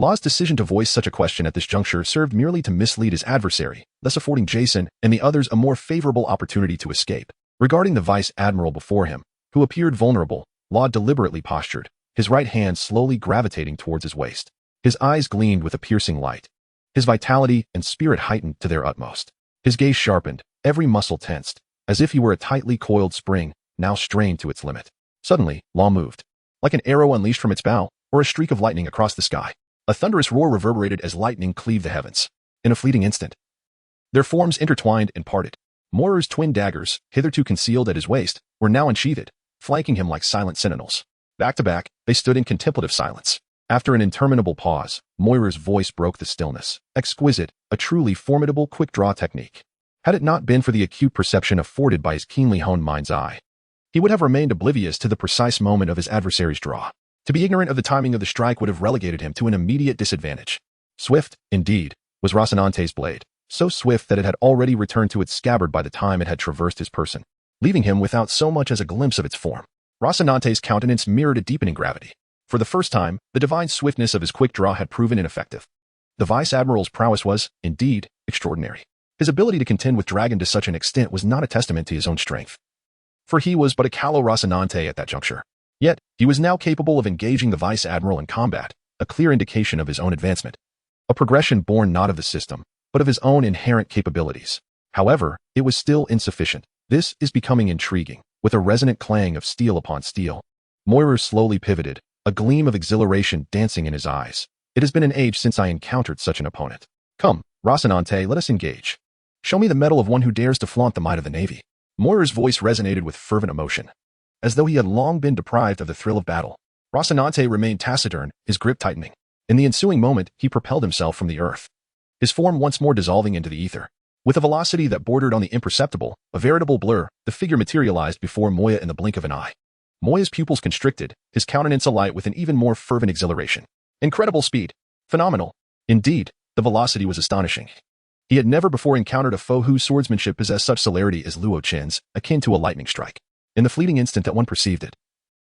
Law's decision to voice such a question at this juncture served merely to mislead his adversary, thus affording Jason and the others a more favorable opportunity to escape. Regarding the Vice Admiral before him, who appeared vulnerable, Law deliberately postured, his right hand slowly gravitating towards his waist. His eyes gleamed with a piercing light. His vitality and spirit heightened to their utmost. His gaze sharpened, every muscle tensed, as if he were a tightly coiled spring, now strained to its limit. Suddenly, Law moved. Like an arrow unleashed from its bow, or a streak of lightning across the sky. A thunderous roar reverberated as lightning cleaved the heavens. In a fleeting instant, their forms intertwined and parted. Moira's twin daggers, hitherto concealed at his waist, were now unsheathed, flanking him like silent sentinels. Back to back, they stood in contemplative silence. After an interminable pause, Moira's voice broke the stillness. Exquisite, a truly formidable quick-draw technique. Had it not been for the acute perception afforded by his keenly honed mind's eye, he would have remained oblivious to the precise moment of his adversary's draw. To be ignorant of the timing of the strike would have relegated him to an immediate disadvantage. Swift, indeed, was Rocinante's blade, so swift that it had already returned to its scabbard by the time it had traversed his person, leaving him without so much as a glimpse of its form. Rocinante's countenance mirrored a deepening gravity. For the first time, the divine swiftness of his quick draw had proven ineffective. The Vice Admiral's prowess was, indeed, extraordinary. His ability to contend with Dragon to such an extent was not a testament to his own strength, for he was but a callow Rocinante at that juncture. Yet, he was now capable of engaging the Vice Admiral in combat, a clear indication of his own advancement. A progression born not of the system, but of his own inherent capabilities. However, it was still insufficient. This is becoming intriguing. With a resonant clang of steel upon steel, Moira slowly pivoted, a gleam of exhilaration dancing in his eyes. It has been an age since I encountered such an opponent. Come, Rocinante, let us engage. Show me the mettle of one who dares to flaunt the might of the Navy. Moira's voice resonated with fervent emotion, as though he had long been deprived of the thrill of battle. Rocinante remained taciturn, his grip tightening. In the ensuing moment, he propelled himself from the earth, his form once more dissolving into the ether. With a velocity that bordered on the imperceptible, a veritable blur, the figure materialized before Moya in the blink of an eye. Moya's pupils constricted, his countenance alight with an even more fervent exhilaration. Incredible speed. Phenomenal. Indeed, the velocity was astonishing. He had never before encountered a foe whose swordsmanship possessed such celerity as Luo Qin's, akin to a lightning strike. In the fleeting instant that one perceived it,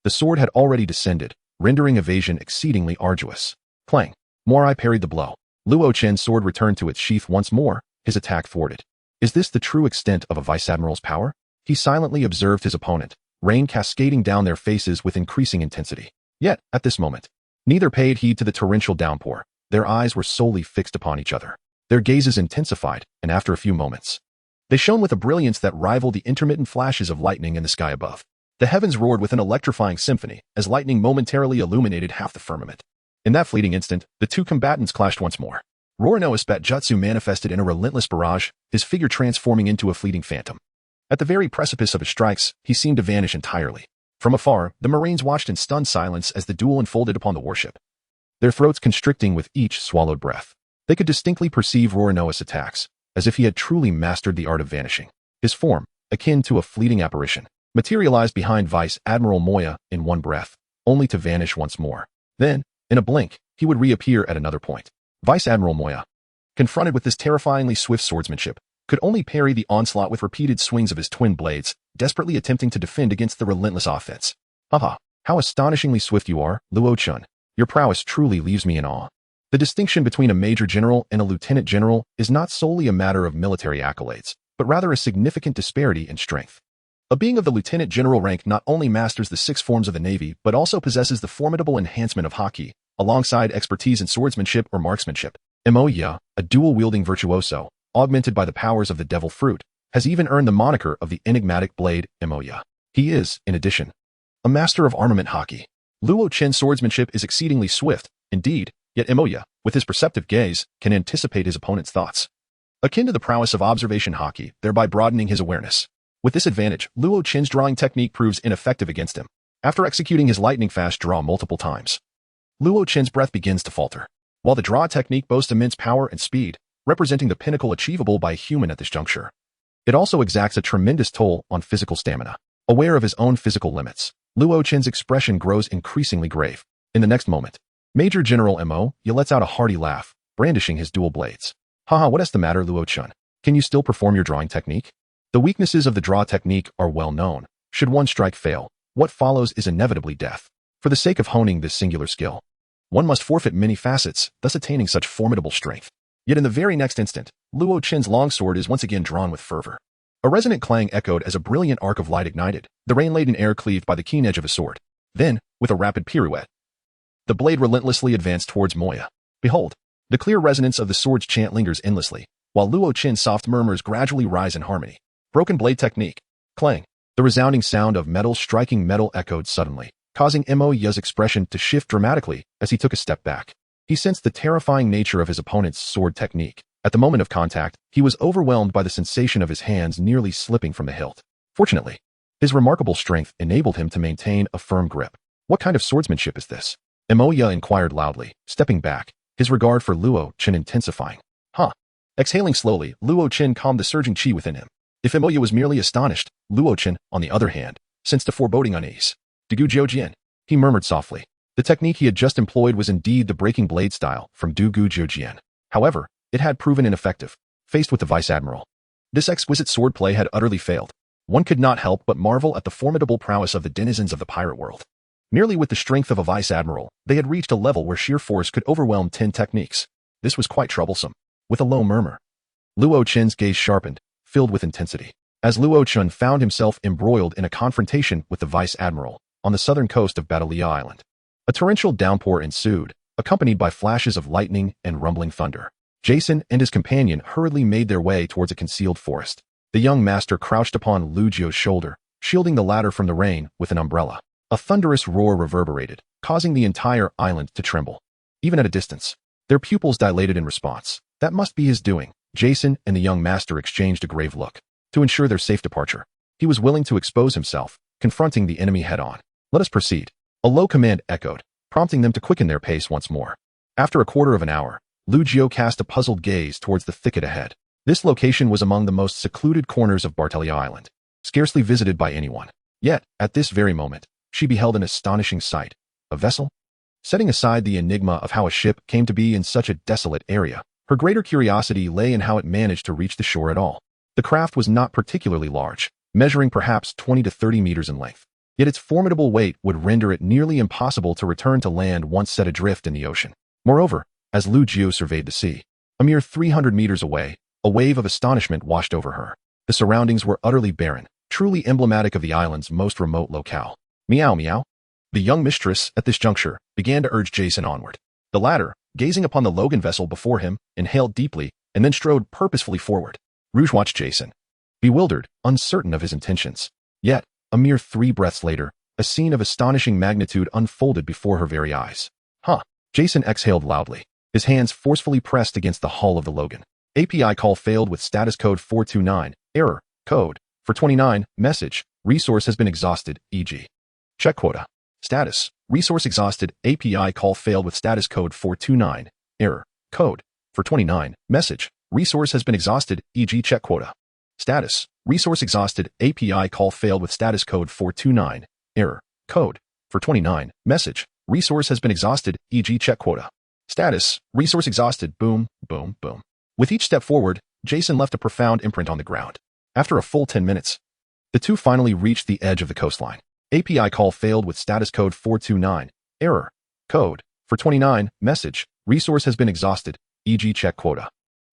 the sword had already descended, rendering evasion exceedingly arduous. Clang. Morai parried the blow. Luo Qin's sword returned to its sheath once more, his attack thwarted. Is this the true extent of a Vice Admiral's power? He silently observed his opponent, rain cascading down their faces with increasing intensity. Yet, at this moment, neither paid heed to the torrential downpour. Their eyes were solely fixed upon each other. Their gazes intensified, and after a few moments, they shone with a brilliance that rivaled the intermittent flashes of lightning in the sky above. The heavens roared with an electrifying symphony, as lightning momentarily illuminated half the firmament. In that fleeting instant, the two combatants clashed once more. Rorino's Batjutsu manifested in a relentless barrage, his figure transforming into a fleeting phantom. At the very precipice of his strikes, he seemed to vanish entirely. From afar, the Marines watched in stunned silence as the duel unfolded upon the warship, their throats constricting with each swallowed breath. They could distinctly perceive Rorino's attacks, as if he had truly mastered the art of vanishing. His form, akin to a fleeting apparition, materialized behind Vice Admiral Moya in one breath, only to vanish once more. Then, in a blink, he would reappear at another point. Vice Admiral Moya, confronted with this terrifyingly swift swordsmanship, could only parry the onslaught with repeated swings of his twin blades, desperately attempting to defend against the relentless offense. Haha, how astonishingly swift you are, Luo Chun. Your prowess truly leaves me in awe. The distinction between a major general and a lieutenant general is not solely a matter of military accolades, but rather a significant disparity in strength. A being of the lieutenant general rank not only masters the 6 forms of the Navy, but also possesses the formidable enhancement of haki, alongside expertise in swordsmanship or marksmanship. Moya, a dual-wielding virtuoso, augmented by the powers of the devil fruit, has even earned the moniker of the enigmatic blade, Moya. He is, in addition, a master of armament haki. Luo Chen's swordsmanship is exceedingly swift, indeed, yet Moya, with his perceptive gaze, can anticipate his opponent's thoughts, akin to the prowess of observation haki, thereby broadening his awareness. With this advantage, Luo Chen's drawing technique proves ineffective against him. After executing his lightning-fast draw multiple times, Luo Chen's breath begins to falter. While the draw technique boasts immense power and speed, representing the pinnacle achievable by a human at this juncture, it also exacts a tremendous toll on physical stamina. Aware of his own physical limits, Luo Chen's expression grows increasingly grave. In the next moment, Major General Mo.Ya lets out a hearty laugh, brandishing his dual blades. Haha, what is the matter, Luo Chen? Can you still perform your drawing technique? The weaknesses of the draw technique are well known. Should one strike fail, what follows is inevitably death. For the sake of honing this singular skill, one must forfeit many facets, thus attaining such formidable strength. Yet in the very next instant, Luo Chen's longsword is once again drawn with fervor. A resonant clang echoed as a brilliant arc of light ignited, the rain-laden air cleaved by the keen edge of his sword. Then, with a rapid pirouette, the blade relentlessly advanced towards Moya. Behold, the clear resonance of the sword's chant lingers endlessly, while Luo Chen's soft murmurs gradually rise in harmony. Broken blade technique. Clang. The resounding sound of metal striking metal echoed suddenly, causing Mo.Ya's expression to shift dramatically as he took a step back. He sensed the terrifying nature of his opponent's sword technique. At the moment of contact, he was overwhelmed by the sensation of his hands nearly slipping from the hilt. Fortunately, his remarkable strength enabled him to maintain a firm grip. What kind of swordsmanship is this? Emoya inquired loudly, stepping back, his regard for Luo Chen intensifying. Huh. Exhaling slowly, Luo Chen calmed the surging chi within him. If Emoya was merely astonished, Luo Chen, on the other hand, sensed a foreboding unease. Dugu Jian, he murmured softly. The technique he had just employed was indeed the breaking blade style from Dugu Jian. However, it had proven ineffective, faced with the Vice Admiral. This exquisite swordplay had utterly failed. One could not help but marvel at the formidable prowess of the denizens of the pirate world. Merely with the strength of a Vice Admiral, they had reached a level where sheer force could overwhelm 10 techniques. This was quite troublesome. With a low murmur, Luo Chen's gaze sharpened, filled with intensity. As Luo Chen found himself embroiled in a confrontation with the Vice Admiral on the southern coast of Batalia Island. A torrential downpour ensued, accompanied by flashes of lightning and rumbling thunder. Jason and his companion hurriedly made their way towards a concealed forest. The young master crouched upon Lu Jio's shoulder, shielding the latter from the rain with an umbrella. A thunderous roar reverberated, causing the entire island to tremble. Even at a distance, their pupils dilated in response. That must be his doing. Jason and the young master exchanged a grave look. To ensure their safe departure, he was willing to expose himself, confronting the enemy head-on. Let us proceed. A low command echoed, prompting them to quicken their pace once more. After a quarter of an hour, Lu Jio cast a puzzled gaze towards the thicket ahead. This location was among the most secluded corners of Bartelia Island, scarcely visited by anyone. Yet, at this very moment, she beheld an astonishing sight. A vessel? Setting aside the enigma of how a ship came to be in such a desolate area, her greater curiosity lay in how it managed to reach the shore at all. The craft was not particularly large, measuring perhaps 20 to 30 meters in length. Yet its formidable weight would render it nearly impossible to return to land once set adrift in the ocean. Moreover, as Lu Jio surveyed the sea, a mere 300 meters away, a wave of astonishment washed over her. The surroundings were utterly barren, truly emblematic of the island's most remote locale. Meow meow. The young mistress, at this juncture, began to urge Jason onward. The latter, gazing upon the Logan vessel before him, inhaled deeply, and then strode purposefully forward. Rouge watched Jason, bewildered, uncertain of his intentions. Yet, a mere 3 breaths later, a scene of astonishing magnitude unfolded before her very eyes. Huh. Jason exhaled loudly, his hands forcefully pressed against the hull of the Logan. API call failed with status code 429, error, code, for 29, message, resource has been exhausted, e.g. Check quota. Status, resource exhausted, API call failed with status code 429, error, code, for 29, message, resource has been exhausted, e.g. check quota. Status, resource exhausted, API call failed with status code 429, error, code, for 29, message, resource has been exhausted, e.g. check quota. Status, resource exhausted, boom, boom, boom. With each step forward, Jason left a profound imprint on the ground. After a full 10 minutes, the two finally reached the edge of the coastline. API call failed with status code 429, error, code, for 29, message, resource has been exhausted, e.g. check quota.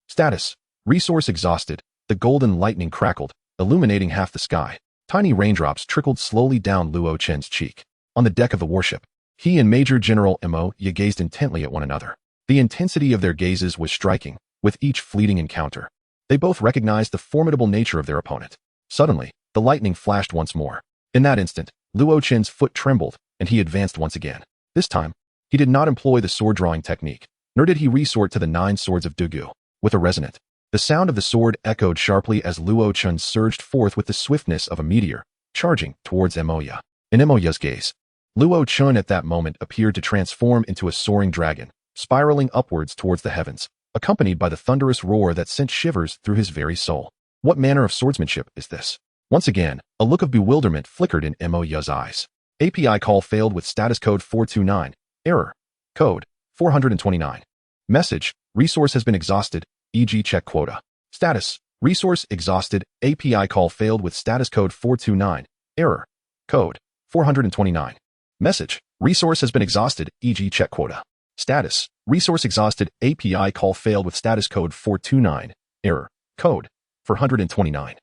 Status, resource exhausted. The golden lightning crackled, illuminating half the sky. Tiny raindrops trickled slowly down Luo Chen's cheek. On the deck of the warship, he and Major General Emoya gazed intently at one another. The intensity of their gazes was striking, with each fleeting encounter. They both recognized the formidable nature of their opponent. Suddenly, the lightning flashed once more. In that instant, Luo Chen's foot trembled, and he advanced once again. This time, he did not employ the sword-drawing technique, nor did he resort to the 9 swords of Dugu. With a resonant, the sound of the sword echoed sharply as Luo Chen surged forth with the swiftness of a meteor, charging towards Emoya. In Emoya's gaze, Luo Chen at that moment appeared to transform into a soaring dragon, spiraling upwards towards the heavens, accompanied by the thunderous roar that sent shivers through his very soul. What manner of swordsmanship is this? Once again, a look of bewilderment flickered in Emoya's eyes. API call failed with status code 429, error, code, 429. Message, resource has been exhausted, e.g. check quota. Status, resource exhausted, API call failed with status code 429, error, code, 429. Message, resource has been exhausted, e.g. check quota. Status, resource exhausted, API call failed with status code 429, error, code, 429.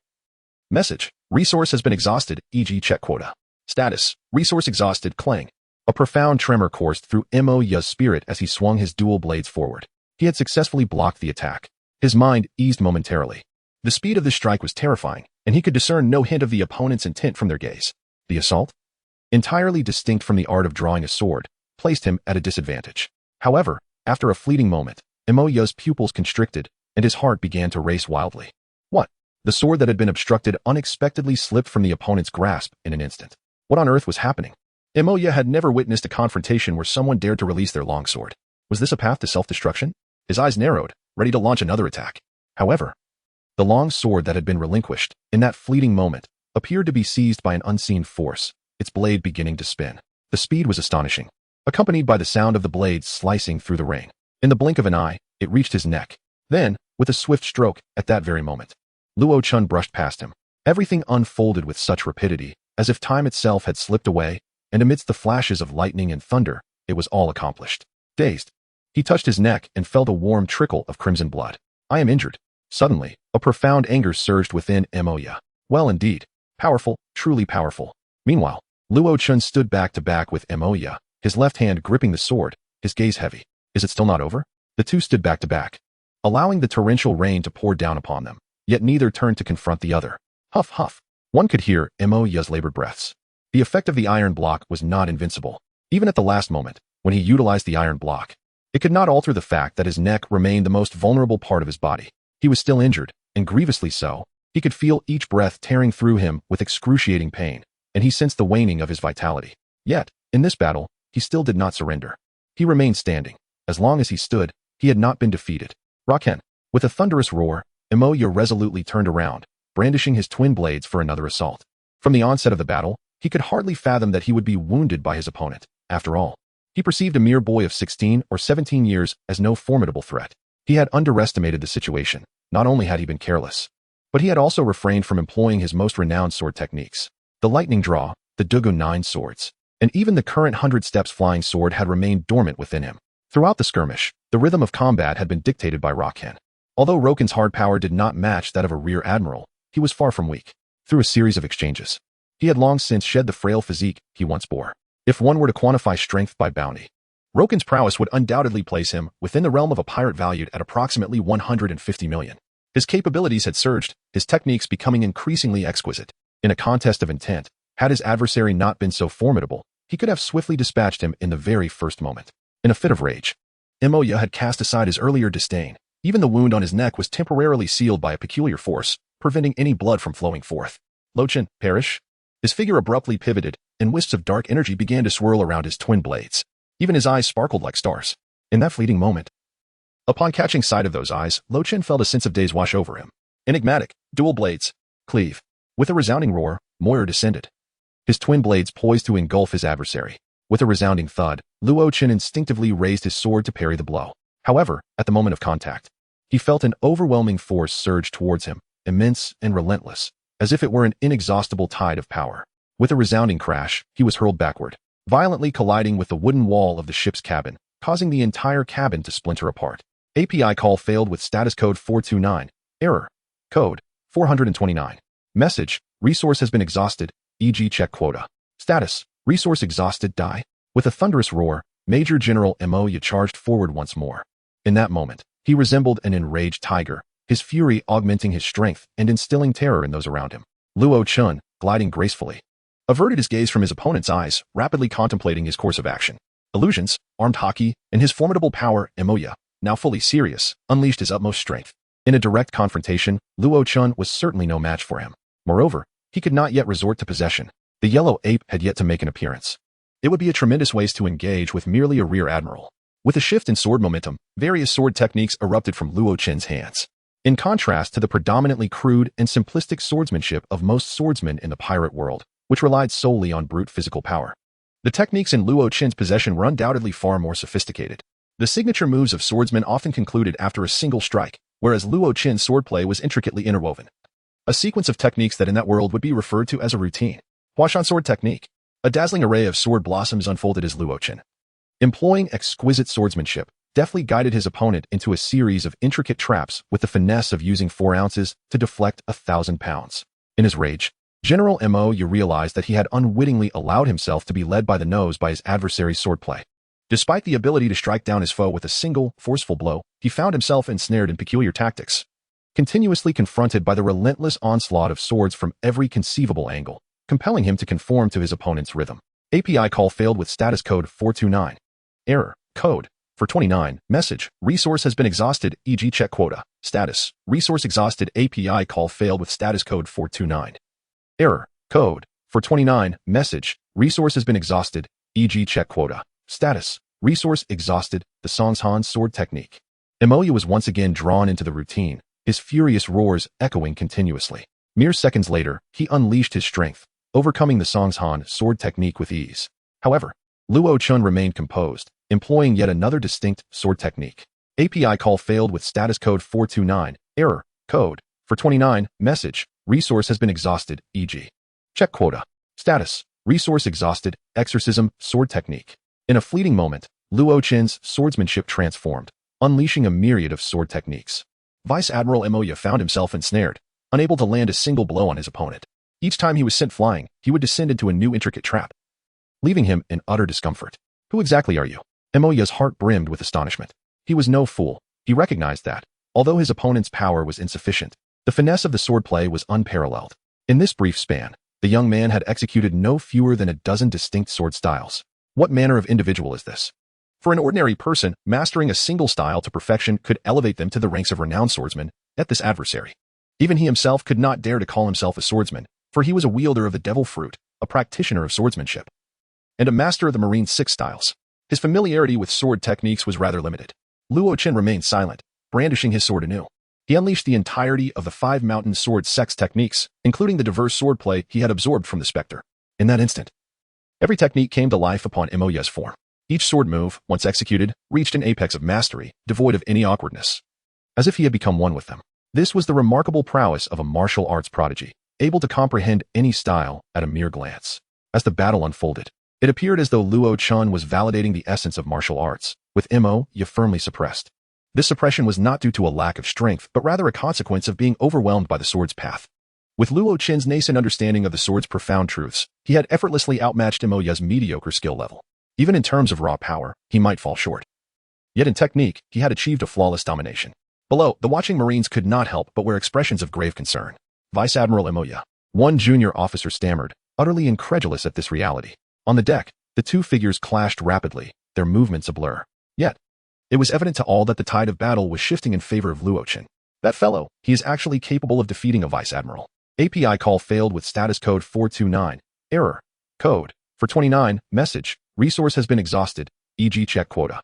Message, resource has been exhausted, e.g. check quota. Status, resource exhausted, clang. A profound tremor coursed through Emoya's spirit as he swung his dual blades forward. He had successfully blocked the attack. His mind eased momentarily. The speed of the strike was terrifying, and he could discern no hint of the opponent's intent from their gaze. The assault, entirely distinct from the art of drawing a sword, placed him at a disadvantage. However, After a fleeting moment, Emoya's pupils constricted, and his heart began to race wildly. What? The sword that had been obstructed unexpectedly slipped from the opponent's grasp in an instant. What on earth was happening? Emoya had never witnessed a confrontation where someone dared to release their longsword. Was this a path to self-destruction? His eyes narrowed, ready to launch another attack. However, the long sword that had been relinquished, in that fleeting moment, appeared to be seized by an unseen force, its blade beginning to spin. The speed was astonishing, accompanied by the sound of the blade slicing through the ring. In the blink of an eye, it reached his neck. Then, with a swift stroke, at that very moment, Luo Chun brushed past him. Everything unfolded with such rapidity, as if time itself had slipped away, and amidst the flashes of lightning and thunder, it was all accomplished. Dazed, he touched his neck and felt a warm trickle of crimson blood. I am injured. Suddenly, a profound anger surged within Emoya. Well indeed. Powerful, truly powerful. Meanwhile, Luo Chun stood back to back with Emoya, his left hand gripping the sword, his gaze heavy. Is it still not over? The two stood back to back, allowing the torrential rain to pour down upon them, yet neither turned to confront the other. Huff, huff. One could hear Emoya's labored breaths. The effect of the iron block was not invincible. Even at the last moment, when he utilized the iron block, it could not alter the fact that his neck remained the most vulnerable part of his body. He was still injured, and grievously so. He could feel each breath tearing through him with excruciating pain, and he sensed the waning of his vitality. Yet, in this battle, he still did not surrender. He remained standing. As long as he stood, he had not been defeated. Raken. With a thunderous roar, Emoya resolutely turned around, brandishing his twin blades for another assault. From the onset of the battle, he could hardly fathom that he would be wounded by his opponent. After all, he perceived a mere boy of 16 or 17 years as no formidable threat. He had underestimated the situation. Not only had he been careless, but he had also refrained from employing his most renowned sword techniques. The lightning draw, the Dugu 9 swords, and even the current 100 steps flying sword had remained dormant within him. Throughout the skirmish, the rhythm of combat had been dictated by Raken. Although Roken's hard power did not match that of a rear admiral, he was far from weak. Through a series of exchanges, he had long since shed the frail physique he once bore. If one were to quantify strength by bounty, Roken's prowess would undoubtedly place him within the realm of a pirate valued at approximately 150 million. His capabilities had surged, his techniques becoming increasingly exquisite. In a contest of intent, had his adversary not been so formidable, he could have swiftly dispatched him in the very first moment. In a fit of rage, Emoya had cast aside his earlier disdain. Even the wound on his neck was temporarily sealed by a peculiar force, preventing any blood from flowing forth. Lochin, perish. His figure abruptly pivoted, and wisps of dark energy began to swirl around his twin blades. Even his eyes sparkled like stars. In that fleeting moment, upon catching sight of those eyes, Lochin felt a sense of daze wash over him. Enigmatic, dual blades, cleave. With a resounding roar, Moyer descended, his twin blades poised to engulf his adversary. With a resounding thud, Luo Chen instinctively raised his sword to parry the blow. However, at the moment of contact, he felt an overwhelming force surge towards him, immense and relentless, as if it were an inexhaustible tide of power. With a resounding crash, he was hurled backward, violently colliding with the wooden wall of the ship's cabin, causing the entire cabin to splinter apart. API call failed with status code 429. Error. Code 429. Message. Resource has been exhausted, e.g. check quota. Status. Resource exhausted. Die. With a thunderous roar, Major General Emoya charged forward once more. In that moment, he resembled an enraged tiger, his fury augmenting his strength and instilling terror in those around him. Luo Chun, gliding gracefully, averted his gaze from his opponent's eyes, rapidly contemplating his course of action. Illusions, armed hockey, and his formidable power, Emoya, now fully serious, unleashed his utmost strength. In a direct confrontation, Luo Chun was certainly no match for him. Moreover, he could not yet resort to possession. The yellow ape had yet to make an appearance. It would be a tremendous waste to engage with merely a rear admiral. With a shift in sword momentum, various sword techniques erupted from Luo Chen's hands. In contrast to the predominantly crude and simplistic swordsmanship of most swordsmen in the pirate world, which relied solely on brute physical power, the techniques in Luo Chen's possession were undoubtedly far more sophisticated. The signature moves of swordsmen often concluded after a single strike, whereas Luo Chen's swordplay was intricately interwoven. A sequence of techniques that in that world would be referred to as a routine. Huashan sword technique. A dazzling array of sword blossoms unfolded as Luo Chen, employing exquisite swordsmanship, deftly guided his opponent into a series of intricate traps with the finesse of using 4 ounces to deflect 1,000 pounds. In his rage, General Emoya realized that he had unwittingly allowed himself to be led by the nose by his adversary's swordplay. Despite the ability to strike down his foe with a single, forceful blow, he found himself ensnared in peculiar tactics, continuously confronted by the relentless onslaught of swords from every conceivable angle, compelling him to conform to his opponent's rhythm. API call failed with status code 429. Error. Code For 29, message, resource has been exhausted, e.g. check quota. Status, resource exhausted, API call failed with status code 429. Error, code. For 29, message, resource has been exhausted, e.g. check quota. Status, resource exhausted, the Songshan sword technique. Emoya was once again drawn into the routine, his furious roars echoing continuously. Mere seconds later, he unleashed his strength, overcoming the Songshan sword technique with ease. However, Luo Chun remained composed, employing yet another distinct sword technique. API call failed with status code 429. Error, code. For 29, message, resource has been exhausted, e.g. check quota. Status, resource exhausted, exorcism, sword technique. In a fleeting moment, Luo Chen's swordsmanship transformed, unleashing a myriad of sword techniques. Vice Admiral Emoya found himself ensnared, unable to land a single blow on his opponent. Each time he was sent flying, he would descend into a new intricate trap, leaving him in utter discomfort. Who exactly are you? Emoya's heart brimmed with astonishment. He was no fool. He recognized that, although his opponent's power was insufficient, the finesse of the swordplay was unparalleled. In this brief span, the young man had executed no fewer than a dozen distinct sword styles. What manner of individual is this? For an ordinary person, mastering a single style to perfection could elevate them to the ranks of renowned swordsmen, yet this adversary. Even he himself could not dare to call himself a swordsman, for he was a wielder of the devil fruit, a practitioner of swordsmanship, and a master of the marine six styles. His familiarity with sword techniques was rather limited. Luo Chen remained silent, brandishing his sword anew. He unleashed the entirety of the 5 mountain sword sex techniques, including the diverse swordplay he had absorbed from the Spectre. In that instant, every technique came to life upon Emoya's form. Each sword move, once executed, reached an apex of mastery, devoid of any awkwardness, as if he had become one with them. This was the remarkable prowess of a martial arts prodigy, able to comprehend any style at a mere glance. As the battle unfolded, it appeared as though Luo Chun was validating the essence of martial arts, with Emoya firmly suppressed. This suppression was not due to a lack of strength, but rather a consequence of being overwhelmed by the sword's path. With Luo Chen's nascent understanding of the sword's profound truths, he had effortlessly outmatched Emoya's mediocre skill level. Even in terms of raw power, he might fall short. Yet in technique, he had achieved a flawless domination. Below, the watching Marines could not help but wear expressions of grave concern. Vice Admiral Emoya, one junior officer, stammered, utterly incredulous at this reality. On the deck, the two figures clashed rapidly, their movements a blur. Yet, it was evident to all that the tide of battle was shifting in favor of Luo Chen. That fellow, he is actually capable of defeating a Vice Admiral. API call failed with status code 429. Error. Code. For 29, message. Resource has been exhausted, e.g. check quota.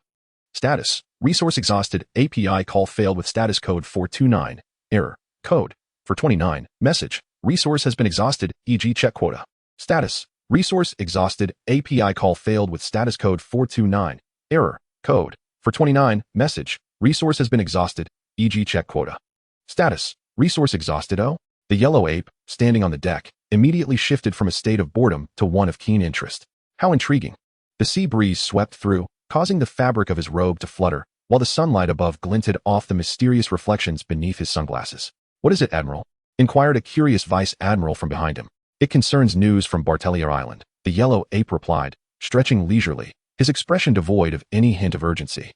Status. Resource exhausted, API call failed with status code 429. Error. Code. For 29, message. Resource has been exhausted, e.g. check quota. Status. Resource exhausted, API call failed with status code 429. Error. Code. For 29, message. Resource has been exhausted, e.g. check quota. Status. Resource exhausted. Oh? The yellow ape, standing on the deck, immediately shifted from a state of boredom to one of keen interest. How intriguing. The sea breeze swept through, causing the fabric of his robe to flutter, while the sunlight above glinted off the mysterious reflections beneath his sunglasses. What is it, Admiral? Inquired a curious Vice Admiral from behind him. It concerns news from Bartellier Island. The yellow ape replied, stretching leisurely, his expression devoid of any hint of urgency,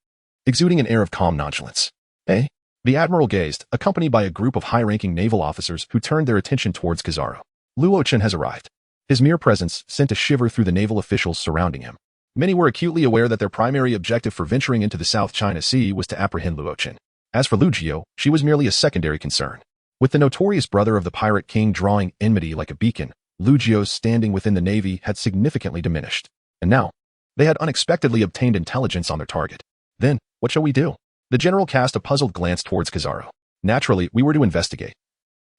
exuding an air of calm nonchalance. Eh? The Admiral gazed, accompanied by a group of high-ranking naval officers who turned their attention towards Kizaru. Luo Chen has arrived. His mere presence sent a shiver through the naval officials surrounding him. Many were acutely aware that their primary objective for venturing into the South China Sea was to apprehend Luo Chen. As for Lu Jiao, she was merely a secondary concern. With the notorious brother of the pirate king drawing enmity like a beacon, Lu Jiao's standing within the navy had significantly diminished. And now, they had unexpectedly obtained intelligence on their target. Then, what shall we do? The general cast a puzzled glance towards Kizaru. Naturally, we were to investigate.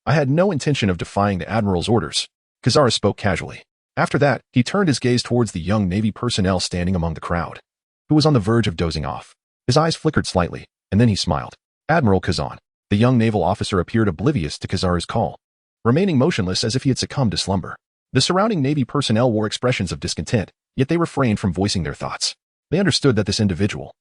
I had no intention of defying the Admiral's orders. Kizaru spoke casually. After that, he turned his gaze towards the young Navy personnel standing among the crowd, who was on the verge of dozing off. His eyes flickered slightly, and then he smiled. Admiral Kazan. The young naval officer appeared oblivious to Kizaru's call, remaining motionless as if he had succumbed to slumber. The surrounding Navy personnel wore expressions of discontent, yet they refrained from voicing their thoughts. They understood that this individual,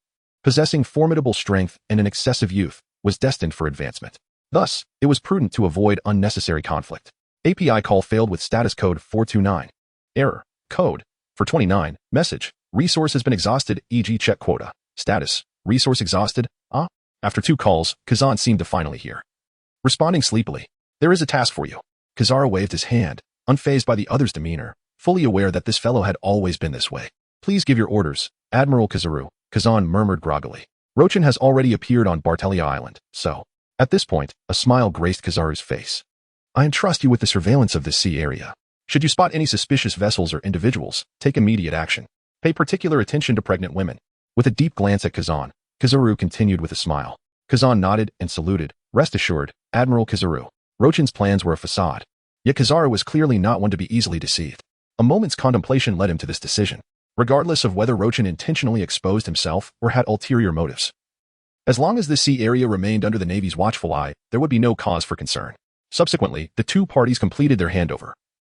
possessing formidable strength and an excessive youth, was destined for advancement. Thus, it was prudent to avoid unnecessary conflict. API call failed with status code 429. Error. Code. For 29. Message. Resource has been exhausted, e.g. check quota. Status. Resource exhausted. After 2 calls, Kazan seemed to finally hear. Responding sleepily. There is a task for you. Kizaru waved his hand, unfazed by the other's demeanor, fully aware that this fellow had always been this way. Please give your orders, Admiral Kizaru. Kazan murmured groggily. Rochin has already appeared on Bartelia Island, so. At this point, a smile graced Kizaru's face. I entrust you with the surveillance of this sea area. Should you spot any suspicious vessels or individuals, take immediate action. Pay particular attention to pregnant women. With a deep glance at Kazan, Kizaru continued with a smile. Kazan nodded and saluted. Rest assured, Admiral Kizaru. Rochin's plans were a facade. Yet Kizaru was clearly not one to be easily deceived. A moment's contemplation led him to this decision, regardless of whether Rochin intentionally exposed himself or had ulterior motives. As long as this sea area remained under the Navy's watchful eye, there would be no cause for concern. Subsequently, the two parties completed their handover,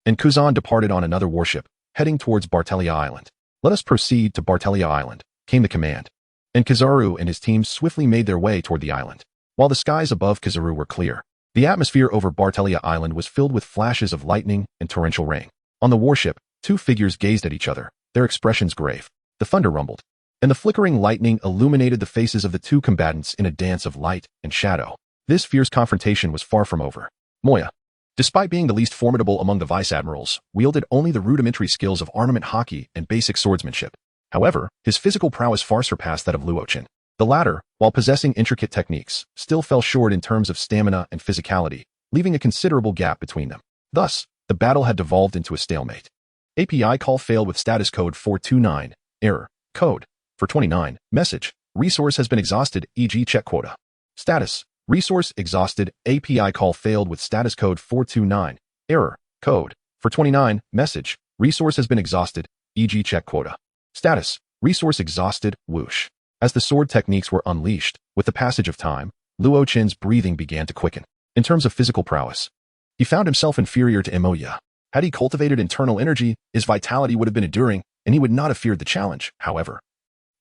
and Kazan departed on another warship, heading towards Bartelia Island. Let us proceed to Bartelia Island, came the command, and Kizaru and his team swiftly made their way toward the island. While the skies above Kizaru were clear, the atmosphere over Bartelia Island was filled with flashes of lightning and torrential rain. On the warship, two figures gazed at each other, their expressions grave. The thunder rumbled, and the flickering lightning illuminated the faces of the two combatants in a dance of light and shadow. This fierce confrontation was far from over. Moya, despite being the least formidable among the vice-admirals, wielded only the rudimentary skills of armament hockey and basic swordsmanship. However, his physical prowess far surpassed that of Luochin. The latter, while possessing intricate techniques, still fell short in terms of stamina and physicality, leaving a considerable gap between them. Thus, the battle had devolved into a stalemate. API call failed with status code 429, error, code, 429, message, resource has been exhausted, e.g. check quota. Status, resource exhausted, API call failed with status code 429, error, code, 429, message, resource has been exhausted, e.g. check quota. Status, resource exhausted, whoosh. As the sword techniques were unleashed, with the passage of time, Luochin's breathing began to quicken. In terms of physical prowess, he found himself inferior to Moya. Had he cultivated internal energy, his vitality would have been enduring, and he would not have feared the challenge, however.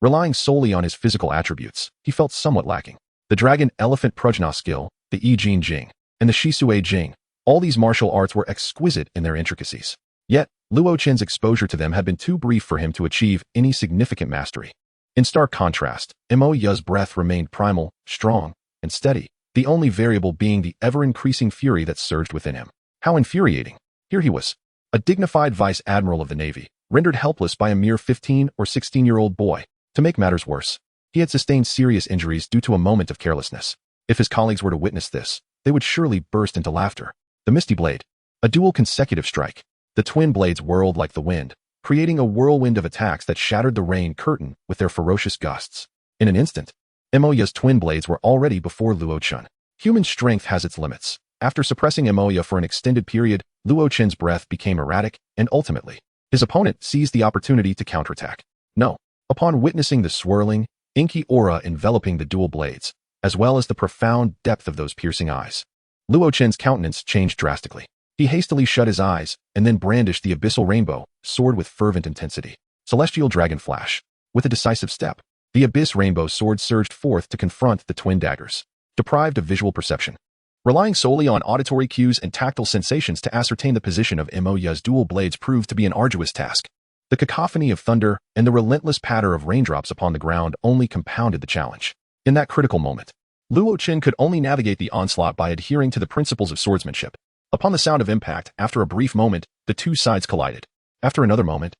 Relying solely on his physical attributes, he felt somewhat lacking. The Dragon Elephant Prajna skill, the Yi Jing Jing, and the Shisui Jing, all these martial arts were exquisite in their intricacies. Yet, Luochin's exposure to them had been too brief for him to achieve any significant mastery. In stark contrast, Moya's breath remained primal, strong, and steady, the only variable being the ever-increasing fury that surged within him. How infuriating. Here he was, a dignified vice-admiral of the Navy, rendered helpless by a mere 15 or 16-year-old boy. To make matters worse, he had sustained serious injuries due to a moment of carelessness. If his colleagues were to witness this, they would surely burst into laughter. The Misty Blade, a dual consecutive strike. The twin blades whirled like the wind, creating a whirlwind of attacks that shattered the rain curtain with their ferocious gusts. In an instant, Moya's twin blades were already before Luochin. Human strength has its limits. After suppressing Moya for an extended period, Luochin's breath became erratic, and ultimately, his opponent seized the opportunity to counterattack. No. Upon witnessing the swirling, inky aura enveloping the dual blades, as well as the profound depth of those piercing eyes, Luochin's countenance changed drastically. He hastily shut his eyes, and then brandished the abyssal rainbow sword with fervent intensity. Celestial Dragon Flash. With a decisive step, the abyss rainbow sword surged forth to confront the twin daggers. Deprived of visual perception, relying solely on auditory cues and tactile sensations to ascertain the position of Moya's dual blades proved to be an arduous task. The cacophony of thunder and the relentless patter of raindrops upon the ground only compounded the challenge. In that critical moment, Luochin could only navigate the onslaught by adhering to the principles of swordsmanship. Upon the sound of impact, after a brief moment, the two sides collided. After another moment,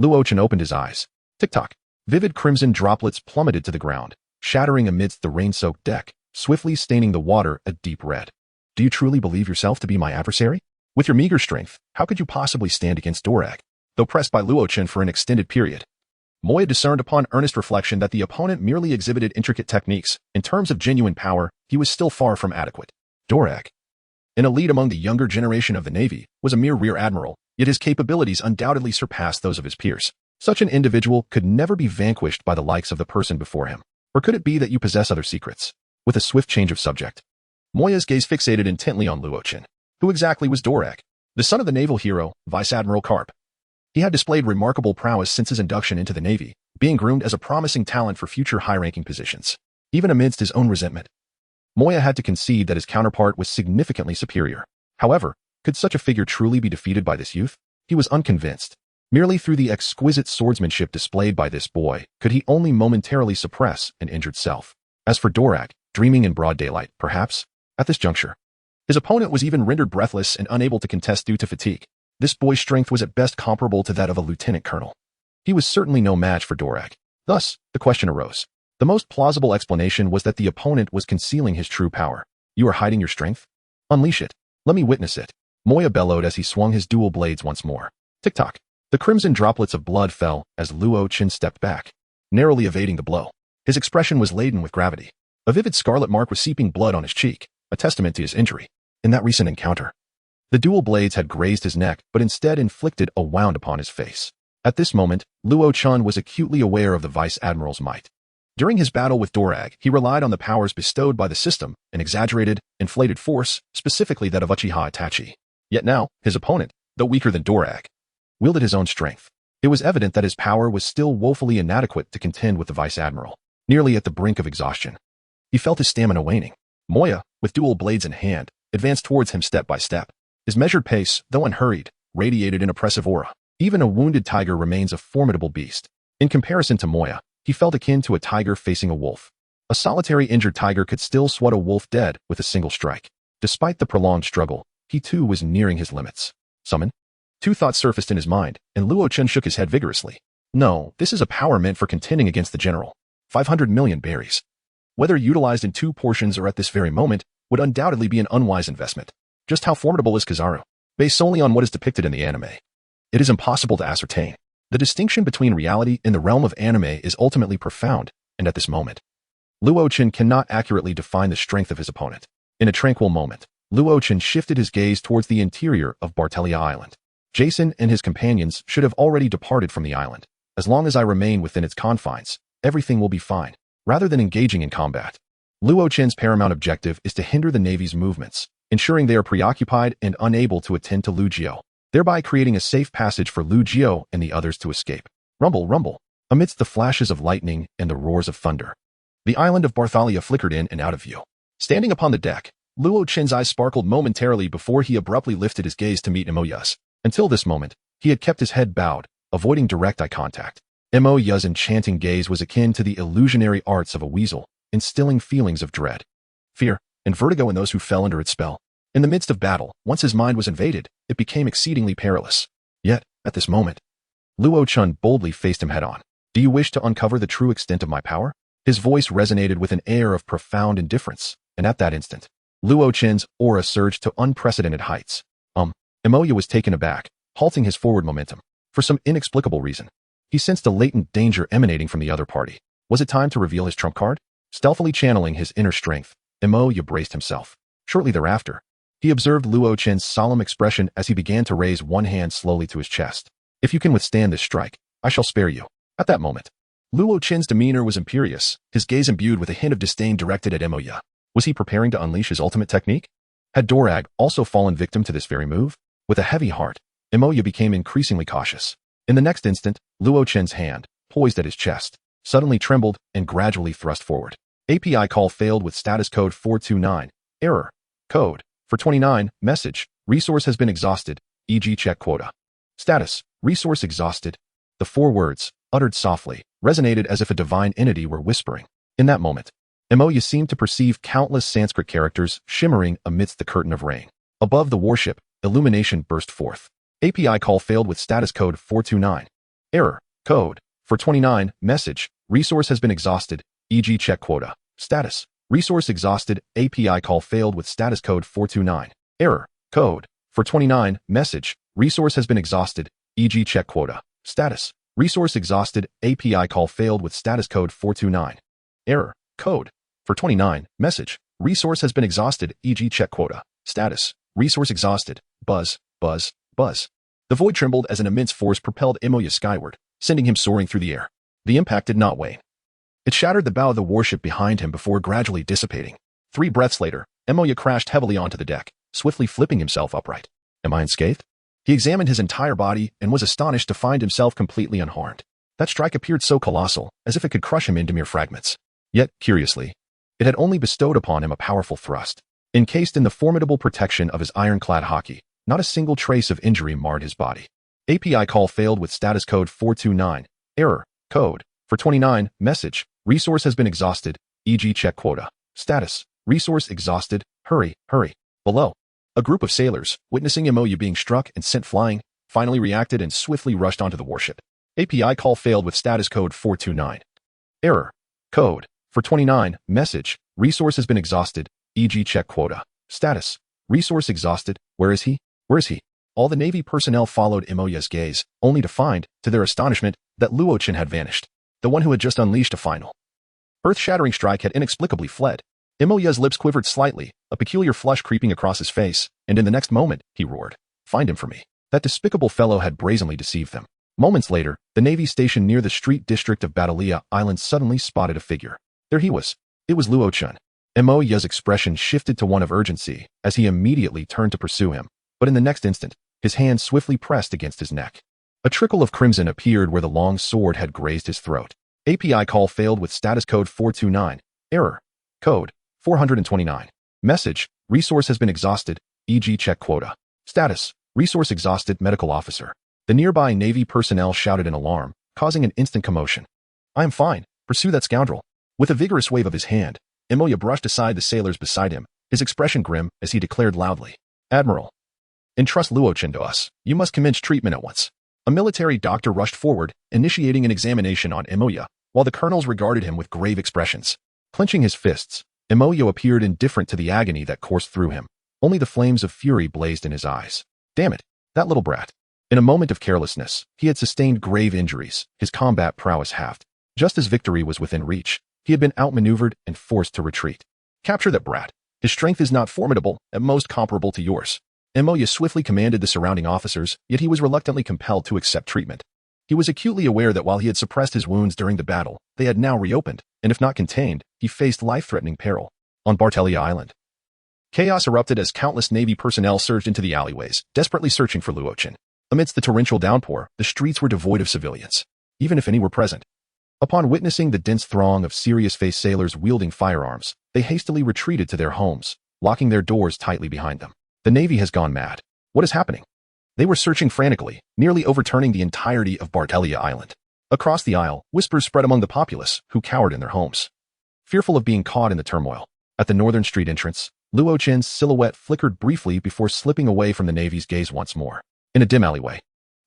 Luochin opened his eyes. Tick-tock. Vivid crimson droplets plummeted to the ground, shattering amidst the rain-soaked deck, swiftly staining the water a deep red. Do you truly believe yourself to be my adversary? With your meager strength, how could you possibly stand against Dorag? Though pressed by Luochin for an extended period, Moya discerned upon earnest reflection that the opponent merely exhibited intricate techniques. In terms of genuine power, he was still far from adequate. Dorag, an elite among the younger generation of the Navy, was a mere rear admiral, yet his capabilities undoubtedly surpassed those of his peers. Such an individual could never be vanquished by the likes of the person before him. Or could it be that you possess other secrets? With a swift change of subject, Moya's gaze fixated intently on Luochin. Who exactly was Dorag? The son of the naval hero, Vice Admiral Karp. He had displayed remarkable prowess since his induction into the Navy, being groomed as a promising talent for future high-ranking positions. Even amidst his own resentment, Moya had to concede that his counterpart was significantly superior. However, could such a figure truly be defeated by this youth? He was unconvinced. Merely through the exquisite swordsmanship displayed by this boy could he only momentarily suppress an injured self. As for Dorag, dreaming in broad daylight, perhaps, at this juncture, his opponent was even rendered breathless and unable to contest due to fatigue. This boy's strength was at best comparable to that of a lieutenant colonel. He was certainly no match for Dorag. Thus, the question arose. The most plausible explanation was that the opponent was concealing his true power. You are hiding your strength? Unleash it. Let me witness it. Moya bellowed as he swung his dual blades once more. Tick-tock. The crimson droplets of blood fell as Luo Qin stepped back, narrowly evading the blow. His expression was laden with gravity. A vivid scarlet mark was seeping blood on his cheek, a testament to his injury in that recent encounter. The dual blades had grazed his neck, but instead inflicted a wound upon his face. At this moment, Luo Qin was acutely aware of the Vice Admiral's might. During his battle with Dorag, he relied on the powers bestowed by the system, an exaggerated, inflated force, specifically that of Uchiha Itachi. Yet now, his opponent, though weaker than Dorag, wielded his own strength. It was evident that his power was still woefully inadequate to contend with the Vice Admiral, nearly at the brink of exhaustion. He felt his stamina waning. Moya, with dual blades in hand, advanced towards him step by step. His measured pace, though unhurried, radiated an oppressive aura. Even a wounded tiger remains a formidable beast. In comparison to Moya, he felt akin to a tiger facing a wolf. A solitary injured tiger could still swat a wolf dead with a single strike. Despite the prolonged struggle, he too was nearing his limits. Summon? Two thoughts surfaced in his mind, and Luo Qin shook his head vigorously. No, this is a power meant for contending against the general. 500 million berries. Whether utilized in two portions or at this very moment, would undoubtedly be an unwise investment. Just how formidable is Kizaru? Based solely on what is depicted in the anime, it is impossible to ascertain. The distinction between reality and the realm of anime is ultimately profound, and at this moment, Luo Qin cannot accurately define the strength of his opponent. In a tranquil moment, Luo Qin shifted his gaze towards the interior of Bartelia Island. Jason and his companions should have already departed from the island. As long as I remain within its confines, everything will be fine. Rather than engaging in combat, Luo Qin's paramount objective is to hinder the Navy's movements, ensuring they are preoccupied and unable to attend to Lu Jiao, thereby creating a safe passage for Lu Jiao and the others to escape. Rumble, rumble. Amidst the flashes of lightning and the roars of thunder, the island of Barthalia flickered in and out of view. Standing upon the deck, Luo Qin's eyes sparkled momentarily before he abruptly lifted his gaze to meet Moya's. Until this moment, he had kept his head bowed, avoiding direct eye contact. Moya's enchanting gaze was akin to the illusionary arts of a weasel, instilling feelings of dread, fear, and vertigo in those who fell under its spell. In the midst of battle, once his mind was invaded, it became exceedingly perilous. Yet, at this moment, Luo Qin boldly faced him head-on. Do you wish to uncover the true extent of my power? His voice resonated with an air of profound indifference, and at that instant, Luo Qin's aura surged to unprecedented heights. Moya was taken aback, halting his forward momentum. For some inexplicable reason, he sensed a latent danger emanating from the other party. Was it time to reveal his trump card? Stealthily channeling his inner strength, Moya braced himself. Shortly thereafter, he observed Luo Qin's solemn expression as he began to raise one hand slowly to his chest. If you can withstand this strike, I shall spare you. At that moment, Luo Qin's demeanor was imperious, his gaze imbued with a hint of disdain directed at Moya. Was he preparing to unleash his ultimate technique? Had Dorag also fallen victim to this very move? With a heavy heart, Moya became increasingly cautious. In the next instant, Luo Qin's hand, poised at his chest, suddenly trembled and gradually thrust forward. API call failed with status code 429. Error. Code. For 29. Message. Resource has been exhausted. E.g. check quota. Status. Resource exhausted. The four words, uttered softly, resonated as if a divine entity were whispering. In that moment, Moya seemed to perceive countless Sanskrit characters shimmering amidst the curtain of rain. Above the warship, illumination burst forth. API call failed with status code 429. Error. Code. For 29. Message. Resource has been exhausted. E.g. check quota. Status. Resource exhausted. API call failed with status code 429. Error. Code. For 29. Message. Resource has been exhausted. E.g. check quota. Status. Resource exhausted. API call failed with status code 429. Error. Code. For 29. Message. Resource has been exhausted. E.g. check quota. Status. Resource exhausted. Buzz. Buzz. Buzz. The void trembled as an immense force propelled Moya skyward, sending him soaring through the air. The impact did not wane. It shattered the bow of the warship behind him before gradually dissipating. 3 breaths later, Moya crashed heavily onto the deck, swiftly flipping himself upright. Am I unscathed? He examined his entire body and was astonished to find himself completely unharmed. That strike appeared so colossal, as if it could crush him into mere fragments. Yet, curiously, it had only bestowed upon him a powerful thrust. Encased in the formidable protection of his ironclad hockey, not a single trace of injury marred his body. API call failed with status code 429. Error. Code. For 29. Message. Resource has been exhausted. E.g. check quota. Status. Resource exhausted. Hurry, hurry. Below. A group of sailors, witnessing Moya being struck and sent flying, finally reacted and swiftly rushed onto the warship. API call failed with status code 429. Error. Code. For 29. Message. Resource has been exhausted, e.g. check quota. Status. Resource exhausted. Where is he? Where is he? All the Navy personnel followed Imoya's gaze, only to find, to their astonishment, that Luo-chan had vanished. The one who had just unleashed a final earth-shattering strike had inexplicably fled. Imoya's lips quivered slightly, a peculiar flush creeping across his face, and in the next moment, he roared, "Find him for me." That despicable fellow had brazenly deceived them. Moments later, the Navy station near the street district of Batalia Island suddenly spotted a figure. There he was. It was Luo-chan. Imoya's expression shifted to one of urgency as he immediately turned to pursue him, but in the next instant, his hand swiftly pressed against his neck. A trickle of crimson appeared where the long sword had grazed his throat. API call failed with status code 429. Error. Code 429. Message. Resource has been exhausted, e.g. check quota. Status. Resource exhausted, medical officer. The nearby Navy personnel shouted in alarm, causing an instant commotion. "I am fine. Pursue that scoundrel." With a vigorous wave of his hand, Imoya brushed aside the sailors beside him, his expression grim as he declared loudly, "Admiral, entrust Luo-chan to us. You must commence treatment at once." A military doctor rushed forward, initiating an examination on Imoya, while the colonels regarded him with grave expressions. Clenching his fists, Imoya appeared indifferent to the agony that coursed through him. Only the flames of fury blazed in his eyes. Damn it, that little brat. In a moment of carelessness, he had sustained grave injuries, his combat prowess halved. Just as victory was within reach, he had been outmaneuvered and forced to retreat. Capture that brat. His strength is not formidable, at most comparable to yours. Imoya swiftly commanded the surrounding officers, yet he was reluctantly compelled to accept treatment. He was acutely aware that while he had suppressed his wounds during the battle, they had now reopened, and if not contained, he faced life-threatening peril. On Bartelia Island, chaos erupted as countless Navy personnel surged into the alleyways, desperately searching for Luo-chan. Amidst the torrential downpour, the streets were devoid of civilians, even if any were present. Upon witnessing the dense throng of serious-faced sailors wielding firearms, they hastily retreated to their homes, locking their doors tightly behind them. The Navy has gone mad. What is happening? They were searching frantically, nearly overturning the entirety of Bartelia Island. Across the isle, whispers spread among the populace, who cowered in their homes, fearful of being caught in the turmoil. At the northern street entrance, Luo-chan's silhouette flickered briefly before slipping away from the Navy's gaze once more. In a dim alleyway,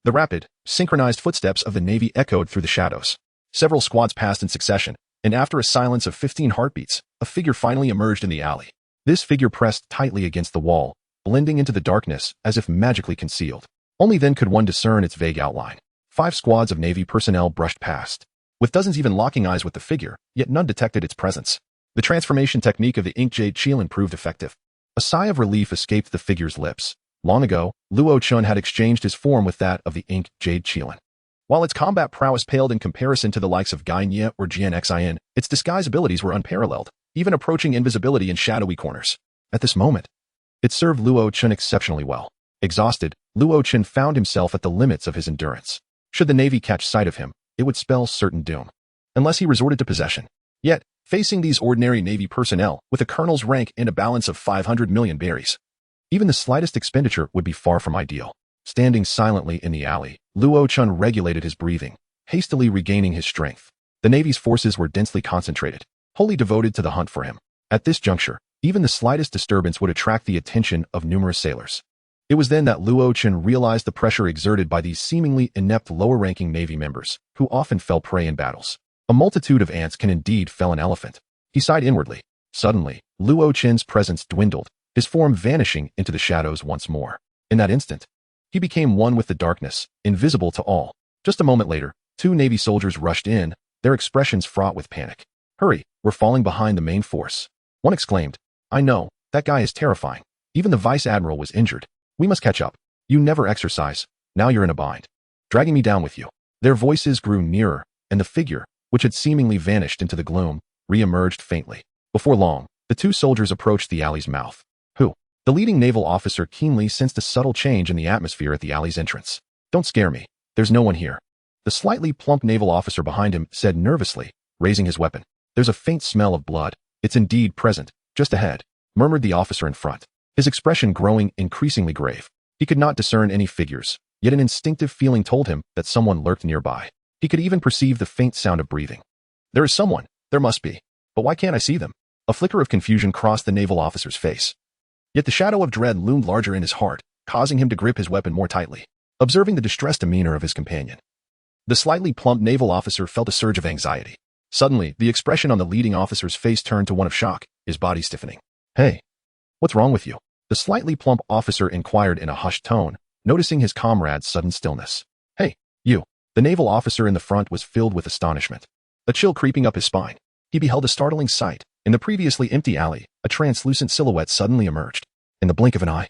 the rapid, synchronized footsteps of the Navy echoed through the shadows. Several squads passed in succession, and after a silence of 15 heartbeats, a figure finally emerged in the alley. This figure pressed tightly against the wall, blending into the darkness as if magically concealed. Only then could one discern its vague outline. 5 squads of Navy personnel brushed past, with dozens even locking eyes with the figure, yet none detected its presence. The transformation technique of the Ink Jade Qilin proved effective. A sigh of relief escaped the figure's lips. Long ago, Luo-chan had exchanged his form with that of the Ink Jade Qilin. While its combat prowess paled in comparison to the likes of Gai Nye or Jian Xin, its disguise abilities were unparalleled, even approaching invisibility in shadowy corners. At this moment, it served Luo-chan exceptionally well. Exhausted, Luo-chan found himself at the limits of his endurance. Should the Navy catch sight of him, it would spell certain doom, unless he resorted to possession. Yet, facing these ordinary Navy personnel, with a colonel's rank and a balance of 500 million berries, even the slightest expenditure would be far from ideal. Standing silently in the alley, Luo-chan regulated his breathing, hastily regaining his strength. The Navy's forces were densely concentrated, wholly devoted to the hunt for him. At this juncture, even the slightest disturbance would attract the attention of numerous sailors. It was then that Luo-chan realized the pressure exerted by these seemingly inept lower-ranking Navy members, who often fell prey in battles. A multitude of ants can indeed fell an elephant. He sighed inwardly. Suddenly, Luo-chan's presence dwindled, his form vanishing into the shadows once more. In that instant, he became one with the darkness, invisible to all. Just a moment later, 2 Navy soldiers rushed in, their expressions fraught with panic. "Hurry, we're falling behind the main force." One exclaimed, "I know, that guy is terrifying. Even the vice admiral was injured. We must catch up. You never exercise. Now you're in a bind. Dragging me down with you." Their voices grew nearer, and the figure, which had seemingly vanished into the gloom, re-emerged faintly. Before long, the 2 soldiers approached the alley's mouth. "Who?" The leading naval officer keenly sensed a subtle change in the atmosphere at the alley's entrance. "Don't scare me. There's no one here." The slightly plump naval officer behind him said nervously, raising his weapon. "There's a faint smell of blood. It's indeed present, just ahead," murmured the officer in front, his expression growing increasingly grave. He could not discern any figures, yet an instinctive feeling told him that someone lurked nearby. He could even perceive the faint sound of breathing. "There is someone. There must be. But why can't I see them?" A flicker of confusion crossed the naval officer's face. Yet the shadow of dread loomed larger in his heart, causing him to grip his weapon more tightly. Observing the distressed demeanor of his companion, the slightly plump naval officer felt a surge of anxiety. Suddenly, the expression on the leading officer's face turned to one of shock, his body stiffening. "Hey, what's wrong with you?" The slightly plump officer inquired in a hushed tone, noticing his comrade's sudden stillness. "Hey, you." The naval officer in the front was filled with astonishment, a chill creeping up his spine. He beheld a startling sight. In the previously empty alley, a translucent silhouette suddenly emerged. In the blink of an eye,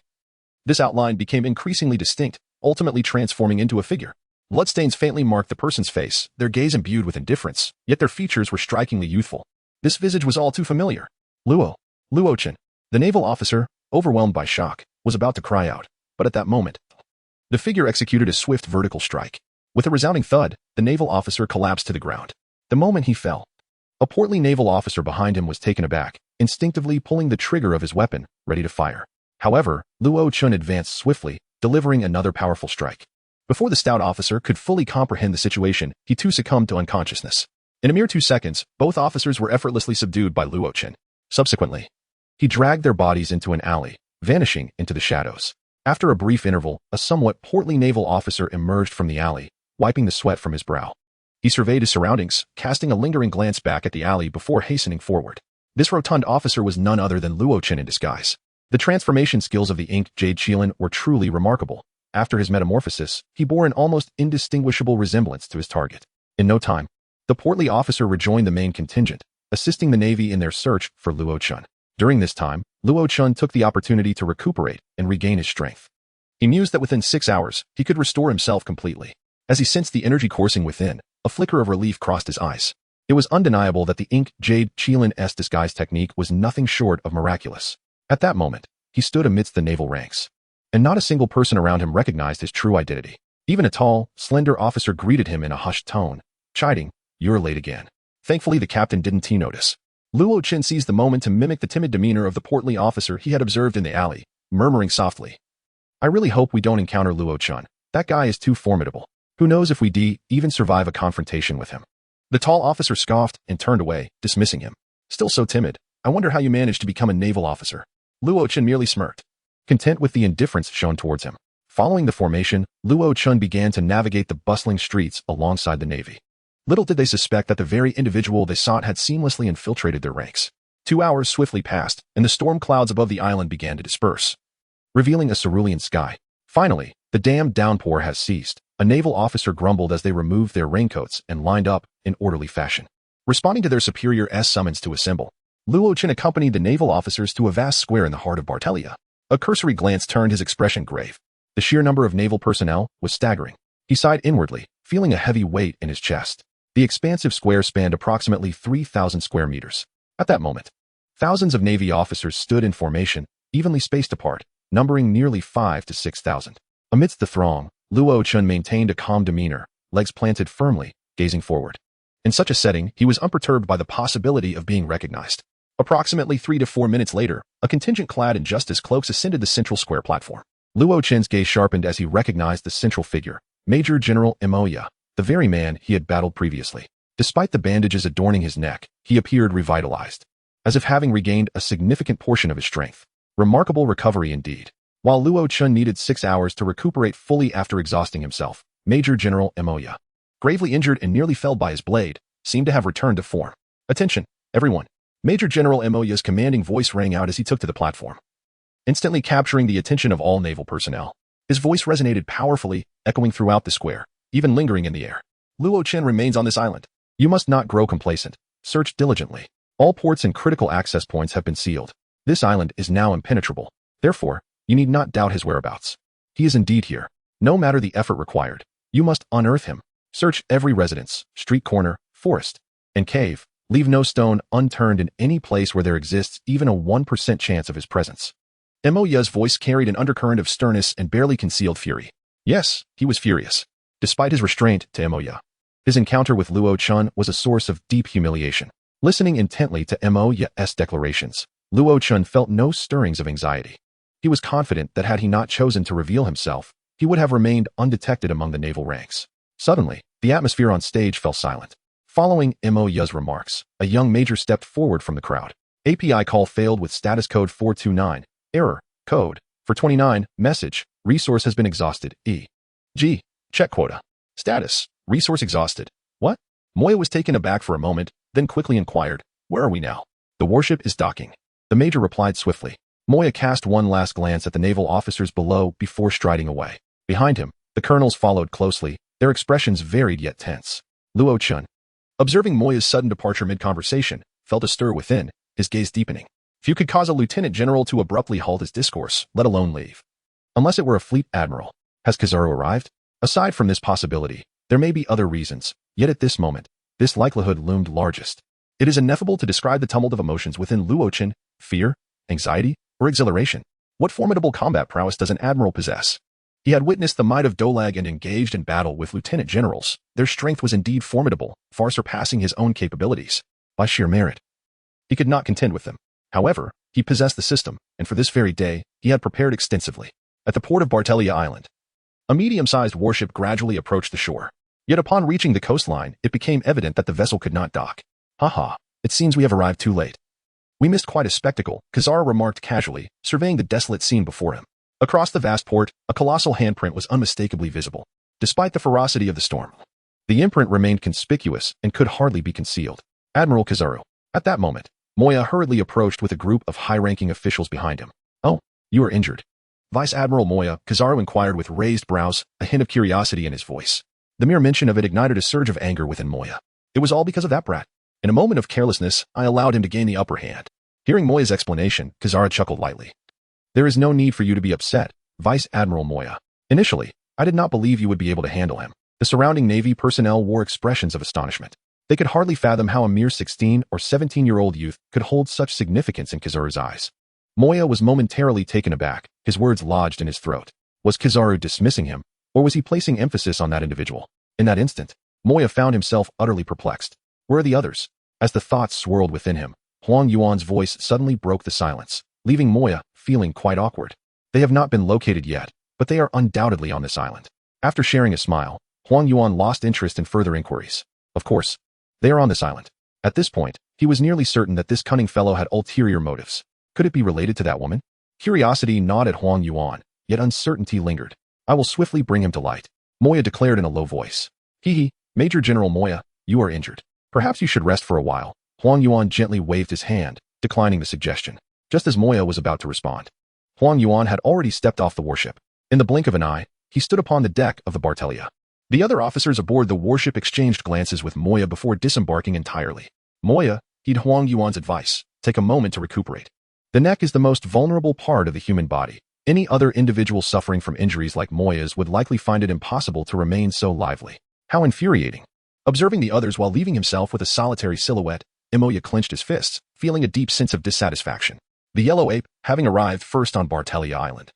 this outline became increasingly distinct, ultimately transforming into a figure. Bloodstains faintly marked the person's face, their gaze imbued with indifference, yet their features were strikingly youthful. This visage was all too familiar. Luo Chen. The naval officer, overwhelmed by shock, was about to cry out, but at that moment, the figure executed a swift vertical strike. With a resounding thud, the naval officer collapsed to the ground. The moment he fell, a portly naval officer behind him was taken aback, instinctively pulling the trigger of his weapon, ready to fire. However, Luo Chen advanced swiftly, delivering another powerful strike. Before the stout officer could fully comprehend the situation, he too succumbed to unconsciousness. In a mere 2 seconds, both officers were effortlessly subdued by Luo Chen. Subsequently, he dragged their bodies into an alley, vanishing into the shadows. After a brief interval, a somewhat portly naval officer emerged from the alley, wiping the sweat from his brow. He surveyed his surroundings, casting a lingering glance back at the alley before hastening forward. This rotund officer was none other than Luo Chen in disguise. The transformation skills of the inked Jade Qilin were truly remarkable. After his metamorphosis, he bore an almost indistinguishable resemblance to his target. In no time, the portly officer rejoined the main contingent, assisting the Navy in their search for Luo Chen. During this time, Luo Chen took the opportunity to recuperate and regain his strength. He mused that within 6 hours, he could restore himself completely. As he sensed the energy coursing within, a flicker of relief crossed his eyes. It was undeniable that the inked Jade Qilin's disguise technique was nothing short of miraculous. At that moment, he stood amidst the naval ranks, and not a single person around him recognized his true identity. Even a tall, slender officer greeted him in a hushed tone, chiding, "You're late again." Thankfully, the captain didn't notice. Luo Chen seized the moment to mimic the timid demeanor of the portly officer he had observed in the alley, murmuring softly, "I really hope we don't encounter Luo Chen. That guy is too formidable. Who knows if we even survive a confrontation with him." The tall officer scoffed and turned away, dismissing him. "Still so timid. I wonder how you managed to become a naval officer." Luo Chen merely smirked, content with the indifference shown towards him. Following the formation, Luo Chen began to navigate the bustling streets alongside the Navy. Little did they suspect that the very individual they sought had seamlessly infiltrated their ranks. 2 hours swiftly passed, and the storm clouds above the island began to disperse, revealing a cerulean sky. Finally, the damned downpour has ceased. A naval officer grumbled as they removed their raincoats and lined up in orderly fashion. Responding to their superior's summons to assemble, Luo Chen accompanied the naval officers to a vast square in the heart of Bartelia. A cursory glance turned his expression grave. The sheer number of naval personnel was staggering. He sighed inwardly, feeling a heavy weight in his chest. The expansive square spanned approximately 3,000 square meters. At that moment, thousands of Navy officers stood in formation, evenly spaced apart, numbering nearly 5,000 to 6,000. Amidst the throng, Luo Chen maintained a calm demeanor, legs planted firmly, gazing forward. In such a setting, he was unperturbed by the possibility of being recognized. Approximately 3 to 4 minutes later, a contingent clad in justice cloaks ascended the central square platform. Luo Chen's gaze sharpened as he recognized the central figure, Major General Emoya, the very man he had battled previously. Despite the bandages adorning his neck, he appeared revitalized, as if having regained a significant portion of his strength. Remarkable recovery indeed. While Luo Chen needed 6 hours to recuperate fully after exhausting himself, Major General Emoya, gravely injured and nearly felled by his blade, seemed to have returned to form. "Attention, everyone." Major General Emoya's commanding voice rang out as he took to the platform, instantly capturing the attention of all naval personnel. His voice resonated powerfully, echoing throughout the square, even lingering in the air. "Luo Chen remains on this island. You must not grow complacent. Search diligently. All ports and critical access points have been sealed. This island is now impenetrable. Therefore, you need not doubt his whereabouts. He is indeed here. No matter the effort required, you must unearth him. Search every residence, street corner, forest, and cave. Leave no stone unturned in any place where there exists even a 1% chance of his presence." Emoya's voice carried an undercurrent of sternness and barely concealed fury. Yes, he was furious. Despite his restraint to Emoya, his encounter with Luo Chen was a source of deep humiliation. Listening intently to Emoya's declarations, Luo Chen felt no stirrings of anxiety. He was confident that had he not chosen to reveal himself, he would have remained undetected among the naval ranks. Suddenly, the atmosphere on stage fell silent. Following Emoya's remarks, a young major stepped forward from the crowd. "API call failed with status code 429. Error. Code. For 29. Message. Resource has been exhausted. E.G. Check quota. Status. Resource exhausted." What? Moya was taken aback for a moment, then quickly inquired, "Where are we now?" "The warship is docking." The major replied swiftly. Moya cast one last glance at the naval officers below before striding away. Behind him, the colonels followed closely, their expressions varied yet tense. Luo Chun, observing Moya's sudden departure mid-conversation, felt a stir within, his gaze deepening. Few could cause a lieutenant general to abruptly halt his discourse, let alone leave. Unless it were a fleet admiral. Has Kizaru arrived? Aside from this possibility, there may be other reasons, yet at this moment, this likelihood loomed largest. It is ineffable to describe the tumult of emotions within Luo Chun: fear, anxiety, or exhilaration. What formidable combat prowess does an admiral possess? He had witnessed the might of Dolag and engaged in battle with lieutenant generals. Their strength was indeed formidable, far surpassing his own capabilities. By sheer merit, he could not contend with them. However, he possessed the system, and for this very day, he had prepared extensively. At the port of Bartelia Island, a medium-sized warship gradually approached the shore. Yet upon reaching the coastline, it became evident that the vessel could not dock. "Haha, it seems we have arrived too late." "We missed quite a spectacle," Kizaru remarked casually, surveying the desolate scene before him. Across the vast port, a colossal handprint was unmistakably visible. Despite the ferocity of the storm, the imprint remained conspicuous and could hardly be concealed. "Admiral Kizaru." At that moment, Moya hurriedly approached with a group of high-ranking officials behind him. "Oh, you are injured." "Vice Admiral Moya," Kizaru inquired with raised brows, a hint of curiosity in his voice. The mere mention of it ignited a surge of anger within Moya. It was all because of that brat. In a moment of carelessness, I allowed him to gain the upper hand. Hearing Moya's explanation, Kizaru chuckled lightly. "There is no need for you to be upset, Vice Admiral Moya. Initially, I did not believe you would be able to handle him." The surrounding Navy personnel wore expressions of astonishment. They could hardly fathom how a mere 16 or 17-year-old youth could hold such significance in Kizaru's eyes. Moya was momentarily taken aback, his words lodged in his throat. Was Kizaru dismissing him, or was he placing emphasis on that individual? In that instant, Moya found himself utterly perplexed. Where are the others? As the thoughts swirled within him, Huang Yuan's voice suddenly broke the silence, leaving Moya feeling quite awkward. "They have not been located yet, but they are undoubtedly on this island." After sharing a smile, Huang Yuan lost interest in further inquiries. Of course, they are on this island. At this point, he was nearly certain that this cunning fellow had ulterior motives. Could it be related to that woman? Curiosity gnawed at Huang Yuan, yet uncertainty lingered. "I will swiftly bring him to light," Moya declared in a low voice. "Hee, Major General Moya, you are injured. Perhaps you should rest for a while." Huang Yuan gently waved his hand, declining the suggestion. Just as Moya was about to respond, Huang Yuan had already stepped off the warship. In the blink of an eye, he stood upon the deck of the Bartelia. The other officers aboard the warship exchanged glances with Moya before disembarking entirely. Moya, heed Huang Yuan's advice. Take a moment to recuperate. The neck is the most vulnerable part of the human body. Any other individual suffering from injuries like Moya's would likely find it impossible to remain so lively. How infuriating. Observing the others while leaving himself with a solitary silhouette, Moya clenched his fists, feeling a deep sense of dissatisfaction. The yellow ape, having arrived first on Bartelia Island,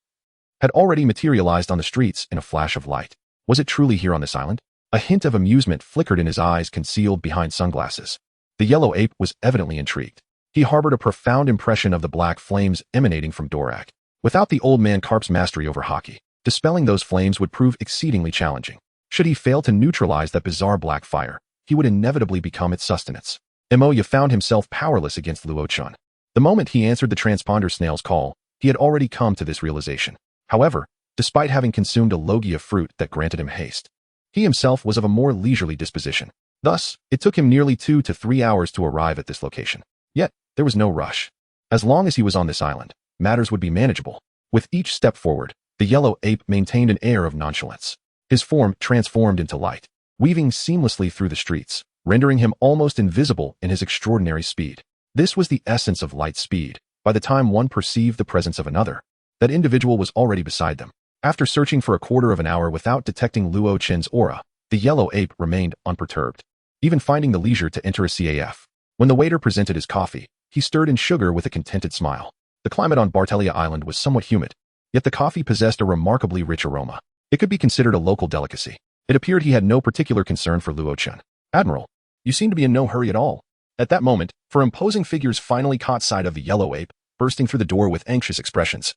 had already materialized on the streets in a flash of light. Was it truly here on this island? A hint of amusement flickered in his eyes concealed behind sunglasses. The yellow ape was evidently intrigued. He harbored a profound impression of the black flames emanating from Dorak. Without the old man Karp's mastery over hockey, dispelling those flames would prove exceedingly challenging. Should he fail to neutralize that bizarre black fire, he would inevitably become its sustenance. Moya found himself powerless against Luo Chun. The moment he answered the transponder snail's call, he had already come to this realization. However, despite having consumed a logia fruit that granted him haste, he himself was of a more leisurely disposition. Thus, it took him nearly 2 to 3 hours to arrive at this location. Yet, there was no rush. As long as he was on this island, matters would be manageable. With each step forward, the yellow ape maintained an air of nonchalance. His form transformed into light, weaving seamlessly through the streets, rendering him almost invisible in his extraordinary speed. This was the essence of light speed. By the time one perceived the presence of another, that individual was already beside them. After searching for a quarter of an hour without detecting Luo Chen's aura, the yellow ape remained unperturbed, even finding the leisure to enter a CAF. When the waiter presented his coffee, he stirred in sugar with a contented smile. The climate on Bartelia Island was somewhat humid, yet the coffee possessed a remarkably rich aroma. It could be considered a local delicacy. It appeared he had no particular concern for Luo Chen. "Admiral, you seem to be in no hurry at all." At that moment, four imposing figures finally caught sight of the yellow ape, bursting through the door with anxious expressions.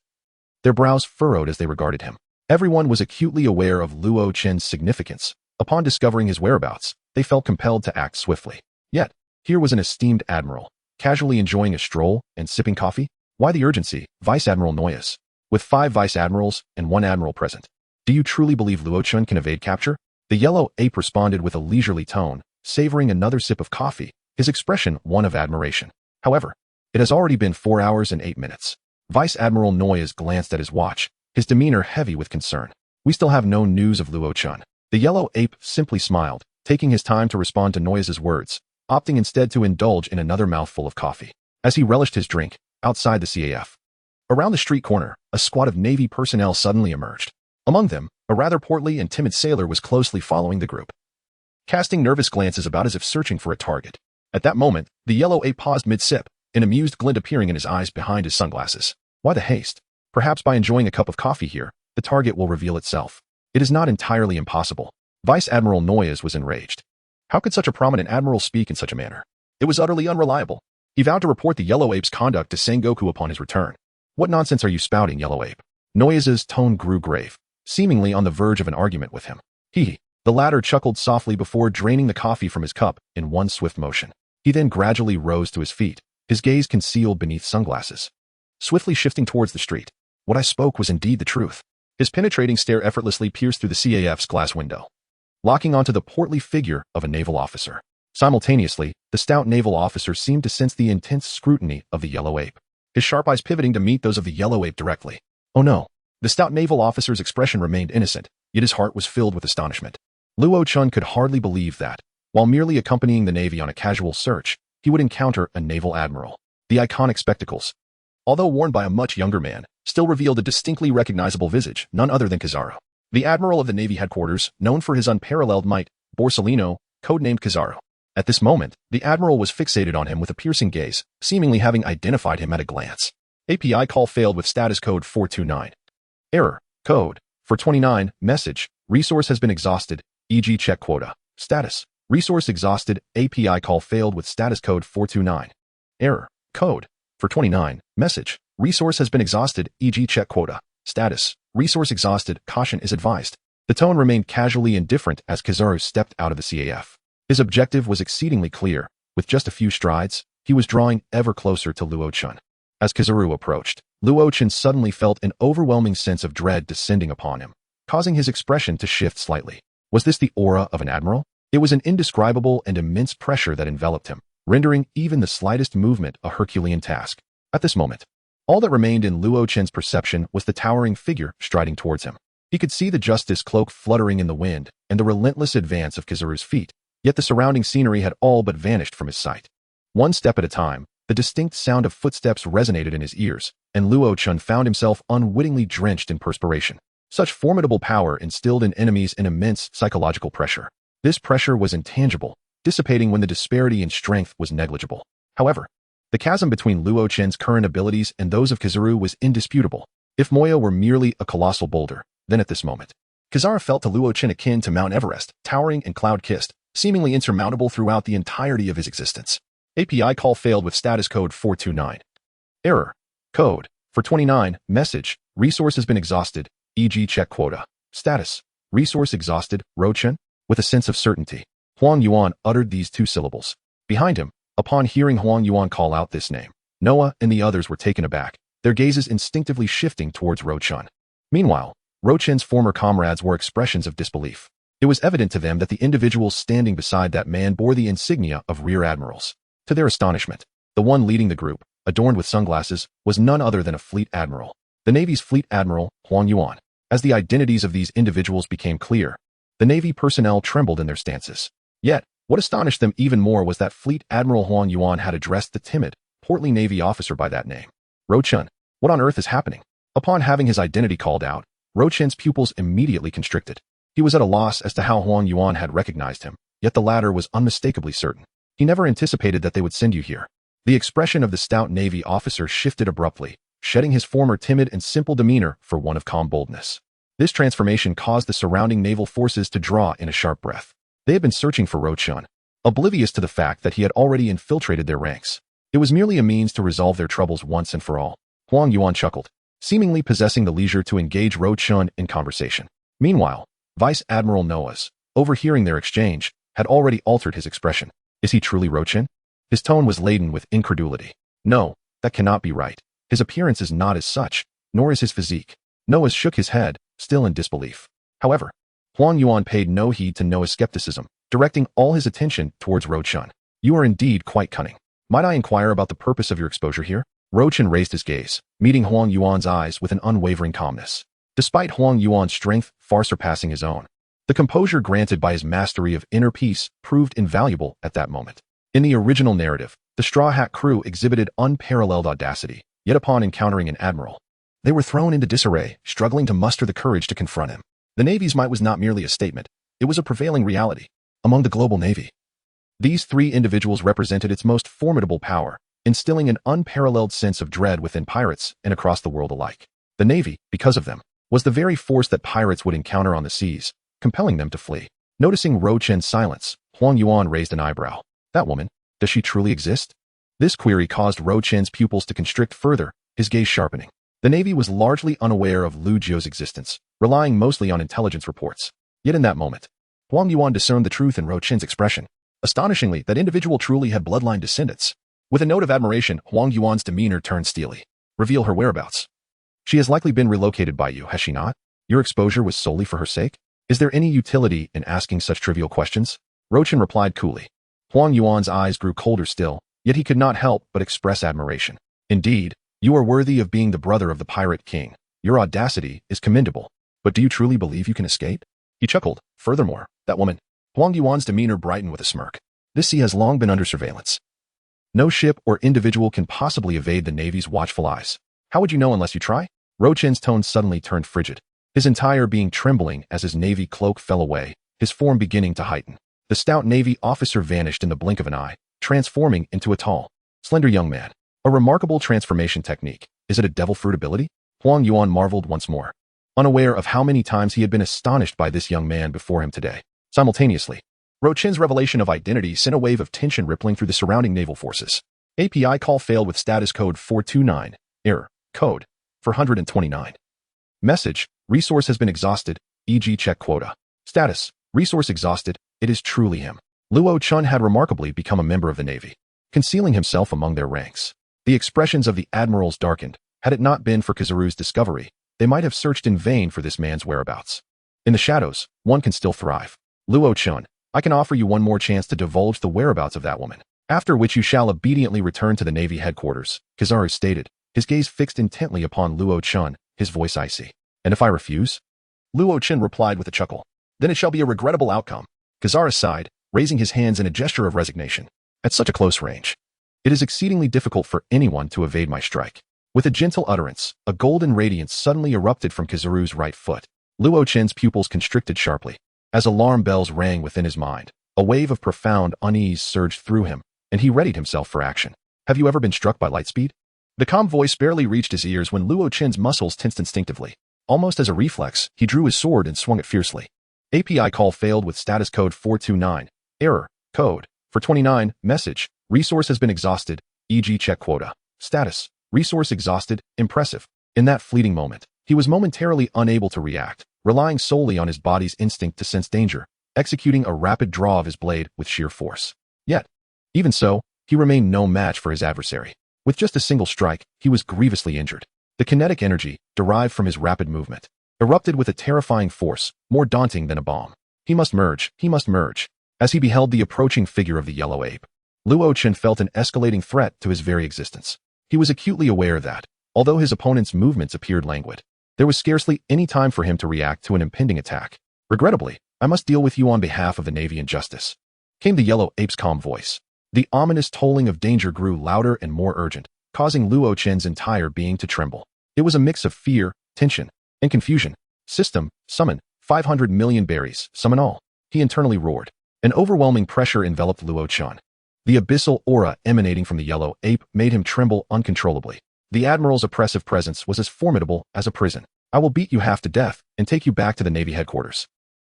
Their brows furrowed as they regarded him. Everyone was acutely aware of Luo Chen's significance. Upon discovering his whereabouts, they felt compelled to act swiftly. Yet, here was an esteemed admiral, casually enjoying a stroll and sipping coffee. Why the urgency, Vice Admiral Noyes? With 5 vice admirals and 1 admiral present, do you truly believe Luo Chen can evade capture? The yellow ape responded with a leisurely tone, savoring another sip of coffee, his expression one of admiration. However, it has already been 4 hours and 8 minutes. Vice Admiral Noyes glanced at his watch, his demeanor heavy with concern. We still have no news of Luo Chun. The yellow ape simply smiled, taking his time to respond to Noyes' words, opting instead to indulge in another mouthful of coffee. As he relished his drink, outside the CAF. Around the street corner, a squad of Navy personnel suddenly emerged. Among them, a rather portly and timid sailor was closely following the group, casting nervous glances about as if searching for a target. At that moment, the yellow ape paused mid-sip, an amused glint appearing in his eyes behind his sunglasses. Why the haste? Perhaps by enjoying a cup of coffee here, the target will reveal itself. It is not entirely impossible. Vice Admiral Noyes was enraged. How could such a prominent admiral speak in such a manner? It was utterly unreliable. He vowed to report the yellow ape's conduct to Sengoku upon his return. What nonsense are you spouting, yellow ape? Noyes' tone grew grave, seemingly on the verge of an argument with him. The latter chuckled softly before draining the coffee from his cup in one swift motion. He then gradually rose to his feet, his gaze concealed beneath sunglasses, swiftly shifting towards the street. What I spoke was indeed the truth. His penetrating stare effortlessly pierced through the CAF's glass window, locking onto the portly figure of a naval officer. Simultaneously, the stout naval officer seemed to sense the intense scrutiny of the yellow ape, his sharp eyes pivoting to meet those of the yellow ape directly. Oh no! The stout naval officer's expression remained innocent, yet his heart was filled with astonishment. Luo Chun could hardly believe that, while merely accompanying the Navy on a casual search, he would encounter a naval admiral. The iconic spectacles, although worn by a much younger man, still revealed a distinctly recognizable visage, none other than Kizaru. The admiral of the Navy headquarters, known for his unparalleled might, Borsellino, codenamed Kizaru. At this moment, the admiral was fixated on him with a piercing gaze, seemingly having identified him at a glance. API call failed with status code 429. Error. Code 429. Message. Resource has been exhausted, e.g. check quota. Status. Resource exhausted. API call failed with status code 429. Error. Code 429. Message. Resource has been exhausted, e.g. check quota. Status. Resource exhausted. Caution is advised. The tone remained casually indifferent as Kizaru stepped out of the CAF. His objective was exceedingly clear. With just a few strides, he was drawing ever closer to Luo Chun. As Kizaru approached, Luo Chun suddenly felt an overwhelming sense of dread descending upon him, causing his expression to shift slightly. Was this the aura of an admiral? It was an indescribable and immense pressure that enveloped him, rendering even the slightest movement a Herculean task. At this moment, all that remained in Luo Chun's perception was the towering figure striding towards him. He could see the justice cloak fluttering in the wind and the relentless advance of Kizaru's feet, yet the surrounding scenery had all but vanished from his sight. One step at a time, the distinct sound of footsteps resonated in his ears, and Luo Chun found himself unwittingly drenched in perspiration. Such formidable power instilled in enemies an immense psychological pressure. This pressure was intangible, dissipating when the disparity in strength was negligible. However, the chasm between Luo Chun's current abilities and those of Kizaru was indisputable. If Moya were merely a colossal boulder, then at this moment, Kizaru felt to Luo Chun akin to Mount Everest, towering and cloud-kissed, seemingly insurmountable throughout the entirety of his existence. API call failed with status code 429. Error. Code 429. Message. Resource has been exhausted, e.g. check quota. Status. Resource exhausted, Ro-Chun? With a sense of certainty, Huang Yuan uttered these two syllables. Behind him, upon hearing Huang Yuan call out this name, Noah and the others were taken aback, their gazes instinctively shifting towards Ro-Chun. Meanwhile, Ro-Chun's former comrades wore expressions of disbelief. It was evident to them that the individuals standing beside that man bore the insignia of rear admirals. To their astonishment, the one leading the group, adorned with sunglasses, was none other than a fleet admiral. The Navy's fleet admiral, Huang Yuan. As the identities of these individuals became clear, the Navy personnel trembled in their stances. Yet, what astonished them even more was that Fleet Admiral Huang Yuan had addressed the timid, portly Navy officer by that name. Ro-Chun, what on earth is happening? Upon having his identity called out, Ro-Chun's pupils immediately constricted. He was at a loss as to how Huang Yuan had recognized him, yet the latter was unmistakably certain. He never anticipated that they would send you here. The expression of the stout Navy officer shifted abruptly, shedding his former timid and simple demeanor for one of calm boldness. This transformation caused the surrounding naval forces to draw in a sharp breath. They had been searching for Ro-Chun, oblivious to the fact that he had already infiltrated their ranks. It was merely a means to resolve their troubles once and for all. Huang Yuan chuckled, seemingly possessing the leisure to engage Ro-Chun in conversation. Meanwhile, Vice Admiral Noahs, overhearing their exchange, had already altered his expression. Is he truly Ro-Chun? His tone was laden with incredulity. No, that cannot be right. His appearance is not as such, nor is his physique. Noahs shook his head, still in disbelief. However, Huang Yuan paid no heed to Noah's skepticism, directing all his attention towards Ro-Chun. You are indeed quite cunning. Might I inquire about the purpose of your exposure here? Chen raised his gaze, meeting Huang Yuan's eyes with an unwavering calmness. Despite Huang Yuan's strength far surpassing his own, the composure granted by his mastery of inner peace proved invaluable at that moment. In the original narrative, the Straw Hat crew exhibited unparalleled audacity, yet upon encountering an admiral, they were thrown into disarray, struggling to muster the courage to confront him. The Navy's might was not merely a statement, it was a prevailing reality among the global Navy. These three individuals represented its most formidable power, instilling an unparalleled sense of dread within pirates and across the world alike. The Navy, because of them, was the very force that pirates would encounter on the seas, compelling them to flee. Noticing Chen's silence, Huang Yuan raised an eyebrow. That woman, does she truly exist? This query caused Chen's pupils to constrict further, his gaze sharpening. The Navy was largely unaware of Lu Jio's existence, relying mostly on intelligence reports. Yet in that moment, Huang Yuan discerned the truth in Chen's expression. Astonishingly, that individual truly had bloodline descendants. With a note of admiration, Huang Yuan's demeanor turned steely. Reveal her whereabouts. She has likely been relocated by you, has she not? Your exposure was solely for her sake? Is there any utility in asking such trivial questions? Chen replied coolly. Huang Yuan's eyes grew colder still, yet he could not help but express admiration. Indeed, you are worthy of being the brother of the pirate king. Your audacity is commendable. But do you truly believe you can escape? He chuckled. Furthermore, that woman. Huang Yuan's demeanor brightened with a smirk. This sea has long been under surveillance. No ship or individual can possibly evade the Navy's watchful eyes. How would you know unless you try? Chen's tone suddenly turned frigid, his entire being trembling as his Navy cloak fell away, his form beginning to heighten. The stout Navy officer vanished in the blink of an eye, transforming into a tall, slender young man. A remarkable transformation technique. Is it a devil fruit ability? Huang Yuan marveled once more, unaware of how many times he had been astonished by this young man before him today. Simultaneously, Chen's revelation of identity sent a wave of tension rippling through the surrounding naval forces. API call failed with status code 429. Error. Code 429. Message. Resource has been exhausted, e.g. check quota. Status. Resource exhausted. It is truly him. Luo Chun had remarkably become a member of the Navy, concealing himself among their ranks. The expressions of the admirals darkened. Had it not been for Kizaru's discovery, they might have searched in vain for this man's whereabouts. In the shadows, one can still thrive. Luo Chun, I can offer you one more chance to divulge the whereabouts of that woman, after which you shall obediently return to the Navy headquarters, Kizaru stated, his gaze fixed intently upon Luo Chun, his voice icy. And if I refuse? Luo Chun replied with a chuckle. Then it shall be a regrettable outcome. Kizaru sighed, raising his hands in a gesture of resignation. At such a close range, it is exceedingly difficult for anyone to evade my strike. With a gentle utterance, a golden radiance suddenly erupted from Kizaru's right foot. Luo Chen's pupils constricted sharply. As alarm bells rang within his mind, a wave of profound unease surged through him, and he readied himself for action. Have you ever been struck by lightspeed? The calm voice barely reached his ears when Luo Chen's muscles tensed instinctively. Almost as a reflex, he drew his sword and swung it fiercely. API call failed with status code 429. Error. Code 429. Message. Resource has been exhausted, e.g. check quota. Status. Resource exhausted. Impressive. In that fleeting moment, he was momentarily unable to react, relying solely on his body's instinct to sense danger, executing a rapid draw of his blade with sheer force. Yet, even so, he remained no match for his adversary. With just a single strike, he was grievously injured. The kinetic energy, derived from his rapid movement, erupted with a terrifying force, more daunting than a bomb. He must merge. As he beheld the approaching figure of the yellow ape, Luo Chen felt an escalating threat to his very existence. He was acutely aware that, although his opponent's movements appeared languid, there was scarcely any time for him to react to an impending attack. Regrettably, I must deal with you on behalf of the Navy and justice, came the yellow ape's calm voice. The ominous tolling of danger grew louder and more urgent, causing Luo Chen's entire being to tremble. It was a mix of fear, tension, and confusion. System, summon, 500 million berries, summon all. He internally roared. An overwhelming pressure enveloped Luo Chen. The abyssal aura emanating from the yellow ape made him tremble uncontrollably. The Admiral's oppressive presence was as formidable as a prison. I will beat you half to death and take you back to the Navy headquarters.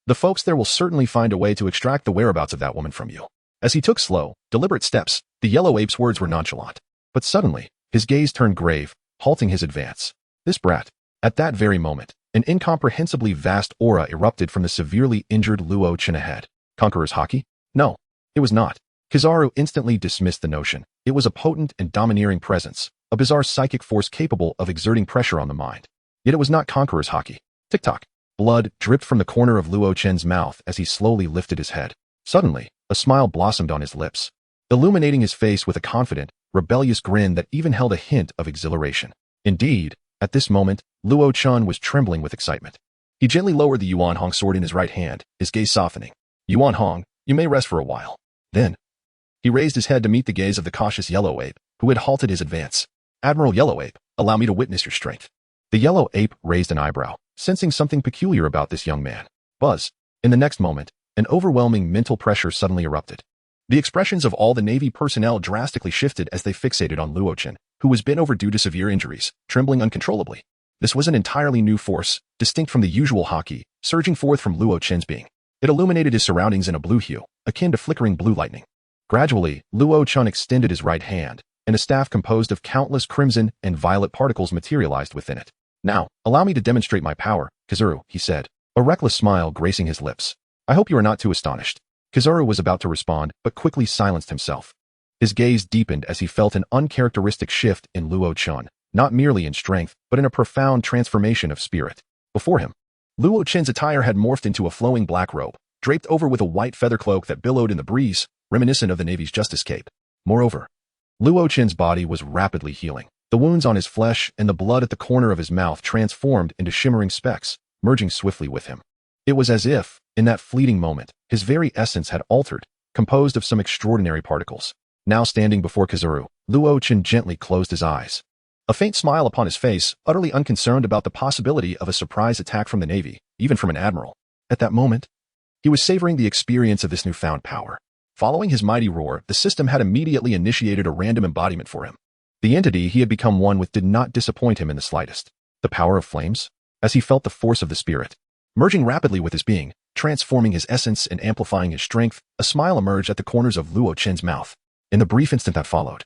The folks there will certainly find a way to extract the whereabouts of that woman from you. As he took slow, deliberate steps, the yellow ape's words were nonchalant. But suddenly, his gaze turned grave, halting his advance. This brat. At that very moment, an incomprehensibly vast aura erupted from the severely injured Luo Chen ahead. Conqueror's Haki? No, it was not. Kizaru instantly dismissed the notion. It was a potent and domineering presence, a bizarre psychic force capable of exerting pressure on the mind. Yet it was not Conqueror's Haki. Tick-tock. Blood dripped from the corner of Luo Chen's mouth as he slowly lifted his head. Suddenly, a smile blossomed on his lips. illuminating his face with a confident, rebellious grin that even held a hint of exhilaration. Indeed, at this moment, Luo Chun was trembling with excitement. He gently lowered the Yuan Hong sword in his right hand, his gaze softening. Yuan Hong, you may rest for a while. Then, he raised his head to meet the gaze of the cautious Yellow Ape, who had halted his advance. Admiral Yellow Ape, allow me to witness your strength. The Yellow Ape raised an eyebrow, sensing something peculiar about this young man. Buzz. In the next moment, an overwhelming mental pressure suddenly erupted. The expressions of all the Navy personnel drastically shifted as they fixated on Luo Chen, who was bent over due to severe injuries, trembling uncontrollably. This was an entirely new force, distinct from the usual haki, surging forth from Luo Chen's being. It illuminated his surroundings in a blue hue, akin to flickering blue lightning. Gradually, Luo Chen extended his right hand, and a staff composed of countless crimson and violet particles materialized within it. Now, allow me to demonstrate my power, Kizaru, he said, a reckless smile gracing his lips. I hope you are not too astonished. Kizaru was about to respond, but quickly silenced himself. His gaze deepened as he felt an uncharacteristic shift in Luo Chen, not merely in strength, but in a profound transformation of spirit. Before him, Luo Chen's attire had morphed into a flowing black robe, draped over with a white feather cloak that billowed in the breeze, reminiscent of the Navy's Justice Cape. Moreover, Luo Chen's body was rapidly healing. The wounds on his flesh and the blood at the corner of his mouth transformed into shimmering specks, merging swiftly with him. It was as if, in that fleeting moment, his very essence had altered, composed of some extraordinary particles. Now standing before Kizaru, Luo Chen gently closed his eyes. A faint smile upon his face, utterly unconcerned about the possibility of a surprise attack from the Navy, even from an admiral. At that moment, he was savoring the experience of this newfound power. Following his mighty roar, the system had immediately initiated a random embodiment for him. The entity he had become one with did not disappoint him in the slightest. The power of flames? As he felt the force of the spirit, merging rapidly with his being, transforming his essence and amplifying his strength, a smile emerged at the corners of Luo Chen's mouth. In the brief instant that followed,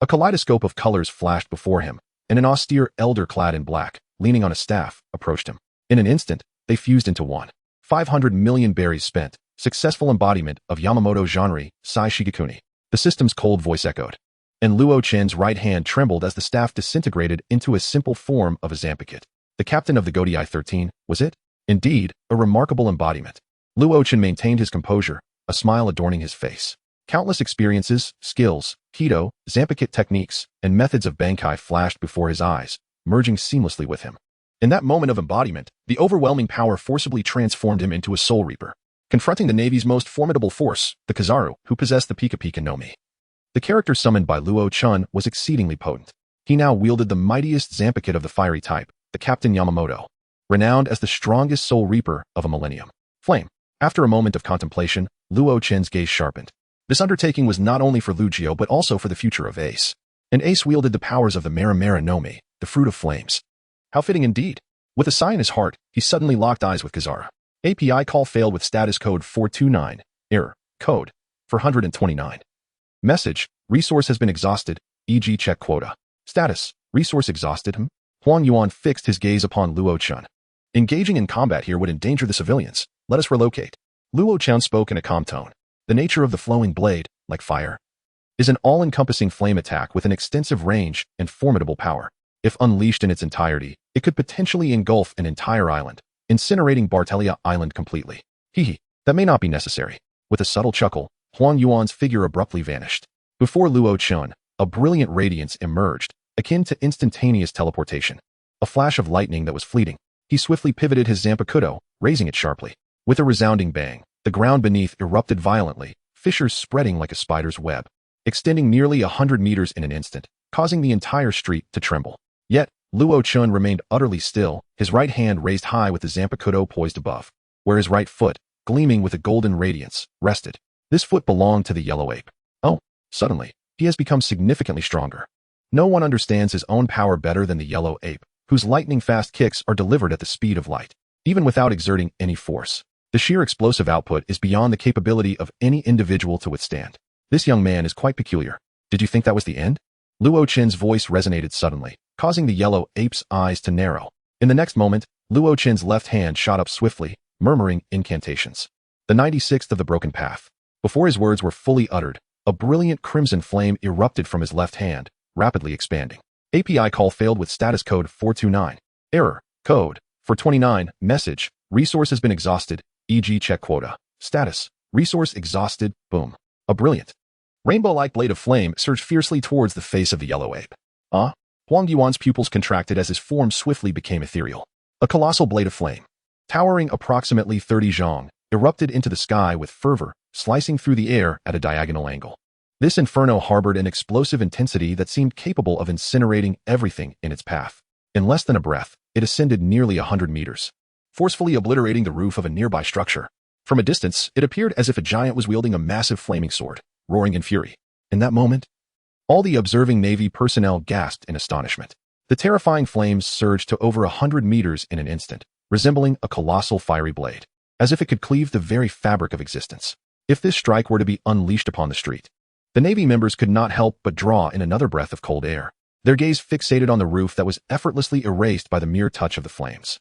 a kaleidoscope of colors flashed before him, and an austere elder clad in black, leaning on a staff, approached him. In an instant, they fused into one. 500 million berries spent, successful embodiment of Yamamoto Genre, Sai Shigekuni. The system's cold voice echoed, and Luo Chen's right hand trembled as the staff disintegrated into a simple form of a Zampakit. The captain of the Godii 13, was it? Indeed, a remarkable embodiment. Luo Chen maintained his composure, a smile adorning his face. Countless experiences, skills, Kido, Zampakit techniques, and methods of Bankai flashed before his eyes, merging seamlessly with him. In that moment of embodiment, the overwhelming power forcibly transformed him into a Soul Reaper, confronting the Navy's most formidable force, the Kizaru, who possessed the Pika Pika no Mi. The character summoned by Luo Chen was exceedingly potent. He now wielded the mightiest Zampakit of the fiery type, the Captain Yamamoto, renowned as the strongest Soul Reaper of a millennium. Flame. After a moment of contemplation, Luo Chen's gaze sharpened. This undertaking was not only for Lugio but also for the future of Ace. And Ace wielded the powers of the Maramara no Mi, the Fruit of Flames. How fitting indeed. With a sigh in his heart, he suddenly locked eyes with Kizaru. API call failed with status code 429. Error. Code 429. Message. Resource has been exhausted, e.g. check quota. Status. Resource exhausted. Huang Yuan fixed his gaze upon Luo Chen. Engaging in combat here would endanger the civilians. Let us relocate. Luo Chen spoke in a calm tone. The nature of the flowing blade, like fire, is an all-encompassing flame attack with an extensive range and formidable power. If unleashed in its entirety, it could potentially engulf an entire island, incinerating Bartelia Island completely. That may not be necessary. With a subtle chuckle, Huang Yuan's figure abruptly vanished. Before Luo Chen, a brilliant radiance emerged, akin to instantaneous teleportation. A flash of lightning that was fleeting. He swiftly pivoted his Zanpakuto, raising it sharply. With a resounding bang, the ground beneath erupted violently, fissures spreading like a spider's web, extending nearly 100 meters in an instant, causing the entire street to tremble. Yet, Luo Chen remained utterly still, his right hand raised high with the Zanpakuto poised above, where his right foot, gleaming with a golden radiance, rested. This foot belonged to the Yellow Ape. Oh, suddenly, he has become significantly stronger. No one understands his own power better than the Yellow Ape, whose lightning-fast kicks are delivered at the speed of light, even without exerting any force. The sheer explosive output is beyond the capability of any individual to withstand. This young man is quite peculiar. Did you think that was the end? Luo Chen's voice resonated suddenly, causing the Yellow Ape's eyes to narrow. In the next moment, Luo Chen's left hand shot up swiftly, murmuring incantations. The 96th of the broken path. Before his words were fully uttered, a brilliant crimson flame erupted from his left hand, rapidly expanding. API call failed with status code 429. Error. Code 429. Message. Resource has been exhausted, e.g. check quota. Status. Resource exhausted. Boom. A brilliant, Rainbow-like blade of flame surged fiercely towards the face of the yellow ape. Huang Yuan's pupils contracted as his form swiftly became ethereal. A colossal blade of flame, towering approximately 30 zhong, erupted into the sky with fervor, slicing through the air at a diagonal angle. This inferno harbored an explosive intensity that seemed capable of incinerating everything in its path. In less than a breath, it ascended nearly 100 meters, forcefully obliterating the roof of a nearby structure. From a distance, it appeared as if a giant was wielding a massive flaming sword, roaring in fury. In that moment, all the observing Navy personnel gasped in astonishment. The terrifying flames surged to over 100 meters in an instant, resembling a colossal fiery blade, as if it could cleave the very fabric of existence. If this strike were to be unleashed upon the street, the Navy members could not help but draw in another breath of cold air, their gaze fixated on the roof that was effortlessly erased by the mere touch of the flames.